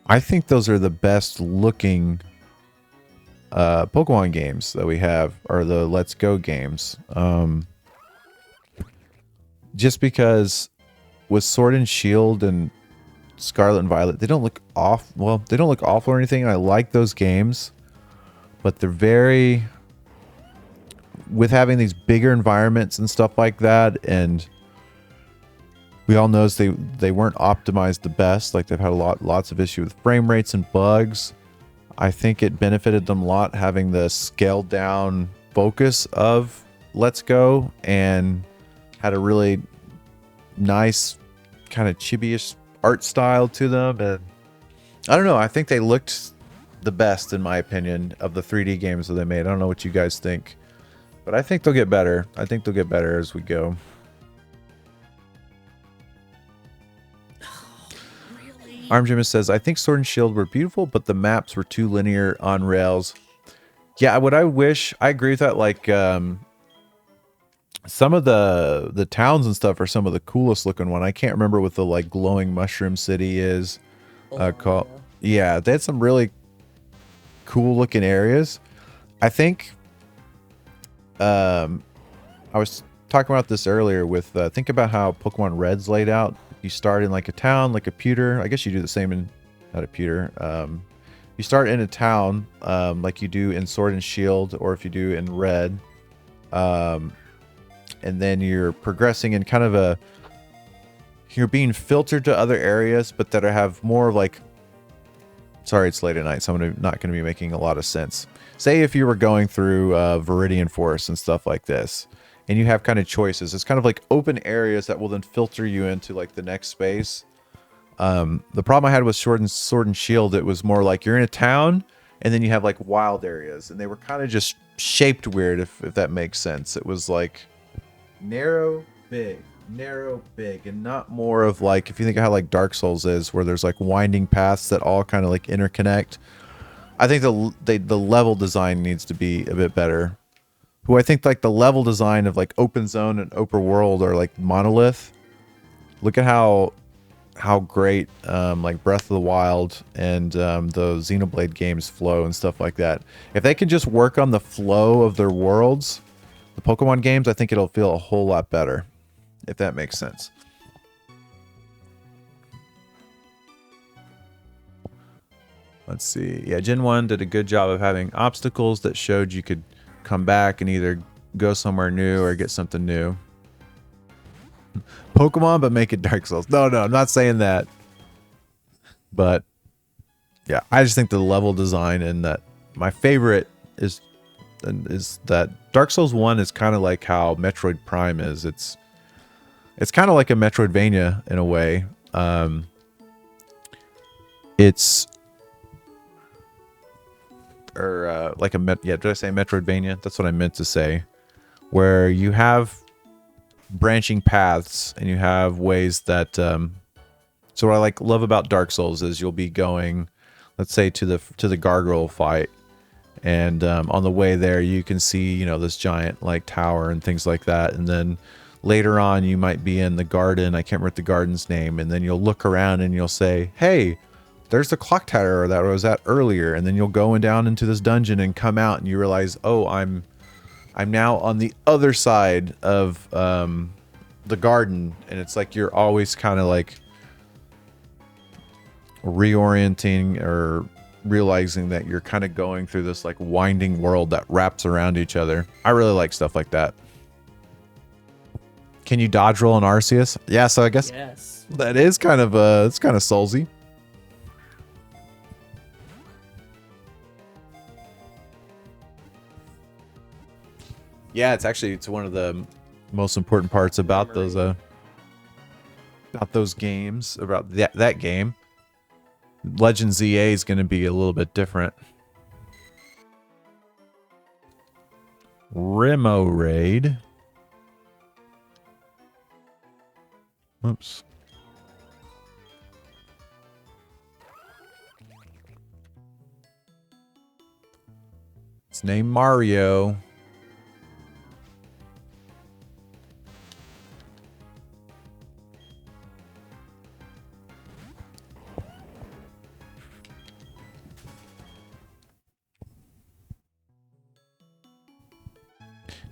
I think those are the best looking Pokemon games that we have, are the Let's Go games. Just because with Sword and Shield and Scarlet and Violet, they don't look off. Well, they don't look awful or anything. I like those games, but they're very, with having these bigger environments and stuff like that, and we all know they weren't optimized the best. Like, they've had lots of issues with frame rates and bugs. I think it benefited them a lot having the scaled down focus of Let's Go, and had a really nice kind of chibi-ish art style to them. And I don't know, I think they looked the best, in my opinion, of the 3D games that they made. I don't know what you guys think, but I think they'll get better. I think they'll get better as we go. Arm Jim says, I think Sword and Shield were beautiful, but the maps were too linear on rails. Yeah, what I wish, I agree with that. Like, some of the towns and stuff are some of the coolest looking one. I can't remember what the like glowing mushroom city is called. Yeah, they had some really cool looking areas. I think I was talking about this earlier with think about how Pokemon Red's laid out. You start in like a town, like a pewter. I guess you do the same in, not a pewter. You start in a town like you do in Sword and Shield, or if you do in Red. And then you're progressing in kind of you're being filtered to other areas, but that have more like, sorry, it's late at night, so I'm not going to be making a lot of sense. Say if you were going through Viridian Forest and stuff like this, and you have kind of choices. It's kind of like open areas that will then filter you into like the next space. The problem I had with Sword and Shield, it was more like you're in a town, and then you have like wild areas, and they were kind of just shaped weird, if that makes sense. It was like narrow, big, and not more of like, if you think of how like Dark Souls is, where there's like winding paths that all kind of like interconnect. I think the level design needs to be a bit better. Who I think like the level design of like Open Zone and Open World are like Monolith. Look at how great like Breath of the Wild and the Xenoblade games flow and stuff like that. If they can just work on the flow of their worlds, the Pokemon games, I think it'll feel a whole lot better, if that makes sense. Let's see. Yeah, Gen 1 did a good job of having obstacles that showed you could come back and either go somewhere new or get something new. Pokemon, but make it Dark Souls. No, I'm not saying that. But yeah, I just think the level design, and that my favorite is that Dark Souls 1 is kind of like how Metroid Prime is. It's kind of like a Metroidvania in a way. It's like did I say Metroidvania? That's what I meant to say. Where you have branching paths and you have ways that so what I love about Dark Souls is you'll be going, let's say, to the gargoyle fight, And on the way there, you can see, you know, this giant like tower and things like that. And then later on, you might be in the garden. I can't remember the garden's name. And then you'll look around and you'll say, hey, there's the clock tower that I was at earlier. And then you'll go down into this dungeon and come out and you realize, oh, I'm now on the other side of the garden. And it's like you're always kind of like reorienting or realizing that you're kind of going through this like winding world that wraps around each other. I really like stuff like that. Can you dodge roll in Arceus? Yeah, so I guess Yes. that is kind of it's kind of soulsy. Yeah, it's one of the most important parts about those games, about that game. Legend ZA is going to be a little bit different. Remo raid. Oops. It's named Mario.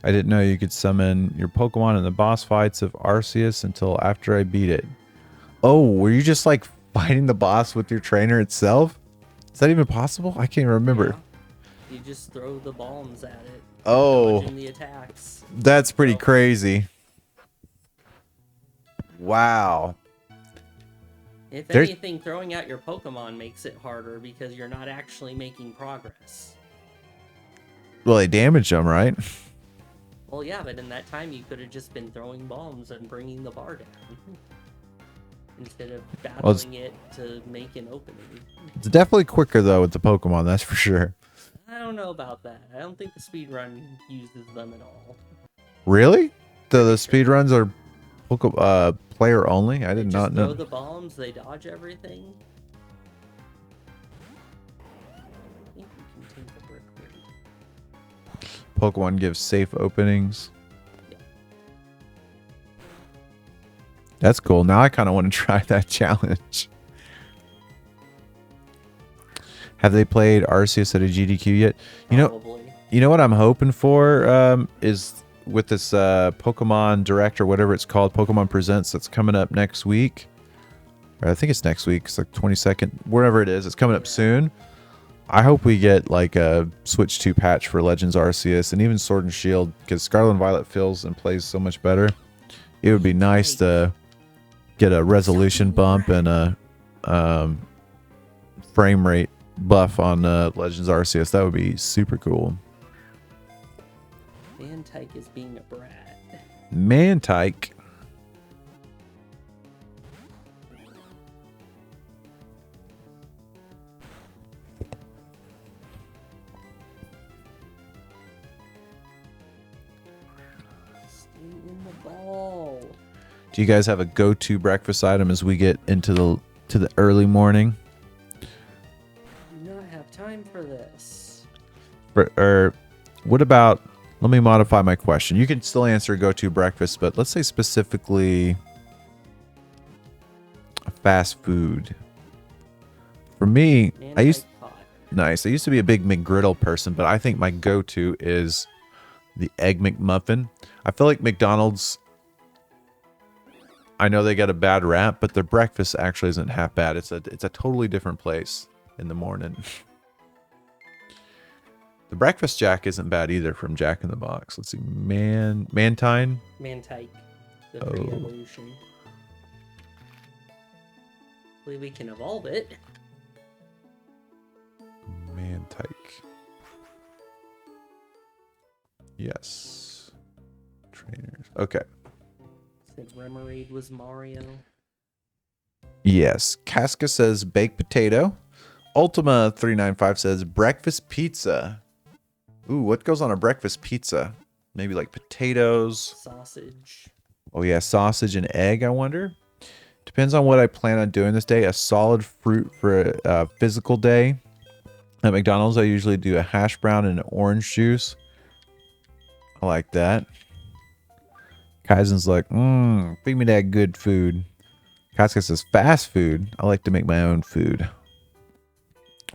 I didn't know you could summon your Pokemon in the boss fights of Arceus until after I beat it. Oh, were you just like fighting the boss with your trainer itself? Is that even possible? I can't remember. You just throw the bombs at it. Oh, dodging the attacks. that's pretty crazy. Wow. If There's- anything, throwing out your Pokemon makes it harder because you're not actually making progress. Well, they damaged them, right? Well, yeah, but in that time you could have just been throwing bombs and bringing the bar down. Instead of Well, it's- battling it to make an opening. It's definitely quicker though with the Pokemon, that's for sure. I don't know about that. I don't think the speedrun uses them at all. Really? The speedruns are player only? I did Just not throw know. the bombs, they dodge everything. I think you can take the brick raid. Pokemon gives safe openings. That's cool. Now I kind of want to try that challenge. Have they played Arceus at a GDQ yet? You know what I'm hoping for is with this Pokemon Direct or whatever it's called, Pokemon Presents, that's coming up next week. Or I think it's next week. It's like 22nd, wherever it is. It's coming up soon. I hope we get like a Switch 2 patch for Legends Arceus and even Sword and Shield, because Scarlet and Violet feels and plays so much better. It would be nice to get a resolution bump and a frame rate buff on Legends Arceus. That would be super cool. Mantike is being a brat. Mantike. Stay in the ball. Do you guys have a go-to breakfast item as we get into the early morning? Do not have time for this. Or what about, let me modify my question. You can still answer go-to breakfast, but let's say specifically fast food. For me, I used to be a big McGriddle person, but I think my go-to is the Egg McMuffin. I feel like McDonald's, I know they got a bad rap, but their breakfast actually isn't half bad. It's a totally different place in the morning. The Breakfast Jack isn't bad either from Jack in the Box. Let's see, Mantine. Mantike. The Oh. pre-evolution. Hopefully we can evolve it. Mantike. Yes. Trainers. Okay. Said Remoraid was Mario. Yes. Casca says baked potato. Ultima395 says breakfast pizza. Ooh, what goes on a breakfast pizza? Maybe like potatoes. Sausage. Oh yeah, sausage and egg, I wonder. Depends on what I plan on doing this day. A solid fruit for a physical day. At McDonald's, I usually do a hash brown and an orange juice. I like that. Kaizen's like, feed me that good food. Casca says, fast food. I like to make my own food.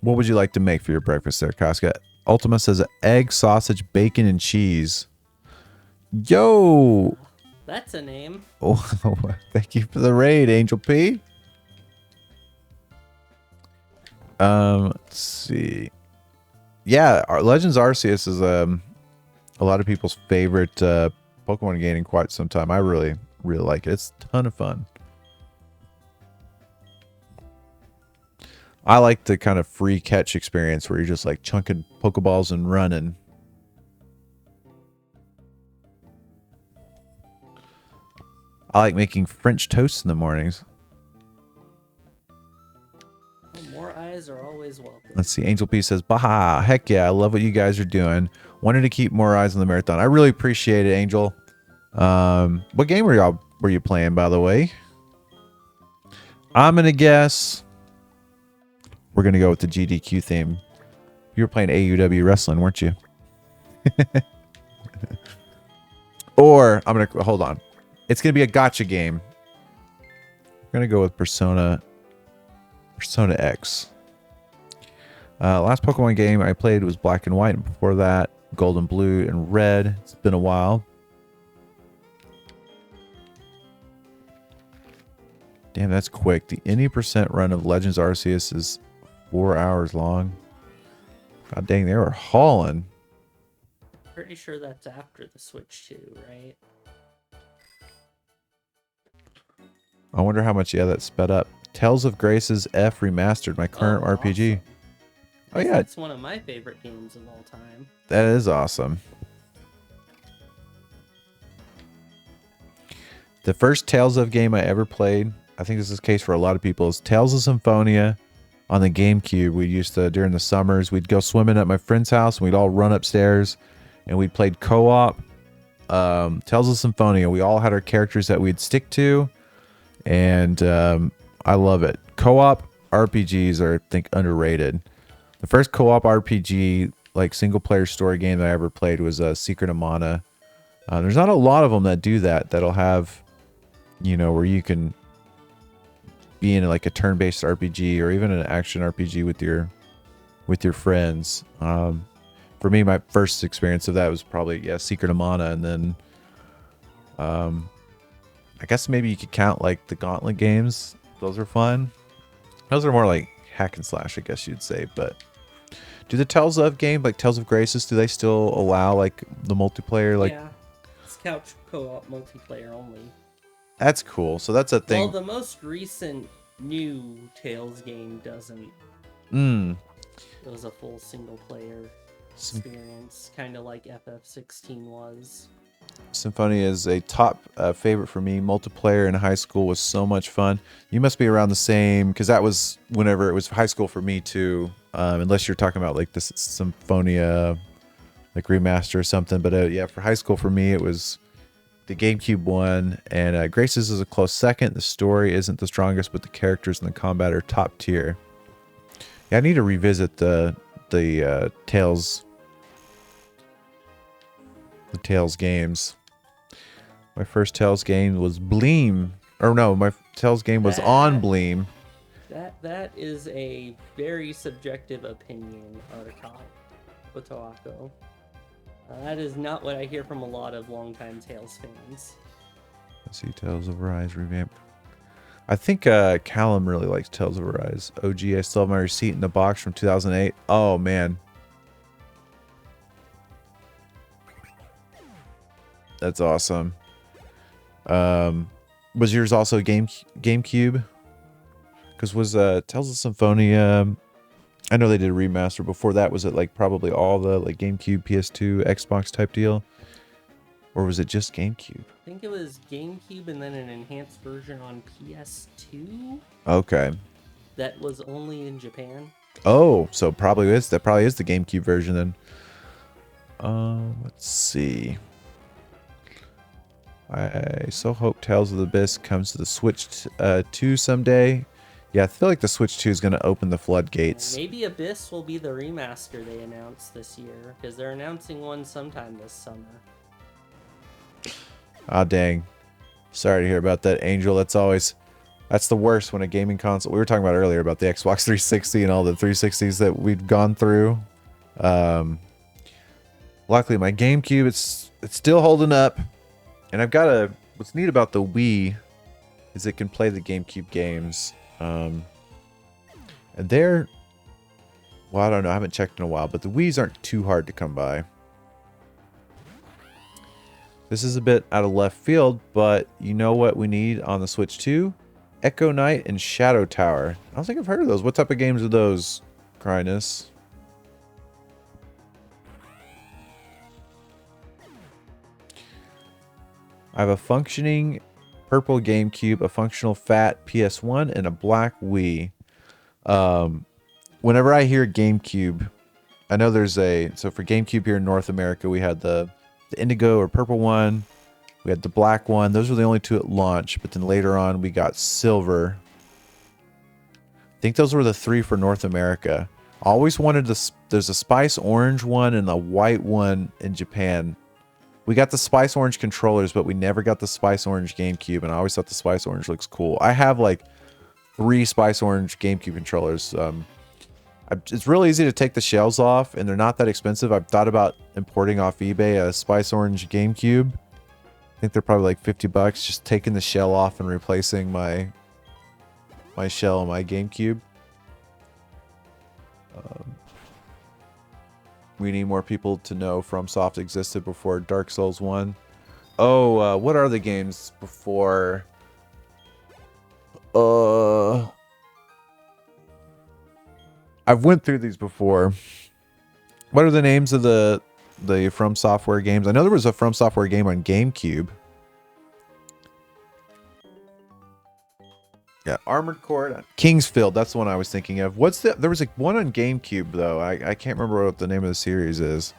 What would you like to make for your breakfast there, Casca? Ultima says egg, sausage, bacon, and cheese. Yo! That's a name. Oh, thank you for the raid, Angel P. Let's see. Yeah, our Legends Arceus is a lot of people's favorite Pokemon game in quite some time. I really like it. It's a ton of fun. I like the kind of free catch experience where you're just like chunking Pokeballs and running. I like making French toast in the mornings. More eyes are always welcome. Let's see. Angel P says, "Baha, heck yeah, I love what you guys are doing. Wanted to keep more eyes on the marathon. I really appreciate it, Angel." What game were you playing, by the way? I'm gonna guess we're gonna go with the GDQ theme. You were playing AUW wrestling, weren't you? Or I'm gonna hold on. It's gonna be a gotcha game. I'm gonna go with Persona X. Last Pokemon game I played was Black and White, and before that, Gold and Blue and Red. It's been a while. Damn, that's quick. The any percent run of Legends Arceus is 4 hours long. God dang, they were hauling. Pretty sure that's after the Switch 2, right? I wonder how much, yeah, that sped up. Tales of Grace's F Remastered, my current RPG. Awesome. Oh, yeah. It's one of my favorite games of all time. That is awesome. The first Tales of game I ever played, I think this is the case for a lot of people, is Tales of Symphonia on the GameCube. We used to, during the summers, we'd go swimming at my friend's house, and we'd all run upstairs, and we'd played co-op. Tales of Symphonia. We all had our characters that we'd stick to, and I love it. Co-op RPGs are, I think, underrated. The first co-op RPG, like single-player story game that I ever played was Secret of Mana. There's not a lot of them that do that. That'll have, you know, where you can be in like a turn-based RPG or even an action RPG with your friends. For me, my first experience of that was probably Secret of Mana, and then I guess maybe you could count like the Gauntlet games. Those are fun. Those are more like hack and slash, I guess you'd say. But do the Tales of game, like Tales of Graces, do they still allow like the multiplayer? Like, yeah, it's couch co-op multiplayer only. That's cool. So that's a thing. Well, the most recent new Tales game doesn't. It was a full single-player experience, kind of like FF16 was. Symphonia is a top favorite for me. Multiplayer in high school was so much fun. You must be around the same, because that was whenever it was high school for me too. Unless you're talking about like this Symphonia like remaster or something. But yeah, for high school for me it was the GameCube one, and Graces is a close second. The story isn't the strongest, but the characters and the combat are top tier. Yeah, I need to revisit the Tales. The Tales games. My first Tales game was Bleem. Or no, my Tales game was on Bleem. That is a very subjective opinion, Otoako. That is not what I hear from a lot of longtime Tales fans. Let's see, Tales of Arise revamp. I think Callum really likes Tales of Arise. OG, I still have my receipt in the box from 2008. Oh, man. That's awesome. Was yours also GameCube? Because was Tales of Symphonia, I know they did a remaster. Before that, was it like probably all the like GameCube, PS2, Xbox type deal? Or was it just GameCube? I think it was GameCube and then an enhanced version on PS2. Okay. That was only in Japan. Oh, so that probably is the GameCube version then. Let's see. I so hope Tales of the Abyss comes to the Switch 2 someday. Yeah, I feel like the Switch 2 is going to open the floodgates. Maybe Abyss will be the remaster they announced this year, because they're announcing one sometime this summer. Ah, dang. Sorry to hear about that, Angel. That's the worst when a gaming console. We were talking about earlier about the Xbox 360 and all the 360s that we've gone through. Luckily, my GameCube, it's still holding up. And I've got what's neat about the Wii is it can play the GameCube games. And they're, well, I don't know. I haven't checked in a while, but the Wiis aren't too hard to come by. This is a bit out of left field, but you know what we need on the Switch 2? Echo Knight and Shadow Tower. I don't think I've heard of those. What type of games are those, Crynus? I have a functioning purple GameCube, a functional fat PS1, and a black Wii. Whenever I hear GameCube, I know there's so for GameCube here in North America, we had the indigo or purple one. We had the black one. Those were the only two at launch, but then later on we got silver. I think those were the three for North America. I always wanted there's a spice orange one and a white one in Japan. We got the spice orange controllers, but we never got the spice orange GameCube, and I always thought the spice orange looks cool. I have like 3 spice orange GameCube controllers. It's really easy to take the shells off, and they're not that expensive. I've thought about importing off eBay a spice orange GameCube. I think they're probably like $50, just taking the shell off and replacing my shell on my GameCube. We need more people to know FromSoft existed before Dark Souls 1. Oh, what are the games before? I've went through these before. What are the names of the From Software games? I know there was a From Software game on GameCube. Yeah, Armored Core. Kingsfield, that's the one I was thinking of. There was one on GameCube though. I can't remember what the name of the series is.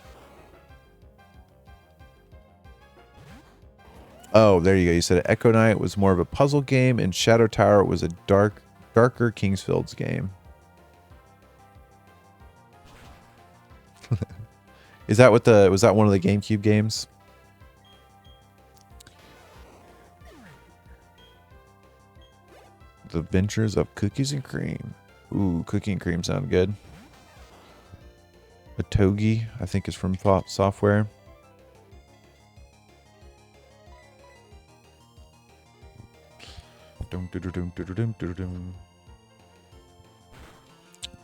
Oh, there you go. You said Echo Knight was more of a puzzle game, and Shadow Tower was a darker Kingsfields game. Was that one of the GameCube games? The Adventures of Cookies and Cream. Ooh, Cookie and Cream sound good. A Togi, I think, is from Software.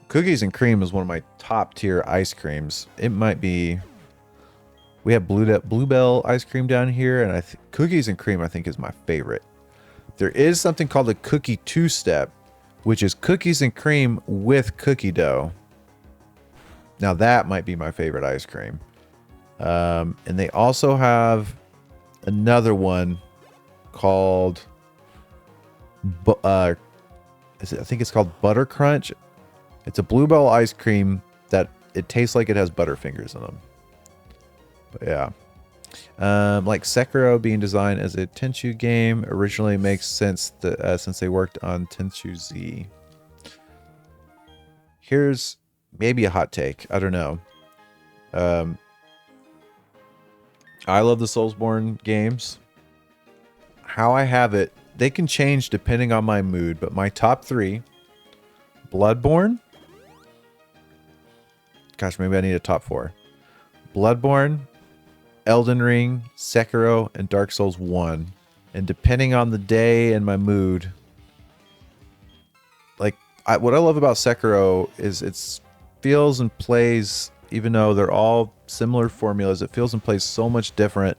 Cookies and Cream is one of my top tier ice creams. It might be. We have Bluebell ice cream down here, and Cookies and Cream I think is my favorite. There is something called the Cookie Two-Step, which is cookies and cream with cookie dough. Now that might be my favorite ice cream. And they also have another one called, I think it's called Butter Crunch. It's a Bluebell ice cream that it tastes like it has Butterfingers in them. But yeah. Like Sekiro being designed as a Tenchu game originally makes sense since they worked on Tenchu Z. Here's maybe a hot take. I don't know. I love the Soulsborne games. How I have it, they can change depending on my mood, but my top 3: Bloodborne. Gosh, maybe I need a top 4. Bloodborne, Elden Ring, Sekiro, and Dark Souls 1. And depending on the day and my mood, like what I love about Sekiro is it feels and plays, even though they're all similar formulas, it feels and plays so much different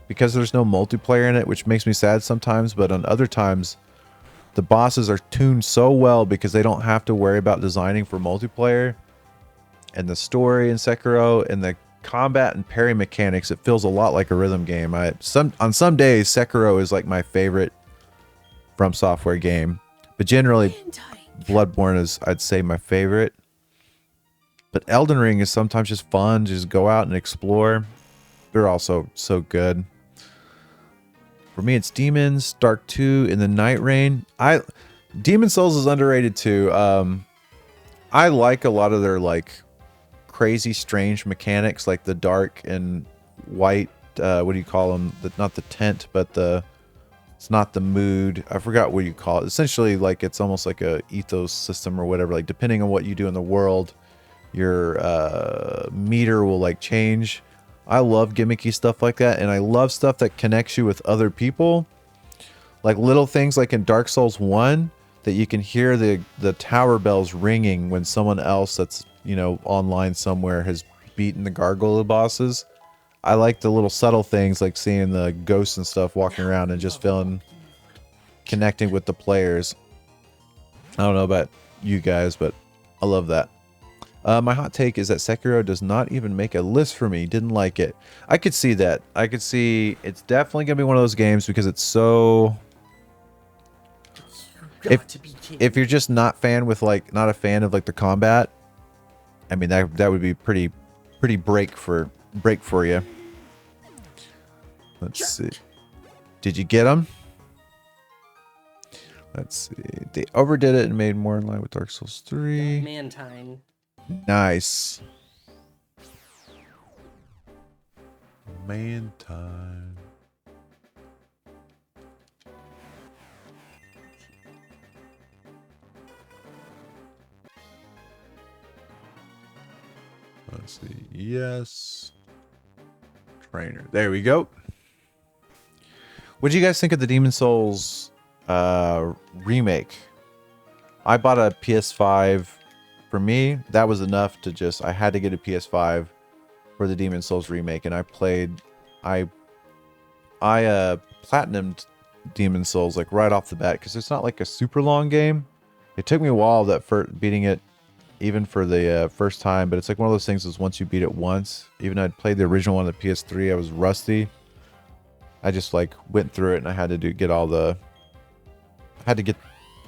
because there's no multiplayer in it, which makes me sad sometimes, but on other times the bosses are tuned so well because they don't have to worry about designing for multiplayer. And the story in Sekiro and the combat and parry mechanics, it feels a lot like a rhythm game. On some days Sekiro is like my favorite From Software game, but generally Bloodborne is, I'd say, my favorite. But Elden Ring is sometimes just fun, just go out and explore. They're also so good. For me, it's Demons, Dark 2, and the Night Rain. Demon Souls is underrated too. I like a lot of their like crazy, strange mechanics, like the dark and white. What do you call them? Not the tent, but it's not the mood. I forgot what you call it. Essentially, like it's almost like a ethos system or whatever. Like depending on what you do in the world, your meter will like change. I love gimmicky stuff like that, and I love stuff that connects you with other people. Like little things like in Dark Souls 1 that you can hear the tower bells ringing when someone else that's, you know, online somewhere has beaten the gargoyle bosses. I like the little subtle things like seeing the ghosts and stuff walking around and just connecting with the players. I don't know about you guys, but I love that. My hot take is that Sekiro does not even make a list for me. Didn't like it. I could see that. I could see it's definitely going to be one of those games because it's so... If you're just not a fan of like the combat, I mean that would be pretty break for you. Let's see. Did you get them? Let's see. They overdid it and made more in line with Dark Souls 3. Mantine. Nice. Man time. Let's see. Yes. Trainer. There we go. What do you guys think of the Demon Souls remake? I bought a PS5. For me, that was enough to just... I had to get a PS5 for the Demon Souls remake, and I platinumed Demon Souls like right off the bat because it's not like a super long game. It took me a while beating it, even for the first time, but it's like one of those things is once you beat it once, even though I'd played the original one on the PS3, I was rusty. I just like went through it and I had to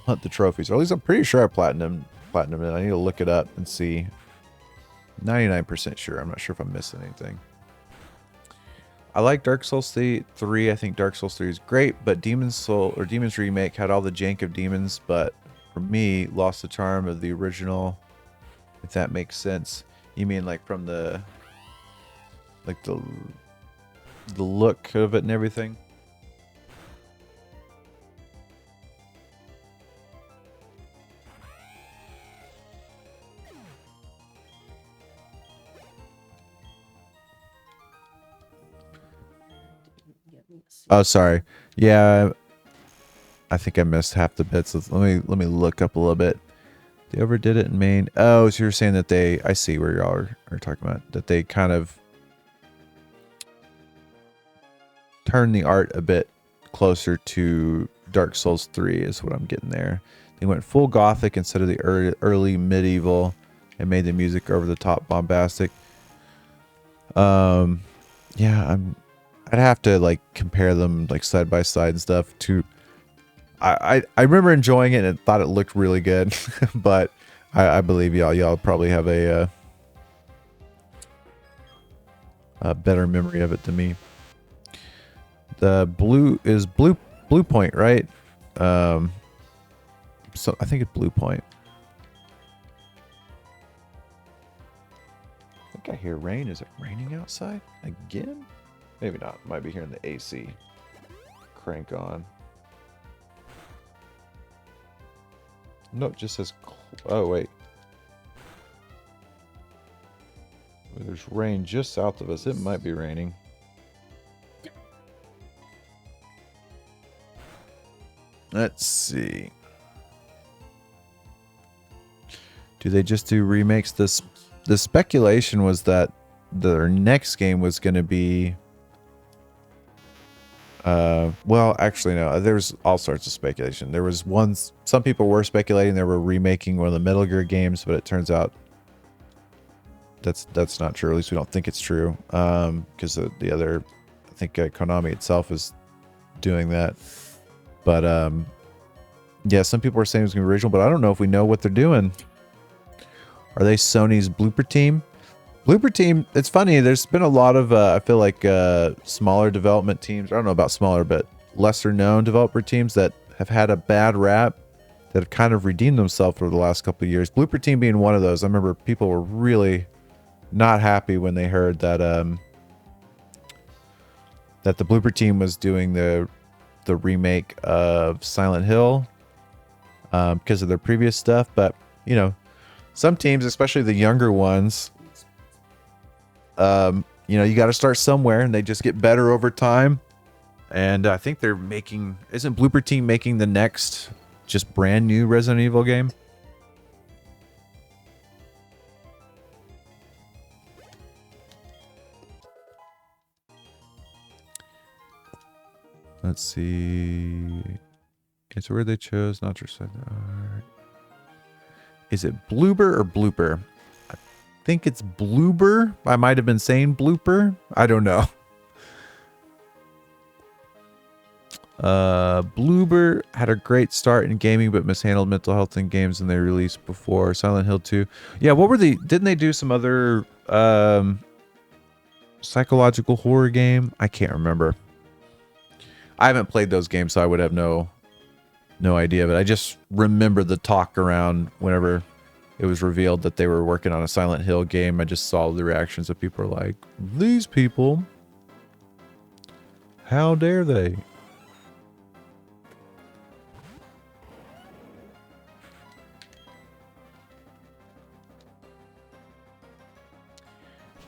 hunt the trophies, or at least I'm pretty sure I platinum it. I need to look it up and see. 99% sure. I'm not sure if I'm missing anything. I like Dark Souls 3. I think Dark Souls 3 is great, but Demon's Remake had all the jank of demons, but for me, lost the charm of the original. If that makes sense. You mean like from the look of it and everything? Oh, sorry. Yeah, I think I missed half the bits. Let me look up a little bit. They overdid it in main. Oh, so you're saying that I see where y'all are talking about. That they kind of turned the art a bit closer to Dark Souls 3 is what I'm getting there. They went full gothic instead of the early medieval and made the music over the top bombastic. Yeah, I'd have to like compare them like side by side and stuff to... I remember enjoying it and thought it looked really good, but I believe y'all probably have a better memory of it than me. The Blue Point, right? So I think it's Blue Point. I think I hear rain. Is it raining outside again? Maybe not. Might be hearing the AC crank on. No, it just says... Oh, wait. There's rain just south of us. It might be raining. Let's see. Do they just do remakes? The speculation was that their next game was going to be... well, actually, no. There's all sorts of speculation. There was some people were speculating they were remaking one of the Metal Gear games, but it turns out that's not true. At least we don't think it's true. Because the other, I think Konami itself is doing that. But yeah, some people are saying it's gonna be original, but I don't know if we know what they're doing. Are they Sony's blooper team? Blooper team, it's funny, there's been a lot of, I feel like, smaller development teams, I don't know about smaller, but lesser known developer teams that have had a bad rap. that have kind of redeemed themselves over the last couple of years. Blooper Team being one of those. I remember people were really not happy when they heard that that the Blooper Team was doing the remake of Silent Hill because of their previous stuff. But you know, some teams, especially the younger ones, you know, you got to start somewhere, and they just get better over time. And I think they're making, isn't Blooper Team making the next just brand new Resident Evil game? Let's see. It's where they chose not to recite the art. Is it Bloober or Blooper? I think it's Bloober. I might have been saying Blooper. I don't know. Bloober had a great start in gaming, but mishandled mental health in games and they released before Silent Hill 2. Yeah, what were didn't they do some other psychological horror game? I can't remember. I haven't played those games, so I would have no idea, but I just remember the talk around whenever it was revealed that they were working on a Silent Hill game. I just saw the reactions of people like, these people, how dare they?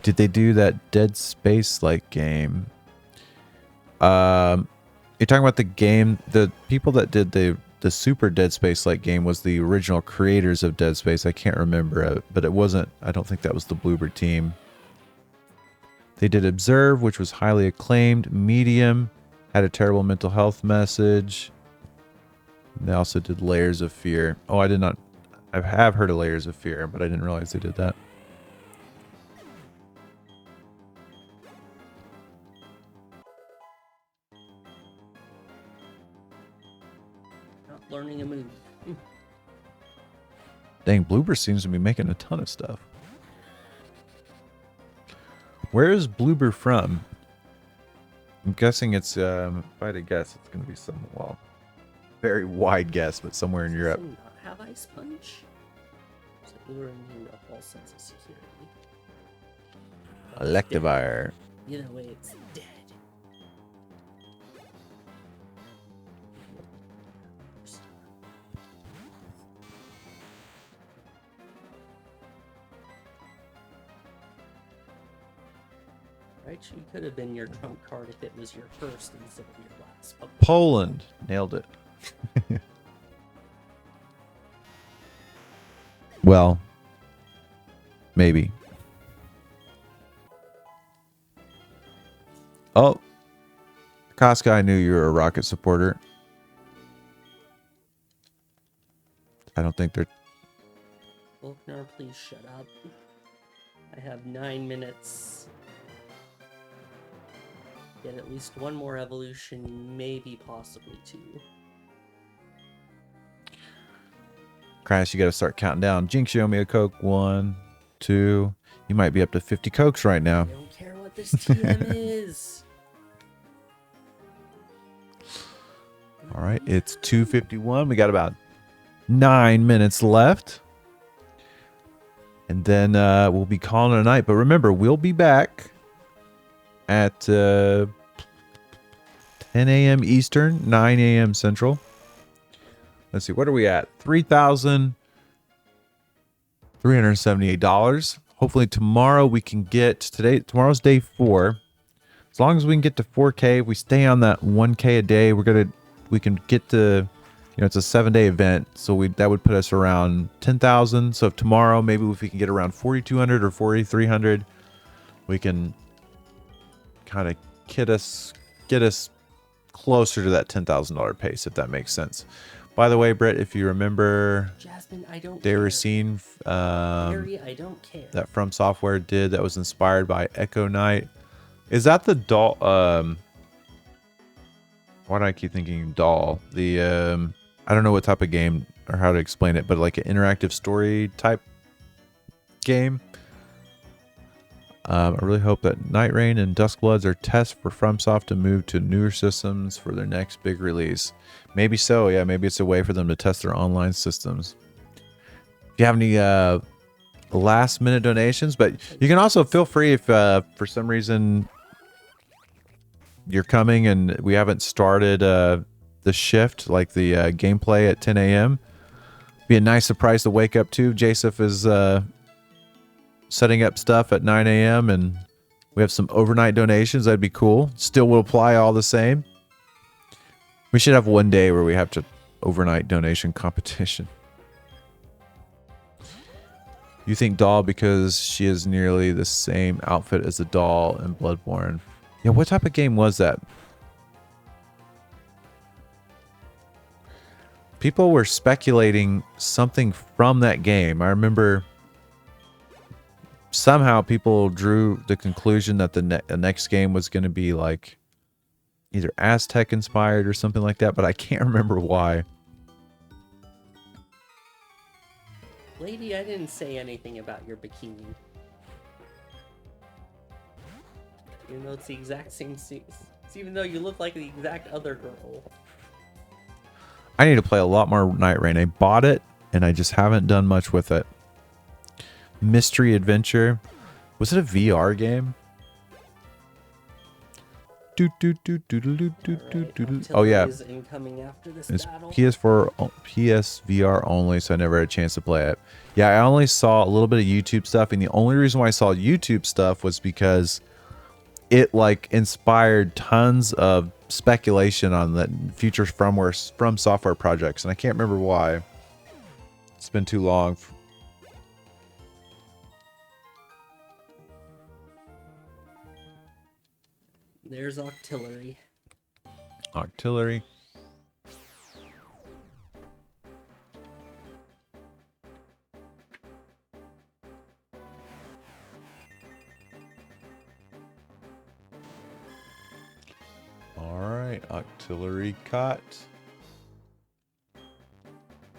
Did they do that Dead Space-like game? You're talking about the game, the people that did the Super Dead Space-like game was the original creators of Dead Space. I can't remember it, but it wasn't, I don't think that was the Bloober Team. They did Observe, which was highly acclaimed. Medium had a terrible mental health message. They also did Layers of Fear. Oh, I have heard of Layers of Fear, but I didn't realize they did that. Learning a move. Dang, Bloober seems to be making a ton of stuff. Where is Bloober from? I'm guessing it's, if I had to guess, it's going to be some, well, very wide guess, but somewhere in Europe. Does it not have Ice Punch? Is it luring you a false sense of security? Electivire. Either way, it's dead. Right, she could have been your trump card if it was your first instead of your last. Pokemon. Poland. Nailed it. Well, maybe. Oh. Casca, I knew you were a Rocket supporter. I don't think they're... Volknar, please shut up. I have 9 minutes. Get at least one more evolution, maybe possibly 2. Crash, you got to start counting down. Jinx, you owe me a Coke. 1, 2. You might be up to 50 Cokes right now. I don't care what this TM is. All right, it's 2:51. We got about 9 minutes left. And then we'll be calling it a night. But remember, we'll be back at 10 a.m. Eastern, 9 a.m. Central. Let's see, what are we at? $3,378. Hopefully tomorrow we can get, tomorrow's day 4. As long as we can get to 4K, if we stay on that 1K a day, we can get to, you know, it's a 7-day event. So that would put us around 10,000. So if tomorrow, maybe if we can get around 4,200 or 4,300, we can kind of get us closer to that $10,000 pace, if that makes sense. By the way, Britt, if you remember, Jasmine, I don't they care. were seen Harry, I don't care. that From Software did that was inspired by Echo Knight. Is that the doll? Why do I keep thinking doll? The I don't know what type of game or how to explain it, but like an interactive story type game. I really hope that Night Rain and Duskbloods are tests for FromSoft to move to newer systems for their next big release. Maybe so, yeah. Maybe it's a way for them to test their online systems. If you have any last minute donations, but you can also feel free if for some reason you're coming and we haven't started the shift, like the gameplay at 10 a.m. Be a nice surprise to wake up to. Jasif is setting up stuff at 9 a.m. and we have some overnight donations. That'd be cool. Still will apply all the same. We should have one day where we have to overnight donation competition. You think doll because she is nearly the same outfit as the doll in Bloodborne. Yeah, what type of game was that? People were speculating something from that game. I remember somehow people drew the conclusion that the next game was going to be like either Aztec inspired or something like that, but I can't remember why. Lady, I didn't say anything about your bikini. Even though it's the exact same suit. Even though you look like the exact other girl. I need to play a lot more Night Rain. I bought it and I just haven't done much with it. Mystery Adventure. Was it a VR game? Oh yeah, it's PS4, PSVR only, so I never had a chance to play it. Yeah, I only saw a little bit of YouTube stuff, and the only reason why I saw YouTube stuff was because it like inspired tons of speculation on the future from software projects, and I can't remember why. It's been too long. There's artillery. Artillery. All right, artillery caught.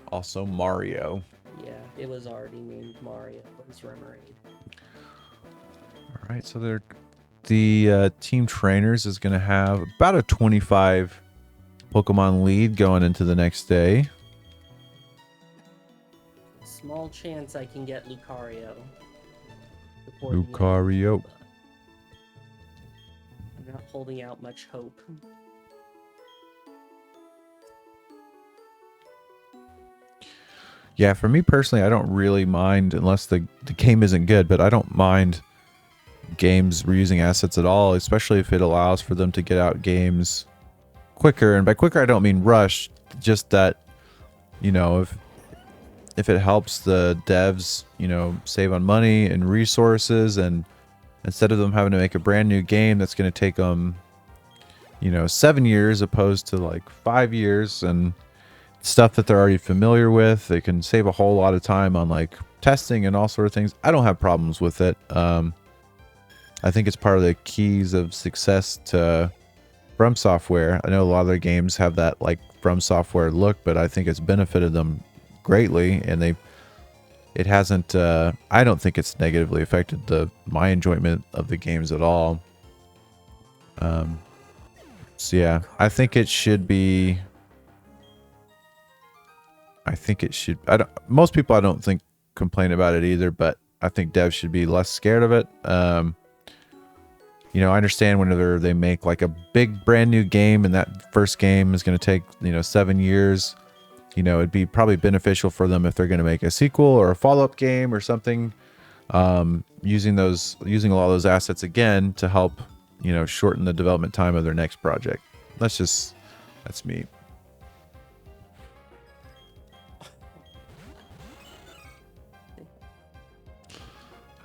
Also Mario. Yeah, it was already named Mario. It's Remoraid. All right, so the team trainers is going to have about a 25 Pokemon lead going into the next day. Small chance I can get Lucario. Lucario. I'm not holding out much hope. Yeah, for me personally, I don't really mind unless the game isn't good, but I don't mind games reusing assets at all, especially if it allows for them to get out games quicker. And by quicker, I don't mean rush, just that, you know, if it helps the devs, you know, save on money and resources, and instead of them having to make a brand new game that's going to take them, you know, 7 years opposed to like 5 years and stuff that they're already familiar with, they can save a whole lot of time on like testing and all sort of things. I don't have problems with it. I think it's part of the keys of success to From Software. I know a lot of their games have that like From Software look, but I think it's benefited them greatly, and it hasn't. I don't think it's negatively affected my enjoyment of the games at all. So yeah, I think it should be. I think it should. Most people I don't think complain about it either, but I think devs should be less scared of it. You know, I understand whenever they make like a big brand new game and that first game is going to take, you know, 7 years, you know, it'd be probably beneficial for them if they're going to make a sequel or a follow-up game or something, using a lot of those assets again to help, you know, shorten the development time of their next project. That's me.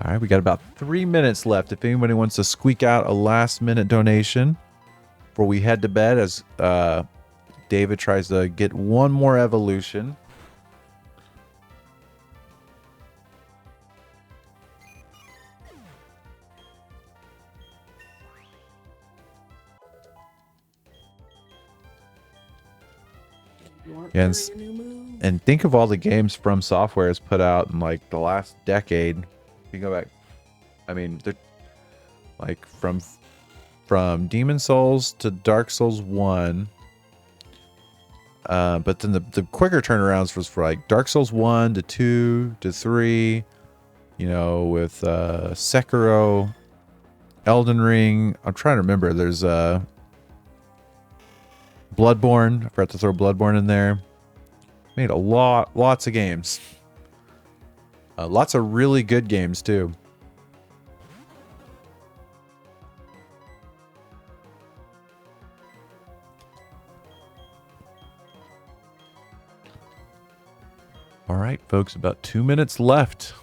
All right, we got about 3 minutes left. If anybody wants to squeak out a last-minute donation before we head to bed, as David tries to get one more evolution. And think of all the games From Software has put out in like the last decade. You go back, I mean, like from Demon Souls to Dark Souls 1. But then the quicker turnarounds was for like Dark Souls 1 to 2 to 3, you know, with Sekiro, Elden Ring. I'm trying to remember. There's Bloodborne. I forgot to throw Bloodborne in there. Made lots of games. Lots of really good games too. All right, folks, about 2 minutes left.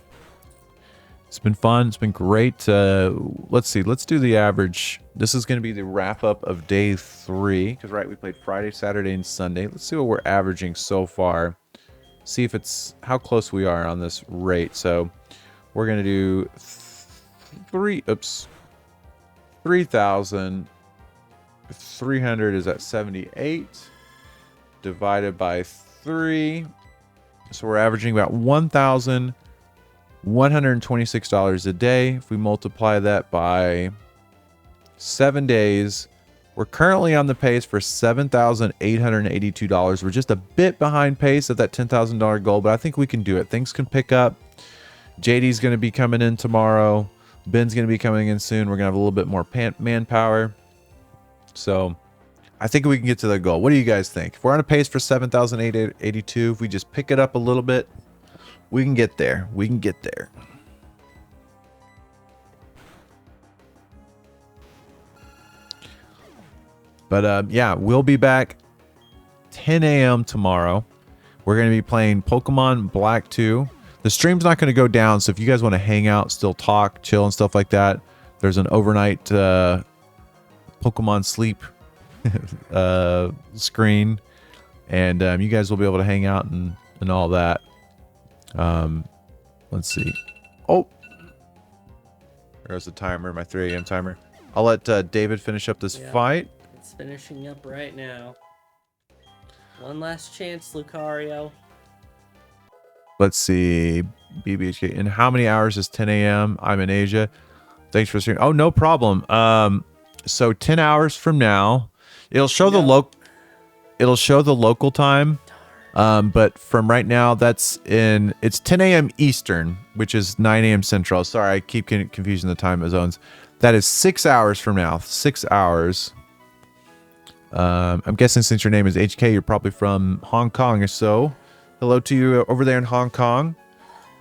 It's been fun. It's been great. Let's see. Let's do the average. This is going to be the wrap up of day 3. Because, right, we played Friday, Saturday, and Sunday. Let's see what we're averaging so far. See if it's how close we are on this rate. So we're going to do 3,300 is at 78 divided by 3. So we're averaging about $1,126 a day. If we multiply that by 7 days, we're currently on the pace for $7,882. We're just a bit behind pace of that $10,000 goal, but I think we can do it. Things can pick up. JD's going to be coming in tomorrow. Ben's going to be coming in soon. We're going to have a little bit more manpower. So I think we can get to the goal. What do you guys think? If we're on a pace for 7,882, if we just pick it up a little bit, we can get there. We can get there. But yeah, we'll be back 10 a.m. tomorrow. We're going to be playing Pokemon Black 2. The stream's not going to go down, so if you guys want to hang out, still talk, chill, and stuff like that, there's an overnight Pokemon sleep screen, and you guys will be able to hang out and all that. Let's see. Oh, there's the timer, my 3 a.m. timer. I'll let David finish up this fight. It's finishing up right now. One last chance, Lucario. Let's see. BBHK. In how many hours is 10 a.m.? I'm in Asia. Thanks for streaming. Oh, no problem. So 10 hours from now, it'll show the local time. But from right now, it's 10 a.m. Eastern, which is 9 a.m. Central. Sorry, I keep confusing the time zones. That is 6 hours from now. 6 hours. I'm guessing since your name is HK, you're probably from Hong Kong or so. Hello to you over there in Hong Kong.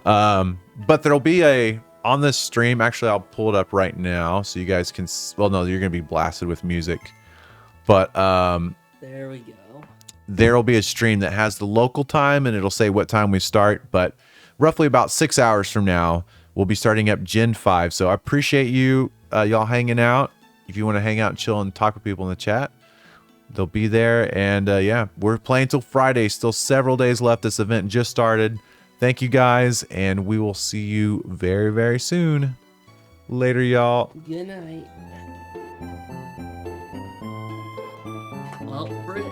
But there'll be on this stream, actually, I'll pull it up right now so you guys can, well, no, you're going to be blasted with music. But there we go. There'll be a stream that has the local time and it'll say what time we start. But roughly about 6 hours from now, we'll be starting up Gen 5. So I appreciate you, y'all hanging out. If you want to hang out and chill and talk with people in the chat, they'll be there. And yeah, we're playing till Friday. Still several days left. This event just started. Thank you guys, and we will see you very, very soon. Later, y'all. Good night. Well, Britt.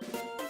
Bye.